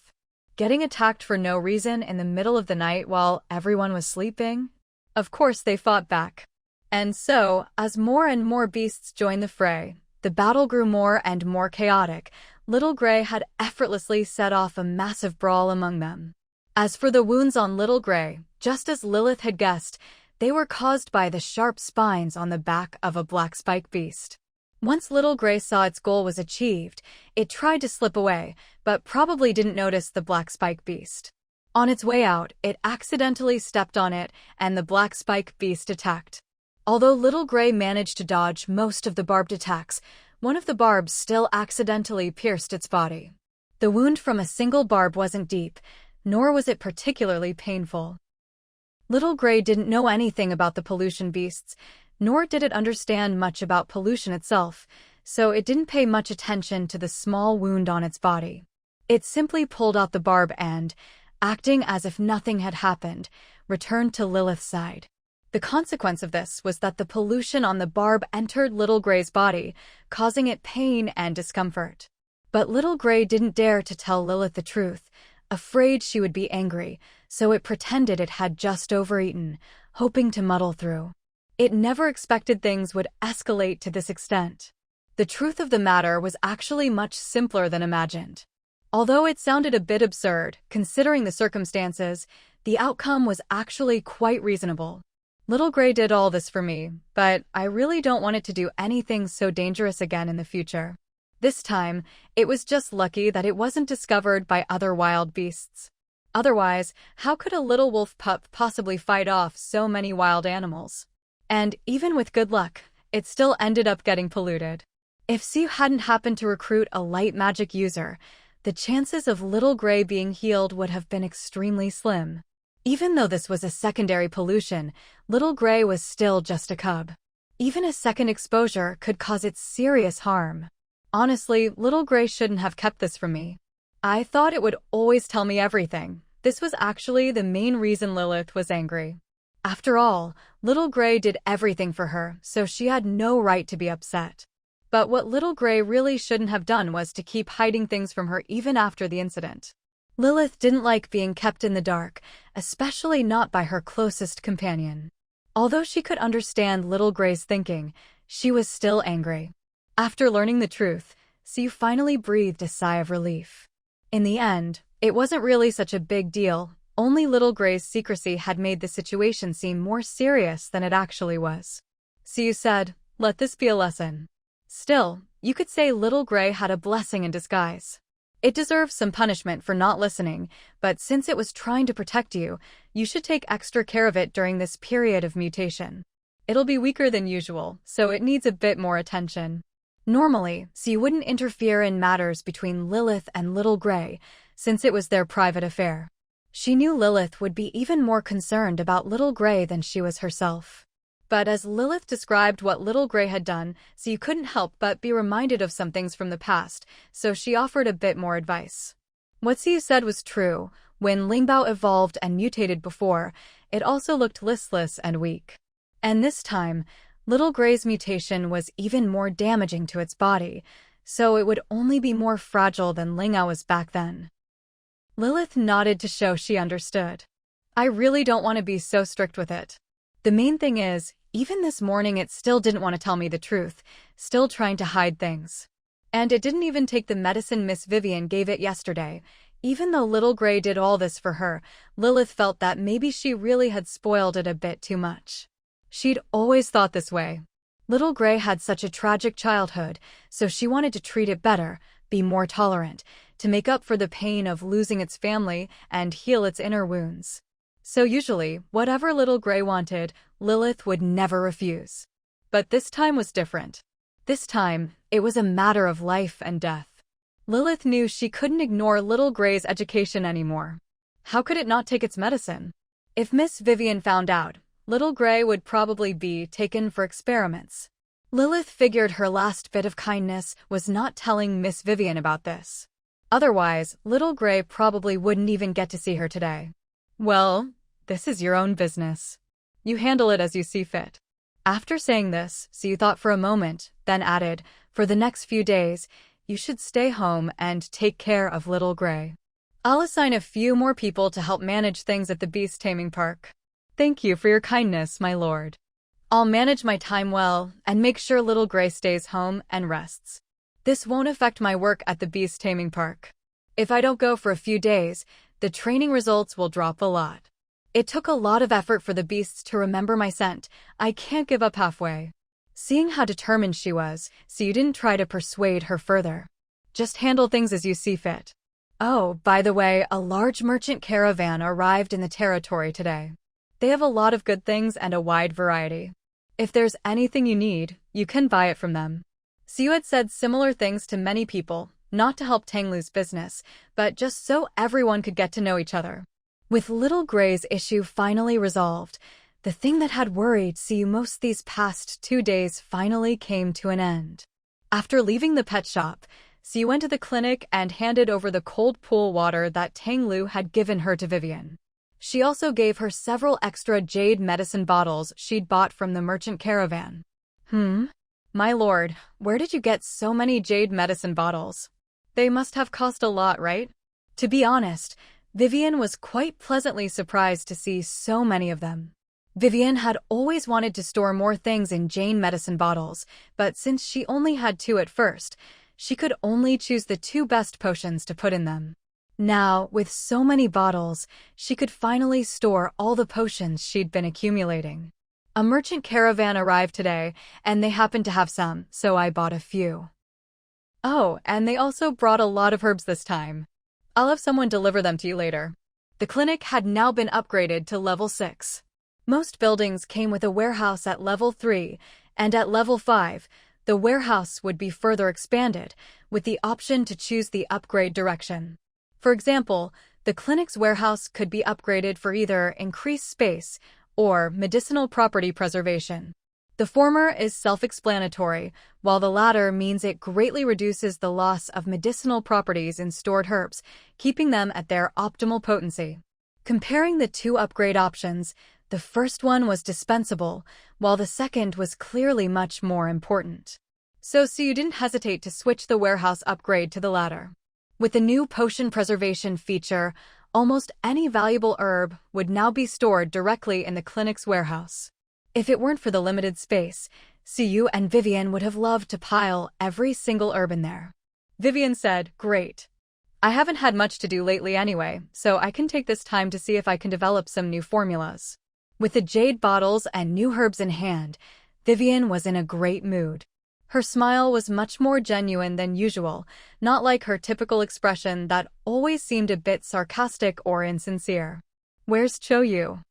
Getting attacked for no reason in the middle of the night while everyone was sleeping? Of course they fought back. And so, as more and more beasts joined the fray, the battle grew more and more chaotic. Little Gray had effortlessly set off a massive brawl among them. As for the wounds on Little Gray, just as Lilith had guessed, they were caused by the sharp spines on the back of a black spike beast. Once Little Gray saw its goal was achieved, it tried to slip away, but probably didn't notice the black spike beast. On its way out, it accidentally stepped on it, and the black spike beast attacked. Although Little Gray managed to dodge most of the barbed attacks, one of the barbs still accidentally pierced its body. The wound from a single barb wasn't deep, nor was it particularly painful. Little Gray didn't know anything about the pollution beasts, nor did it understand much about pollution itself, so it didn't pay much attention to the small wound on its body. It simply pulled out the barb and, acting as if nothing had happened, returned to Lilith's side. The consequence of this was that the pollution on the barb entered Little Gray's body, causing it pain and discomfort. But Little Gray didn't dare to tell Lilith the truth, afraid she would be angry, so it pretended it had just overeaten, hoping to muddle through. It never expected things would escalate to this extent. The truth of the matter was actually much simpler than imagined. Although it sounded a bit absurd, considering the circumstances, the outcome was actually quite reasonable. Little Gray did all this for me, but I really don't want it to do anything so dangerous again in the future. This time, it was just lucky that it wasn't discovered by other wild beasts. Otherwise, how could a little wolf pup possibly fight off so many wild animals? And even with good luck, it still ended up getting polluted. If Siu hadn't happened to recruit a light magic user, the chances of Little Gray being healed would have been extremely slim. Even though this was a secondary pollution, Little Gray was still just a cub. Even a second exposure could cause it serious harm. Honestly, Little Gray shouldn't have kept this from me. I thought it would always tell me everything. This was actually the main reason Lilith was angry. After all, Little Gray did everything for her, so she had no right to be upset. But what Little Gray really shouldn't have done was to keep hiding things from her even after the incident. Lilith didn't like being kept in the dark, especially not by her closest companion. Although she could understand Little Gray's thinking, she was still angry. After learning the truth, Siu finally breathed a sigh of relief. In the end, it wasn't really such a big deal. Only Little Gray's secrecy had made the situation seem more serious than it actually was. Siu said, "Let this be a lesson." Still, you could say Little Gray had a blessing in disguise. It deserves some punishment for not listening, but since it was trying to protect you, you should take extra care of it during this period of mutation. It'll be weaker than usual, so it needs a bit more attention. Normally, Siu wouldn't interfere in matters between Lilith and Little Gray, since it was their private affair. She knew Lilith would be even more concerned about Little Gray than she was herself. But as Lilith described what Little Gray had done, Siu couldn't help but be reminded of some things from the past, so she offered a bit more advice. What Siu said was true. When Lingbao evolved and mutated before, it also looked listless and weak. And this time, Little Gray's mutation was even more damaging to its body, so it would only be more fragile than Lingbao was back then. Lilith nodded to show she understood. I really don't want to be so strict with it. The main thing is, even this morning it still didn't want to tell me the truth, still trying to hide things. And it didn't even take the medicine Miss Vivian gave it yesterday. Even though Little Gray did all this for her, Lilith felt that maybe she really had spoiled it a bit too much. She'd always thought this way. Little Gray had such a tragic childhood, so she wanted to treat it better, be more tolerant, to make up for the pain of losing its family and heal its inner wounds. So usually, whatever Little Gray wanted, Lilith would never refuse. But this time was different. This time, it was a matter of life and death. Lilith knew she couldn't ignore Little Gray's education anymore. How could it not take its medicine? If Miss Vivian found out, Little Gray would probably be taken for experiments. Lilith figured her last bit of kindness was not telling Miss Vivian about this. Otherwise, Little Gray probably wouldn't even get to see her today. Well, this is your own business. You handle it as you see fit. After saying this, Siu thought for a moment, then added, for the next few days, you should stay home and take care of Little Gray. I'll assign a few more people to help manage things at the beast taming park. Thank you for your kindness, my lord. I'll manage my time well and make sure Little Gray stays home and rests. This won't affect my work at the beast taming park. If I don't go for a few days, the training results will drop a lot. It took a lot of effort for the beasts to remember my scent. I can't give up halfway. Seeing how determined she was, Siu didn't try to persuade her further. Just handle things as you see fit. Oh, by the way, a large merchant caravan arrived in the territory today. They have a lot of good things and a wide variety. If there's anything you need, you can buy it from them. Siu had said similar things to many people, not to help Tanglu's business, but just so everyone could get to know each other. With Little Gray's issue finally resolved, the thing that had worried Siu most these past 2 days finally came to an end. After leaving the pet shop, Siu went to the clinic and handed over the cold pool water that Tanglu had given her to Vivian. She also gave her several extra jade medicine bottles she'd bought from the merchant caravan. My lord, where did you get so many jade medicine bottles? They must have cost a lot, right? To be honest, Vivian was quite pleasantly surprised to see so many of them. Vivian had always wanted to store more things in jade medicine bottles, but since she only had 2 at first, she could only choose the 2 best potions to put in them. Now, with so many bottles, she could finally store all the potions she'd been accumulating. A merchant caravan arrived today, and they happened to have some, so I bought a few. Oh, and they also brought a lot of herbs this time. I'll have someone deliver them to you later. The clinic had now been upgraded to level 6. Most buildings came with a warehouse at level 3, and at level 5, the warehouse would be further expanded, with the option to choose the upgrade direction. For example, the clinic's warehouse could be upgraded for either increased space or medicinal property preservation. The former is self-explanatory, while the latter means it greatly reduces the loss of medicinal properties in stored herbs, keeping them at their optimal potency. Comparing the two upgrade options, the first one was dispensable, while the second was clearly much more important. So you didn't hesitate to switch the warehouse upgrade to the latter. With the new potion preservation feature, almost any valuable herb would now be stored directly in the clinic's warehouse. If it weren't for the limited space, Siyu and Vivian would have loved to pile every single herb in there. Vivian said, "Great. I haven't had much to do lately anyway, so I can take this time to see if I can develop some new formulas." With the jade bottles and new herbs in hand, Vivian was in a great mood. Her smile was much more genuine than usual, not like her typical expression that always seemed a bit sarcastic or insincere. "Where's Choyu?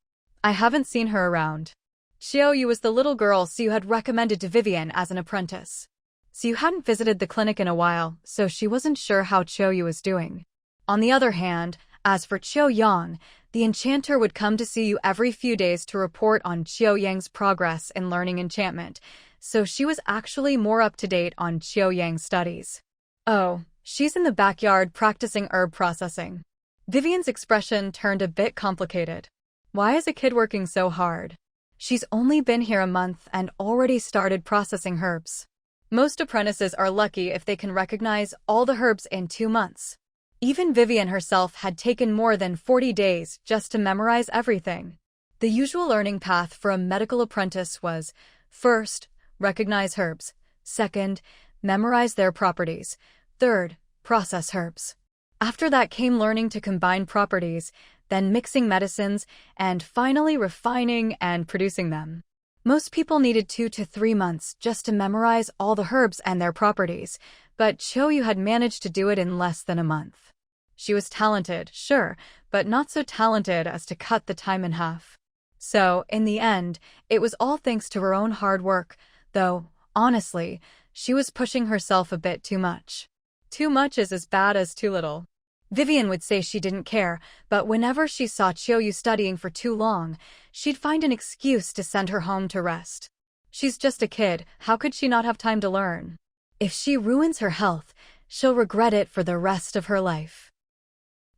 I haven't seen her around." Choyu was the little girl Siyu had recommended to Vivian as an apprentice. Siyu hadn't visited the clinic in a while, so she wasn't sure how Choyu was doing. On the other hand, as for Qiu Yang, the enchanter would come to Siyu every few days to report on Qiu Yang's progress in learning enchantment, so she was actually more up to date on Qiu Yang's studies. "Oh, she's in the backyard practicing herb processing." Vivian's expression turned a bit complicated. Why is a kid working so hard? She's only been here a month and already started processing herbs. Most apprentices are lucky if they can recognize all the herbs in 2 months. Even Vivian herself had taken more than 40 days just to memorize everything. The usual learning path for a medical apprentice was, first, recognize herbs. Second, memorize their properties. Third, process herbs. After that came learning to combine properties, then mixing medicines, and finally refining and producing them. Most people needed 2 to 3 months just to memorize all the herbs and their properties, but Choyu had managed to do it in less than a month. She was talented, sure, but not so talented as to cut the time in half. So, in the end, it was all thanks to her own hard work, though, honestly, she was pushing herself a bit too much. Too much is as bad as too little. Vivian would say she didn't care, but whenever she saw Choyu studying for too long, she'd find an excuse to send her home to rest. She's just a kid, how could she not have time to learn? If she ruins her health, she'll regret it for the rest of her life.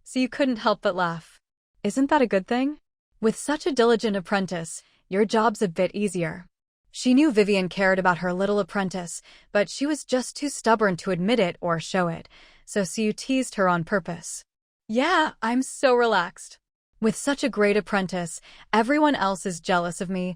So you couldn't help but laugh. Isn't that a good thing? With such a diligent apprentice, your job's a bit easier. She knew Vivian cared about her little apprentice, but she was just too stubborn to admit it or show it, so Siyu teased her on purpose. "Yeah, I'm so relaxed. With such a great apprentice, everyone else is jealous of me.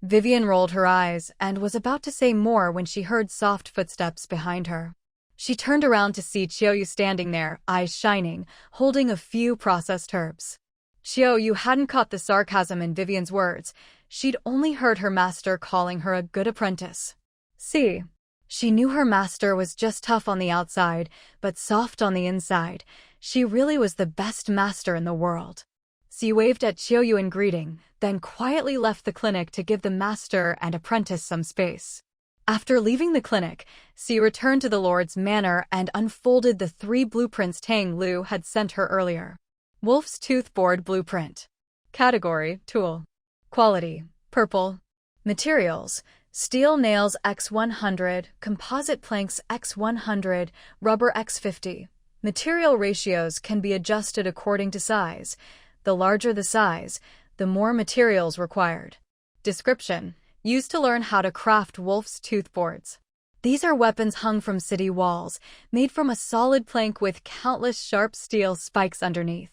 Vivian rolled her eyes and was about to say more when she heard soft footsteps behind her. She turned around to see Choyu standing there, eyes shining, holding a few processed herbs. Choyu hadn't caught the sarcasm in Vivian's words. She'd only heard her master calling her a good apprentice. See, she knew her master was just tough on the outside, but soft on the inside. She really was the best master in the world. She waved at Choyu in greeting, then quietly left the clinic to give the master and apprentice some space. After leaving the clinic, she returned to the Lord's manor and unfolded the 3 blueprints Tang Lu had sent her earlier. Wolf's Tooth Board Blueprint. Category, Tool. Quality, Purple. Materials, Steel nails X100, composite planks X100, rubber X50. Material ratios can be adjusted according to size. The larger the size, the more materials required. Description: used to learn how to craft Wolf's Tooth Boards. These are weapons hung from city walls, made from a solid plank with countless sharp steel spikes underneath.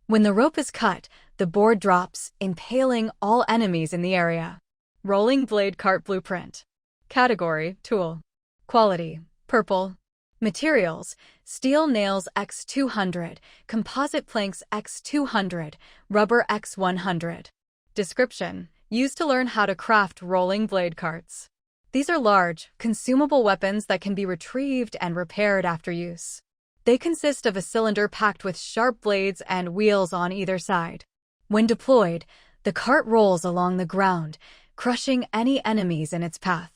When the rope is cut, the board drops, impaling all enemies in the area. Rolling Blade Cart Blueprint. Category, Tool. Quality, Purple. Materials, Steel nails X200, composite planks X200, rubber X100. Description: used to learn how to craft rolling blade carts. These are large, consumable weapons that can be retrieved and repaired after use. They consist of a cylinder packed with sharp blades and wheels on either side. When deployed, the cart rolls along the ground, crushing any enemies in its path.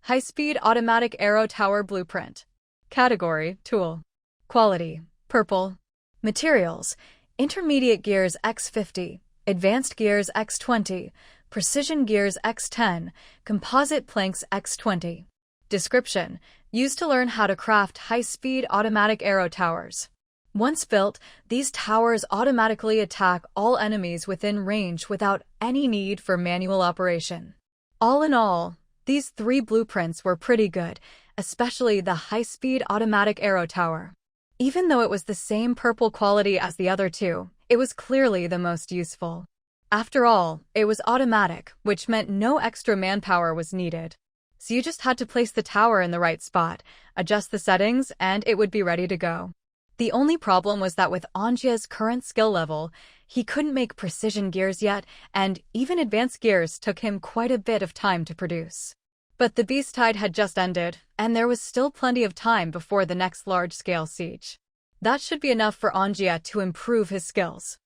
High-speed automatic arrow tower blueprint. Category: Tool. Quality: Purple. Materials: Intermediate gears X50, Advanced gears X20, Precision gears X10, Composite planks X20. Description: Used to learn how to craft high-speed automatic arrow towers. Once built, these towers automatically attack all enemies within range without any need for manual operation. All in all, these 3 blueprints were pretty good, especially the high-speed automatic arrow tower. Even though it was the same purple quality as the other 2, it was clearly the most useful. After all, it was automatic, which meant no extra manpower was needed. So you just had to place the tower in the right spot, adjust the settings, and it would be ready to go. The only problem was that with Anjia's current skill level, he couldn't make precision gears yet, and even advanced gears took him quite a bit of time to produce. But the Beasttide had just ended, and there was still plenty of time before the next large-scale siege. That should be enough for Anjia to improve his skills.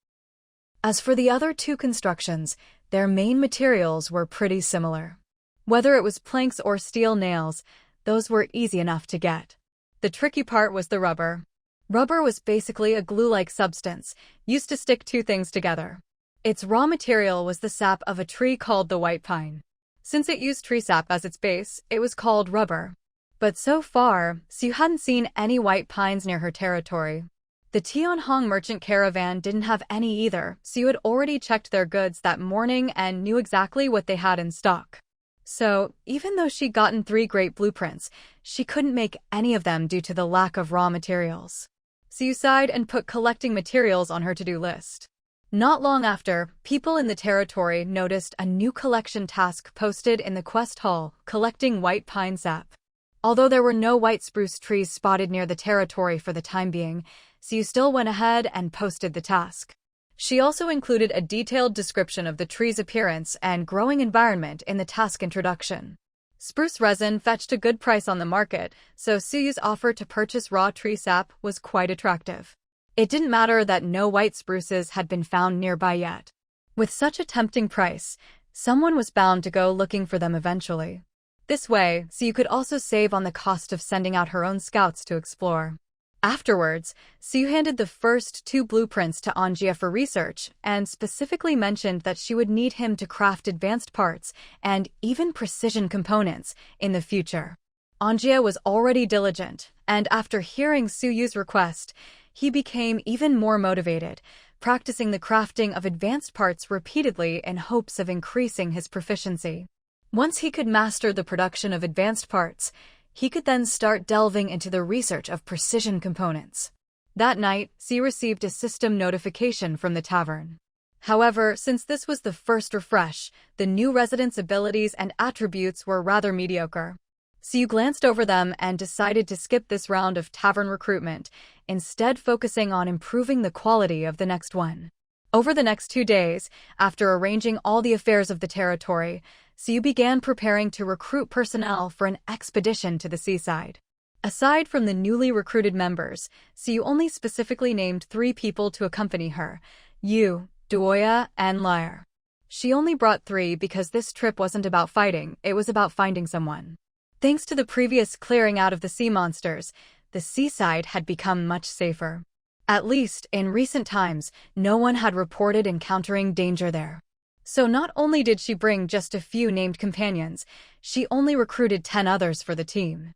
As for the other 2 constructions, their main materials were pretty similar. Whether it was planks or steel nails, those were easy enough to get. The tricky part was the rubber. Rubber was basically a glue-like substance, used to stick 2 things together. Its raw material was the sap of a tree called the white pine. Since it used tree sap as its base, it was called rubber. But so far, Su hadn't seen any white pines near her territory. The Tianhong merchant caravan didn't have any either, so you had already checked their goods that morning and knew exactly what they had in stock. So, even though she'd gotten 3 great blueprints, she couldn't make any of them due to the lack of raw materials. So you sighed and put collecting materials on her to-do list. Not long after, people in the territory noticed a new collection task posted in the quest hall, collecting white pine sap. Although there were no white spruce trees spotted near the territory for the time being, Su still went ahead and posted the task. She also included a detailed description of the tree's appearance and growing environment in the task introduction. Spruce resin fetched a good price on the market, so Su's offer to purchase raw tree sap was quite attractive. It didn't matter that no white spruces had been found nearby yet. With such a tempting price, someone was bound to go looking for them eventually. This way, Su could also save on the cost of sending out her own scouts to explore. Afterwards, Su handed the first 2 blueprints to Anjia for research and specifically mentioned that she would need him to craft advanced parts and even precision components in the future. Anjia was already diligent, and after hearing Su's request, he became even more motivated, practicing the crafting of advanced parts repeatedly in hopes of increasing his proficiency. Once he could master the production of advanced parts, he could then start delving into the research of precision components. That night, Su received a system notification from the tavern. However, since this was the first refresh, the new residents' abilities and attributes were rather mediocre. Su glanced over them and decided to skip this round of tavern recruitment, instead focusing on improving the quality of the next one. Over the next 2 days, after arranging all the affairs of the territory, Su began preparing to recruit personnel for an expedition to the seaside. Aside from the newly recruited members, Su only specifically named 3 people to accompany her: Yu, Duoya, and Lyre. She only brought 3 because this trip wasn't about fighting, it was about finding someone. Thanks to the previous clearing out of the sea monsters, the seaside had become much safer. At least, in recent times, no one had reported encountering danger there. So not only did she bring just a few named companions, she only recruited 10 others for the team.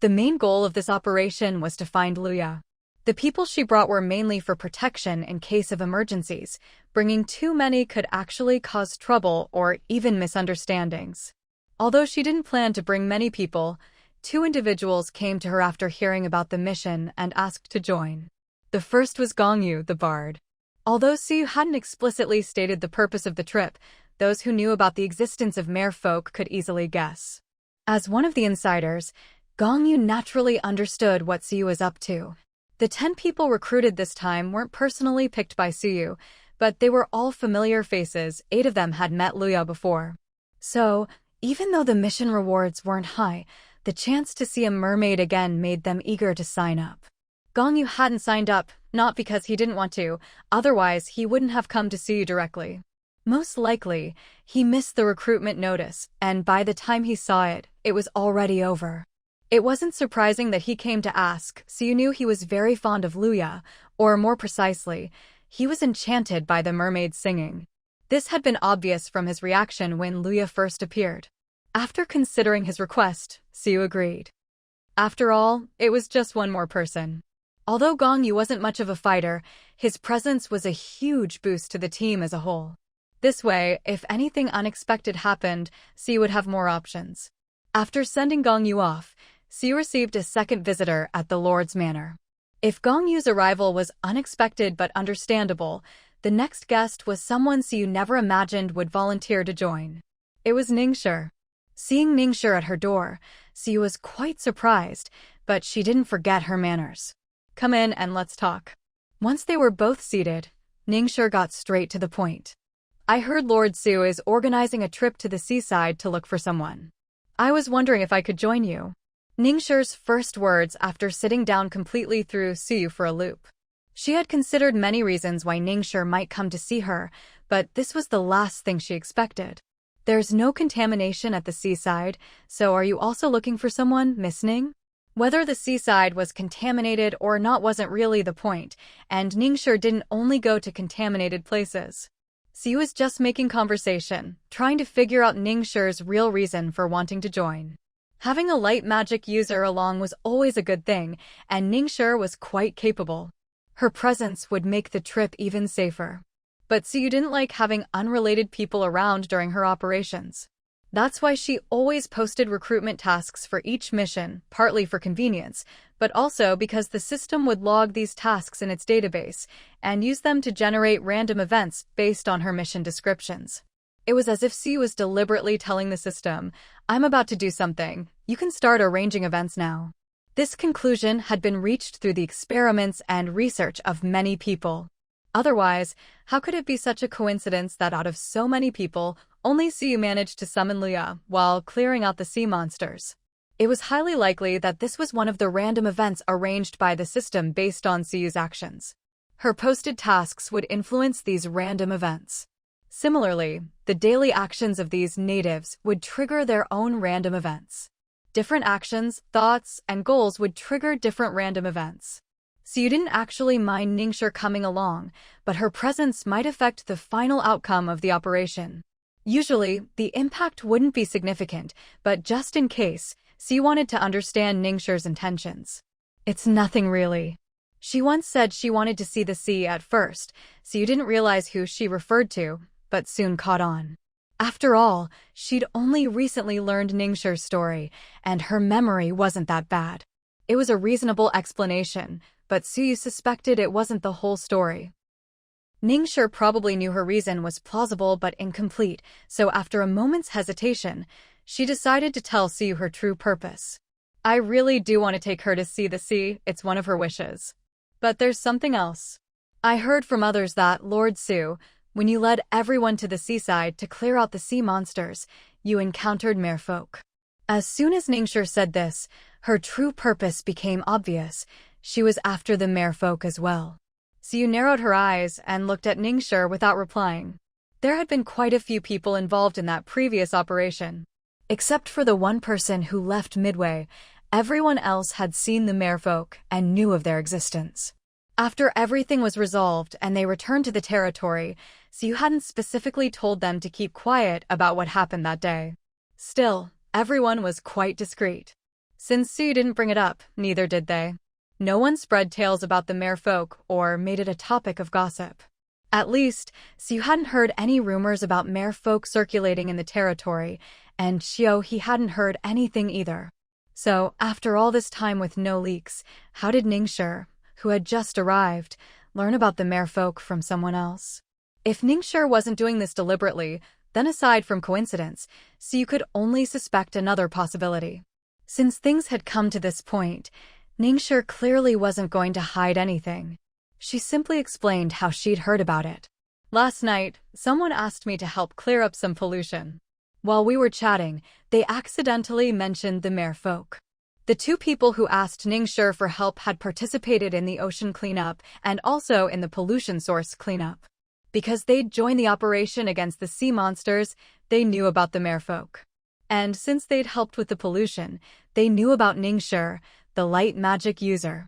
The main goal of this operation was to find Luya. The people she brought were mainly for protection in case of emergencies. Bringing too many could actually cause trouble or even misunderstandings. Although she didn't plan to bring many people, 2 individuals came to her after hearing about the mission and asked to join. The first was Gongyu, the bard. Although Su hadn't explicitly stated the purpose of the trip, those who knew about the existence of merfolk could easily guess. As one of the insiders, Gongyu naturally understood what Su was up to. The 10 people recruited this time weren't personally picked by Suyu, but they were all familiar faces. 8 of them had met Luya before. So, even though the mission rewards weren't high, the chance to see a mermaid again made them eager to sign up. Gongyu hadn't signed up, not because he didn't want to, otherwise he wouldn't have come to see you directly. Most likely, he missed the recruitment notice, and by the time he saw it, it was already over. It wasn't surprising that he came to ask, so you knew he was very fond of Luya, or more precisely, he was enchanted by the mermaid's singing. This had been obvious from his reaction when Luya first appeared. After considering his request, Siu agreed. After all, it was just one more person. Although Gongyu wasn't much of a fighter, his presence was a huge boost to the team as a whole. This way, if anything unexpected happened, Siu would have more options. After sending Gongyu off, Siu received a second visitor at the Lord's Manor. If Gongyu's arrival was unexpected but understandable, the next guest was someone Siu never imagined would volunteer to join. It was Ningshi. Seeing Ningshi at her door, Siu was quite surprised, but she didn't forget her manners. Come in and let's talk. Once they were both seated, Ningshi got straight to the point. I heard Lord Siu is organizing a trip to the seaside to look for someone. I was wondering if I could join you. Ningshi's first words after sitting down completely threw Siu for a loop. She had considered many reasons why Ningshi might come to see her, but this was the last thing she expected. There's no contamination at the seaside, so are you also looking for someone, Miss Ning? Whether the seaside was contaminated or not wasn't really the point, and Ningshi didn't only go to contaminated places. Siu was just making conversation, trying to figure out Ningxi's real reason for wanting to join. Having a light magic user along was always a good thing, and Ningshi was quite capable. Her presence would make the trip even safer. But Siu didn't like having unrelated people around during her operations. That's why she always posted recruitment tasks for each mission, partly for convenience, but also because the system would log these tasks in its database and use them to generate random events based on her mission descriptions. It was as if Siu was deliberately telling the system, I'm about to do something, you can start arranging events now. This conclusion had been reached through the experiments and research of many people. Otherwise, how could it be such a coincidence that out of so many people, only Siu managed to summon Luya while clearing out the sea monsters? It was highly likely that this was one of the random events arranged by the system based on Siu's actions. Her posted tasks would influence these random events. Similarly, the daily actions of these natives would trigger their own random events. Different actions, thoughts, and goals would trigger different random events. Siu didn't actually mind Ningshi coming along, but her presence might affect the final outcome of the operation. Usually, the impact wouldn't be significant, but just in case, Siu wanted to understand Ningxi's intentions. It's nothing really. She once said she wanted to see the sea at first, Siu didn't realize who she referred to, but soon caught on. After all, she'd only recently learned Ningxi's story, and her memory wasn't that bad. It was a reasonable explanation, but Siu suspected it wasn't the whole story. Ningxi probably knew her reason was plausible but incomplete, so after a moment's hesitation, she decided to tell Siu her true purpose. I really do want to take her to see the sea, it's one of her wishes. But there's something else. I heard from others that, Lord Siu, when you led everyone to the seaside to clear out the sea monsters, you encountered merfolk. As soon as Ningxi said this, her true purpose became obvious. She was after the merfolk as well. Siu narrowed her eyes and looked at Ningxi without replying. There had been quite a few people involved in that previous operation. Except for the one person who left midway, everyone else had seen the merfolk and knew of their existence. After everything was resolved and they returned to the territory, Siu hadn't specifically told them to keep quiet about what happened that day. Still, everyone was quite discreet. Since Siu didn't bring it up, neither did they. No one spread tales about the merfolk or made it a topic of gossip. At least, Siu hadn't heard any rumors about merfolk circulating in the territory, and he hadn't heard anything either. So, after all this time with no leaks, how did Ningxi, who had just arrived, learn about the merfolk from someone else? If Ningxi wasn't doing this deliberately, then aside from coincidence, Siu could only suspect another possibility. Since things had come to this point, Ningxi clearly wasn't going to hide anything. She simply explained how she'd heard about it. Last night, someone asked me to help clear up some pollution. While we were chatting, they accidentally mentioned the merfolk. The two people who asked Ningxue for help had participated in the ocean cleanup and also in the pollution source cleanup. Because they'd joined the operation against the sea monsters, they knew about the merfolk. And since they'd helped with the pollution, they knew about Ningxue, the light magic user.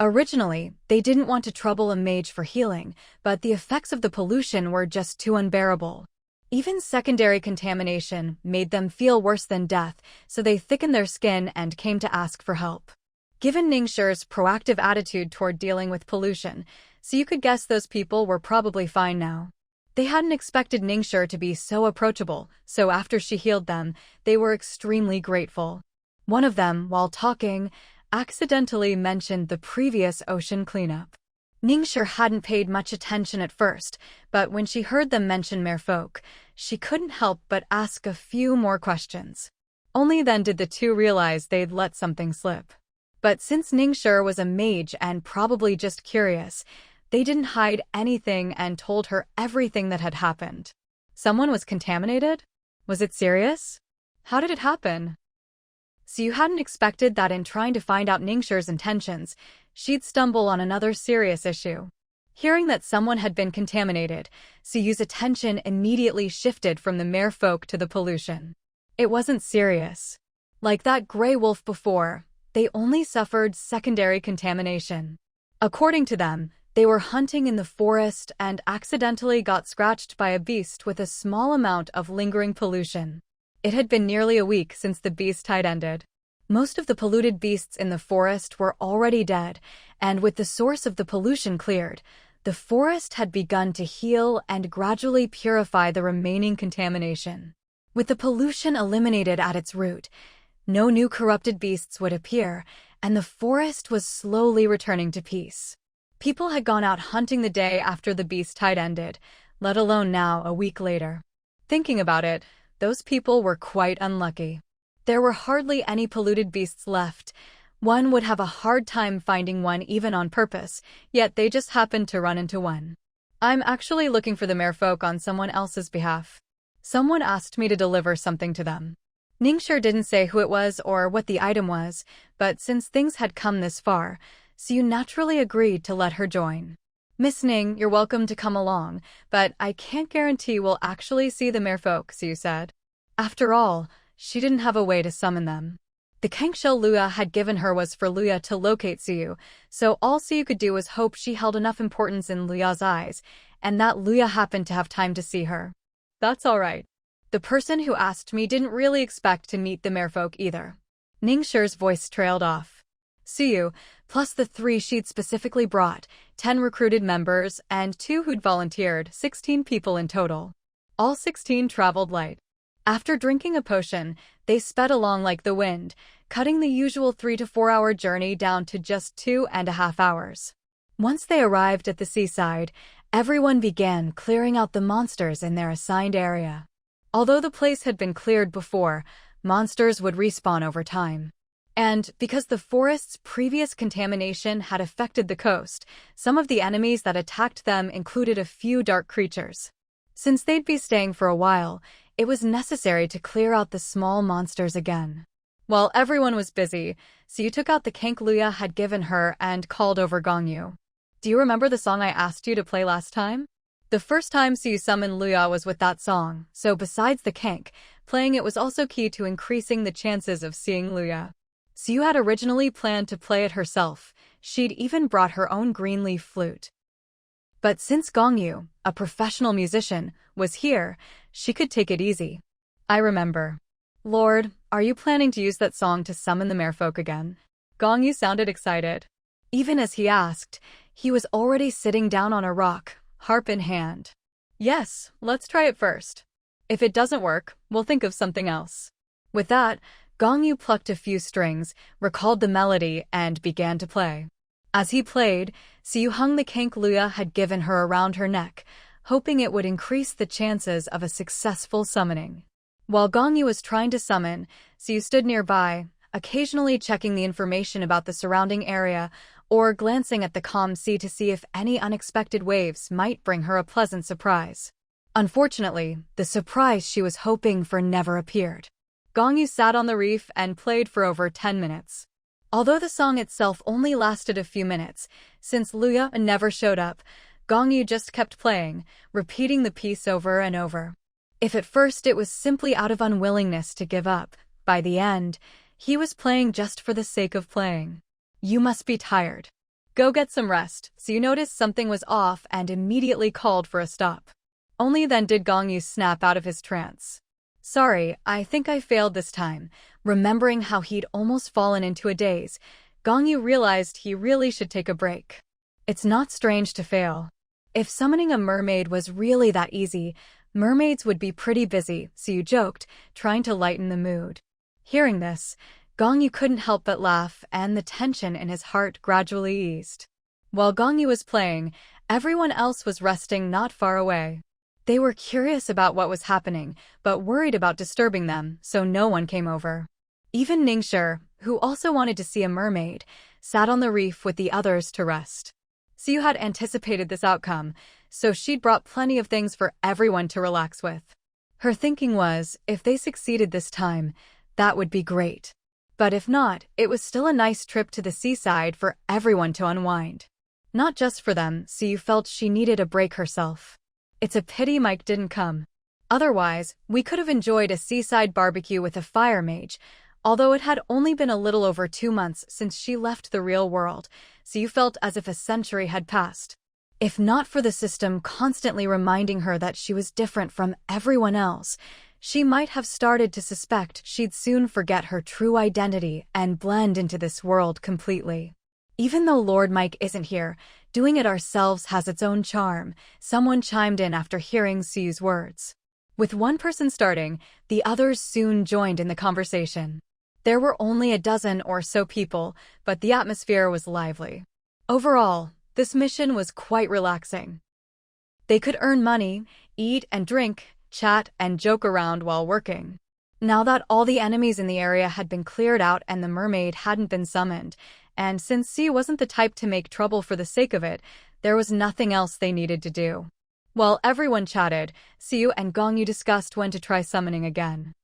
Originally, they didn't want to trouble a mage for healing, but the effects of the pollution were just too unbearable. Even secondary contamination made them feel worse than death, so they thickened their skin and came to ask for help. Given Ningxue's proactive attitude toward dealing with pollution, so you could guess those people were probably fine now. They hadn't expected Ningxue to be so approachable, so after she healed them, they were extremely grateful. One of them, while talking, accidentally mentioned the previous ocean cleanup. Ningxue hadn't paid much attention at first, but when she heard them mention merfolk, she couldn't help but ask a few more questions. Only then did the two realize they'd let something slip. But since Ningxue was a mage and probably just curious, they didn't hide anything and told her everything that had happened. Someone was contaminated? Was it serious? How did it happen? So you hadn't expected that in trying to find out Ningxue's intentions, she'd stumble on another serious issue. Hearing that someone had been contaminated, Suyu's attention immediately shifted from the merfolk to the pollution. It wasn't serious. Like that gray wolf before, they only suffered secondary contamination. According to them, they were hunting in the forest and accidentally got scratched by a beast with a small amount of lingering pollution. It had been nearly a week since the beast tide ended. Most of the polluted beasts in the forest were already dead, and with the source of the pollution cleared, the forest had begun to heal and gradually purify the remaining contamination. With the pollution eliminated at its root, no new corrupted beasts would appear, and the forest was slowly returning to peace. People had gone out hunting the day after the beast tide ended, let alone now a week later. Thinking about it, those people were quite unlucky. There were hardly any polluted beasts left. One would have a hard time finding one even on purpose, yet they just happened to run into one. I'm actually looking for the merfolk on someone else's behalf. Someone asked me to deliver something to them. Ningxue didn't say who it was or what the item was, but since things had come this far, Suyu naturally agreed to let her join. Miss Ning, you're welcome to come along, but I can't guarantee we'll actually see the merfolk, Suyu said. After all, she didn't have a way to summon them. The Kangshell Luya had given her was for Luya to locate Suyu, so all Suyu could do was hope she held enough importance in Luya's eyes, and that Luya happened to have time to see her. That's all right. The person who asked me didn't really expect to meet the merfolk either. Ningxue's voice trailed off. Suyu, plus the 3 she'd specifically brought, 10 recruited members, and 2 who'd volunteered, 16 people in total. All 16 traveled light. After drinking a potion, they sped along like the wind, cutting the usual 3 to 4 hour journey down to just 2.5 hours. Once they arrived at the seaside, everyone began clearing out the monsters in their assigned area. Although the place had been cleared before, monsters would respawn over time. And because the forest's previous contamination had affected the coast, some of the enemies that attacked them included a few dark creatures. Since they'd be staying for a while, it was necessary to clear out the small monsters again. While everyone was busy, Suyu took out the Kank Luya had given her and called over Gongyu. Do you remember the song I asked you to play last time? The first time Suyu summoned Luya was with that song, so besides the Kank, playing it was also key to increasing the chances of seeing Luya. Suyu had originally planned to play it herself. She'd even brought her own green leaf flute. But since Gongyu, a professional musician, was here, she could take it easy. I remember. Lord, are you planning to use that song to summon the merfolk again? Gongyu sounded excited. Even as he asked, he was already sitting down on a rock, harp in hand. Yes, let's try it first. If it doesn't work, we'll think of something else. With that, Gongyu plucked a few strings, recalled the melody, and began to play. As he played, Suyu hung the Kank Luya had given her around her neck, hoping it would increase the chances of a successful summoning. While Gongyu was trying to summon, Suyu stood nearby, occasionally checking the information about the surrounding area or glancing at the calm sea to see if any unexpected waves might bring her a pleasant surprise. Unfortunately, the surprise she was hoping for never appeared. Gongyu sat on the reef and played for over 10 minutes. Although the song itself only lasted a few minutes, since Luya never showed up, Gongyu just kept playing, repeating the piece over and over. If at first it was simply out of unwillingness to give up, by the end, he was playing just for the sake of playing. You must be tired. Go get some rest. So you noticed something was off and immediately called for a stop. Only then did Gongyu snap out of his trance. Sorry, I think I failed this time. Remembering how he'd almost fallen into a daze, Gongyu realized he really should take a break. It's not strange to fail. If summoning a mermaid was really that easy, mermaids would be pretty busy, so you joked, trying to lighten the mood. Hearing this, Gongyu couldn't help but laugh, and the tension in his heart gradually eased. While Gongyu was playing, everyone else was resting not far away. They were curious about what was happening, but worried about disturbing them, so no one came over. Even Ningshi, who also wanted to see a mermaid, sat on the reef with the others to rest. Siyu had anticipated this outcome, so she'd brought plenty of things for everyone to relax with. Her thinking was, if they succeeded this time, that would be great. But if not, it was still a nice trip to the seaside for everyone to unwind. Not just for them, Siyu felt she needed a break herself. It's a pity Mike didn't come. Otherwise, we could have enjoyed a seaside barbecue with a fire mage, although it had only been a little over 2 months since she left the real world, so you felt as if a century had passed. If not for the system constantly reminding her that she was different from everyone else, she might have started to suspect she'd soon forget her true identity and blend into this world completely. Even though Lord Mike isn't here, doing it ourselves has its own charm, someone chimed in after hearing Siyu's words. With one person starting, the others soon joined in the conversation. There were only a dozen or so people, but the atmosphere was lively. Overall, this mission was quite relaxing. They could earn money, eat and drink, chat and joke around while working. Now that all the enemies in the area had been cleared out and the mermaid hadn't been summoned, and since Siyu wasn't the type to make trouble for the sake of it, there was nothing else they needed to do. While everyone chatted, Siyu and Gongyu discussed when to try summoning again.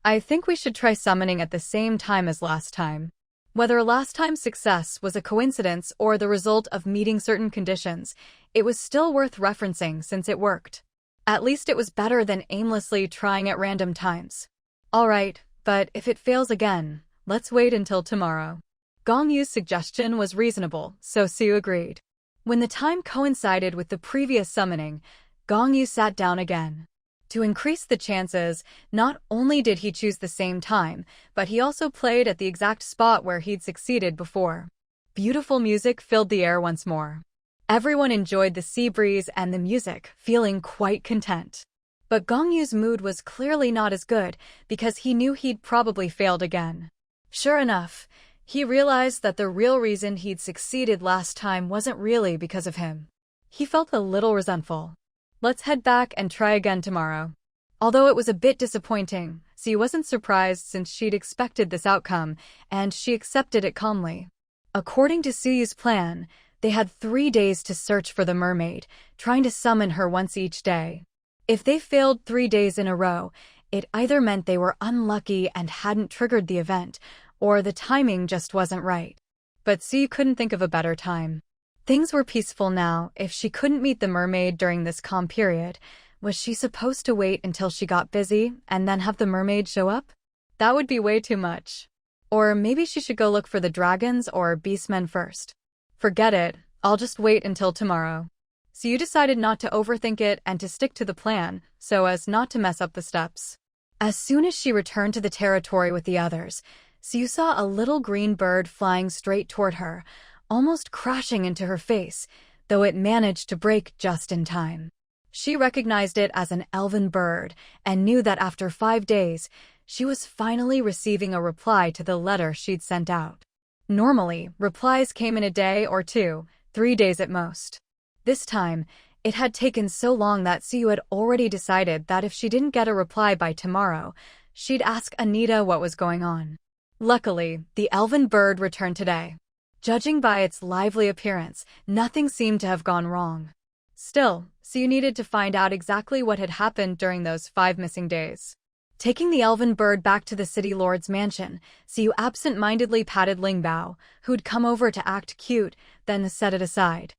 I think we should try summoning at the same time as last time. Whether last time's success was a coincidence or the result of meeting certain conditions, it was still worth referencing since it worked. At least it was better than aimlessly trying at random times. Alright, but if it fails again, let's wait until tomorrow. Gongyu's suggestion was reasonable, so Siyu agreed. When the time coincided with the previous summoning, Gongyu sat down again. To increase the chances, not only did he choose the same time, but he also played at the exact spot where he'd succeeded before. Beautiful music filled the air once more. Everyone enjoyed the sea breeze and the music, feeling quite content. But Gongyu's mood was clearly not as good, because he knew he'd probably failed again. Sure enough, he realized that the real reason he'd succeeded last time wasn't really because of him. He felt a little resentful. Let's head back and try again tomorrow. Although it was a bit disappointing, Siyu wasn't surprised since she'd expected this outcome, and she accepted it calmly. According to Suyu's plan, they had 3 days to search for the mermaid, trying to summon her once each day. If they failed 3 days in a row, it either meant they were unlucky and hadn't triggered the event, or the timing just wasn't right. But Siyu couldn't think of a better time. Things were peaceful now. If she couldn't meet the mermaid during this calm period, was she supposed to wait until she got busy and then have the mermaid show up? That would be way too much. Or maybe she should go look for the dragons or beastmen first. Forget it, I'll just wait until tomorrow. Siyu decided not to overthink it and to stick to the plan, so as not to mess up the steps. As soon as she returned to the territory with the others, Siyu saw a little green bird flying straight toward her, almost crashing into her face, though it managed to break just in time. She recognized it as an elven bird and knew that after 5 days, she was finally receiving a reply to the letter she'd sent out. Normally, replies came in a day or 2, 3 days at most. This time, it had taken so long that Siyu had already decided that if she didn't get a reply by tomorrow, she'd ask Anita what was going on. Luckily, the elven bird returned today. Judging by its lively appearance, nothing seemed to have gone wrong. Still, Siu needed to find out exactly what had happened during those 5 missing days. Taking the elven bird back to the city lord's mansion, Siu absent-mindedly patted Lingbao, who'd come over to act cute, then set it aside.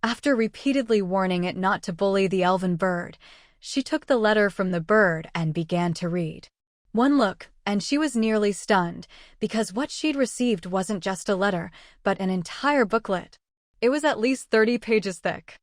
After repeatedly warning it not to bully the elven bird, she took the letter from the bird and began to read. One look, and she was nearly stunned, because what she'd received wasn't just a letter, but an entire booklet. It was at least 30 pages thick.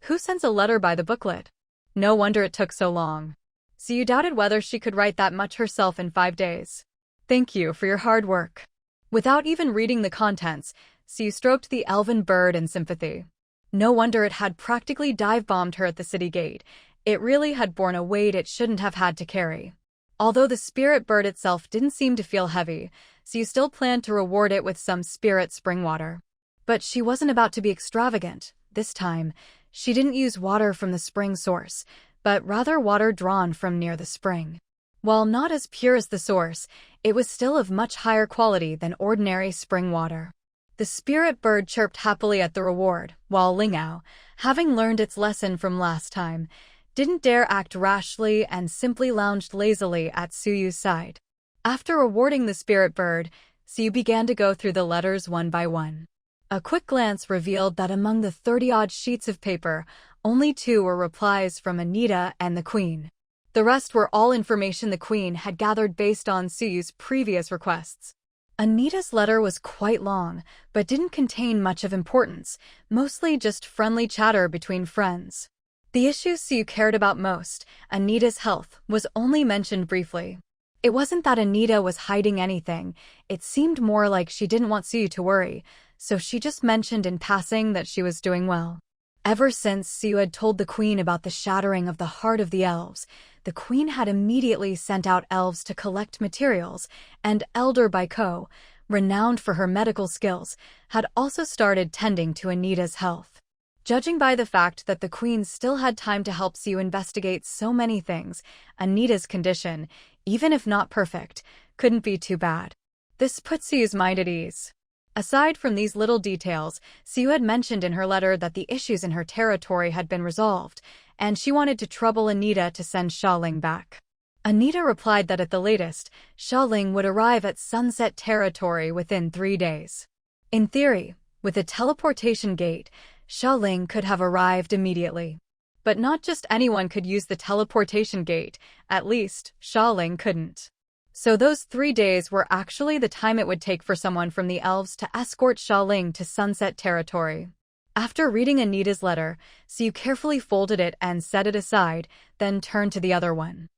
Who sends a letter by the booklet? No wonder it took so long. Siu doubted whether she could write that much herself in 5 days. Thank you for your hard work. Without even reading the contents, Siu stroked the elven bird in sympathy. No wonder it had practically dive-bombed her at the city gate. It really had borne a weight it shouldn't have had to carry. Although the spirit bird itself didn't seem to feel heavy, Siu still planned to reward it with some spirit spring water. But she wasn't about to be extravagant. This time, she didn't use water from the spring source, but rather water drawn from near the spring. While not as pure as the source, it was still of much higher quality than ordinary spring water. The spirit bird chirped happily at the reward, while Lingbao, having learned its lesson from last time, didn't dare act rashly and simply lounged lazily at Suyu's side. After rewarding the spirit bird, Siu began to go through the letters one by one. A quick glance revealed that among the 30-odd sheets of paper, only 2 were replies from Anita and the Queen. The rest were all information the Queen had gathered based on Suyu's previous requests. Anita's letter was quite long, but didn't contain much of importance, mostly just friendly chatter between friends. The issue Siu cared about most, Anita's health, was only mentioned briefly. It wasn't that Anita was hiding anything, it seemed more like she didn't want Siu to worry, so she just mentioned in passing that she was doing well. Ever since Siu had told the Queen about the shattering of the heart of the elves, the Queen had immediately sent out elves to collect materials, and Elder Baiko, renowned for her medical skills, had also started tending to Anita's health. Judging by the fact that the Queen still had time to help Siu investigate so many things, Anita's condition, even if not perfect, couldn't be too bad. This put Siu's mind at ease. Aside from these little details, Siu had mentioned in her letter that the issues in her territory had been resolved, and she wanted to trouble Anita to send Xiaoling back. Anita replied that at the latest, Xiaoling would arrive at Sunset Territory within 3 days. In theory, with a teleportation gate, Xiaoling could have arrived immediately. But not just anyone could use the teleportation gate, at least, Xiaoling couldn't. So those 3 days were actually the time it would take for someone from the elves to escort Xiaoling to Sunset Territory. After reading Anita's letter, Siu carefully folded it and set it aside, then turned to the other one.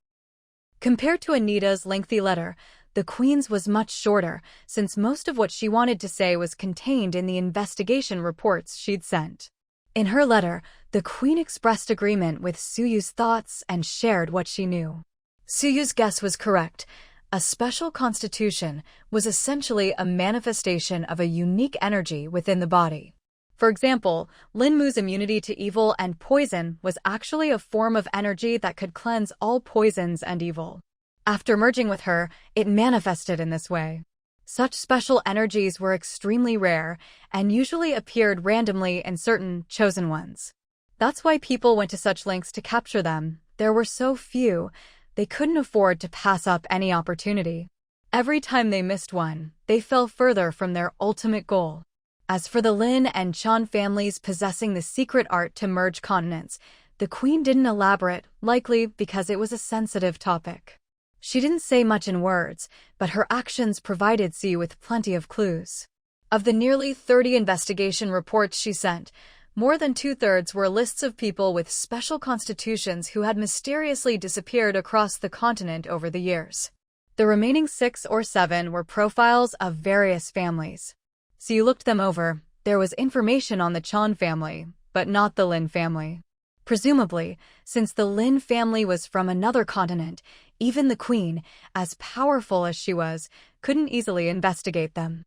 Compared to Anita's lengthy letter, the Queen's was much shorter, since most of what she wanted to say was contained in the investigation reports she'd sent. In her letter, the Queen expressed agreement with Suyu's thoughts and shared what she knew. Suyu's guess was correct. A special constitution was essentially a manifestation of a unique energy within the body. For example, Lin Mu's immunity to evil and poison was actually a form of energy that could cleanse all poisons and evil. After merging with her, it manifested in this way. Such special energies were extremely rare and usually appeared randomly in certain chosen ones. That's why people went to such lengths to capture them. There were so few, they couldn't afford to pass up any opportunity. Every time they missed one, they fell further from their ultimate goal. As for the Lin and Chan families possessing the secret art to merge continents, the Queen didn't elaborate, likely because it was a sensitive topic. She didn't say much in words, but her actions provided Siu with plenty of clues. Of the nearly 30 investigation reports she sent, more than 2/3 were lists of people with special constitutions who had mysteriously disappeared across the continent over the years. The remaining 6 or 7 were profiles of various families. Siu looked them over. There was information on the Chan family, but not the Lin family. Presumably, since the Lin family was from another continent, even the Queen, as powerful as she was, couldn't easily investigate them.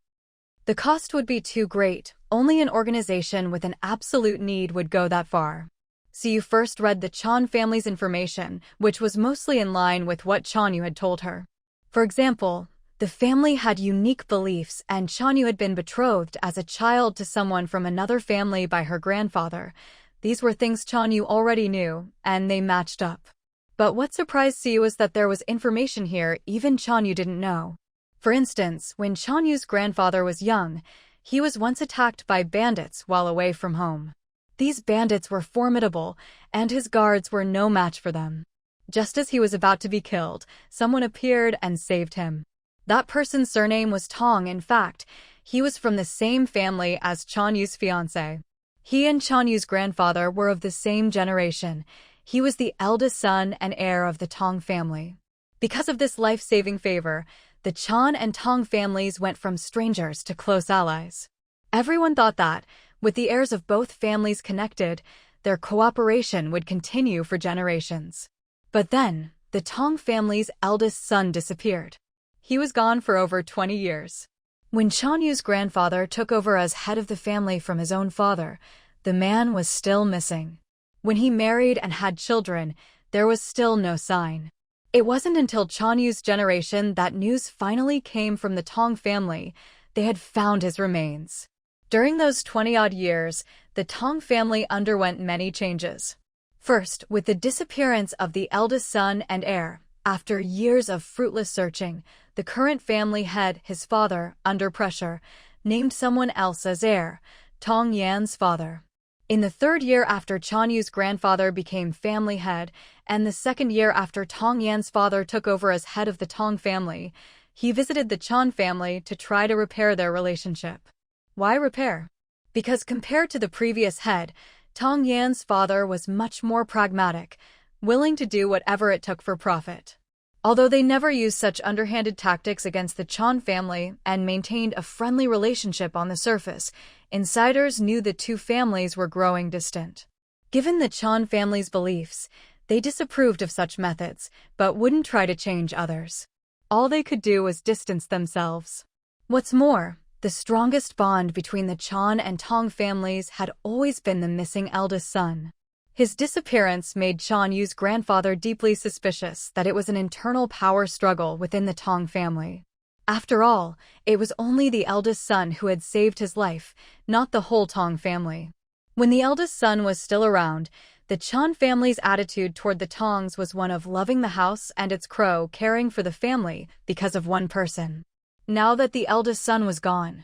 The cost would be too great. Only an organization with an absolute need would go that far. Siu first read the Chan family's information, which was mostly in line with what Chan Yu had told her. For example, The family had unique beliefs, and Chanyu had been betrothed as a child to someone from another family by her grandfather. These were things Chanyu already knew, and they matched up. But what surprised Siyu was that there was information here even Chanyu didn't know. For instance, when Chanyu's grandfather was young, he was once attacked by bandits while away from home. These bandits were formidable, and his guards were no match for them. Just as he was about to be killed, someone appeared and saved him. That person's surname was Tong. In fact, he was from the same family as Chanyu's fiancé. He and Chanyu's grandfather were of the same generation. He was the eldest son and heir of the Tong family. Because of this life-saving favor, the Chan and Tong families went from strangers to close allies. Everyone thought that, with the heirs of both families connected, their cooperation would continue for generations. But then, the Tong family's eldest son disappeared. He was gone for over 20 years. When Chanyu's grandfather took over as head of the family from his own father, the man was still missing. When he married and had children, there was still no sign. It wasn't until Chanyu's generation that news finally came from the Tong family. They had found his remains. During those 20-odd years, the Tong family underwent many changes. First, with the disappearance of the eldest son and heir, after years of fruitless searching, the current family head, his father, under pressure, named someone else as heir, Tong Yan's father. In the third year after Chanyu's grandfather became family head, and the second year after Tong Yan's father took over as head of the Tong family, he visited the Chan family to try to repair their relationship. Why repair? Because compared to the previous head, Tong Yan's father was much more pragmatic, willing to do whatever it took for profit. Although they never used such underhanded tactics against the Chan family and maintained a friendly relationship on the surface, insiders knew the two families were growing distant. Given the Chan family's beliefs, they disapproved of such methods, but wouldn't try to change others. All they could do was distance themselves. What's more, the strongest bond between the Chan and Tong families had always been the missing eldest son. His disappearance made Chanyu's grandfather deeply suspicious that it was an internal power struggle within the Tong family. After all, it was only the eldest son who had saved his life, not the whole Tong family. When the eldest son was still around, the Chan family's attitude toward the Tongs was one of loving the house and its crow, caring for the family because of one person. Now that the eldest son was gone,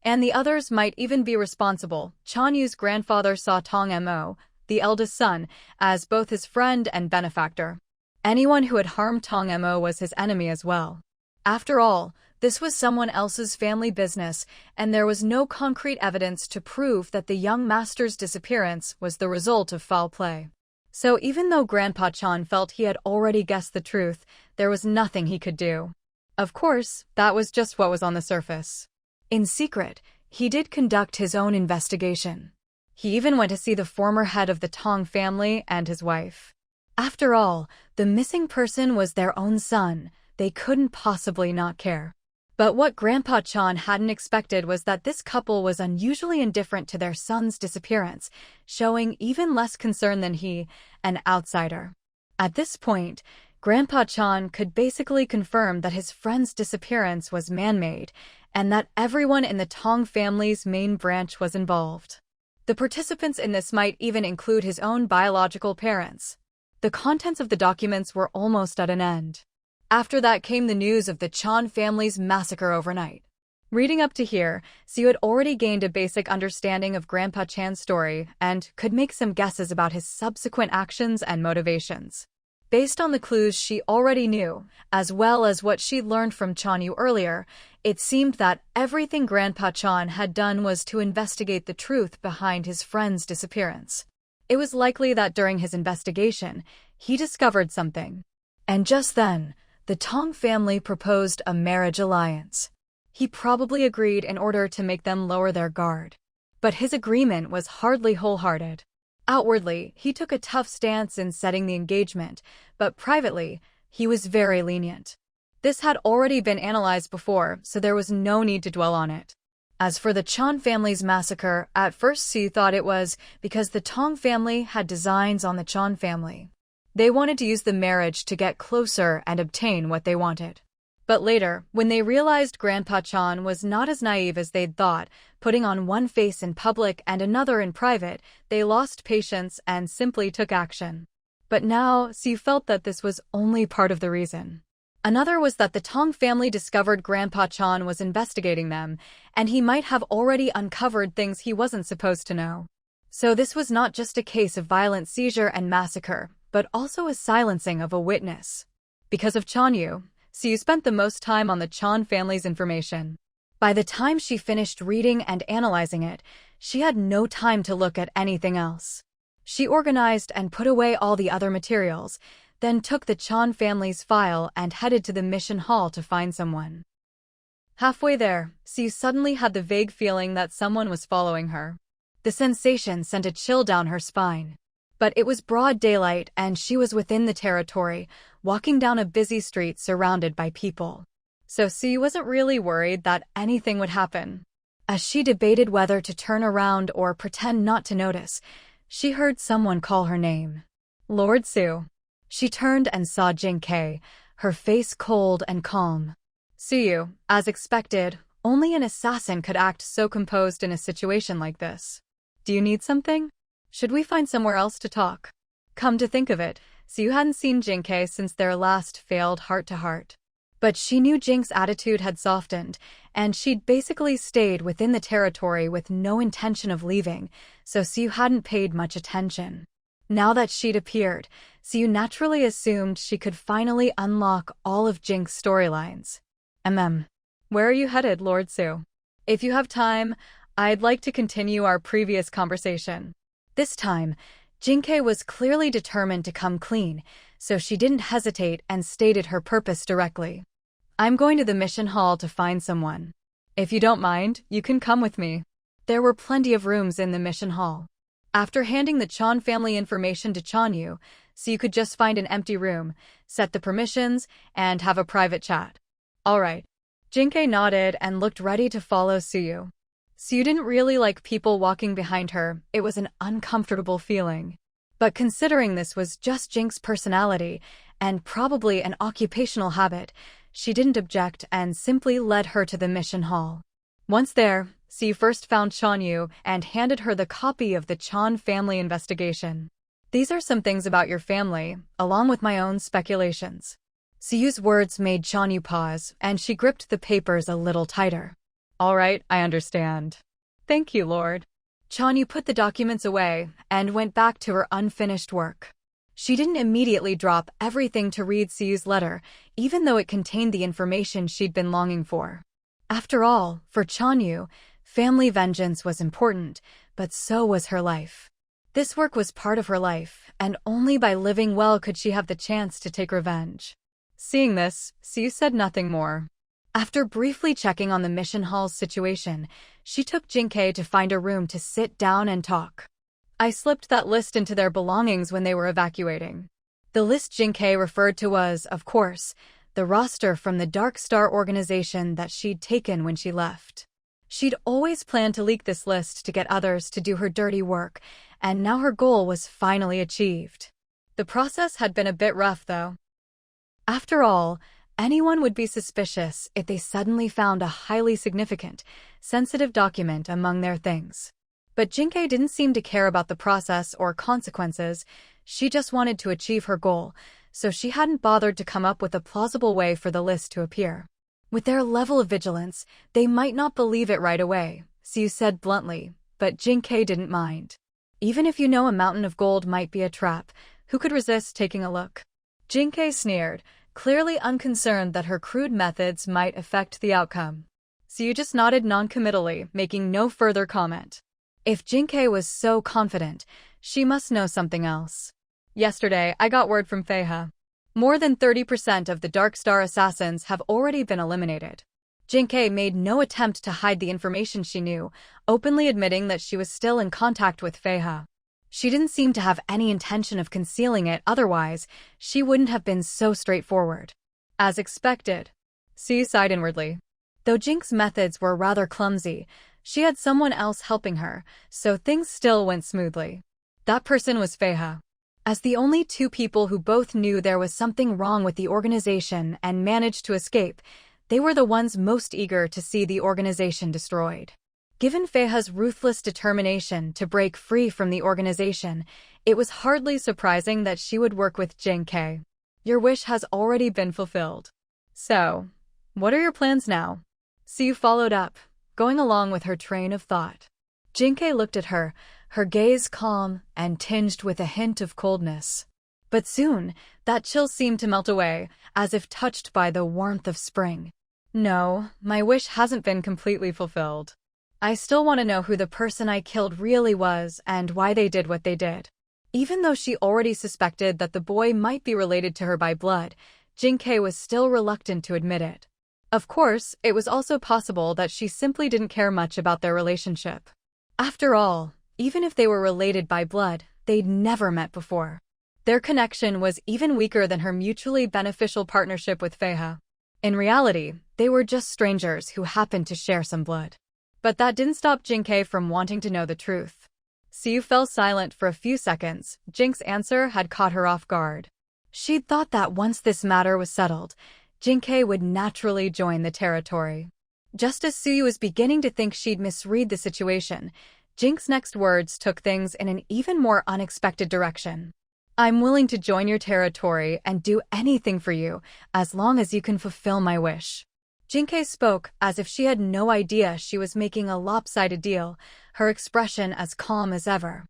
and the others might even be responsible, Chanyu's grandfather saw Tong Mo, the eldest son, as both his friend and benefactor. Anyone who had harmed Tong Mo was his enemy as well. After all, this was someone else's family business, and there was no concrete evidence to prove that the young master's disappearance was the result of foul play. So even though Grandpa Chan felt he had already guessed the truth, there was nothing he could do. Of course, that was just what was on the surface. In secret, he did conduct his own investigation. He even went to see the former head of the Tong family and his wife. After all, the missing person was their own son. They couldn't possibly not care. But what Grandpa Chan hadn't expected was that this couple was unusually indifferent to their son's disappearance, showing even less concern than he, an outsider. At this point, Grandpa Chan could basically confirm that his friend's disappearance was man-made, and that everyone in the Tong family's main branch was involved. The participants in this might even include his own biological parents. The contents of the documents were almost at an end. After that came the news of the Chan family's massacre overnight. Reading up to here, Siyu had already gained a basic understanding of Grandpa Chan's story and could make some guesses about his subsequent actions and motivations. Based on the clues she already knew, as well as what she'd learned from Chanyu earlier, it seemed that everything Grandpa Chan had done was to investigate the truth behind his friend's disappearance. It was likely that during his investigation, he discovered something. And just then, the Tong family proposed a marriage alliance. He probably agreed in order to make them lower their guard. But his agreement was hardly wholehearted. Outwardly, he took a tough stance in setting the engagement, but privately, he was very lenient. This had already been analyzed before, so there was no need to dwell on it. As for the Chan family's massacre, at first Siyu thought it was because the Tong family had designs on the Chan family. They wanted to use the marriage to get closer and obtain what they wanted. But later, when they realized Grandpa Chan was not as naive as they'd thought, putting on one face in public and another in private, they lost patience and simply took action. But now, Siu felt that this was only part of the reason. Another was that the Tong family discovered Grandpa Chan was investigating them, and he might have already uncovered things he wasn't supposed to know. So this was not just a case of violent seizure and massacre, but also a silencing of a witness. Because of Chanyu, Siu spent the most time on the Chan family's information. By the time she finished reading and analyzing it, she had no time to look at anything else. She organized and put away all the other materials, then took the Chan family's file and headed to the mission hall to find someone. Halfway there, Siu suddenly had the vague feeling that someone was following her. The sensation sent a chill down her spine. But it was broad daylight and she was within the territory, walking down a busy street surrounded by people. So Siu wasn't really worried that anything would happen. As she debated whether to turn around or pretend not to notice, she heard someone call her name. Lord Siu. She turned and saw Jing Kei, her face cold and calm. Siu, as expected, only an assassin could act so composed in a situation like this. Do you need something? Should we find somewhere else to talk? Come to think of it, Siu hadn't seen Jing Kei since their last failed heart-to-heart. But she knew Jing's attitude had softened, and she'd basically stayed within the territory with no intention of leaving, so Siu hadn't paid much attention. Now that she'd appeared, Siu naturally assumed she could finally unlock all of Jing's storylines. Where are you headed, Lord Siu? If you have time, I'd like to continue our previous conversation. This time, Jing Kei was clearly determined to come clean, so she didn't hesitate and stated her purpose directly. I'm going to the mission hall to find someone. If you don't mind, you can come with me. There were plenty of rooms in the mission hall. After handing the Chan family information to Chanyu, Siu could just find an empty room, set the permissions, and have a private chat. All right. Jing Kei nodded and looked ready to follow Siu. Siu didn't really like people walking behind her. It was an uncomfortable feeling. But considering this was just Jing's personality, and probably an occupational habit, she didn't object and simply led her to the mission hall. Once there, Siu first found Chanyu and handed her the copy of the Chan family investigation. These are some things about your family, along with my own speculations. Siu's words made Chanyu pause, and she gripped the papers a little tighter. All right, I understand. Thank you, Lord. Chanyu put the documents away and went back to her unfinished work. She didn't immediately drop everything to read Siu's letter, even though it contained the information she'd been longing for. After all, for Chanyu, family vengeance was important, but so was her life. This work was part of her life, and only by living well could she have the chance to take revenge. Seeing this, Siu said nothing more. After briefly checking on the mission hall's situation, she took Jing Kei to find a room to sit down and talk. I slipped that list into their belongings when they were evacuating. The list Jing Kei referred to was, of course, the roster from the Dark Star organization that she'd taken when she left. She'd always planned to leak this list to get others to do her dirty work, and now her goal was finally achieved. The process had been a bit rough, though. After all, anyone would be suspicious if they suddenly found a highly significant, sensitive document among their things. But Jing Kei didn't seem to care about the process or consequences. She just wanted to achieve her goal, so she hadn't bothered to come up with a plausible way for the list to appear. With their level of vigilance, they might not believe it right away, Siu said bluntly, but Jing Kei didn't mind. Even if you know a mountain of gold might be a trap, who could resist taking a look? Jing Kei sneered, clearly unconcerned that her crude methods might affect the outcome. Siu just nodded noncommittally, making no further comment. If Jing Kei was so confident, she must know something else. Yesterday, I got word from Feihe. More than 30% of the Dark Star assassins have already been eliminated. Jing Kei made no attempt to hide the information she knew, openly admitting that she was still in contact with Feihe. She didn't seem to have any intention of concealing it, otherwise, she wouldn't have been so straightforward. As expected. Siu sighed inwardly. Though Jing's methods were rather clumsy, she had someone else helping her, so things still went smoothly. That person was Feihe. As the only two people who both knew there was something wrong with the organization and managed to escape, they were the ones most eager to see the organization destroyed. Given Feiha's ruthless determination to break free from the organization, it was hardly surprising that she would work with Jing Ke. Your wish has already been fulfilled. So, what are your plans now? Siyu followed up, going along with her train of thought. Jing Ke looked at her, her gaze calm and tinged with a hint of coldness. But soon, that chill seemed to melt away, as if touched by the warmth of spring. No, my wish hasn't been completely fulfilled. I still want to know who the person I killed really was and why they did what they did. Even though she already suspected that the boy might be related to her by blood, Jing Ke was still reluctant to admit it. Of course, it was also possible that she simply didn't care much about their relationship. After all, even if they were related by blood, they'd never met before. Their connection was even weaker than her mutually beneficial partnership with Feiha. In reality, they were just strangers who happened to share some blood. But that didn't stop Jing Ke from wanting to know the truth. Siyu fell silent for a few seconds. Jing's answer had caught her off guard. She'd thought that once this matter was settled, Jing Ke would naturally join the territory. Just as Siyu was beginning to think she'd misread the situation, Jing's next words took things in an even more unexpected direction. I'm willing to join your territory and do anything for you, as long as you can fulfill my wish. Jing Ke spoke as if she had no idea she was making a lopsided deal, her expression as calm as ever.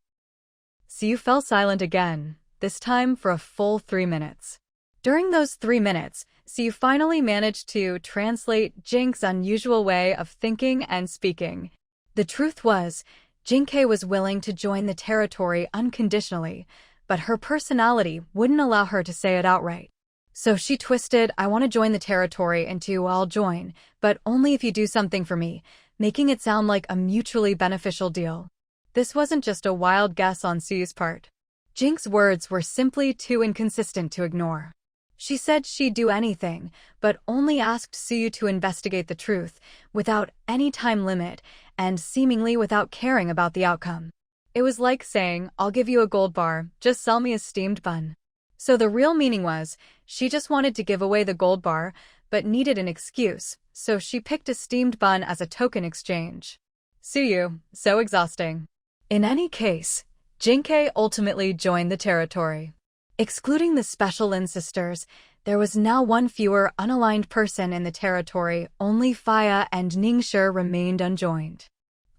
Siyu fell silent again, this time for a full 3 minutes. During those 3 minutes, Siyu finally managed to translate Jing's unusual way of thinking and speaking. The truth was, Jing Ke was willing to join the territory unconditionally, but her personality wouldn't allow her to say it outright. So she twisted "I want to join the territory" into "I'll join, but only if you do something for me," making it sound like a mutually beneficial deal. This wasn't just a wild guess on Siyu's part. Jing's words were simply too inconsistent to ignore. She said she'd do anything, but only asked Siyu to investigate the truth, without any time limit, and seemingly without caring about the outcome. It was like saying, "I'll give you a gold bar, just sell me a steamed bun." So the real meaning was, she just wanted to give away the gold bar, but needed an excuse, so she picked a steamed bun as a token exchange. Siyu, so exhausting. In any case, Jing Ke ultimately joined the territory. Excluding the Special Lin sisters, there was now one fewer unaligned person in the territory. Only Faya and Ningshi remained unjoined.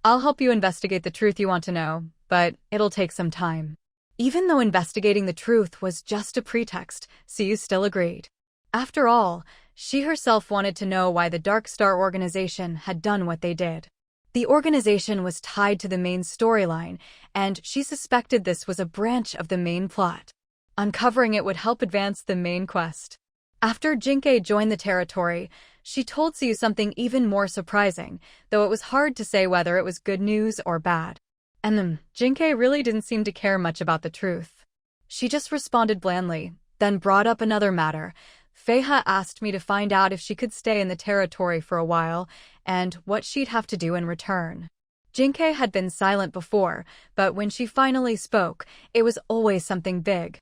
I'll help you investigate the truth you want to know, but it'll take some time. Even though investigating the truth was just a pretext, Siyu still agreed. After all, she herself wanted to know why the Dark Star organization had done what they did. The organization was tied to the main storyline, and she suspected this was a branch of the main plot. Uncovering it would help advance the main quest. After Jing Ke joined the territory, she told Siyu something even more surprising, though it was hard to say whether it was good news or bad. And Jing Ke really didn't seem to care much about the truth. She just responded blandly, then brought up another matter. Feiha asked me to find out if she could stay in the territory for a while, and what she'd have to do in return. Jing Ke had been silent before, but when she finally spoke, it was always something big.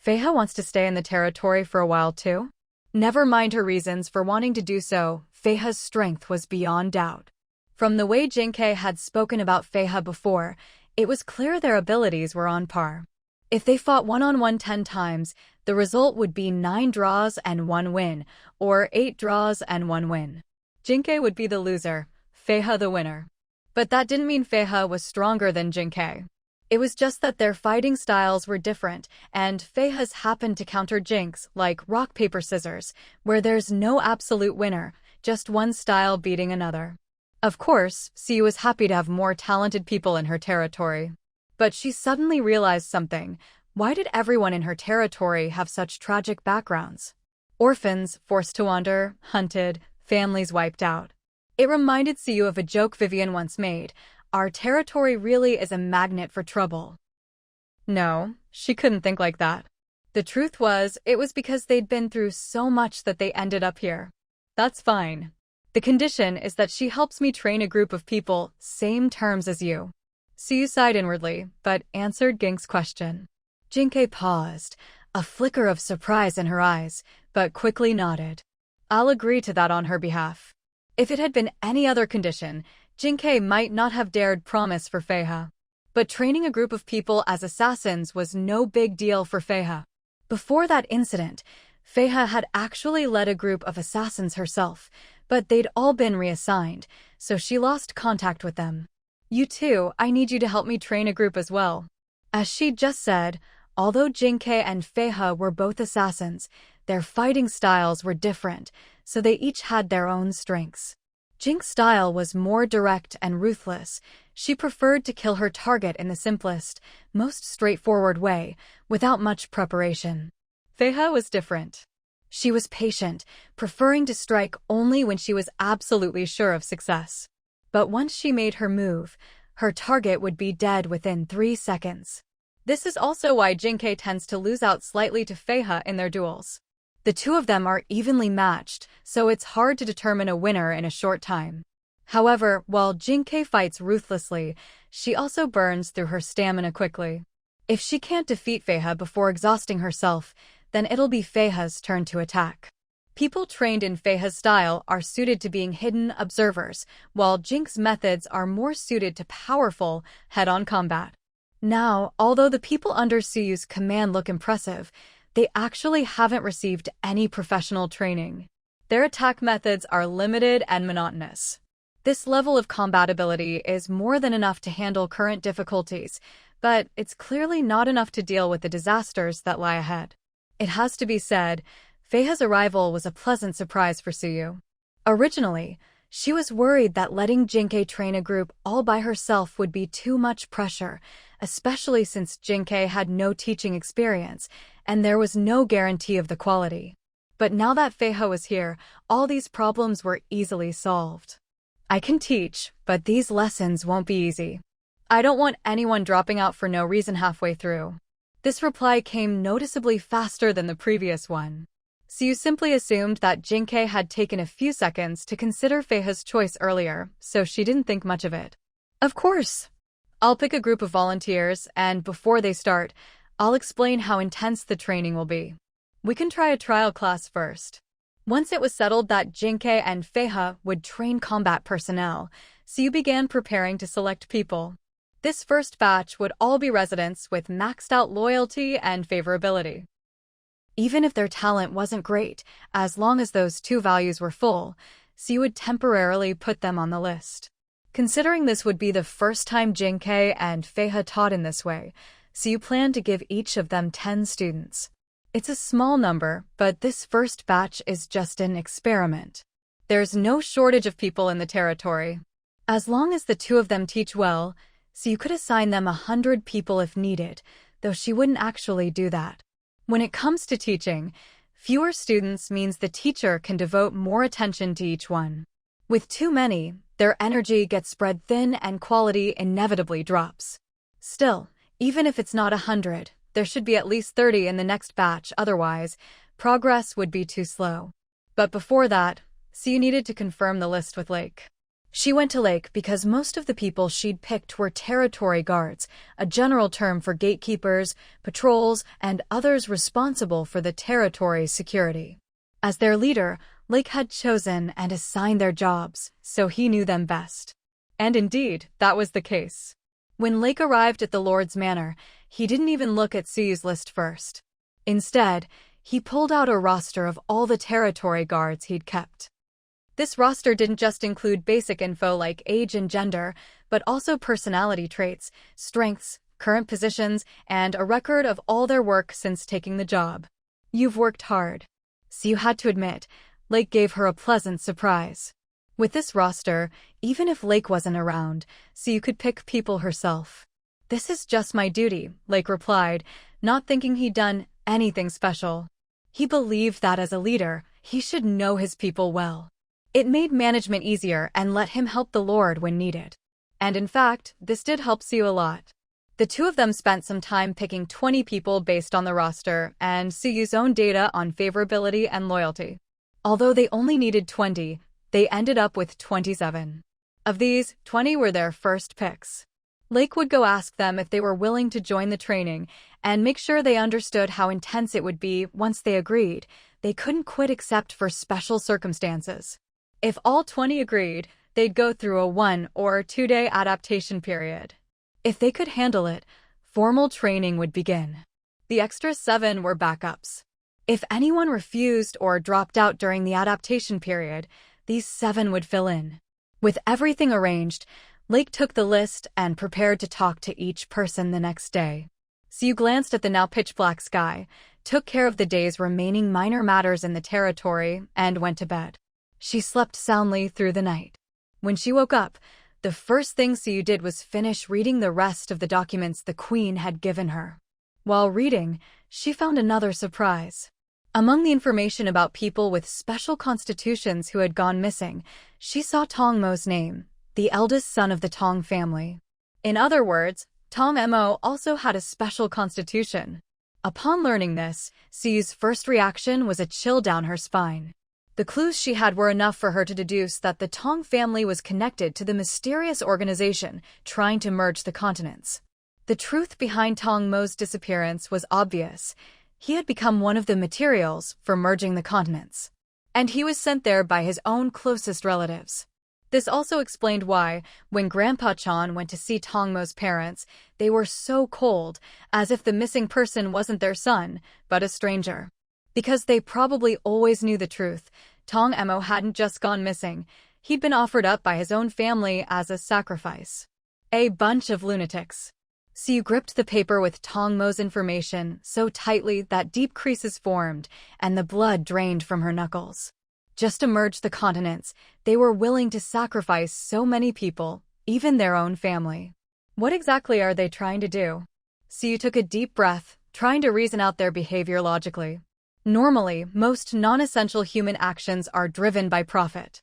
Feiha wants to stay in the territory for a while too? Never mind her reasons for wanting to do so, Feiha's strength was beyond doubt. From the way Jing Ke had spoken about Feiha before, it was clear their abilities were on par. If they fought one-on-one 10 times, the result would be 9 draws and 1 win, or 8 draws and 1 win. Jing Ke would be the loser, Feiha the winner. But that didn't mean Feiha was stronger than Jing Ke. It was just that their fighting styles were different, and Feiha's happened to counter Jing's, like rock, paper, scissors, where there's no absolute winner, just one style beating another. Of course, Siyu was happy to have more talented people in her territory. But she suddenly realized something. Why did everyone in her territory have such tragic backgrounds? Orphans, forced to wander, hunted, families wiped out. It reminded Siyu of a joke Vivian once made. Our territory really is a magnet for trouble. No, she couldn't think like that. The truth was, it was because they'd been through so much that they ended up here. That's fine. The condition is that she helps me train a group of people, same terms as you. Siyu sighed inwardly, but answered Ging's question. Jinkei paused, a flicker of surprise in her eyes, but quickly nodded. I'll agree to that on her behalf. If it had been any other condition, Jinkei might not have dared promise for Feiha. But training a group of people as assassins was no big deal for Feiha. Before that incident, Feiha had actually led a group of assassins herself, but they'd all been reassigned, so she lost contact with them. You too, I need you to help me train a group as well. As she'd just said, although Jinkei and Feiha were both assassins, their fighting styles were different, so they each had their own strengths. Jink's style was more direct and ruthless. She preferred to kill her target in the simplest, most straightforward way, without much preparation. Feiha was different. She was patient, preferring to strike only when she was absolutely sure of success. But once she made her move, her target would be dead within 3 seconds. This is also why Jinkei tends to lose out slightly to Feiha in their duels. The two of them are evenly matched, so it's hard to determine a winner in a short time. However, while Jinkei fights ruthlessly, she also burns through her stamina quickly. If she can't defeat Feiha before exhausting herself, then it'll be Feiha's turn to attack. People trained in Feiha's style are suited to being hidden observers, while Jink's methods are more suited to powerful, head-on combat. Now, although the people under Suyu's command look impressive, they actually haven't received any professional training. Their attack methods are limited and monotonous. This level of combatability is more than enough to handle current difficulties, but it's clearly not enough to deal with the disasters that lie ahead. It has to be said, Feiha's arrival was a pleasant surprise for Suyu. Originally, she was worried that letting Jinkei train a group all by herself would be too much pressure, especially since Jinkei had no teaching experience, and there was no guarantee of the quality. But now that Feiha was here, all these problems were easily solved. I can teach, but these lessons won't be easy. I don't want anyone dropping out for no reason halfway through. This reply came noticeably faster than the previous one. Suyu simply assumed that Jinkei had taken a few seconds to consider Feiha's choice earlier, so she didn't think much of it. Of course. I'll pick a group of volunteers, and before they start, I'll explain how intense the training will be. We can try a trial class first. Once it was settled that Jinkei and Feiha would train combat personnel, Suyu began preparing to select people. This first batch would all be residents with maxed-out loyalty and favorability. Even if their talent wasn't great, as long as those two values were full, Suyu would temporarily put them on the list. Considering this would be the first time Jinkei and Feiha taught in this way, Suyu planned to give each of them 10 students. It's a small number, but this first batch is just an experiment. There's no shortage of people in the territory. As long as the two of them teach well, Suyu could assign them 100 people if needed, though she wouldn't actually do that. When it comes to teaching, fewer students means the teacher can devote more attention to each one. With too many, their energy gets spread thin and quality inevitably drops. Still, even if it's not 100, there should be at least 30 in the next batch, otherwise, progress would be too slow. But before that, Suyu needed to confirm the list with Lake. She went to Lake because most of the people she'd picked were territory guards, a general term for gatekeepers, patrols, and others responsible for the territory's security. As their leader, Lake had chosen and assigned their jobs, so he knew them best. And indeed, that was the case. When Lake arrived at the Lord's Manor, he didn't even look at Suyu's list first. Instead, he pulled out a roster of all the territory guards he'd kept. This roster didn't just include basic info like age and gender, but also personality traits, strengths, current positions, and a record of all their work since taking the job. You've worked hard. Suyu had to admit, Lake gave her a pleasant surprise. With this roster, even if Lake wasn't around, Suyu could pick people herself. This is just my duty, Lake replied, not thinking he'd done anything special. He believed that as a leader, he should know his people well. It made management easier and let him help the Lord when needed. And in fact, this did help Suyu a lot. The two of them spent some time picking 20 people based on the roster and Suyu's own data on favorability and loyalty. Although they only needed 20, they ended up with 27. Of these, 20 were their first picks. Lake would go ask them if they were willing to join the training and make sure they understood how intense it would be. Once they agreed, they couldn't quit except for special circumstances. If all 20 agreed, they'd go through a 1 or 2 day adaptation period. If they could handle it, formal training would begin. The extra 7 were backups. If anyone refused or dropped out during the adaptation period, these 7 would fill in. With everything arranged, Lake took the list and prepared to talk to each person the next day. Siu glanced at the now pitch-black sky, took care of the day's remaining minor matters in the territory, and went to bed. She slept soundly through the night. When she woke up, the first thing Siu did was finish reading the rest of the documents the Queen had given her. While reading, she found another surprise. Among the information about people with special constitutions who had gone missing, she saw Tong Mo's name, the eldest son of the Tong family. In other words, Tong Mo also had a special constitution. Upon learning this, Siu's first reaction was a chill down her spine. The clues she had were enough for her to deduce that the Tong family was connected to the mysterious organization trying to merge the continents. The truth behind Tong Mo's disappearance was obvious. He had become one of the materials for merging the continents, and he was sent there by his own closest relatives. This also explained why, when Grandpa Chan went to see Tong Mo's parents, they were so cold, as if the missing person wasn't their son, but a stranger. Because they probably always knew the truth, Tong Mo hadn't just gone missing, he'd been offered up by his own family as a sacrifice. A bunch of lunatics. Siu gripped the paper with Tong Mo's information so tightly that deep creases formed and the blood drained from her knuckles. Just to merge the continents, they were willing to sacrifice so many people, even their own family. What exactly are they trying to do? Siu took a deep breath, trying to reason out their behavior logically. Normally, most non-essential human actions are driven by profit.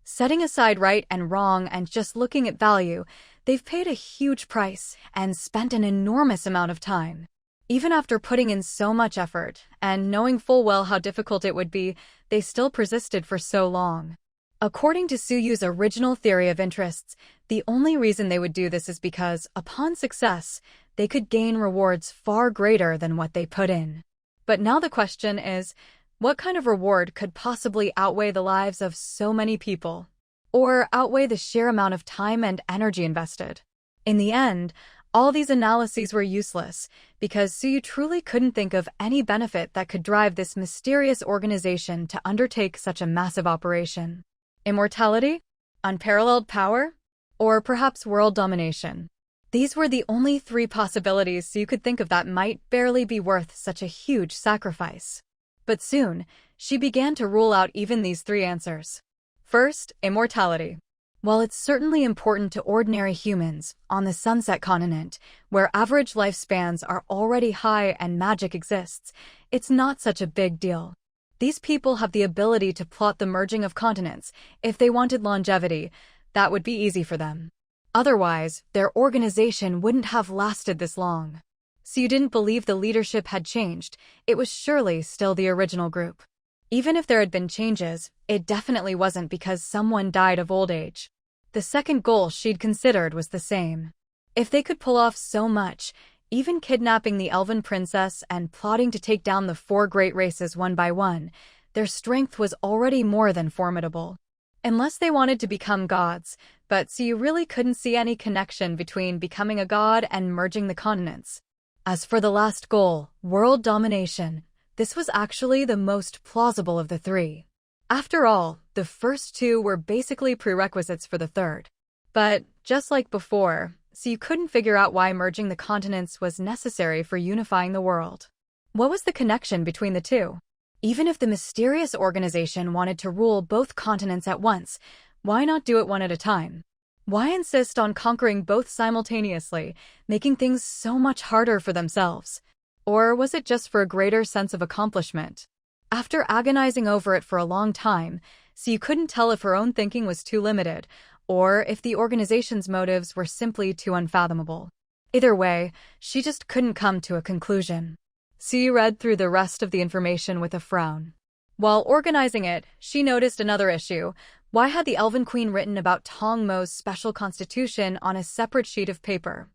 Setting aside right and wrong and just looking at value, they've paid a huge price and spent an enormous amount of time. Even after putting in so much effort and knowing full well how difficult it would be, they still persisted for so long. According to Suyu's original theory of interests, the only reason they would do this is because, upon success, they could gain rewards far greater than what they put in. But now the question is, what kind of reward could possibly outweigh the lives of so many people? Or outweigh the sheer amount of time and energy invested? In the end, all these analyses were useless, because Suyu truly couldn't think of any benefit that could drive this mysterious organization to undertake such a massive operation. Immortality? Unparalleled power? Or perhaps world domination? These were the only 3 possibilities Suyu could think of that might barely be worth such a huge sacrifice. But soon, she began to rule out even these 3 answers. First, immortality. While it's certainly important to ordinary humans on the Sunset Continent, where average lifespans are already high and magic exists, it's not such a big deal. These people have the ability to plot the merging of continents. If they wanted longevity, that would be easy for them. Otherwise, their organization wouldn't have lasted this long. So you didn't believe the leadership had changed. It was surely still the original group. Even if there had been changes, it definitely wasn't because someone died of old age. The second goal she'd considered was the same. If they could pull off so much, even kidnapping the Elven princess and plotting to take down the 4 great races one by one, their strength was already more than formidable. Unless they wanted to become gods, but so you really couldn't see any connection between becoming a god and merging the continents. As for the last goal, world domination, this was actually the most plausible of the 3. After all, the first 2 were basically prerequisites for the third. But, just like before, so you couldn't figure out why merging the continents was necessary for unifying the world. What was the connection between the 2? Even if the mysterious organization wanted to rule both continents at once, why not do it one at a time? Why insist on conquering both simultaneously, making things so much harder for themselves? Or was it just for a greater sense of accomplishment? After agonizing over it for a long time, so you couldn't tell if her own thinking was too limited, or if the organization's motives were simply too unfathomable. Either way, she just couldn't come to a conclusion. Siyu read through the rest of the information with a frown. While organizing it, she noticed another issue. Why had the Elven Queen written about Tong Mo's special constitution on a separate sheet of paper?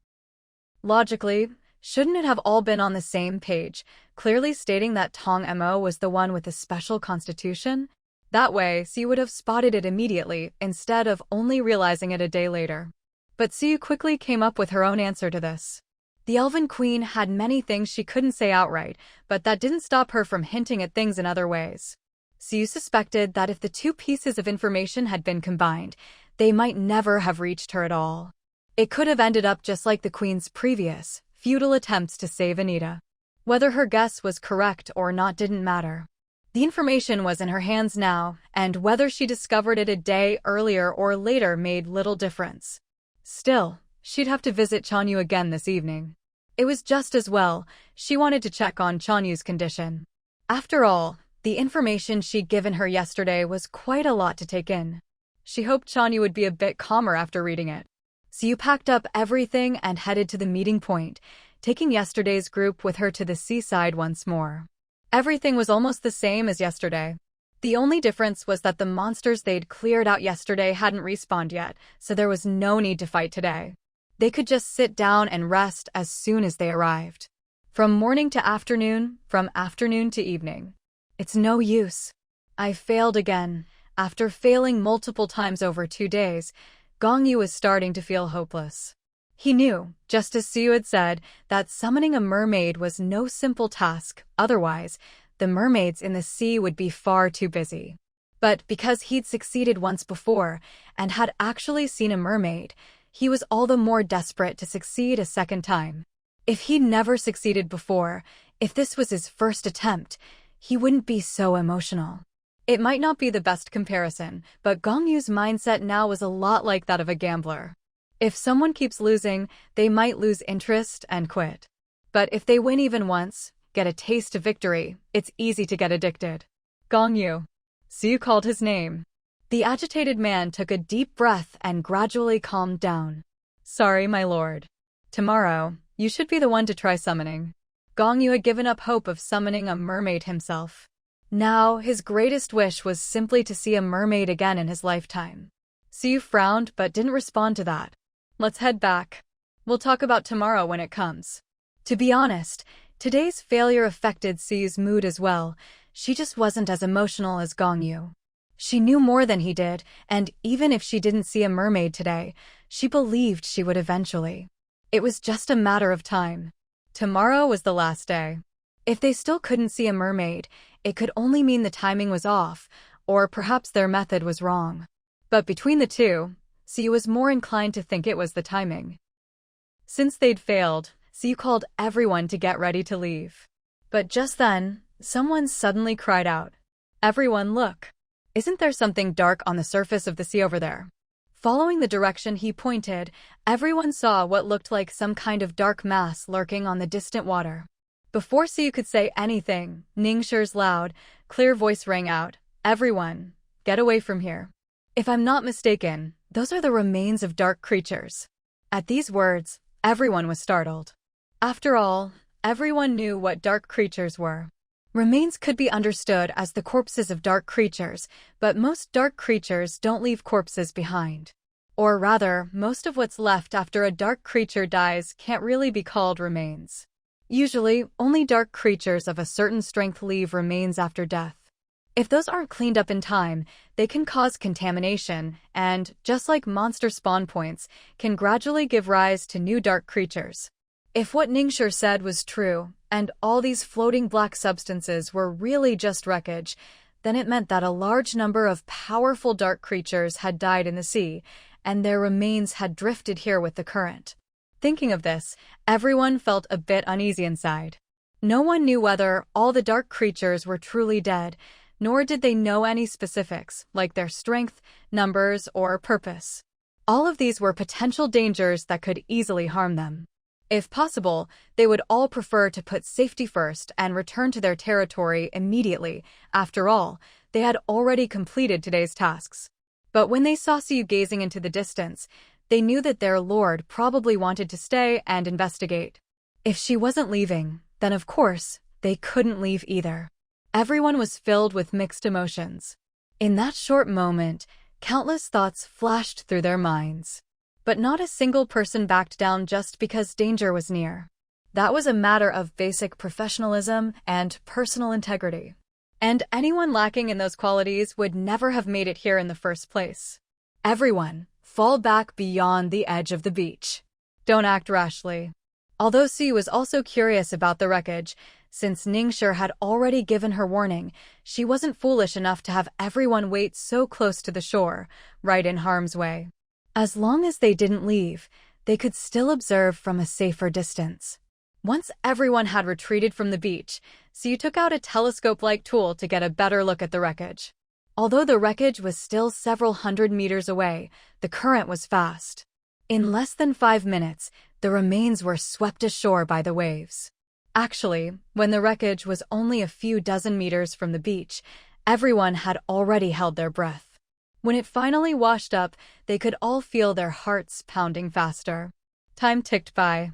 Logically, shouldn't it have all been on the same page, clearly stating that Tong Mo was the one with the special constitution? That way, Siyu would have spotted it immediately, instead of only realizing it a day later. But Siyu quickly came up with her own answer to this. The Elven Queen had many things she couldn't say outright, but that didn't stop her from hinting at things in other ways. Siyu suspected that if the two pieces of information had been combined, they might never have reached her at all. It could have ended up just like the Queen's previous, futile attempts to save Anita. Whether her guess was correct or not didn't matter. The information was in her hands now, and whether she discovered it a day earlier or later made little difference. Still, she'd have to visit Chanyu again this evening. It was just as well, she wanted to check on Chanyu's condition. After all, the information she'd given her yesterday was quite a lot to take in. She hoped Chanyu would be a bit calmer after reading it. Siyu packed up everything and headed to the meeting point, taking yesterday's group with her to the seaside once more. Everything was almost the same as yesterday. The only difference was that the monsters they'd cleared out yesterday hadn't respawned yet, so there was no need to fight today. They could just sit down and rest as soon as they arrived. From morning to afternoon, from afternoon to evening. It's no use. I failed again. After failing multiple times over 2 days, Gongyu was starting to feel hopeless. He knew, just as Siyu had said, that summoning a mermaid was no simple task, otherwise, the mermaids in the sea would be far too busy. But because he'd succeeded once before, and had actually seen a mermaid, he was all the more desperate to succeed a second time. If he'd never succeeded before, if this was his first attempt, he wouldn't be so emotional. It might not be the best comparison, but Gongyu's mindset now was a lot like that of a gambler. If someone keeps losing, they might lose interest and quit. But if they win even once, get a taste of victory, it's easy to get addicted. Gongyu. Siyu called his name. The agitated man took a deep breath and gradually calmed down. Sorry, my lord. Tomorrow, you should be the one to try summoning. Gongyu had given up hope of summoning a mermaid himself. Now, his greatest wish was simply to see a mermaid again in his lifetime. Siyu frowned but didn't respond to that. Let's head back. We'll talk about tomorrow when it comes. To be honest, today's failure affected Siyu's mood as well. She just wasn't as emotional as Gongyu. She knew more than he did, and even if she didn't see a mermaid today, she believed she would eventually. It was just a matter of time. Tomorrow was the last day. If they still couldn't see a mermaid, it could only mean the timing was off, or perhaps their method was wrong. But between the two, Siyu was more inclined to think it was the timing. Since they'd failed, Siyu called everyone to get ready to leave. But just then, someone suddenly cried out, "Everyone look! Isn't there something dark on the surface of the sea over there?" Following the direction he pointed, everyone saw what looked like some kind of dark mass lurking on the distant water. Before Siyu could say anything, Ningxi's loud, clear voice rang out, "Everyone, get away from here. If I'm not mistaken, those are the remains of dark creatures." At these words, everyone was startled. After all, everyone knew what dark creatures were. Remains could be understood as the corpses of dark creatures, but most dark creatures don't leave corpses behind. Or rather, most of what's left after a dark creature dies can't really be called remains. Usually, only dark creatures of a certain strength leave remains after death. If those aren't cleaned up in time, they can cause contamination and, just like monster spawn points, can gradually give rise to new dark creatures. If what Ningxi said was true, and all these floating black substances were really just wreckage, then it meant that a large number of powerful dark creatures had died in the sea, and their remains had drifted here with the current. Thinking of this, everyone felt a bit uneasy inside. No one knew whether all the dark creatures were truly dead, nor did they know any specifics, like their strength, numbers, or purpose. All of these were potential dangers that could easily harm them. If possible, they would all prefer to put safety first and return to their territory immediately. After all, they had already completed today's tasks. But when they saw Siyu gazing into the distance, they knew that their lord probably wanted to stay and investigate. If she wasn't leaving, then of course, they couldn't leave either. Everyone was filled with mixed emotions. In that short moment, Countless thoughts flashed through their minds. But not a single person backed down just because danger was near. That was a matter of basic professionalism and personal integrity. And anyone lacking in those qualities would never have made it here in the first place. Everyone, fall back beyond the edge of the beach. Don't act rashly. Although Suyu was also curious about the wreckage, since Ningxia had already given her warning, she wasn't foolish enough to have everyone wait so close to the shore, right in harm's way. As long as they didn't leave, they could still observe from a safer distance. Once everyone had retreated from the beach, Suyu took out a telescope-like tool to get a better look at the wreckage. Although the wreckage was still several hundred meters away, the current was fast. In less than 5 minutes, the remains were swept ashore by the waves. Actually, when the wreckage was only a few dozen meters from the beach, everyone had already held their breath. When it finally washed up, they could all feel their hearts pounding faster. Time ticked by.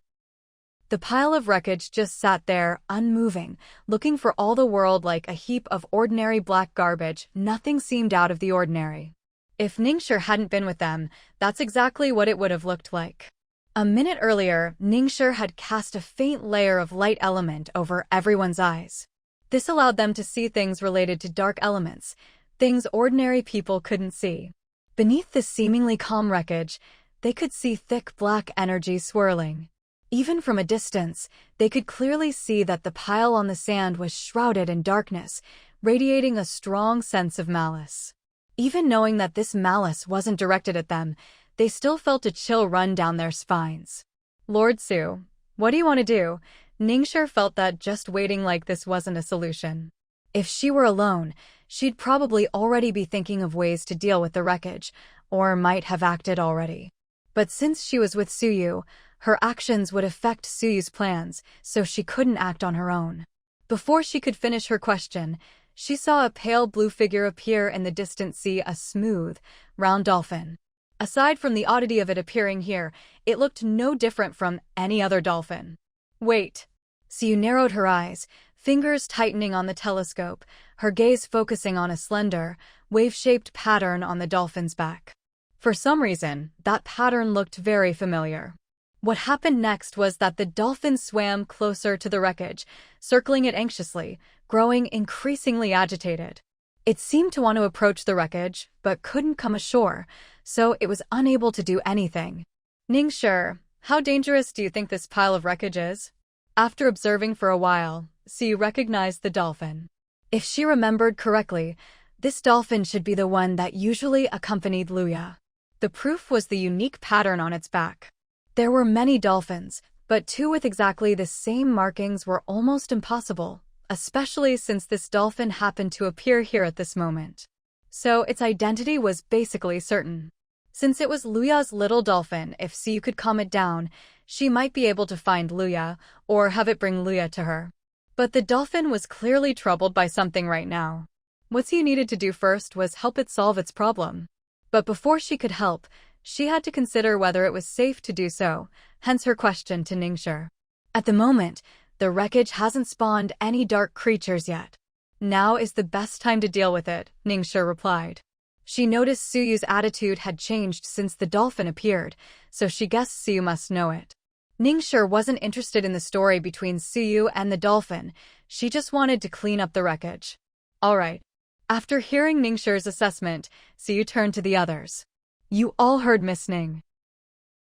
The pile of wreckage just sat there, unmoving, looking for all the world like a heap of ordinary black garbage. Nothing seemed out of the ordinary. If Ningxia hadn't been with them, that's exactly what it would have looked like. A minute earlier, Ningxia had cast a faint layer of light element over everyone's eyes. This allowed them to see things related to dark elements, things ordinary people couldn't see. Beneath the seemingly calm wreckage, they could see thick black energy swirling. Even from a distance, they could clearly see that the pile on the sand was shrouded in darkness, radiating a strong sense of malice. Even knowing that this malice wasn't directed at them, they still felt a chill run down their spines. Lord Su, what do you want to do? Ningxia felt that just waiting like this wasn't a solution. If she were alone, she'd probably already be thinking of ways to deal with the wreckage, or might have acted already. But since she was with Suyu, her actions would affect Suyu's plans, so she couldn't act on her own. Before she could finish her question, she saw a pale blue figure appear in the distant sea, a smooth, round dolphin. Aside from the oddity of it appearing here, it looked no different from any other dolphin. Wait. Suyu narrowed her eyes, fingers tightening on the telescope, her gaze focusing on a slender, wave-shaped pattern on the dolphin's back. For some reason, that pattern looked very familiar. What happened next was that the dolphin swam closer to the wreckage, circling it anxiously, growing increasingly agitated. It seemed to want to approach the wreckage, but couldn't come ashore, so it was unable to do anything. Ningxia, how dangerous do you think this pile of wreckage is? After observing for a while, Suyu recognized the dolphin. If she remembered correctly, this dolphin should be the one that usually accompanied Luya. The proof was the unique pattern on its back. There were many dolphins, but 2 with exactly the same markings were almost impossible, especially since this dolphin happened to appear here at this moment. So its identity was basically certain. Since it was Luya's little dolphin, if Suyu could calm it down, she might be able to find Luya, or have it bring Luya to her. But the dolphin was clearly troubled by something right now. What Suyu needed to do first was help it solve its problem. But before she could help, she had to consider whether it was safe to do so, hence her question to Ningxia. At the moment, the wreckage hasn't spawned any dark creatures yet. Now is the best time to deal with it, Ningxia replied. She noticed Suyu's attitude had changed since the dolphin appeared, so she guessed Suyu must know it. Ningxia wasn't interested in the story between Suyu and the dolphin, she just wanted to clean up the wreckage. Alright. After hearing Ningxia's assessment, Suyu turned to the others. You all heard Miss Ning.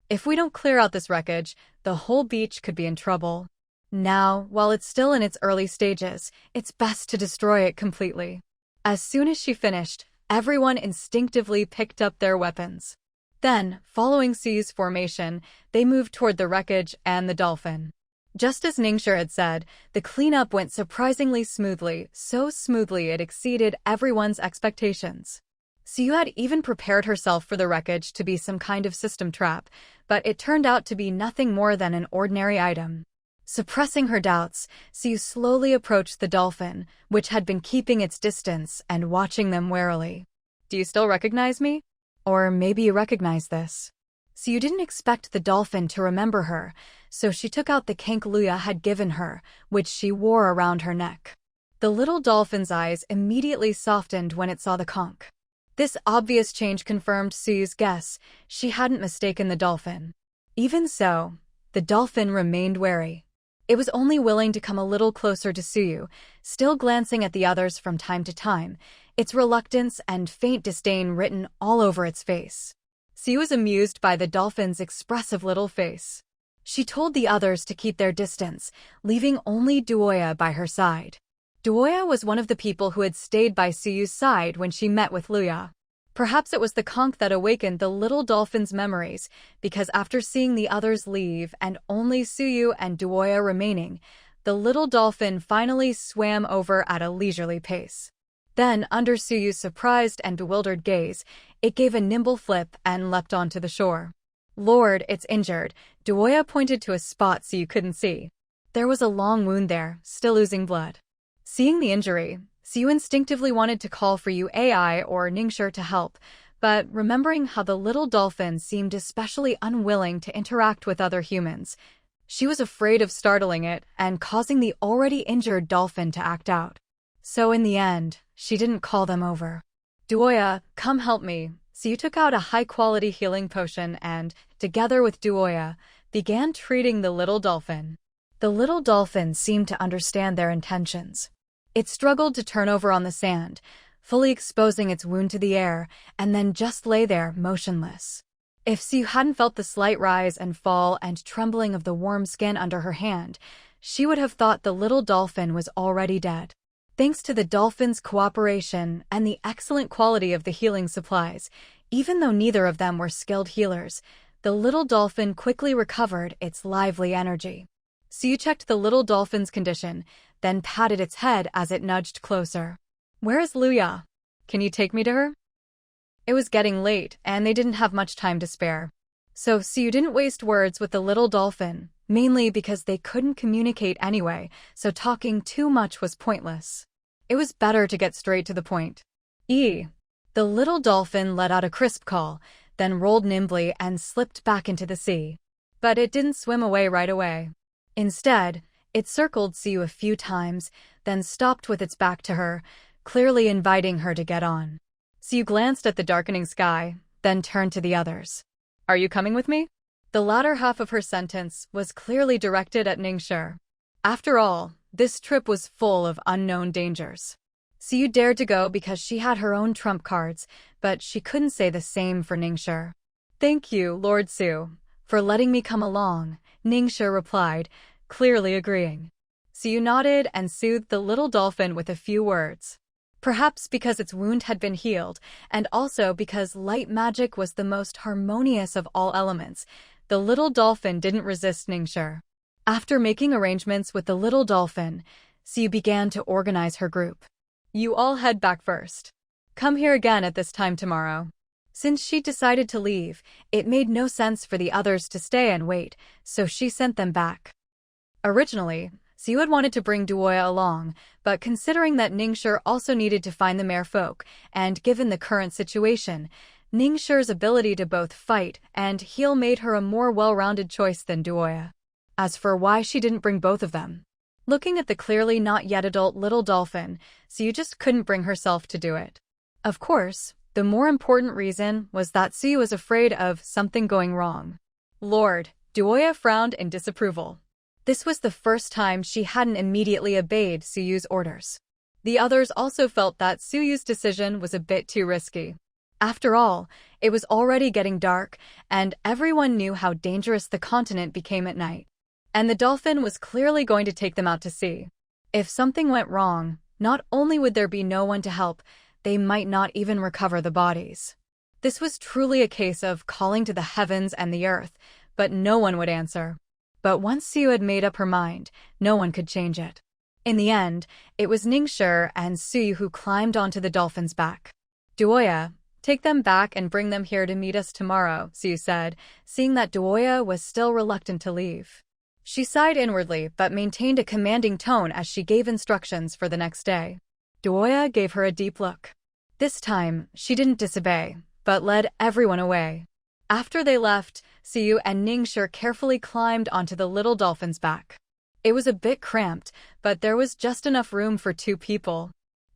If we don't clear out this wreckage, the whole beach could be in trouble. Now, while it's still in its early stages, it's best to destroy it completely. As soon as she finished, everyone instinctively picked up their weapons. Then, following Suyu's formation, they moved toward the wreckage and the dolphin. Just as Ningxia had said, the cleanup went surprisingly smoothly, so smoothly it exceeded everyone's expectations. Suyu had even prepared herself for the wreckage to be some kind of system trap, but it turned out to be nothing more than an ordinary item. Suppressing her doubts, Suyu slowly approached the dolphin, which had been keeping its distance and watching them warily. Do you still recognize me? Or maybe you recognize this. Suyu didn't expect the dolphin to remember her, so she took out the kank Luya had given her, which she wore around her neck. The little dolphin's eyes immediately softened when it saw the conch. This obvious change confirmed Suyu's guess. She hadn't mistaken the dolphin. Even so, the dolphin remained wary. It was only willing to come a little closer to Suyu, still glancing at the others from time to time, its reluctance and faint disdain written all over its face. Suyu was amused by the dolphin's expressive little face. She told the others to keep their distance, leaving only Duoya by her side. Duoya was one of the people who had stayed by Suyu's side when she met with Luya. Perhaps it was the conch that awakened the little dolphin's memories, because after seeing the others leave and only Suyu and Duoya remaining, the little dolphin finally swam over at a leisurely pace. Then, under Suyu's surprised and bewildered gaze, it gave a nimble flip and leapt onto the shore. "Lord, it's injured." Duoya pointed to a spot Suyu couldn't see. There was a long wound there, still oozing blood. Seeing the injury, Suyu instinctively wanted to call for Ai or Ningxue to help, but remembering how the little dolphin seemed especially unwilling to interact with other humans, she was afraid of startling it and causing the already injured dolphin to act out. So in the end, she didn't call them over. "Duoya, come help me." Suyu took out a high-quality healing potion and, together with Duoya, began treating the little dolphin. The little dolphin seemed to understand their intentions. It struggled to turn over on the sand, fully exposing its wound to the air, and then just lay there, motionless. If Suyu hadn't felt the slight rise and fall and trembling of the warm skin under her hand, she would have thought the little dolphin was already dead. Thanks to the dolphin's cooperation and the excellent quality of the healing supplies, even though neither of them were skilled healers, the little dolphin quickly recovered its lively energy. Suyu checked the little dolphin's condition, then patted its head as it nudged closer. "Where is Luya? Can you take me to her?" It was getting late, and they didn't have much time to spare. So Suyu didn't waste words with the little dolphin, mainly because they couldn't communicate anyway, so talking too much was pointless. It was better to get straight to the point. The little dolphin let out a crisp call, then rolled nimbly and slipped back into the sea. But it didn't swim away right away. Instead, it circled Suyu a few times, then stopped with its back to her, clearly inviting her to get on. Suyu glanced at the darkening sky, then turned to the others. "Are you coming with me?" The latter half of her sentence was clearly directed at Ningxue. After all, this trip was full of unknown dangers. Suyu dared to go because she had her own trump cards, but she couldn't say the same for Ningxue. "Thank you, Lord Su, for letting me come along," Ningxue replied, clearly agreeing. Suyu nodded and soothed the little dolphin with a few words. Perhaps because its wound had been healed, and also because light magic was the most harmonious of all elements, the little dolphin didn't resist Ningxue. After making arrangements with the little dolphin, Suyu began to organize her group. "You all head back first. Come here again at this time tomorrow." Since she decided to leave, it made no sense for the others to stay and wait, so she sent them back. Originally, Suyu had wanted to bring Duoya along, but considering that Ningxue also needed to find the merfolk, and given the current situation, Ningxue's ability to both fight and heal made her a more well-rounded choice than Duoya. As for why she didn't bring both of them, looking at the clearly not yet adult little dolphin, Suyu just couldn't bring herself to do it. Of course, the more important reason was that Suyu was afraid of something going wrong. "Lord," Duoya frowned in disapproval. This was the first time she hadn't immediately obeyed Suyu's orders. The others also felt that Suyu's decision was a bit too risky. After all, it was already getting dark, and everyone knew how dangerous the continent became at night. And the dolphin was clearly going to take them out to sea. If something went wrong, not only would there be no one to help, they might not even recover the bodies. This was truly a case of calling to the heavens and the earth, but no one would answer. But once Suyu had made up her mind, no one could change it. In the end, it was Ningxue and Suyu who climbed onto the dolphin's back. "Duoya, take them back and bring them here to meet us tomorrow," Suyu said, seeing that Duoya was still reluctant to leave. She sighed inwardly but maintained a commanding tone as she gave instructions for the next day. Duoya gave her a deep look. This time, she didn't disobey, but led everyone away. After they left, Suyu and Ningxue carefully climbed onto the little dolphin's back. It was a bit cramped, but there was just enough room for 2 people.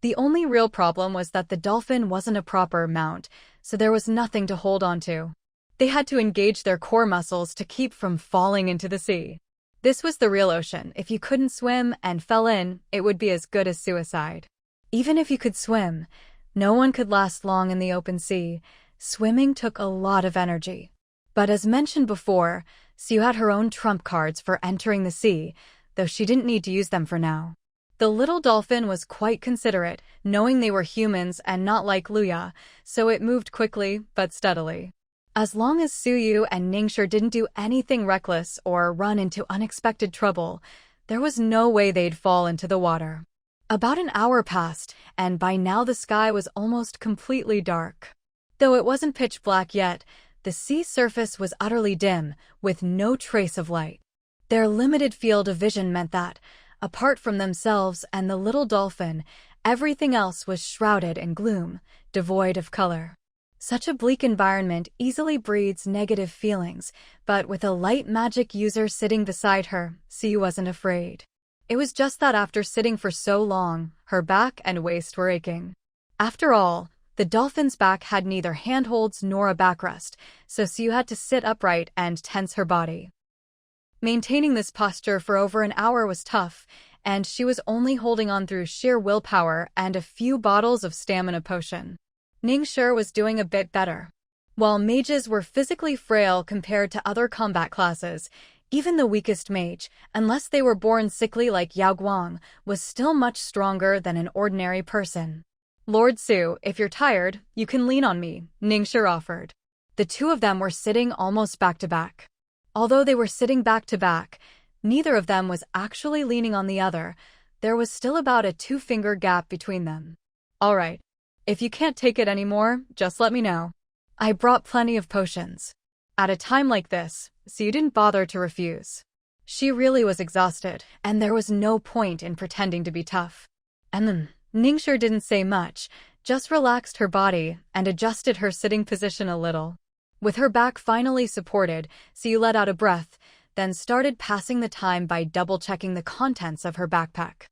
The only real problem was that the dolphin wasn't a proper mount, so there was nothing to hold onto. They had to engage their core muscles to keep from falling into the sea. This was the real ocean. If you couldn't swim and fell in, it would be as good as suicide. Even if you could swim, no one could last long in the open sea. Swimming took a lot of energy. But as mentioned before, Sue had her own trump cards for entering the sea, though she didn't need to use them for now. The little dolphin was quite considerate, knowing they were humans and not like Luya, so it moved quickly but steadily. As long as Suyu and Ningxue didn't do anything reckless or run into unexpected trouble, there was no way they'd fall into the water. About an hour passed, and by now the sky was almost completely dark. Though it wasn't pitch black yet, the sea surface was utterly dim, with no trace of light. Their limited field of vision meant that, apart from themselves and the little dolphin, everything else was shrouded in gloom, devoid of color. Such a bleak environment easily breeds negative feelings, but with a light magic user sitting beside her, Sue wasn't afraid. It was just that after sitting for so long, her back and waist were aching. After all, the dolphin's back had neither handholds nor a backrest, so Sue had to sit upright and tense her body. Maintaining this posture for over an hour was tough, and she was only holding on through sheer willpower and a few bottles of stamina potion. Ningxue was doing a bit better. While mages were physically frail compared to other combat classes, even the weakest mage, unless they were born sickly like Yao Guang, was still much stronger than an ordinary person. "Lord Su, if you're tired, you can lean on me," Ningxue offered. The two of them were sitting almost back to back. Although they were sitting back to back, neither of them was actually leaning on the other. There was still about a 2-finger gap between them. "All right. If you can't take it anymore, just let me know. I brought plenty of potions." At a time like this, Sue didn't bother to refuse. She really was exhausted, and there was no point in pretending to be tough. And then, Ningxue didn't say much, just relaxed her body and adjusted her sitting position a little. With her back finally supported, Sue let out a breath, then started passing the time by double-checking the contents of her backpack.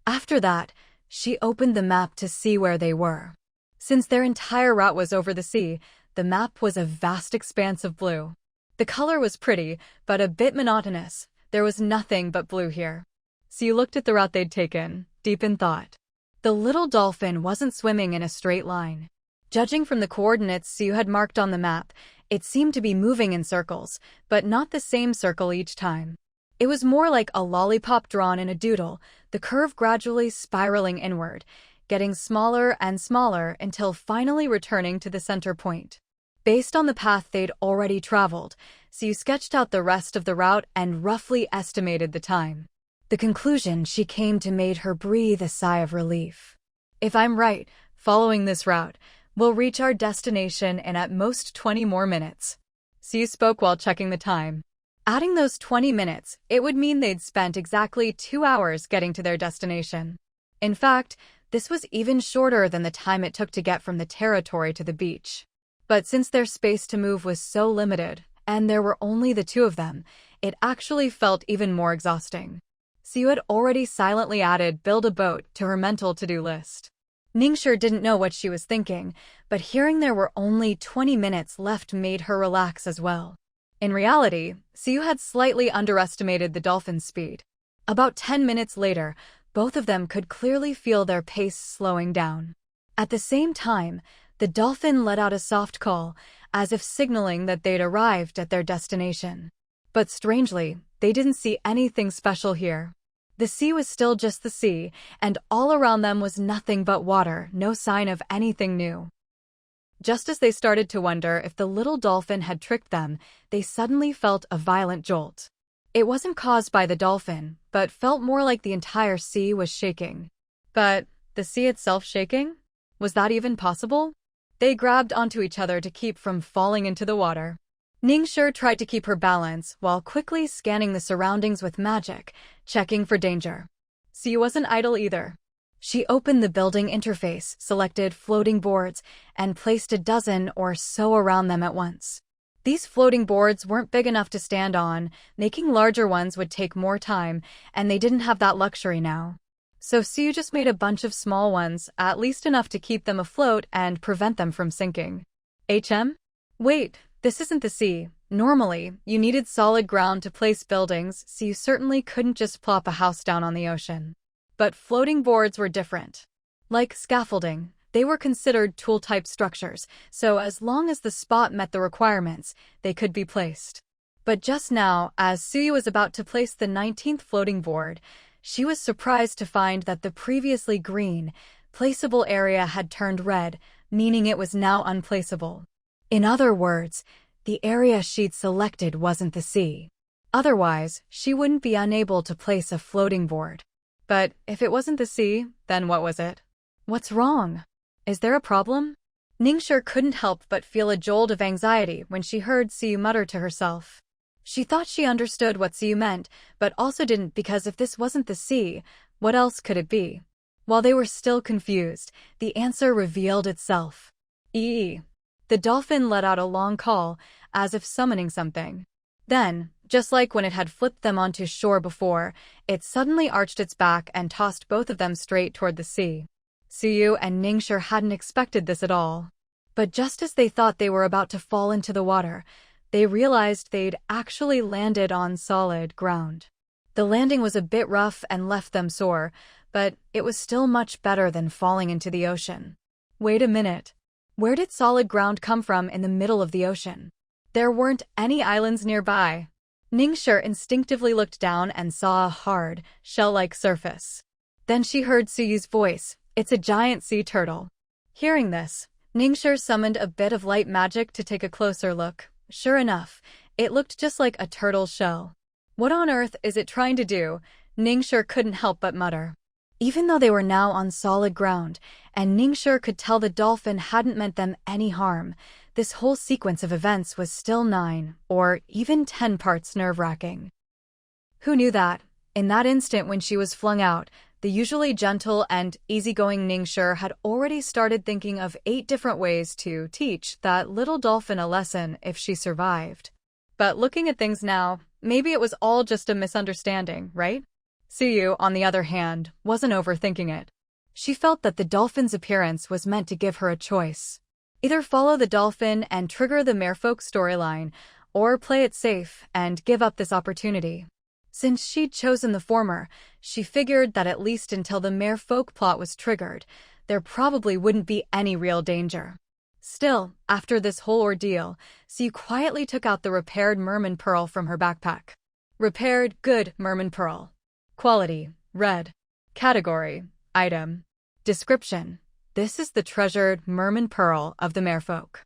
After that, she opened the map to see where they were. Since their entire route was over the sea, the map was a vast expanse of blue. The color was pretty, but a bit monotonous. There was nothing but blue here. Sue looked at the route they'd taken, deep in thought. The little dolphin wasn't swimming in a straight line. Judging from the coordinates Sue had marked on the map, it seemed to be moving in circles, but not the same circle each time. It was more like a lollipop drawn in a doodle, the curve gradually spiraling inward, getting smaller and smaller until finally returning to the center point. Based on the path they'd already traveled, Sue sketched out the rest of the route and roughly estimated the time. The conclusion she came to made her breathe a sigh of relief. "If I'm right, following this route, we'll reach our destination in at most 20 more minutes." Sue spoke while checking the time. Adding those 20 minutes, it would mean they'd spent exactly 2 hours getting to their destination. In fact, this was even shorter than the time it took to get from the territory to the beach. But since their space to move was so limited, and there were only the two of them, it actually felt even more exhausting. Sue had already silently added "build a boat" to her mental to-do list. Ningxue didn't know what she was thinking, but hearing there were only 20 minutes left made her relax as well. In reality, Sue had slightly underestimated the dolphin's speed. About 10 minutes later, both of them could clearly feel their pace slowing down. At the same time, the dolphin let out a soft call, as if signaling that they'd arrived at their destination. But strangely, they didn't see anything special here. The sea was still just the sea, and all around them was nothing but water, no sign of anything new. Just as they started to wonder if the little dolphin had tricked them, they suddenly felt a violent jolt. It wasn't caused by the dolphin, but felt more like the entire sea was shaking. But the sea itself shaking? Was that even possible? They grabbed onto each other to keep from falling into the water. Ningxue tried to keep her balance while quickly scanning the surroundings with magic, checking for danger. Sue wasn't idle either. She opened the building interface, selected floating boards, and placed a dozen or so around them at once. These floating boards weren't big enough to stand on, making larger ones would take more time, and they didn't have that luxury now. So Siyu just made a bunch of small ones, at least enough to keep them afloat and prevent them from sinking. Wait, this isn't the sea. Normally, you needed solid ground to place buildings, so you certainly couldn't just plop a house down on the ocean. But floating boards were different. Like scaffolding, they were considered tool-type structures, so as long as the spot met the requirements, they could be placed. But just now, as Suyu was about to place the 19th floating board, she was surprised to find that the previously green, placeable area had turned red, meaning it was now unplaceable. In other words, the area she'd selected wasn't the sea. Otherwise, she wouldn't be unable to place a floating board. But if it wasn't the sea, then what was it? What's wrong? Is there a problem? Ningxia couldn't help but feel a jolt of anxiety when she heard Siyu mutter to herself. She thought she understood what Siyu meant, but also didn't, because if this wasn't the sea, what else could it be? While they were still confused, the answer revealed itself. The dolphin let out a long call, as if summoning something. Then, just like when it had flipped them onto shore before, it suddenly arched its back and tossed both of them straight toward the sea. Siyu and Ningxia hadn't expected this at all. But just as they thought they were about to fall into the water, they realized they'd actually landed on solid ground. The landing was a bit rough and left them sore, but it was still much better than falling into the ocean. Wait a minute. Where did solid ground come from in the middle of the ocean? There weren't any islands nearby. Ningxia instinctively looked down and saw a hard, shell-like surface. Then she heard Suyu's voice. It's a giant sea turtle. Hearing this, Ningxia summoned a bit of light magic to take a closer look. Sure enough, it looked just like a turtle's shell. What on earth is it trying to do? Ningxia couldn't help but mutter. Even though they were now on solid ground, and Ningxia could tell the dolphin hadn't meant them any harm, this whole sequence of events was still 9, or even 10 parts nerve-wracking. Who knew that, in that instant when she was flung out, the usually gentle and easygoing Ningxia had already started thinking of 8 different ways to teach that little dolphin a lesson if she survived. But looking at things now, maybe it was all just a misunderstanding, right? Siyu, on the other hand, wasn't overthinking it. She felt that the dolphin's appearance was meant to give her a choice. Either follow the dolphin and trigger the merfolk storyline, or play it safe and give up this opportunity. Since she'd chosen the former, she figured that at least until the merfolk plot was triggered, there probably wouldn't be any real danger. Still, after this whole ordeal, Siyu quietly took out the repaired merman pearl from her backpack. Repaired, good merman pearl. Quality, red. Category, item. Description: this is the treasured merman pearl of the merfolk.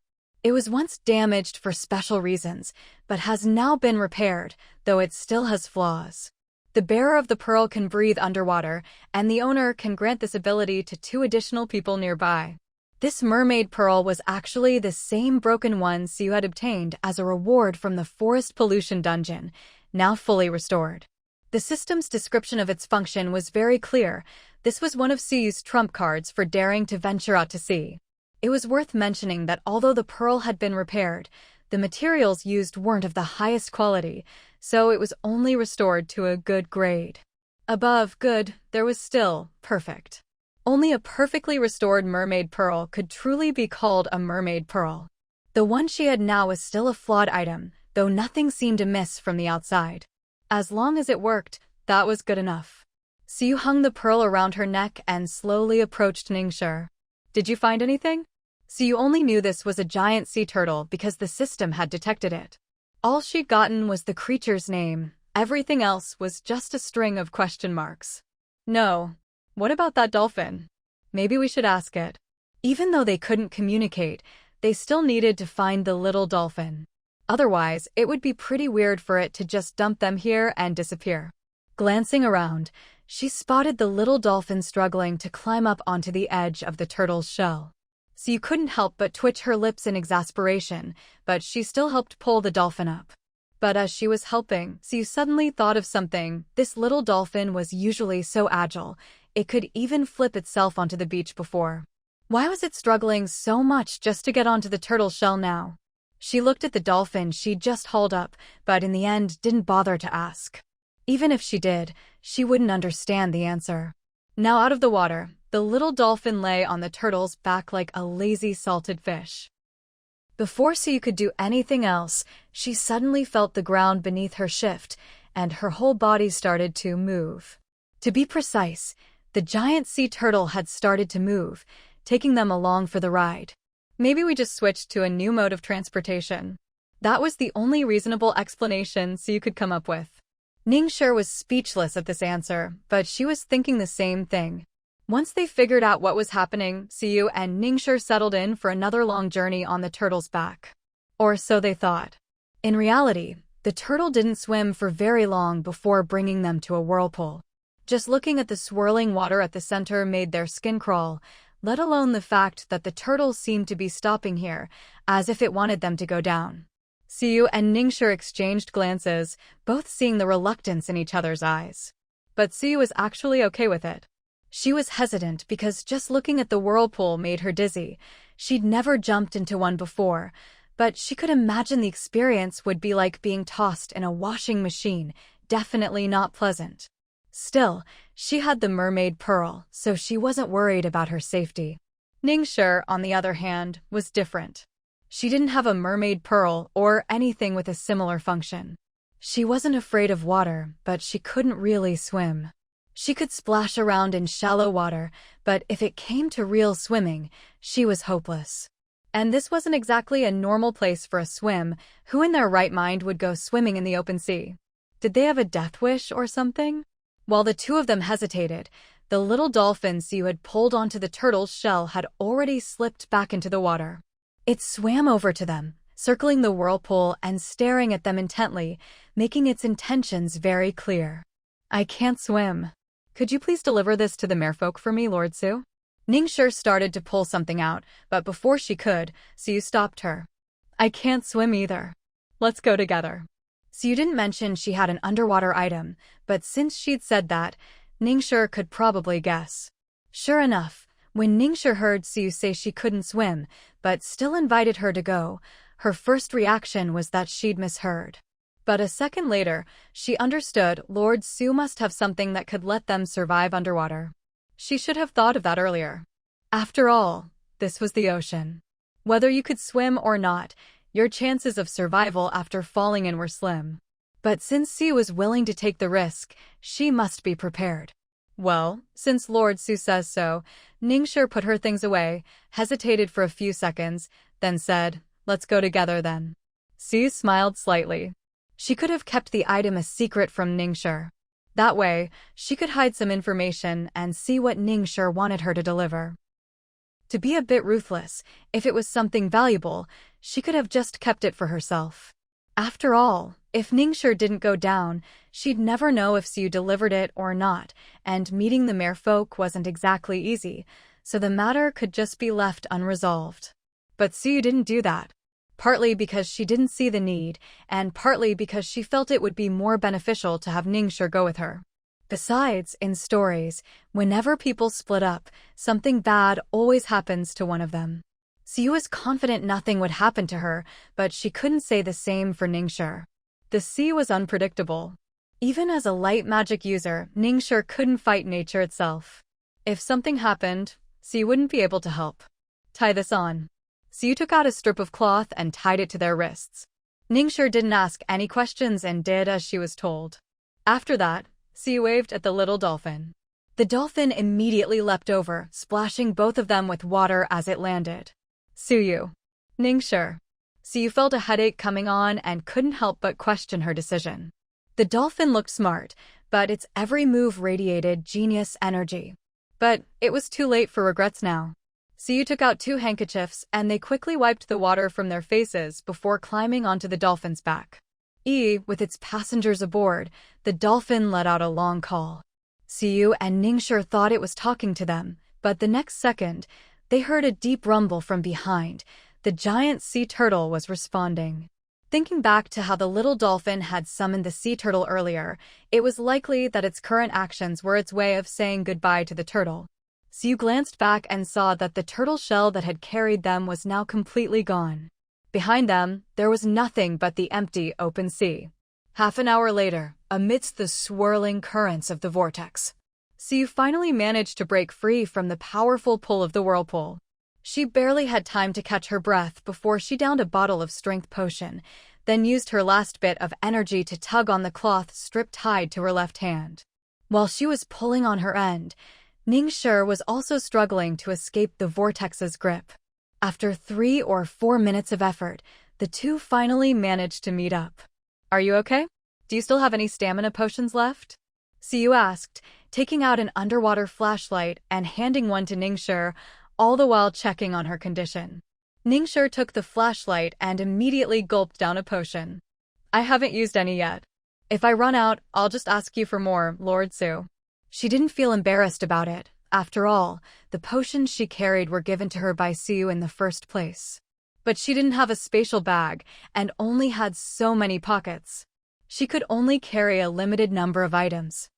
It was once damaged for special reasons, but has now been repaired, though it still has flaws. The bearer of the pearl can breathe underwater, and the owner can grant this ability to 2 additional people nearby. This mermaid pearl was actually the same broken one Siyu had obtained as a reward from the forest pollution dungeon, now fully restored. The system's description of its function was very clear. This was one of Siyu's trump cards for daring to venture out to sea. It was worth mentioning that although the pearl had been repaired, the materials used weren't of the highest quality, so it was only restored to a good grade. Above good, there was still perfect. Only a perfectly restored mermaid pearl could truly be called a mermaid pearl. The one she had now was still a flawed item, though nothing seemed amiss from the outside. As long as it worked, that was good enough. Siyu hung the pearl around her neck and slowly approached Ningxia. Did you find anything? Siyu only knew this was a giant sea turtle because the system had detected it. All she'd gotten was the creature's name. Everything else was just a string of question marks. No. What about that dolphin? Maybe we should ask it. Even though they couldn't communicate, they still needed to find the little dolphin. Otherwise, it would be pretty weird for it to just dump them here and disappear. Glancing around, she spotted the little dolphin struggling to climb up onto the edge of the turtle's shell. Siyu couldn't help but twitch her lips in exasperation, but she still helped pull the dolphin up. But as she was helping, Siyu suddenly thought of something. This little dolphin was usually so agile, it could even flip itself onto the beach before. Why was it struggling so much just to get onto the turtle's shell now? She looked at the dolphin she'd just hauled up, but in the end didn't bother to ask. Even if she did, she wouldn't understand the answer. Now out of the water, the little dolphin lay on the turtle's back like a lazy salted fish. Before Siyu could do anything else, she suddenly felt the ground beneath her shift, and her whole body started to move. To be precise, the giant sea turtle had started to move, taking them along for the ride. Maybe we just switched to a new mode of transportation. That was the only reasonable explanation Siyu could come up with. Ningxue was speechless at this answer, but she was thinking the same thing. Once they figured out what was happening, Siyu and Ningxue settled in for another long journey on the turtle's back. Or so they thought. In reality, the turtle didn't swim for very long before bringing them to a whirlpool. Just looking at the swirling water at the center made their skin crawl, let alone the fact that the turtle seemed to be stopping here, as if it wanted them to go down. Siyu and Ningxue exchanged glances, both seeing the reluctance in each other's eyes. But Siyu was actually okay with it. She was hesitant because just looking at the whirlpool made her dizzy. She'd never jumped into one before, but she could imagine the experience would be like being tossed in a washing machine, definitely not pleasant. Still, she had the mermaid pearl, so she wasn't worried about her safety. Ningxue, on the other hand, was different. She didn't have a mermaid pearl or anything with a similar function. She wasn't afraid of water, but she couldn't really swim. She could splash around in shallow water, but if it came to real swimming, she was hopeless. And this wasn't exactly a normal place for a swim. Who in their right mind would go swimming in the open sea? Did they have a death wish or something? While the two of them hesitated, the little dolphin Siyu had pulled onto the turtle's shell had already slipped back into the water. It swam over to them, circling the whirlpool and staring at them intently, making its intentions very clear. "I can't swim. Could you please deliver this to the merfolk for me, Lord Siyu?" Ningxue started to pull something out, but before she could, Siyu stopped her. "I can't swim either. Let's go together." Siyu didn't mention she had an underwater item, but since she'd said that, Ningxue could probably guess. Sure enough, when Ningxue heard Siyu say she couldn't swim, but still invited her to go, her first reaction was that she'd misheard. But a second later, she understood Lord Siyu must have something that could let them survive underwater. She should have thought of that earlier. After all, this was the ocean. Whether you could swim or not, your chances of survival after falling in were slim. But since Siyu was willing to take the risk, she must be prepared. Well, since Lord Siyu says so, Ningxue put her things away, hesitated for a few seconds, then said, "Let's go together then." Siyu smiled slightly. She could have kept the item a secret from Ningxue. That way, she could hide some information and see what Ningxue wanted her to deliver. To be a bit ruthless, if it was something valuable, she could have just kept it for herself. After all, if Ningxue didn't go down, she'd never know if Siyu delivered it or not, and meeting the merfolk wasn't exactly easy, so the matter could just be left unresolved. But Siyu didn't do that. Partly because she didn't see the need, and partly because she felt it would be more beneficial to have Ningxue go with her. Besides, in stories, whenever people split up, something bad always happens to one of them. Siyu was confident nothing would happen to her, but she couldn't say the same for Ningxue. The sea was unpredictable. Even as a light magic user, Ningxue couldn't fight nature itself. If something happened, Siyu wouldn't be able to help. "Tie this on." Siyu took out a strip of cloth and tied it to their wrists. Ningxue didn't ask any questions and did as she was told. After that, Siyu waved at the little dolphin. The dolphin immediately leapt over, splashing both of them with water as it landed. "Siyu." "Ningxue." Siyu felt a headache coming on and couldn't help but question her decision. The dolphin looked smart, but its every move radiated genius energy. But it was too late for regrets now. Siyu took out 2 handkerchiefs and they quickly wiped the water from their faces before climbing onto the dolphin's back. With its passengers aboard, the dolphin let out a long call. Siyu and Ningxue thought it was talking to them, but the next second, they heard a deep rumble from behind. The giant sea turtle was responding. Thinking back to how the little dolphin had summoned the sea turtle earlier, it was likely that its current actions were its way of saying goodbye to the turtle. Siyu glanced back and saw that the turtle shell that had carried them was now completely gone. Behind them, there was nothing but the empty open sea. Half an hour later, amidst the swirling currents of the vortex, Siyu finally managed to break free from the powerful pull of the whirlpool. She barely had time to catch her breath before she downed a bottle of strength potion, then used her last bit of energy to tug on the cloth strip tied to her left hand. While she was pulling on her end, Ningshi was also struggling to escape the vortex's grip. After 3 or 4 minutes of effort, the two finally managed to meet up. "Are you okay? Do you still have any stamina potions left?" Siyu asked, taking out an underwater flashlight and handing one to Ningshi, all the while checking on her condition. Ningshi took the flashlight and immediately gulped down a potion. "I haven't used any yet. If I run out, I'll just ask you for more, Lord Su." She didn't feel embarrassed about it. After all, the potions she carried were given to her by Siyu in the first place. But she didn't have a spatial bag and only had so many pockets. She could only carry a limited number of items.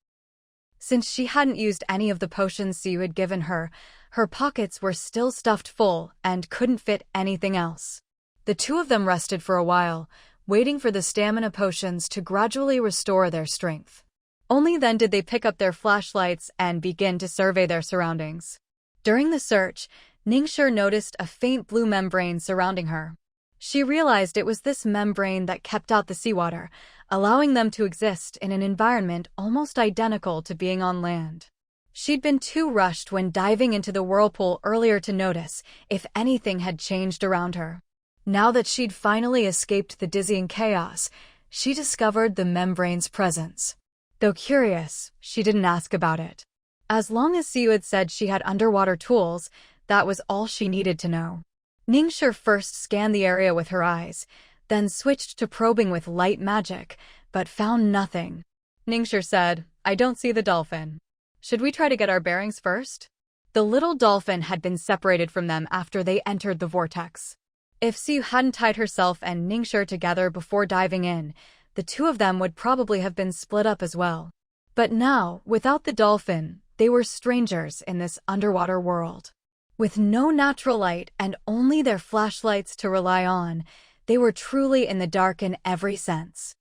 Since she hadn't used any of the potions Siyu had given her, her pockets were still stuffed full and couldn't fit anything else. The two of them rested for a while, waiting for the stamina potions to gradually restore their strength. Only then did they pick up their flashlights and begin to survey their surroundings. During the search, Ningshi noticed a faint blue membrane surrounding her. She realized it was this membrane that kept out the seawater, allowing them to exist in an environment almost identical to being on land. She'd been too rushed when diving into the whirlpool earlier to notice if anything had changed around her. Now that she'd finally escaped the dizzying chaos, she discovered the membrane's presence. Though curious, she didn't ask about it. As long as Siyu had said she had underwater tools, that was all she needed to know. Ningshi first scanned the area with her eyes, then switched to probing with light magic, but found nothing. Ningshi said, "I don't see the dolphin. Should we try to get our bearings first?" The little dolphin had been separated from them after they entered the vortex. If Siyu hadn't tied herself and Ningshi together before diving in, the two of them would probably have been split up as well. But now, without the dolphin, they were strangers in this underwater world. With no natural light and only their flashlights to rely on, they were truly in the dark in every sense.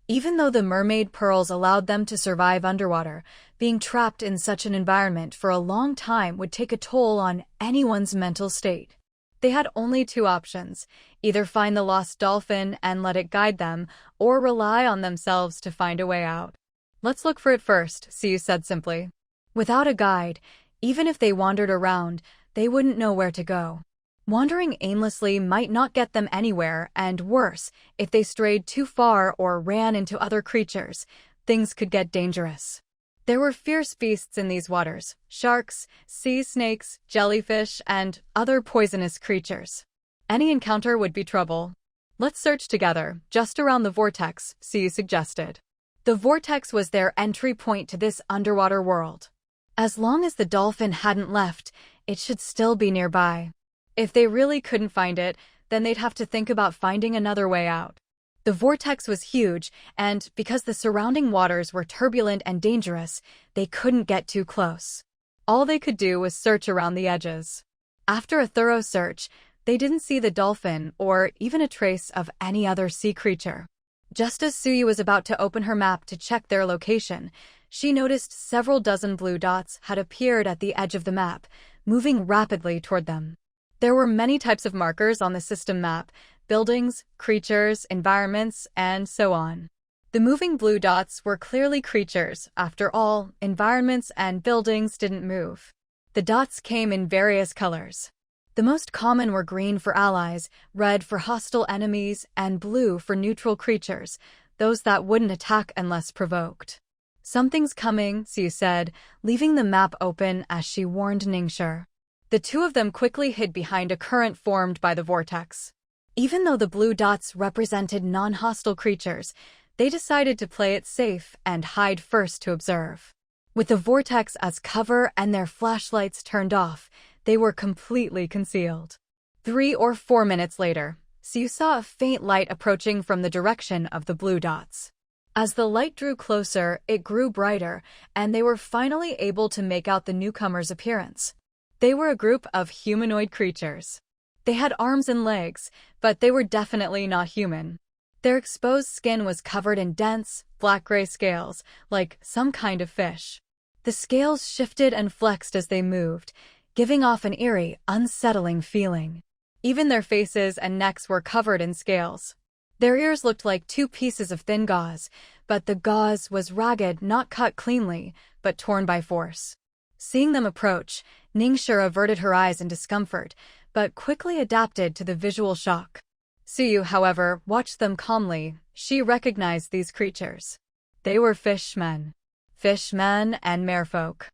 Even though the mermaid pearls allowed them to survive underwater, being trapped in such an environment for a long time would take a toll on anyone's mental state. They had only 2 options: either find the lost dolphin and let it guide them, or rely on themselves to find a way out. "Let's look for it first," Siyu said simply. Without a guide, even if they wandered around, they wouldn't know where to go. Wandering aimlessly might not get them anywhere, and worse, if they strayed too far or ran into other creatures, things could get dangerous. There were fierce beasts in these waters: sharks, sea snakes, jellyfish, and other poisonous creatures. Any encounter would be trouble. "Let's search together, just around the vortex," Siyu suggested. The vortex was their entry point to this underwater world. As long as the dolphin hadn't left, it should still be nearby. If they really couldn't find it, then they'd have to think about finding another way out. The vortex was huge, and because the surrounding waters were turbulent and dangerous, they couldn't get too close. All they could do was search around the edges. After a thorough search, they didn't see the dolphin or even a trace of any other sea creature. Just as Siyu was about to open her map to check their location, she noticed several dozen blue dots had appeared at the edge of the map, moving rapidly toward them. There were many types of markers on the system map: buildings, creatures, environments, and so on. The moving blue dots were clearly creatures. After all, environments and buildings didn't move. The dots came in various colors. The most common were green for allies, red for hostile enemies, and blue for neutral creatures, those that wouldn't attack unless provoked. "Something's coming," Siyu said, leaving the map open as she warned Ningshi. The two of them quickly hid behind a current formed by the vortex. Even though the blue dots represented non-hostile creatures, they decided to play it safe and hide first to observe. With the vortex as cover and their flashlights turned off, they were completely concealed. 3 or 4 minutes later, Siyu saw a faint light approaching from the direction of the blue dots. As the light drew closer, it grew brighter, and they were finally able to make out the newcomers' appearance. They were a group of humanoid creatures. They had arms and legs, but they were definitely not human. Their exposed skin was covered in dense, black-gray scales, like some kind of fish. The scales shifted and flexed as they moved, giving off an eerie, unsettling feeling. Even their faces and necks were covered in scales. Their ears looked like two pieces of thin gauze, but the gauze was ragged, not cut cleanly, but torn by force. Seeing them approach, Ningxia averted her eyes in discomfort, but quickly adapted to the visual shock. Suyu, however, watched them calmly. She recognized these creatures. They were fishmen. Fishmen and merfolk.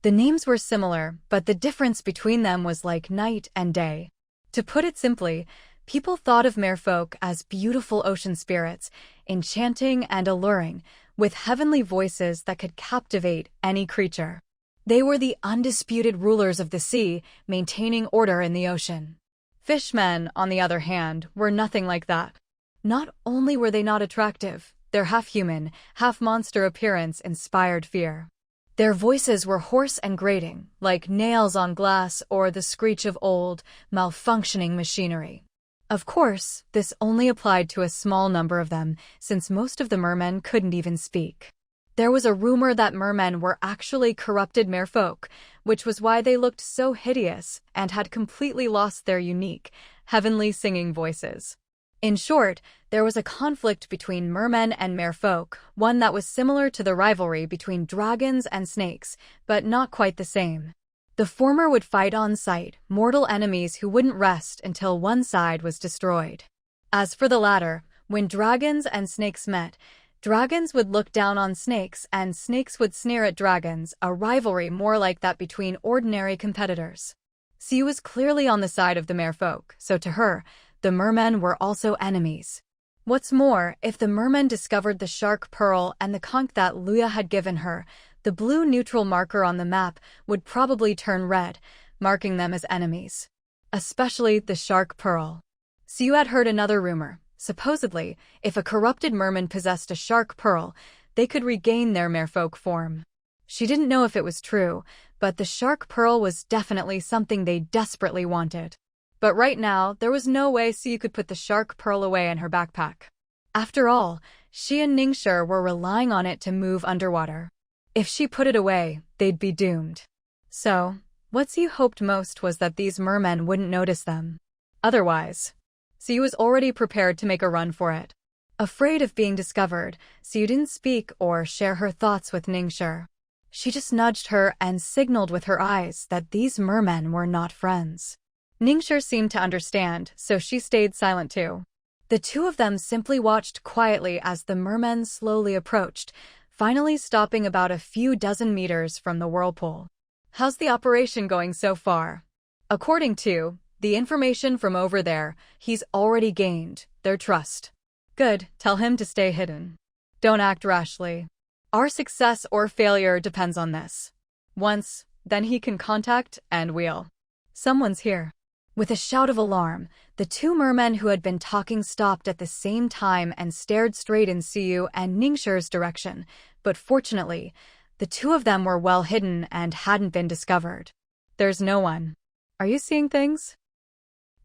The names were similar, but the difference between them was like night and day. To put it simply, people thought of merfolk as beautiful ocean spirits, enchanting and alluring, with heavenly voices that could captivate any creature. They were the undisputed rulers of the sea, maintaining order in the ocean. Fishmen, on the other hand, were nothing like that. Not only were they not attractive, their half-human, half-monster appearance inspired fear. Their voices were hoarse and grating, like nails on glass or the screech of old, malfunctioning machinery. Of course, this only applied to a small number of them, since most of the mermen couldn't even speak. There was a rumor that mermen were actually corrupted merfolk, which was why they looked so hideous and had completely lost their unique, heavenly singing voices. In short, there was a conflict between mermen and merfolk, one that was similar to the rivalry between dragons and snakes, but not quite the same. The former would fight on sight, mortal enemies who wouldn't rest until one side was destroyed. As for the latter, when dragons and snakes met, dragons would look down on snakes and snakes would sneer at dragons, a rivalry more like that between ordinary competitors. Siu was clearly on the side of the merfolk, so to her, the mermen were also enemies. What's more, if the mermen discovered the shark pearl and the conch that Luya had given her, the blue neutral marker on the map would probably turn red, marking them as enemies. Especially the shark pearl. Siu had heard another rumor. Supposedly, if a corrupted merman possessed a shark pearl, they could regain their merfolk form. She didn't know if it was true, but the shark pearl was definitely something they desperately wanted. But right now, there was no way Siu could put the shark pearl away in her backpack. After all, she and Ningxia were relying on it to move underwater. If she put it away, they'd be doomed. So, what Siu hoped most was that these mermen wouldn't notice them. Otherwise, Siu was already prepared to make a run for it. Afraid of being discovered, Siu didn't speak or share her thoughts with Ningxia. She just nudged her and signaled with her eyes that these mermen were not friends. Ningxia seemed to understand, so she stayed silent too. The two of them simply watched quietly as the mermen slowly approached, finally stopping about a few dozen meters from the whirlpool. How's the operation going so far? According to the information from over there, he's already gained their trust. Good, tell him to stay hidden. Don't act rashly. Our success or failure depends on this. Once, then he can contact and we'll. Someone's here. With a shout of alarm, the two mermen who had been talking stopped at the same time and stared straight in Siu and Ningxia's direction, but fortunately, the two of them were well hidden and hadn't been discovered. There's no one. Are you seeing things?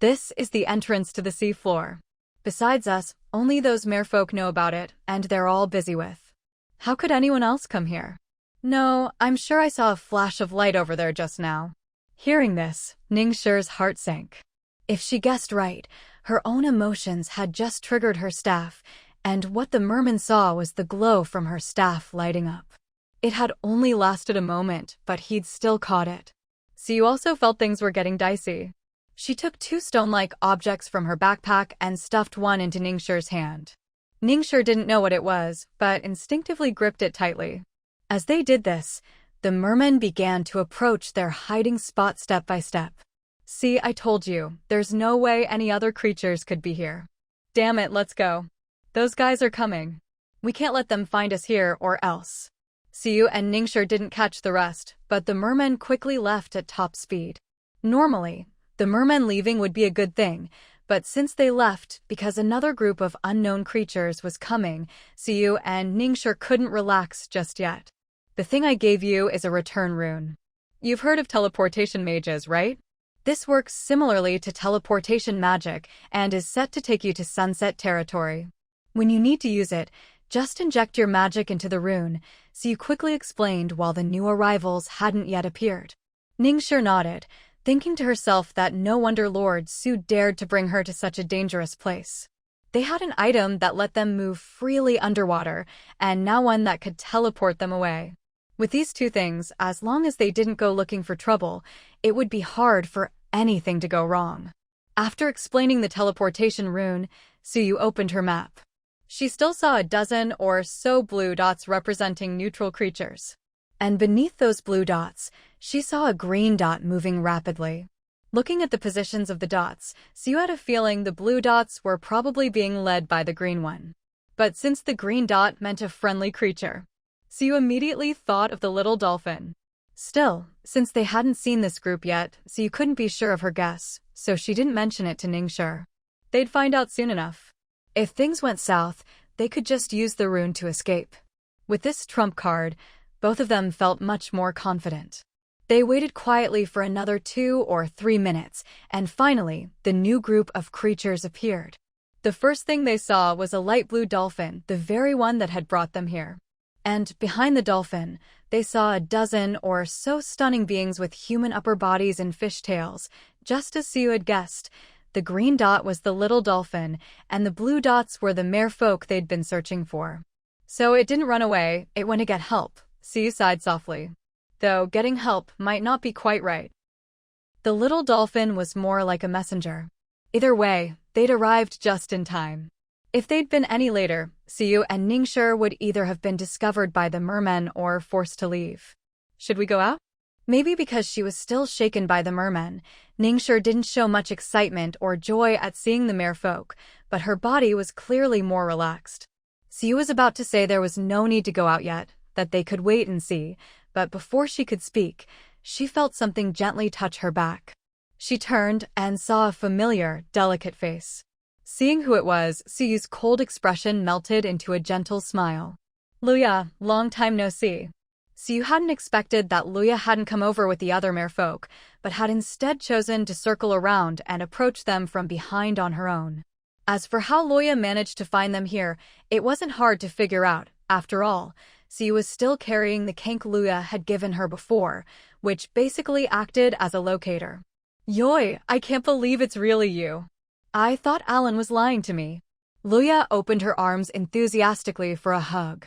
This is the entrance to the sea floor. Besides us, only those merfolk know about it, and they're all busy with. How could anyone else come here? No, I'm sure I saw a flash of light over there just now. Hearing this, Ningxia's heart sank. If she guessed right, her own emotions had just triggered her staff, and what the merman saw was the glow from her staff lighting up. It had only lasted a moment, but he'd still caught it. Siu also felt things were getting dicey. She took two stone-like objects from her backpack and stuffed one into Ningxia's hand. Ningxia didn't know what it was, but instinctively gripped it tightly. As they did this, the mermen began to approach their hiding spot step by step. See, I told you, there's no way any other creatures could be here. Damn it, let's go. Those guys are coming. We can't let them find us here or else. Siu and Ningxia didn't catch the rest, but the mermen quickly left at top speed. Normally, the mermen leaving would be a good thing, but since they left because another group of unknown creatures was coming, Siu and Ningxia couldn't relax just yet. The thing I gave you is a return rune. You've heard of teleportation mages, right? This works similarly to teleportation magic and is set to take you to sunset territory. When you need to use it, Just inject your magic into the rune, Siyu quickly explained while the new arrivals hadn't yet appeared. Ningxia nodded, thinking to herself that no wonder Lord Su dared to bring her to such a dangerous place. They had an item that let them move freely underwater, and now one that could teleport them away. With these two things, as long as they didn't go looking for trouble, it would be hard for anything to go wrong. After explaining the teleportation rune, Siyu opened her map. She still saw a dozen or so blue dots representing neutral creatures. And beneath those blue dots, she saw a green dot moving rapidly. Looking at the positions of the dots, Siyu had a feeling the blue dots were probably being led by the green one. But since the green dot meant a friendly creature, Siyu immediately thought of the little dolphin. Still, since they hadn't seen this group yet, Siyu couldn't be sure of her guess, so she didn't mention it to Ningxia. They'd find out soon enough. If things went south, they could just use the rune to escape. With this trump card, both of them felt much more confident. They waited quietly for another 2 or 3 minutes, and finally, the new group of creatures appeared. The first thing they saw was a light blue dolphin, the very one that had brought them here. And behind the dolphin, they saw a dozen or so stunning beings with human upper bodies and fish tails. Just as Siyu had guessed, the green dot was the little dolphin, and the blue dots were the merfolk they'd been searching for. So it didn't run away, it went to get help, Siyu sighed softly. Though getting help might not be quite right. The little dolphin was more like a messenger. Either way, they'd arrived just in time. If they'd been any later, Siyu and Ningxia would either have been discovered by the mermen or forced to leave. Should we go out? Maybe because she was still shaken by the mermen, Ningxia didn't show much excitement or joy at seeing the merfolk, but her body was clearly more relaxed. Siyu was about to say there was no need to go out yet, that they could wait and see, but before she could speak, she felt something gently touch her back. She turned and saw a familiar, delicate face. Seeing who it was, Siyu's cold expression melted into a gentle smile. Luya, long time no see. Siyu hadn't expected that Luya hadn't come over with the other merfolk, but had instead chosen to circle around and approach them from behind on her own. As for how Luya managed to find them here, it wasn't hard to figure out. After all, Siyu was still carrying the kank Luya had given her before, which basically acted as a locator. Yoi, I can't believe it's really you. I thought Alan was lying to me. Luya opened her arms enthusiastically for a hug.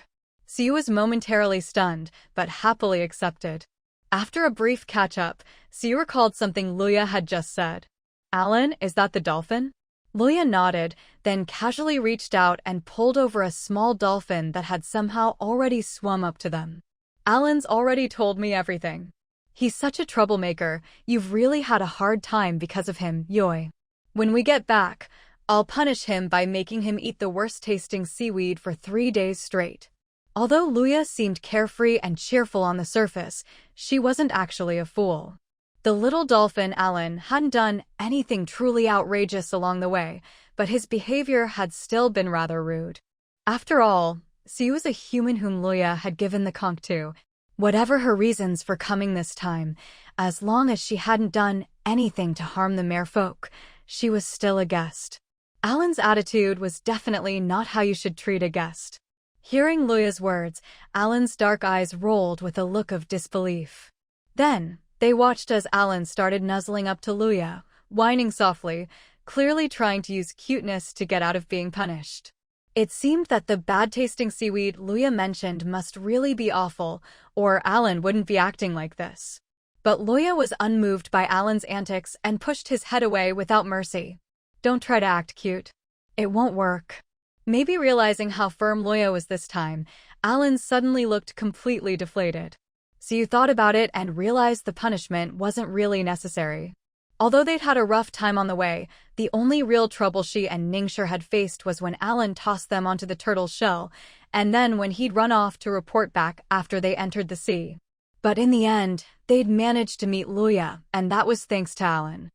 Siyu was momentarily stunned, but happily accepted. After a brief catch-up, Siyu recalled something Luya had just said. Alan, is that the dolphin? Luya nodded, then casually reached out and pulled over a small dolphin that had somehow already swum up to them. Alan's already told me everything. He's such a troublemaker, you've really had a hard time because of him, Yoi. When we get back, I'll punish him by making him eat the worst-tasting seaweed for 3 days straight. Although Luya seemed carefree and cheerful on the surface, she wasn't actually a fool. The little dolphin, Alan, hadn't done anything truly outrageous along the way, but his behavior had still been rather rude. After all, Siyu was a human whom Luya had given the conch to. Whatever her reasons for coming this time, as long as she hadn't done anything to harm the merfolk, she was still a guest. Alan's attitude was definitely not how you should treat a guest. Hearing Luya's words, Alan's dark eyes rolled with a look of disbelief. Then, they watched as Alan started nuzzling up to Luya, whining softly, clearly trying to use cuteness to get out of being punished. It seemed that the bad-tasting seaweed Luya mentioned must really be awful, or Alan wouldn't be acting like this. But Luya was unmoved by Alan's antics and pushed his head away without mercy. Don't try to act cute. It won't work. Maybe realizing how firm Luya was this time, Alan suddenly looked completely deflated. Siyu thought about it and realized the punishment wasn't really necessary. Although they'd had a rough time on the way, the only real trouble she and Ningxia had faced was when Alan tossed them onto the turtle's shell, and then when he'd run off to report back after they entered the sea. But in the end, they'd managed to meet Luya, and that was thanks to Alan.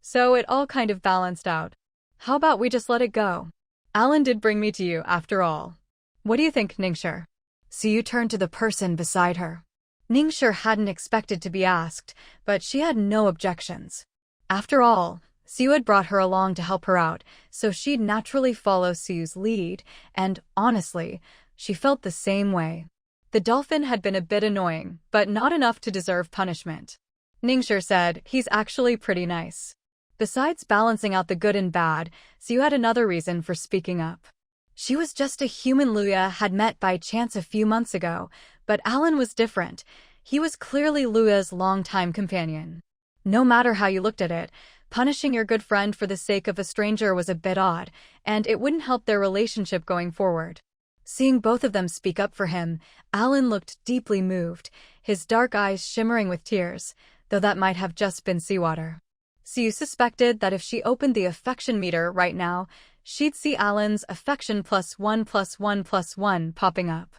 So it all kind of balanced out. How about we just let it go? Alan did bring me to you, after all. What do you think, Ningxia? Siyu turned to the person beside her. Ningxia hadn't expected to be asked, but she had no objections. After all, Siyu had brought her along to help her out, so she'd naturally follow Siyu's lead, and honestly, she felt the same way. The dolphin had been a bit annoying, but not enough to deserve punishment. Ningxue said, "He's actually pretty nice." Besides balancing out the good and bad, Siyu had another reason for speaking up. She was just a human Luya had met by chance a few months ago, but Alan was different. He was clearly Luya's longtime companion. No matter how you looked at it, punishing your good friend for the sake of a stranger was a bit odd, and it wouldn't help their relationship going forward. Seeing both of them speak up for him, Alan looked deeply moved, his dark eyes shimmering with tears, though that might have just been seawater. Siyu suspected that if she opened the affection meter right now, she'd see Alan's affection +1+1+1 popping up.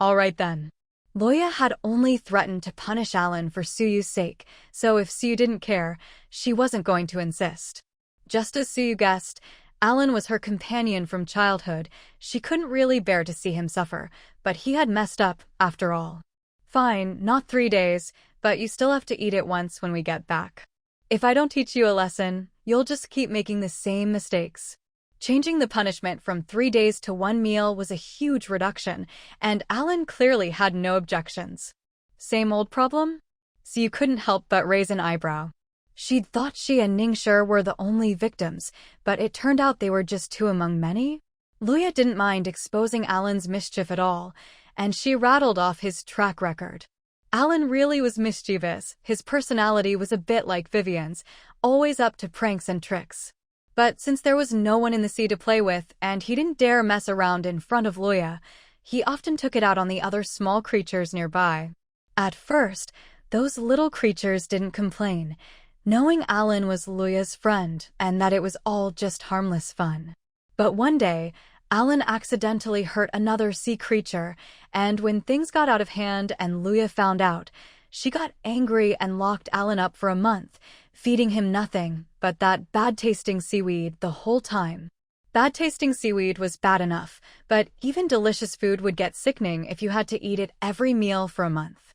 All right then. Luya had only threatened to punish Alan for Suyu's sake, so if Siyu didn't care, she wasn't going to insist. Just as Siyu guessed, Alan was her companion from childhood. She couldn't really bear to see him suffer, but he had messed up, after all. Fine, not 3 days, but you still have to eat it once when we get back. If I don't teach you a lesson, you'll just keep making the same mistakes. Changing the punishment from 3 days to 1 meal was a huge reduction, and Alan clearly had no objections. Same old problem? Siyu couldn't help but raise an eyebrow. She'd thought she and Ningxue were the only victims, but it turned out they were just two among many. Luya didn't mind exposing Alan's mischief at all, and she rattled off his track record. Alan really was mischievous. His personality was a bit like Vivian's, always up to pranks and tricks. But since there was no one in the sea to play with, and he didn't dare mess around in front of Luya, he often took it out on the other small creatures nearby. At first, those little creatures didn't complain, knowing Alan was Luya's friend and that it was all just harmless fun. But one day, Alan accidentally hurt another sea creature, and when things got out of hand and Luya found out, she got angry and locked Alan up for a month, feeding him nothing but that bad-tasting seaweed the whole time. Bad-tasting seaweed was bad enough, but even delicious food would get sickening if you had to eat it every meal for a month.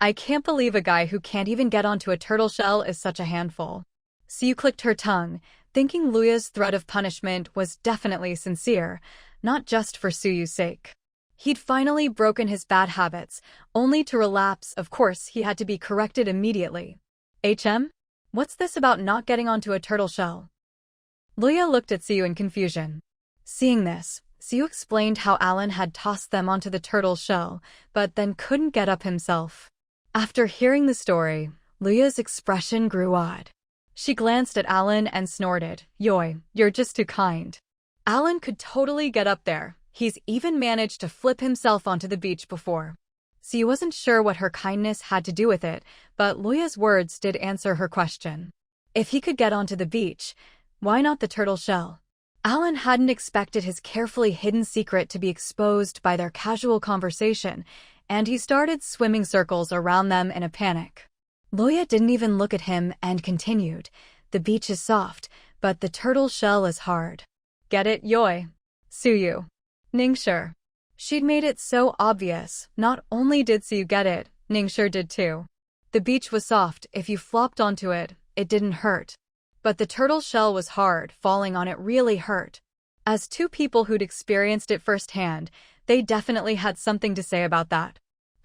I can't believe a guy who can't even get onto a turtle shell is such a handful. Siyu clicked her tongue, thinking Luya's threat of punishment was definitely sincere, not just for Suyu's sake. He'd finally broken his bad habits, only to relapse. Of course, he had to be corrected immediately. What's this about not getting onto a turtle shell? Luya looked at Siyu in confusion. Seeing this, Siyu explained how Alan had tossed them onto the turtle shell, but then couldn't get up himself. After hearing the story, Luya's expression grew odd. She glanced at Alan and snorted, "Yoi, you're just too kind." Alan could totally get up there. He's even managed to flip himself onto the beach before. Siyu wasn't sure what her kindness had to do with it, but Luya's words did answer her question. If he could get onto the beach, why not the turtle shell? Alan hadn't expected his carefully hidden secret to be exposed by their casual conversation, and he started swimming circles around them in a panic. Luya didn't even look at him and continued, "The beach is soft, but the turtle shell is hard. Get it, Yoi? Suyu. Ningxue." She'd made it so obvious. Not only did Siyu get it, Ningxue did too. The beach was soft. If you flopped onto it, it didn't hurt. But the turtle shell was hard. Falling on it really hurt. As two people who'd experienced it firsthand, they definitely had something to say about that.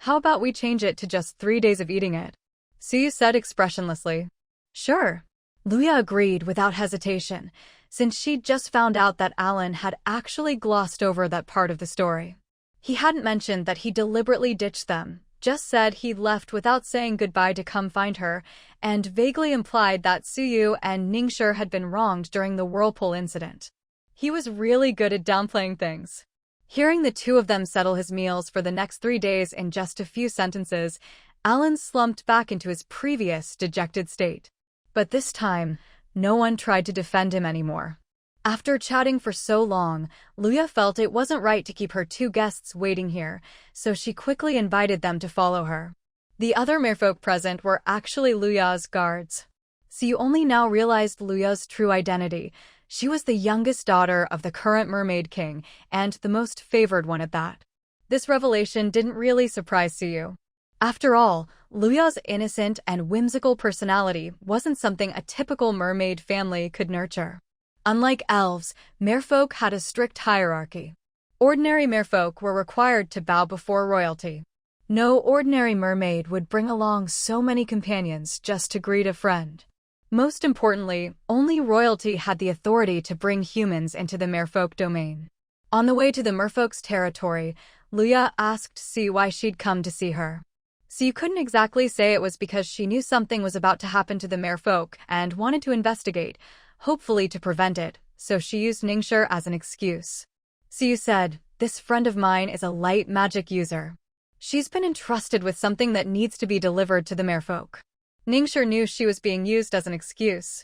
"How about we change it to just 3 days of eating it?" Siyu said expressionlessly. "Sure." Luya agreed without hesitation, since she'd just found out that Alan had actually glossed over that part of the story. He hadn't mentioned that he deliberately ditched them, just said he'd left without saying goodbye to come find her, and vaguely implied that Siyu and Ningxue had been wronged during the whirlpool incident. He was really good at downplaying things. Hearing the two of them settle his meals for the next 3 days in just a few sentences, Alan slumped back into his previous dejected state. But this time, no one tried to defend him anymore. After chatting for so long, Luya felt it wasn't right to keep her 2 guests waiting here, so she quickly invited them to follow her. The other merfolk present were actually Luya's guards. Siyu only now realized Luya's true identity. She was the youngest daughter of the current mermaid king, and the most favored one at that. This revelation didn't really surprise Siyu. After all, Luya's innocent and whimsical personality wasn't something a typical mermaid family could nurture. Unlike elves, merfolk had a strict hierarchy. Ordinary merfolk were required to bow before royalty. No ordinary mermaid would bring along so many companions just to greet a friend. Most importantly, only royalty had the authority to bring humans into the merfolk domain. On the way to the merfolk's territory, Luya asked Siyu why she'd come to see her. Siyu couldn't exactly say it was because she knew something was about to happen to the merfolk and wanted to investigate, hopefully to prevent it, so she used Ningxia as an excuse. Siyu said, "This friend of mine is a light magic user. She's been entrusted with something that needs to be delivered to the merfolk." Ningxia knew she was being used as an excuse.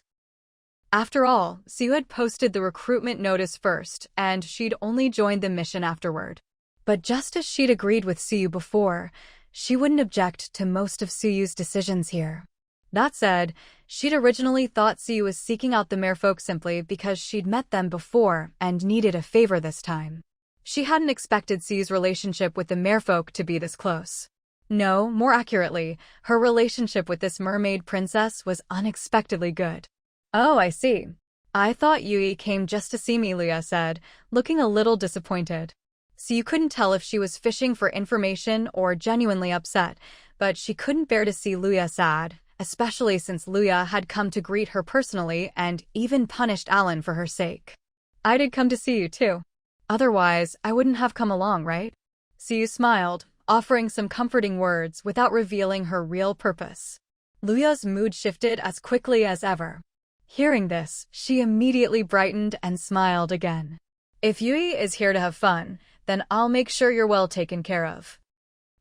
After all, Siyu had posted the recruitment notice first, and she'd only joined the mission afterward. But just as she'd agreed with Siyu before, she wouldn't object to most of Suyu's decisions here. That said, she'd originally thought Siyu was seeking out the merfolk simply because she'd met them before and needed a favor this time. She hadn't expected Siyu's relationship with the merfolk to be this close. No, more accurately, her relationship with this mermaid princess was unexpectedly good. "Oh, I see. I thought Yui came just to see me," Luya said, looking a little disappointed. Siyu couldn't tell if she was fishing for information or genuinely upset, but she couldn't bear to see Luya sad, especially since Luya had come to greet her personally and even punished Alan for her sake. "I did come to see you too. Otherwise, I wouldn't have come along, right?" Siyu smiled, offering some comforting words without revealing her real purpose. Luya's mood shifted as quickly as ever. Hearing this, she immediately brightened and smiled again. "If Yui is here to have fun, then I'll make sure you're well taken care of.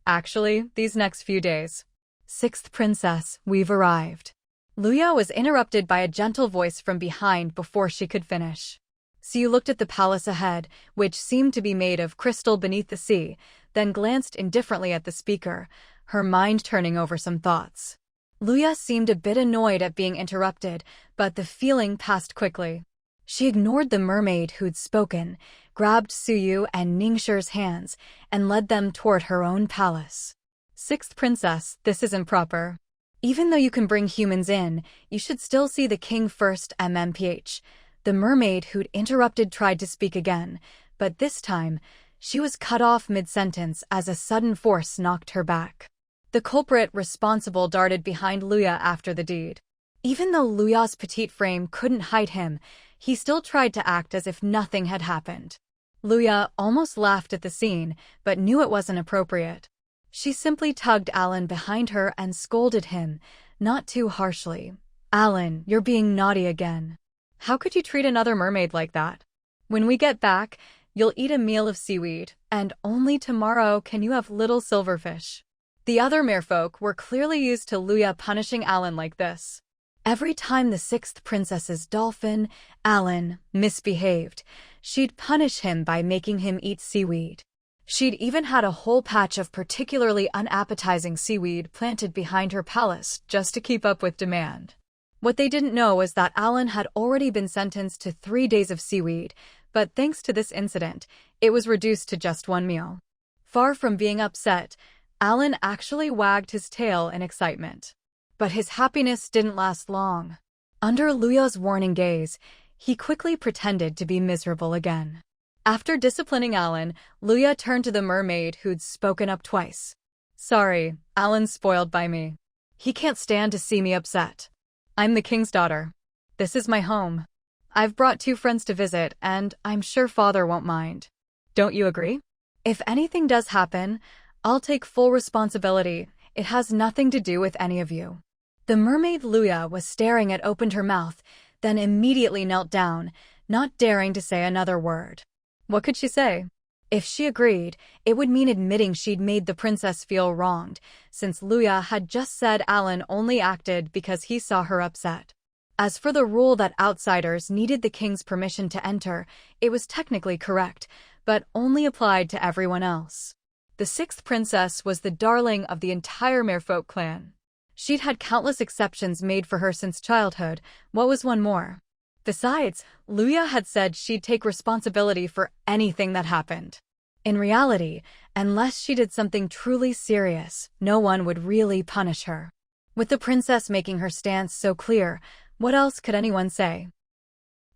Actually, these next few days." "Sixth princess, we've arrived." Luya was interrupted by a gentle voice from behind before she could finish. Siyu looked at the palace ahead, which seemed to be made of crystal beneath the sea, then glanced indifferently at the speaker, her mind turning over some thoughts. Luya seemed a bit annoyed at being interrupted, but the feeling passed quickly. She ignored the mermaid who'd spoken, grabbed Siyu and Ningxia's hands, and led them toward her own palace. "Sixth princess, this isn't proper. Even though you can bring humans in, you should still see the king first, MMPH. The mermaid who'd interrupted tried to speak again, but this time, she was cut off mid-sentence as a sudden force knocked her back. The culprit responsible darted behind Luya after the deed. Even though Luya's petite frame couldn't hide him, he still tried to act as if nothing had happened. Luya almost laughed at the scene, but knew it wasn't appropriate. She simply tugged Alan behind her and scolded him, not too harshly. "Alan, you're being naughty again. How could you treat another mermaid like that? When we get back, you'll eat a meal of seaweed, and only tomorrow can you have little silverfish." The other merfolk were clearly used to Luya punishing Alan like this. Every time the sixth princess's dolphin, Alan, misbehaved, she'd punish him by making him eat seaweed. She'd even had a whole patch of particularly unappetizing seaweed planted behind her palace just to keep up with demand. What they didn't know was that Alan had already been sentenced to 3 days of seaweed, but thanks to this incident, it was reduced to just 1 meal. Far from being upset, Alan actually wagged his tail in excitement. But his happiness didn't last long. Under Luya's warning gaze, he quickly pretended to be miserable again. After disciplining Alan, Luya turned to the mermaid who'd spoken up twice. "Sorry, Alan's spoiled by me. He can't stand to see me upset. I'm the king's daughter. This is my home. I've brought 2 friends to visit, and I'm sure father won't mind. Don't you agree? If anything does happen, I'll take full responsibility. It has nothing to do with any of you." The mermaid Luya was staring at opened her mouth, then immediately knelt down, not daring to say another word. What could she say? If she agreed, it would mean admitting she'd made the princess feel wronged, since Luya had just said Alan only acted because he saw her upset. As for the rule that outsiders needed the king's permission to enter, it was technically correct, but only applied to everyone else. The sixth princess was the darling of the entire merfolk clan. She'd had countless exceptions made for her since childhood. What was one more? Besides, Luya had said she'd take responsibility for anything that happened. In reality, unless she did something truly serious, no one would really punish her. With the princess making her stance so clear, what else could anyone say?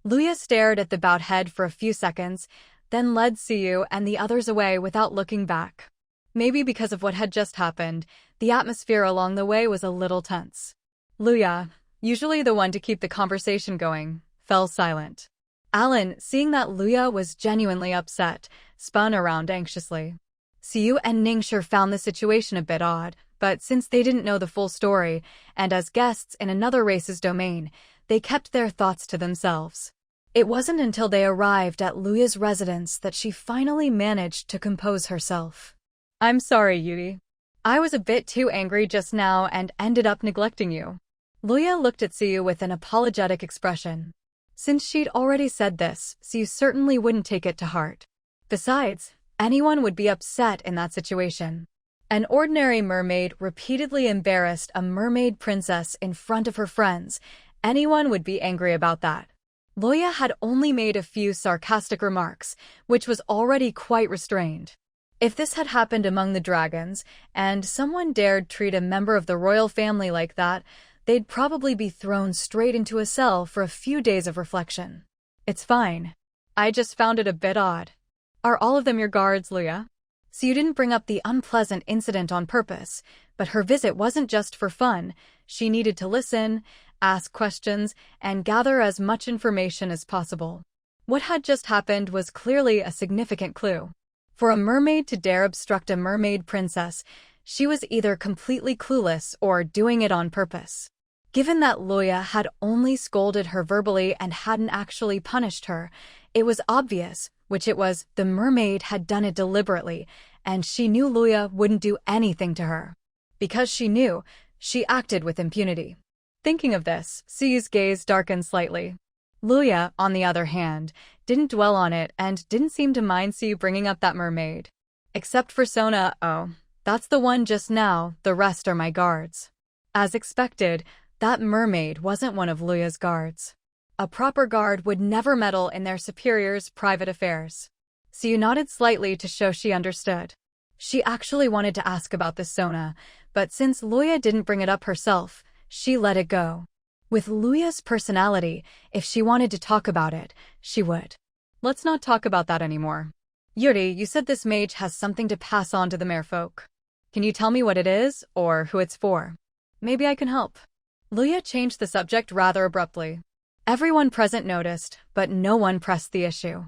Luya stared at the bowed head for a few seconds, then led Siyu and the others away without looking back. Maybe because of what had just happened, the atmosphere along the way was a little tense. Luya, usually the one to keep the conversation going, fell silent. Alan, seeing that Luya was genuinely upset, spun around anxiously. Siyu and Ningxia found the situation a bit odd, but since they didn't know the full story, and as guests in another race's domain, they kept their thoughts to themselves. It wasn't until they arrived at Luya's residence that she finally managed to compose herself. I'm sorry, Yuri. I was a bit too angry just now and ended up neglecting you. Luya looked at Siyu with an apologetic expression. Since she'd already said this, Siyu certainly wouldn't take it to heart. Besides, anyone would be upset in that situation. An ordinary mermaid repeatedly embarrassed a mermaid princess in front of her friends. Anyone would be angry about that. Luya had only made a few sarcastic remarks, which was already quite restrained. If this had happened among the dragons, and someone dared treat a member of the royal family like that, they'd probably be thrown straight into a cell for a few days of reflection. It's fine. I just found it a bit odd. Are all of them your guards, Luya? So you didn't bring up the unpleasant incident on purpose, but her visit wasn't just for fun. She needed to listen, ask questions, and gather as much information as possible. What had just happened was clearly a significant clue. For a mermaid to dare obstruct a mermaid princess, she was either completely clueless or doing it on purpose. Given that Luya had only scolded her verbally and hadn't actually punished her, it was obvious, which it was, the mermaid had done it deliberately, and she knew Luya wouldn't do anything to her. Because she knew, she acted with impunity. Thinking of this, Siyu's gaze darkened slightly. Luya, on the other hand, didn't dwell on it and didn't seem to mind Siyu bringing up that mermaid. Except for Sona, oh, that's the one just now, the rest are my guards. As expected, that mermaid wasn't one of Luya's guards. A proper guard would never meddle in their superior's private affairs. Siyu nodded slightly to show she understood. She actually wanted to ask about this Sona, but since Luya didn't bring it up herself, she let it go. With Luya's personality, if she wanted to talk about it, she would. Let's not talk about that anymore. Yuri, you said this mage has something to pass on to the merfolk. Can you tell me what it is, or who it's for? Maybe I can help. Luya changed the subject rather abruptly. Everyone present noticed, but no one pressed the issue.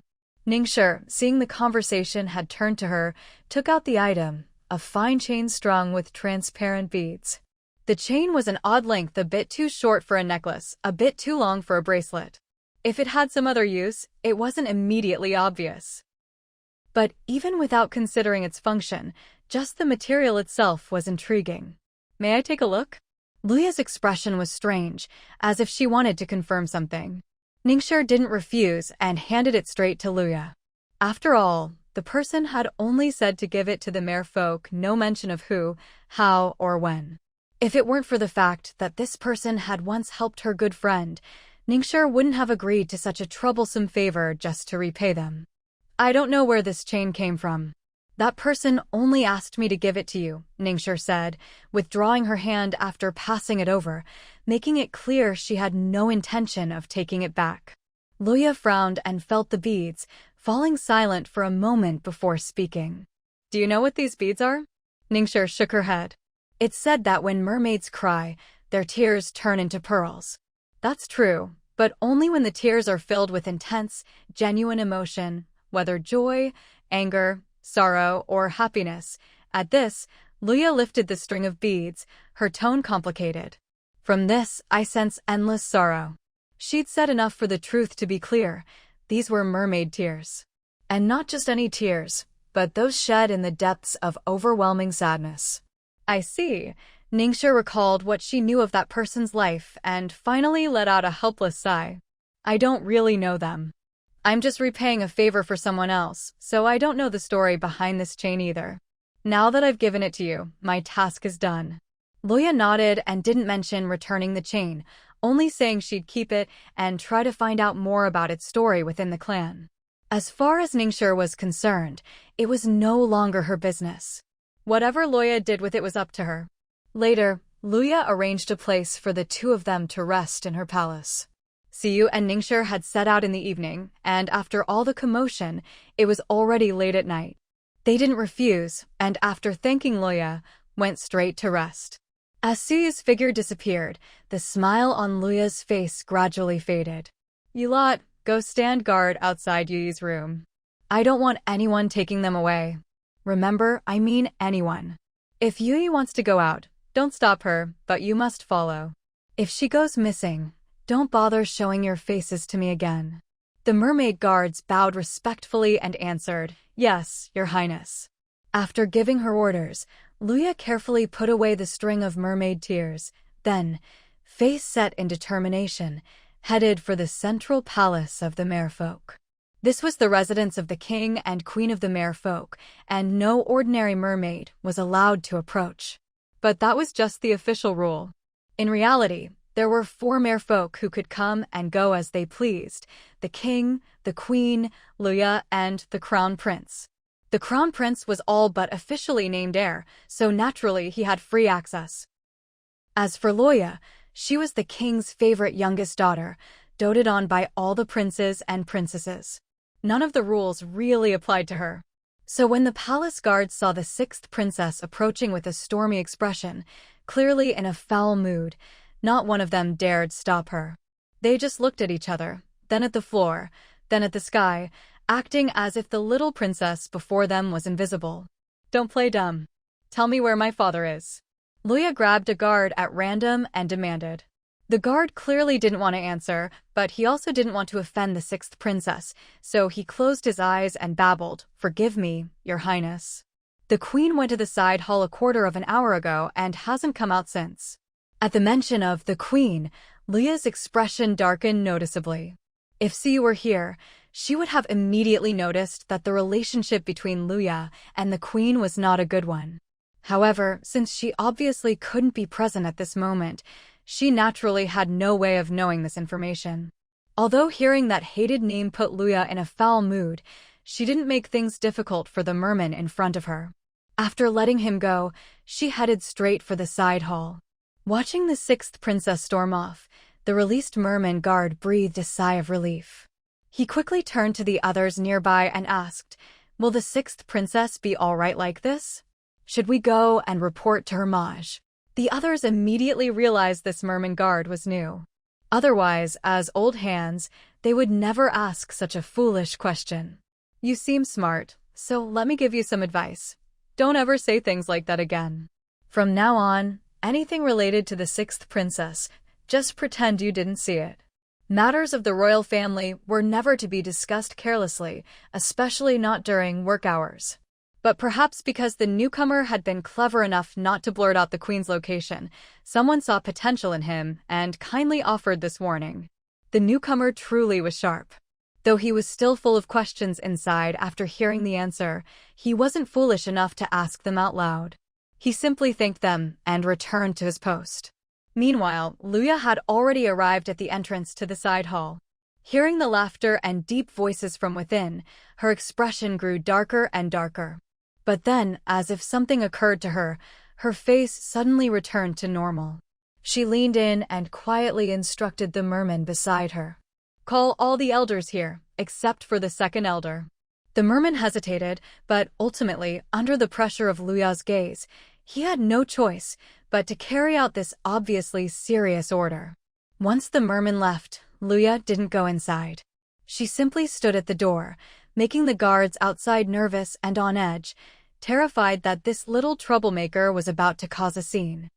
Ningxia, seeing the conversation had turned to her, took out the item, a fine chain strung with transparent beads. The chain was an odd length, a bit too short for a necklace, a bit too long for a bracelet. If it had some other use, it wasn't immediately obvious. But even without considering its function, just the material itself was intriguing. May I take a look? Luya's expression was strange, as if she wanted to confirm something. Ningxia didn't refuse and handed it straight to Luya. After all, the person had only said to give it to the merfolk, no mention of who, how, or when. If it weren't for the fact that this person had once helped her good friend, Ningxia wouldn't have agreed to such a troublesome favor just to repay them. I don't know where this chain came from. That person only asked me to give it to you, Ningxia said, withdrawing her hand after passing it over, making it clear she had no intention of taking it back. Luya frowned and felt the beads, falling silent for a moment before speaking. Do you know what these beads are? Ningxia shook her head. It's said that when mermaids cry, their tears turn into pearls. That's true, but only when the tears are filled with intense, genuine emotion, whether joy, anger, sorrow, or happiness. At this, Luya lifted the string of beads, her tone complicated. From this, I sense endless sorrow. She'd said enough for the truth to be clear. These were mermaid tears. And not just any tears, but those shed in the depths of overwhelming sadness. I see. Ningxia recalled what she knew of that person's life and finally let out a helpless sigh. I don't really know them. I'm just repaying a favor for someone else, so I don't know the story behind this chain either. Now that I've given it to you, my task is done. Luya nodded and didn't mention returning the chain, only saying she'd keep it and try to find out more about its story within the clan. As far as Ningxia was concerned, it was no longer her business. Whatever Luya did with it was up to her. Later, Luya arranged a place for the two of them to rest in her palace. Siyu and Ningxia had set out in the evening, and after all the commotion, it was already late at night. They didn't refuse, and after thanking Luya, went straight to rest. As Siyu's figure disappeared, the smile on Luya's face gradually faded. You lot, go stand guard outside Yuyi's room. I don't want anyone taking them away. Remember, I mean anyone. If Yuyi wants to go out, don't stop her, but you must follow. If she goes missing, don't bother showing your faces to me again. The mermaid guards bowed respectfully and answered, Yes, Your Highness. After giving her orders, Luya carefully put away the string of mermaid tears, then, face set in determination, headed for the central palace of the merfolk. This was the residence of the king and queen of the merfolk, and no ordinary mermaid was allowed to approach. But that was just the official rule. In reality, there were 4 merfolk who could come and go as they pleased: the king, the queen, Luya, and the crown prince. The crown prince was all but officially named heir, so naturally he had free access. As for Luya, she was the king's favorite youngest daughter, doted on by all the princes and princesses. None of the rules really applied to her. So when the palace guards saw the 6th princess approaching with a stormy expression, clearly in a foul mood, not one of them dared stop her. They just looked at each other, then at the floor, then at the sky, acting as if the little princess before them was invisible. Don't play dumb. Tell me where my father is. Luya grabbed a guard at random and demanded. The guard clearly didn't want to answer, but he also didn't want to offend the 6th princess, so he closed his eyes and babbled, Forgive me, Your Highness. The queen went to the side hall a quarter of an hour ago and hasn't come out since. At the mention of the queen, Luya's expression darkened noticeably. If Siyu were here, she would have immediately noticed that the relationship between Luya and the queen was not a good one. However, since she obviously couldn't be present at this moment, she naturally had no way of knowing this information. Although hearing that hated name put Luya in a foul mood, she didn't make things difficult for the merman in front of her. After letting him go, she headed straight for the side hall. Watching the 6th princess storm off, the released merman guard breathed a sigh of relief. He quickly turned to the others nearby and asked, Will the 6th princess be all right like this? Should we go and report to her mage? The others immediately realized this merman guard was new. Otherwise, as old hands, they would never ask such a foolish question. You seem smart, so let me give you some advice. Don't ever say things like that again. From now on, anything related to the 6th princess, just pretend you didn't see it. Matters of the royal family were never to be discussed carelessly, especially not during work hours. But perhaps because the newcomer had been clever enough not to blurt out the queen's location, someone saw potential in him and kindly offered this warning. The newcomer truly was sharp. Though he was still full of questions inside after hearing the answer, he wasn't foolish enough to ask them out loud. He simply thanked them and returned to his post. Meanwhile, Luya had already arrived at the entrance to the side hall. Hearing the laughter and deep voices from within, her expression grew darker and darker. But then, as if something occurred to her, her face suddenly returned to normal. She leaned in and quietly instructed the merman beside her. Call all the elders here, except for the 2nd elder. The merman hesitated, but ultimately, under the pressure of Luya's gaze, he had no choice but to carry out this obviously serious order. Once the merman left, Luya didn't go inside. She simply stood at the door, making the guards outside nervous and on edge, terrified that this little troublemaker was about to cause a scene.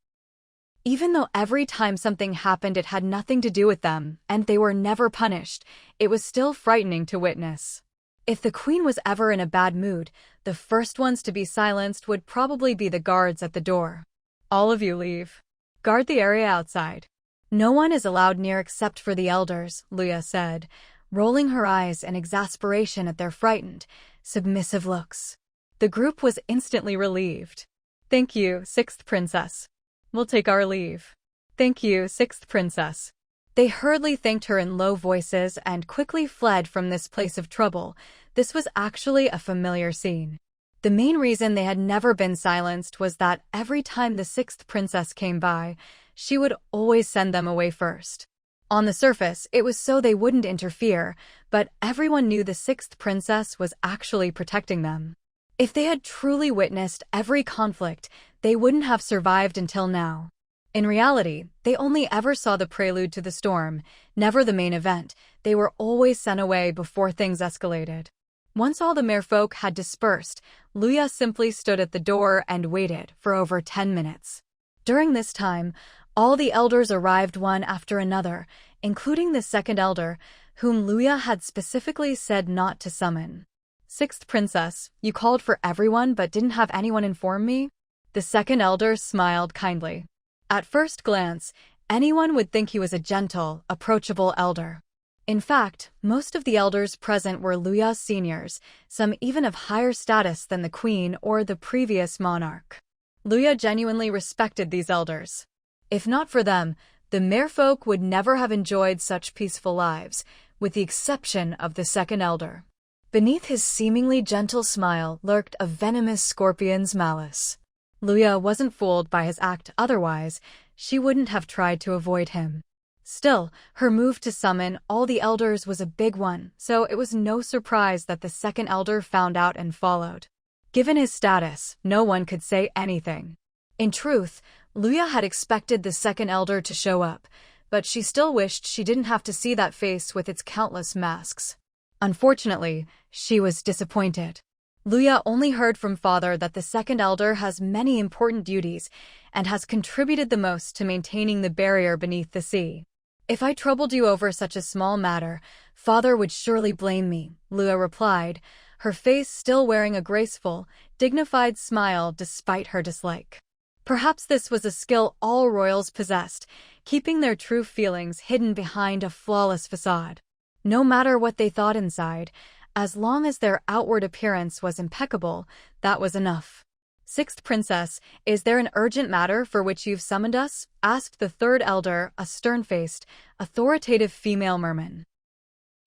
Even though every time something happened it had nothing to do with them, and they were never punished, it was still frightening to witness. If the queen was ever in a bad mood, the first ones to be silenced would probably be the guards at the door. All of you leave. Guard the area outside. No one is allowed near except for the elders, Luya said, rolling her eyes in exasperation at their frightened, submissive looks. The group was instantly relieved. Thank you, 6th princess. We'll take our leave. Thank you, 6th princess. They hurriedly thanked her in low voices and quickly fled from this place of trouble. This was actually a familiar scene. The main reason they had never been silenced was that every time the sixth princess came by, she would always send them away first. On the surface, it was so they wouldn't interfere, but everyone knew the sixth princess was actually protecting them. If they had truly witnessed every conflict, they wouldn't have survived until now. In reality, they only ever saw the prelude to the storm, never the main event. They were always sent away before things escalated. Once all the merfolk had dispersed, Luya simply stood at the door and waited for over 10 minutes. During this time, all the elders arrived one after another, including the second elder, whom Luya had specifically said not to summon. Sixth princess, you called for everyone but didn't have anyone inform me? The second elder smiled kindly. At first glance, anyone would think he was a gentle, approachable elder. In fact, most of the elders present were Luya's seniors, some even of higher status than the queen or the previous monarch. Luya genuinely respected these elders. If not for them, the merfolk would never have enjoyed such peaceful lives, with the exception of the second elder. Beneath his seemingly gentle smile lurked a venomous scorpion's malice. Luya wasn't fooled by his act, otherwise she wouldn't have tried to avoid him. Still, her move to summon all the elders was a big one, so it was no surprise that the second elder found out and followed. Given his status, no one could say anything. In truth, Luya had expected the second elder to show up, but she still wished she didn't have to see that face with its countless masks. Unfortunately, she was disappointed. Luya only heard from father that the second elder has many important duties and has contributed the most to maintaining the barrier beneath the sea. If I troubled you over such a small matter, father would surely blame me, Luya replied, her face still wearing a graceful, dignified smile despite her dislike. Perhaps this was a skill all royals possessed, keeping their true feelings hidden behind a flawless facade. No matter what they thought inside, as long as their outward appearance was impeccable, that was enough. Sixth princess, is there an urgent matter for which you've summoned us? Asked the third elder, a stern-faced, authoritative female merman.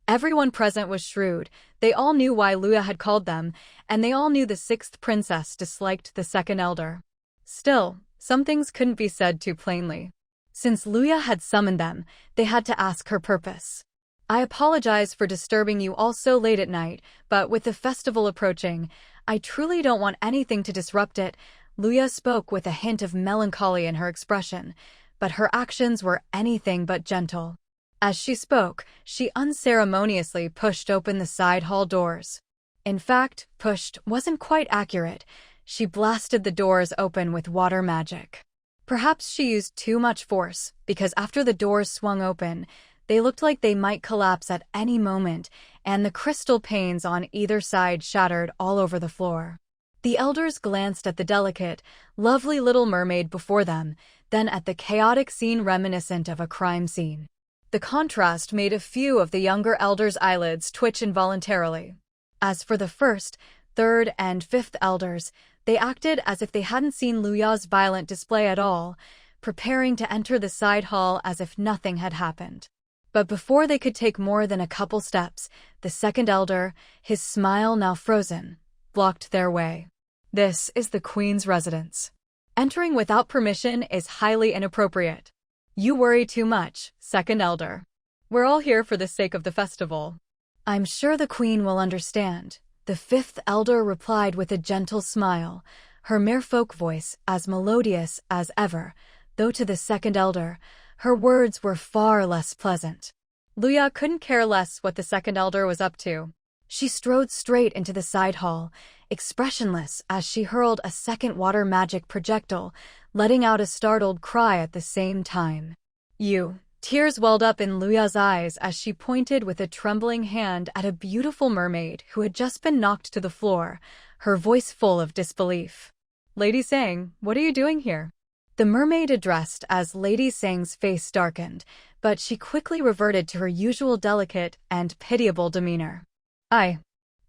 Everyone present was shrewd. They all knew why Luya had called them, and they all knew the sixth princess disliked the second elder. Still, some things couldn't be said too plainly. Since Luya had summoned them, they had to ask her purpose. I apologize for disturbing you all so late at night, but with the festival approaching, I truly don't want anything to disrupt it. Luya spoke with a hint of melancholy in her expression, but her actions were anything but gentle. As she spoke, she unceremoniously pushed open the side hall doors. In fact, pushed wasn't quite accurate. She blasted the doors open with water magic. Perhaps she used too much force, because after the doors swung open, they looked like they might collapse at any moment, and the crystal panes on either side shattered all over the floor. The elders glanced at the delicate, lovely little mermaid before them, then at the chaotic scene reminiscent of a crime scene. The contrast made a few of the younger elders' eyelids twitch involuntarily. As for the first, third, and fifth elders, they acted as if they hadn't seen Luya's violent display at all, preparing to enter the side hall as if nothing had happened. But before they could take more than a couple steps, the second elder, his smile now frozen, blocked their way. This is the queen's residence. Entering without permission is highly inappropriate. You worry too much, second elder. We're all here for the sake of the festival. I'm sure the queen will understand, the fifth elder replied with a gentle smile, her merfolk voice as melodious as ever, though to the second elder, her words were far less pleasant. Luya couldn't care less what the second elder was up to. She strode straight into the side hall, expressionless as she hurled a second water magic projectile, letting out a startled cry at the same time. You! Tears welled up in Luya's eyes as she pointed with a trembling hand at a beautiful mermaid who had just been knocked to the floor, her voice full of disbelief. Lady Sang, what are you doing here? The mermaid addressed as Lady Sang's face darkened, but she quickly reverted to her usual delicate and pitiable demeanor. I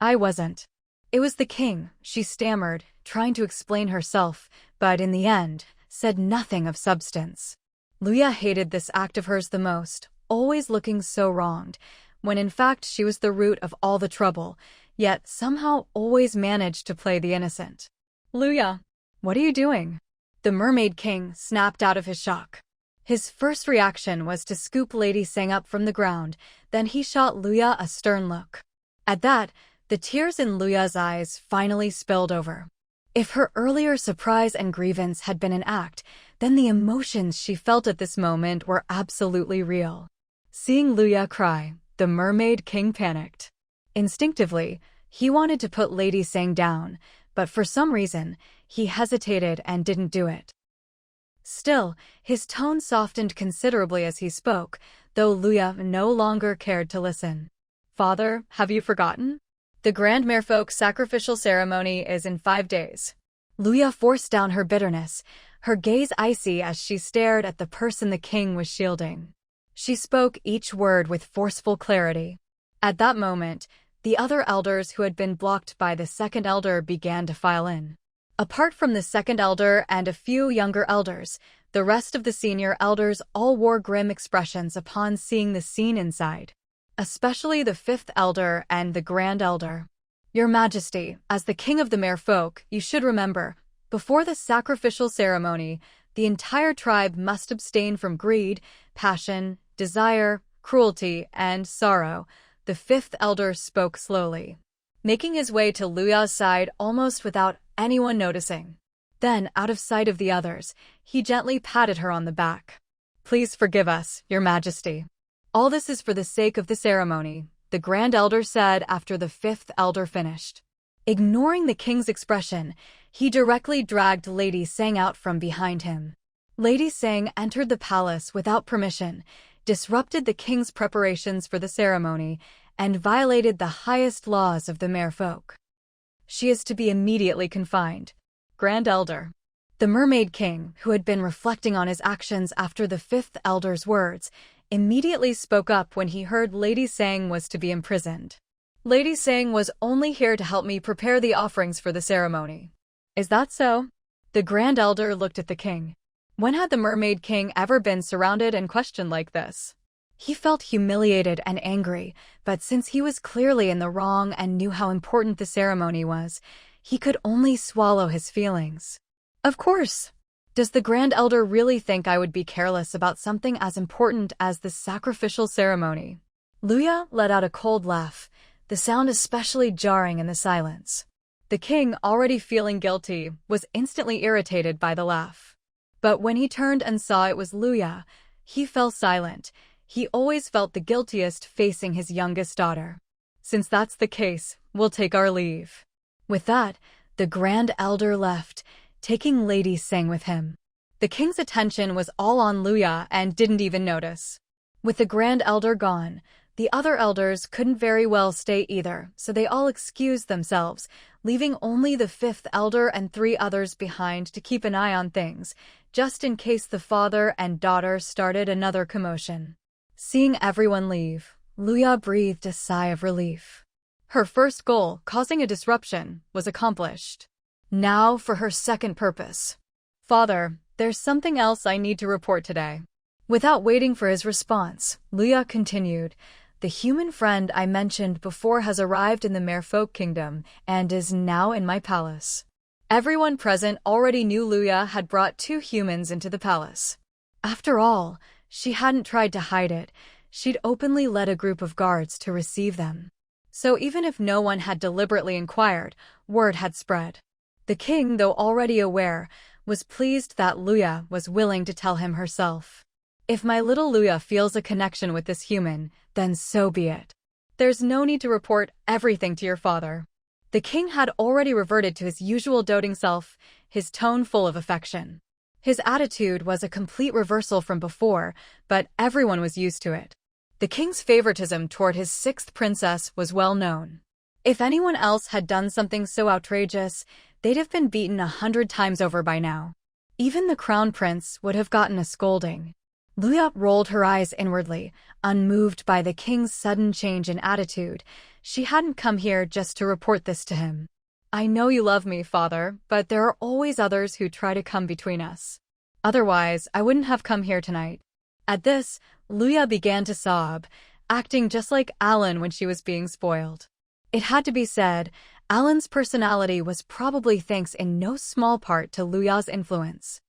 wasn't. It was the king, she stammered, trying to explain herself, but in the end, said nothing of substance. Luya hated this act of hers the most, always looking so wronged, when in fact she was the root of all the trouble, yet somehow always managed to play the innocent. "Luya, what are you doing?" The Mermaid King snapped out of his shock. His first reaction was to scoop Lady Sang up from the ground, then he shot Luya a stern look. At that, the tears in Luya's eyes finally spilled over. If her earlier surprise and grievance had been an act, then the emotions she felt at this moment were absolutely real. Seeing Luya cry, the Mermaid King panicked. Instinctively, he wanted to put Lady Sang down, but for some reason, he hesitated and didn't do it. Still, his tone softened considerably as he spoke, though Luya no longer cared to listen. "Father, have you forgotten? The Grand Merfolk sacrificial ceremony is in 5 days. Luya forced down her bitterness, her gaze icy as she stared at the person the king was shielding. She spoke each word with forceful clarity. At that moment, the other elders who had been blocked by the second elder began to file in. Apart from the second elder and a few younger elders, the rest of the senior elders all wore grim expressions upon seeing the scene inside. Especially the fifth elder and the grand elder. "Your Majesty, as the king of the Merfolk, you should remember, before the sacrificial ceremony, the entire tribe must abstain from greed, passion, desire, cruelty, and sorrow," the fifth elder spoke slowly, making his way to Luya's side almost without anyone noticing. Then, out of sight of the others, he gently patted her on the back. "Please forgive us, Your Majesty. All this is for the sake of the ceremony," the Grand Elder said after the fifth elder finished. Ignoring the king's expression, he directly dragged Lady Sang out from behind him. Lady Sang entered the palace without permission, disrupted the king's preparations for the ceremony, and violated the highest laws of the Merfolk. She is to be immediately confined. Grand Elder. The Mermaid King, who had been reflecting on his actions after the fifth elder's words, immediately spoke up when he heard Lady Sang was to be imprisoned. "Lady Sang was only here to help me prepare the offerings for the ceremony." "Is that so?" The Grand Elder looked at the king. When had the Mermaid King ever been surrounded and questioned like this? He felt humiliated and angry, but since he was clearly in the wrong and knew how important the ceremony was, he could only swallow his feelings. "Of course. Does the Grand Elder really think I would be careless about something as important as the sacrificial ceremony?" Luya let out a cold laugh, the sound especially jarring in the silence. The king, already feeling guilty, was instantly irritated by the laugh. But when he turned and saw it was Luya, he fell silent. He always felt the guiltiest facing his youngest daughter. "Since that's the case, we'll take our leave." With that, the Grand Elder left, taking Lady Sang with him. The king's attention was all on Luya and didn't even notice. With the Grand Elder gone, the other elders couldn't very well stay either, so they all excused themselves, leaving only the fifth elder and 3 others behind to keep an eye on things, just in case the father and daughter started another commotion. Seeing everyone leave, Luya breathed a sigh of relief. Her first goal, causing a disruption, was accomplished. Now for her second purpose. "Father, there's something else I need to report today." Without waiting for his response, Luya continued, "The human friend I mentioned before has arrived in the Merfolk Kingdom and is now in my palace." Everyone present already knew Luya had brought 2 humans into the palace. After all, she hadn't tried to hide it. She'd openly led a group of guards to receive them. So even if no one had deliberately inquired, word had spread. The king, though already aware, was pleased that Luya was willing to tell him herself. "If my little Luya feels a connection with this human, then so be it. There's no need to report everything to your father." The king had already reverted to his usual doting self, his tone full of affection. His attitude was a complete reversal from before, but everyone was used to it. The king's favoritism toward his 6th princess was well known. If anyone else had done something so outrageous, they'd have been beaten 100 times over by now. Even the crown prince would have gotten a scolding. Luya rolled her eyes inwardly, unmoved by the king's sudden change in attitude. She hadn't come here just to report this to him. "I know you love me, father, but there are always others who try to come between us. Otherwise, I wouldn't have come here tonight." At this, Luya began to sob, acting just like Alan when she was being spoiled. It had to be said, Alan's personality was probably thanks in no small part to Luya's influence.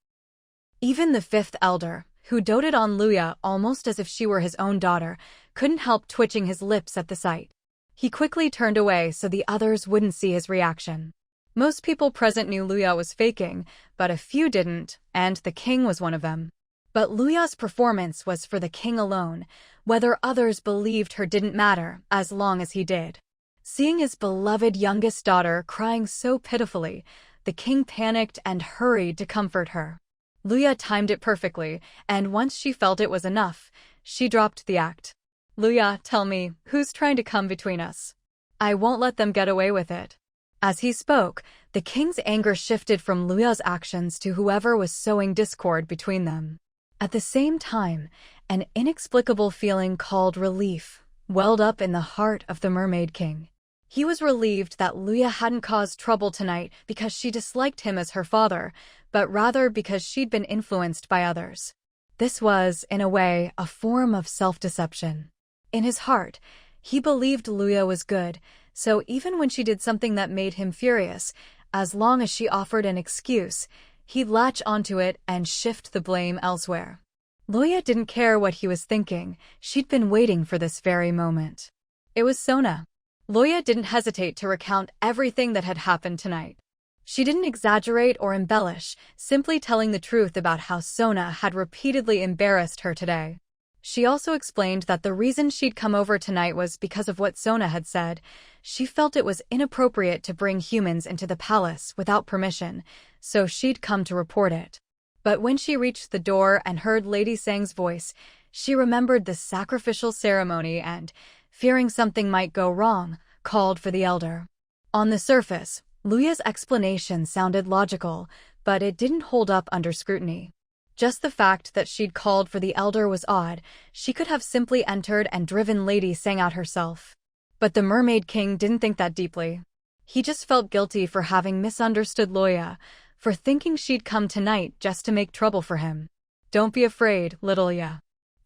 Even the fifth elder, who doted on Luya almost as if she were his own daughter, couldn't help twitching his lips at the sight. He quickly turned away so the others wouldn't see his reaction. Most people present knew Luya was faking, but a few didn't, and the king was one of them. But Luya's performance was for the king alone. Whether others believed her didn't matter, as long as he did. Seeing his beloved youngest daughter crying so pitifully, the king panicked and hurried to comfort her. Luya timed it perfectly, and once she felt it was enough, she dropped the act. "Luya, tell me, who's trying to come between us? I won't let them get away with it." As he spoke, the king's anger shifted from Luya's actions to whoever was sowing discord between them. At the same time, an inexplicable feeling called relief welled up in the heart of the Mermaid King. He was relieved that Luya hadn't caused trouble tonight because she disliked him as her father, but rather because she'd been influenced by others. This was, in a way, a form of self-deception. In his heart, he believed Luya was good, so even when she did something that made him furious, as long as she offered an excuse, he'd latch onto it and shift the blame elsewhere. Luya didn't care what he was thinking. She'd been waiting for this very moment. It was Sona. Luya didn't hesitate to recount everything that had happened tonight. She didn't exaggerate or embellish, simply telling the truth about how Sona had repeatedly embarrassed her today. She also explained that the reason she'd come over tonight was because of what Sona had said. She felt it was inappropriate to bring humans into the palace without permission, so she'd come to report it. But when she reached the door and heard Lady Sang's voice, she remembered the sacrificial ceremony and, fearing something might go wrong, called for the elder. On the surface, Luya's explanation sounded logical, but it didn't hold up under scrutiny. Just the fact that she'd called for the elder was odd. She could have simply entered and driven Lady Sang out herself. But the Mermaid King didn't think that deeply. He just felt guilty for having misunderstood Luya, for thinking she'd come tonight just to make trouble for him. "Don't be afraid, little Luya.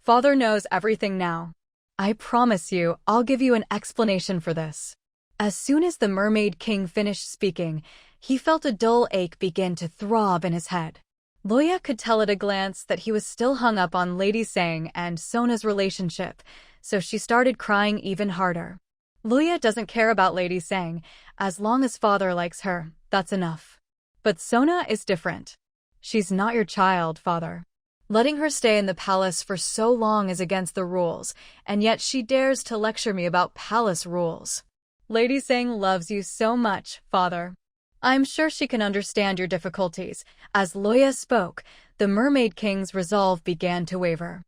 Father knows everything now. I promise you, I'll give you an explanation for this." As soon as the Mermaid King finished speaking, he felt a dull ache begin to throb in his head. Luya could tell at a glance that he was still hung up on Lady Sang and Sona's relationship, so she started crying even harder. Luya doesn't care about Lady Sang. As long as father likes her, that's enough. But Sona is different. She's not your child, father. Letting her stay in the palace for so long is against the rules, and yet she dares to lecture me about palace rules. Lady Sang loves you so much, father. I'm sure she can understand your difficulties. As Luya spoke, the Mermaid King's resolve began to waver.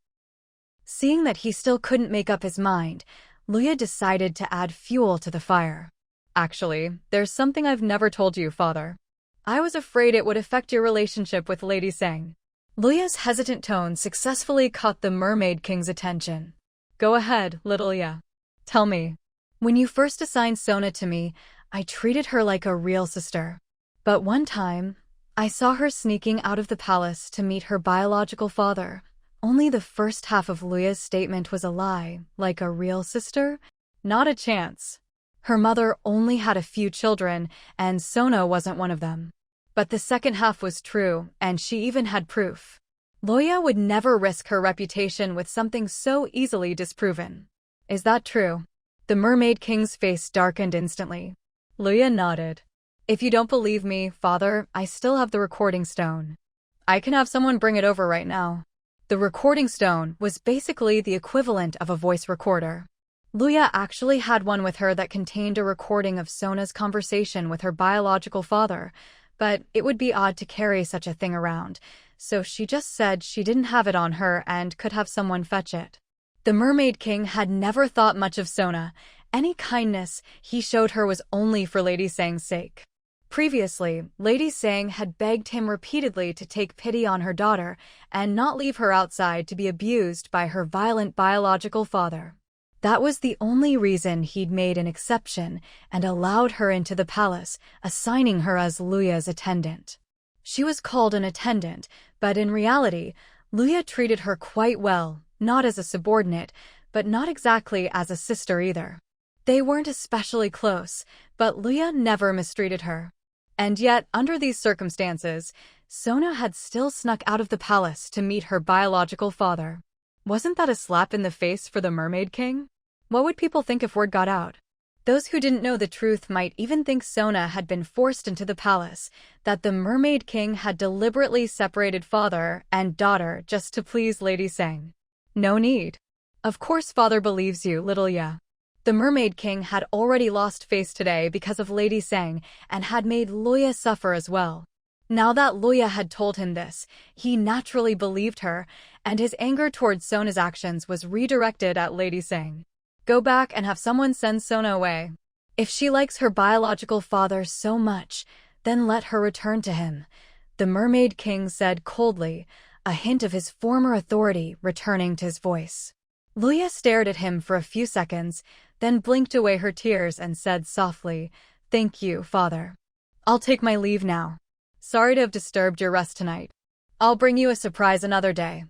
Seeing that he still couldn't make up his mind, Luya decided to add fuel to the fire. "Actually, there's something I've never told you, father. I was afraid it would affect your relationship with Lady Sang." Luya's hesitant tone successfully caught the Mermaid King's attention. "Go ahead, little Luya. Tell me." "When you first assigned Sona to me, I treated her like a real sister. But one time, I saw her sneaking out of the palace to meet her biological father. Only the first half of Luya's statement was a lie. Like a real sister? Not a chance. Her mother only had a few children, and Sona wasn't one of them. But the second half was true, and she even had proof. Luya would never risk her reputation with something so easily disproven." "Is that true?" The Mermaid King's face darkened instantly. Luya nodded. "If you don't believe me, father, I still have the recording stone. I can have someone bring it over right now." The recording stone was basically the equivalent of a voice recorder. Luya actually had one with her that contained a recording of Sona's conversation with her biological father, but it would be odd to carry such a thing around, so she just said she didn't have it on her and could have someone fetch it. The Mermaid King had never thought much of Sona. Any kindness he showed her was only for Lady Sang's sake. Previously, Lady Sang had begged him repeatedly to take pity on her daughter and not leave her outside to be abused by her violent biological father. That was the only reason he'd made an exception and allowed her into the palace, assigning her as Luya's attendant. She was called an attendant, but in reality, Luya treated her quite well, not as a subordinate, but not exactly as a sister either. They weren't especially close, but Luya never mistreated her. And yet, under these circumstances, Sona had still snuck out of the palace to meet her biological father. Wasn't that a slap in the face for the Mermaid King? What would people think if word got out? Those who didn't know the truth might even think Sona had been forced into the palace, that the Mermaid King had deliberately separated father and daughter just to please Lady Sang. No need. Of course father believes you, little Ya. The Mermaid King had already lost face today because of Lady Sang and had made Luya suffer as well. Now that Luya had told him this, he naturally believed her, and his anger towards Sona's actions was redirected at Lady Sang. Go back and have someone send Sona away. If she likes her biological father so much, then let her return to him, the Mermaid King said coldly, a hint of his former authority returning to his voice. Luya stared at him for a few seconds, then blinked away her tears and said softly, "Thank you, father. I'll take my leave now. Sorry to have disturbed your rest tonight. I'll bring you a surprise another day."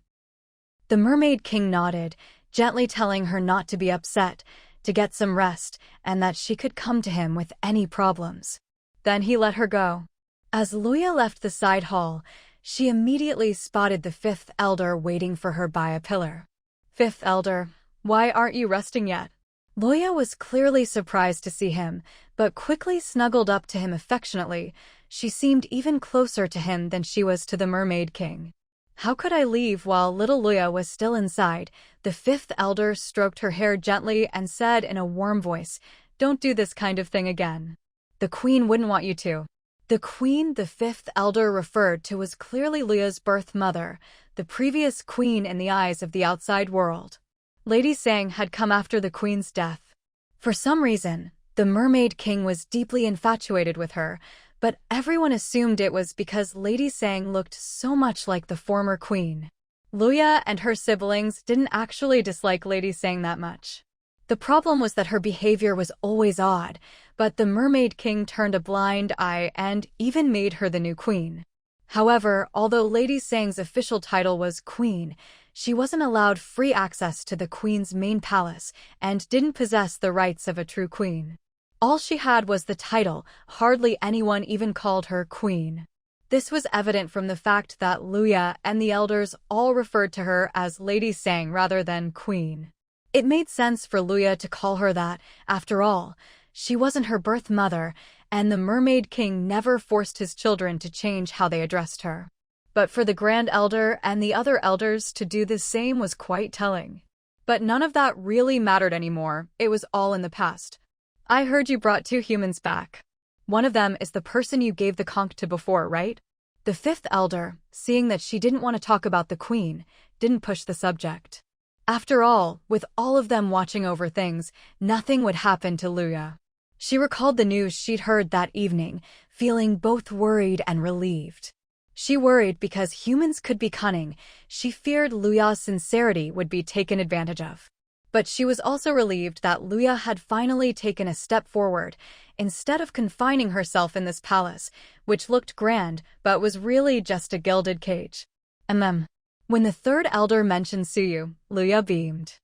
The Mermaid King nodded, gently telling her not to be upset, to get some rest, and that she could come to him with any problems. Then he let her go. As Luya left the side hall, she immediately spotted the fifth elder waiting for her by a pillar. "Fifth elder, why aren't you resting yet?" Luya was clearly surprised to see him, but quickly snuggled up to him affectionately. She seemed even closer to him than she was to the Mermaid King. "How could I leave while little Luya was still inside?" The fifth elder stroked her hair gently and said in a warm voice, "Don't do this kind of thing again. The queen wouldn't want you to." The queen the fifth elder referred to was clearly Luya's birth mother, the previous queen in the eyes of the outside world. Lady Sang had come after the queen's death. For some reason, the Mermaid King was deeply infatuated with her, but everyone assumed it was because Lady Sang looked so much like the former queen. Luya and her siblings didn't actually dislike Lady Sang that much. The problem was that her behavior was always odd, but the Mermaid King turned a blind eye and even made her the new queen. However, although Lady Sang's official title was queen, she wasn't allowed free access to the queen's main palace and didn't possess the rights of a true queen. All she had was the title, hardly anyone even called her queen. This was evident from the fact that Luya and the elders all referred to her as Lady Sang rather than queen. It made sense for Luya to call her that. After all, she wasn't her birth mother, and the Mermaid King never forced his children to change how they addressed her. But for the Grand Elder and the other elders to do the same was quite telling. But none of that really mattered anymore. It was all in the past. "I heard you brought 2 humans back. One of them is the person you gave the conch to before, right?" The fifth elder, seeing that she didn't want to talk about the queen, didn't push the subject. After all, with all of them watching over things, nothing would happen to Luya. She recalled the news she'd heard that evening, feeling both worried and relieved. She worried because humans could be cunning. She feared Luya's sincerity would be taken advantage of. But she was also relieved that Luya had finally taken a step forward, instead of confining herself in this palace, which looked grand but was really just a gilded cage. When the third elder mentioned Suyu, Luya beamed.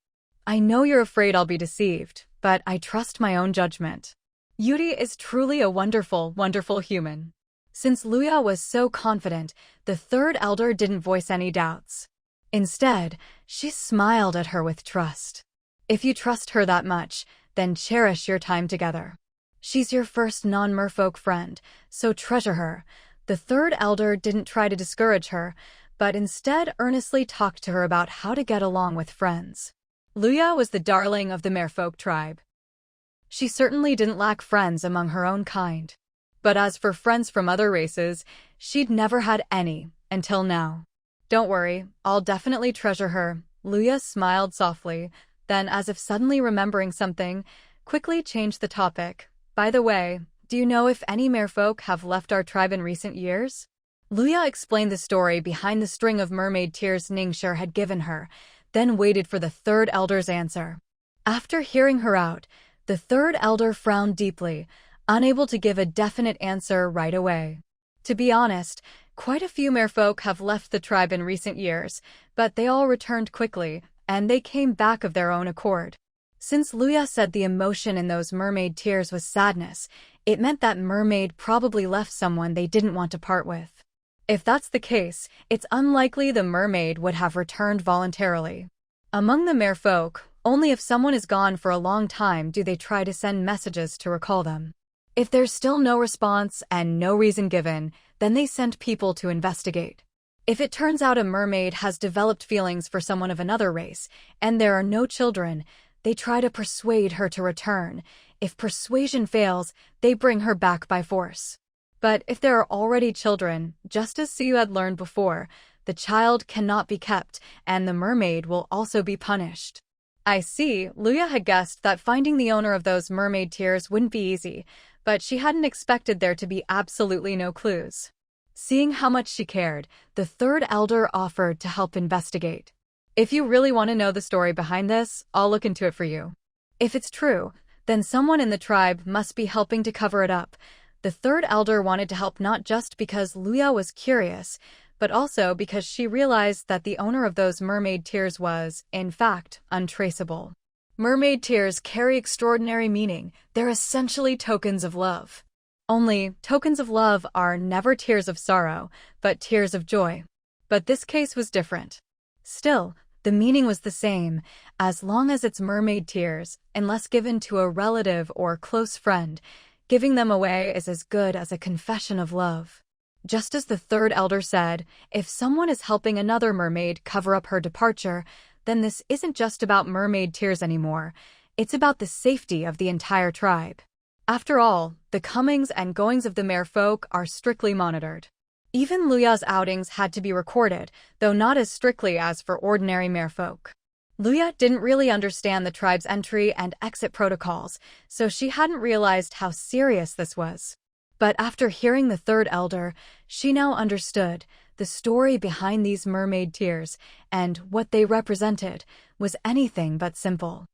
"I know you're afraid I'll be deceived, but I trust my own judgment. Yuri is truly a wonderful, wonderful human." Since Luya was so confident, the third elder didn't voice any doubts. Instead, she smiled at her with trust. "If you trust her that much, then cherish your time together. She's your first non-merfolk friend, so treasure her." The third elder didn't try to discourage her, but instead earnestly talked to her about how to get along with friends. Luya was the darling of the merfolk tribe. She certainly didn't lack friends among her own kind. But as for friends from other races, she'd never had any, until now. "Don't worry, I'll definitely treasure her." Luya smiled softly, then as if suddenly remembering something, quickly changed the topic. "By the way, do you know if any merfolk have left our tribe in recent years?" Luya explained the story behind the string of mermaid tears Ningxia had given her, then waited for the third elder's answer. After hearing her out, the third elder frowned deeply, unable to give a definite answer right away. To be honest, Quite a few merfolk have left the tribe in recent years, but they all returned quickly, and they came back of their own accord. Since Luya said the emotion in those mermaid tears was sadness, it meant that mermaid probably left someone they didn't want to part with. If that's the case, it's unlikely the mermaid would have returned voluntarily. Among the merfolk, only if someone is gone for a long time do they try to send messages to recall them. If there's still no response and no reason given, then they send people to investigate. If it turns out a mermaid has developed feelings for someone of another race, and there are no children, they try to persuade her to return. If persuasion fails, they bring her back by force. But if there are already children, just as Suyu had learned before, the child cannot be kept, and the mermaid will also be punished. I see, Luya had guessed that finding the owner of those mermaid tears wouldn't be easy, but she hadn't expected there to be absolutely no clues. Seeing how much she cared, the third elder offered to help investigate. If you really want to know the story behind this, I'll look into it for you. If it's true, then someone in the tribe must be helping to cover it up. The third elder wanted to help not just because Luya was curious, but also because she realized that the owner of those mermaid tears was, in fact, untraceable. Mermaid tears carry extraordinary meaning. They're essentially tokens of love. Only, tokens of love are never tears of sorrow, but tears of joy. But this case was different. Still, the meaning was the same, as long as it's mermaid tears, unless given to a relative or close friend. Giving them away is as good as a confession of love. Just as the third elder said, if someone is helping another mermaid cover up her departure, then this isn't just about mermaid tears anymore. It's about the safety of the entire tribe. After all, the comings and goings of the merfolk are strictly monitored. Even Luya's outings had to be recorded, though not as strictly as for ordinary merfolk. Luya didn't really understand the tribe's entry and exit protocols, so she hadn't realized how serious this was. But after hearing the third elder, she now understood the story behind these mermaid tears, and what they represented was anything but simple.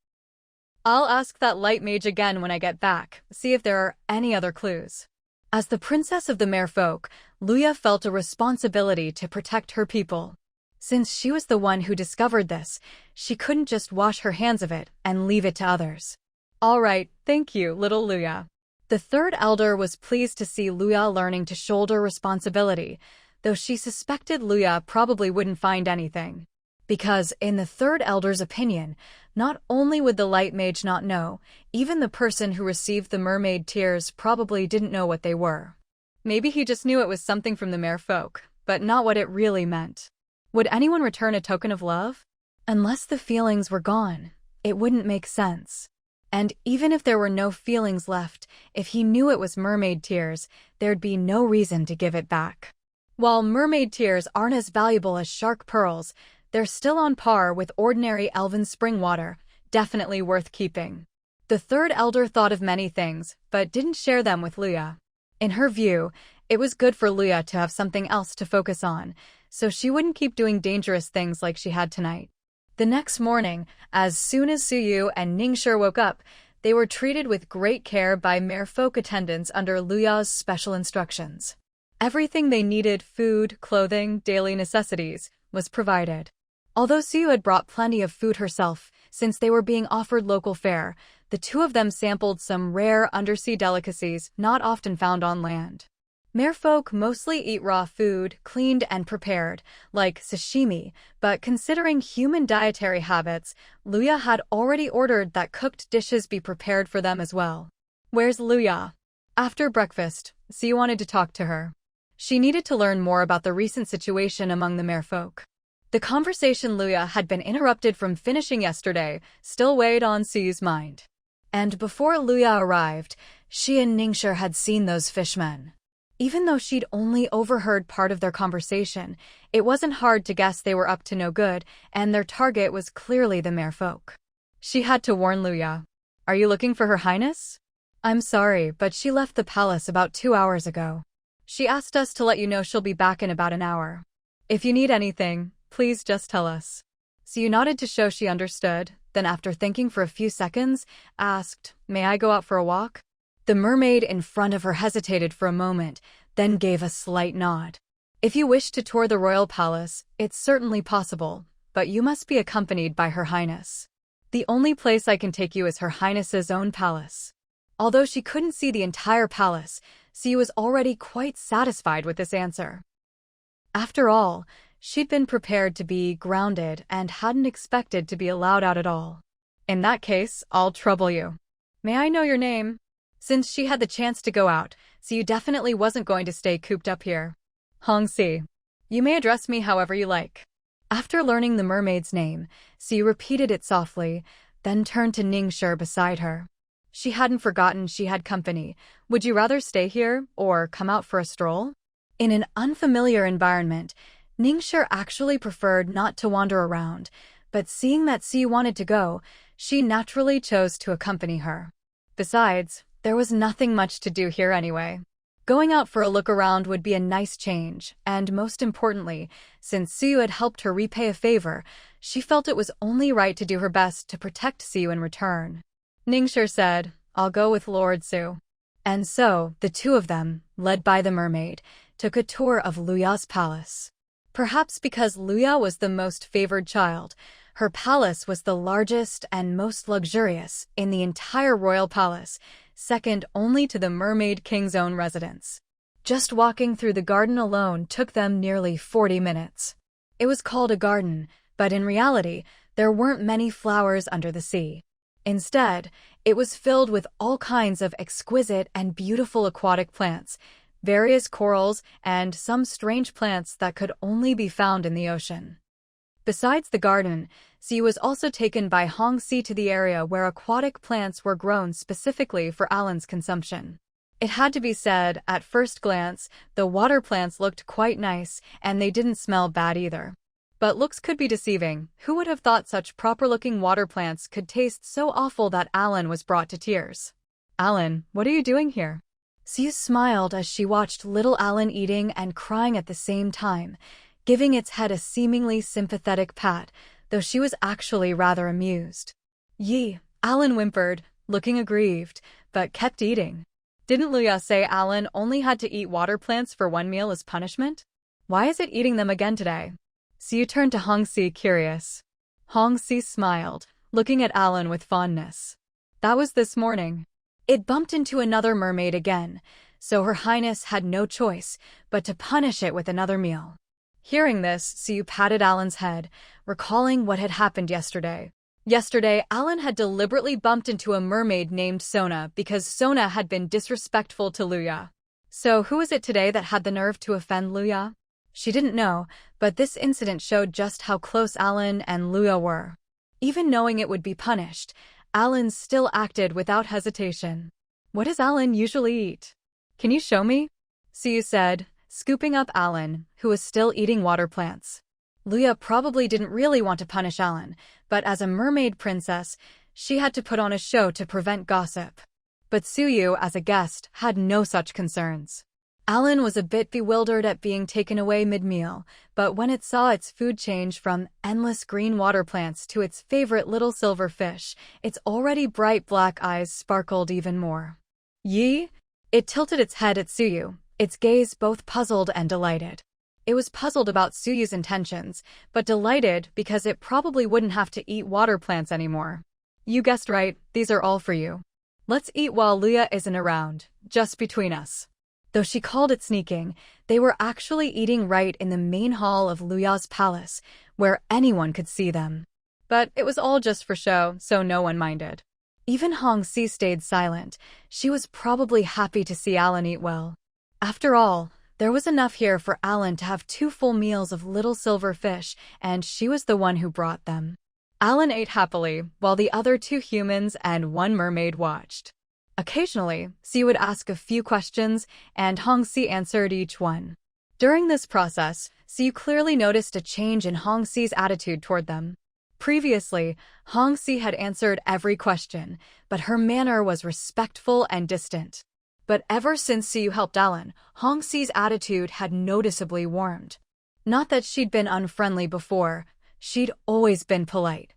I'll ask that light mage again when I get back, see if there are any other clues. As the princess of the merfolk, Luya felt a responsibility to protect her people. Since she was the one who discovered this, she couldn't just wash her hands of it and leave it to others. All right, thank you, little Luya. The third elder was pleased to see Luya learning to shoulder responsibility, though she suspected Luya probably wouldn't find anything. Because, in the third elder's opinion, not only would the light mage not know, even the person who received the mermaid tears probably didn't know what they were. Maybe he just knew it was something from the merfolk, but not what it really meant. Would anyone return a token of love? Unless the feelings were gone, it wouldn't make sense. And even if there were no feelings left, if he knew it was mermaid tears, there'd be no reason to give it back. While mermaid tears aren't as valuable as shark pearls, they're still on par with ordinary elven spring water, definitely worth keeping. The third elder thought of many things, but didn't share them with Luya. In her view, it was good for Luya to have something else to focus on, so she wouldn't keep doing dangerous things like she had tonight. The next morning, as soon as Suyu and Ningxue woke up, they were treated with great care by merfolk attendants under Luya's special instructions. Everything they needed, food, clothing, daily necessities, was provided. Although Suyu had brought plenty of food herself, since they were being offered local fare, the two of them sampled some rare undersea delicacies not often found on land. Merfolk mostly eat raw food, cleaned and prepared, like sashimi, but considering human dietary habits, Luya had already ordered that cooked dishes be prepared for them as well. Where's Luya? After breakfast, Suyu wanted to talk to her. She needed to learn more about the recent situation among the merfolk. The conversation Luya had been interrupted from finishing yesterday still weighed on Suyu's mind. And before Luya arrived, she and Ningxue had seen those fishmen. Even though she'd only overheard part of their conversation, it wasn't hard to guess they were up to no good, and their target was clearly the merfolk. She had to warn Luya. Are you looking for Her Highness? I'm sorry, but she left the palace about 2 hours ago. She asked us to let you know she'll be back in about an hour. If you need anything, please just tell us. Suyu nodded to show she understood, then after thinking for a few seconds, asked, May I go out for a walk? The mermaid in front of her hesitated for a moment, then gave a slight nod. If you wish to tour the royal palace, it's certainly possible, but you must be accompanied by Her Highness. The only place I can take you is Her Highness's own palace. Although she couldn't see the entire palace, Siyu was already quite satisfied with this answer. After all, she'd been prepared to be grounded and hadn't expected to be allowed out at all. In that case, I'll trouble you. May I know your name? Since she had the chance to go out, Siyu definitely wasn't going to stay cooped up here. Hongxi. You may address me however you like. After learning the mermaid's name, Siyu repeated it softly, then turned to Ningxi beside her. She hadn't forgotten she had company. Would you rather stay here or come out for a stroll? In an unfamiliar environment, Ningxi actually preferred not to wander around, but seeing that Siyu wanted to go, she naturally chose to accompany her. Besides, there was nothing much to do here anyway. Going out for a look around would be a nice change, and most importantly, since Siyu had helped her repay a favor, she felt it was only right to do her best to protect Siyu in return. Ningxi said, "I'll go with Lord Su." And so, the two of them, led by the mermaid, took a tour of Luya's palace. Perhaps because Luya was the most favored child, her palace was the largest and most luxurious in the entire royal palace, second only to the Mermaid King's own residence. Just walking through the garden alone took them nearly 40 minutes. It was called a garden, but in reality, there weren't many flowers under the sea. Instead, it was filled with all kinds of exquisite and beautiful aquatic plants, various corals, and some strange plants that could only be found in the ocean. Besides the garden, Siyu was also taken by Hongxi to the area where aquatic plants were grown specifically for Alan's consumption. It had to be said, at first glance, the water plants looked quite nice, and they didn't smell bad either. But looks could be deceiving. Who would have thought such proper-looking water plants could taste so awful that Alan was brought to tears? "Alan, what are you doing here?" Siyu smiled as she watched little Alan eating and crying at the same time, giving its head a seemingly sympathetic pat, though she was actually rather amused. "Yi," Alan whimpered, looking aggrieved, but kept eating. Didn't Luya say Alan only had to eat water plants for one meal as punishment? Why is it eating them again today? Siyu turned to Hongxi, curious. Hongxi smiled, looking at Alan with fondness. That was this morning. It bumped into another mermaid again, so Her Highness had no choice but to punish it with another meal. Hearing this, Siyu patted Alan's head, recalling what had happened yesterday. Yesterday, Alan had deliberately bumped into a mermaid named Sona because Sona had been disrespectful to Luya. So who is it today that had the nerve to offend Luya? She didn't know, but this incident showed just how close Alan and Luya were. Even knowing it would be punished, Alan still acted without hesitation. What does Alan usually eat? Can you show me? Siyu said, scooping up Alan, who was still eating water plants. Luya probably didn't really want to punish Alan, but as a mermaid princess, she had to put on a show to prevent gossip. But Siyu, as a guest, had no such concerns. Alan was a bit bewildered at being taken away mid-meal, but when it saw its food change from endless green water plants to its favorite little silver fish, its already bright black eyes sparkled even more. Yi? It tilted its head at Siyu, its gaze both puzzled and delighted. It was puzzled about Suyu's intentions, but delighted because it probably wouldn't have to eat water plants anymore. You guessed right, these are all for you. Let's eat while Luya isn't around, just between us. Though she called it sneaking, they were actually eating right in the main hall of Luya's palace, where anyone could see them. But it was all just for show, so no one minded. Even Hongxi stayed silent. She was probably happy to see Alan eat well. After all, there was enough here for Alan to have 2 full meals of little silver fish, and she was the one who brought them. Alan ate happily, while the other 2 humans and 1 mermaid watched. Occasionally, Siyu would ask a few questions, and Hongxi answered each one. During this process, Siyu clearly noticed a change in Hongxi's attitude toward them. Previously, Hongxi had answered every question, but her manner was respectful and distant. But ever since Siyu helped Alan, Hongxi's attitude had noticeably warmed. Not that she'd been unfriendly before, she'd always been polite.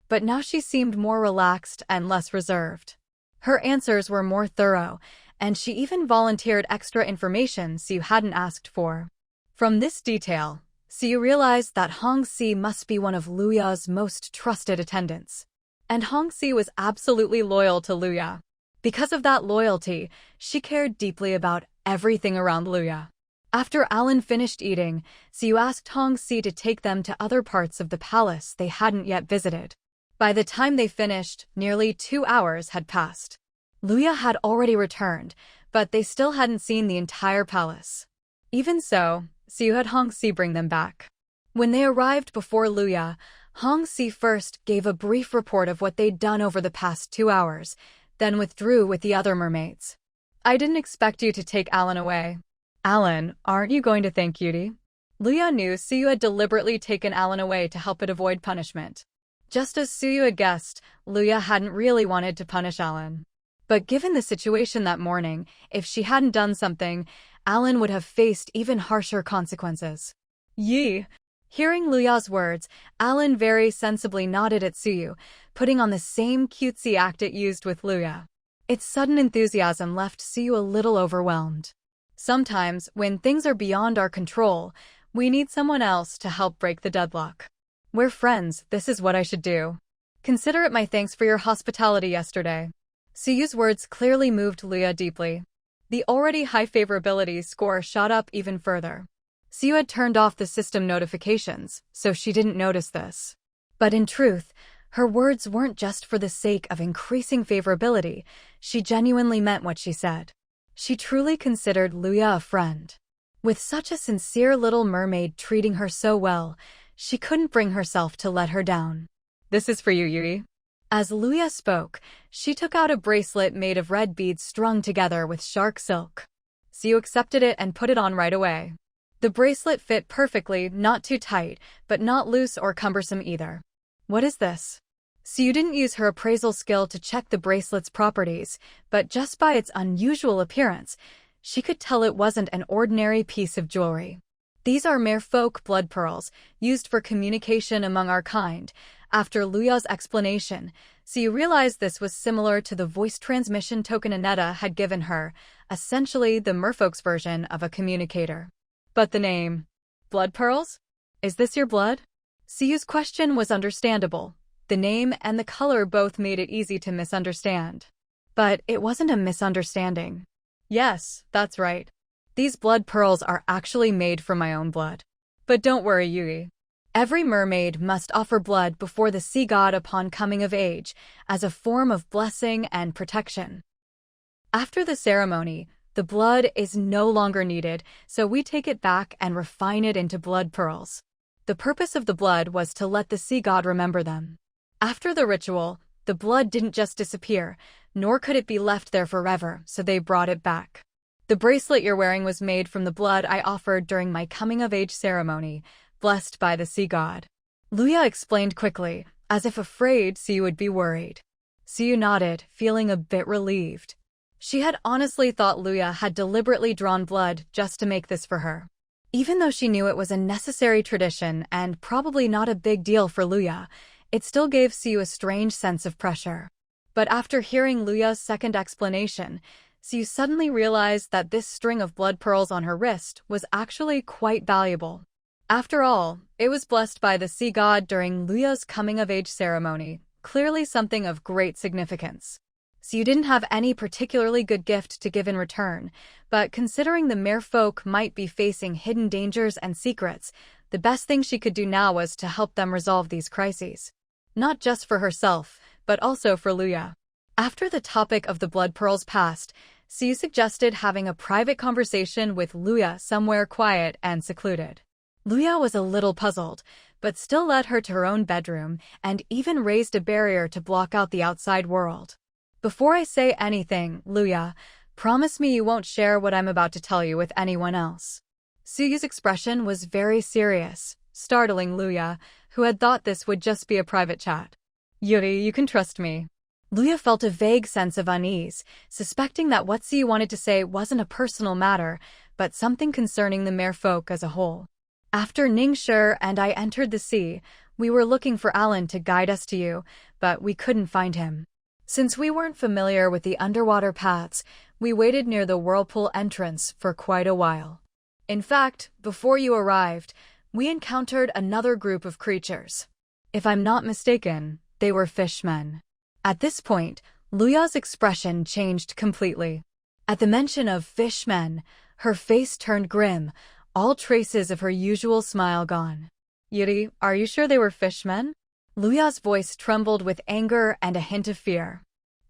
But now she seemed more relaxed and less reserved. Her answers were more thorough, and she even volunteered extra information Siyu hadn't asked for. From this detail, Siyu realized that Hongxi must be one of Luya's most trusted attendants. And Hongxi was absolutely loyal to Luya. Because of that loyalty, she cared deeply about everything around Luya. After Alan finished eating, Siyu asked Hongxi to take them to other parts of the palace they hadn't yet visited. By the time they finished, nearly 2 hours had passed. Luya had already returned, but they still hadn't seen the entire palace. Even so, Siyu had Hongxi bring them back. When they arrived before Luya, Hongxi first gave a brief report of what they'd done over the past 2 hours, then withdrew with the other mermaids. I didn't expect you to take Alan away. Alan, aren't you going to thank Cutie? Luya knew Siyu had deliberately taken Alan away to help it avoid punishment. Just as Siyu had guessed, Luya hadn't really wanted to punish Alan. But given the situation that morning, if she hadn't done something, Alan would have faced even harsher consequences. Yee! Hearing Luya's words, Alan very sensibly nodded at Siyu, putting on the same cutesy act it used with Luya. Its sudden enthusiasm left Siyu a little overwhelmed. Sometimes, when things are beyond our control, we need someone else to help break the deadlock. We're friends, this is what I should do. Consider it my thanks for your hospitality yesterday. Siyu's words clearly moved Luya deeply. The already high favorability score shot up even further. Siyu had turned off the system notifications, so she didn't notice this. But in truth, her words weren't just for the sake of increasing favorability. She genuinely meant what she said. She truly considered Luya a friend. With such a sincere little mermaid treating her so well, she couldn't bring herself to let her down. This is for you, Yuri. As Luya spoke, she took out a bracelet made of red beads strung together with shark silk. Siyu accepted it and put it on right away. The bracelet fit perfectly, not too tight, but not loose or cumbersome either. What is this? Siyu didn't use her appraisal skill to check the bracelet's properties, but just by its unusual appearance, she could tell it wasn't an ordinary piece of jewelry. These are merfolk blood pearls, used for communication among our kind. After Luya's explanation, Siyu realized this was similar to the voice transmission token Aneta had given her, essentially the merfolk's version of a communicator. But the name, blood pearls? Is this your blood? Siyu's question was understandable. The name and the color both made it easy to misunderstand. But it wasn't a misunderstanding. Yes, that's right. These blood pearls are actually made from my own blood. But don't worry, Yui. Every mermaid must offer blood before the sea god upon coming of age, as a form of blessing and protection. After the ceremony, the blood is no longer needed, so we take it back and refine it into blood pearls. The purpose of the blood was to let the sea god remember them. After the ritual, the blood didn't just disappear, nor could it be left there forever, so they brought it back. The bracelet you're wearing was made from the blood I offered during my coming-of-age ceremony, blessed by the sea god. Luya explained quickly, as if afraid Siyu would be worried. Siyu nodded, feeling a bit relieved. She had honestly thought Luya had deliberately drawn blood just to make this for her. Even though she knew it was a necessary tradition and probably not a big deal for Luya, it still gave Siyu a strange sense of pressure. But after hearing Luya's second explanation, Siyu suddenly realized that this string of blood pearls on her wrist was actually quite valuable. After all, it was blessed by the sea god during Luya's coming-of-age ceremony, clearly something of great significance. Siyu didn't have any particularly good gift to give in return, but considering the merfolk might be facing hidden dangers and secrets, the best thing she could do now was to help them resolve these crises. Not just for herself, but also for Luya. After the topic of the blood pearls passed, Siyu suggested having a private conversation with Luya somewhere quiet and secluded. Luya was a little puzzled, but still led her to her own bedroom and even raised a barrier to block out the outside world. Before I say anything, Luya, promise me you won't share what I'm about to tell you with anyone else. Suyu's expression was very serious, startling Luya, who had thought this would just be a private chat. Yuri, you can trust me. Luya felt a vague sense of unease, suspecting that what Siyu wanted to say wasn't a personal matter, but something concerning the merfolk as a whole. After Ningshi and I entered the sea, we were looking for Alan to guide us to you, but we couldn't find him. Since we weren't familiar with the underwater paths, we waited near the whirlpool entrance for quite a while. In fact, before you arrived, we encountered another group of creatures. If I'm not mistaken, they were fishmen. At this point, Luya's expression changed completely. At the mention of fishmen, her face turned grim, all traces of her usual smile gone. Yuri, are you sure they were fishmen? Luya's voice trembled with anger and a hint of fear.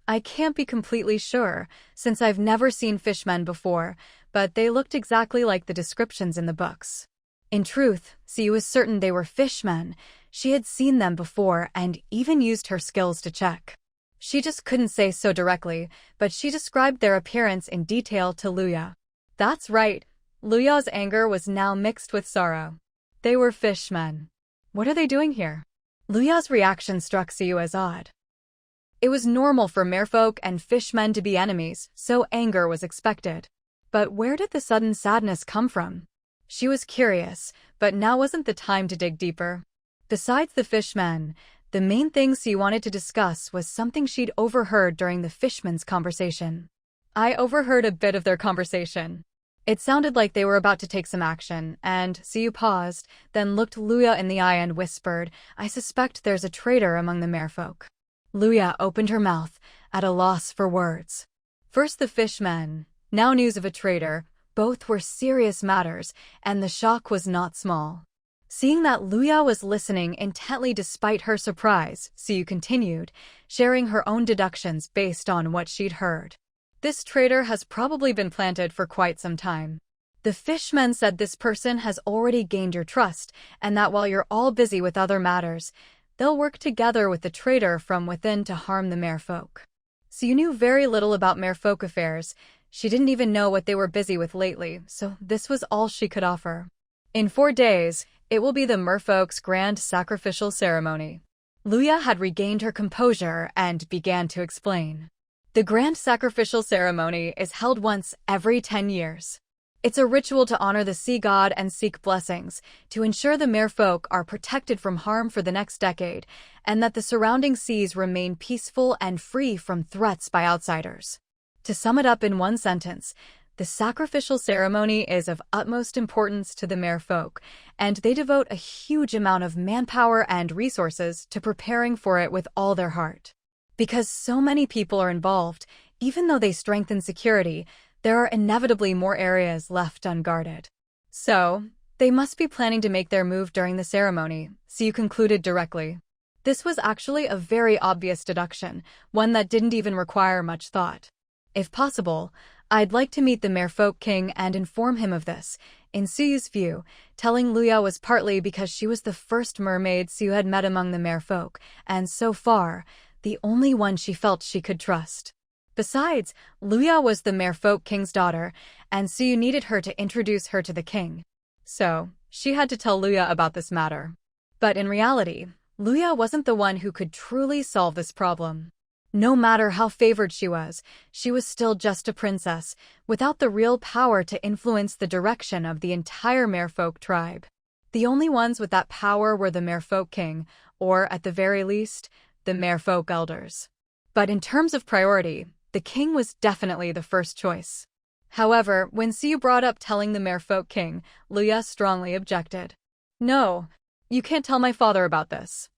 I can't be completely sure, since I've never seen fishmen before, but they looked exactly like the descriptions in the books. In truth, Siyu was certain they were fishmen. She had seen them before and even used her skills to check. She just couldn't say so directly, but she described their appearance in detail to Luya. That's right. Luya's anger was now mixed with sorrow. They were fishmen. What are they doing here? Luya's reaction struck Siyu as odd. It was normal for merfolk and fishmen to be enemies, so anger was expected. But where did the sudden sadness come from? She was curious, but now wasn't the time to dig deeper. Besides the fishmen, the main thing Siyu wanted to discuss was something she'd overheard during the fishmen's conversation. I overheard a bit of their conversation. It sounded like they were about to take some action, and Siyu paused, then looked Luya in the eye and whispered, I suspect there's a traitor among the merfolk. Luya opened her mouth, at a loss for words. First the fishmen, now news of a traitor, both were serious matters, and the shock was not small. Seeing that Luya was listening intently despite her surprise, Siyu continued, sharing her own deductions based on what she'd heard. This traitor has probably been planted for quite some time. The fishmen said this person has already gained your trust, and that while you're all busy with other matters, they'll work together with the traitor from within to harm the merfolk. So you knew very little about merfolk affairs. She didn't even know what they were busy with lately, so this was all she could offer. In 4 days, it will be the merfolk's grand sacrificial ceremony. Luya had regained her composure and began to explain. The grand sacrificial ceremony is held once every 10 years. It's a ritual to honor the sea god and seek blessings, to ensure the merfolk are protected from harm for the next decade, and that the surrounding seas remain peaceful and free from threats by outsiders. To sum it up in one sentence, the sacrificial ceremony is of utmost importance to the merfolk, and they devote a huge amount of manpower and resources to preparing for it with all their heart. Because so many people are involved, even though they strengthen security, there are inevitably more areas left unguarded. So, they must be planning to make their move during the ceremony, Siyu concluded directly. This was actually a very obvious deduction, one that didn't even require much thought. If possible, I'd like to meet the merfolk king and inform him of this. In Siyu's view, telling Luya was partly because she was the first mermaid Siyu had met among the merfolk, and so far, the only one she felt she could trust. Besides, Luya was the merfolk king's daughter, and Siyu needed her to introduce her to the king. So, she had to tell Luya about this matter. But in reality, Luya wasn't the one who could truly solve this problem. No matter how favored she was still just a princess, without the real power to influence the direction of the entire merfolk tribe. The only ones with that power were the merfolk king, or, at the very least, the merfolk elders. But in terms of priority, the king was definitely the first choice. However, when Siyu brought up telling the merfolk king, Luya strongly objected. No, you can't tell my father about this.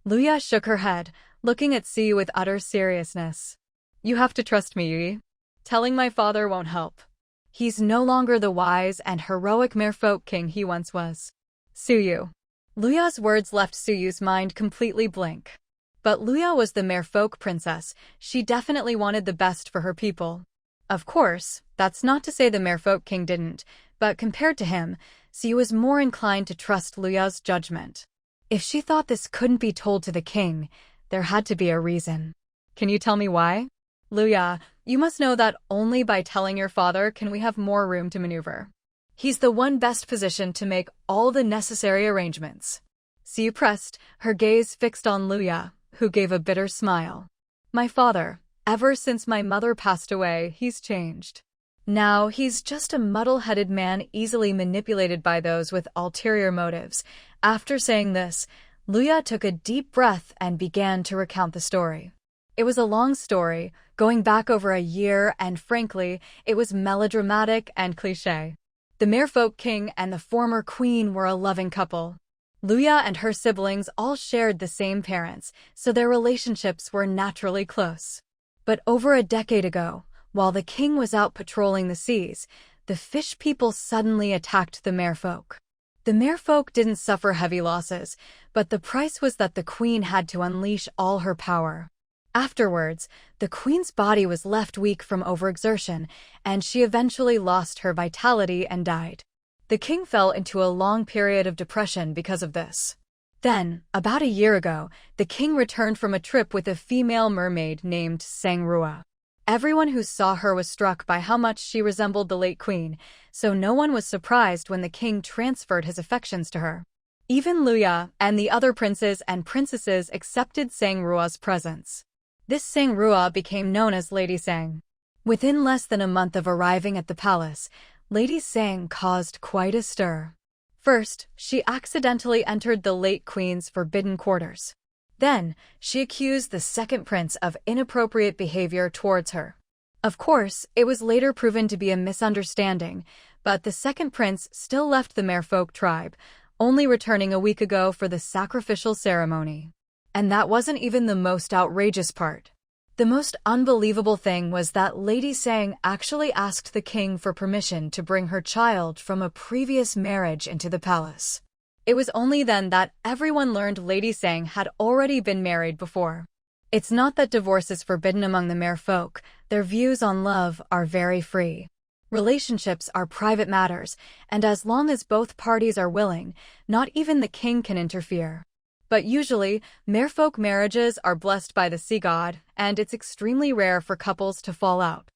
Luya shook her head, looking at Siyu with utter seriousness. You have to trust me, Yui. Telling my father won't help. He's no longer the wise and heroic merfolk king he once was. Siyu. Luya's words left Suyu's mind completely blank. But Luya was the merfolk princess. She definitely wanted the best for her people. Of course, that's not to say the merfolk king didn't, but compared to him, Siyu was more inclined to trust Luya's judgment. If she thought this couldn't be told to the king, there had to be a reason. Can you tell me why? Luya, you must know that only by telling your father can we have more room to maneuver. He's the one best positioned to make all the necessary arrangements. Siyu pressed, her gaze fixed on Luya, who gave a bitter smile. My father, ever since my mother passed away, he's changed. Now he's just a muddle-headed man easily manipulated by those with ulterior motives. After saying this, Luya took a deep breath and began to recount the story. It was a long story, going back over a year, and frankly, it was melodramatic and cliché. The merfolk king and the former queen were a loving couple. Luya and her siblings all shared the same parents, so their relationships were naturally close. But over a decade ago, while the king was out patrolling the seas, the fish people suddenly attacked the merfolk. The merfolk didn't suffer heavy losses, but the price was that the queen had to unleash all her power. Afterwards, the queen's body was left weak from overexertion, and she eventually lost her vitality and died. The king fell into a long period of depression because of this. Then, about a year ago, the king returned from a trip with a female mermaid named Sangrua. Everyone who saw her was struck by how much she resembled the late queen, so no one was surprised when the king transferred his affections to her. Even Luya and the other princes and princesses accepted Sangrua's presence. This Sangrua became known as Lady Sang. Within less than a month of arriving at the palace, Lady Sang caused quite a stir. First, she accidentally entered the late queen's forbidden quarters. Then, she accused the second prince of inappropriate behavior towards her. Of course, it was later proven to be a misunderstanding, but the second prince still left the merfolk tribe, only returning a week ago for the sacrificial ceremony. And that wasn't even the most outrageous part. The most unbelievable thing was that Lady Sang actually asked the king for permission to bring her child from a previous marriage into the palace. It was only then that everyone learned Lady Sang had already been married before. It's not that divorce is forbidden among the merfolk, their views on love are very free. Relationships are private matters, and as long as both parties are willing, not even the king can interfere. But usually, merfolk marriages are blessed by the sea god, and it's extremely rare for couples to fall out.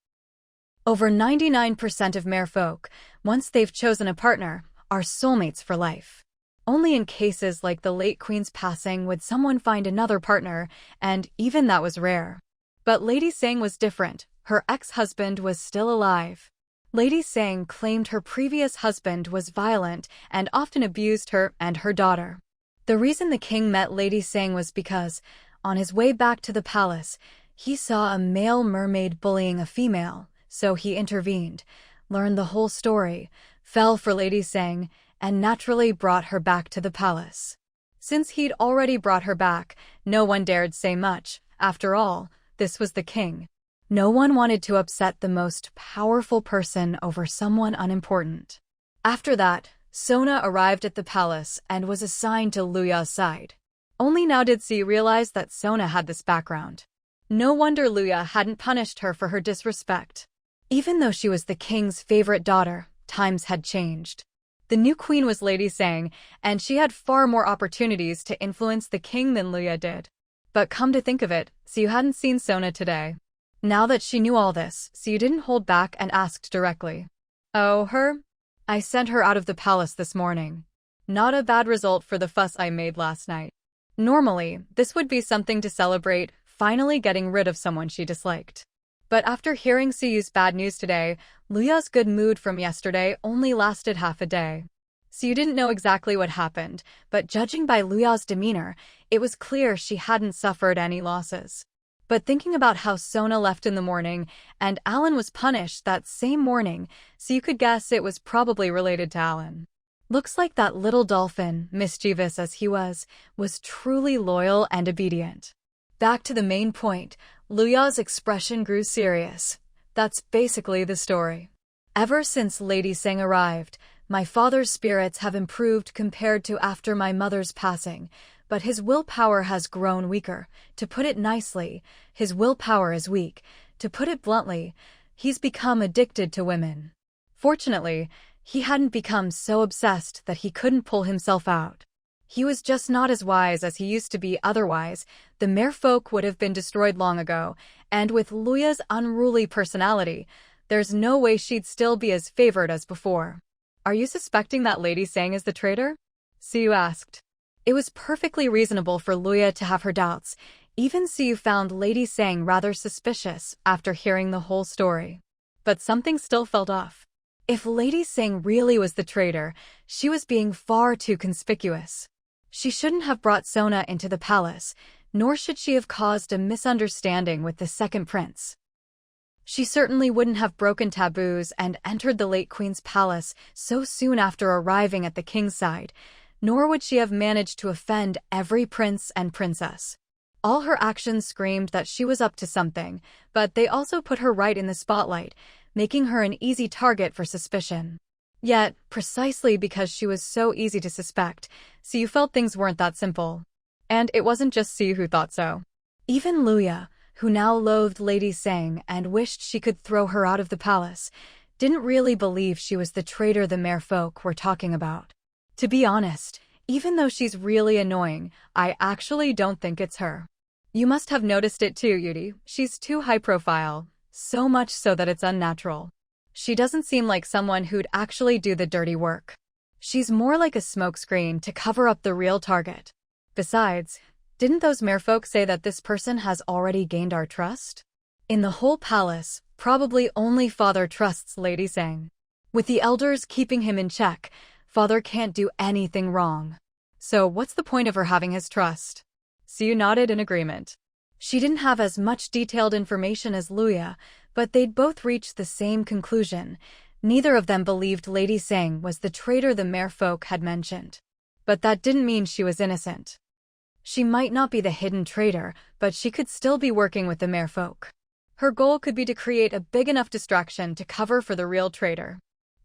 Over 99% of merfolk, once they've chosen a partner, are soulmates for life. Only in cases like the late queen's passing would someone find another partner, and even that was rare. But Lady Sang was different. Her ex-husband was still alive. Lady Sang claimed her previous husband was violent and often abused her and her daughter. The reason the king met Lady Sang was because, on his way back to the palace, he saw a male mermaid bullying a female, so he intervened, learned the whole story, fell for Lady Sang, and naturally brought her back to the palace. Since he'd already brought her back, no one dared say much. After all, this was the king. No one wanted to upset the most powerful person over someone unimportant. After that, Sona arrived at the palace and was assigned to Luya's side. Only now did C realize that Sona had this background. No wonder Luya hadn't punished her for her disrespect. Even though she was the king's favorite daughter, times had changed. The new queen was Lady Sang, and she had far more opportunities to influence the king than Luya did. But come to think of it, Siu hadn't seen Sona today. Now that she knew all this, Siu didn't hold back and asked directly. "Oh, her? I sent her out of the palace this morning. Not a bad result for the fuss I made last night." Normally, this would be something to celebrate, finally getting rid of someone she disliked. But after hearing Siu's bad news today, Luya's good mood from yesterday only lasted half a day. Siu didn't know exactly what happened, but judging by Luya's demeanor, it was clear she hadn't suffered any losses. But thinking about how Sona left in the morning and Alan was punished that same morning, Siu could guess it was probably related to Alan. Looks like that little dolphin, mischievous as he was truly loyal and obedient. Back to the main point, Luya's expression grew serious. That's basically the story. Ever since Lady Sang arrived, my father's spirits have improved compared to after my mother's passing, but his willpower has grown weaker. To put it nicely, his willpower is weak. To put it bluntly, he's become addicted to women. Fortunately, he hadn't become so obsessed that he couldn't pull himself out. He was just not as wise as he used to be. Otherwise, the merfolk would have been destroyed long ago, and with Luya's unruly personality, there's no way she'd still be as favored as before. "Are you suspecting that Lady Sang is the traitor?" Siu asked. It was perfectly reasonable for Luya to have her doubts. Even Siu found Lady Sang rather suspicious after hearing the whole story. But something still felt off. If Lady Sang really was the traitor, she was being far too conspicuous. She shouldn't have brought Sona into the palace, nor should she have caused a misunderstanding with the second prince. She certainly wouldn't have broken taboos and entered the late queen's palace so soon after arriving at the king's side, nor would she have managed to offend every prince and princess. All her actions screamed that she was up to something, but they also put her right in the spotlight, making her an easy target for suspicion. Yet, precisely because she was so easy to suspect, Siyu felt things weren't that simple. And it wasn't just Siyu who thought so. Even Luya, who now loathed Lady Sang and wished she could throw her out of the palace, didn't really believe she was the traitor the merfolk were talking about. To be honest, even though she's really annoying, I actually don't think it's her. You must have noticed it too, Yuri. She's too high profile, so much so that it's unnatural. She doesn't seem like someone who'd actually do the dirty work. She's more like a smokescreen to cover up the real target. Besides, didn't those merfolk say that this person has already gained our trust? In the whole palace, probably only Father trusts Lady Sang. With the elders keeping him in check, Father can't do anything wrong. So what's the point of her having his trust? Siyu nodded in agreement. She didn't have as much detailed information as Luya, but they'd both reached the same conclusion. Neither of them believed Lady Sang was the traitor the merfolk had mentioned. But that didn't mean she was innocent. She might not be the hidden traitor, but she could still be working with the merfolk. Her goal could be to create a big enough distraction to cover for the real traitor.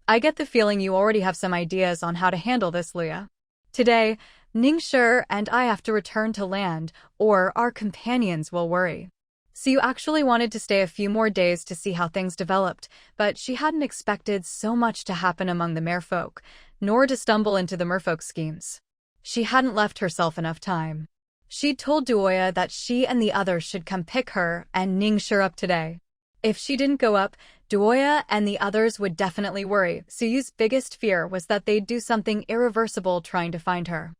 I get the feeling you already have some ideas on how to handle this, Luya. Today, Ningshi and I have to return to land, or our companions will worry. Siyu actually wanted to stay a few more days to see how things developed, but she hadn't expected so much to happen among the merfolk, nor to stumble into the merfolk schemes. She hadn't left herself enough time. She'd told Duoya that she and the others should come pick her and Ningshi up today. If she didn't go up, Duoya and the others would definitely worry. Suyu's biggest fear was that they'd do something irreversible trying to find her.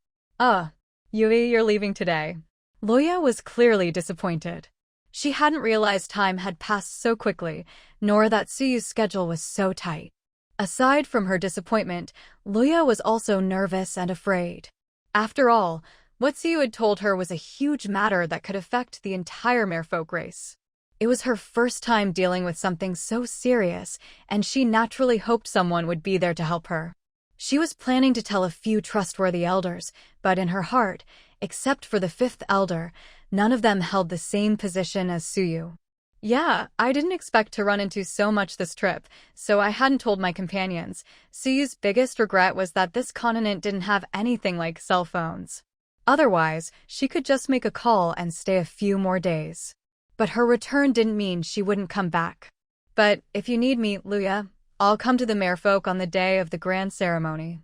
Yui, you're leaving today. Luya was clearly disappointed. She hadn't realized time had passed so quickly, nor that Suyu's schedule was so tight. Aside from her disappointment, Luya was also nervous and afraid. After all, what Siyu had told her was a huge matter that could affect the entire merfolk race. It was her first time dealing with something so serious, and she naturally hoped someone would be there to help her. She was planning to tell a few trustworthy elders, but in her heart, except for the fifth elder, none of them held the same position as Suyu. Yeah, I didn't expect to run into so much this trip, so I hadn't told my companions. Suyu's biggest regret was that this continent didn't have anything like cell phones. Otherwise, she could just make a call and stay a few more days. But her return didn't mean she wouldn't come back. But if you need me, Luya, I'll come to the merfolk on the day of the grand ceremony.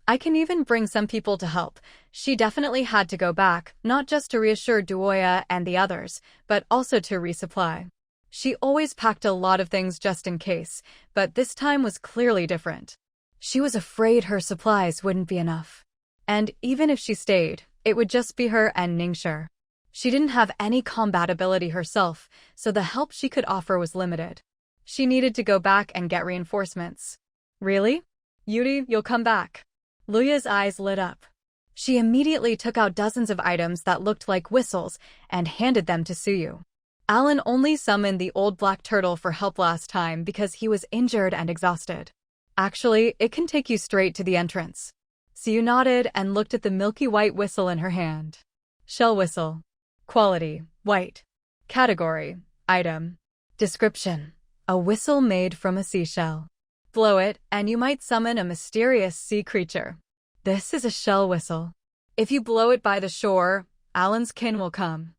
I can even bring some people to help. She definitely had to go back, not just to reassure Duoya and the others, but also to resupply. She always packed a lot of things just in case, but this time was clearly different. She was afraid her supplies wouldn't be enough. And even if she stayed, it would just be her and Ningshi. She didn't have any combat ability herself, so the help she could offer was limited. She needed to go back and get reinforcements. Really? Yuri, you'll come back. Luya's eyes lit up. She immediately took out dozens of items that looked like whistles and handed them to Suyu. Alan only summoned the old black turtle for help last time because he was injured and exhausted. Actually, it can take you straight to the entrance. Suyu nodded and looked at the milky white whistle in her hand. Shell whistle. Quality, white. Category, item. Description, a whistle made from a seashell. Blow it, and you might summon a mysterious sea creature. This is a shell whistle. If you blow it by the shore, Alan's kin will come.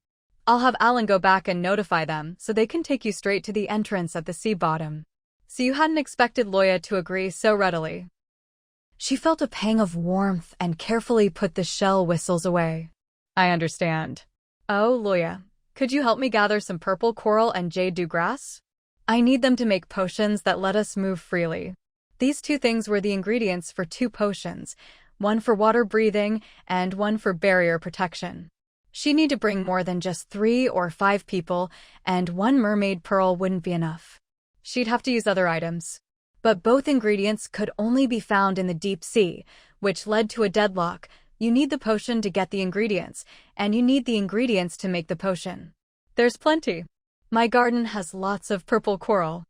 I'll have Alan go back and notify them so they can take you straight to the entrance at the sea bottom. So you hadn't expected Luya to agree so readily. She felt a pang of warmth and carefully put the shell whistles away. I understand. Oh, Luya, could you help me gather some purple coral and jade dewgrass? I need them to make potions that let us move freely. These two things were the ingredients for 2 potions, one for water breathing and one for barrier protection. She'd need to bring more than just 3 or 5 people, and 1 mermaid pearl wouldn't be enough. She'd have to use other items. But both ingredients could only be found in the deep sea, which led to a deadlock. You need the potion to get the ingredients, and you need the ingredients to make the potion. There's plenty. My garden has lots of purple coral.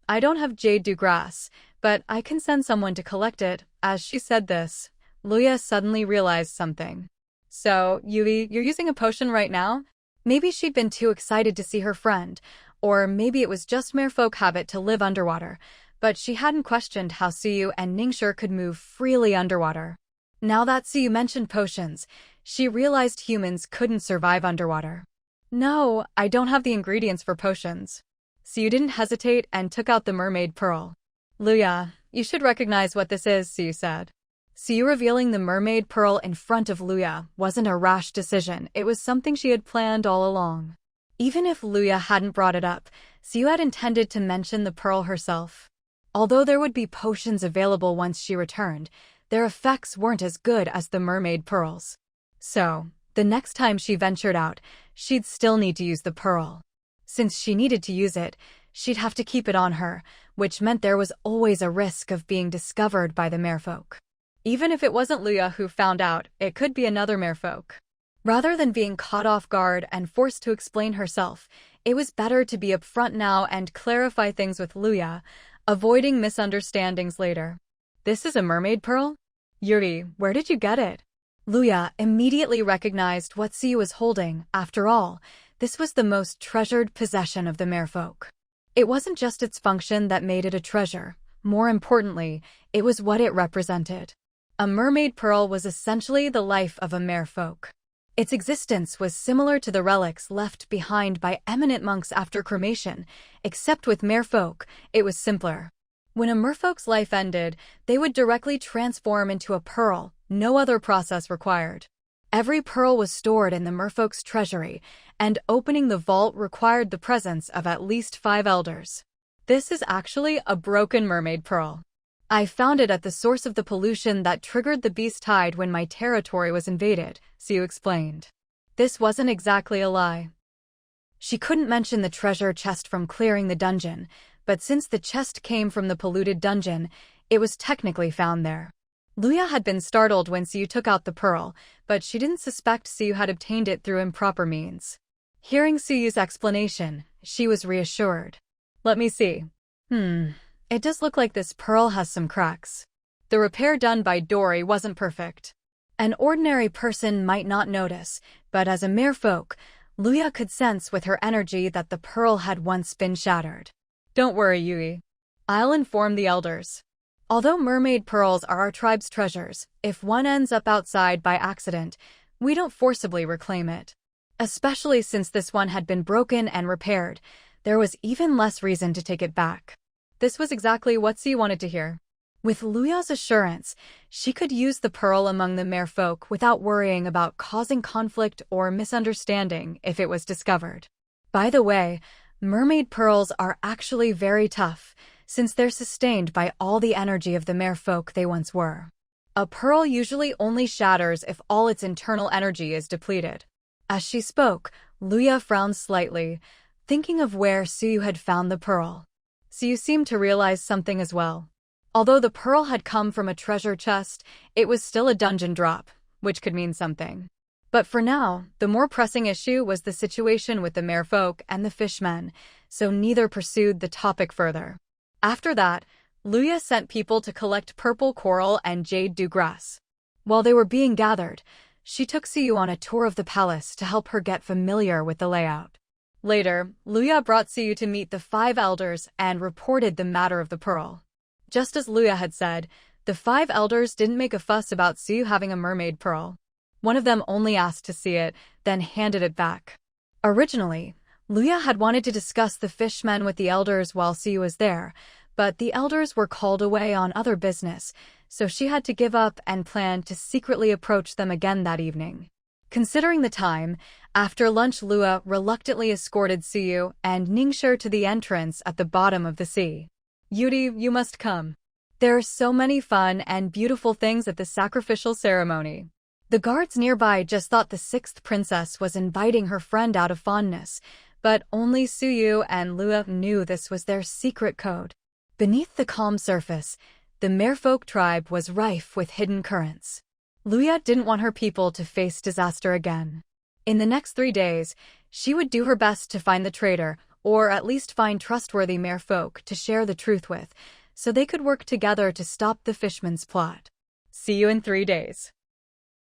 I don't have jade du grass, but I can send someone to collect it. As she said this, Luya suddenly realized something. So, Yui, you're using a potion right now? Maybe she'd been too excited to see her friend, or maybe it was just merfolk habit to live underwater, but she hadn't questioned how Suyu and Ningxue could move freely underwater. Now that Suyu mentioned potions, she realized humans couldn't survive underwater. No, I don't have the ingredients for potions. Suyu didn't hesitate and took out the mermaid pearl. Luya, you should recognize what this is, Suyu said. Suyu revealing the mermaid pearl in front of Luya wasn't a rash decision, it was something she had planned all along. Even if Luya hadn't brought it up, Suyu had intended to mention the pearl herself. Although there would be potions available once she returned, their effects weren't as good as the mermaid pearls. So, the next time she ventured out, she'd still need to use the pearl. Since she needed to use it, she'd have to keep it on her, which meant there was always a risk of being discovered by the merfolk. Even if it wasn't Luya who found out, it could be another merfolk. Rather than being caught off guard and forced to explain herself, it was better to be upfront now and clarify things with Luya, avoiding misunderstandings later. This is a mermaid pearl? Yuri, where did you get it? Luya immediately recognized what Suyu was holding. After all, this was the most treasured possession of the merfolk. It wasn't just its function that made it a treasure. More importantly, it was what it represented. A mermaid pearl was essentially the life of a merfolk. Its existence was similar to the relics left behind by eminent monks after cremation, except with merfolk, it was simpler. When a merfolk's life ended, they would directly transform into a pearl, no other process required. Every pearl was stored in the merfolk's treasury, and opening the vault required the presence of at least 5 elders. This is actually a broken mermaid pearl. I found it at the source of the pollution that triggered the beast tide when my territory was invaded, Suyu explained. This wasn't exactly a lie. She couldn't mention the treasure chest from clearing the dungeon, but since the chest came from the polluted dungeon, it was technically found there. Luya had been startled when Suyu took out the pearl, but she didn't suspect Suyu had obtained it through improper means. Hearing Suyu's explanation, she was reassured. Let me see. It does look like this pearl has some cracks. The repair done by Dory wasn't perfect. An ordinary person might not notice, but as a merfolk, Luya could sense with her energy that the pearl had once been shattered. Don't worry, Yui. I'll inform the elders. Although mermaid pearls are our tribe's treasures, if one ends up outside by accident, we don't forcibly reclaim it. Especially since this one had been broken and repaired, there was even less reason to take it back. This was exactly what Suyu wanted to hear. With Luya's assurance, she could use the pearl among the merfolk without worrying about causing conflict or misunderstanding if it was discovered. By the way, mermaid pearls are actually very tough, since they're sustained by all the energy of the merfolk they once were. A pearl usually only shatters if all its internal energy is depleted. As she spoke, Luya frowned slightly, thinking of where Suyu had found the pearl. Suyu seemed to realize something as well. Although the pearl had come from a treasure chest, it was still a dungeon drop, which could mean something. But for now, the more pressing issue was the situation with the merfolk and the fishmen, so neither pursued the topic further. After that, Luya sent people to collect purple coral and jade du grass. While they were being gathered, she took Suyu on a tour of the palace to help her get familiar with the layout. Later, Luya brought Suyu to meet the 5 elders and reported the matter of the pearl. Just as Luya had said, the 5 elders didn't make a fuss about Suyu having a mermaid pearl. One of them only asked to see it, then handed it back. Originally, Luya had wanted to discuss the fishmen with the elders while Suyu was there, but the elders were called away on other business, so she had to give up and planned to secretly approach them again that evening. Considering the time, after lunch Luya reluctantly escorted Suyu and Ningxue to the entrance at the bottom of the sea. Yuri, you must come. There are so many fun and beautiful things at the sacrificial ceremony. The guards nearby just thought the 6th princess was inviting her friend out of fondness, but only Suyu and Luya knew this was their secret code. Beneath the calm surface, the merfolk tribe was rife with hidden currents. Luya didn't want her people to face disaster again. In the next 3 days, she would do her best to find the traitor, or at least find trustworthy merfolk to share the truth with, so they could work together to stop the fishman's plot. See you in 3 days.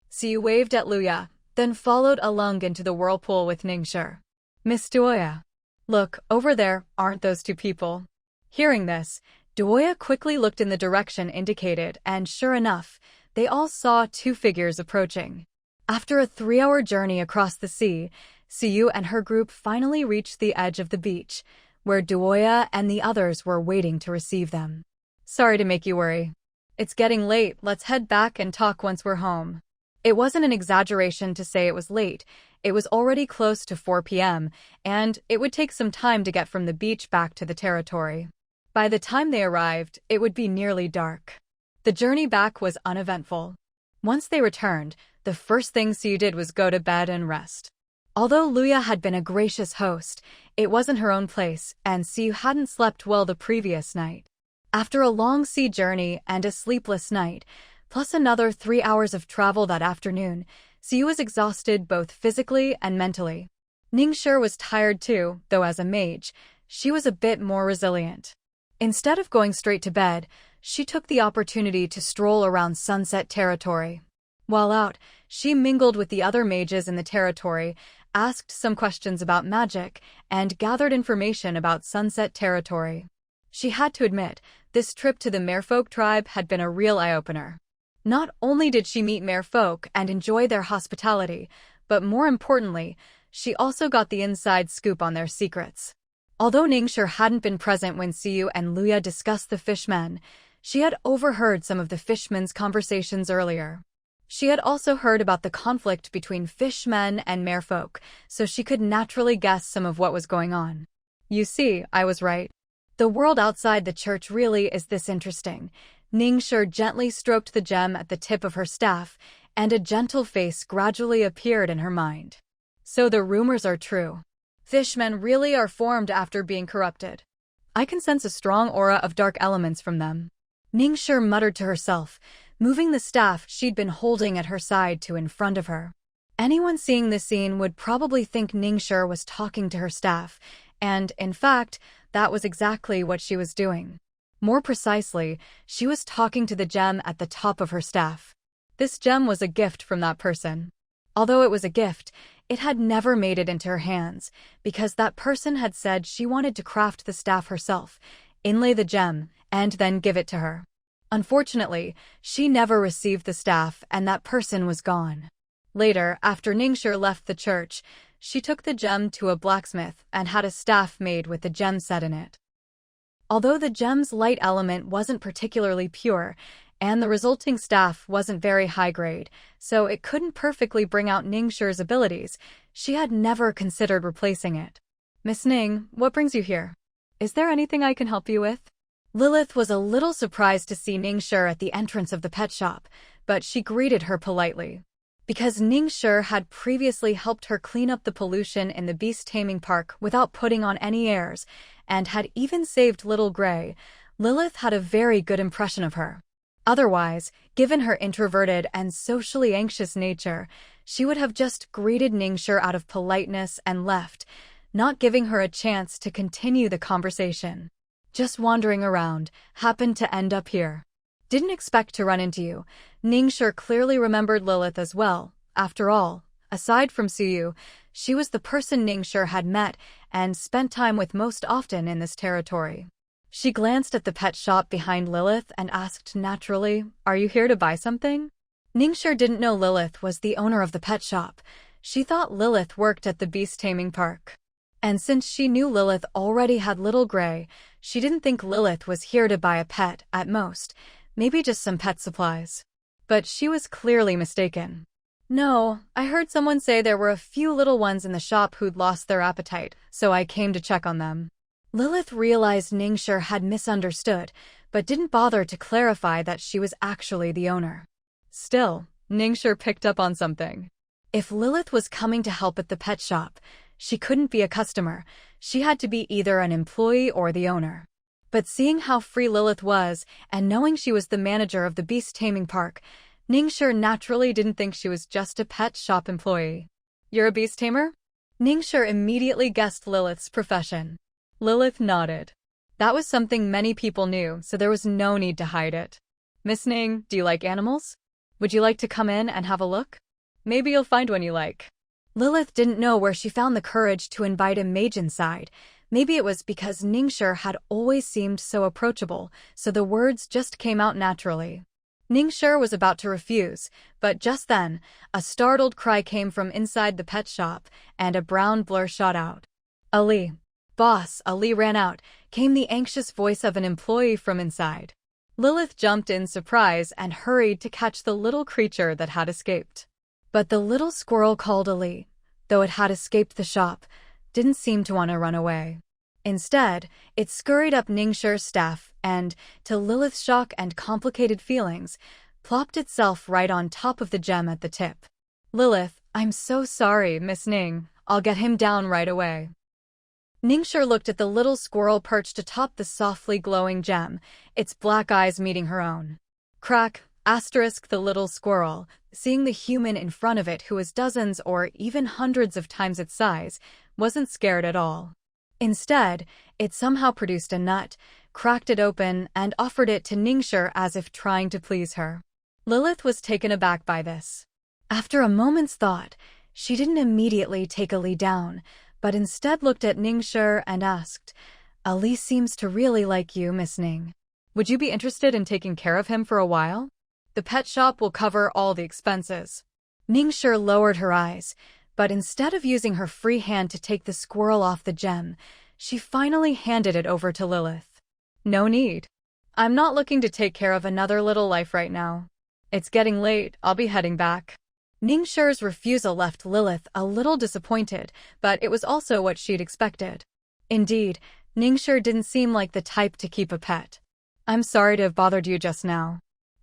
Siyu waved at Luya, then followed Alung into the whirlpool with Ningxia. Miss Duoya. Look, over there, aren't those two people? Hearing this, Duoya quickly looked in the direction indicated, and sure enough, they all saw two figures approaching. After a 3-hour journey across the sea, Siyu and her group finally reached the edge of the beach, where Duoya and the others were waiting to receive them. Sorry to make you worry. It's getting late, let's head back and talk once we're home. It wasn't an exaggeration to say it was late. It was already close to 4 p.m., and it would take some time to get from the beach back to the territory. By the time they arrived, it would be nearly dark. The journey back was uneventful. Once they returned, the first thing Siyu did was go to bed and rest. Although Luya had been a gracious host, it wasn't her own place, and Siyu hadn't slept well the previous night. After a long sea journey and a sleepless night, plus another 3 hours of travel that afternoon, Siyu was exhausted both physically and mentally. Ningxia was tired too, though as a mage, she was a bit more resilient. Instead of going straight to bed, she took the opportunity to stroll around Sunset Territory. While out, she mingled with the other mages in the territory, asked some questions about magic, and gathered information about Sunset Territory. She had to admit, this trip to the Merfolk tribe had been a real eye-opener. Not only did she meet Merfolk and enjoy their hospitality, but more importantly, she also got the inside scoop on their secrets. Although Ningxia hadn't been present when Siyu and Luya discussed the fishmen, she had overheard some of the fishmen's conversations earlier. She had also heard about the conflict between fishmen and merfolk, so she could naturally guess some of what was going on. You see, I was right. The world outside the church really is this interesting. Ningxia gently stroked the gem at the tip of her staff, and a gentle face gradually appeared in her mind. So the rumors are true. Fishmen really are formed after being corrupted. I can sense a strong aura of dark elements from them. Ningxia muttered to herself, moving the staff she'd been holding at her side to in front of her. Anyone seeing this scene would probably think Ningxia was talking to her staff, and, in fact, that was exactly what she was doing. More precisely, she was talking to the gem at the top of her staff. This gem was a gift from that person. Although it was a gift, it had never made it into her hands, because that person had said she wanted to craft the staff herself, inlay the gem, and then give it to her. Unfortunately, she never received the staff, and that person was gone. Later, after Ningxia left the church, she took the gem to a blacksmith and had a staff made with the gem set in it. Although the gem's light element wasn't particularly pure, and the resulting staff wasn't very high grade, so it couldn't perfectly bring out Ningxia's abilities, she had never considered replacing it. Miss Ning, what brings you here? Is there anything I can help you with? Lilith was a little surprised to see Ningxia at the entrance of the pet shop, but she greeted her politely. Because Ningxia had previously helped her clean up the pollution in the beast taming park without putting on any airs, and had even saved Little Gray, Lilith had a very good impression of her. Otherwise, given her introverted and socially anxious nature, she would have just greeted Ningxia out of politeness and left, not giving her a chance to continue the conversation. Just wandering around, happened to end up here. Didn't expect to run into you. Ningxia clearly remembered Lilith as well. After all, aside from Siyu, she was the person Ningxia had met and spent time with most often in this territory. She glanced at the pet shop behind Lilith and asked naturally, "Are you here to buy something?" Ningxia didn't know Lilith was the owner of the pet shop. She thought Lilith worked at the beast taming park. And since she knew Lilith already had Little Gray, she didn't think Lilith was here to buy a pet, at most, maybe just some pet supplies. But she was clearly mistaken. "No, I heard someone say there were a few little ones in the shop who'd lost their appetite, so I came to check on them." Lilith realized Ningxia had misunderstood, but didn't bother to clarify that she was actually the owner. Still, Ningxia picked up on something. If Lilith was coming to help at the pet shop, she couldn't be a customer. She had to be either an employee or the owner. But seeing how free Lilith was, and knowing she was the manager of the beast taming park, Ningxia naturally didn't think she was just a pet shop employee. "You're a beast tamer?" Ningxia immediately guessed Lilith's profession. Lilith nodded. That was something many people knew, so there was no need to hide it. Miss Ning, do you like animals? Would you like to come in and have a look? Maybe you'll find one you like. Lilith didn't know where she found the courage to invite a mage inside. Maybe it was because Ningxue had always seemed so approachable, so the words just came out naturally. Ningxue was about to refuse, but just then, a startled cry came from inside the pet shop, and a brown blur shot out. Ali. Boss, Ali ran out, came the anxious voice of an employee from inside. Lilith jumped in surprise and hurried to catch the little creature that had escaped. But the little squirrel called Ali, though it had escaped the shop, didn't seem to want to run away. Instead, it scurried up Ningxue's staff and, to Lilith's shock and complicated feelings, plopped itself right on top of the gem at the tip. Lilith, I'm so sorry, Miss Ning. I'll get him down right away. Ningxue looked at the little squirrel perched atop the softly glowing gem, its black eyes meeting her own. Crack, asterisk the little squirrel, seeing the human in front of it who was dozens or even hundreds of times its size, wasn't scared at all. Instead, it somehow produced a nut, cracked it open, and offered it to Ningxue as if trying to please her. Lilith was taken aback by this. After a moment's thought, she didn't immediately take Ali down, but instead looked at Ningxue and asked, Ali seems to really like you, Miss Ning. Would you be interested in taking care of him for a while? The pet shop will cover all the expenses. Ningxue lowered her eyes, but instead of using her free hand to take the squirrel off the gem, she finally handed it over to Lilith. No need. I'm not looking to take care of another little life right now. It's getting late, I'll be heading back. Ningxue's refusal left Lilith a little disappointed, but it was also what she'd expected. Indeed, Ningxue didn't seem like the type to keep a pet. I'm sorry to have bothered you just now.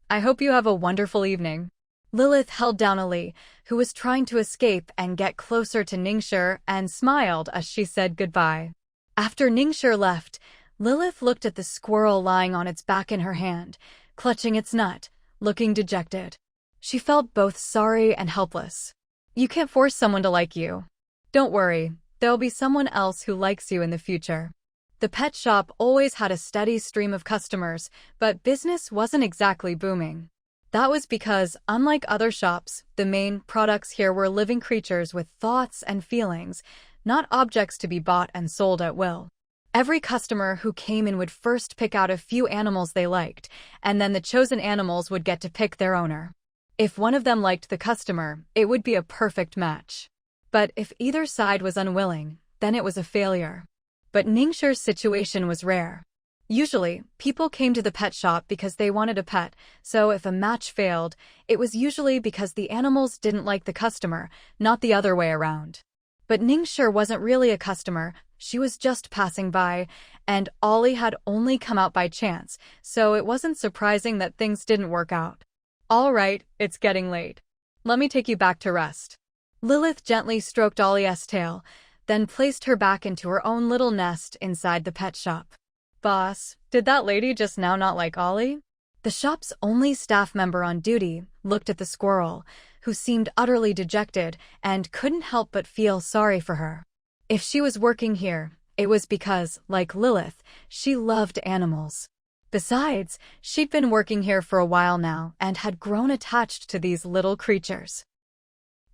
I hope you have a wonderful evening. Lilith held down Ali, who was trying to escape and get closer to Ningxue, and smiled as she said goodbye. After Ningxue left, Lilith looked at the squirrel lying on its back in her hand, clutching its nut, looking dejected. She felt both sorry and helpless. You can't force someone to like you. Don't worry, there'll be someone else who likes you in the future. The pet shop always had a steady stream of customers, but business wasn't exactly booming. That was because, unlike other shops, the main products here were living creatures with thoughts and feelings, not objects to be bought and sold at will. Every customer who came in would first pick out a few animals they liked, and then the chosen animals would get to pick their owner. If one of them liked the customer, it would be a perfect match. But if either side was unwilling, then it was a failure. But Ningxue's situation was rare. Usually, people came to the pet shop because they wanted a pet, so if a match failed, it was usually because the animals didn't like the customer, not the other way around. But Ningxue wasn't really a customer, she was just passing by, and Ollie had only come out by chance, so it wasn't surprising that things didn't work out. All right, it's getting late. Let me take you back to rest. Lilith gently stroked Ollie's tail, then placed her back into her own little nest inside the pet shop. Boss, did that lady just now not like Ollie? The shop's only staff member on duty looked at the squirrel, who seemed utterly dejected and couldn't help but feel sorry for her. If she was working here, it was because, like Lilith, she loved animals. Besides, she'd been working here for a while now and had grown attached to these little creatures.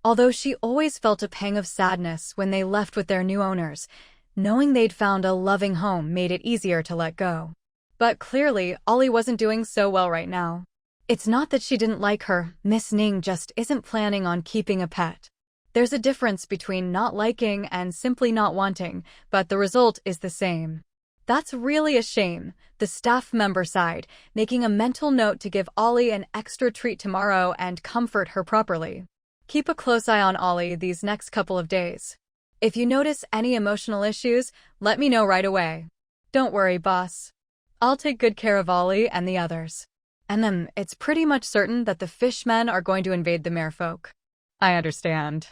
Although she always felt a pang of sadness when they left with their new owners, knowing they'd found a loving home made it easier to let go. But clearly, Ollie wasn't doing so well right now. It's not that she didn't like her, Miss Ning just isn't planning on keeping a pet. There's a difference between not liking and simply not wanting, but the result is the same. That's really a shame, the staff member sighed, making a mental note to give Ollie an extra treat tomorrow and comfort her properly. Keep a close eye on Ollie these next couple of days. If you notice any emotional issues, let me know right away. Don't worry, boss. I'll take good care of Ollie and the others. And then it's pretty much certain that the fishmen are going to invade the merfolk. I understand.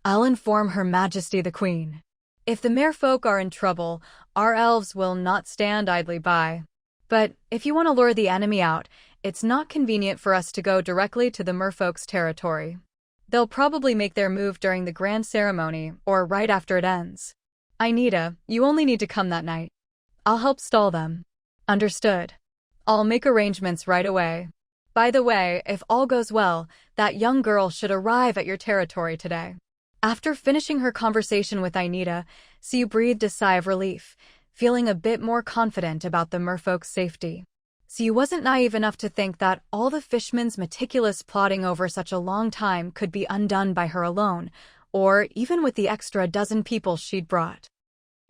I'll inform Her Majesty the Queen. If the merfolk are in trouble, our elves will not stand idly by. But if you want to lure the enemy out, it's not convenient for us to go directly to the merfolk's territory. They'll probably make their move during the grand ceremony or right after it ends. Aida, you only need to come that night. I'll help stall them. Understood. I'll make arrangements right away. By the way, if all goes well, that young girl should arrive at your territory today. After finishing her conversation with Ainita, Siu breathed a sigh of relief, feeling a bit more confident about the merfolk's safety. Siu wasn't naive enough to think that all the fishmen's meticulous plotting over such a long time could be undone by her alone, or even with the extra dozen people she'd brought.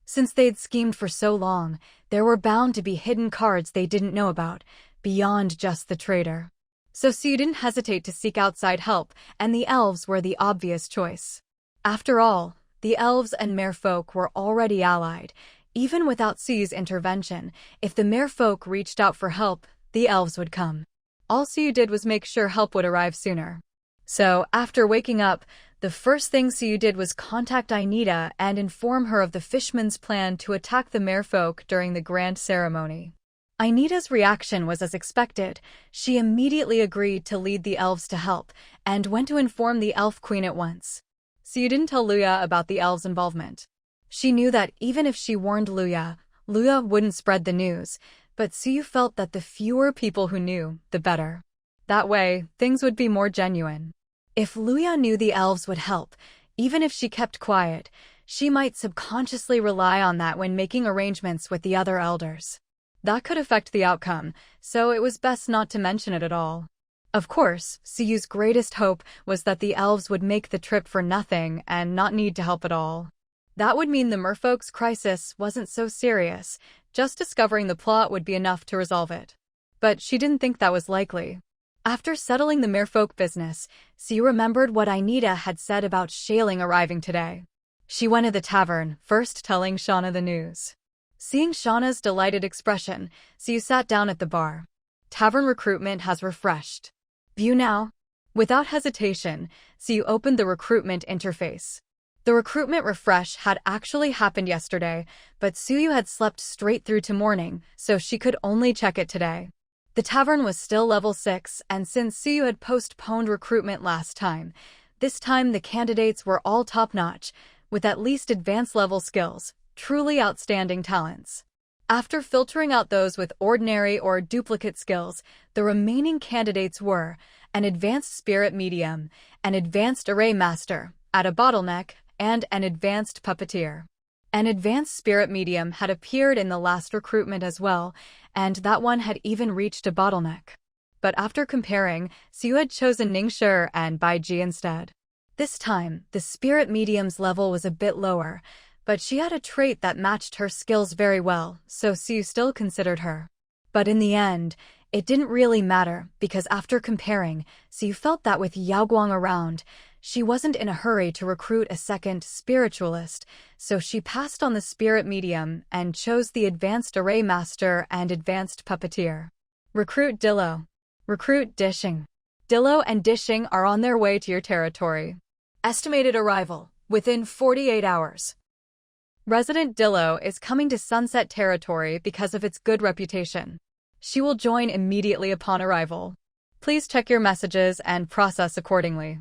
Since they'd schemed for so long, there were bound to be hidden cards they didn't know about, beyond just the traitor. So Siu didn't hesitate to seek outside help, and the elves were the obvious choice. After all, the elves and merfolk were already allied. Even without Siu's intervention, if the merfolk reached out for help, the elves would come. All Siu did was make sure help would arrive sooner. So, after waking up, the first thing Siu did was contact Ainita and inform her of the fishmen's plan to attack the merfolk during the grand ceremony. Ainita's reaction was as expected. She immediately agreed to lead the elves to help, and went to inform the elf queen at once. Siu didn't tell Luya about the elves' involvement. She knew that even if she warned Luya, Luya wouldn't spread the news, but Siu felt that the fewer people who knew, the better. That way, things would be more genuine. If Luya knew the elves would help, even if she kept quiet, she might subconsciously rely on that when making arrangements with the other elders. That could affect the outcome, so it was best not to mention it at all. Of course, Siu's greatest hope was that the elves would make the trip for nothing and not need to help at all. That would mean the merfolk's crisis wasn't so serious, just discovering the plot would be enough to resolve it. But she didn't think that was likely. After settling the merfolk business, Siu remembered what Ainita had said about Shaling arriving today. She went to the tavern, first telling Shauna the news. Seeing Shauna's delighted expression, Siu sat down at the bar. Tavern recruitment has refreshed. View now. Without hesitation, Siu opened the recruitment interface. The recruitment refresh had actually happened yesterday, but Suyu had slept straight through to morning, so she could only check it today. The tavern was still level 6, and since Suyu had postponed recruitment last time, this time the candidates were all top-notch, with at least advanced-level skills, truly outstanding talents. After filtering out those with ordinary or duplicate skills, the remaining candidates were an advanced spirit medium, an advanced array master, at a bottleneck, and an advanced puppeteer. An advanced spirit medium had appeared in the last recruitment as well, and that one had even reached a bottleneck. But after comparing, Siu had chosen Ningshi and Baiji instead. This time, the spirit medium's level was a bit lower, but she had a trait that matched her skills very well, so Siu still considered her. But in the end, it didn't really matter, because after comparing, Siu felt that with Yaoguang around, she wasn't in a hurry to recruit a second spiritualist, so she passed on the spirit medium and chose the advanced array master and advanced puppeteer. Recruit Dillo. Recruit Dishing. Dillo and Dishing are on their way to your territory. Estimated arrival, within 48 hours. Resident Dillo is coming to Sunset Territory because of its good reputation. She will join immediately upon arrival. Please check your messages and process accordingly.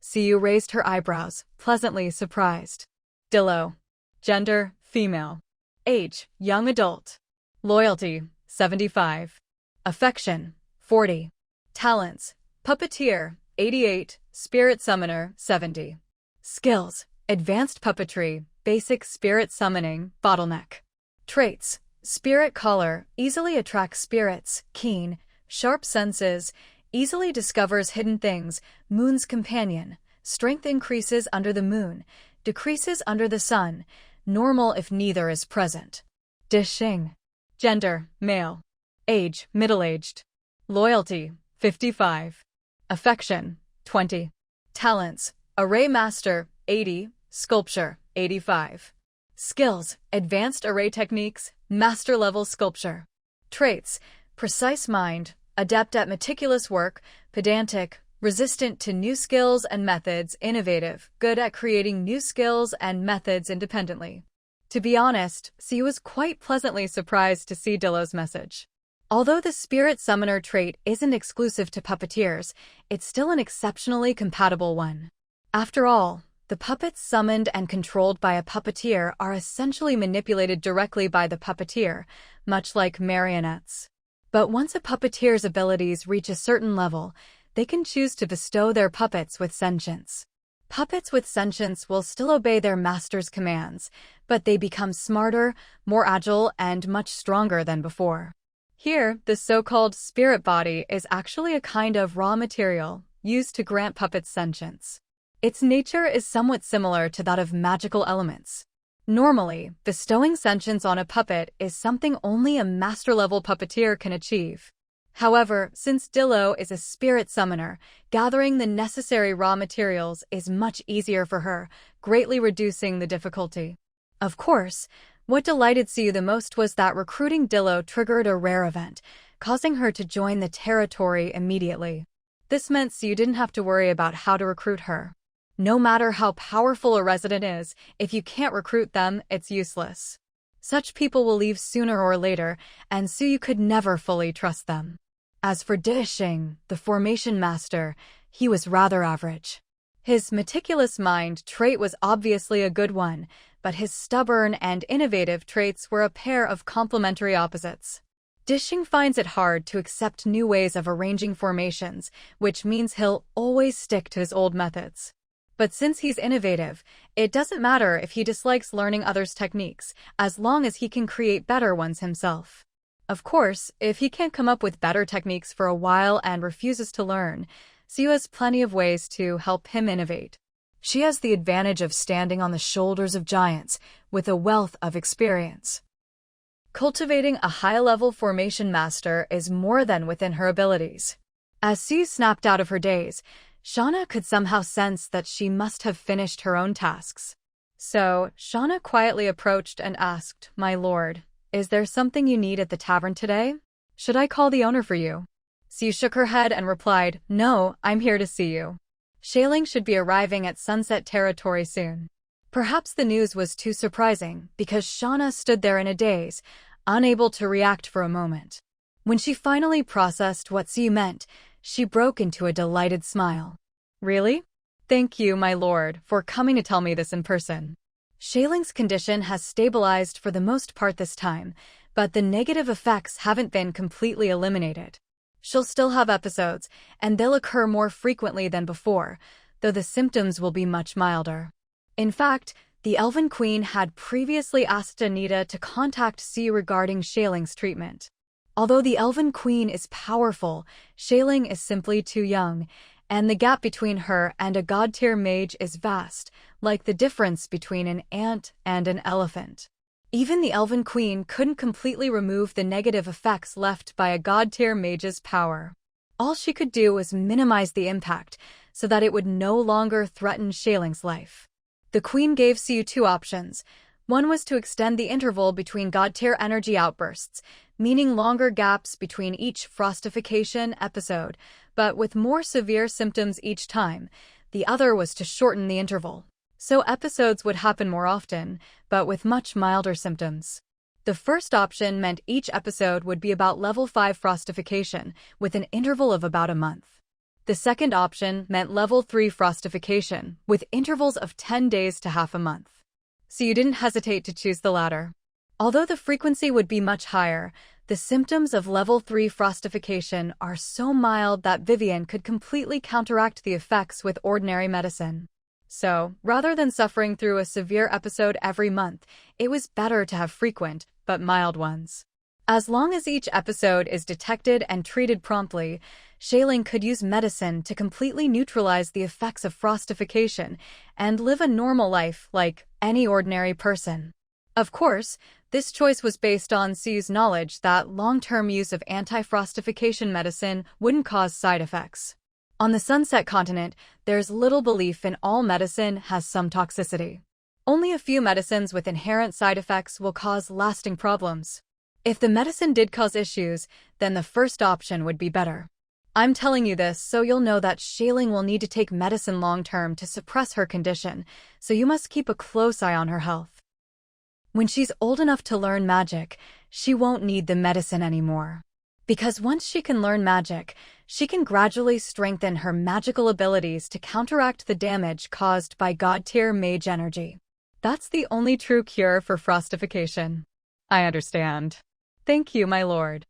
Siu raised her eyebrows, pleasantly surprised. Dillo. Gender, female. Age, young adult. Loyalty, 75. Affection, 40. Talents, puppeteer, 88. Spirit summoner, 70. Skills, advanced puppetry, basic spirit summoning, bottleneck. Traits, spirit caller, easily attracts spirits, keen, sharp senses, easily discovers hidden things, moon's companion, strength increases under the moon, decreases under the sun, normal if neither is present. Dishing. Gender, male. Age, middle-aged. Loyalty, 55. Affection, 20. Talents, array master, 80, sculpture, 85. Skills, advanced array techniques, master-level sculpture. Traits, precise mind, adept at meticulous work, pedantic, resistant to new skills and methods, innovative, good at creating new skills and methods independently. To be honest, Siu was quite pleasantly surprised to see Dillo's message. Although the spirit summoner trait isn't exclusive to puppeteers, it's still an exceptionally compatible one. After all, The puppets summoned and controlled by a puppeteer are essentially manipulated directly by the puppeteer, much like marionettes. But once a puppeteer's abilities reach a certain level, they can choose to bestow their puppets with sentience. Puppets with sentience will still obey their master's commands, but they become smarter, more agile, and much stronger than before. Here, the so-called spirit body is actually a kind of raw material used to grant puppets sentience. Its nature is somewhat similar to that of magical elements. Normally, bestowing sentience on a puppet is something only a master-level puppeteer can achieve. However, since Dillo is a spirit summoner, gathering the necessary raw materials is much easier for her, greatly reducing the difficulty. Of course, what delighted Siyu the most was that recruiting Dillo triggered a rare event, causing her to join the territory immediately. This meant Siyu didn't have to worry about how to recruit her. No matter how powerful a resident is, if you can't recruit them, it's useless. Such people will leave sooner or later, and Siyu could never fully trust them. As for Dishing, the formation master, he was rather average. His meticulous mind trait was obviously a good one, but his stubborn and innovative traits were a pair of complementary opposites. Dishing finds it hard to accept new ways of arranging formations, which means he'll always stick to his old methods. But since he's innovative, it doesn't matter if he dislikes learning others' techniques, as long as he can create better ones himself. Of course, if he can't come up with better techniques for a while and refuses to learn, Siyu has plenty of ways to help him innovate. She has the advantage of standing on the shoulders of giants, with a wealth of experience. Cultivating a high-level formation master is more than within her abilities. As Siyu snapped out of her daze, Shauna could somehow sense that she must have finished her own tasks. So, Shauna quietly approached and asked, "My lord, is there something you need at the tavern today? Should I call the owner for you?" Siyu shook her head and replied, "No, I'm here to see you. Shailing should be arriving at Sunset Territory soon." Perhaps the news was too surprising, because Shauna stood there in a daze, unable to react for a moment. When she finally processed what Siyu meant, she broke into a delighted smile. "Really? Thank you, my lord, for coming to tell me this in person." Shailing's condition has stabilized for the most part this time, but the negative effects haven't been completely eliminated. She'll still have episodes, and they'll occur more frequently than before, though the symptoms will be much milder. In fact, the Elven Queen had previously asked Anita to contact Siyu regarding Shailing's treatment. Although the Elven Queen is powerful, Shailing is simply too young, and the gap between her and a god-tier mage is vast, like the difference between an ant and an elephant. Even the Elven Queen couldn't completely remove the negative effects left by a god-tier mage's power. All she could do was minimize the impact, so that it would no longer threaten Shailing's life. The Queen gave Siyu two options. One was to extend the interval between god-tier energy outbursts, meaning longer gaps between each frostification episode, but with more severe symptoms each time. The other was to shorten the interval, so episodes would happen more often, but with much milder symptoms. The first option meant each episode would be about level 5 frostification, with an interval of about a month. The second option meant level 3 frostification, with intervals of 10 days to half a month. So you didn't hesitate to choose the latter. Although the frequency would be much higher, the symptoms of level 3 frostification are so mild that Vivian could completely counteract the effects with ordinary medicine. So, rather than suffering through a severe episode every month, it was better to have frequent, but mild ones. As long as each episode is detected and treated promptly, Shailing could use medicine to completely neutralize the effects of frostification and live a normal life like any ordinary person. Of course, this choice was based on Siyu's knowledge that long-term use of anti-frostification medicine wouldn't cause side effects. On the Sunset Continent, there's little belief in all medicine has some toxicity. Only a few medicines with inherent side effects will cause lasting problems. If the medicine did cause issues, then the first option would be better. I'm telling you this so you'll know that Shailing will need to take medicine long-term to suppress her condition, so you must keep a close eye on her health. When she's old enough to learn magic, she won't need the medicine anymore. Because once she can learn magic, she can gradually strengthen her magical abilities to counteract the damage caused by God-tier mage energy. That's the only true cure for frostification. I understand. Thank you, my lord.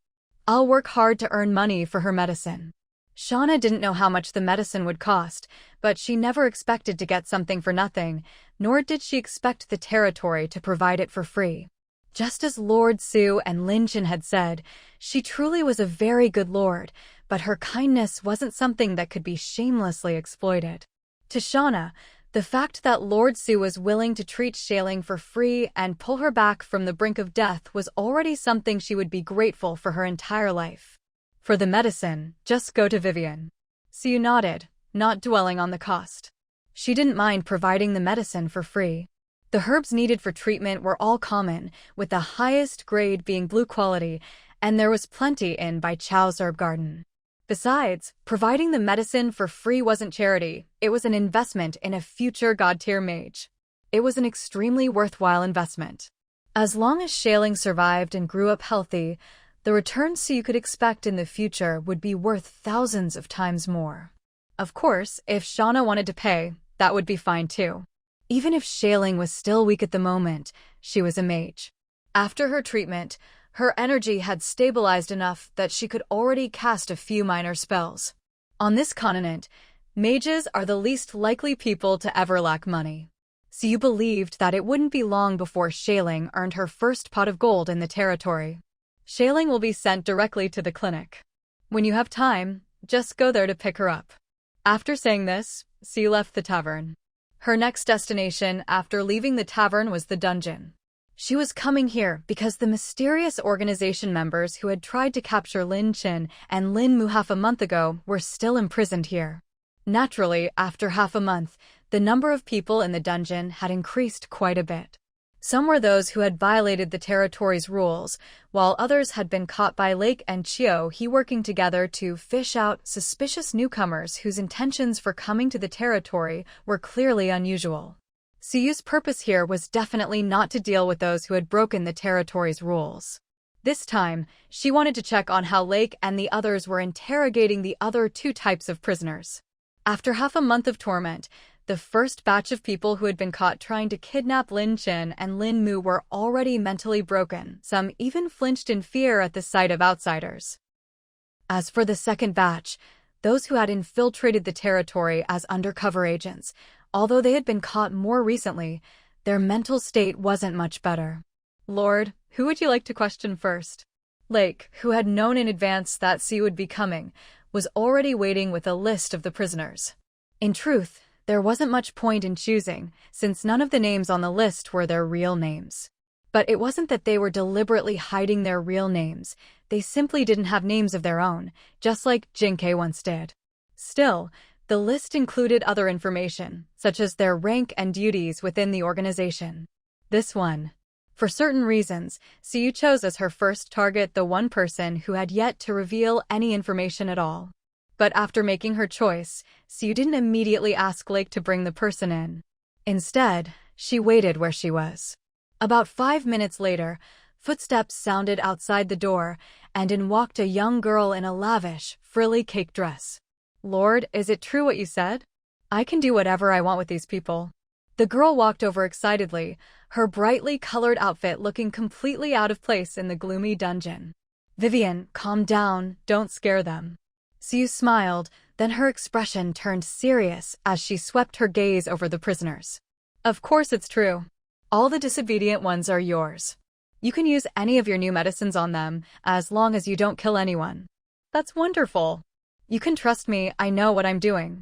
I'll work hard to earn money for her medicine. Shauna didn't know how much the medicine would cost, but she never expected to get something for nothing, nor did she expect the territory to provide it for free. Just as Lord Su and Lin Chen had said, she truly was a very good lord, but her kindness wasn't something that could be shamelessly exploited. To Shauna, the fact that Lord Su was willing to treat Shailing for free and pull her back from the brink of death was already something she would be grateful for her entire life. For the medicine, just go to Vivian. Su nodded, not dwelling on the cost. She didn't mind providing the medicine for free. The herbs needed for treatment were all common, with the highest grade being blue quality, and there was plenty in by Chow's herb garden. Besides, providing the medicine for free wasn't charity, it was an investment in a future god-tier mage. It was an extremely worthwhile investment. As long as Shailing survived and grew up healthy, the returns you could expect in the future would be worth thousands of times more. Of course, if Shauna wanted to pay, that would be fine too. Even if Shailing was still weak at the moment, she was a mage. After her treatment, her energy had stabilized enough that she could already cast a few minor spells. On this continent, mages are the least likely people to ever lack money. So you believed that it wouldn't be long before Shailing earned her first pot of gold in the territory. Shailing will be sent directly to the clinic. When you have time, just go there to pick her up. After saying this, Su left the tavern. Her next destination after leaving the tavern was the dungeon. She was coming here because the mysterious organization members who had tried to capture Lin Chen and Lin Mu half a month ago were still imprisoned here. Naturally, after half a month, the number of people in the dungeon had increased quite a bit. Some were those who had violated the territory's rules, while others had been caught by Lake and Chio He working together to fish out suspicious newcomers whose intentions for coming to the territory were clearly unusual. Suyu's purpose here was definitely not to deal with those who had broken the territory's rules. This time, she wanted to check on how Lake and the others were interrogating the other two types of prisoners. After half a month of torment, the first batch of people who had been caught trying to kidnap Lin Chen and Lin Mu were already mentally broken. Some even flinched in fear at the sight of outsiders. As for the second batch, those who had infiltrated the territory as undercover agents, although they had been caught more recently, their mental state wasn't much better. Lord, who would you like to question first? Lake, who had known in advance that Su would be coming, was already waiting with a list of the prisoners. In truth, there wasn't much point in choosing, since none of the names on the list were their real names. But it wasn't that they were deliberately hiding their real names, they simply didn't have names of their own, just like Jinkei once did. Still, the list included other information, such as their rank and duties within the organization. This one. For certain reasons, Su chose as her first target the one person who had yet to reveal any information at all. But after making her choice, Su didn't immediately ask Lake to bring the person in. Instead, she waited where she was. About 5 minutes later, footsteps sounded outside the door, and in walked a young girl in a lavish, frilly cake dress. Lord, is it true what you said? I can do whatever I want with these people. The girl walked over excitedly, her brightly colored outfit looking completely out of place in the gloomy dungeon. Vivian, calm down, don't scare them. Su smiled, then her expression turned serious as she swept her gaze over the prisoners. Of course it's true. All the disobedient ones are yours. You can use any of your new medicines on them, as long as you don't kill anyone. That's wonderful. You can trust me, I know what I'm doing.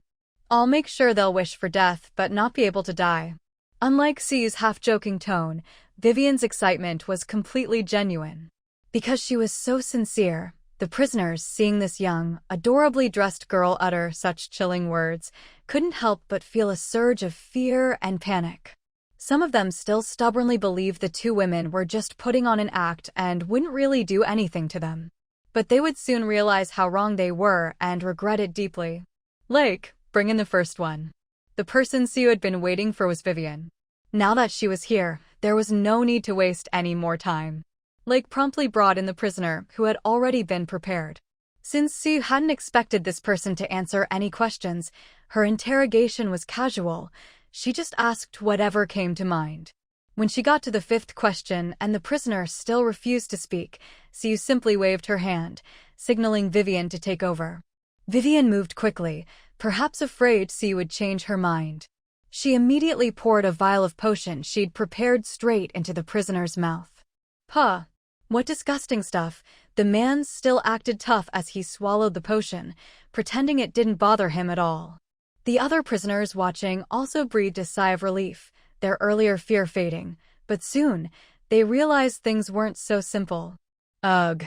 I'll make sure they'll wish for death but not be able to die. Unlike Su's half-joking tone, Vivian's excitement was completely genuine. Because she was so sincere, the prisoners, seeing this young, adorably dressed girl utter such chilling words, couldn't help but feel a surge of fear and panic. Some of them still stubbornly believed the two women were just putting on an act and wouldn't really do anything to them. But they would soon realize how wrong they were and regret it deeply. Lake, bring in the first one. The person Su had been waiting for was Vivian. Now that she was here, there was no need to waste any more time. Lake promptly brought in the prisoner, who had already been prepared. Since Siu hadn't expected this person to answer any questions, her interrogation was casual. She just asked whatever came to mind. When she got to the fifth question and the prisoner still refused to speak, Siu simply waved her hand, signaling Vivian to take over. Vivian moved quickly, perhaps afraid Siu would change her mind. She immediately poured a vial of potion she'd prepared straight into the prisoner's mouth. Puh! What disgusting stuff. The man still acted tough as he swallowed the potion, pretending it didn't bother him at all. The other prisoners watching also breathed a sigh of relief, their earlier fear fading, but soon, they realized things weren't so simple. Ugh.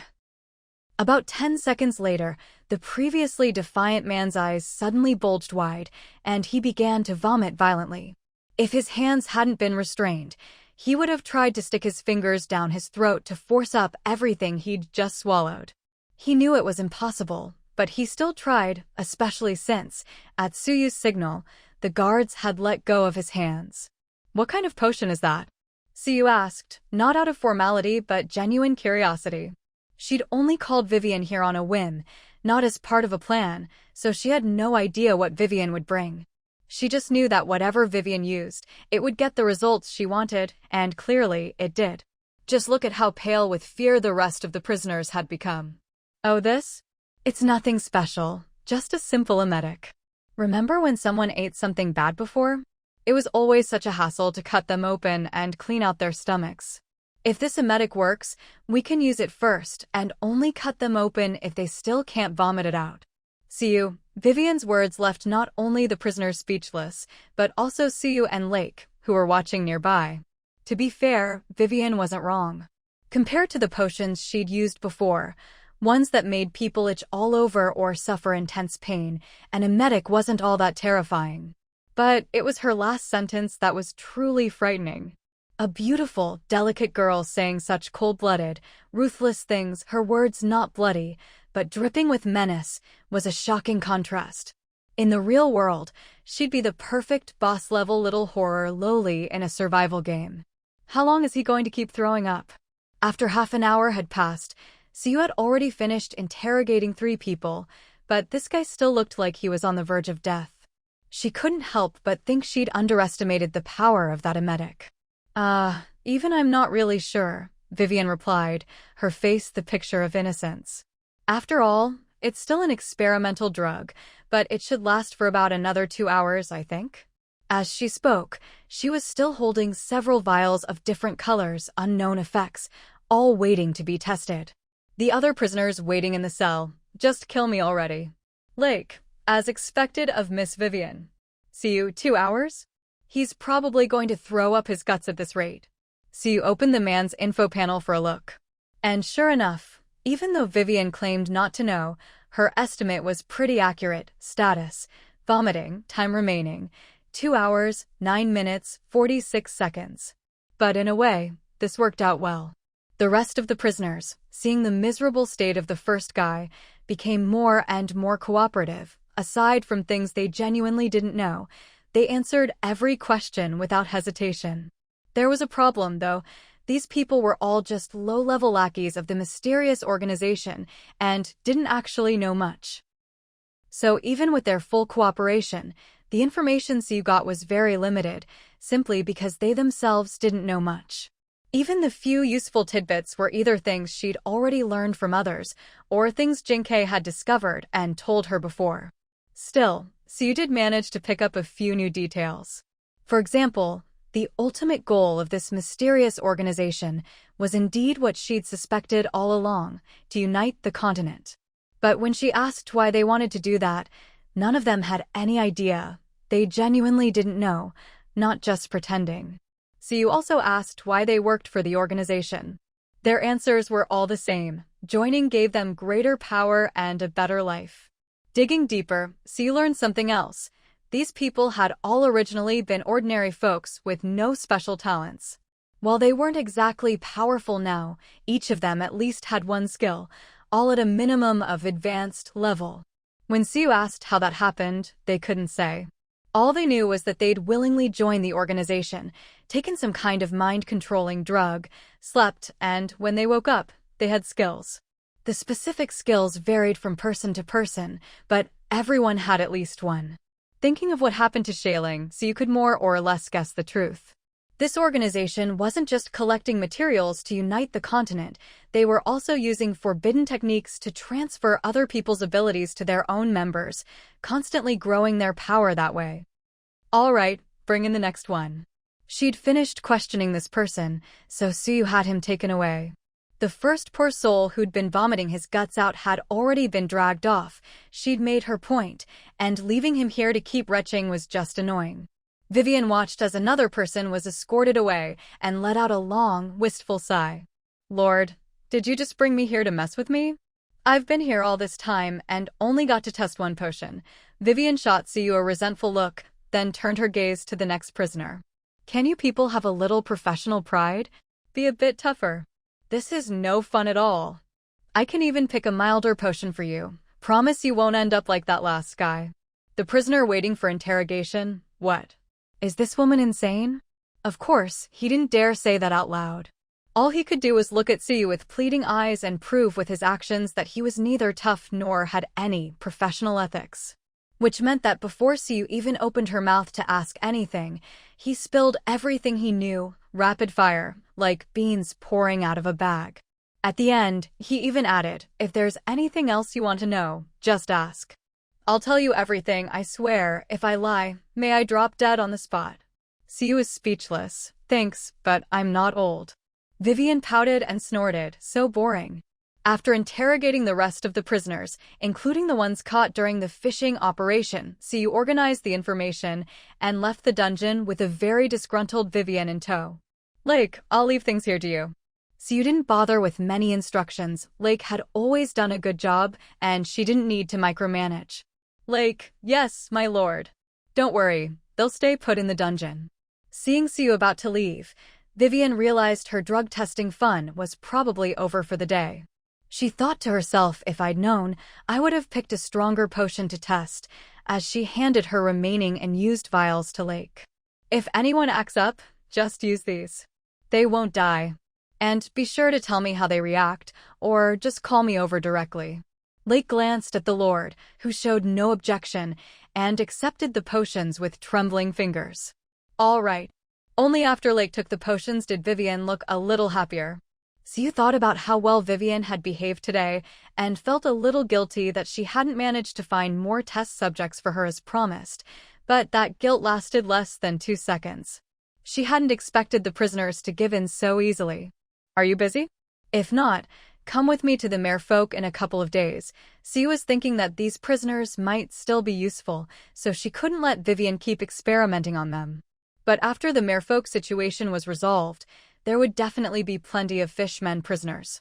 About 10 seconds later, the previously defiant man's eyes suddenly bulged wide, and he began to vomit violently. If his hands hadn't been restrained, he would have tried to stick his fingers down his throat to force up everything he'd just swallowed. He knew it was impossible, but he still tried, especially since, at Suyu's signal, the guards had let go of his hands. What kind of potion is that? Siu asked, not out of formality but genuine curiosity. She'd only called Vivian here on a whim, not as part of a plan, so she had no idea what Vivian would bring. She just knew that whatever Vivian used, it would get the results she wanted, and clearly, it did. Just look at how pale with fear the rest of the prisoners had become. Oh, this? It's nothing special, just a simple emetic. Remember when someone ate something bad before? It was always such a hassle to cut them open and clean out their stomachs. If this emetic works, we can use it first and only cut them open if they still can't vomit it out. Siu, Vivian's words left not only the prisoners speechless, but also Siu and Lake, who were watching nearby. To be fair, Vivian wasn't wrong. Compared to the potions she'd used before, ones that made people itch all over or suffer intense pain, an emetic wasn't all that terrifying. But it was her last sentence that was truly frightening. A beautiful, delicate girl saying such cold-blooded, ruthless things, her words not bloody, but dripping with menace, was a shocking contrast. In the real world, she'd be the perfect boss-level little horror lowly in a survival game. How long is he going to keep throwing up? After half an hour had passed, Siu had already finished interrogating 3 people, but this guy still looked like he was on the verge of death. She couldn't help but think she'd underestimated the power of that emetic. Even I'm not really sure, Vivian replied, her face the picture of innocence. After all, it's still an experimental drug, but it should last for about another 2 hours, I think. As she spoke, she was still holding several vials of different colors, unknown effects, all waiting to be tested. The other prisoners waiting in the cell, just kill me already. Lake, as expected of Miss Vivian. Siu, 2 hours? He's probably going to throw up his guts at this rate. Siu opened the man's info panel for a look. And sure enough, even though Vivian claimed not to know, her estimate was pretty accurate. Status: vomiting, time remaining, 2 hours, 9 minutes, 46 seconds. But in a way, this worked out well. The rest of the prisoners, seeing the miserable state of the first guy, became more and more cooperative. Aside from things they genuinely didn't know, they answered every question without hesitation. There was a problem, though. These people were all just low-level lackeys of the mysterious organization and didn't actually know much. So even with their full cooperation, the information Siu got was very limited, simply because they themselves didn't know much. Even the few useful tidbits were either things she'd already learned from others, or things Jinkei had discovered and told her before. Still, Siu did manage to pick up a few new details. For example, the ultimate goal of this mysterious organization was indeed what she'd suspected all along, to unite the continent. But when she asked why they wanted to do that, none of them had any idea. They genuinely didn't know, not just pretending. Siu also asked why they worked for the organization. Their answers were all the same. Joining gave them greater power and a better life. Digging deeper, Siu learned something else. These people had all originally been ordinary folks with no special talents. While they weren't exactly powerful now, each of them at least had one skill, all at a minimum of advanced level. When Siu asked how that happened, they couldn't say. All they knew was that they'd willingly joined the organization, taken some kind of mind-controlling drug, slept, and when they woke up, they had skills. The specific skills varied from person to person, but everyone had at least one. Thinking of what happened to Shailing, so you could more or less guess the truth. This organization wasn't just collecting materials to unite the continent, they were also using forbidden techniques to transfer other people's abilities to their own members, constantly growing their power that way. All right, bring in the next one. She'd finished questioning this person, so Suyu had him taken away. The first poor soul who'd been vomiting his guts out had already been dragged off. She'd made her point, and leaving him here to keep retching was just annoying. Vivian watched as another person was escorted away and let out a long, wistful sigh. Lord, did you just bring me here to mess with me? I've been here all this time and only got to test one potion. Vivian shot Suyu a resentful look, then turned her gaze to the next prisoner. Can you people have a little professional pride? Be a bit tougher. This is no fun at all. I can even pick a milder potion for you. Promise you won't end up like that last guy. The prisoner waiting for interrogation. What? Is this woman insane? Of course, he didn't dare say that out loud. All he could do was look at Suyu with pleading eyes and prove with his actions that he was neither tough nor had any professional ethics. Which meant that before Suyu even opened her mouth to ask anything, he spilled everything he knew, rapid fire, like beans pouring out of a bag. At the end, he even added, if there's anything else you want to know, just ask. I'll tell you everything, I swear. If I lie, may I drop dead on the spot. Suyu is speechless. Thanks, but I'm not old. Vivian pouted and snorted, so boring. After interrogating the rest of the prisoners, including the ones caught during the fishing operation, Suyu organized the information and left the dungeon with a very disgruntled Vivian in tow. Lake, I'll leave things here to you. Suyu didn't bother with many instructions. Lake had always done a good job, and she didn't need to micromanage. Lake, yes, my lord. Don't worry, they'll stay put in the dungeon. Seeing Suyu about to leave, Vivian realized her drug testing fun was probably over for the day. She thought to herself, if I'd known, I would have picked a stronger potion to test, as she handed her remaining and used vials to Lake. If anyone acts up, just use these. They won't die. And be sure to tell me how they react, or just call me over directly. Lake glanced at the Lord, who showed no objection, and accepted the potions with trembling fingers. All right. Only after Lake took the potions did Vivian look a little happier. Suyu thought about how well Vivian had behaved today, and felt a little guilty that she hadn't managed to find more test subjects for her as promised, but that guilt lasted less than 2 seconds. She hadn't expected the prisoners to give in so easily. Are you busy? If not, come with me to the merfolk in a couple of days. Suyu was thinking that these prisoners might still be useful, so she couldn't let Vivian keep experimenting on them. But after the merfolk situation was resolved, there would definitely be plenty of fishmen prisoners.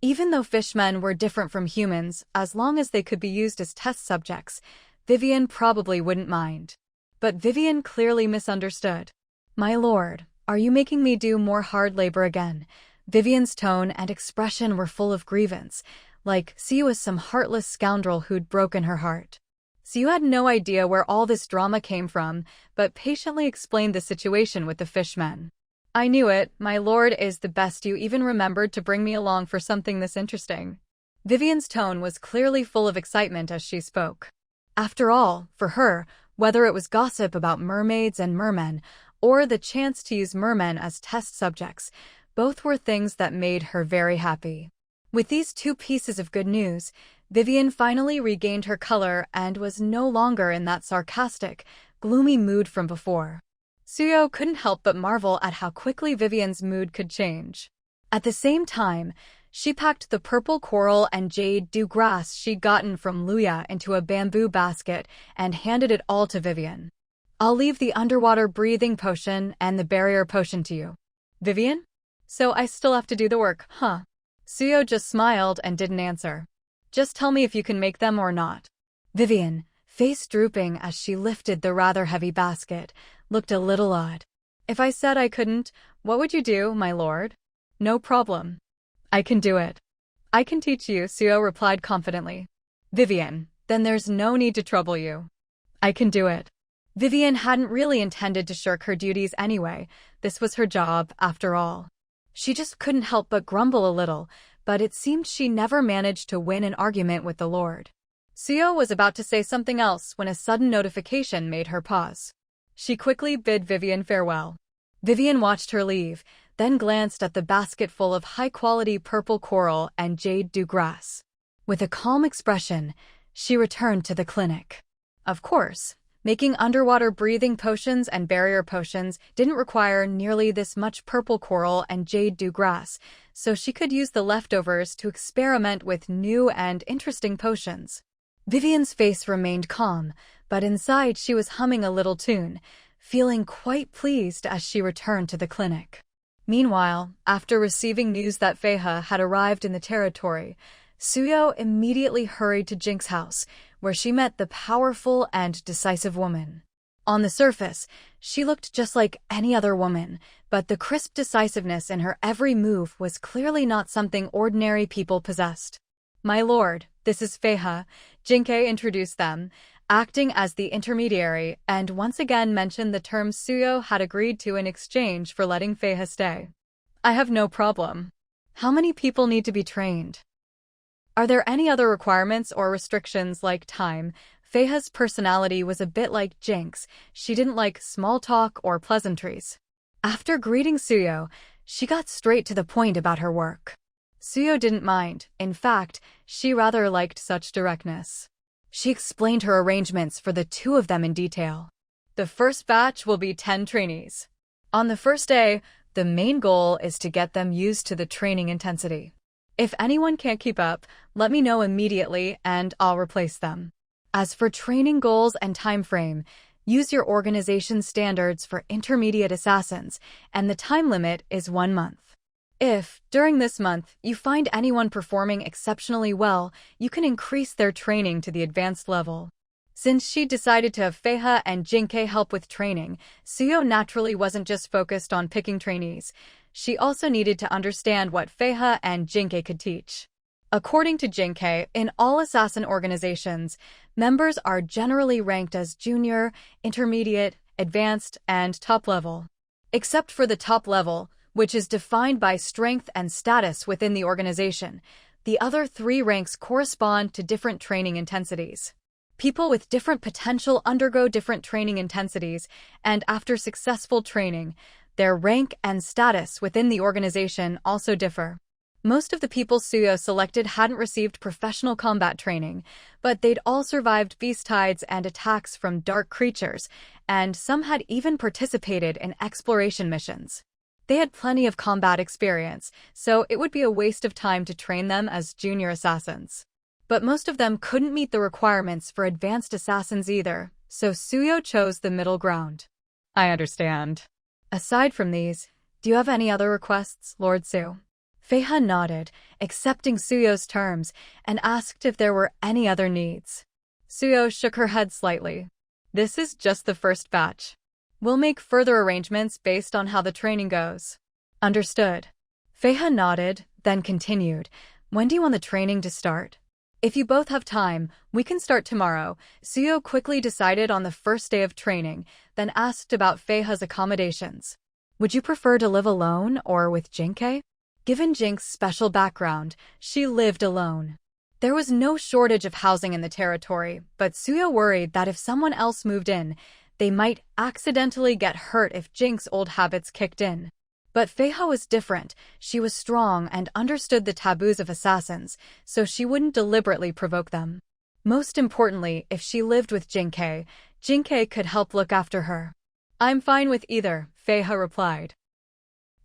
Even though fishmen were different from humans, as long as they could be used as test subjects, Vivian probably wouldn't mind. But Vivian clearly misunderstood. My lord, are you making me do more hard labor again? Vivian's tone and expression were full of grievance, like Suyu was some heartless scoundrel who'd broken her heart. Suyu had no idea where all this drama came from, but patiently explained the situation with the fishmen. I knew it, my lord is the best you even remembered to bring me along for something this interesting. Vivian's tone was clearly full of excitement as she spoke. After all, for her, whether it was gossip about mermaids and mermen, or the chance to use mermen as test subjects, both were things that made her very happy. With these 2 pieces of good news, Vivian finally regained her color and was no longer in that sarcastic, gloomy mood from before. Suyu couldn't help but marvel at how quickly Vivian's mood could change. At the same time, she packed the purple coral and jade dew grass she'd gotten from Luya into a bamboo basket and handed it all to Vivian. I'll leave the underwater breathing potion and the barrier potion to you. Vivian? So I still have to do the work, huh? Suyu just smiled and didn't answer. Just tell me if you can make them or not. Vivian, face drooping as she lifted the rather heavy basket, looked a little odd. If I said I couldn't, what would you do, my lord? No problem. I can do it. I can teach you, Suyu replied confidently. Vivian, then there's no need to trouble you. I can do it. Vivian hadn't really intended to shirk her duties anyway. This was her job, after all. She just couldn't help but grumble a little, but it seemed she never managed to win an argument with the Lord. Suyo was about to say something else when a sudden notification made her pause. She quickly bid Vivian farewell. Vivian watched her leave, then glanced at the basket full of high-quality purple coral and jade du grass. With a calm expression, she returned to the clinic. Of course, making underwater breathing potions and barrier potions didn't require nearly this much purple coral and jade du grass, so she could use the leftovers to experiment with new and interesting potions. Vivian's face remained calm, but inside she was humming a little tune, feeling quite pleased as she returned to the clinic. Meanwhile, after receiving news that Feihe had arrived in the territory, Suyo immediately hurried to Jink's house, where she met the powerful and decisive woman. On the surface, she looked just like any other woman, but the crisp decisiveness in her every move was clearly not something ordinary people possessed. "My lord, this is Feihe," Jinkei introduced them, acting as the intermediary, and once again mentioned the terms Suyo had agreed to in exchange for letting Feihe stay. "I have no problem. How many people need to be trained? Are there any other requirements or restrictions like time?" Feihe's personality was a bit like Jink's. She didn't like small talk or pleasantries. After greeting Suyo, she got straight to the point about her work. Suyo didn't mind. In fact, she rather liked such directness. She explained her arrangements for the two of them in detail. The first batch will be 10 trainees. On the first day, the main goal is to get them used to the training intensity. If anyone can't keep up, let me know immediately and I'll replace them. As for training goals and time frame, use your organization's standards for intermediate assassins, and the time limit is 1 month. If, during this month, you find anyone performing exceptionally well, you can increase their training to the advanced level. Since she decided to have Feihe and Jinkei help with training, Suyo naturally wasn't just focused on picking trainees. She also needed to understand what Feihe and Jinkei could teach. According to Jinkei, in all assassin organizations, members are generally ranked as junior, intermediate, advanced, and top level. Except for the top level, which is defined by strength and status within the organization, the other 3 ranks correspond to different training intensities. People with different potential undergo different training intensities, and after successful training, their rank and status within the organization also differ. Most of the people Suyo selected hadn't received professional combat training, but they'd all survived beast tides and attacks from dark creatures, and some had even participated in exploration missions. They had plenty of combat experience, so it would be a waste of time to train them as junior assassins. But most of them couldn't meet the requirements for advanced assassins either, so Suyo chose the middle ground. "I understand. Aside from these, do you have any other requests, Lord Su?" Feihe nodded, accepting Suyo's terms, and asked if there were any other needs. Suyo shook her head slightly. "This is just the first batch. We'll make further arrangements based on how the training goes." "Understood." Feihe nodded, then continued, "When do you want the training to start?" "If you both have time, we can start tomorrow." Suyo quickly decided on the first day of training, then asked about Feihe's accommodations. "Would you prefer to live alone or with Jinkei?" Given Jink's special background, she lived alone. There was no shortage of housing in the territory, but Suyo worried that if someone else moved in, they might accidentally get hurt if Jink's old habits kicked in. But Feihe was different. She was strong and understood the taboos of assassins, so she wouldn't deliberately provoke them. Most importantly, if she lived with Jinkei, Jinkei could help look after her. "I'm fine with either," Feihe replied.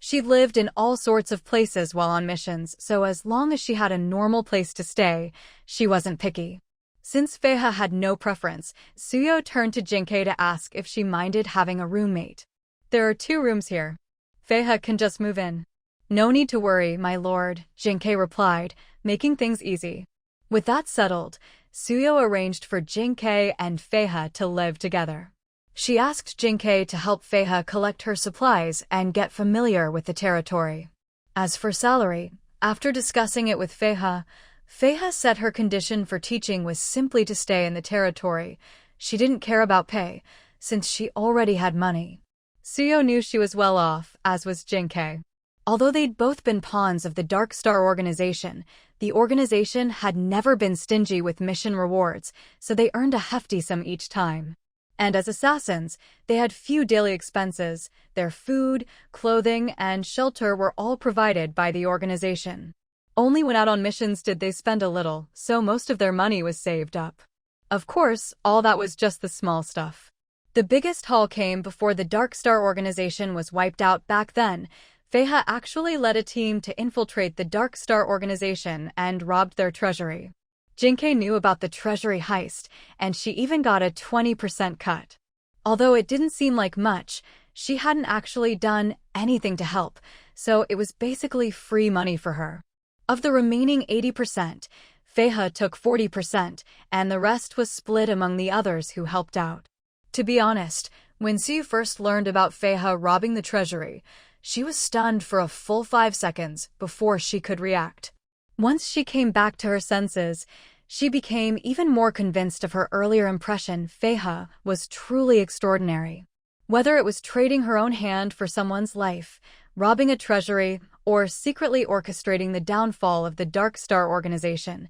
She'd lived in all sorts of places while on missions, so as long as she had a normal place to stay, she wasn't picky. Since Feihe had no preference, Suyo turned to Jinkei to ask if she minded having a roommate. "There are 2 rooms here. Feihe can just move in." "No need to worry, my lord," Jinkei replied, making things easy. With that settled, Suyo arranged for Jinkei and Feihe to live together. She asked Jinkei to help Feihe collect her supplies and get familiar with the territory. As for salary, after discussing it with Feihe said her condition for teaching was simply to stay in the territory. She didn't care about pay, since she already had money. Suyo knew she was well off, as was Jinkei. Although they'd both been pawns of the Dark Star organization, the organization had never been stingy with mission rewards, so they earned a hefty sum each time. And as assassins, they had few daily expenses. Their food, clothing, and shelter were all provided by the organization. Only when out on missions did they spend a little, so most of their money was saved up. Of course, all that was just the small stuff. The biggest haul came before the Dark Star organization was wiped out back then. Feiha actually led a team to infiltrate the Dark Star organization and robbed their treasury. Jinkei knew about the treasury heist, and she even got a 20% cut. Although it didn't seem like much, she hadn't actually done anything to help, so it was basically free money for her. Of the remaining 80%, Feiha took 40%, and the rest was split among the others who helped out. To be honest, when Siu first learned about Feiha robbing the treasury, she was stunned for a full 5 seconds before she could react. Once she came back to her senses, she became even more convinced of her earlier impression. Feiha was truly extraordinary. Whether it was trading her own hand for someone's life, robbing a treasury, or secretly orchestrating the downfall of the Dark Star organization,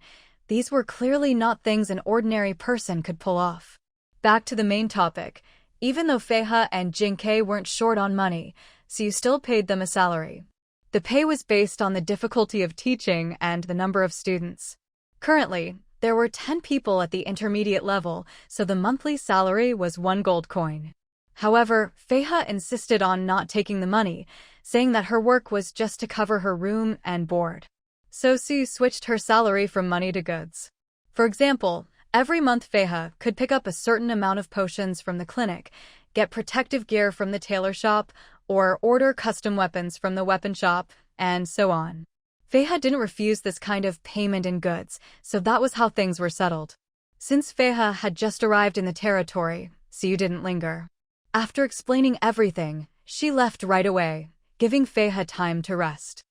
these were clearly not things an ordinary person could pull off. Back to the main topic. Even though Feiha and Jinkei weren't short on money, Siu still paid them a salary. The pay was based on the difficulty of teaching and the number of students. Currently, there were 10 people at the intermediate level, so the monthly salary was 1 gold coin. However, Feiha insisted on not taking the money, saying that her work was just to cover her room and board. So Siu switched her salary from money to goods. For example, every month Feiha could pick up a certain amount of potions from the clinic, get protective gear from the tailor shop, or order custom weapons from the weapon shop, and so on. Feiha didn't refuse this kind of payment in goods, so that was how things were settled. Since Feiha had just arrived in the territory, Siu didn't linger. After explaining everything, she left right away, giving Feiha time to rest.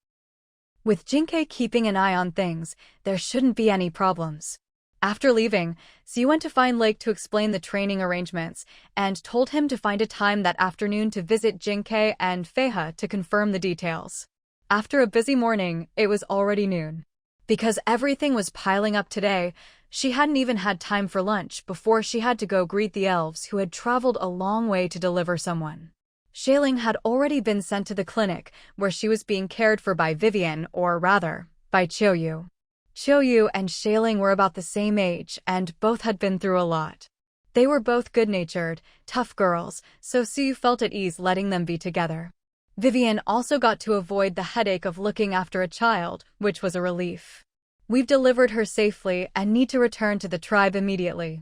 With Jinkei keeping an eye on things, there shouldn't be any problems. After leaving, Siu went to find Lake to explain the training arrangements and told him to find a time that afternoon to visit Jinkei and Feiha to confirm the details. After a busy morning, it was already noon. Because everything was piling up today, she hadn't even had time for lunch before she had to go greet the elves who had traveled a long way to deliver someone. Shailing had already been sent to the clinic, where she was being cared for by Vivian, or rather, by Choyu. Choyu and Shailing were about the same age, and both had been through a lot. They were both good-natured, tough girls, so Siu felt at ease letting them be together. Vivian also got to avoid the headache of looking after a child, which was a relief. We've delivered her safely and need to return to the tribe immediately.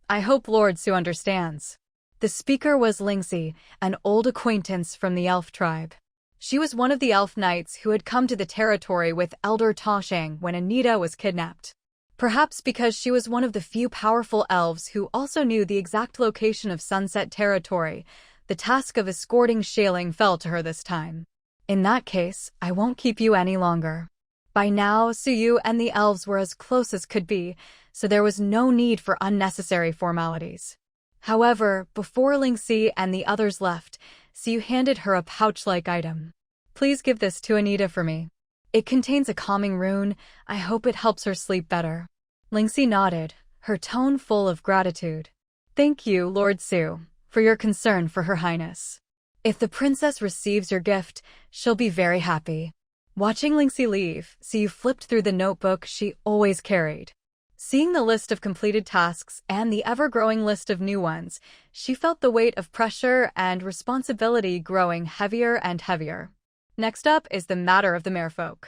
I hope Lord Su understands. The speaker was Lingxi, an old acquaintance from the elf tribe. She was one of the elf knights who had come to the territory with Elder Tashang when Anita was kidnapped. Perhaps because she was one of the few powerful elves who also knew the exact location of Sunset Territory, the task of escorting Shailing fell to her this time. In that case, I won't keep you any longer. By now, Suyu and the elves were as close as could be, so there was no need for unnecessary formalities. However, before Lingxi and the others left, Siu handed her a pouch-like item. Please give this to Anita for me. It contains a calming rune. I hope it helps her sleep better. Lingxi nodded, her tone full of gratitude. Thank you, Lord Su, for your concern for Her Highness. If the princess receives your gift, she'll be very happy. Watching Lingxi leave, Siu flipped through the notebook she always carried. Seeing the list of completed tasks and the ever-growing list of new ones, she felt the weight of pressure and responsibility growing heavier and heavier. Next up is the matter of the merfolk.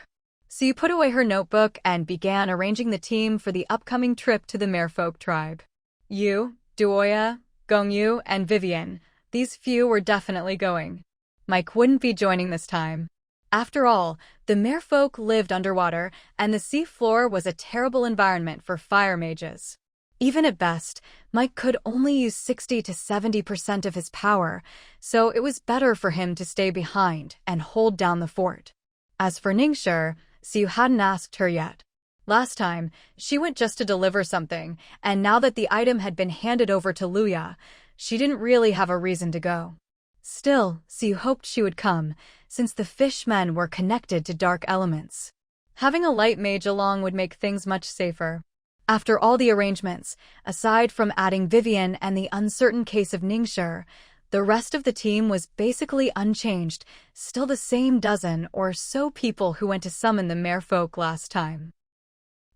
Siu put away her notebook and began arranging the team for the upcoming trip to the merfolk tribe. Yu, Duoya, Gongyu, and Vivian, these few were definitely going. Mike wouldn't be joining this time. After all, the merfolk lived underwater, and the sea floor was a terrible environment for fire mages. Even at best, Mike could only use 60 to 70% of his power, so it was better for him to stay behind and hold down the fort. As for Ningxia, Siu hadn't asked her yet. Last time, she went just to deliver something, and now that the item had been handed over to Luya, She didn't really have a reason to go. Still, Siu hoped she would come, since the fishmen were connected to dark elements. Having a light mage along would make things much safer. After all the arrangements, aside from adding Vivian and the uncertain case of Ningxi, the rest of the team was basically unchanged, still the same dozen or so people who went to summon the merfolk last time.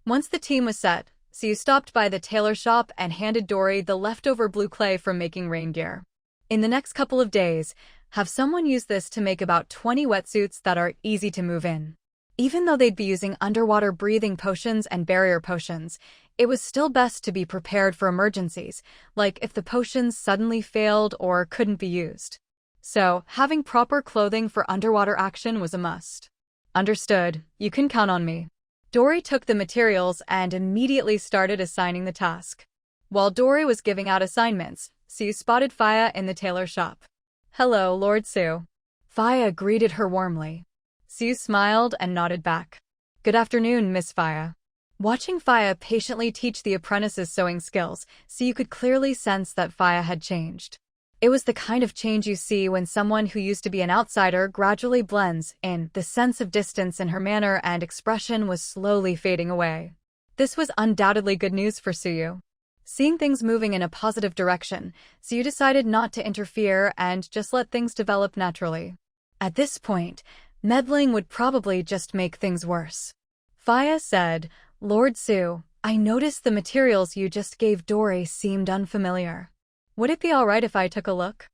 Once the team was set, Siu stopped by the tailor shop and handed Dory the leftover blue clay from making rain gear. In the next couple of days, have someone use this to make about 20 wetsuits that are easy to move in. Even though they'd be using underwater breathing potions and barrier potions, it was still best to be prepared for emergencies, like if the potions suddenly failed or couldn't be used. So, having proper clothing for underwater action was a must. Understood, you can count on me. Dory took the materials and immediately started assigning the task. While Dory was giving out assignments, Siu spotted Faya in the tailor shop. "Hello, Lord Siu." Faya greeted her warmly. Siu smiled and nodded back. "Good afternoon, Miss Faya." Watching Faya patiently teach the apprentices sewing skills, Siu could clearly sense that Faya had changed. It was the kind of change you see when someone who used to be an outsider gradually blends in. The sense of distance in her manner and expression was slowly fading away. This was undoubtedly good news for Siu. Seeing things moving in a positive direction, Siu decided not to interfere and just let things develop naturally. At this point, meddling would probably just make things worse. Faya said, "Lord Siu, I noticed the materials you just gave Dory seemed unfamiliar. Would it be alright if I took a look?"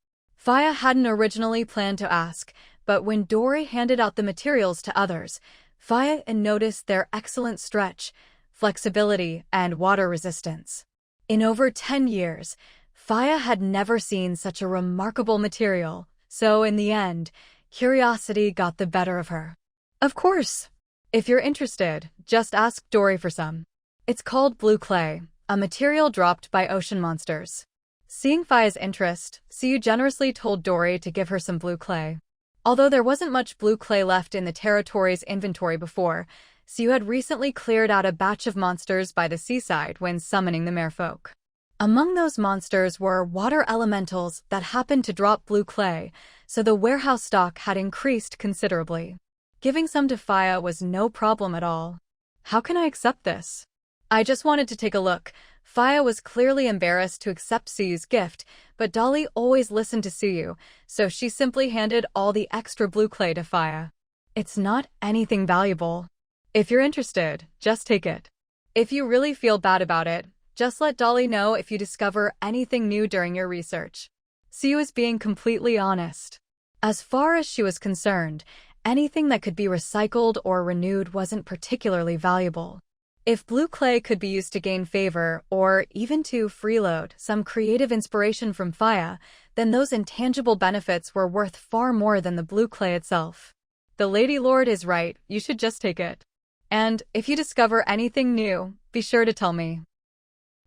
Faya hadn't originally planned to ask, but when Dory handed out the materials to others, Faya noticed their excellent stretch, flexibility, and water resistance. In over 10 years, Faya had never seen such a remarkable material, so in the end, curiosity got the better of her. "Of course. If you're interested, just ask Dory for some. It's called blue clay, a material dropped by ocean monsters." Seeing Faya's interest, Siu generously told Dory to give her some blue clay. Although there wasn't much blue clay left in the territory's inventory before, Siu had recently cleared out a batch of monsters by the seaside when summoning the merfolk. Among those monsters were water elementals that happened to drop blue clay, so the warehouse stock had increased considerably. Giving some to Faya was no problem at all. "How can I accept this?" "I just wanted to take a look." Faya was clearly embarrassed to accept Siu's gift, but Dolly always listened to Siu, so she simply handed all the extra blue clay to Faya. "It's not anything valuable. If you're interested, just take it. If you really feel bad about it, just let Dolly know if you discover anything new during your research." Siu was being completely honest. As far as she was concerned, anything that could be recycled or renewed wasn't particularly valuable. If blue clay could be used to gain favor or even to freeload some creative inspiration from Faya, then those intangible benefits were worth far more than the blue clay itself. "The Lady Lord is right, you should just take it. And if you discover anything new, be sure to tell me."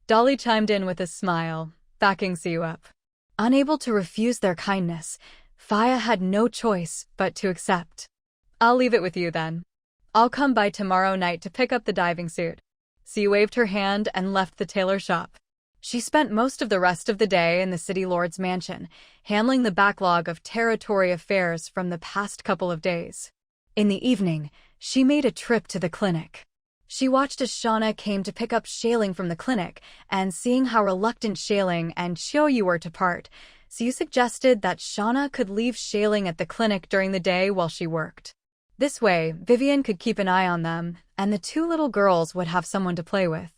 Dolly chimed in with a smile, backing Siu up. Unable to refuse their kindness, Faya had no choice but to accept. "I'll leave it with you then. I'll come by tomorrow night to pick up the diving suit." Siu waved her hand and left the tailor shop. She spent most of the rest of the day in the city lord's mansion, handling the backlog of territory affairs from the past couple of days. In the evening, she made a trip to the clinic. She watched as Shauna came to pick up Shailing from the clinic, and seeing how reluctant Shailing and Xiaoyu were to part, Siu suggested that Shauna could leave Shailing at the clinic during the day while she worked. This way, Vivian could keep an eye on them, and the two little girls would have someone to play with.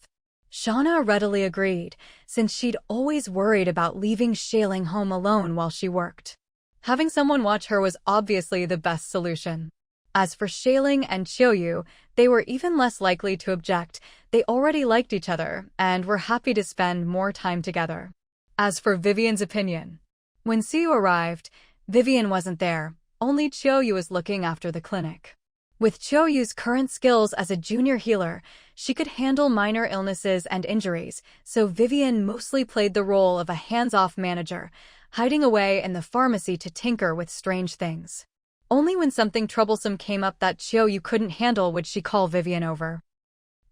Shauna readily agreed, since she'd always worried about leaving Shailing home alone while she worked. Having someone watch her was obviously the best solution. As for Shailing and Xiaoyu, they were even less likely to object. They already liked each other and were happy to spend more time together. As for Vivian's opinion, when Siu arrived, Vivian wasn't there. Only Xiaoyu was looking after the clinic. With Xiaoyu's current skills as a junior healer, she could handle minor illnesses and injuries, so Vivian mostly played the role of a hands-off manager, hiding away in the pharmacy to tinker with strange things. Only when something troublesome came up that Xiaoyu couldn't handle would she call Vivian over.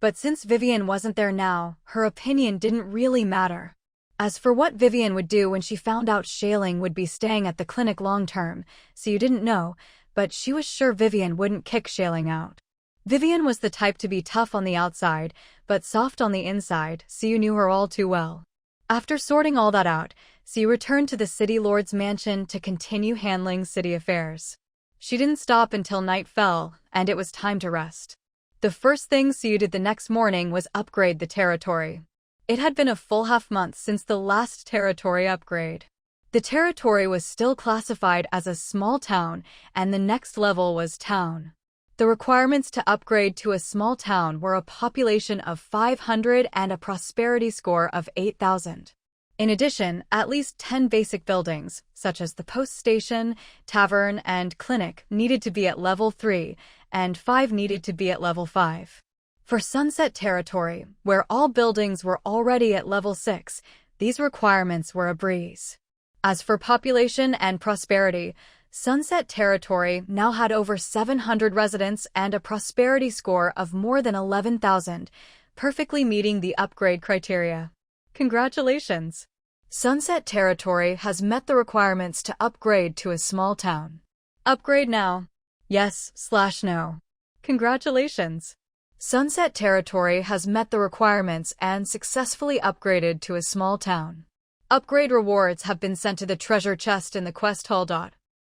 But since Vivian wasn't there now, her opinion didn't really matter. As for what Vivian would do when she found out Shailing would be staying at the clinic long-term, Siyu didn't know, but she was sure Vivian wouldn't kick Shailing out. Vivian was the type to be tough on the outside, but soft on the inside. Siyu knew her all too well. After sorting all that out, Siyu returned to the city lord's mansion to continue handling city affairs. She didn't stop until night fell, and it was time to rest. The first thing Siyu did the next morning was upgrade the territory. It had been a full half-month since the last territory upgrade. The territory was still classified as a small town, and the next level was town. The requirements to upgrade to a small town were a population of 500 and a prosperity score of 8,000. In addition, at least 10 basic buildings, such as the post station, tavern, and clinic, needed to be at level 3, and 5 needed to be at level 5. For Sunset Territory, where all buildings were already at level 6, these requirements were a breeze. As for population and prosperity, Sunset Territory now had over 700 residents and a prosperity score of more than 11,000, perfectly meeting the upgrade criteria. Congratulations! Sunset Territory has met the requirements to upgrade to a small town. Upgrade now. Yes/no. Congratulations! Sunset Territory has met the requirements and successfully upgraded to a small town. Upgrade rewards have been sent to the treasure chest in the quest hall.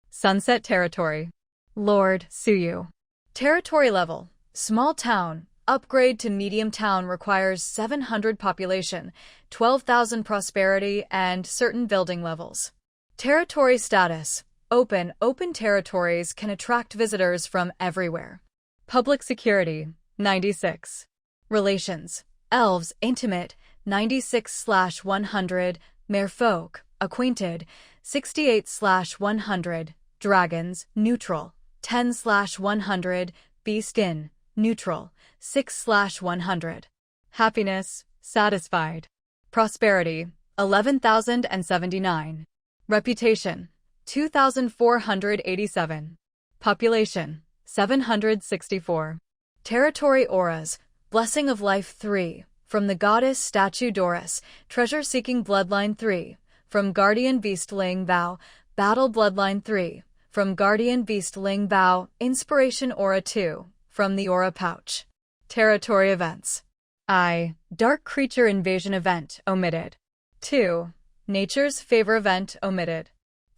Sunset Territory. Lord Siyu. Territory level. Small town. Upgrade to medium town requires 700 population, 12,000 prosperity, and certain building levels. Territory status. Open. Open territories can attract visitors from everywhere. Public security. 96. Relations. Elves, intimate, 96/100. Merfolk, acquainted, 68/100. Dragons, neutral, 10/100. Beastin, neutral, 6/100. Happiness, satisfied. Prosperity, 11,079. Reputation, 2,487. Population, 764. Territory auras, Blessing of Life 3, from the Goddess Statue Doris, Treasure-Seeking Bloodline 3, from Guardian Beast Ling Bao, Battle Bloodline 3, from Guardian Beast Ling Bao, Inspiration Aura 2, from the Aura Pouch. Territory events. Dark Creature Invasion Event, omitted. 2. Nature's Favor Event, omitted.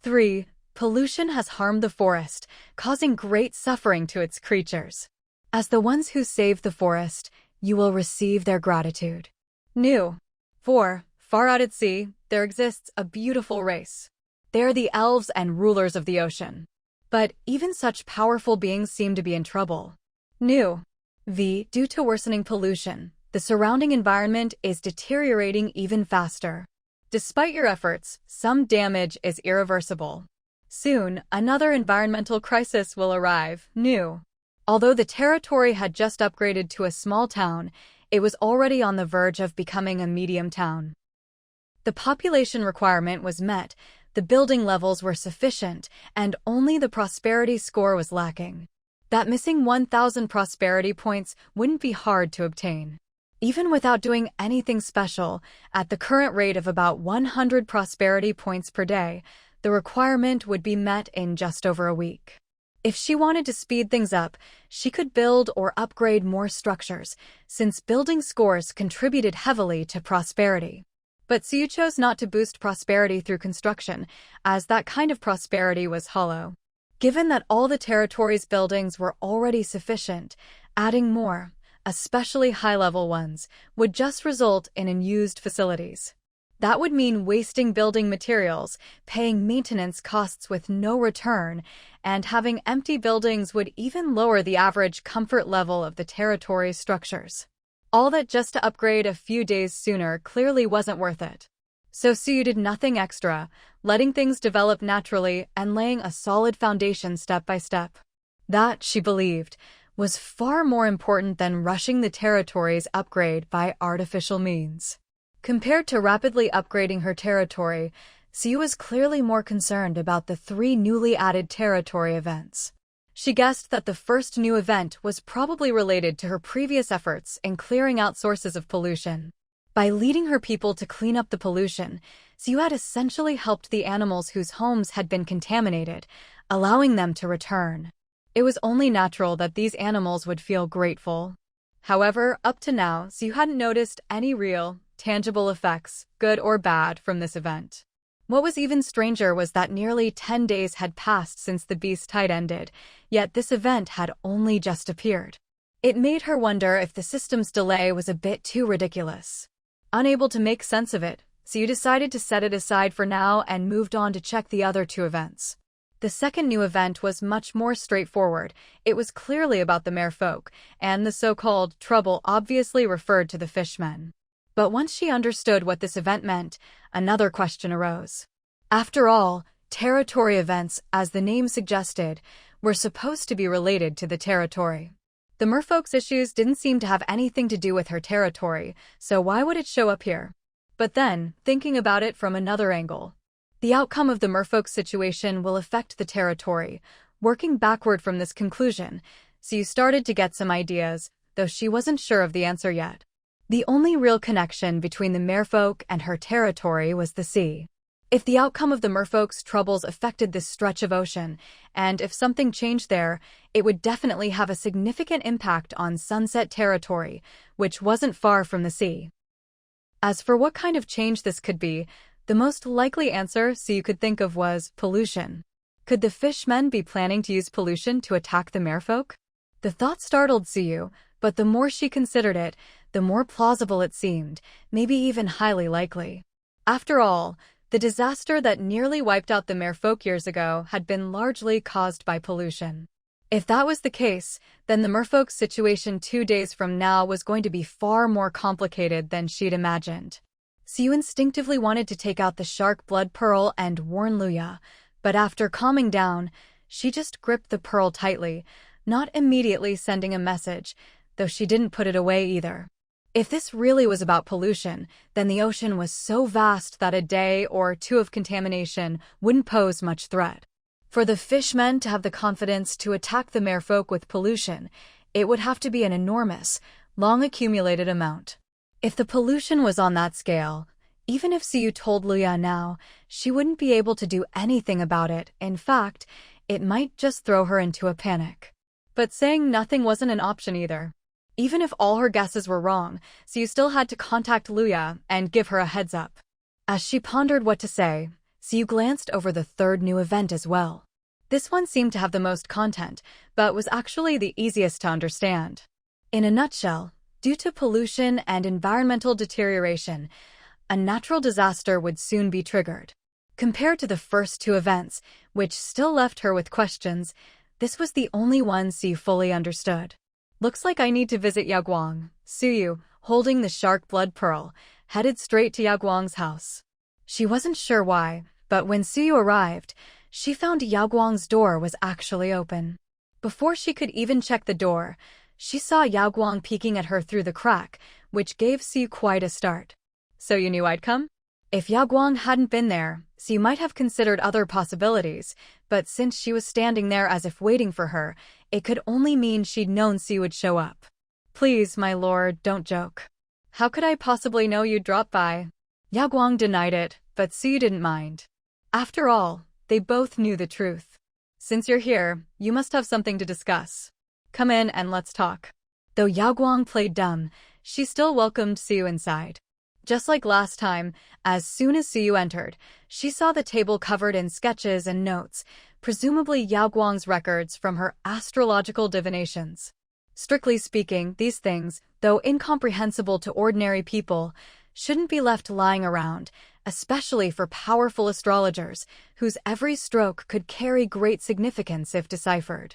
3. Pollution has harmed the forest, causing great suffering to its creatures. As the ones who save the forest, you will receive their gratitude. New. 4. Far out at sea, there exists a beautiful race. They are the elves and rulers of the ocean. But even such powerful beings seem to be in trouble. New. Due to worsening pollution, the surrounding environment is deteriorating even faster. Despite your efforts, some damage is irreversible. Soon, another environmental crisis will arrive. New. Although the territory had just upgraded to a small town, it was already on the verge of becoming a medium town. The population requirement was met, the building levels were sufficient, and only the prosperity score was lacking. That missing 1,000 prosperity points wouldn't be hard to obtain. Even without doing anything special, at the current rate of about 100 prosperity points per day, the requirement would be met in just over a week. If she wanted to speed things up, she could build or upgrade more structures, since building scores contributed heavily to prosperity. But Siyu chose not to boost prosperity through construction, as that kind of prosperity was hollow. Given that all the territory's buildings were already sufficient, adding more, especially high-level ones, would just result in unused facilities. That would mean wasting building materials, paying maintenance costs with no return, and having empty buildings would even lower the average comfort level of the territory's structures. All that just to upgrade a few days sooner clearly wasn't worth it. So Siyu did nothing extra, letting things develop naturally and laying a solid foundation step by step. That, she believed, was far more important than rushing the territory's upgrade by artificial means. Compared to rapidly upgrading her territory, Siyu was clearly more concerned about the 3 newly added territory events. She guessed that the first new event was probably related to her previous efforts in clearing out sources of pollution. By leading her people to clean up the pollution, Xiu had essentially helped the animals whose homes had been contaminated, allowing them to return. It was only natural that these animals would feel grateful. However, up to now, Xiu hadn't noticed any real, tangible effects, good or bad, from this event. What was even stranger was that nearly 10 days had passed since the beast tide ended, yet this event had only just appeared. It made her wonder if the system's delay was a bit too ridiculous. Unable to make sense of it, Xiu decided to set it aside for now and moved on to check the other two events. The second new event was much more straightforward. It was clearly about the merfolk, and the so-called trouble obviously referred to the fishmen. But once she understood what this event meant, another question arose. After all, territory events, as the name suggested, were supposed to be related to the territory. The merfolk's issues didn't seem to have anything to do with her territory, so why would it show up here? But then, thinking about it from another angle, the outcome of the merfolk situation will affect the territory. Working backward from this conclusion, Xiu started to get some ideas, though she wasn't sure of the answer yet. The only real connection between the merfolk and her territory was the sea. If the outcome of the merfolk's troubles affected this stretch of ocean, and if something changed there, it would definitely have a significant impact on Sunset Territory, which wasn't far from the sea. As for what kind of change this could be, the most likely answer Xiu could think of was pollution. Could the fishmen be planning to use pollution to attack the merfolk? The thought startled Xiu, but the more she considered it, the more plausible it seemed, maybe even highly likely. After all, the disaster that nearly wiped out the merfolk years ago had been largely caused by pollution. If that was the case, then the merfolk's situation 2 days from now was going to be far more complicated than she'd imagined. Xiu instinctively wanted to take out the shark blood pearl and warn Luya, but after calming down, she just gripped the pearl tightly, not immediately sending a message, though she didn't put it away either. If this really was about pollution, then the ocean was so vast that a day or two of contamination wouldn't pose much threat. For the fishmen to have the confidence to attack the merfolk with pollution, it would have to be an enormous, long-accumulated amount. If the pollution was on that scale, even if Xiu told Luya now, she wouldn't be able to do anything about it. In fact, it might just throw her into a panic. But saying nothing wasn't an option either. Even if all her guesses were wrong, Xiu still had to contact Luya and give her a heads up. As she pondered what to say, Xiu glanced over the third new event as well. This one seemed to have the most content, but was actually the easiest to understand. In a nutshell, due to pollution and environmental deterioration, a natural disaster would soon be triggered. Compared to the first two events, which still left her with questions, this was the only one Xiu fully understood. Looks like I need to visit Yaguang. Xiu, holding the shark blood pearl, headed straight to Yaguang's house. She wasn't sure why, but when Xiu arrived, she found Yaguang's door was actually open. Before she could even check the door, she saw Yaguang peeking at her through the crack, which gave Xiu quite a start. So you knew I'd come? If Yaguang hadn't been there, Xiu might have considered other possibilities, but since she was standing there as if waiting for her, it could only mean she'd known Xiu would show up. Please, my lord, don't joke. How could I possibly know you'd drop by? Yaguang denied it, but Xiu didn't mind. After all, they both knew the truth. Since you're here, you must have something to discuss. Come in and let's talk. Though Yaguang played dumb, she still welcomed Xiu inside. Just like last time, as soon as Xiu entered, she saw the table covered in sketches and notes, presumably Yaguang's records from her astrological divinations. Strictly speaking, these things, though incomprehensible to ordinary people, shouldn't be left lying around, especially for powerful astrologers, whose every stroke could carry great significance if deciphered.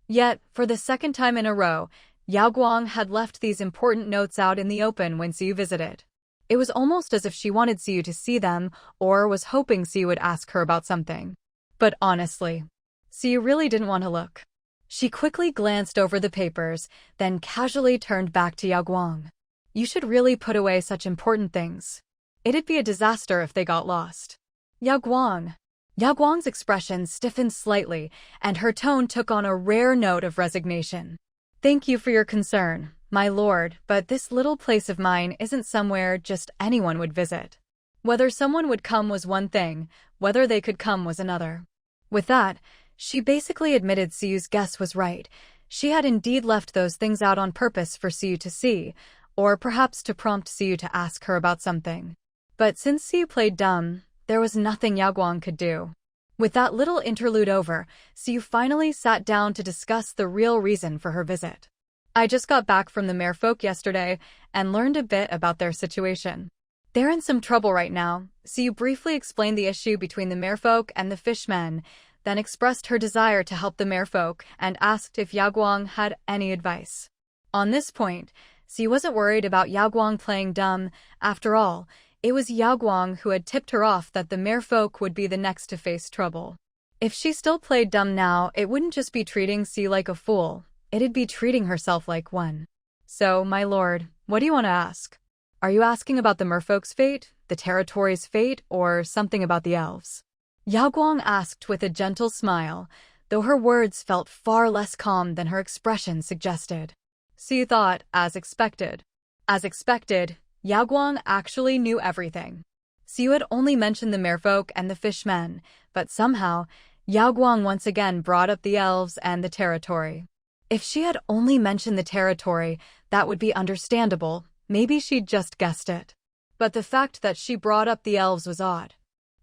Yet, for the second time in a row, Yaguang had left these important notes out in the open when Xiu visited. It was almost as if she wanted Xiu to see them, or was hoping Xiu would ask her about something. But honestly, Xiu really didn't want to look. She quickly glanced over the papers, then casually turned back to Yaguang. You should really put away such important things. It'd be a disaster if they got lost. Yaguang. Yaguang's expression stiffened slightly, and her tone took on a rare note of resignation. Thank you for your concern, "My lord, but this little place of mine isn't somewhere just anyone would visit. Whether someone would come was one thing, whether they could come was another." With that, she basically admitted Siyu's guess was right. She had indeed left those things out on purpose for Siyu to see, or perhaps to prompt Siyu to ask her about something. But since Siyu played dumb, there was nothing Yaoguang could do. With that little interlude over, Siyu finally sat down to discuss the real reason for her visit. "I just got back from the merfolk yesterday and learned a bit about their situation. They're in some trouble right now." Siyu briefly explained the issue between the merfolk and the fishmen, then expressed her desire to help the merfolk and asked if Yaoguang had any advice. On this point, Siyu wasn't worried about Yaoguang playing dumb. After all, it was Yaoguang who had tipped her off that the merfolk would be the next to face trouble. If she still played dumb now, it wouldn't just be treating Siyu like a fool, it'd be treating herself like one. "So, my lord, what do you want to ask? Are you asking about the merfolk's fate, the territory's fate, or something about the elves?" Yaoguang asked with a gentle smile, though her words felt far less calm than her expression suggested. Siyu thought, as expected. As expected, Yaoguang actually knew everything. Siyu had only mentioned the merfolk and the fishmen, but somehow, Yaoguang once again brought up the elves and the territory. If she had only mentioned the territory, that would be understandable. Maybe she'd just guessed it. But the fact that she brought up the elves was odd.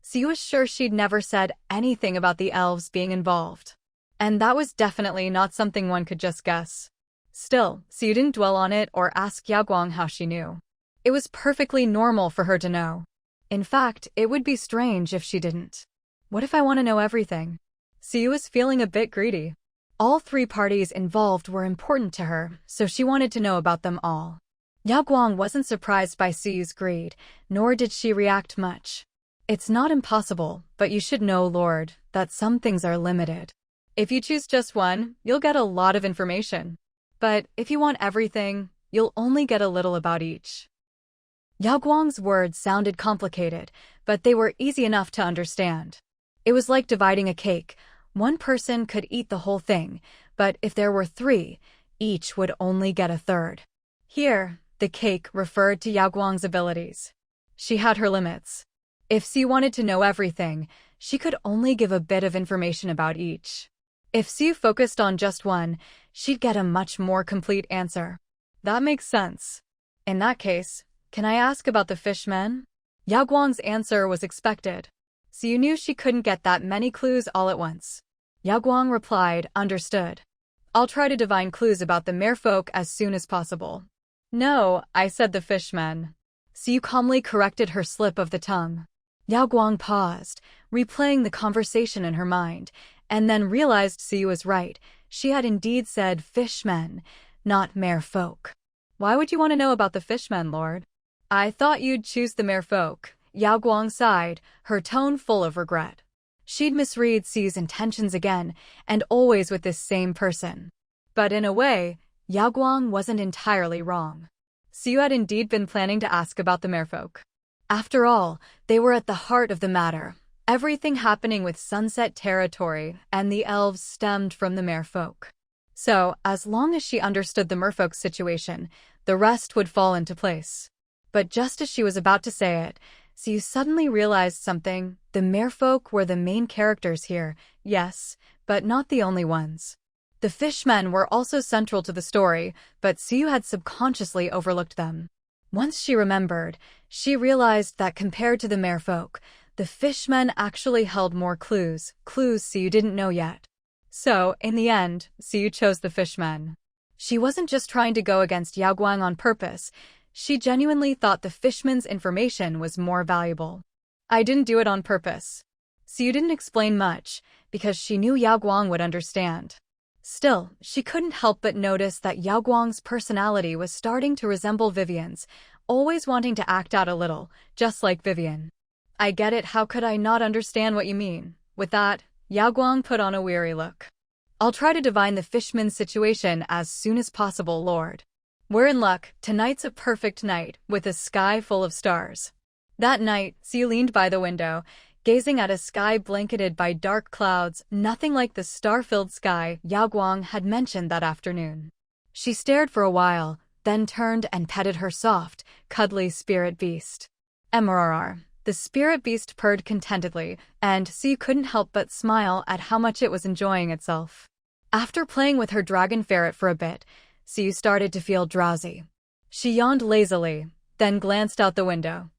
Siyu was sure she'd never said anything about the elves being involved. And that was definitely not something one could just guess. Still, Siyu didn't dwell on it or ask Yaoguang how she knew. It was perfectly normal for her to know. In fact, it would be strange if she didn't. What if I want to know everything? Siyu was feeling a bit greedy. All three parties involved were important to her, so she wanted to know about them all. Yaoguang wasn't surprised by Siyu's greed, nor did she react much. "It's not impossible, but you should know, Lord, that some things are limited. If you choose just one, you'll get a lot of information. But if you want everything, you'll only get a little about each." Yaoguang's words sounded complicated, but they were easy enough to understand. It was like dividing a cake. One person could eat the whole thing, but if there were three, each would only get a third. Here, the cake referred to Yaoguang's abilities. She had her limits. If Siyu wanted to know everything, she could only give a bit of information about each. If Siyu focused on just one, she'd get a much more complete answer. That makes sense. In that case, can I ask about the fishmen? Yaoguang's answer was expected. Siyu knew she couldn't get that many clues all at once. Yaoguang replied, "Understood. I'll try to divine clues about the merfolk as soon as possible." "No, I said the fishmen." Siyu calmly corrected her slip of the tongue. Yaoguang paused, replaying the conversation in her mind, and then realized Siyu was right. She had indeed said fishmen, not merfolk. "Why would you want to know about the fishmen, Lord?" "I thought you'd choose the merfolk." Yaoguang sighed, her tone full of regret. She'd misread Siyu's intentions again, and always with this same person. But in a way, Yaoguang wasn't entirely wrong. Siyu had indeed been planning to ask about the merfolk. After all, they were at the heart of the matter. Everything happening with Sunset Territory and the elves stemmed from the merfolk. So, as long as she understood the merfolk's situation, the rest would fall into place. But just as she was about to say it, Siyu suddenly realized something. The merfolk were the main characters here, yes, but not the only ones. The fishmen were also central to the story, but Siyu had subconsciously overlooked them. Once she remembered, she realized that compared to the merfolk, the fishmen actually held more clues Siyu didn't know yet. So, in the end, Siyu chose the fishmen. She wasn't just trying to go against Yaoguang on purpose, she genuinely thought the fishman's information was more valuable. "I didn't do it on purpose." Siyu didn't explain much, because she knew Yaoguang would understand. Still, she couldn't help but notice that Yaoguang's personality was starting to resemble Vivian's, always wanting to act out a little, just like Vivian. "I get it, how could I not understand what you mean?" With that, Yaoguang put on a weary look. "I'll try to divine the fishman's situation as soon as possible, Lord. We're in luck, tonight's a perfect night, with a sky full of stars." That night, Siyu leaned by the window, gazing at a sky blanketed by dark clouds, nothing like the star-filled sky Yaoguang had mentioned that afternoon. She stared for a while, then turned and petted her soft, cuddly spirit beast. MRR. The spirit beast purred contentedly, and Siu couldn't help but smile at how much it was enjoying itself. After playing with her dragon ferret for a bit, Siu started to feel drowsy. She yawned lazily, then glanced out the window.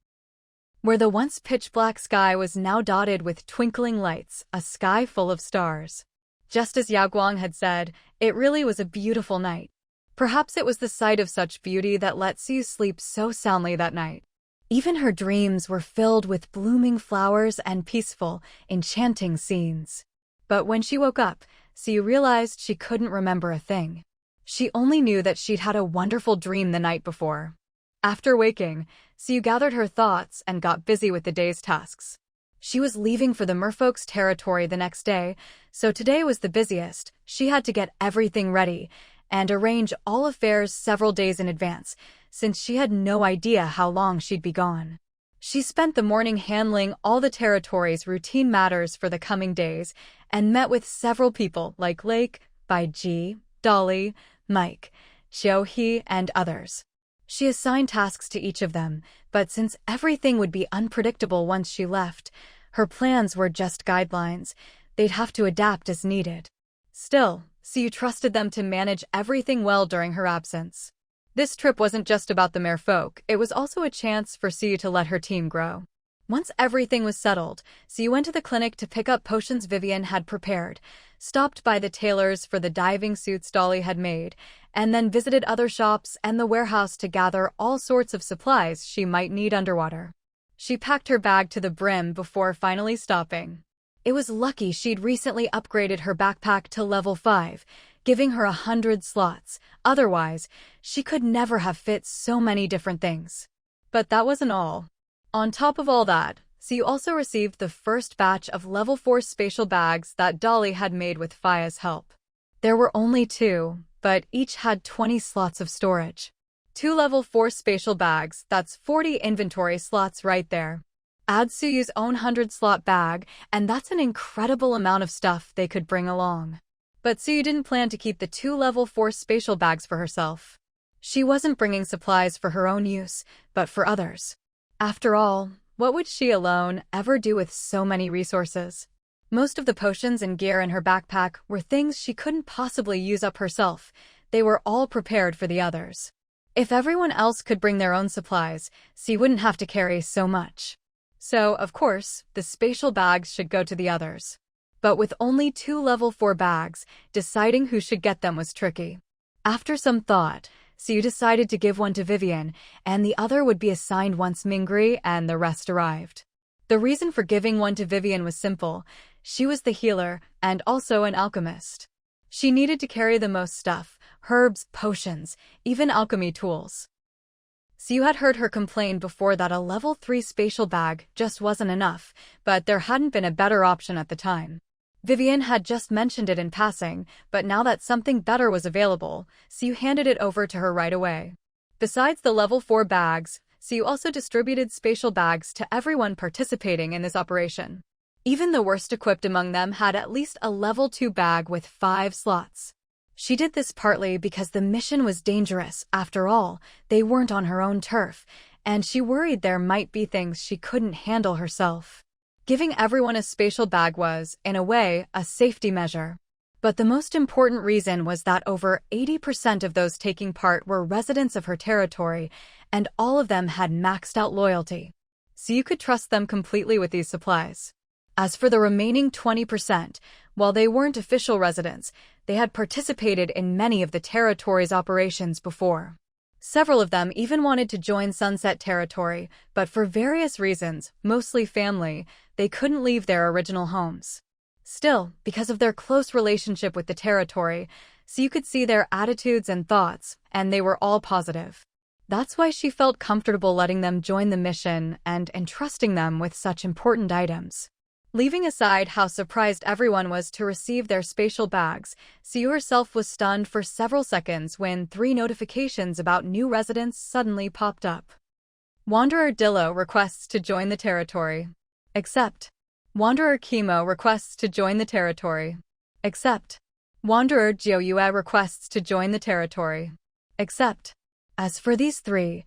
Where the once pitch-black sky was now dotted with twinkling lights, a sky full of stars. Just as Yao Guang had said, it really was a beautiful night. Perhaps it was the sight of such beauty that let Siu sleep so soundly that night. Even her dreams were filled with blooming flowers and peaceful, enchanting scenes. But when she woke up, Siu realized she couldn't remember a thing. She only knew that she'd had a wonderful dream the night before. After waking, Siu gathered her thoughts and got busy with the day's tasks. She was leaving for the merfolk's territory the next day, so today was the busiest. She had to get everything ready and arrange all affairs several days in advance, since she had no idea how long she'd be gone. She spent the morning handling all the territory's routine matters for the coming days and met with several people like Lake, Bai Ji, Dolly, Mike, Xiao He, and others. She assigned tasks to each of them, but since everything would be unpredictable once she left, her plans were just guidelines. They'd have to adapt as needed. Still, Siu trusted them to manage everything well during her absence. This trip wasn't just about the merfolk, it was also a chance for Siu to let her team grow. Once everything was settled, Siu went to the clinic to pick up potions Vivian had prepared, stopped by the tailors for the diving suits Dolly had made, and then visited other shops and the warehouse to gather all sorts of supplies she might need underwater. She packed her bag to the brim before finally stopping. It was lucky she'd recently upgraded her backpack to level 5, giving her 100 slots. Otherwise, she could never have fit so many different things. But that wasn't all. On top of all that, Siu also received the first batch of level 4 spatial bags that Dolly had made with Faya's help. There were only 2, but each had 20 slots of storage. 2 level 4 spatial bags, that's 40 inventory slots right there. Add Suyu's own 100-slot bag, and that's an incredible amount of stuff they could bring along. But Suyu didn't plan to keep the 2 level 4 spatial bags for herself. She wasn't bringing supplies for her own use, but for others. After all, what would she alone ever do with so many resources? Most of the potions and gear in her backpack were things she couldn't possibly use up herself. They were all prepared for the others. If everyone else could bring their own supplies, she wouldn't have to carry so much. So, of course, the spatial bags should go to the others. But with only 2 level 4 bags, deciding who should get them was tricky. After some thought, Siu decided to give one to Vivian, and the other would be assigned once Mingri and the rest arrived. The reason for giving one to Vivian was simple. She was the healer, and also an alchemist. She needed to carry the most stuff, herbs, potions, even alchemy tools. Siu had heard her complain before that a level 3 spatial bag just wasn't enough, but there hadn't been a better option at the time. Vivian had just mentioned it in passing, but now that something better was available, Siu handed it over to her right away. Besides the level 4 bags, Siu also distributed spatial bags to everyone participating in this operation. Even the worst equipped among them had at least a level 2 bag with 5 slots. She did this partly because the mission was dangerous. After all, they weren't on her own turf, and she worried there might be things she couldn't handle herself. Giving everyone a spatial bag was, in a way, a safety measure. But the most important reason was that over 80% of those taking part were residents of her territory, and all of them had maxed out loyalty. So you could trust them completely with these supplies. As for the remaining 20%, while they weren't official residents, they had participated in many of the territory's operations before. Several of them even wanted to join Sunset Territory, but for various reasons, mostly family, they couldn't leave their original homes. Still, because of their close relationship with the territory, so you could see their attitudes and thoughts, and they were all positive. That's why she felt comfortable letting them join the mission and entrusting them with such important items. Leaving aside how surprised everyone was to receive their spatial bags, Siu herself was stunned for several seconds when 3 notifications about new residents suddenly popped up. Wanderer Dillo requests to join the territory. Accept. Wanderer Chemo requests to join the territory. Accept. Wanderer Jiuyue requests to join the territory. Accept. As for these three,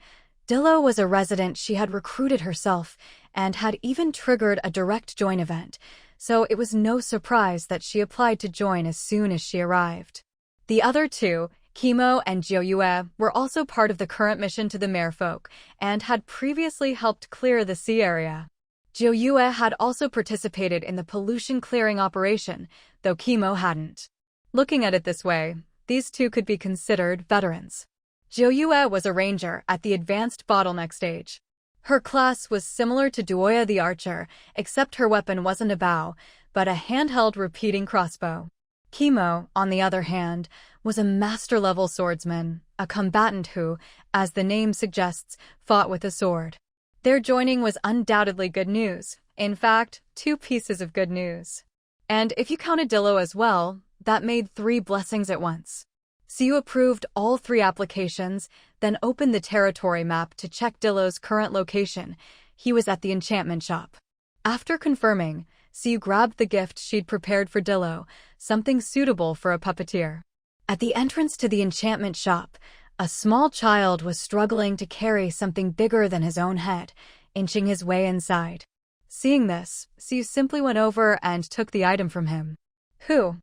Dillo was a resident she had recruited herself and had even triggered a direct join event, so it was no surprise that she applied to join as soon as she arrived. The other two, Kimo and Jiuyue, were also part of the current mission to the Merfolk and had previously helped clear the sea area. Jiuyue had also participated in the pollution clearing operation, though Kimo hadn't. Looking at it this way, these two could be considered veterans. Jiuyue was a ranger at the advanced bottleneck stage. Her class was similar to Duoya the archer, except her weapon wasn't a bow, but a handheld repeating crossbow. Kimo, on the other hand, was a master-level swordsman, a combatant who, as the name suggests, fought with a sword. Their joining was undoubtedly good news. In fact, two pieces of good news. And if you counted Dillo as well, that made 3 blessings at once. Siu approved all 3 applications, then opened the territory map to check Dillo's current location. He was at the enchantment shop. After confirming, Siu grabbed the gift she'd prepared for Dillo, something suitable for a puppeteer. At the entrance to the enchantment shop, a small child was struggling to carry something bigger than his own head, inching his way inside. Seeing this, Siu simply went over and took the item from him. Who?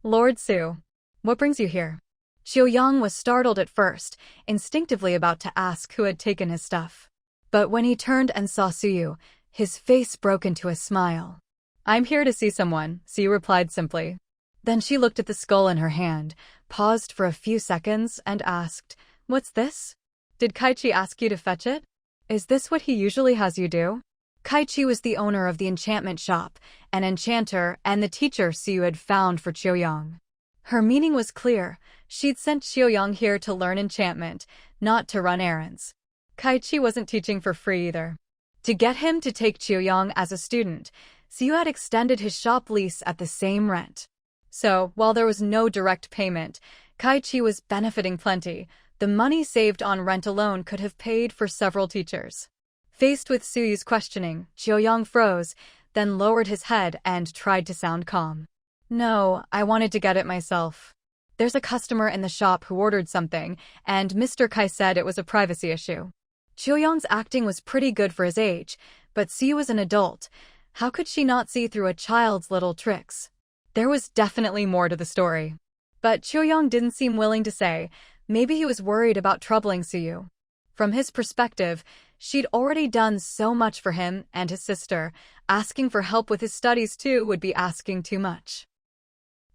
Lord Siu. What brings you here? Xiaoyang was startled at first, instinctively about to ask who had taken his stuff. But when he turned and saw Suyu, his face broke into a smile. I'm here to see someone, Siu replied simply. Then she looked at the skull in her hand, paused for a few seconds, and asked, What's this? Did Kaichi ask you to fetch it? Is this what he usually has you do? Kaichi was the owner of the enchantment shop, an enchanter, and the teacher Siu had found for Xiaoyang. Her meaning was clear. She'd sent Xiaoyang here to learn enchantment, not to run errands. Kaichi wasn't teaching for free either. To get him to take Xiaoyang as a student, Siu had extended his shop lease at the same rent. So, while there was no direct payment, Kaichi was benefiting plenty. The money saved on rent alone could have paid for several teachers. Faced with Suyu's questioning, Xiaoyang froze, then lowered his head and tried to sound calm. No, I wanted to get it myself. There's a customer in the shop who ordered something, and Mr. Kai said it was a privacy issue. Xiaoyang's acting was pretty good for his age, but Siu was an adult. How could she not see through a child's little tricks? There was definitely more to the story. But Xiaoyang didn't seem willing to say. Maybe he was worried about troubling Siu. From his perspective, she'd already done so much for him and his sister. Asking for help with his studies too would be asking too much.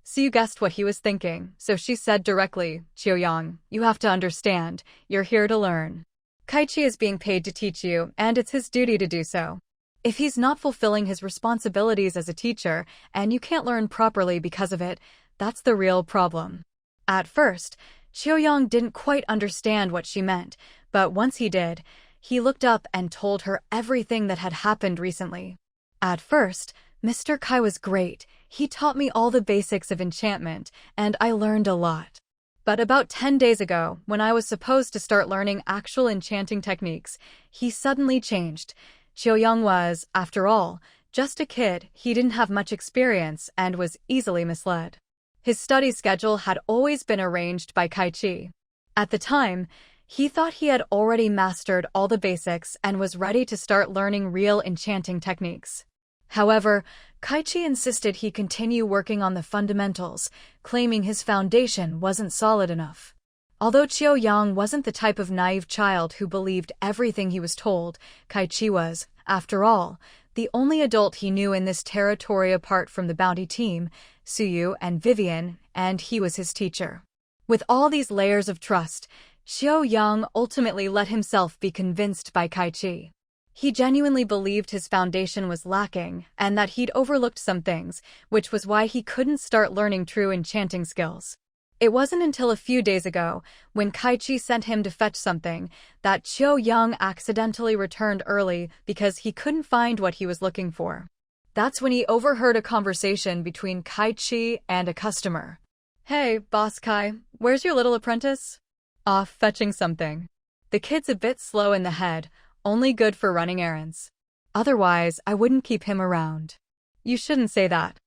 Siu guessed what he was thinking, so she said directly, Xiaoyang, you have to understand, you're here to learn. Kaichi is being paid to teach you, and it's his duty to do so. If he's not fulfilling his responsibilities as a teacher, and you can't learn properly because of it, that's the real problem. At first, Xiaoyang didn't quite understand what she meant, but once he did, he looked up and told her everything that had happened recently. At first, Mr. Kai was great. He taught me all the basics of enchantment, and I learned a lot. But about 10 days ago, when I was supposed to start learning actual enchanting techniques, he suddenly changed. Xiaoyang was, after all, just a kid. He didn't have much experience and was easily misled. His study schedule had always been arranged by Kaichi. At the time, he thought he had already mastered all the basics and was ready to start learning real enchanting techniques. However, Kaichi insisted he continue working on the fundamentals, claiming his foundation wasn't solid enough. Although Xiaoyang wasn't the type of naive child who believed everything he was told, Kaichi was, after all, the only adult he knew in this territory apart from the bounty team, Suyu and Vivian, and he was his teacher. With all these layers of trust, Xiaoyang ultimately let himself be convinced by Kaichi. He genuinely believed his foundation was lacking and that he'd overlooked some things, which was why he couldn't start learning true enchanting skills. It wasn't until a few days ago, when Kaichi sent him to fetch something, that Xiaoyang accidentally returned early because he couldn't find what he was looking for. That's when he overheard a conversation between Kaichi and a customer. Hey, Boss Kai, where's your little apprentice? Off fetching something. The kid's a bit slow in the head, only good for running errands. Otherwise, I wouldn't keep him around. You shouldn't say that.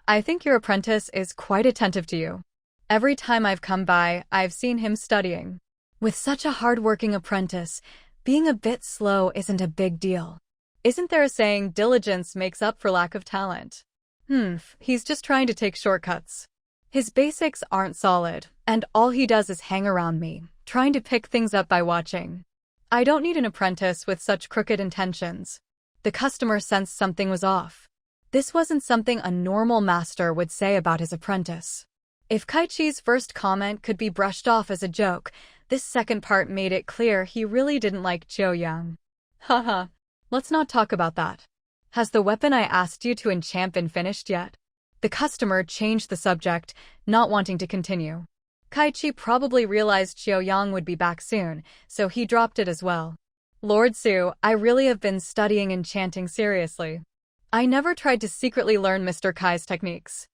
I think your apprentice is quite attentive to you. Every time I've come by, I've seen him studying. With such a hard-working apprentice, being a bit slow isn't a big deal. Isn't there a saying, diligence makes up for lack of talent? He's just trying to take shortcuts. His basics aren't solid, and all he does is hang around me, trying to pick things up by watching. I don't need an apprentice with such crooked intentions. The customer sensed something was off. This wasn't something a normal master would say about his apprentice. If Kaichi's first comment could be brushed off as a joke, this second part made it clear he really didn't like Chiao-yang. Haha, let's not talk about that. Has the weapon I asked you to enchant been finished yet? The customer changed the subject, not wanting to continue. Kaichi probably realized Chiao-yang would be back soon, so he dropped it as well. Lord Su, I really have been studying enchanting seriously. I never tried to secretly learn Mr. Kai's techniques.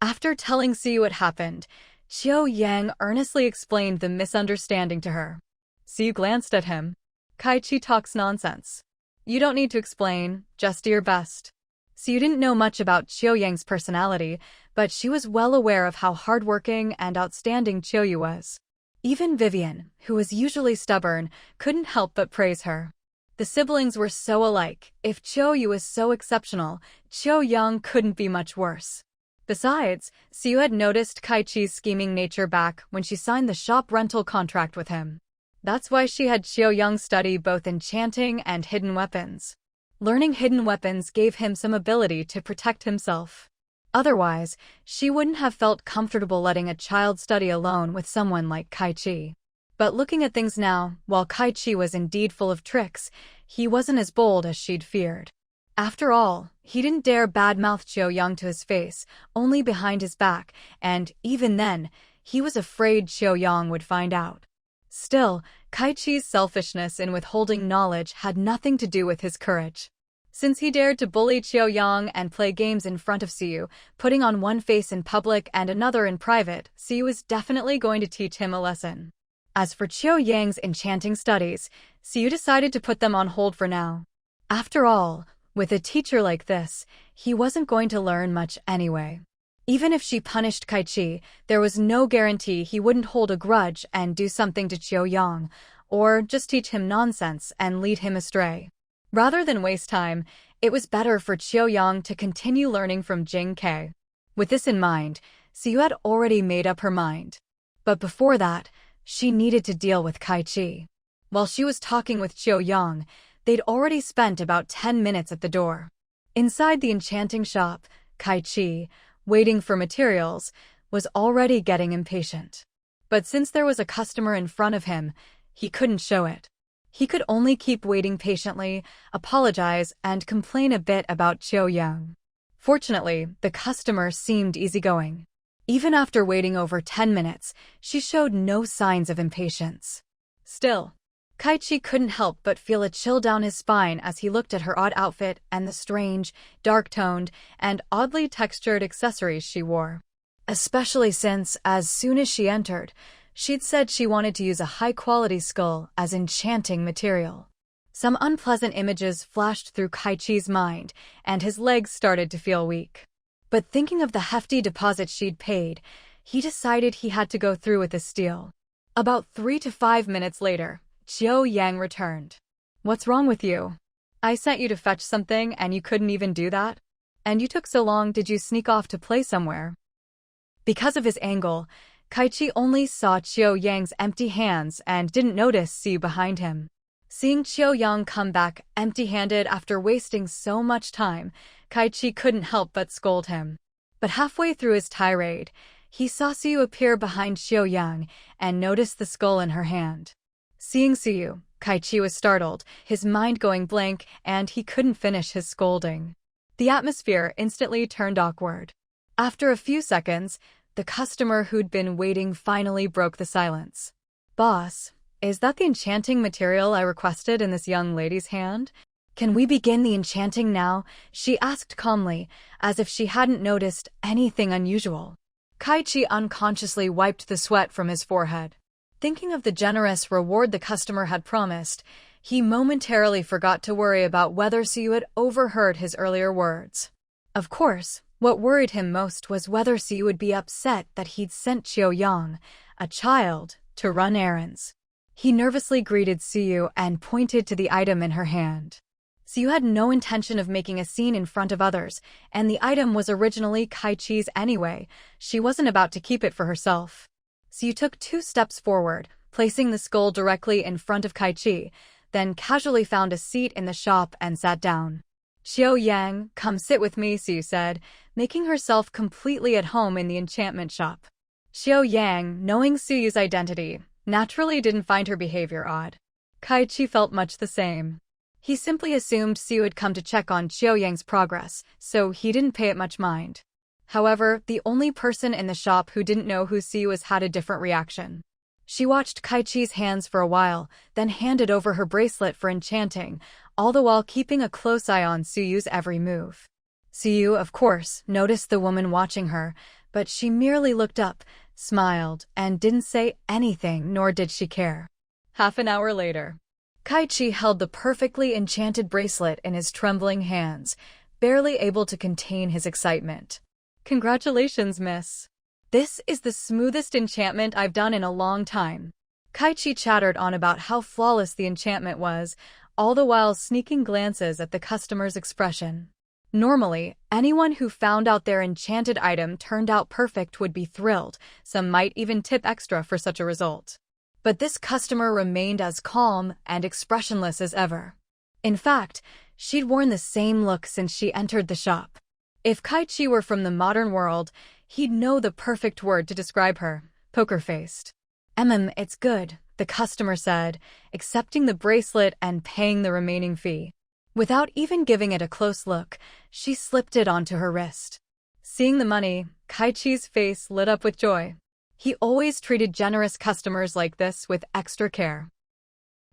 After telling Siyu what happened, Chiao-yang earnestly explained the misunderstanding to her. Siyu glanced at him. Kaichi talks nonsense. You don't need to explain, just do your best. Siyu didn't know much about Chiao-yang's personality, but she was well aware of how hardworking and outstanding Chiao-yu was. Even Vivian, who was usually stubborn, couldn't help but praise her. The siblings were so alike. If Chiao-yu was so exceptional, Chiao-yang couldn't be much worse. Besides, Siyu had noticed Kaichi's scheming nature back when she signed the shop rental contract with him. That's why she had Chiao-yang study both enchanting and hidden weapons. Learning hidden weapons gave him some ability to protect himself. Otherwise, she wouldn't have felt comfortable letting a child study alone with someone like Kaichi. But looking at things now, while Kaichi was indeed full of tricks, he wasn't as bold as she'd feared. After all, he didn't dare badmouth Chiao-yang to his face, only behind his back, and even then, he was afraid Chiao-yang would find out. Still, Kaichi's selfishness in withholding knowledge had nothing to do with his courage. Since he dared to bully Chiao-yang and play games in front of Siyu, putting on one face in public and another in private, Siyu was definitely going to teach him a lesson. As for Chiao-yang's enchanting studies, Siyu decided to put them on hold for now. After all, with a teacher like this, he wasn't going to learn much anyway. Even if she punished Kaichi, there was no guarantee he wouldn't hold a grudge and do something to Chiao-yang, or just teach him nonsense and lead him astray. Rather than waste time, it was better for Chiao-yang to continue learning from Jing Ke. With this in mind, Siyu had already made up her mind. But before that, she needed to deal with Kaichi. While she was talking with Chiao-yang, they'd already spent about 10 minutes at the door. Inside the enchanting shop, Kaichi, waiting for materials, was already getting impatient. But since there was a customer in front of him, he couldn't show it. He could only keep waiting patiently, apologize, and complain a bit about Chiao-yang. Fortunately, the customer seemed easygoing. Even after waiting over 10 minutes, she showed no signs of impatience. Still, Kaichi couldn't help but feel a chill down his spine as he looked at her odd outfit and the strange, dark-toned, and oddly textured accessories she wore. Especially since, as soon as she entered, she'd said she wanted to use a high-quality skull as enchanting material. Some unpleasant images flashed through Kaichi's mind, and his legs started to feel weak. But thinking of the hefty deposit she'd paid, he decided he had to go through with this deal. About 3 to 5 minutes later, Chiao-yang returned. What's wrong with you? I sent you to fetch something and you couldn't even do that? And you took so long, did you sneak off to play somewhere? Because of his angle, Kaichi only saw Chiao-yang's empty hands and didn't notice Siyu behind him. Seeing Chiao-yang come back empty-handed after wasting so much time, Kaichi couldn't help but scold him. But halfway through his tirade, he saw Siyu appear behind Chiao-yang and noticed the skull in her hand. Seeing Siyu, Kaichi was startled, his mind going blank, and he couldn't finish his scolding. The atmosphere instantly turned awkward. After a few seconds, the customer who'd been waiting finally broke the silence. Boss, is that the enchanting material I requested in this young lady's hand? Can we begin the enchanting now? She asked calmly, as if she hadn't noticed anything unusual. Kaichi unconsciously wiped the sweat from his forehead. Thinking of the generous reward the customer had promised, he momentarily forgot to worry about whether Siyu had overheard his earlier words. Of course, what worried him most was whether Siyu would be upset that he'd sent Chiao-yang, a child, to run errands. He nervously greeted Suyu and pointed to the item in her hand. Suyu had no intention of making a scene in front of others, and the item was originally Kaichi's anyway. She wasn't about to keep it for herself. Suyu took 2 steps forward, placing the skull directly in front of Kaichi, then casually found a seat in the shop and sat down. "Qiu Yang, come sit with me," Suyu said, making herself completely at home in the enchantment shop. Qiu Yang, knowing Suyu's identity, naturally didn't find her behavior odd. Kaichi felt much the same. He simply assumed Suyu had come to check on Qiu Yang's progress, so he didn't pay it much mind. However, the only person in the shop who didn't know who Suyu was had a different reaction. She watched Kaichi's hands for a while, then handed over her bracelet for enchanting, all the while keeping a close eye on Suyu's every move. Suyu, of course, noticed the woman watching her, but she merely looked up, smiled, and didn't say anything, nor did she care. Half an hour later, Kaichi held the perfectly enchanted bracelet in his trembling hands, barely able to contain his excitement. "Congratulations, miss. This is the smoothest enchantment I've done in a long time." Kaichi chattered on about how flawless the enchantment was, all the while sneaking glances at the customer's expression. Normally, anyone who found out their enchanted item turned out perfect would be thrilled, some might even tip extra for such a result. But this customer remained as calm and expressionless as ever. In fact, she'd worn the same look since she entered the shop. If Kaichi were from the modern world, he'd know the perfect word to describe her: poker-faced. It's good," the customer said, accepting the bracelet and paying the remaining fee. Without even giving it a close look, she slipped it onto her wrist. Seeing the money, Kaichi's face lit up with joy. He always treated generous customers like this with extra care.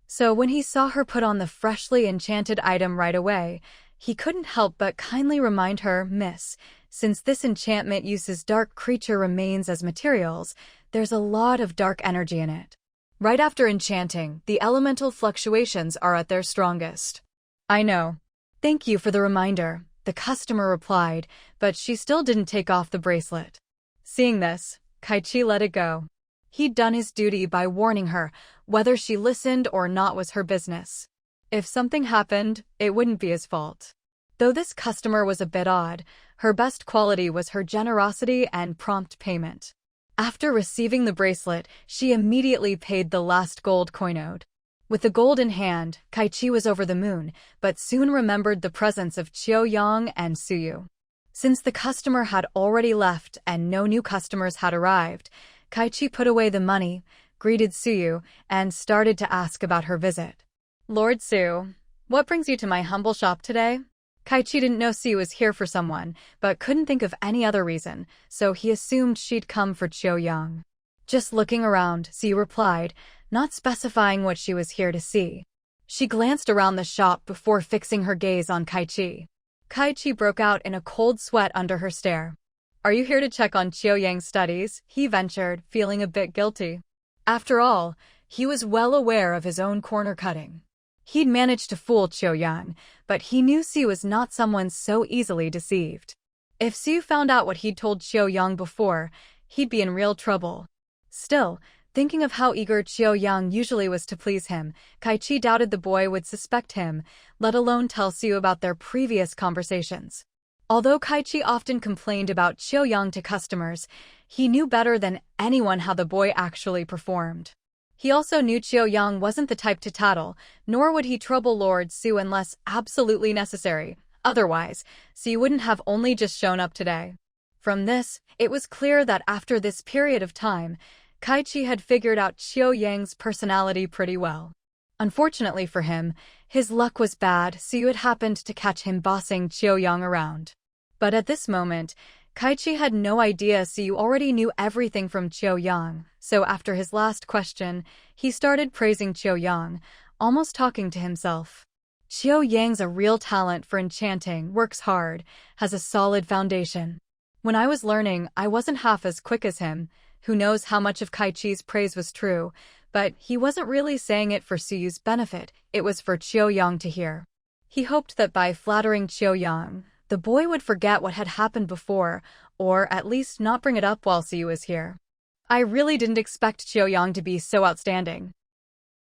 So when he saw her put on the freshly enchanted item right away, he couldn't help but kindly remind her, "Miss, since this enchantment uses dark creature remains as materials, there's a lot of dark energy in it. Right after enchanting, the elemental fluctuations are at their strongest." "I know. Thank you for the reminder," the customer replied, but she still didn't take off the bracelet. Seeing this, Kaichi let it go. He'd done his duty by warning her. Whether she listened or not was her business. If something happened, it wouldn't be his fault. Though this customer was a bit odd, her best quality was her generosity and prompt payment. After receiving the bracelet, she immediately paid the last gold coin owed. With the gold in hand, Kaichi was over the moon, but soon remembered the presence of Qiu Yang and Suyu. Since the customer had already left and no new customers had arrived, Kaichi put away the money, greeted Suyu, and started to ask about her visit. "Lord Su, what brings you to my humble shop today?" Kaichi didn't know Suyu was here for someone, but couldn't think of any other reason, so he assumed she'd come for Qiu Yang. "Just looking around," Suyu replied, not specifying what she was here to see. She glanced around the shop before fixing her gaze on Kaichi. Kaichi broke out in a cold sweat under her stare. "Are you here to check on Qiu Yang's studies?" he ventured, feeling a bit guilty. After all, he was well aware of his own corner-cutting. He'd managed to fool Qiu Yang, but he knew Suyu was not someone so easily deceived. If Suyu found out what he'd told Qiu Yang before, he'd be in real trouble. Still, thinking of how eager Qiu Yang usually was to please him, Kaichi doubted the boy would suspect him, let alone tell Suyu about their previous conversations. Although Kaichi often complained about Qiu Yang to customers, he knew better than anyone how the boy actually performed. He also knew Qiu Yang wasn't the type to tattle, nor would he trouble Lord Su unless absolutely necessary. Otherwise, Su wouldn't have only just shown up today. From this, it was clear that after this period of time, Kaichi had figured out Qiu Yang's personality pretty well. Unfortunately for him, his luck was bad. Suyu had happened to catch him bossing Qiu Yang around. But at this moment, Kaichi had no idea Suyu already knew everything from Qiu Yang, so after his last question, he started praising Qiu Yang, almost talking to himself. "Qiu Yang's a real talent for enchanting, works hard, has a solid foundation. When I was learning, I wasn't half as quick as him." Who knows how much of Kaichi's praise was true, but he wasn't really saying it for Suyu's benefit, it was for Qiu Yang to hear. He hoped that by flattering Qiu Yang, the boy would forget what had happened before, or at least not bring it up while Suyu was here. I really didn't expect Qiuyang to be so outstanding.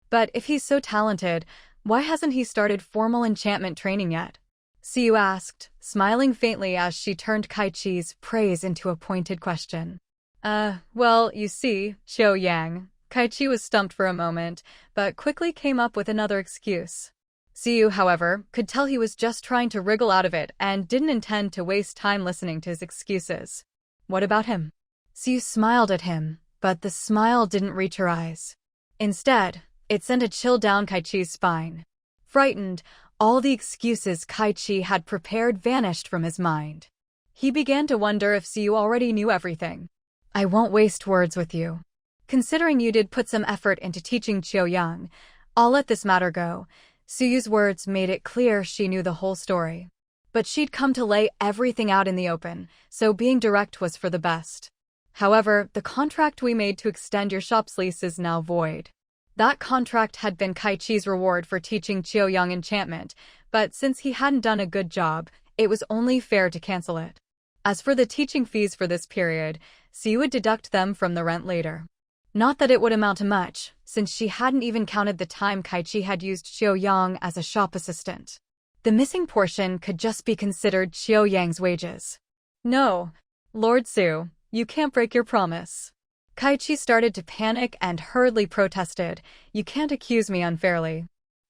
But if he's so talented, why hasn't he started formal enchantment training yet? Siyu asked, smiling faintly as she turned Kaichi's praise into a pointed question. Well, you see, Qiuyang. Kaichi was stumped for a moment, but quickly came up with another excuse. Siyu, however, could tell he was just trying to wriggle out of it and didn't intend to waste time listening to his excuses. What about him? Siyu smiled at him, but the smile didn't reach her eyes. Instead, it sent a chill down Kaichi's spine. Frightened, all the excuses Kaichi had prepared vanished from his mind. He began to wonder if Siyu already knew everything. I won't waste words with you. Considering you did put some effort into teaching Qiuyang, I'll let this matter go. Suyu's words made it clear she knew the whole story. But she'd come to lay everything out in the open, so being direct was for the best. However, the contract we made to extend your shop's lease is now void. That contract had been Kaichi's reward for teaching Qiuyang enchantment, but since he hadn't done a good job, it was only fair to cancel it. As for the teaching fees for this period, Siyu would deduct them from the rent later. Not that it would amount to much, since she hadn't even counted the time Kaichi had used Qiuyang as a shop assistant. The missing portion could just be considered Qiuyang's wages. No, Lord Su, you can't break your promise. Kaichi started to panic and hurriedly protested, you can't accuse me unfairly.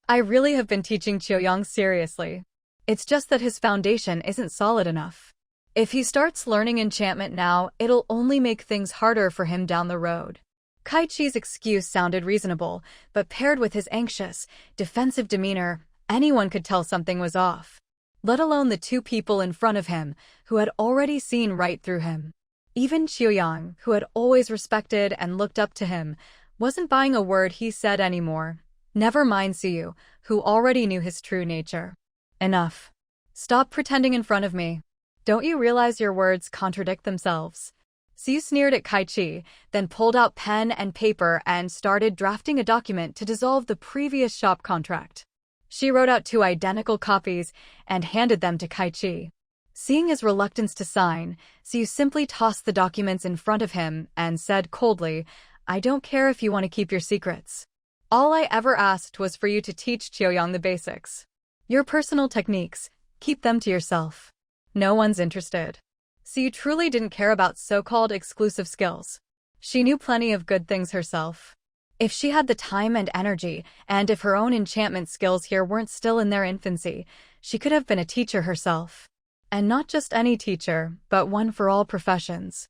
I really have been teaching Qiuyang seriously. It's just that his foundation isn't solid enough. If he starts learning enchantment now, it'll only make things harder for him down the road. Kaichi's excuse sounded reasonable, but paired with his anxious, defensive demeanor, anyone could tell something was off. Let alone the two people in front of him, who had already seen right through him. Even Qiuyang, who had always respected and looked up to him, wasn't buying a word he said anymore. Never mind Siyu, who already knew his true nature. Enough. Stop pretending in front of me. Don't you realize your words contradict themselves? Siyu sneered at Kaichi, then pulled out pen and paper and started drafting a document to dissolve the previous shop contract. She wrote out 2 identical copies and handed them to Kaichi. Seeing his reluctance to sign, Siyu simply tossed the documents in front of him and said coldly, I don't care if you want to keep your secrets. All I ever asked was for you to teach Qiuyang the basics. Your personal techniques, keep them to yourself. No one's interested. Siyu truly didn't care about so-called exclusive skills. She knew plenty of good things herself. If she had the time and energy, and if her own enchantment skills here weren't still in their infancy, she could have been a teacher herself. And not just any teacher, but one for all professions.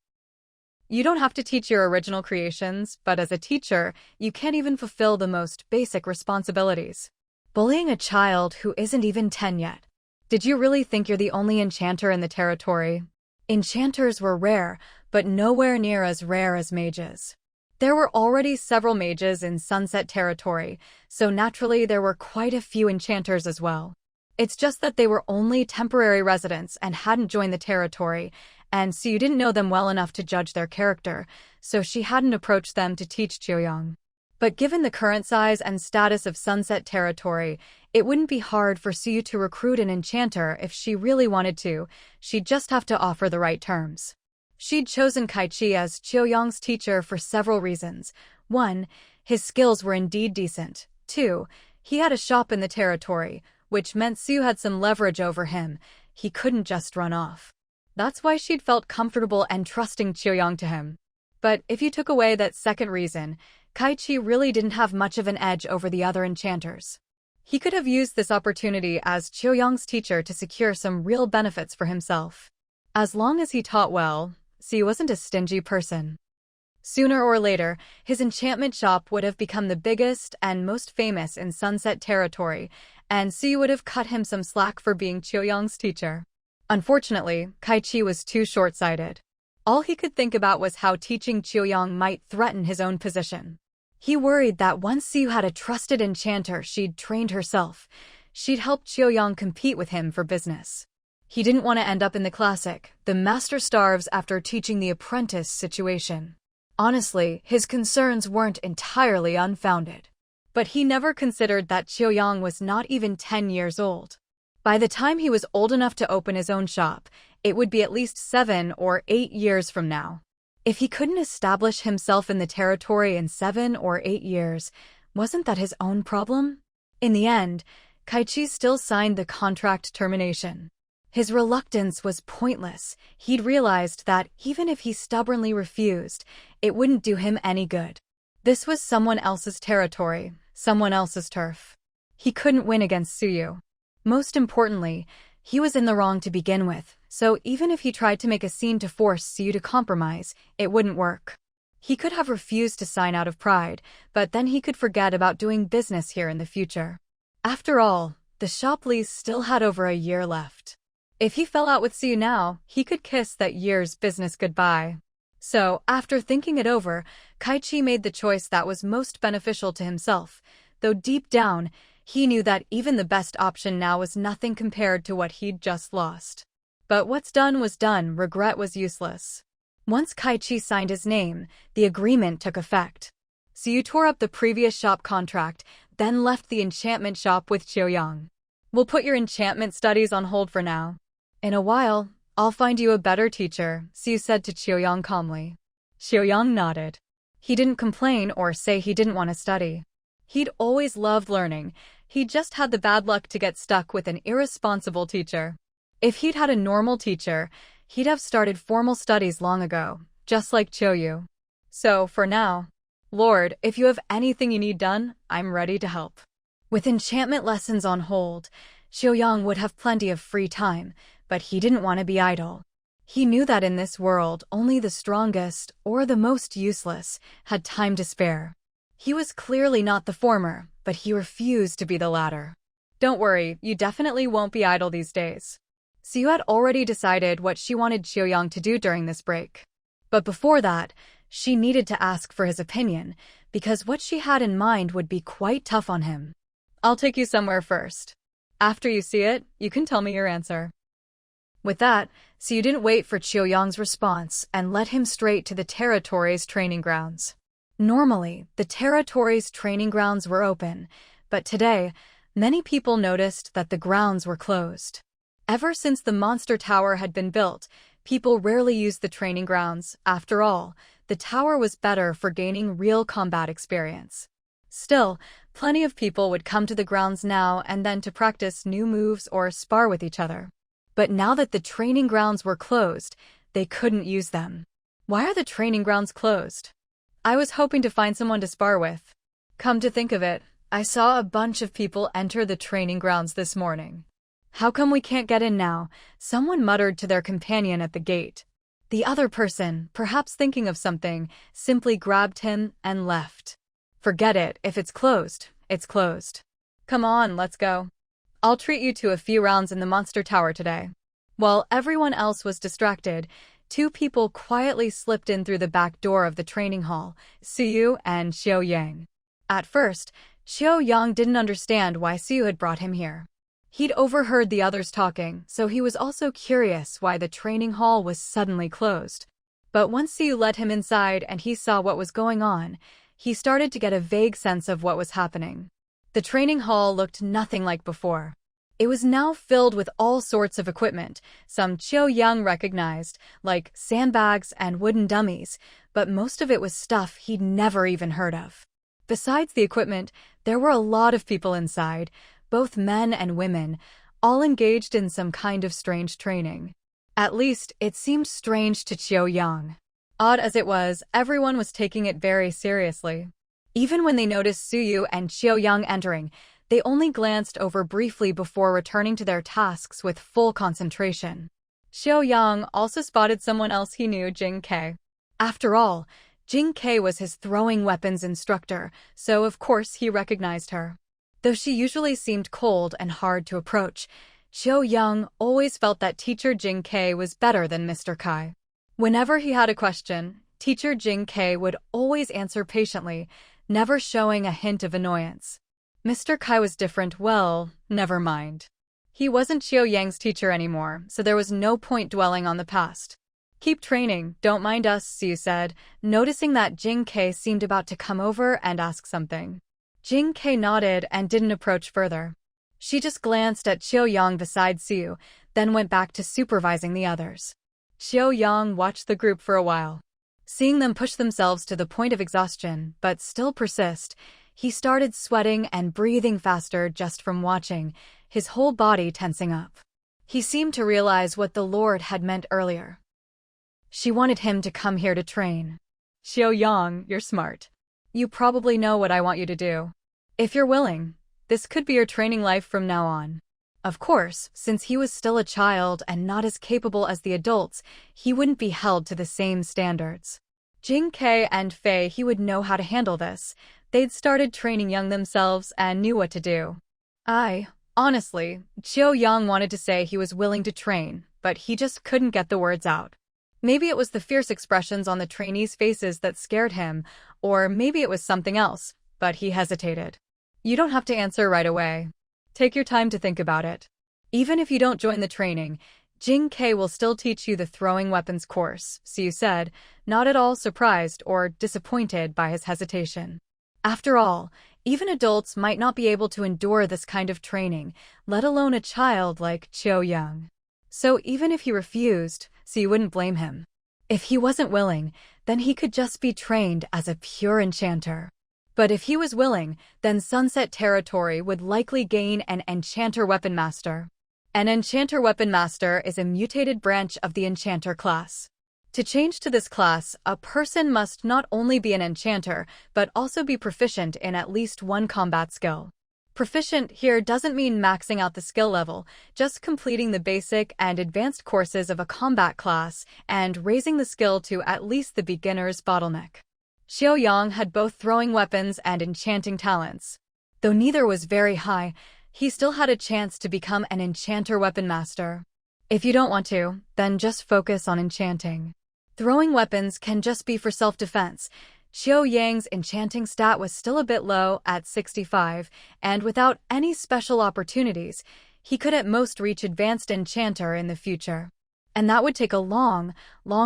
You don't have to teach your original creations, but as a teacher, you can't even fulfill the most basic responsibilities. Bullying a child who isn't even 10 yet. Did you really think you're the only enchanter in the territory? Enchanters were rare, but nowhere near as rare as mages. There were already several mages in Sunset Territory, so naturally there were quite a few enchanters as well. It's just that they were only temporary residents and hadn't joined the territory, and so you didn't know them well enough to judge their character, so she hadn't approached them to teach Qiuyang. But given the current size and status of Sunset Territory, it wouldn't be hard for Siyu to recruit an enchanter if she really wanted to. She'd just have to offer the right terms. She'd chosen Kaichi as Qiuyang's teacher for several reasons. 1, his skills were indeed decent. 2, he had a shop in the territory, which meant Siyu had some leverage over him. He couldn't just run off. That's why she'd felt comfortable entrusting Qiuyang to him. But if you took away that second reason, Kaichi really didn't have much of an edge over the other enchanters. He could have used this opportunity as Qiuyang's teacher to secure some real benefits for himself. As long as he taught well, Siyu wasn't a stingy person. Sooner or later, his enchantment shop would have become the biggest and most famous in Sunset Territory, and Siyu would have cut him some slack for being Qiuyang's teacher. Unfortunately, Kaichi was too short-sighted. All he could think about was how teaching Qiuyang might threaten his own position. He worried that once Siyu had a trusted enchanter she'd trained herself, she'd help Qiuyang compete with him for business. He didn't want to end up in the classic, the master starves after teaching the apprentice situation. Honestly, his concerns weren't entirely unfounded. But he never considered that Qiuyang was not even 10 years old. By the time he was old enough to open his own shop, it would be at least 7 or 8 years from now. If he couldn't establish himself in the territory in 7 or 8 years, wasn't that his own problem? In the end, Kaichi still signed the contract termination. His reluctance was pointless. He'd realized that even if he stubbornly refused, it wouldn't do him any good. This was someone else's territory, someone else's turf. He couldn't win against Suyu. Most importantly, he was in the wrong to begin with, so even if he tried to make a scene to force Suyu to compromise, it wouldn't work. He could have refused to sign out of pride, but then he could forget about doing business here in the future. After all, the shop lease still had over a year left. If he fell out with Suyu now, he could kiss that year's business goodbye. So, after thinking it over, Kaichi made the choice that was most beneficial to himself, though deep down, he knew that even the best option now was nothing compared to what he'd just lost. But what's done was done, regret was useless. Once Kaichi signed his name, the agreement took effect. Suyu tore up the previous shop contract, then left the enchantment shop with Chiuyang. We'll put your enchantment studies on hold for now. In a while, I'll find you a better teacher, Suyu said to Chiuyang calmly. Chiuyang nodded. He didn't complain or say he didn't want to study. He'd always loved learning. He just had the bad luck to get stuck with an irresponsible teacher. If he'd had a normal teacher, he'd have started formal studies long ago, just like Chiuyu. So, for now, Lord, if you have anything you need done, I'm ready to help. With enchantment lessons on hold, Chiuyang would have plenty of free time, but he didn't want to be idle. He knew that in this world, only the strongest, or the most useless, had time to spare. He was clearly not the former, but he refused to be the latter. Don't worry, you definitely won't be idle these days. Suyu had already decided what she wanted Chiuyang to do during this break. But before that, she needed to ask for his opinion, because what she had in mind would be quite tough on him. I'll take you somewhere first. After you see it, you can tell me your answer. With that, Suyu didn't wait for Chiuyang's response and led him straight to the territory's training grounds. Normally, the territory's training grounds were open, but today, many people noticed that the grounds were closed. Ever since the monster tower had been built, people rarely used the training grounds. After all, the tower was better for gaining real combat experience. Still, plenty of people would come to the grounds now and then to practice new moves or spar with each other. But now that the training grounds were closed, they couldn't use them. Why are the training grounds closed? I was hoping to find someone to spar with. Come to think of it, I saw a bunch of people enter the training grounds this morning. How come we can't get in now? Someone muttered to their companion at the gate. The other person, perhaps thinking of something, simply grabbed him and left. Forget it, if it's closed, it's closed. Come on, let's go. I'll treat you to a few rounds in the monster tower today. While everyone else was distracted, two people quietly slipped in through the back door of the training hall, Suyu and Chiuyang. At first, Chiuyang didn't understand why Suyu had brought him here. He'd overheard the others talking, so he was also curious why the training hall was suddenly closed. But once Suyu led him inside and he saw what was going on, he started to get a vague sense of what was happening. The training hall looked nothing like before. It was now filled with all sorts of equipment, some Chiuyang recognized, like sandbags and wooden dummies, but most of it was stuff he'd never even heard of. Besides the equipment, there were a lot of people inside, both men and women, all engaged in some kind of strange training. At least, it seemed strange to Chiuyang. Odd as it was, everyone was taking it very seriously. Even when they noticed Suyu and Chiuyang entering, they only glanced over briefly before returning to their tasks with full concentration. Chiuyang also spotted someone else he knew, Jing Kei. After all, Jing Kei was his throwing weapons instructor, so of course he recognized her. Though she usually seemed cold and hard to approach, Chiuyang always felt that Teacher Jing Kei was better than Mr. Kai. Whenever he had a question, Teacher Jing Kei would always answer patiently, never showing a hint of annoyance. Mr. Kai was different. Well, never mind. He wasn't Chiuyang's teacher anymore, so there was no point dwelling on the past. Keep training, don't mind us, Suyu said, noticing that Jing Kei seemed about to come over and ask something. Jing Kei nodded and didn't approach further. She just glanced at Chiuyang beside Suyu, then went back to supervising the others. Chiuyang watched the group for a while. Seeing them push themselves to the point of exhaustion, but still persist, he started sweating and breathing faster just from watching, his whole body tensing up. He seemed to realize what the Lord had meant earlier. She wanted him to come here to train. Xiaoyang, you're smart. You probably know what I want you to do. If you're willing, this could be your training life from now on. Of course, since he was still a child and not as capable as the adults, he wouldn't be held to the same standards. Jing Ke and Fei, he would know how to handle this. They'd started training young themselves and knew what to do. Honestly, Xiaoyang wanted to say he was willing to train, but he just couldn't get the words out. Maybe it was the fierce expressions on the trainees' faces that scared him, or maybe it was something else, but he hesitated. You don't have to answer right away. Take your time to think about it. Even if you don't join the training, Jing Ke will still teach you the throwing weapons course, Siu said, not at all surprised or disappointed by his hesitation. After all, even adults might not be able to endure this kind of training, let alone a child like Xiaoyang. So even if he refused, Siu wouldn't blame him. If he wasn't willing, then he could just be trained as a pure enchanter. But if he was willing, then Sunset Territory would likely gain an Enchanter Weapon Master. An Enchanter Weapon Master is a mutated branch of the Enchanter class. To change to this class, a person must not only be an enchanter, but also be proficient in at least one combat skill. Proficient here doesn't mean maxing out the skill level, just completing the basic and advanced courses of a combat class and raising the skill to at least the beginner's bottleneck. Xiaoyang had both throwing weapons and enchanting talents. Though neither was very high, he still had a chance to become an Enchanter Weapon Master. If you don't want to, then just focus on enchanting. Throwing weapons can just be for self-defense. Xiaoyang's enchanting stat was still a bit low at 65, and without any special opportunities, he could at most reach Advanced Enchanter in the future. And that would take a long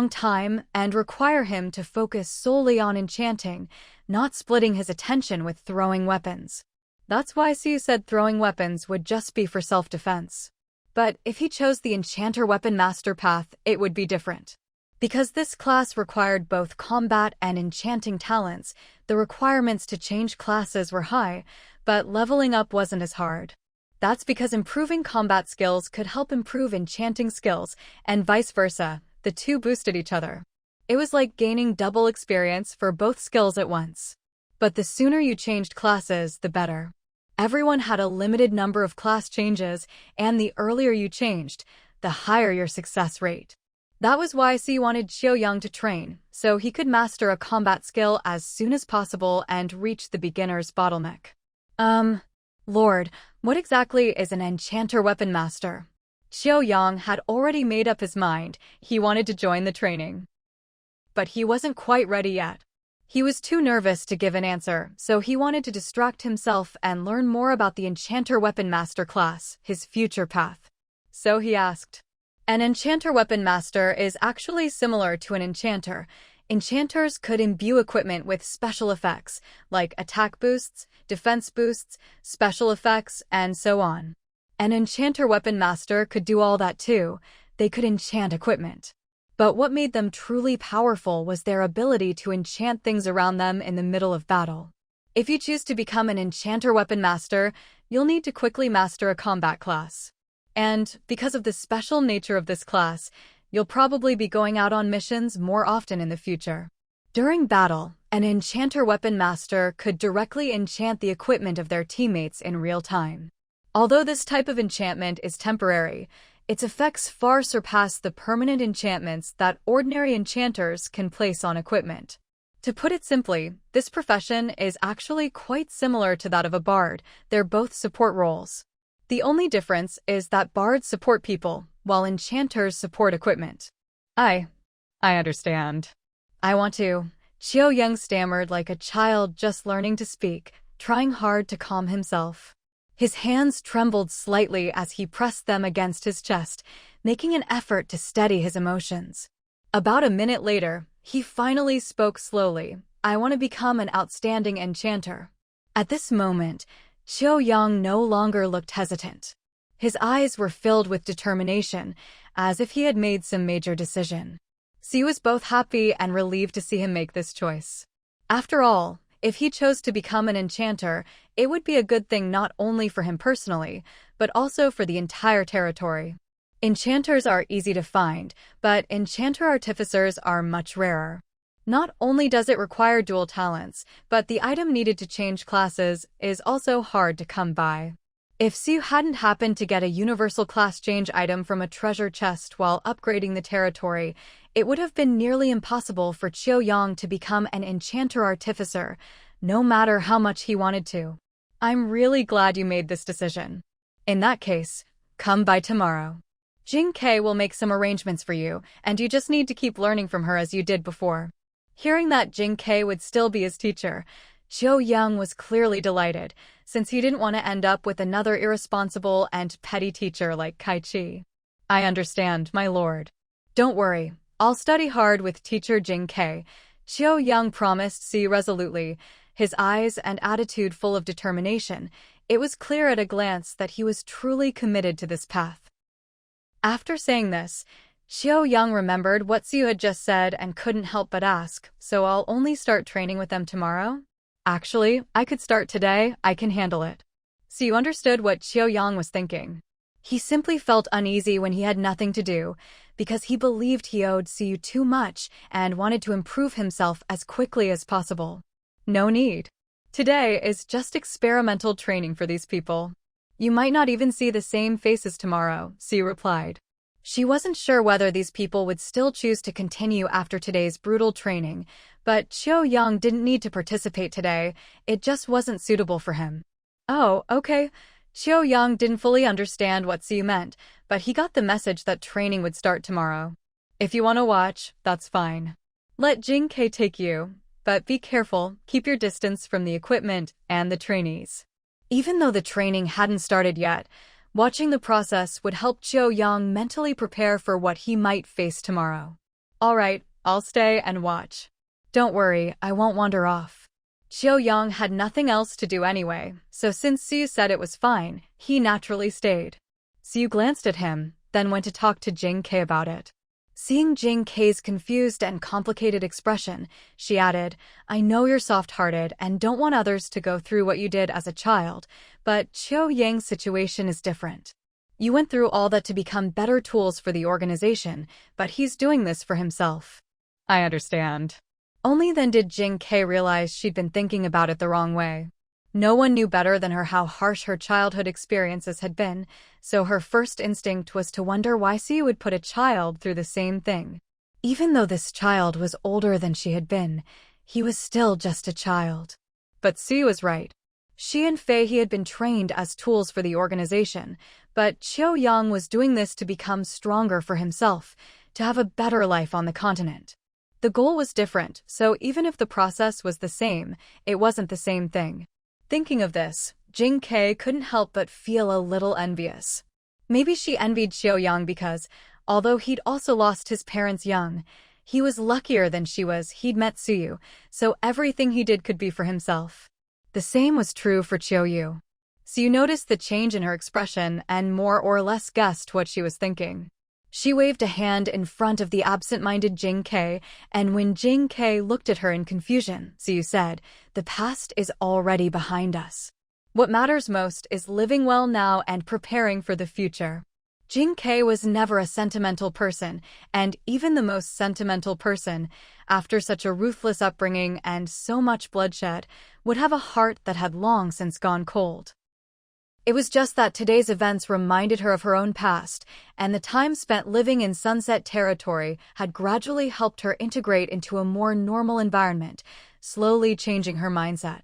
time and require him to focus solely on enchanting, not splitting his attention with throwing weapons. That's why Siu said throwing weapons would just be for self-defense. But if he chose the Enchanter Weapon Master path, it would be different. Because this class required both combat and enchanting talents, the requirements to change classes were high, but leveling up wasn't as hard. That's because improving combat skills could help improve enchanting skills, and vice versa, the two boosted each other. It was like gaining double experience for both skills at once. But the sooner you changed classes, the better. Everyone had a limited number of class changes, and the earlier you changed, the higher your success rate. That was why Xi wanted Xiaoyang to train, so he could master a combat skill as soon as possible and reach the beginner's bottleneck. Lord, what exactly is an Enchanter Weapon Master? Xiaoyang had already made up his mind, he wanted to join the training. But he wasn't quite ready yet. He was too nervous to give an answer, so he wanted to distract himself and learn more about the Enchanter Weapon Master class, his future path. So he asked. An Enchanter Weapon Master is actually similar to an enchanter. Enchanters could imbue equipment with special effects, like attack boosts, defense boosts, special effects, and so on. An Enchanter Weapon Master could do all that too. They could enchant equipment. But what made them truly powerful was their ability to enchant things around them in the middle of battle. If you choose to become an Enchanter Weapon Master, you'll need to quickly master a combat class. And, because of the special nature of this class, you'll probably be going out on missions more often in the future. During battle, an Enchanter Weapon Master could directly enchant the equipment of their teammates in real time. Although this type of enchantment is temporary, its effects far surpass the permanent enchantments that ordinary enchanters can place on equipment. To put it simply, this profession is actually quite similar to that of a bard. They're both support roles. The only difference is that bards support people, while enchanters support equipment. I understand. I want to. Xiaoyang stammered like a child just learning to speak, trying hard to calm himself. His hands trembled slightly as he pressed them against his chest, making an effort to steady his emotions. About a minute later, he finally spoke slowly. I want to become an outstanding enchanter. At this moment, Xiaoyang no longer looked hesitant. His eyes were filled with determination, as if he had made some major decision. Siu was both happy and relieved to see him make this choice. After all, if he chose to become an enchanter, it would be a good thing not only for him personally, but also for the entire territory. Enchanters are easy to find, but enchanter artificers are much rarer. Not only does it require dual talents, but the item needed to change classes is also hard to come by. If Siu hadn't happened to get a universal class change item from a treasure chest while upgrading the territory, it would have been nearly impossible for Qiuyang to become an enchanter artificer, no matter how much he wanted to. I'm really glad you made this decision. In that case, come by tomorrow. Jing Ke will make some arrangements for you, and you just need to keep learning from her as you did before. Hearing that Jing Ke would still be his teacher, Qiuyang was clearly delighted, since he didn't want to end up with another irresponsible and petty teacher like Kai Chi. I understand, my lord. Don't worry, I'll study hard with teacher Jing Ke, Qiuyang promised Siu resolutely, his eyes and attitude full of determination. It was clear at a glance that he was truly committed to this path. After saying this, Qiuyang remembered what Siu had just said and couldn't help but ask, so I'll only start training with them tomorrow? Actually, I could start today, I can handle it. Siu understood what Qiuyang was thinking. He simply felt uneasy when he had nothing to do, because he believed he owed Siu too much and wanted to improve himself as quickly as possible. No need. Today is just experimental training for these people. You might not even see the same faces tomorrow, Siu replied. She wasn't sure whether these people would still choose to continue after today's brutal training, but Qiuyang didn't need to participate today, it just wasn't suitable for him. Oh, okay. Qiuyang didn't fully understand what Siu meant, but he got the message that training would start tomorrow. If you want to watch, that's fine. Let Jing Ke take you, but be careful, keep your distance from the equipment and the trainees. Even though the training hadn't started yet, watching the process would help Qiuyang mentally prepare for what he might face tomorrow. All right, I'll stay and watch. Don't worry, I won't wander off. Qiuyang had nothing else to do anyway, so since Siu said it was fine, he naturally stayed. Siu glanced at him, then went to talk to Jing Ke about it. Seeing Jing Ke's confused and complicated expression, she added, I know you're soft-hearted and don't want others to go through what you did as a child, but Qiuyang's situation is different. You went through all that to become better tools for the organization, but he's doing this for himself. I understand. Only then did Jing Ke realize she'd been thinking about it the wrong way. No one knew better than her how harsh her childhood experiences had been, so her first instinct was to wonder why Siu would put a child through the same thing. Even though this child was older than she had been, he was still just a child. But Siu was right. She and Fei He had been trained as tools for the organization, but Qiuyang was doing this to become stronger for himself, to have a better life on the continent. The goal was different, so even if the process was the same, it wasn't the same thing. Thinking of this, Jing Ke couldn't help but feel a little envious. Maybe she envied Qiuyang because, although he'd also lost his parents young, he was luckier than she was. He'd met Siu, so everything he did could be for himself. The same was true for Qiuyu. Siu noticed the change in her expression and more or less guessed what she was thinking. She waved a hand in front of the absent-minded Jing Ke, and when Jing Ke looked at her in confusion, Siu said, the past is already behind us. What matters most is living well now and preparing for the future. Jing Ke was never a sentimental person, and even the most sentimental person, after such a ruthless upbringing and so much bloodshed, would have a heart that had long since gone cold. It was just that today's events reminded her of her own past, and the time spent living in Sunset Territory had gradually helped her integrate into a more normal environment, slowly changing her mindset.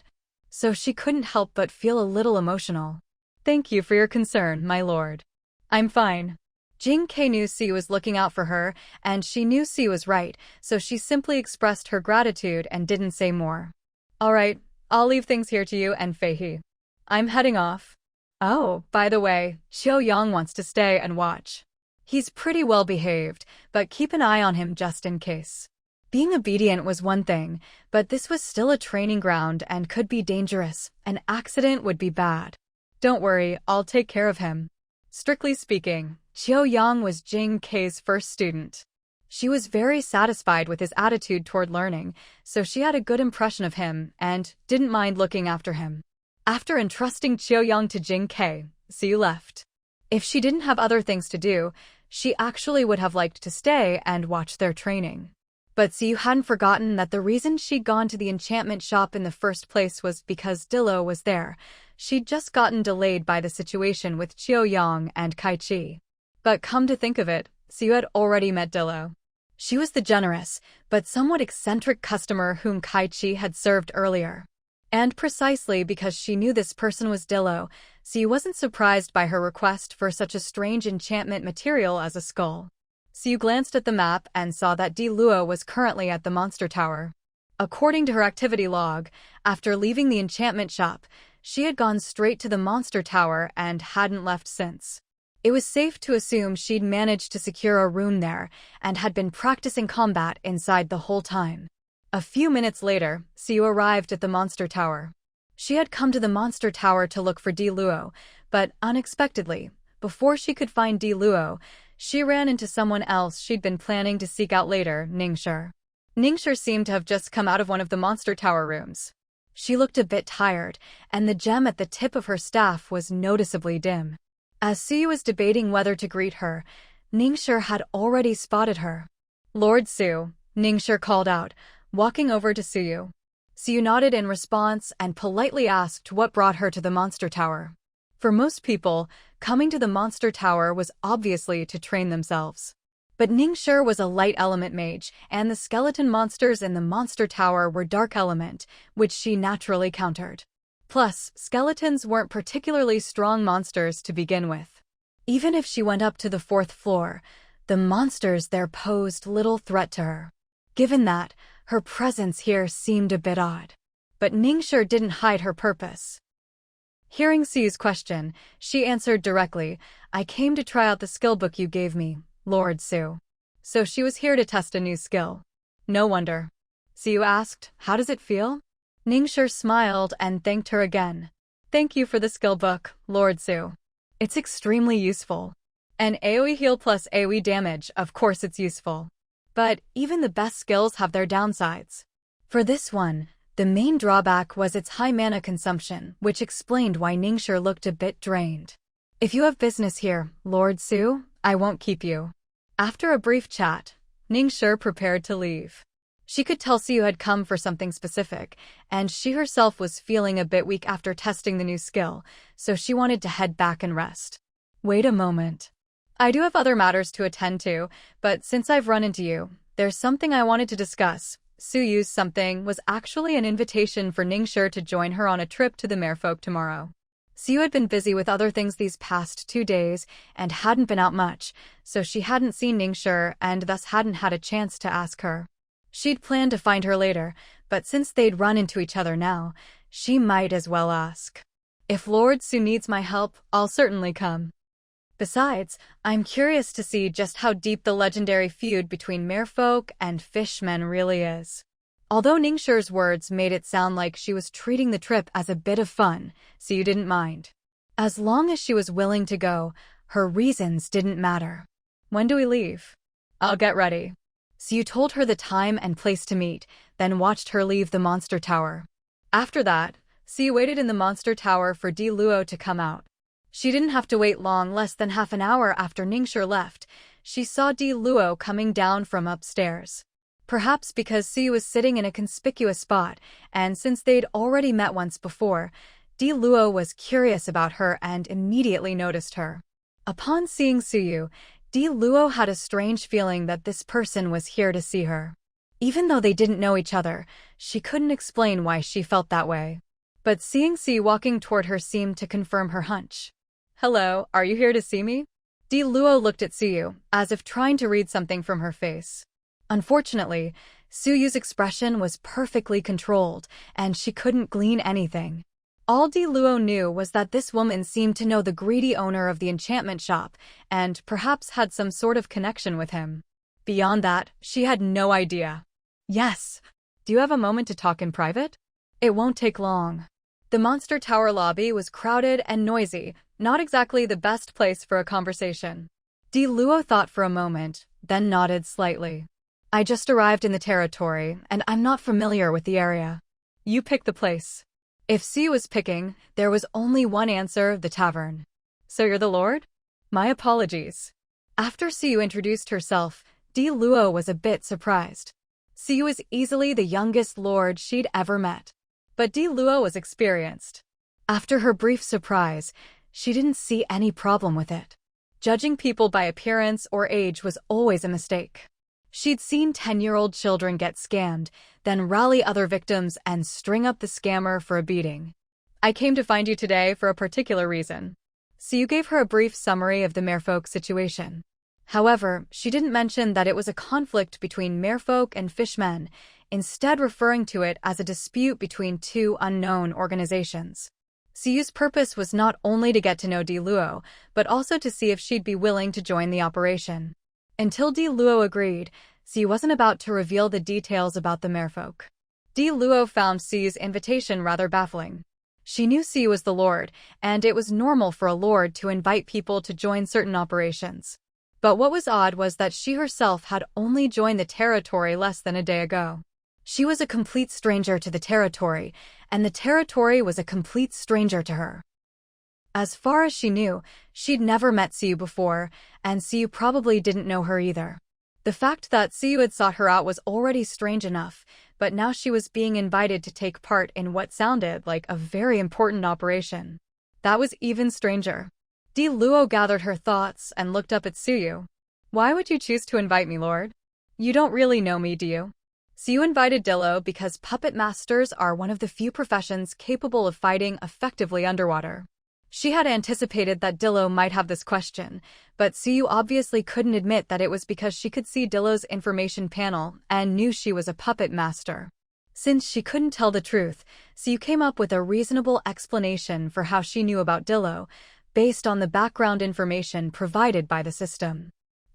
So she couldn't help but feel a little emotional. Thank you for your concern, my lord. I'm fine. Jing Ke knew Siu was looking out for her, and she knew Siu was right, so she simply expressed her gratitude and didn't say more. All right, I'll leave things here to you and Fei He. I'm heading off. Oh, by the way, Qiuyang wants to stay and watch. He's pretty well behaved, but keep an eye on him just in case. Being obedient was one thing, but this was still a training ground and could be dangerous. An accident would be bad. Don't worry, I'll take care of him. Strictly speaking, Qiuyang was Jing Ke's first student. She was very satisfied with his attitude toward learning, so she had a good impression of him and didn't mind looking after him. After entrusting Qiuyang to Jing Ke, Siyu left. If she didn't have other things to do, she actually would have liked to stay and watch their training. But Siyu hadn't forgotten that the reason she'd gone to the enchantment shop in the first place was because Dilo was there. She'd just gotten delayed by the situation with Qiuyang and Kaichi. But come to think of it, Siyu had already met Dilo. She was the generous, but somewhat eccentric customer whom Kaichi had served earlier. And precisely because she knew this person was Dilo, Siyu wasn't surprised by her request for such a strange enchantment material as a skull. Siyu glanced at the map and saw that Di Luo was currently at the monster tower. According to her activity log, after leaving the enchantment shop, she had gone straight to the monster tower and hadn't left since. It was safe to assume she'd managed to secure a room there and had been practicing combat inside the whole time. A few minutes later, Siyu arrived at the monster tower. She had come to the monster tower to look for Di Luo, but unexpectedly, before she could find Di Luo, she ran into someone else she'd been planning to seek out later, Ningshi. Ningshi seemed to have just come out of one of the monster tower rooms. She looked a bit tired, and the gem at the tip of her staff was noticeably dim. As Siyu was debating whether to greet her, Ningshi had already spotted her. "Lord Su," Ningshi called out, walking over to Siyu. Siyu nodded in response and politely asked what brought her to the monster tower. For most people, coming to the monster tower was obviously to train themselves. But Ningshi was a light element mage, and the skeleton monsters in the monster tower were dark element, which she naturally countered. Plus, skeletons weren't particularly strong monsters to begin with. Even if she went up to the 4th floor, the monsters there posed little threat to her. Given that, her presence here seemed a bit odd. But Ningshi didn't hide her purpose. Hearing Siyu's question, she answered directly, "I came to try out the skill book you gave me, Lord Su." So she was here to test a new skill. No wonder. Siyu asked, "How does it feel?" Ningshi smiled and thanked her again. "Thank you for the skill book, Lord Su. It's extremely useful. An AoE heal plus AoE damage, of course it's useful. But even the best skills have their downsides. For this one, the main drawback was its high mana consumption, which explained why Ningshi looked a bit drained. If you have business here, Lord Su, I won't keep you." After a brief chat, Ningshi prepared to leave. She could tell Siyu had come for something specific, and she herself was feeling a bit weak after testing the new skill, so she wanted to head back and rest. "Wait a moment. I do have other matters to attend to, but since I've run into you, there's something I wanted to discuss." Suyu's something was actually an invitation for Ningshi to join her on a trip to the Merfolk tomorrow. Siyu had been busy with other things these past 2 days and hadn't been out much, so she hadn't seen Ningshi and thus hadn't had a chance to ask her. She'd planned to find her later, but since they'd run into each other now, she might as well ask. "If Lord Su needs my help, I'll certainly come. Besides, I'm curious to see just how deep the legendary feud between merfolk and fishmen really is." Although Ningxi's words made it sound like she was treating the trip as a bit of fun, Siyu didn't mind. As long as she was willing to go, her reasons didn't matter. "When do we leave?" "I'll get ready." Siyu told her the time and place to meet, then watched her leave the monster tower. After that, Siyu waited in the monster tower for Di Luo to come out. She didn't have to wait long. Less than half an hour after Ningshi left, she saw Di Luo coming down from upstairs. Perhaps because Siyu was sitting in a conspicuous spot, and since they'd already met once before, Di Luo was curious about her and immediately noticed her. Upon seeing Siyu, Di Luo had a strange feeling that this person was here to see her. Even though they didn't know each other, she couldn't explain why she felt that way. But seeing Siyu walking toward her seemed to confirm her hunch. "Hello, are you here to see me?" Di Luo looked at Siyu, as if trying to read something from her face. Unfortunately, Suyu's expression was perfectly controlled, and she couldn't glean anything. All Di Luo knew was that this woman seemed to know the greedy owner of the enchantment shop, and perhaps had some sort of connection with him. Beyond that, she had no idea. "Yes. Do you have a moment to talk in private?" "It won't take long." The monster tower lobby was crowded and noisy, not exactly the best place for a conversation. Di Luo thought for a moment, then nodded slightly. I just arrived in the territory, and I'm not familiar with the area. You pick the place. If C was picking, there was only one answer, the tavern. So you're the Lord? My apologies. After Siu introduced herself, Di Luo was a bit surprised. Siu was easily the youngest lord she'd ever met. But Di Luo was experienced. After her brief surprise, she didn't see any problem with it. Judging people by appearance or age was always a mistake. She'd seen 10-year-old children get scammed, then rally other victims and string up the scammer for a beating. I came to find you today for a particular reason. Siu gave her a brief summary of the merfolk situation. However, she didn't mention that it was a conflict between merfolk and fishmen, instead referring to it as a dispute between two unknown organizations. Siu's purpose was not only to get to know Di Luo, but also to see if she'd be willing to join the operation. Until Di Luo agreed, Siu wasn't about to reveal the details about the merfolk. Di Luo found Siu's invitation rather baffling. She knew Siu was the Lord, and it was normal for a Lord to invite people to join certain operations. But what was odd was that she herself had only joined the territory less than a day ago. She was a complete stranger to the territory, and the territory was a complete stranger to her. As far as she knew, she'd never met Siu before, and Siu probably didn't know her either. The fact that Siu had sought her out was already strange enough, but now she was being invited to take part in what sounded like a very important operation. That was even stranger. Di Luo gathered her thoughts and looked up at Siu. Why would you choose to invite me, Lord? You don't really know me, do you? Siu invited Dillo because puppet masters are one of the few professions capable of fighting effectively underwater. She had anticipated that Dillo might have this question, but Siu obviously couldn't admit that it was because she could see Dillo's information panel and knew she was a puppet master. Since she couldn't tell the truth, Siu came up with a reasonable explanation for how she knew about Dillo, based on the background information provided by the system.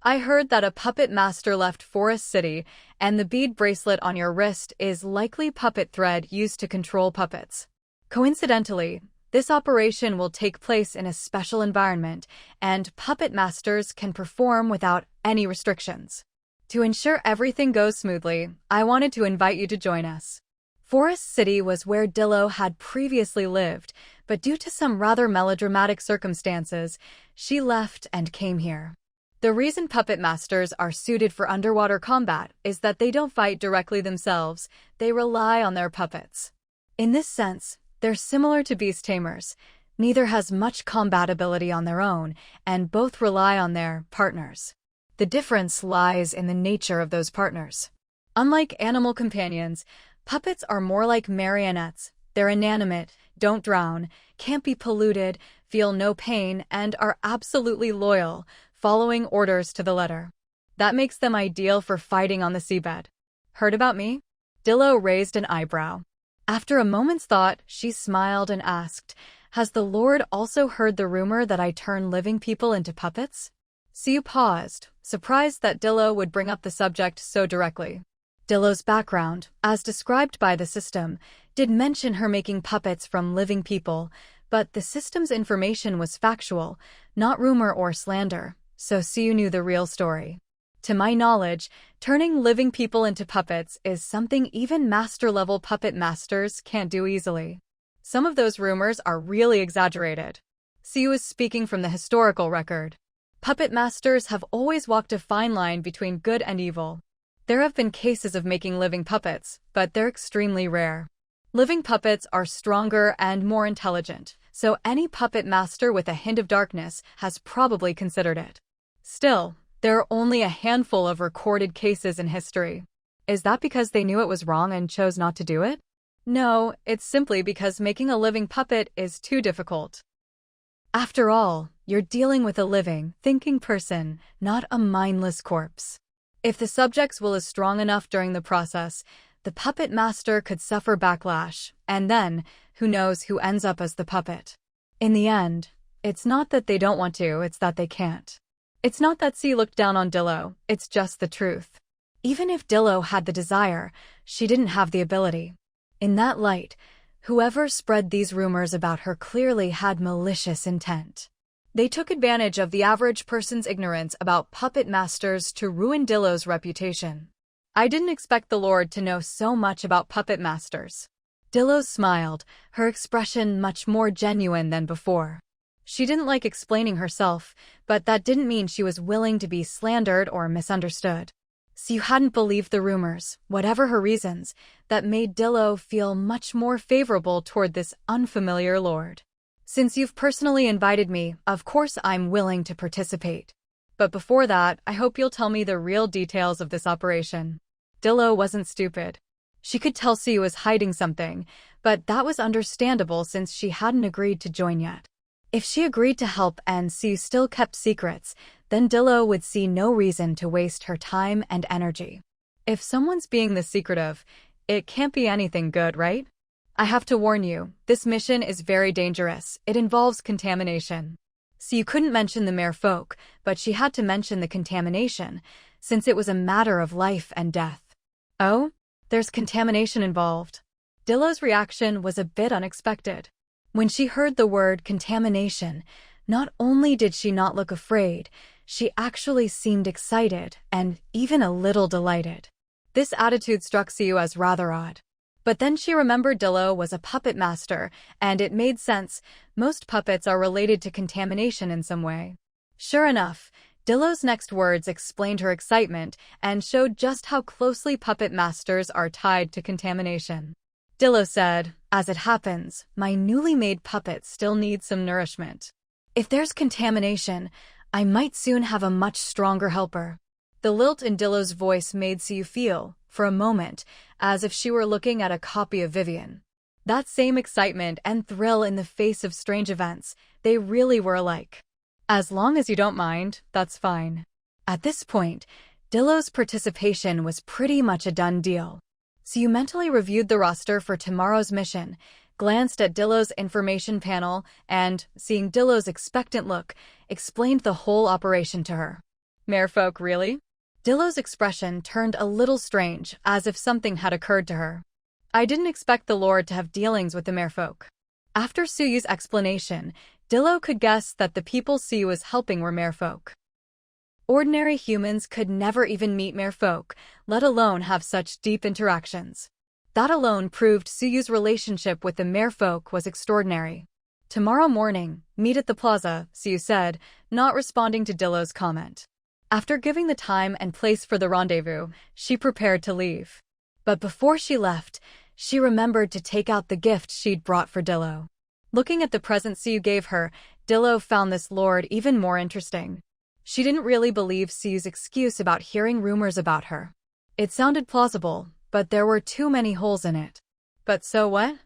I heard that a puppet master left Forest City, and the bead bracelet on your wrist is likely puppet thread used to control puppets. Coincidentally, this operation will take place in a special environment, and puppet masters can perform without any restrictions. To ensure everything goes smoothly, I wanted to invite you to join us. Forest City was where Dillo had previously lived, but due to some rather melodramatic circumstances, she left and came here. The reason puppet masters are suited for underwater combat is that they don't fight directly themselves, they rely on their puppets. In this sense, they're similar to beast tamers. Neither has much combat ability on their own, and both rely on their partners. The difference lies in the nature of those partners. Unlike animal companions, puppets are more like marionettes. They're inanimate, don't drown, can't be polluted, feel no pain, and are absolutely loyal, following orders to the letter. That makes them ideal for fighting on the seabed. Heard about me? Dillo raised an eyebrow. After a moment's thought, she smiled and asked, Has the Lord also heard the rumor that I turn living people into puppets? Siu paused, surprised that Dillo would bring up the subject so directly. Dillo's background, as described by the system, did mention her making puppets from living people, but the system's information was factual, not rumor or slander, so Siu knew the real story. To my knowledge, turning living people into puppets is something even master-level puppet masters can't do easily. Some of those rumors are really exaggerated. Siu is speaking from the historical record. Puppet masters have always walked a fine line between good and evil. There have been cases of making living puppets, but they're extremely rare. Living puppets are stronger and more intelligent, so any puppet master with a hint of darkness has probably considered it. Still, there are only a handful of recorded cases in history. Is that because they knew it was wrong and chose not to do it? No, it's simply because making a living puppet is too difficult. After all, you're dealing with a living, thinking person, not a mindless corpse. If the subject's will is strong enough during the process, the puppet master could suffer backlash, and then, who knows who ends up as the puppet. In the end, it's not that they don't want to, it's that they can't. It's not that C looked down on Dillo, it's just the truth. Even if Dillo had the desire, she didn't have the ability. In that light, whoever spread these rumors about her clearly had malicious intent. They took advantage of the average person's ignorance about puppet masters to ruin Dillo's reputation. I didn't expect the Lord to know so much about puppet masters. Dillo smiled, her expression much more genuine than before. She didn't like explaining herself, but that didn't mean she was willing to be slandered or misunderstood. So you hadn't believed the rumors, whatever her reasons, that made Dillo feel much more favorable toward this unfamiliar lord. Since you've personally invited me, of course I'm willing to participate. But before that, I hope you'll tell me the real details of this operation. Dillo wasn't stupid. She could tell Siyu was hiding something, but that was understandable since she hadn't agreed to join yet. If she agreed to help and Siyu still kept secrets, then Dillo would see no reason to waste her time and energy. If someone's being this secretive, it can't be anything good, right? I have to warn you, this mission is very dangerous. It involves contamination. Siyu couldn't mention the merfolk, but she had to mention the contamination, since it was a matter of life and death. Oh? There's contamination involved. Dillo's reaction was a bit unexpected. When she heard the word contamination, not only did she not look afraid, she actually seemed excited and even a little delighted. This attitude struck Siyu as rather odd. But then she remembered Dillo was a puppet master, and it made sense. Most puppets are related to contamination in some way. Sure enough, Dillo's next words explained her excitement and showed just how closely puppet masters are tied to contamination. Dillo said, "As it happens, my newly made puppet still needs some nourishment. If there's contamination, I might soon have a much stronger helper." The lilt in Dillo's voice made Siyu feel, for a moment, as if she were looking at a copy of Vivian. That same excitement and thrill in the face of strange events, they really were alike. As long as you don't mind, that's fine. At this point, Dillo's participation was pretty much a done deal. Siyu mentally reviewed the roster for tomorrow's mission, glanced at Dillo's information panel, and, seeing Dillo's expectant look, explained the whole operation to her. Merfolk, really? Dillo's expression turned a little strange, as if something had occurred to her. I didn't expect the Lord to have dealings with the merfolk. After Suyu's explanation, Dillo could guess that the people Siyu was helping were merfolk. Ordinary humans could never even meet merfolk, let alone have such deep interactions. That alone proved Suyu's relationship with the merfolk was extraordinary. Tomorrow morning, meet at the plaza, Siyu said, not responding to Dillo's comment. After giving the time and place for the rendezvous, she prepared to leave. But before she left, she remembered to take out the gift she'd brought for Dillo. Looking at the present Siyu gave her, Dillo found this lord even more interesting. She didn't really believe Siyu's excuse about hearing rumors about her. It sounded plausible, but there were too many holes in it. But so what?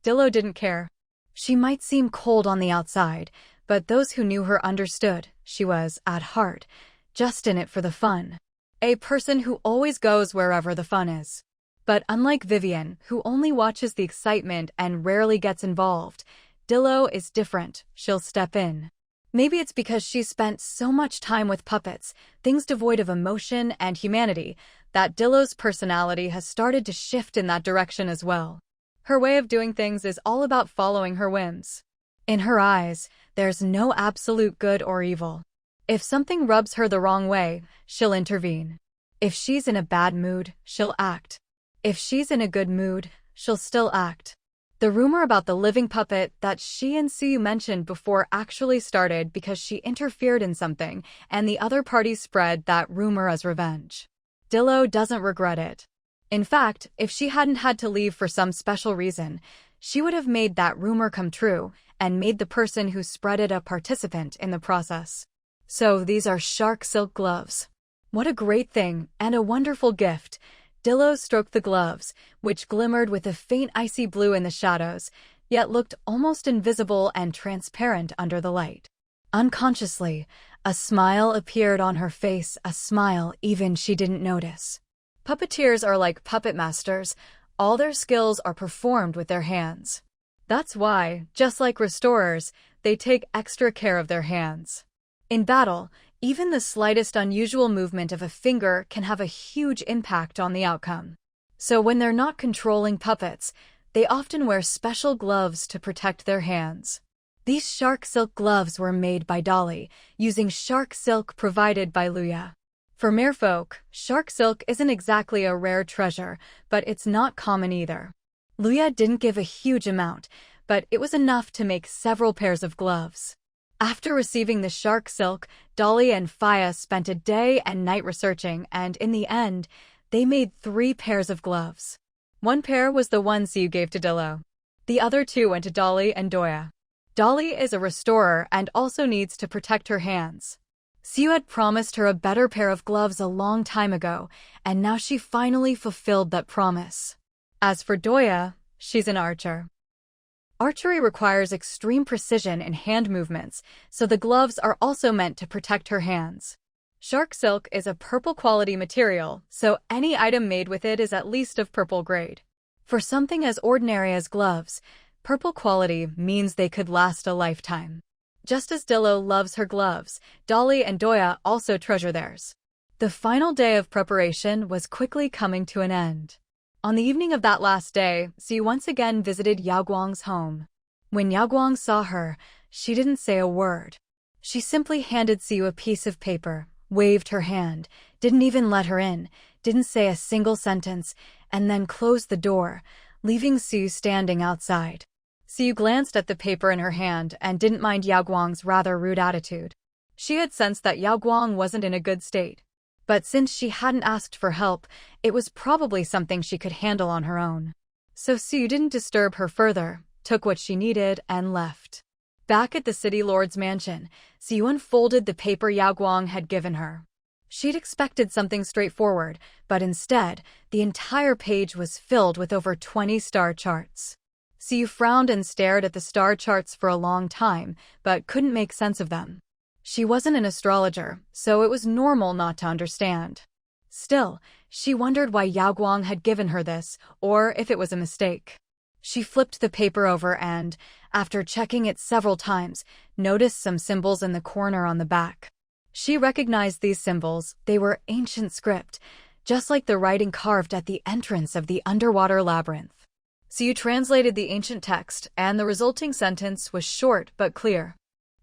Dillo didn't care. She might seem cold on the outside, but those who knew her understood she was, at heart, just in it for the fun. A person who always goes wherever the fun is. But unlike Vivian, who only watches the excitement and rarely gets involved, Dillo is different. She'll step in. Maybe it's because she's spent so much time with puppets, things devoid of emotion and humanity, that Dillo's personality has started to shift in that direction as well. Her way of doing things is all about following her whims. In her eyes, there's no absolute good or evil. If something rubs her the wrong way, she'll intervene. If she's in a bad mood, she'll act. If she's in a good mood, she'll still act. The rumor about the living puppet that she and Siyu mentioned before actually started because she interfered in something, and the other party spread that rumor as revenge. Dillo doesn't regret it. In fact, if she hadn't had to leave for some special reason, she would have made that rumor come true and made the person who spread it a participant in the process. So these are shark silk gloves. What a great thing and a wonderful gift. Dillo stroked the gloves, which glimmered with a faint icy blue in the shadows, yet looked almost invisible and transparent under the light. Unconsciously, a smile appeared on her face, a smile even she didn't notice. Puppeteers are like puppet masters. All their skills are performed with their hands. That's why, just like restorers, they take extra care of their hands. In battle, even the slightest unusual movement of a finger can have a huge impact on the outcome. So when they're not controlling puppets, they often wear special gloves to protect their hands. These shark silk gloves were made by Dolly, using shark silk provided by Luya. For merfolk, shark silk isn't exactly a rare treasure, but it's not common either. Luya didn't give a huge amount, but it was enough to make several pairs of gloves. After receiving the shark silk, Dolly and Faya spent a day and night researching, and in the end, they made 3 pairs of gloves. One pair was the one Siu gave to Dillo. The other 2 went to Dolly and Doya. Dolly is a restorer and also needs to protect her hands. Siu had promised her a better pair of gloves a long time ago, and now she finally fulfilled that promise. As for Doya, she's an archer. Archery requires extreme precision in hand movements, so the gloves are also meant to protect her hands. Shark silk is a purple quality material, so any item made with it is at least of purple grade. For something as ordinary as gloves, purple quality means they could last a lifetime. Just as Dillo loves her gloves, Dolly and Doya also treasure theirs. The final day of preparation was quickly coming to an end. On the evening of that last day, Siu once again visited Yao Guang's home. When Yao Guang saw her, she didn't say a word. She simply handed Siu a piece of paper, waved her hand, didn't even let her in, didn't say a single sentence, and then closed the door, leaving Siu standing outside. Siu glanced at the paper in her hand and didn't mind Yao Guang's rather rude attitude. She had sensed that Yao Guang wasn't in a good state. But since she hadn't asked for help, it was probably something she could handle on her own. So Siu didn't disturb her further, took what she needed, and left. Back at the city lord's mansion, Siu unfolded the paper Yao Guang had given her. She'd expected something straightforward, but instead, the entire page was filled with over 20 star charts. Siu frowned and stared at the star charts for a long time, but couldn't make sense of them. She wasn't an astrologer, so it was normal not to understand. Still, she wondered why Yao Guang had given her this, or if it was a mistake. She flipped the paper over and, after checking it several times, noticed some symbols in the corner on the back. She recognized these symbols. They were ancient script, just like the writing carved at the entrance of the underwater labyrinth. Siu translated the ancient text, and the resulting sentence was short but clear.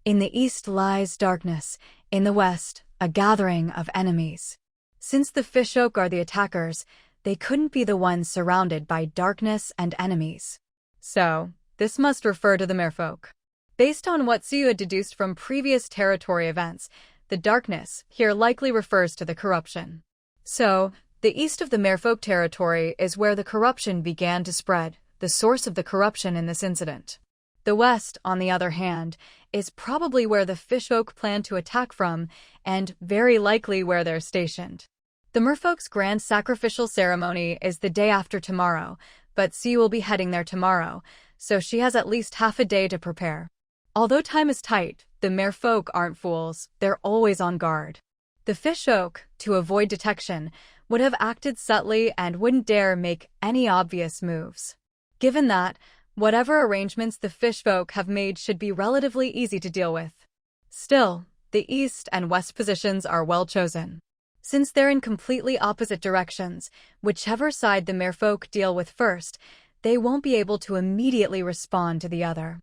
In the east lies darkness, in the west, a gathering of enemies. Since the fishfolk are the attackers, they couldn't be the ones surrounded by darkness and enemies. So, this must refer to the merfolk. Based on what Siu had deduced from previous territory events, the darkness here likely refers to the corruption. So, the east of the merfolk territory is where the corruption began to spread, the source of the corruption in this incident. The west, on the other hand, is probably where the fishfolk plan to attack from, and very likely where they're stationed. The merfolk's grand sacrificial ceremony is the day after tomorrow, but Siu will be heading there tomorrow, so she has at least half a day to prepare. Although time is tight, the merfolk aren't fools, they're always on guard. The fishfolk, to avoid detection, would have acted subtly and wouldn't dare make any obvious moves. Given that, whatever arrangements the fishfolk have made should be relatively easy to deal with. Still, the east and west positions are well chosen. Since they're in completely opposite directions, whichever side the merfolk deal with first, they won't be able to immediately respond to the other.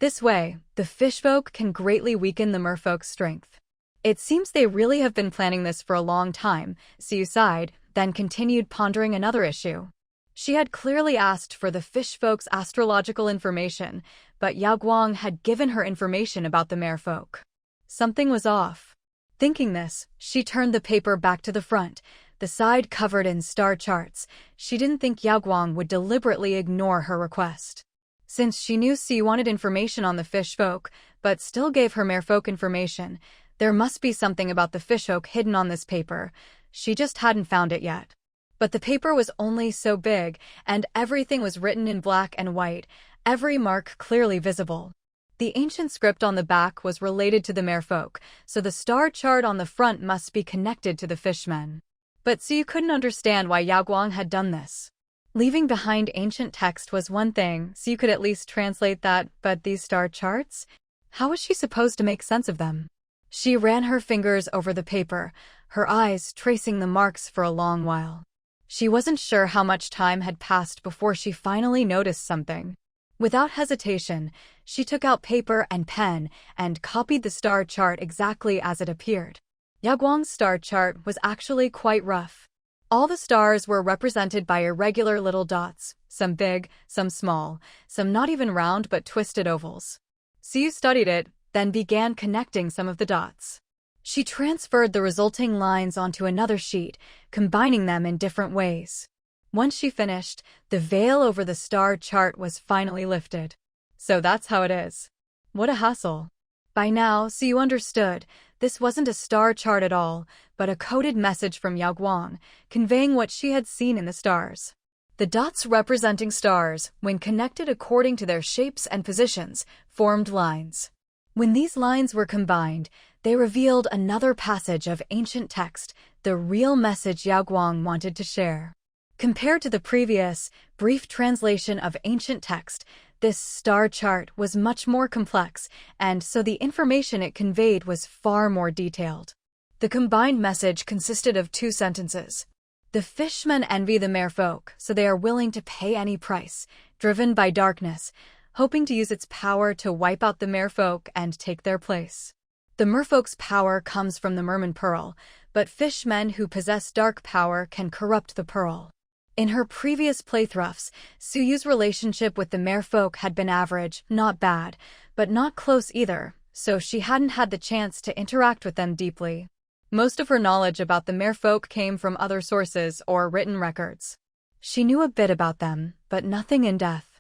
This way, the fishfolk can greatly weaken the merfolk's strength. It seems they really have been planning this for a long time, Siu sighed, then continued pondering another issue. She had clearly asked for the fishfolk's astrological information, but Yao Guang had given her information about the merfolk. Something was off. Thinking this, she turned the paper back to the front, the side covered in star charts. She didn't think Yao Guang would deliberately ignore her request. Since she knew Siu wanted information on the fishfolk, but still gave her merfolk information, there must be something about the fishfolk hidden on this paper. She just hadn't found it yet. But the paper was only so big, and everything was written in black and white, every mark clearly visible. The ancient script on the back was related to the merfolk, so the star chart on the front must be connected to the fishmen. But Siu couldn't understand why Yao Guang had done this. Leaving behind ancient text was one thing, Siu could at least translate that, but these star charts? How was she supposed to make sense of them? She ran her fingers over the paper, her eyes tracing the marks for a long while. She wasn't sure how much time had passed before she finally noticed something. Without hesitation, she took out paper and pen and copied the star chart exactly as it appeared. Yaguang's star chart was actually quite rough. All the stars were represented by irregular little dots, some big, some small, some not even round but twisted ovals. Siyu studied it, then began connecting some of the dots. She transferred the resulting lines onto another sheet, combining them in different ways. Once she finished, the veil over the star chart was finally lifted. So that's how it is. What a hassle. By now, Siyu understood this wasn't a star chart at all, but a coded message from Yaguang, conveying what she had seen in the stars. The dots representing stars, when connected according to their shapes and positions, formed lines. When these lines were combined, they revealed another passage of ancient text, the real message Yaguang wanted to share. Compared to the previous, brief translation of ancient text, this star chart was much more complex, and so the information it conveyed was far more detailed. The combined message consisted of 2 sentences. The fishmen envy the merfolk, so they are willing to pay any price, driven by darkness, hoping to use its power to wipe out the merfolk and take their place. The merfolk's power comes from the merman pearl, but fishmen who possess dark power can corrupt the pearl. In her previous playthroughs, Suyu's relationship with the merfolk had been average, not bad, but not close either, so she hadn't had the chance to interact with them deeply. Most of her knowledge about the merfolk came from other sources or written records. She knew a bit about them, but nothing in depth.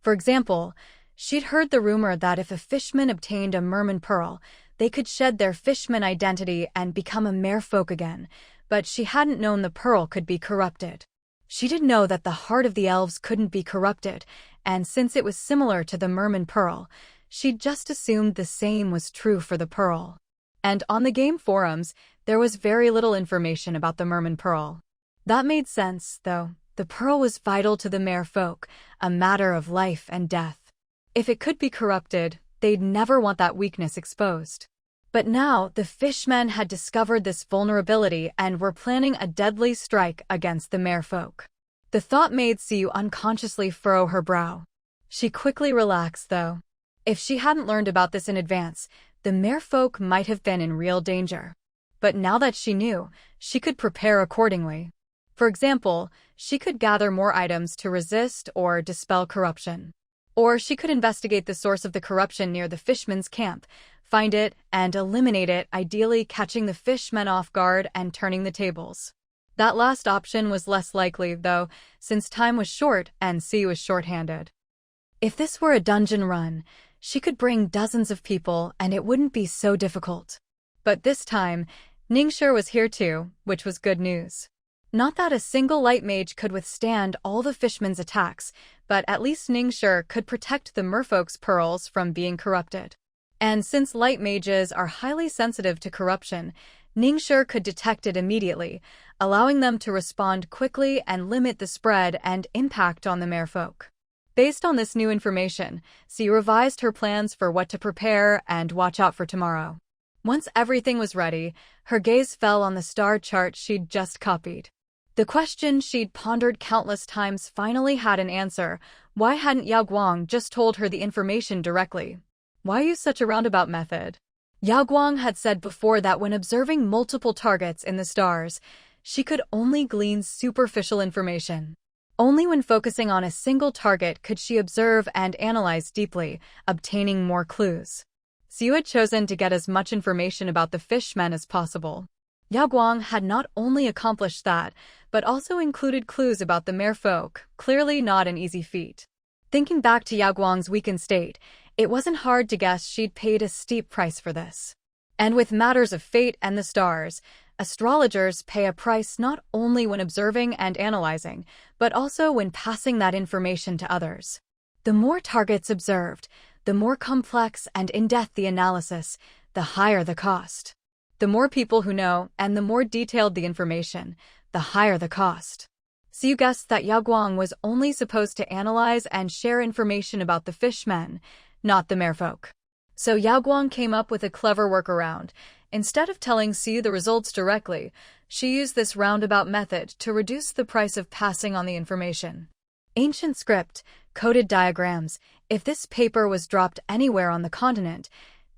For example, she'd heard the rumor that if a fishman obtained a merman pearl, they could shed their fishman identity and become a merfolk again, but she hadn't known the pearl could be corrupted. She didn't know that the heart of the elves couldn't be corrupted, and since it was similar to the merman pearl, she'd just assumed the same was true for the pearl. And on the game forums, there was very little information about the merman pearl. That made sense, though. The pearl was vital to the merfolk, a matter of life and death. If it could be corrupted, they'd never want that weakness exposed. But now, the fishmen had discovered this vulnerability and were planning a deadly strike against the merfolk. The thought made Siyu unconsciously furrow her brow. She quickly relaxed, though. If she hadn't learned about this in advance, the merfolk might have been in real danger. But now that she knew, she could prepare accordingly. For example, she could gather more items to resist or dispel corruption. Or she could investigate the source of the corruption near the fishmen's camp, find it, and eliminate it, ideally catching the fishmen off guard and turning the tables. That last option was less likely, though, since time was short and Siyu was short-handed. If this were a dungeon run, she could bring dozens of people and it wouldn't be so difficult. But this time, Ningxue was here too, which was good news. Not that a single light mage could withstand all the fishmen's attacks, but at least Ningxue could protect the merfolk's pearls from being corrupted. And since light mages are highly sensitive to corruption, Ningxue could detect it immediately, allowing them to respond quickly and limit the spread and impact on the merfolk. Based on this new information, Siyu revised her plans for what to prepare and watch out for tomorrow. Once everything was ready, her gaze fell on the star chart she'd just copied. The question she'd pondered countless times finally had an answer. Why hadn't Yaguang just told her the information directly? Why use such a roundabout method? Yaguang had said before that when observing multiple targets in the stars, she could only glean superficial information. Only when focusing on a single target could she observe and analyze deeply, obtaining more clues. Siyu had chosen to get as much information about the fishmen as possible. Yaguang had not only accomplished that, but also included clues about the merfolk, clearly not an easy feat. Thinking back to Yaguang's weakened state, it wasn't hard to guess she'd paid a steep price for this. And with matters of fate and the stars, astrologers pay a price not only when observing and analyzing, but also when passing that information to others. The more targets observed, the more complex and in-depth the analysis, the higher the cost. The more people who know and the more detailed the information, the higher the cost. Siyu guessed that Yaguang was only supposed to analyze and share information about the fishmen, not the merfolk. So Yaguang came up with a clever workaround. Instead of telling Siyu the results directly, she used this roundabout method to reduce the price of passing on the information. Ancient script, coded diagrams. If this paper was dropped anywhere on the continent,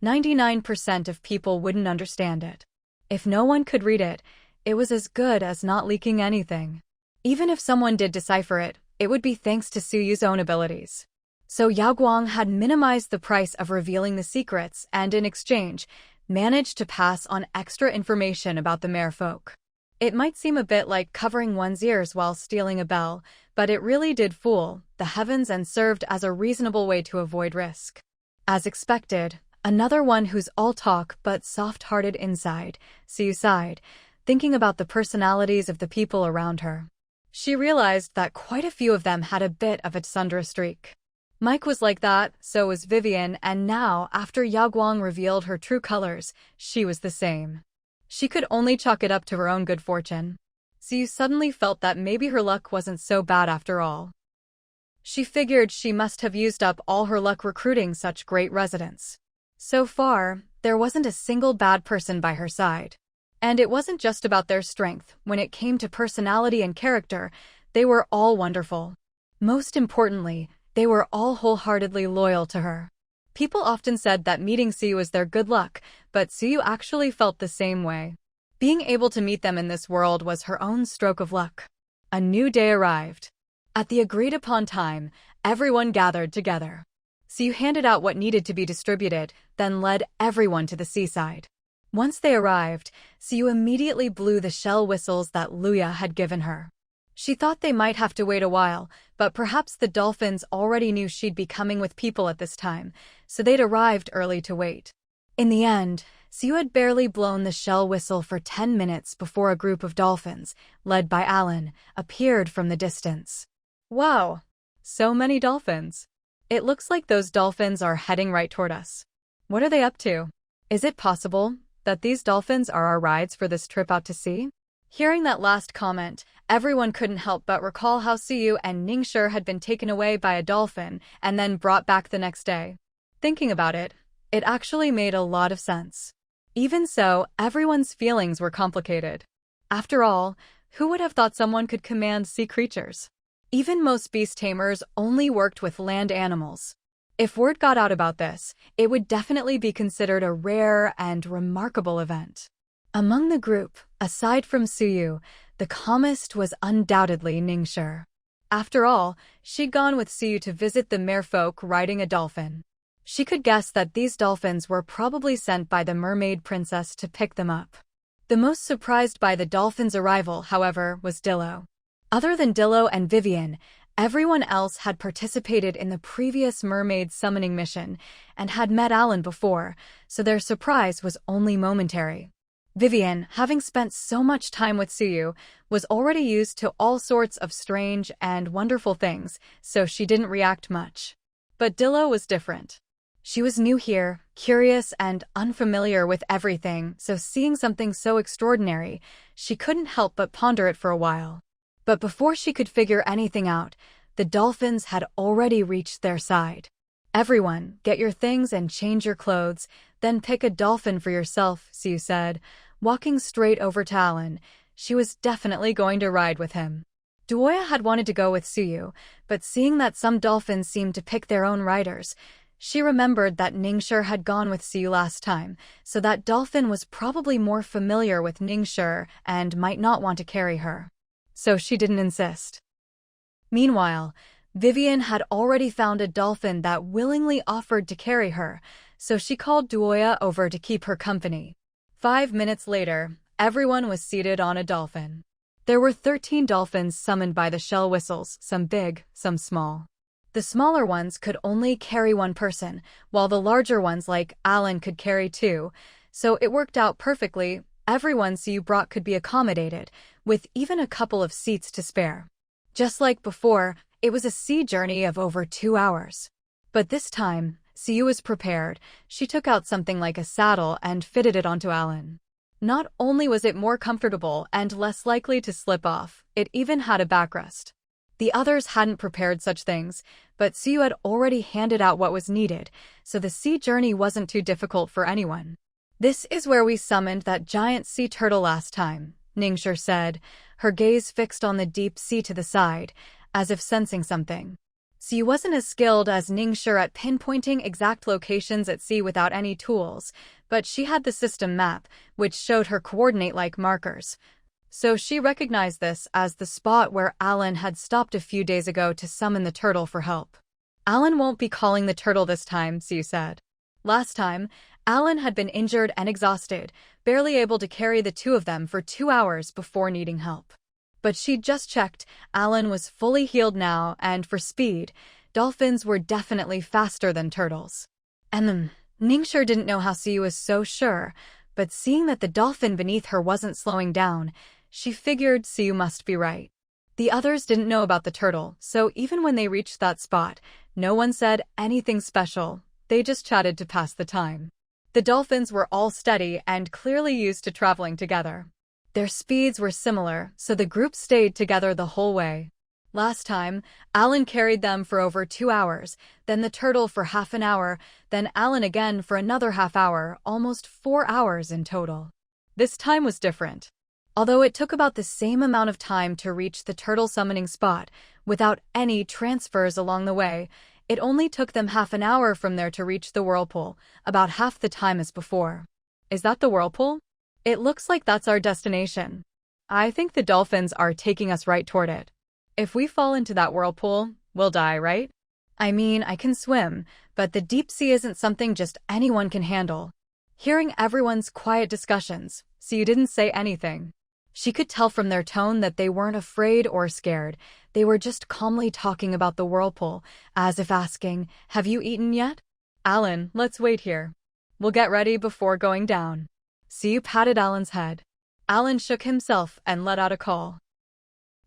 99% of people wouldn't understand it. If no one could read it, it was as good as not leaking anything. Even if someone did decipher it, it would be thanks to Suyu's own abilities. So Yao Guang had minimized the price of revealing the secrets and, in exchange, managed to pass on extra information about the merfolk. It might seem a bit like covering one's ears while stealing a bell, but it really did fool the heavens and served as a reasonable way to avoid risk. As expected, another one who's all talk but soft-hearted inside, Suyu sighed, thinking about the personalities of the people around her. She realized that quite a few of them had a bit of a tsundere streak. Mike was like that, so was Vivian, and now, after Yao Guang revealed her true colors, she was the same. She could only chalk it up to her own good fortune. Suyu suddenly felt that maybe her luck wasn't so bad after all. She figured she must have used up all her luck recruiting such great residents. So far, there wasn't a single bad person by her side. And it wasn't just about their strength. When it came to personality and character, they were all wonderful. Most importantly, they were all wholeheartedly loyal to her. People often said that meeting Suyu was their good luck, but Suyu actually felt the same way. Being able to meet them in this world was her own stroke of luck. A new day arrived. At the agreed-upon time, everyone gathered together. Suyu handed out what needed to be distributed, then led everyone to the seaside. Once they arrived, Suyu immediately blew the shell whistles that Luya had given her. She thought they might have to wait a while, but perhaps the dolphins already knew she'd be coming with people at this time, so they'd arrived early to wait. In the end, Suyu had barely blown the shell whistle for 10 minutes before a group of dolphins, led by Alan, appeared from the distance. Wow! So many dolphins! It looks like those dolphins are heading right toward us. What are they up to? Is it possible that these dolphins are our rides for this trip out to sea? Hearing that last comment, everyone couldn't help but recall how Suyu and Ningshi had been taken away by a dolphin and then brought back the next day. Thinking about it, it actually made a lot of sense. Even so, everyone's feelings were complicated. After all, who would have thought someone could command sea creatures? Even most beast tamers only worked with land animals. If word got out about this, it would definitely be considered a rare and remarkable event. Among the group, aside from Suyu, the calmest was undoubtedly Ningshi. After all, she'd gone with Suyu to visit the merfolk riding a dolphin. She could guess that these dolphins were probably sent by the mermaid princess to pick them up. The most surprised by the dolphins' arrival, however, was Dillo. Other than Dillo and Vivian, everyone else had participated in the previous mermaid summoning mission and had met Alan before, so their surprise was only momentary. Vivian, having spent so much time with Suyu, was already used to all sorts of strange and wonderful things, so she didn't react much. But Dillo was different. She was new here, curious and unfamiliar with everything, so seeing something so extraordinary, she couldn't help but ponder it for a while. But before she could figure anything out, the dolphins had already reached their side. Everyone, get your things and change your clothes, then pick a dolphin for yourself, Suyu said, walking straight over to Alan. She was definitely going to ride with him. Duoya had wanted to go with Suyu, but seeing that some dolphins seemed to pick their own riders, she remembered that Ningshi had gone with Suyu last time, so that dolphin was probably more familiar with Ningshi and might not want to carry her. So she didn't insist. Meanwhile, Vivian had already found a dolphin that willingly offered to carry her, so she called Duoya over to keep her company. 5 minutes later, everyone was seated on a dolphin. There were 13 dolphins summoned by the shell whistles, some big, some small. The smaller ones could only carry one person, while the larger ones like Alan could carry two, so it worked out perfectly. Everyone Suyu brought could be accommodated, with even a couple of seats to spare. Just like before, it was a sea journey of over 2 hours. But this time, Suyu was prepared. She took out something like a saddle and fitted it onto Alan. Not only was it more comfortable and less likely to slip off, it even had a backrest. The others hadn't prepared such things, but Suyu had already handed out what was needed, so the sea journey wasn't too difficult for anyone. "This is where we summoned that giant sea turtle last time," Ningshi said, her gaze fixed on the deep sea to the side, as if sensing something. Siyu wasn't as skilled as Ningxue at pinpointing exact locations at sea without any tools, but she had the system map, which showed her coordinate-like markers. So she recognized this as the spot where Alan had stopped a few days ago to summon the turtle for help. Alan won't be calling the turtle this time, Siyu said. Last time, Alan had been injured and exhausted, barely able to carry the two of them for 2 hours before needing help. But she'd just checked, Alan was fully healed now, and for speed, dolphins were definitely faster than turtles. And Ningxue didn't know how Siyu was so sure, but seeing that the dolphin beneath her wasn't slowing down, she figured Siyu must be right. The others didn't know about the turtle, so even when they reached that spot, no one said anything special. They just chatted to pass the time. The dolphins were all steady and clearly used to traveling together. Their speeds were similar, so the group stayed together the whole way. Last time, Alan carried them for over 2 hours, then the turtle for half an hour, then Alan again for another half hour, almost 4 hours in total. This time was different. Although it took about the same amount of time to reach the turtle summoning spot, without any transfers along the way, it only took them half an hour from there to reach the whirlpool, about half the time as before. Is that the whirlpool? It looks like that's our destination. I think the dolphins are taking us right toward it. If we fall into that whirlpool, we'll die, right? I mean, I can swim, but the deep sea isn't something just anyone can handle. Hearing everyone's quiet discussions, Siyu didn't say anything. She could tell from their tone that they weren't afraid or scared. They were just calmly talking about the whirlpool, as if asking, "Have you eaten yet?" "Alan, let's wait here. We'll get ready before going down." Siyu patted Alan's head. Alan shook himself and let out a call.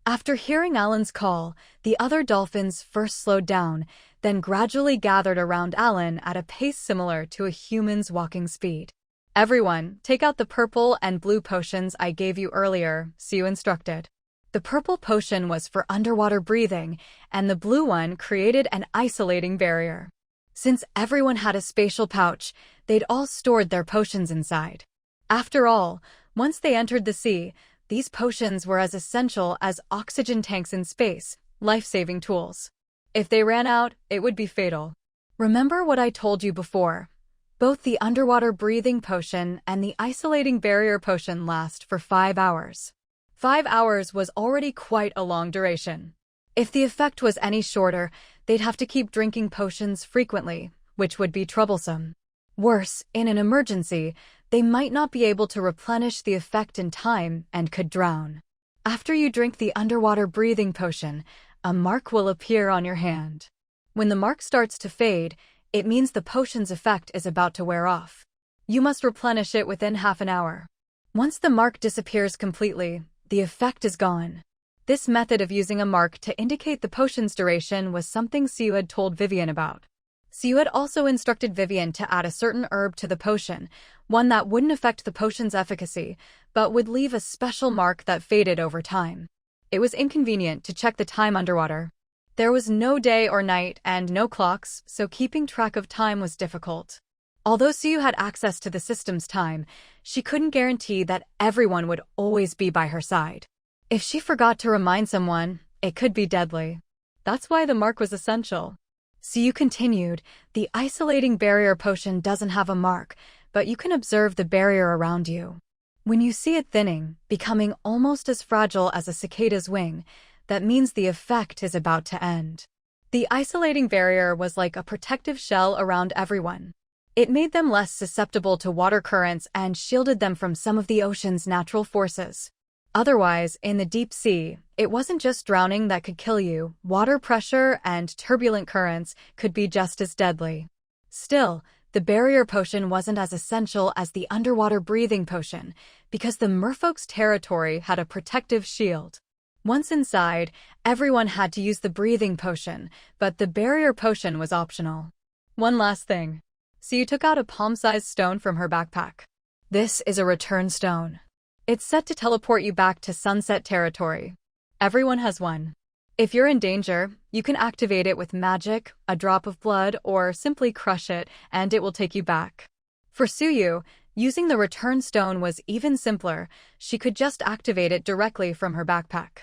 After hearing Alan's call, the other dolphins first slowed down, then gradually gathered around Alan at a pace similar to a human's walking speed. "Everyone, take out the purple and blue potions I gave you earlier," Siyu instructed. The purple potion was for underwater breathing, and the blue one created an isolating barrier. Since everyone had a spatial pouch, they'd all stored their potions inside. After all, once they entered the sea, these potions were as essential as oxygen tanks in space, life-saving tools. If they ran out, it would be fatal. Remember what I told you before. Both the underwater breathing potion and the isolating barrier potion last for 5 hours. 5 hours was already quite a long duration. If the effect was any shorter, they'd have to keep drinking potions frequently, which would be troublesome. Worse, in an emergency, they might not be able to replenish the effect in time and could drown. After you drink the underwater breathing potion, a mark will appear on your hand. When the mark starts to fade, it means the potion's effect is about to wear off. You must replenish it within half an hour. Once the mark disappears completely, the effect is gone. This method of using a mark to indicate the potion's duration was something Siyu had told Vivian about. Siyu had also instructed Vivian to add a certain herb to the potion, one that wouldn't affect the potion's efficacy, but would leave a special mark that faded over time. It was inconvenient to check the time underwater. There was no day or night and no clocks, so keeping track of time was difficult. Although Siyu had access to the system's time, she couldn't guarantee that everyone would always be by her side. If she forgot to remind someone, it could be deadly. That's why the mark was essential. Siyu continued, "The isolating barrier potion doesn't have a mark, but you can observe the barrier around you. When you see it thinning, becoming almost as fragile as a cicada's wing, that means the effect is about to end." The isolating barrier was like a protective shell around everyone. It made them less susceptible to water currents and shielded them from some of the ocean's natural forces. Otherwise, in the deep sea, it wasn't just drowning that could kill you. Water pressure and turbulent currents could be just as deadly. Still, the barrier potion wasn't as essential as the underwater breathing potion, because the merfolk's territory had a protective shield. Once inside, everyone had to use the breathing potion, but the barrier potion was optional. One last thing. Siyu took out a palm-sized stone from her backpack. This is a return stone. It's set to teleport you back to Sunset Territory. Everyone has one. If you're in danger, you can activate it with magic, a drop of blood, or simply crush it, and it will take you back. For Siyu, using the return stone was even simpler. She could just activate it directly from her backpack.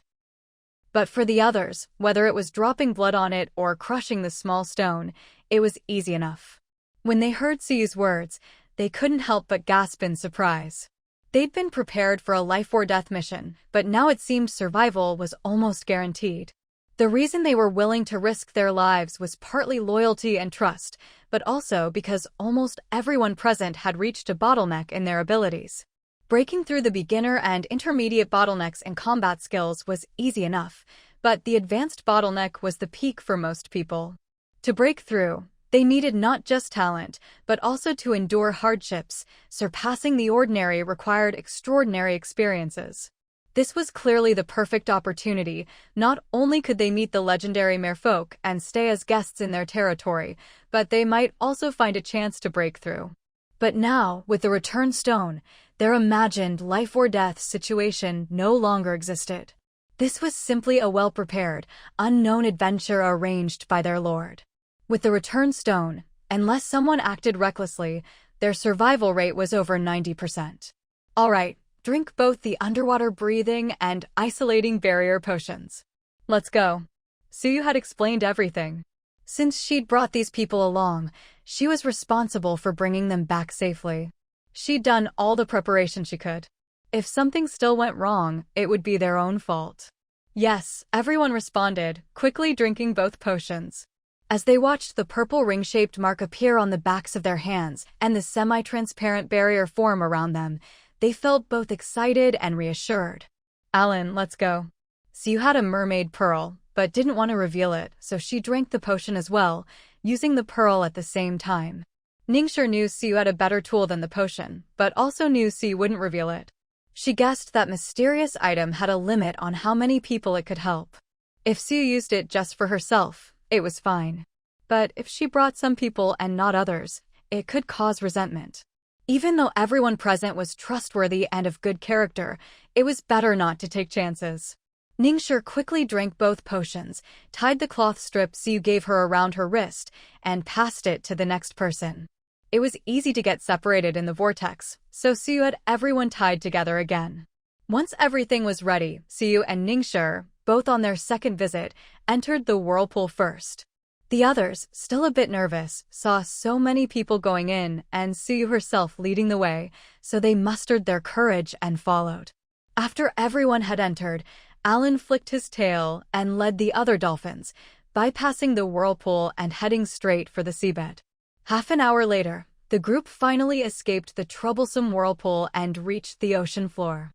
But for the others, whether it was dropping blood on it or crushing the small stone, it was easy enough. When they heard Suyu's words, they couldn't help but gasp in surprise. They'd been prepared for a life-or-death mission, but now it seemed survival was almost guaranteed. The reason they were willing to risk their lives was partly loyalty and trust, but also because almost everyone present had reached a bottleneck in their abilities. Breaking through the beginner and intermediate bottlenecks in combat skills was easy enough, but the advanced bottleneck was the peak for most people. To break through, they needed not just talent, but also to endure hardships. Surpassing the ordinary required extraordinary experiences. This was clearly the perfect opportunity. Not only could they meet the legendary merfolk and stay as guests in their territory, but they might also find a chance to break through. But now, with the return stone, their imagined life-or-death situation no longer existed. This was simply a well-prepared, unknown adventure arranged by their lord. With the return stone, unless someone acted recklessly, their survival rate was over 90%. All right, drink both the underwater breathing and isolating barrier potions. Let's go. Suyu had explained everything. Since she'd brought these people along, she was responsible for bringing them back safely. She'd done all the preparation she could. If something still went wrong, it would be their own fault. Yes, everyone responded, quickly drinking both potions. As they watched the purple ring-shaped mark appear on the backs of their hands and the semi-transparent barrier form around them, they felt both excited and reassured. Alan, let's go. Suyu had a mermaid pearl, but didn't want to reveal it, so she drank the potion as well, using the pearl at the same time. Ningxue knew Suyu had a better tool than the potion, but also knew Suyu wouldn't reveal it. She guessed that mysterious item had a limit on how many people it could help. If Suyu used it just for herself, it was fine. But if she brought some people and not others, it could cause resentment. Even though everyone present was trustworthy and of good character, it was better not to take chances. Ningxue quickly drank both potions, tied the cloth strip Suyu gave her around her wrist, and passed it to the next person. It was easy to get separated in the vortex, so Suyu had everyone tied together again. Once everything was ready, Suyu and Ningxue, both on their second visit, entered the whirlpool first. The others, still a bit nervous, saw so many people going in and Suyu herself leading the way, so they mustered their courage and followed. After everyone had entered, Alan flicked his tail and led the other dolphins, bypassing the whirlpool and heading straight for the seabed. Half an hour later, the group finally escaped the troublesome whirlpool and reached the ocean floor.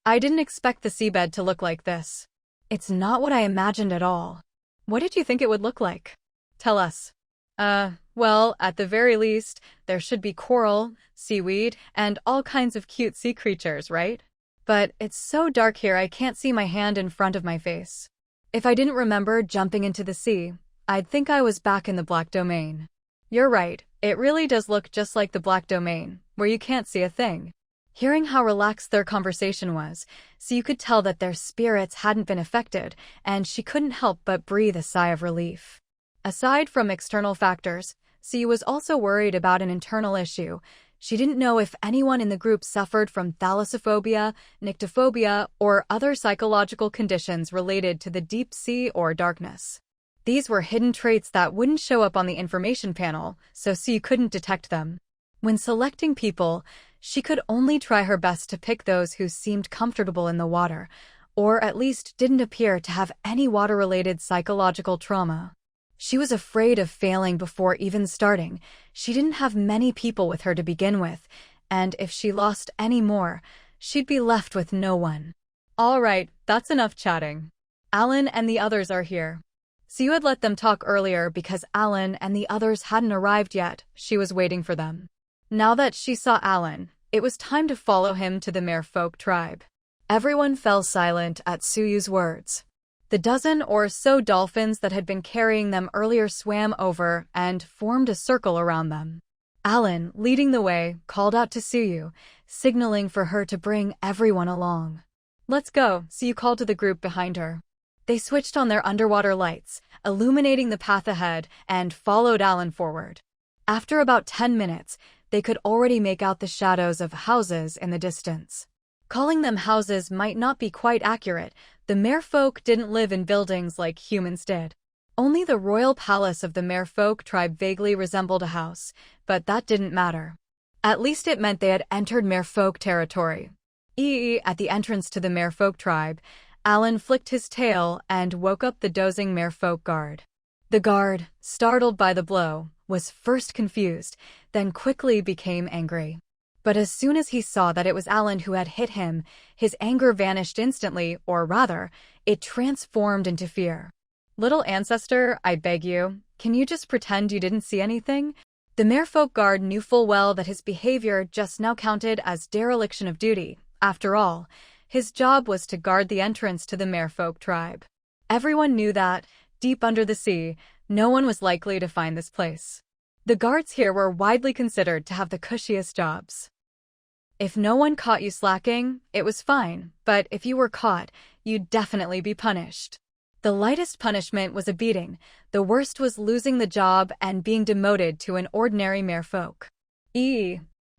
I didn't expect the seabed to look like this. It's not what I imagined at all. What did you think it would look like? Tell us. Well, at the very least, there should be coral, seaweed, and all kinds of cute sea creatures, right? But it's so dark here I can't see my hand in front of my face. If I didn't remember jumping into the sea, I'd think I was back in the Black Domain. You're right, it really does look just like the Black Domain, where you can't see a thing. Hearing how relaxed their conversation was, so you could tell that their spirits hadn't been affected, and she couldn't help but breathe a sigh of relief. Aside from external factors, Suyu was also worried about an internal issue. She didn't know if anyone in the group suffered from thalassophobia, nyctophobia, or other psychological conditions related to the deep sea or darkness. These were hidden traits that wouldn't show up on the information panel, so Suyu couldn't detect them. When selecting people, she could only try her best to pick those who seemed comfortable in the water, or at least didn't appear to have any water-related psychological trauma. She was afraid of failing before even starting. She didn't have many people with her to begin with, and if she lost any more, she'd be left with no one. All right, that's enough chatting. Alan and the others are here. Suyu had let them talk earlier because Alan and the others hadn't arrived yet. She was waiting for them. Now that she saw Alan, it was time to follow him to the merfolk tribe. Everyone fell silent at Suyu's words. The dozen or so dolphins that had been carrying them earlier swam over and formed a circle around them. Alan, leading the way, called out to Suyu, signaling for her to bring everyone along. Let's go, Suyu called to the group behind her. They switched on their underwater lights, illuminating the path ahead, and followed Alan forward. After about 10 minutes, they could already make out the shadows of houses in the distance. Calling them houses might not be quite accurate, The merfolk didn't live in buildings like humans did. Only the royal palace of the merfolk tribe vaguely resembled a house, but that didn't matter. At least it meant they had entered merfolk territory. At the entrance to the merfolk tribe, Alan flicked his tail and woke up the dozing merfolk guard. The guard, startled by the blow, was first confused, then quickly became angry. But as soon as he saw that it was Alan who had hit him, his anger vanished instantly, or rather, it transformed into fear. "Little ancestor, I beg you, can you just pretend you didn't see anything?" The merfolk guard knew full well that his behavior just now counted as dereliction of duty. After all, his job was to guard the entrance to the merfolk tribe. Everyone knew that, deep under the sea, no one was likely to find this place. The guards here were widely considered to have the cushiest jobs. If no one caught you slacking, it was fine, but if you were caught, you'd definitely be punished. The lightest punishment was a beating, the worst was losing the job and being demoted to an ordinary merfolk.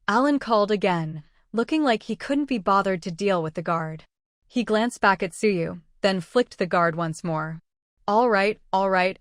Alan called again, looking like he couldn't be bothered to deal with the guard. He glanced back at Suyu, then flicked the guard once more. All right,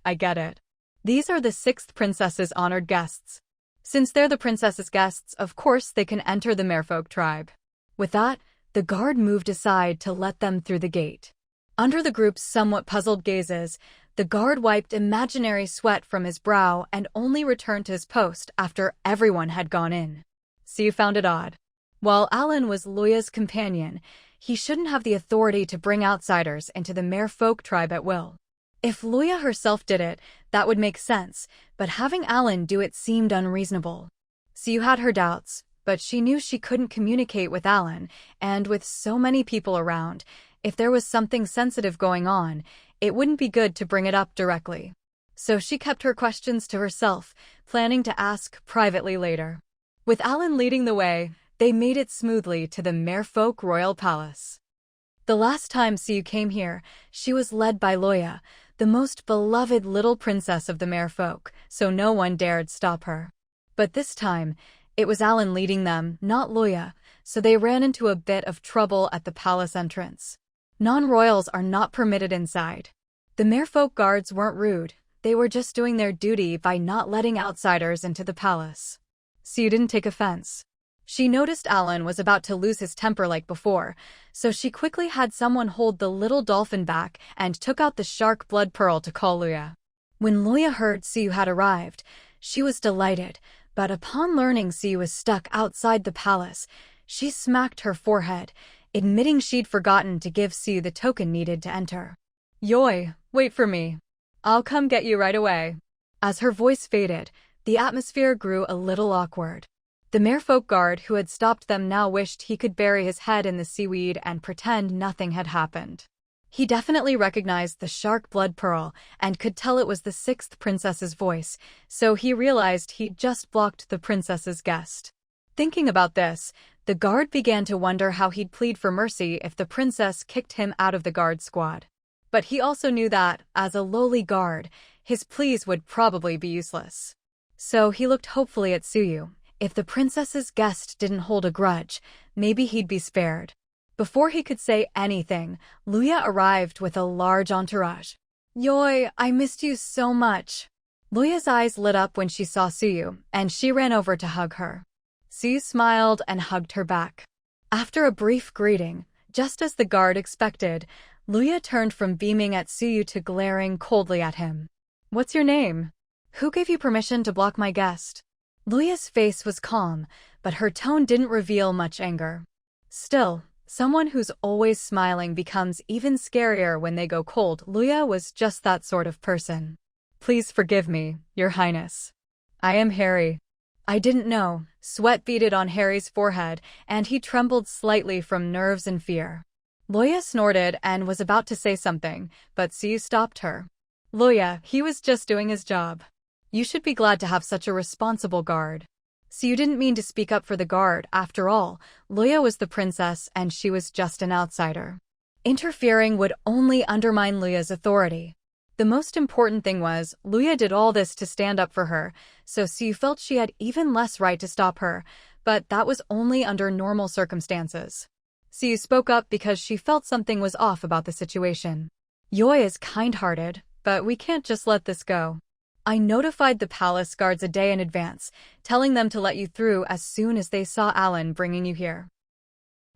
I get it. These are the 6th princess's honored guests. Since they're the princess's guests, of course they can enter the merfolk tribe." With that, the guard moved aside to let them through the gate. Under the group's somewhat puzzled gazes, the guard wiped imaginary sweat from his brow and only returned to his post after everyone had gone in. So you found it odd. While Alan was Luya's companion, he shouldn't have the authority to bring outsiders into the merfolk tribe at will. If Luya herself did it, that would make sense, but having Alan do it seemed unreasonable. Siyu had her doubts, but she knew she couldn't communicate with Alan, and with so many people around, if there was something sensitive going on, it wouldn't be good to bring it up directly. So she kept her questions to herself, planning to ask privately later. With Alan leading the way, they made it smoothly to the merfolk royal palace. The last time Siyu came here, she was led by Luya, the most beloved little princess of the merfolk, so no one dared stop her. But this time, it was Alan leading them, not Luya, so they ran into a bit of trouble at the palace entrance. Non-royals are not permitted inside. The merfolk guards weren't rude, they were just doing their duty by not letting outsiders into the palace. Siyu didn't take offense. She noticed Alan was about to lose his temper like before, so she quickly had someone hold the little dolphin back and took out the shark blood pearl to call Luya. When Luya heard Siyu had arrived, she was delighted, but upon learning Siyu was stuck outside the palace, she smacked her forehead, admitting she'd forgotten to give Siyu the token needed to enter. "Yoi, wait for me. I'll come get you right away." As her voice faded, the atmosphere grew a little awkward. The merfolk guard who had stopped them now wished he could bury his head in the seaweed and pretend nothing had happened. He definitely recognized the shark blood pearl and could tell it was the 6th princess's voice, so he realized he'd just blocked the princess's guest. Thinking about this, the guard began to wonder how he'd plead for mercy if the princess kicked him out of the guard squad. But he also knew that, as a lowly guard, his pleas would probably be useless. So he looked hopefully at Suyu. If the princess's guest didn't hold a grudge, maybe he'd be spared. Before he could say anything, Luya arrived with a large entourage. "Yoi, I missed you so much." Luya's eyes lit up when she saw Suyu, and she ran over to hug her. Suyu smiled and hugged her back. After a brief greeting, just as the guard expected, Luya turned from beaming at Suyu to glaring coldly at him. "What's your name? Who gave you permission to block my guest?" Luya's face was calm, but her tone didn't reveal much anger. Still, someone who's always smiling becomes even scarier when they go cold. Luya was just that sort of person. "Please forgive me, Your Highness. I am Harry." "I didn't know." Sweat beaded on Harry's forehead, and he trembled slightly from nerves and fear. Luya snorted and was about to say something, but Siyu stopped her. "Luya, he was just doing his job. You should be glad to have such a responsible guard." Siyu didn't mean to speak up for the guard. After all, Luya was the princess and she was just an outsider. Interfering would only undermine Luya's authority. The most important thing was, Luya did all this to stand up for her, so Siyu felt she had even less right to stop her, but that was only under normal circumstances. Siyu spoke up because she felt something was off about the situation. Yoi is kind-hearted, but we can't just let this go. I notified the palace guards a day in advance, telling them to let you through as soon as they saw Alan bringing you here.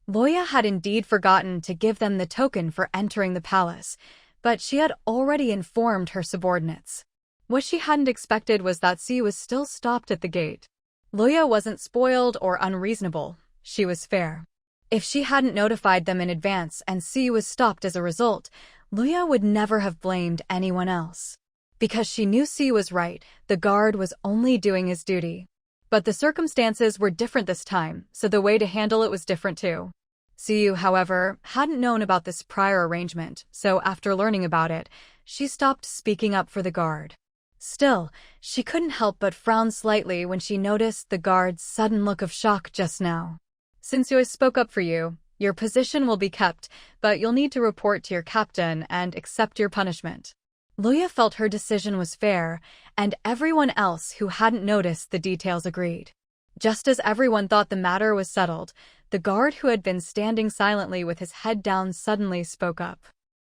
Loya had indeed forgotten to give them the token for entering the palace, but she had already informed her subordinates. What she hadn't expected was that Siyu was still stopped at the gate. Loya wasn't spoiled or unreasonable, she was fair. If she hadn't notified them in advance and Siyu was stopped as a result, Loya would never have blamed anyone else. Because she knew Siyu was right, the guard was only doing his duty. But the circumstances were different this time, so the way to handle it was different too. Siyu, however, hadn't known about this prior arrangement, so after learning about it, she stopped speaking up for the guard. Still, she couldn't help but frown slightly when she noticed the guard's sudden look of shock just now. Since Yoi spoke up for you, your position will be kept, but you'll need to report to your captain and accept your punishment. Loya felt her decision was fair, and everyone else who hadn't noticed the details agreed. Just as everyone thought the matter was settled, the guard who had been standing silently with his head down suddenly spoke up.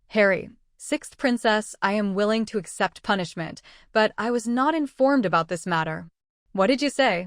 Harry, 6th Princess, I am willing to accept punishment, but I was not informed about this matter. What did you say?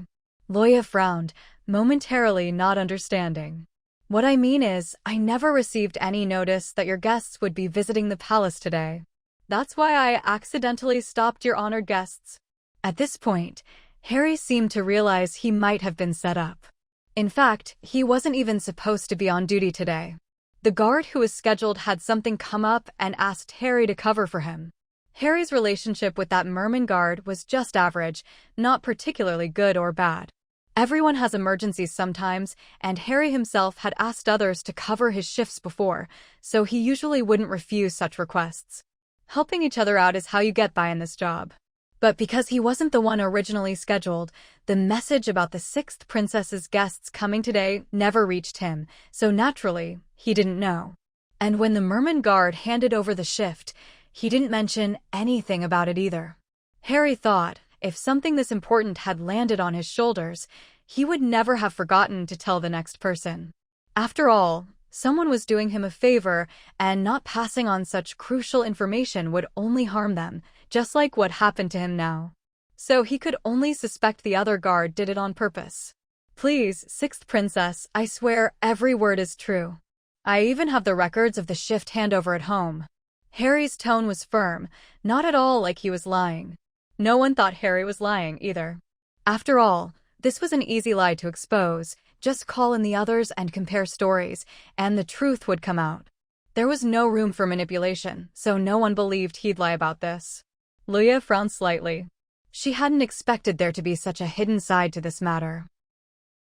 Loya frowned, momentarily not understanding. What I mean is, I never received any notice that your guests would be visiting the palace today. That's why I accidentally stopped your honored guests. At this point, Harry seemed to realize he might have been set up. In fact, he wasn't even supposed to be on duty today. The guard who was scheduled had something come up and asked Harry to cover for him. Harry's relationship with that merman guard was just average, not particularly good or bad. Everyone has emergencies sometimes, and Harry himself had asked others to cover his shifts before, so he usually wouldn't refuse such requests. Helping each other out is how you get by in this job. But because he wasn't the one originally scheduled, the message about the 6th Princess's guests coming today never reached him, so naturally, he didn't know. And when the merman guard handed over the shift, he didn't mention anything about it either. Harry thought, if something this important had landed on his shoulders, he would never have forgotten to tell the next person. After all, someone was doing him a favor, and not passing on such crucial information would only harm them, just like what happened to him now. So he could only suspect the other guard did it on purpose. Please, 6th Princess, I swear every word is true. I even have the records of the shift handover at home. Harry's tone was firm, not at all like he was lying. No one thought Harry was lying, either. After all, this was an easy lie to expose. Just call in the others and compare stories, and the truth would come out. There was no room for manipulation, so no one believed he'd lie about this. Loya frowned slightly. She hadn't expected there to be such a hidden side to this matter.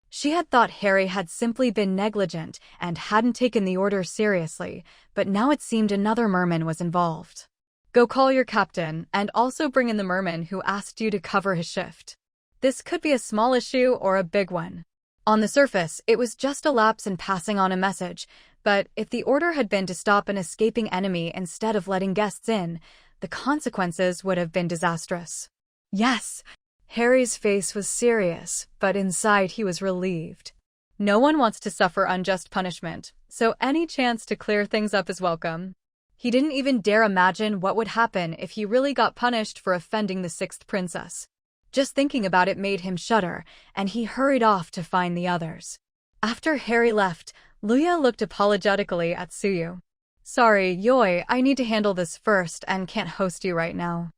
She had thought Harry had simply been negligent and hadn't taken the order seriously, but now it seemed another merman was involved. Go call your captain, and also bring in the merman who asked you to cover his shift. This could be a small issue or a big one. On the surface, it was just a lapse in passing on a message, but if the order had been to stop an escaping enemy instead of letting guests in, the consequences would have been disastrous. Yes! Harry's face was serious, but inside he was relieved. No one wants to suffer unjust punishment, so any chance to clear things up is welcome. He didn't even dare imagine what would happen if he really got punished for offending the 6th Princess. Just thinking about it made him shudder, and he hurried off to find the others. After Harry left, Loya looked apologetically at Suyu. Sorry, Yoi, I need to handle this first and can't host you right now.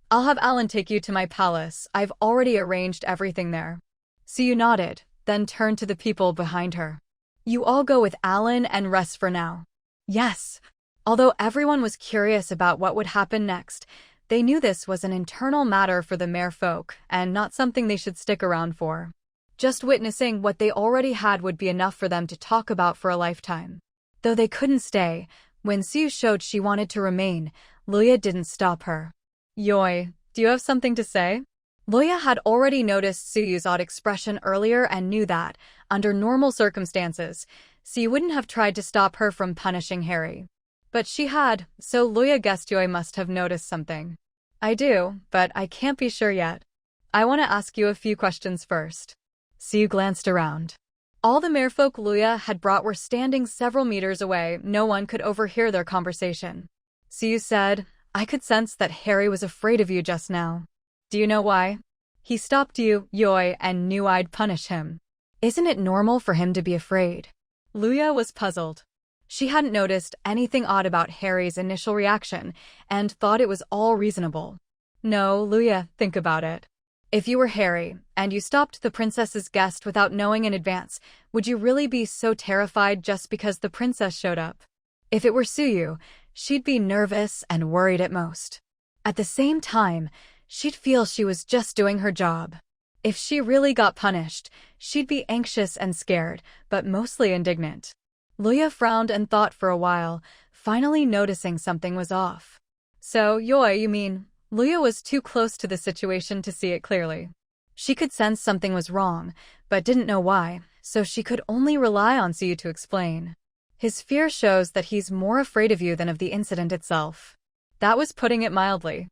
I'll have Alan take you to my palace. I've already arranged everything there. Suyu nodded, then turned to the people behind her. You all go with Alan and rest for now. Yes. Although everyone was curious about what would happen next, they knew this was an internal matter for the merfolk and not something they should stick around for. Just witnessing what they already had would be enough for them to talk about for a lifetime. Though they couldn't stay, when Suyu showed she wanted to remain, Loya didn't stop her. Yoi, do you have something to say? Loya had already noticed Suyu's odd expression earlier and knew that, under normal circumstances, Suyu wouldn't have tried to stop her from punishing Harry. But she had, so Loya guessed Yoi must have noticed something. I do, but I can't be sure yet. I want to ask you a few questions first. Suyu glanced around. All the merfolk Luya had brought were standing several meters away. No one could overhear their conversation. Siyu said, I could sense that Harry was afraid of you just now. Do you know why? He stopped you, Yoi, and knew I'd punish him. Isn't it normal for him to be afraid? Luya was puzzled. She hadn't noticed anything odd about Harry's initial reaction and thought it was all reasonable. No, Luya, think about it. If you were Harry, and you stopped the princess's guest without knowing in advance, would you really be so terrified just because the princess showed up? If it were Suyu, she'd be nervous and worried at most. At the same time, she'd feel she was just doing her job. If she really got punished, she'd be anxious and scared, but mostly indignant. Luya frowned and thought for a while, finally noticing something was off. So, Yoi, you mean? Luya was too close to the situation to see it clearly. She could sense something was wrong, but didn't know why, so she could only rely on Suyu to explain. His fear shows that he's more afraid of you than of the incident itself. That was putting it mildly.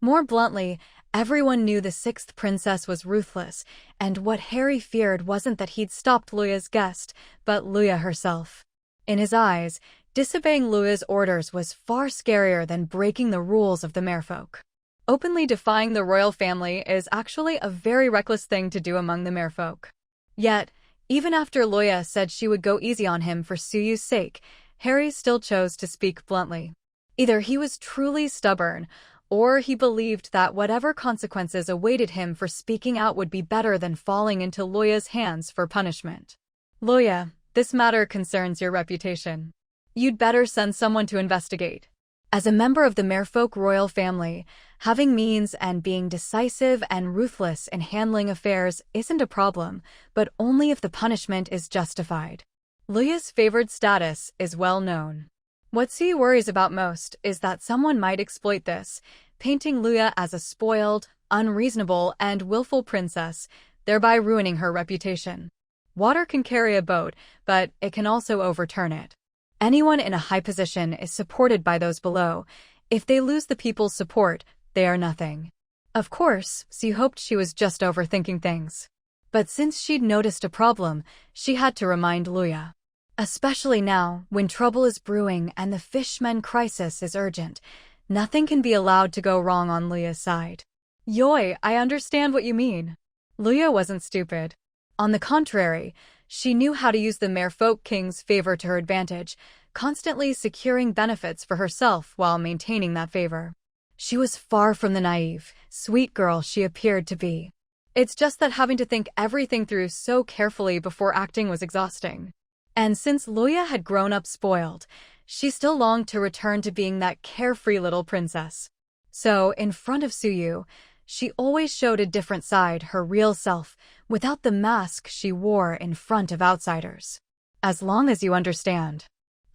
More bluntly, everyone knew the sixth princess was ruthless, and what Harry feared wasn't that he'd stopped Luya's guest, but Luya herself. In his eyes, disobeying Luya's orders was far scarier than breaking the rules of the merfolk. Openly defying the royal family is actually a very reckless thing to do among the merfolk. Yet, even after Luya said she would go easy on him for Suyu's sake, Harry still chose to speak bluntly. Either he was truly stubborn, or he believed that whatever consequences awaited him for speaking out would be better than falling into Luya's hands for punishment. Luya, this matter concerns your reputation. You'd better send someone to investigate. As a member of the merfolk royal family, having means and being decisive and ruthless in handling affairs isn't a problem, but only if the punishment is justified. Luya's favored status is well known. What Suyu worries about most is that someone might exploit this, painting Luya as a spoiled, unreasonable, and willful princess, thereby ruining her reputation. Water can carry a boat, but it can also overturn it. Anyone in a high position is supported by those below. If they lose the people's support, they are nothing. Of course, Suyu hoped she was just overthinking things. But since she'd noticed a problem, she had to remind Luya. Especially now, when trouble is brewing and the fishmen crisis is urgent, nothing can be allowed to go wrong on Luya's side. Yoi, I understand what you mean. Luya wasn't stupid. On the contrary, she knew how to use the merfolk king's favor to her advantage, constantly securing benefits for herself while maintaining that favor. She was far from the naive, sweet girl she appeared to be. It's just that having to think everything through so carefully before acting was exhausting. And since Luya had grown up spoiled, she still longed to return to being that carefree little princess. So, in front of Suyu, she always showed a different side, her real self, without the mask she wore in front of outsiders. As long as you understand.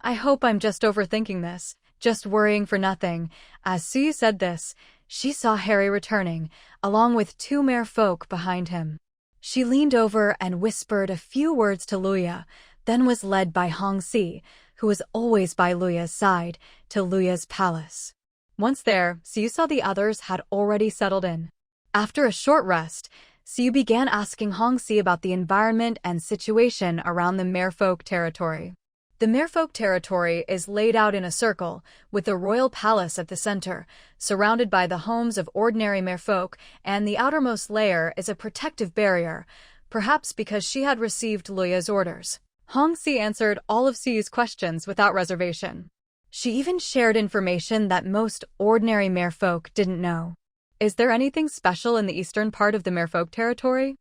I hope I'm just overthinking this, just worrying for nothing. As Suyu said this, she saw Harry returning, along with two merfolk behind him. She leaned over and whispered a few words to Luya, then was led by Hongxi, who was always by Luya's side, to Luya's palace. Once there, Suyu saw the others had already settled in. After a short rest, Suyu began asking Hongxi about the environment and situation around the merfolk territory. The merfolk territory is laid out in a circle, with the royal palace at the center, surrounded by the homes of ordinary merfolk, and the outermost layer is a protective barrier, perhaps because she had received Luya's orders. Hongxi answered all of Suyu's questions without reservation. She even shared information that most ordinary merfolk didn't know. Is there anything special in the eastern part of the merfolk territory?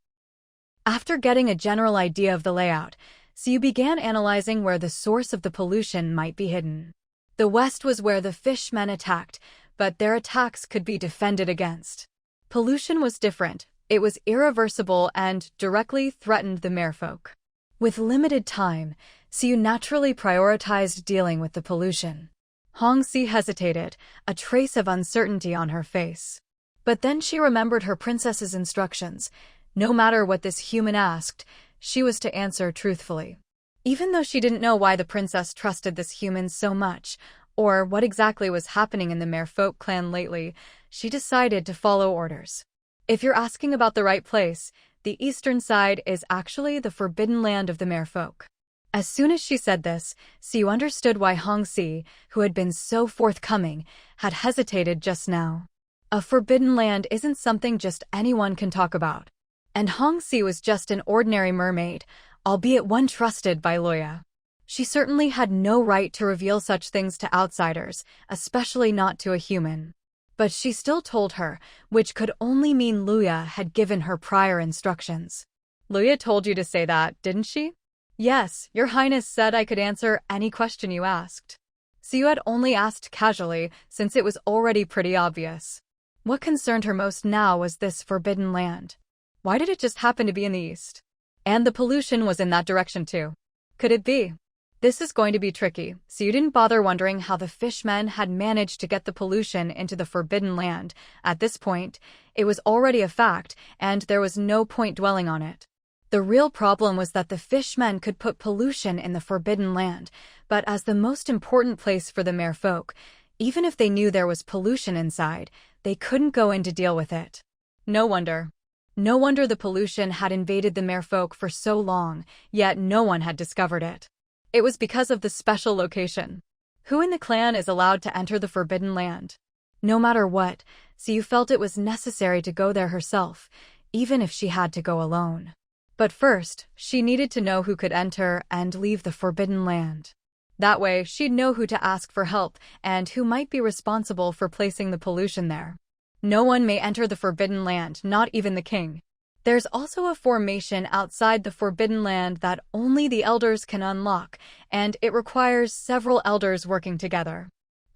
After getting a general idea of the layout, Suyu began analyzing where the source of the pollution might be hidden. The west was where the fishmen attacked, but their attacks could be defended against. Pollution was different. It was irreversible and directly threatened the merfolk. With limited time, Suyu naturally prioritized dealing with the pollution. Hongxi hesitated, a trace of uncertainty on her face. But then she remembered her princess's instructions. No matter what this human asked, she was to answer truthfully. Even though she didn't know why the princess trusted this human so much, or what exactly was happening in the merfolk clan lately, she decided to follow orders. If you're asking about the right place, The eastern side is actually the forbidden land of the merfolk. As soon as she said this, Siu understood why Hongxi, who had been so forthcoming, had hesitated just now. A forbidden land isn't something just anyone can talk about. And Hongxi was just an ordinary mermaid, albeit one trusted by Luya. She certainly had no right to reveal such things to outsiders, especially not to a human. But she still told her, which could only mean Luya had given her prior instructions. Luya told you to say that, didn't she? Yes, Your Highness said I could answer any question you asked. Siu had only asked casually, since it was already pretty obvious. What concerned her most now was this forbidden land. Why did it just happen to be in the east? And the pollution was in that direction too. Could it be? This is going to be tricky, so you didn't bother wondering how the fishmen had managed to get the pollution into the forbidden land. At this point, it was already a fact, and there was no point dwelling on it. The real problem was that the fishmen could put pollution in the forbidden land, but as the most important place for the merfolk, even if they knew there was pollution inside, they couldn't go in to deal with it. No wonder. No wonder the pollution had invaded the merfolk for so long, yet no one had discovered it. It was because of the special location. Who in the clan is allowed to enter the forbidden land? No matter what, Siu felt it was necessary to go there herself, even if she had to go alone. But first, she needed to know who could enter and leave the forbidden land. That way, she'd know who to ask for help and who might be responsible for placing the pollution there. No one may enter the forbidden land, not even the king. There's also a formation outside the forbidden land that only the elders can unlock, and it requires several elders working together.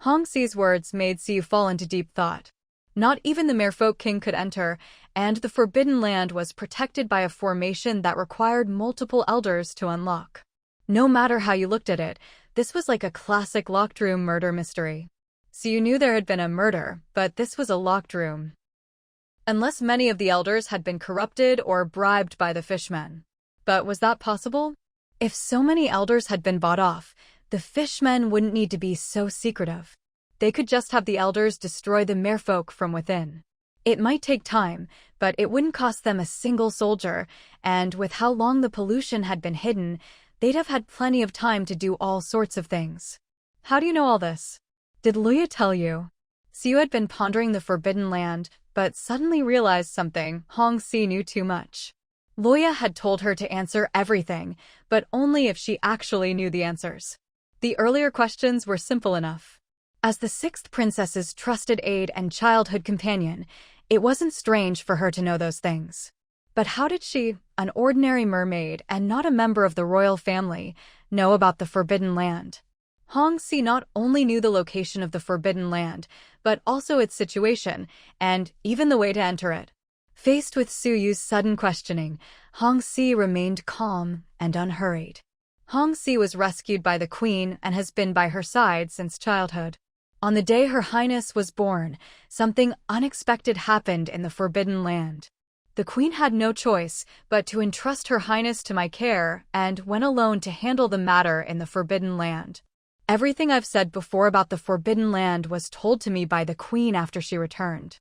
Hongxi's words made Siu fall into deep thought. Not even the merfolk king could enter, and the forbidden land was protected by a formation that required multiple elders to unlock. No matter how you looked at it, this was like a classic locked room murder mystery. Siu knew there had been a murder, but this was a locked room. Unless many of the elders had been corrupted or bribed by the fishmen. But was that possible? If so many elders had been bought off, the fishmen wouldn't need to be so secretive. They could just have the elders destroy the merfolk from within. It might take time, but it wouldn't cost them a single soldier, and with how long the pollution had been hidden, they'd have had plenty of time to do all sorts of things. How do you know all this? Did Luya tell you? Siu had been pondering the forbidden land, but suddenly realized something. Hongxi knew too much. Luya had told her to answer everything, but only if she actually knew the answers. The earlier questions were simple enough. As the sixth princess's trusted aide and childhood companion, it wasn't strange for her to know those things. But how did she, an ordinary mermaid and not a member of the royal family, know about the forbidden land? Hongxi not only knew the location of the forbidden land, but also its situation, and even the way to enter it. Faced with Suyu's sudden questioning, Hongxi remained calm and unhurried. Hongxi was rescued by the queen and has been by her side since childhood. On the day Her Highness was born, something unexpected happened in the forbidden land. The queen had no choice but to entrust Her Highness to my care and went alone to handle the matter in the forbidden land. Everything I've said before about the forbidden land was told to me by the queen after she returned.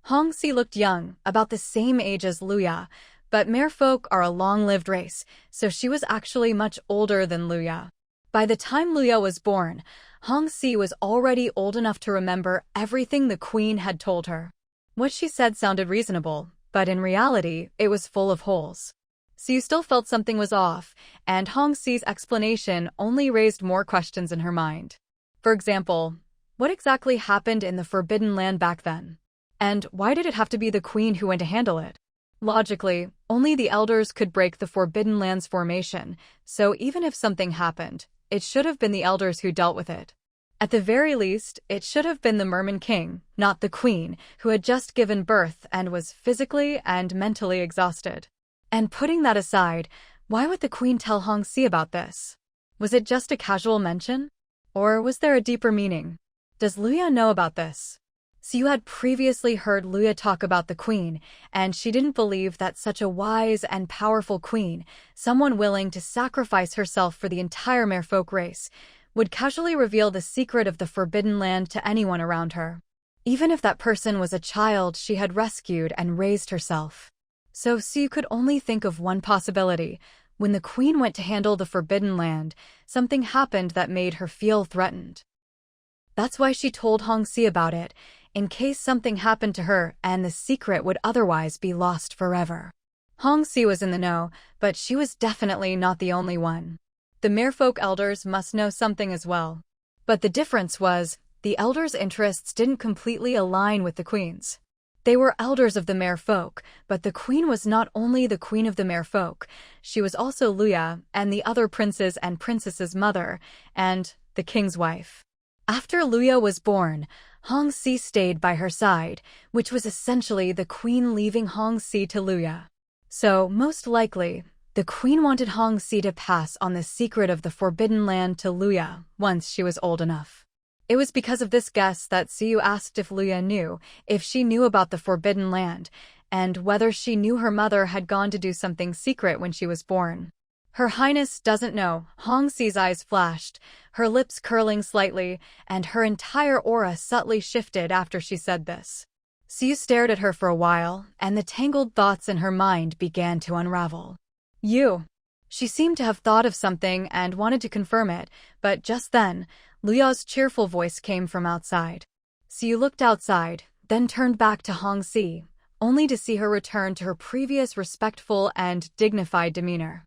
Hongxi looked young, about the same age as Luya, but merfolk are a long-lived race, so she was actually much older than Luya. By the time Luya was born, Hongxi was already old enough to remember everything the queen had told her. What she said sounded reasonable, but in reality, it was full of holes. Siu still felt something was off, and Hongxi's explanation only raised more questions in her mind. For example, what exactly happened in the forbidden land back then? And why did it have to be the queen who went to handle it? Logically, only the elders could break the forbidden land's formation, so even if something happened, it should have been the elders who dealt with it. At the very least, it should have been the Merman King, not the queen, who had just given birth and was physically and mentally exhausted. And putting that aside, why would the queen tell Hongxi about this? Was it just a casual mention? Or was there a deeper meaning? Does Luya know about this? Siu had previously heard Luya talk about the queen, and she didn't believe that such a wise and powerful queen, someone willing to sacrifice herself for the entire merfolk race, would casually reveal the secret of the forbidden land to anyone around her. Even if that person was a child she had rescued and raised herself. So Siu could only think of one possibility. When the queen went to handle the Forbidden Land, something happened that made her feel threatened. That's why she told Hongxi about it, in case something happened to her and the secret would otherwise be lost forever. Hongxi was in the know, but she was definitely not the only one. The merfolk elders must know something as well. But the difference was, the elders' interests didn't completely align with the queen's. They were elders of the merfolk, but the queen was not only the queen of the merfolk, she was also Luya and the other princes and princesses' mother, and the king's wife. After Luya was born, Hongxi stayed by her side, which was essentially the queen leaving Hongxi to Luya. So, most likely, the queen wanted Hongxi to pass on the secret of the Forbidden Land to Luya once she was old enough. It was because of this guess that Siu asked if Luya knew, if she knew about the Forbidden Land, and whether she knew her mother had gone to do something secret when she was born. Her Highness doesn't know. Hongxi's eyes flashed, her lips curling slightly, and her entire aura subtly shifted after she said this. Siu stared at her for a while, and the tangled thoughts in her mind began to unravel. You. She seemed to have thought of something and wanted to confirm it, but just then, Luya's cheerful voice came from outside. Siu looked outside, then turned back to Hongxi, only to see her return to her previous respectful and dignified demeanor.